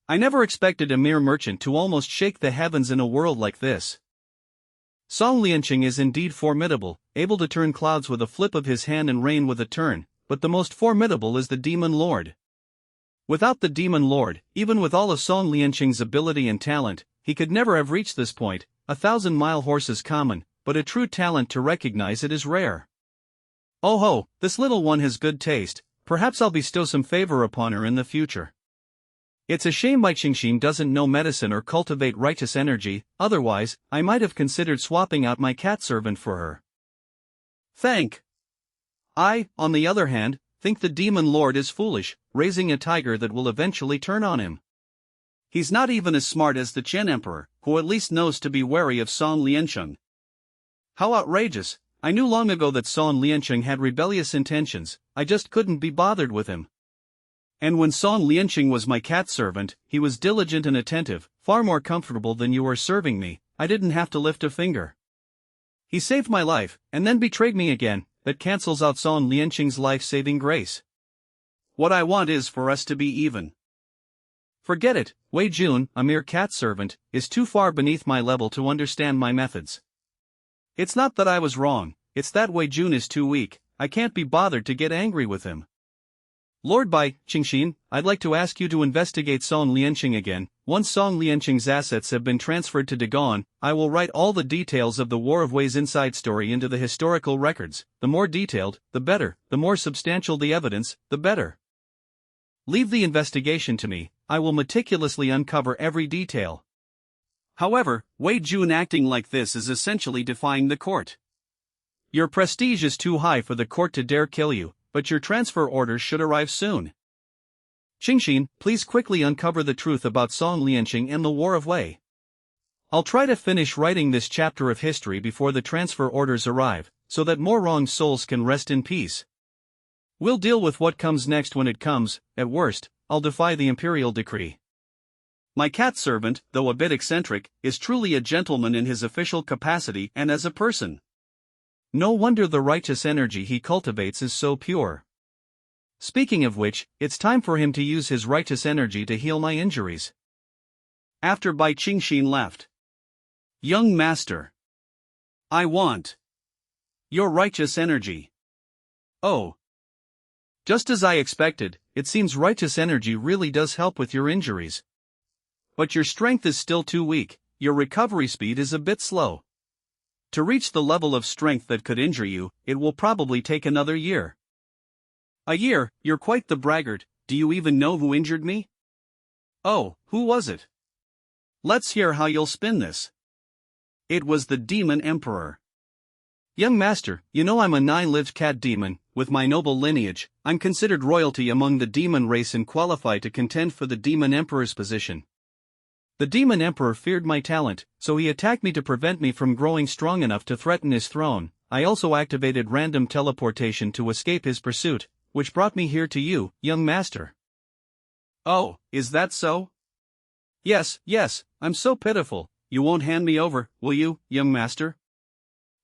I never expected a mere merchant to almost shake the heavens in a world like this. Song Lianqing is indeed formidable, able to turn clouds with a flip of his hand and rain with a turn, but the most formidable is the Demon Lord. Without the Demon Lord, even with all of Song Lianqing's ability and talent, he could never have reached this point. 1,000-mile horse is common, but a true talent to recognize it is rare. Oh ho, this little one has good taste, perhaps I'll bestow some favor upon her in the future. It's a shame Bai Qingxin doesn't know medicine or cultivate righteous energy, otherwise, I might have considered swapping out my cat servant for her. I, on the other hand, think the Demon Lord is foolish, raising a tiger that will eventually turn on him. He's not even as smart as the Chen Emperor, who at least knows to be wary of Song Lianqing. How outrageous! I knew long ago that Song Lianqing had rebellious intentions, I just couldn't be bothered with him. And when Song Lianqing was my cat servant, he was diligent and attentive, far more comfortable than you are serving me. I didn't have to lift a finger. He saved my life, and then betrayed me again. That cancels out Song Lianqing's life-saving grace. What I want is for us to be even. Forget it, Wei Jun, a mere cat servant, is too far beneath my level to understand my methods. It's not that I was wrong, it's that Wei Jun is too weak, I can't be bothered to get angry with him. Lord Bai Qingxin, I'd like to ask you to investigate Song Lianqing again. Once Song Lianqing's assets have been transferred to Dagon, I will write all the details of the War of Wei's inside story into the historical records. The more detailed, the better, the more substantial the evidence, the better. Leave the investigation to me, I will meticulously uncover every detail. However, Wei Jun acting like this is essentially defying the court. Your prestige is too high for the court to dare kill you, but your transfer orders should arrive soon. Qingxin, please quickly uncover the truth about Song Lianqing and the War of Wei. I'll try to finish writing this chapter of history before the transfer orders arrive, so that more wronged souls can rest in peace. We'll deal with what comes next when it comes. At worst, I'll defy the imperial decree. My cat servant, though a bit eccentric, is truly a gentleman in his official capacity and as a person. No wonder the righteous energy he cultivates is so pure. Speaking of which, it's time for him to use his righteous energy to heal my injuries. After Bai Qingxin left. Young master. I want your righteous energy. Oh. Just as I expected, it seems righteous energy really does help with your injuries. But your strength is still too weak, your recovery speed is a bit slow. To reach the level of strength that could injure you, it will probably take another year. A year? You're quite the braggart. Do you even know who injured me? Oh, who was it? Let's hear how you'll spin this. It was the Demon Emperor. Young master, you know I'm a 9-lived cat demon. With my noble lineage, I'm considered royalty among the demon race and qualified to contend for the Demon Emperor's position. The Demon Emperor feared my talent, so he attacked me to prevent me from growing strong enough to threaten his throne. I also activated random teleportation to escape his pursuit, which brought me here to you, young master. Oh, is that so? Yes, I'm so pitiful. You won't hand me over, will you, young master?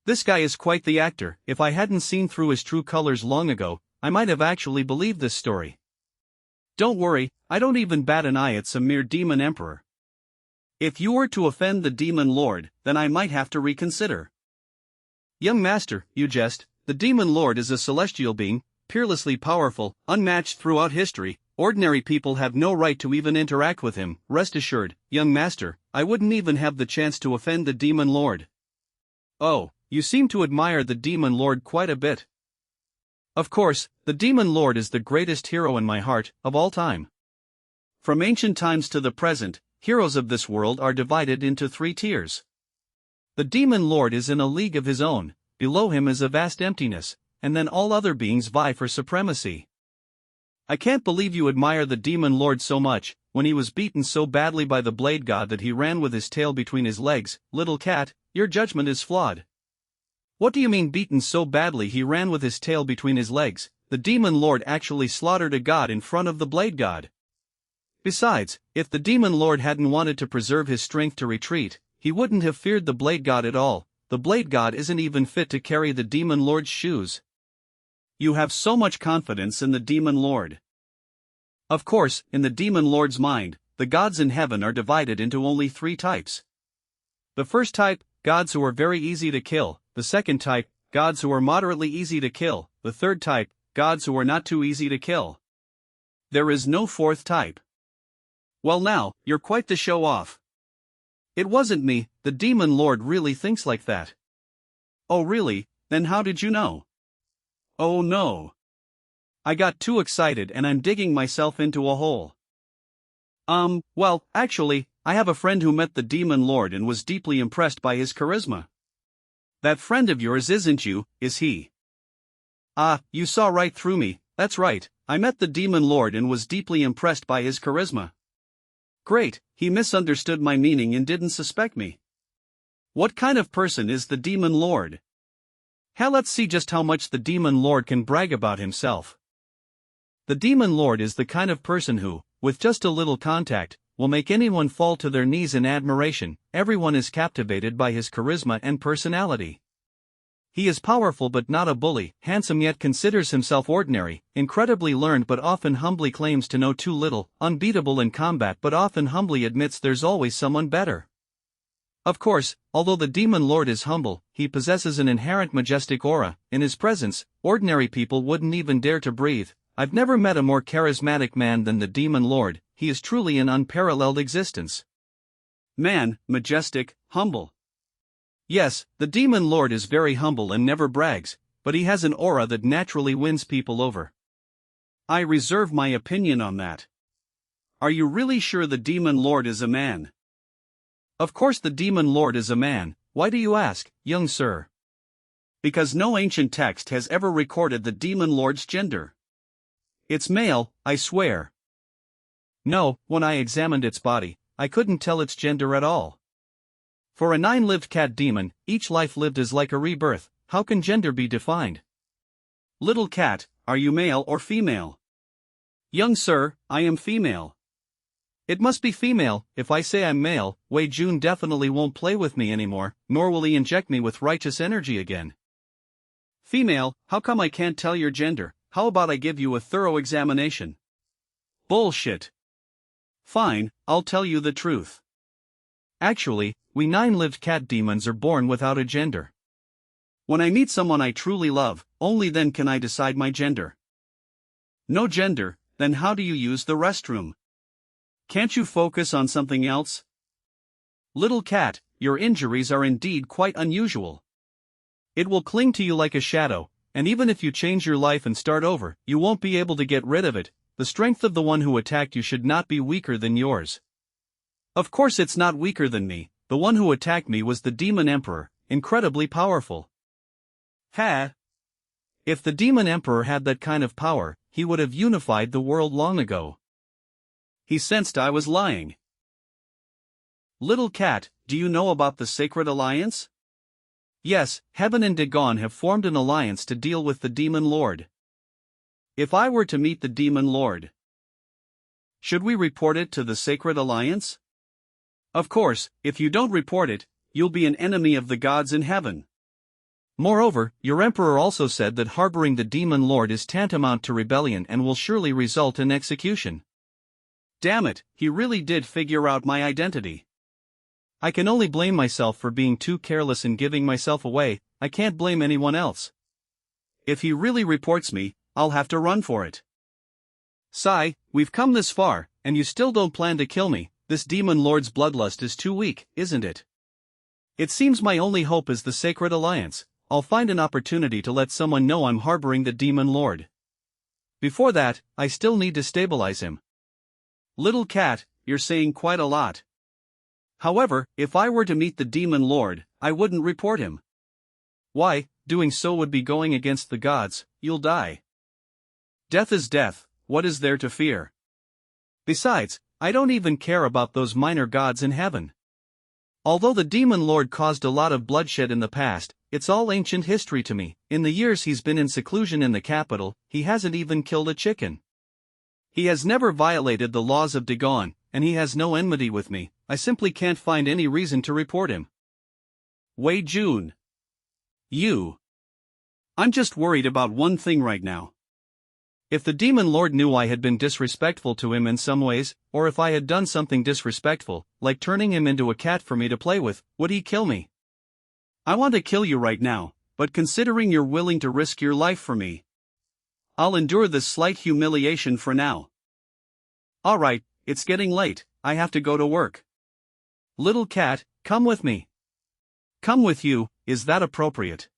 This guy is quite the actor. If I hadn't seen through his true colors long ago, I might have actually believed this story. Don't worry, I don't even bat an eye at some mere Demon Emperor. If you were to offend the Demon Lord, then I might have to reconsider. Young master, you jest. The Demon Lord is a celestial being, peerlessly powerful, unmatched throughout history. Ordinary people have no right to even interact with him. Rest assured, young master, I wouldn't even have the chance to offend the Demon Lord. Oh, you seem to admire the Demon Lord quite a bit. Of course, the Demon Lord is the greatest hero in my heart, of all time. From ancient times to the present, heroes of this world are divided into 3 tiers. The Demon Lord is in a league of his own, below him is a vast emptiness, and then all other beings vie for supremacy. I can't believe you admire the Demon Lord so much. When he was beaten so badly by the Blade God that he ran with his tail between his legs, little cat, your judgment is flawed. What do you mean beaten so badly he ran with his tail between his legs? The Demon Lord actually slaughtered a god in front of the Blade God. Besides, if the Demon Lord hadn't wanted to preserve his strength to retreat, he wouldn't have feared the Blade God at all. The Blade God isn't even fit to carry the Demon Lord's shoes. You have so much confidence in the Demon Lord. Of course, in the Demon Lord's mind, the gods in heaven are divided into only 3 types. The first type, gods who are very easy to kill. The second type, gods who are moderately easy to kill. The third type, gods who are not too easy to kill. There is no 4th type. Well now, you're quite the show-off. It wasn't me, the Demon Lord really thinks like that. Oh really? Then how did you know? Oh no. I got too excited and I'm digging myself into a hole. Well, actually, I have a friend who met the Demon Lord and was deeply impressed by his charisma. That friend of yours isn't you, is he? Ah, you saw right through me. That's right, I met the Demon Lord and was deeply impressed by his charisma. Great, he misunderstood my meaning and didn't suspect me. What kind of person is the Demon Lord? Hell, let's see just how much the Demon Lord can brag about himself. The Demon Lord is the kind of person who, with just a little contact, will make anyone fall to their knees in admiration. Everyone is captivated by his charisma and personality. He is powerful but not a bully, handsome yet considers himself ordinary, incredibly learned but often humbly claims to know too little, unbeatable in combat but often humbly admits there's always someone better. Of course, although the Demon Lord is humble, he possesses an inherent majestic aura. In his presence, ordinary people wouldn't even dare to breathe. I've never met a more charismatic man than the Demon Lord. He is truly an unparalleled existence. Man, majestic, humble. Yes, the Demon Lord is very humble and never brags, but he has an aura that naturally wins people over. I reserve my opinion on that. Are you really sure the Demon Lord is a man? Of course the Demon Lord is a man. Why do you ask, young sir? Because no ancient text has ever recorded the Demon Lord's gender. It's male, I swear. No, when I examined its body, I couldn't tell its gender at all. For a 9-lived cat demon, each life lived is like a rebirth. How can gender be defined? Little cat, are you male or female? Young sir, I am female. It must be female. If I say I'm male, Wei Jun definitely won't play with me anymore, nor will he inject me with righteous energy again. Female, how come I can't tell your gender? How about I give you a thorough examination? Bullshit. Fine, I'll tell you the truth. Actually, we 9-lived cat demons are born without a gender. When I meet someone I truly love, only then can I decide my gender. No gender, then how do you use the restroom? Can't you focus on something else? Little cat, your injuries are indeed quite unusual. It will cling to you like a shadow, and even if you change your life and start over, you won't be able to get rid of it. The strength of the one who attacked you should not be weaker than yours. Of course it's not weaker than me. The one who attacked me was the Demon Emperor, incredibly powerful. If the Demon Emperor had that kind of power, he would have unified the world long ago. He sensed I was lying. Little cat, do you know about the Sacred Alliance? Yes, Heaven and Dagon have formed an alliance to deal with the Demon Lord. If I were to meet the Demon Lord, should we report it to the Sacred Alliance? Of course, if you don't report it, you'll be an enemy of the gods in heaven. Moreover, your emperor also said that harboring the Demon Lord is tantamount to rebellion and will surely result in execution. Damn it, he really did figure out my identity. I can only blame myself for being too careless in giving myself away. I can't blame anyone else. If he really reports me, I'll have to run for it. Sigh, we've come this far, and you still don't plan to kill me. This Demon Lord's bloodlust is too weak, isn't it? It seems my only hope is the Sacred Alliance. I'll find an opportunity to let someone know I'm harboring the Demon Lord. Before that, I still need to stabilize him. Little cat, you're saying quite a lot. However, if I were to meet the Demon Lord, I wouldn't report him. Why? Doing so would be going against the gods. You'll die. Death is death. What is there to fear? Besides, I don't even care about those minor gods in heaven. Although the Demon Lord caused a lot of bloodshed in the past, it's all ancient history to me. In the years he's been in seclusion in the capital, he hasn't even killed a chicken. He has never violated the laws of Dagon, and he has no enmity with me. I simply can't find any reason to report him. Wei Jun. I'm just worried about one thing right now. If the Demon Lord knew I had been disrespectful to him in some ways, or if I had done something disrespectful, like turning him into a cat for me to play with, would he kill me? I want to kill you right now, but considering you're willing to risk your life for me, I'll endure this slight humiliation for now. Alright, it's getting late, I have to go to work. Little cat, come with me. Come with you, is that appropriate?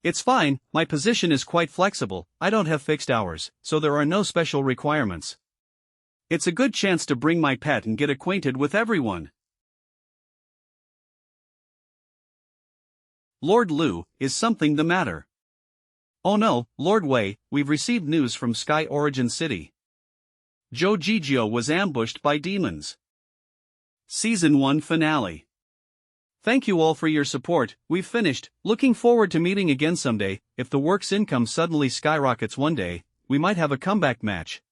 It's fine, my position is quite flexible, I don't have fixed hours, so there are no special requirements. It's a good chance to bring my pet and get acquainted with everyone. Lord Lu, is something the matter? Oh no, Lord Wei, we've received news from Sky Origin City. Zhou Jijio was ambushed by demons. Season 1 Finale. Thank you all for your support, we've finished, looking forward to meeting again someday. If the work's income suddenly skyrockets one day, we might have a comeback match.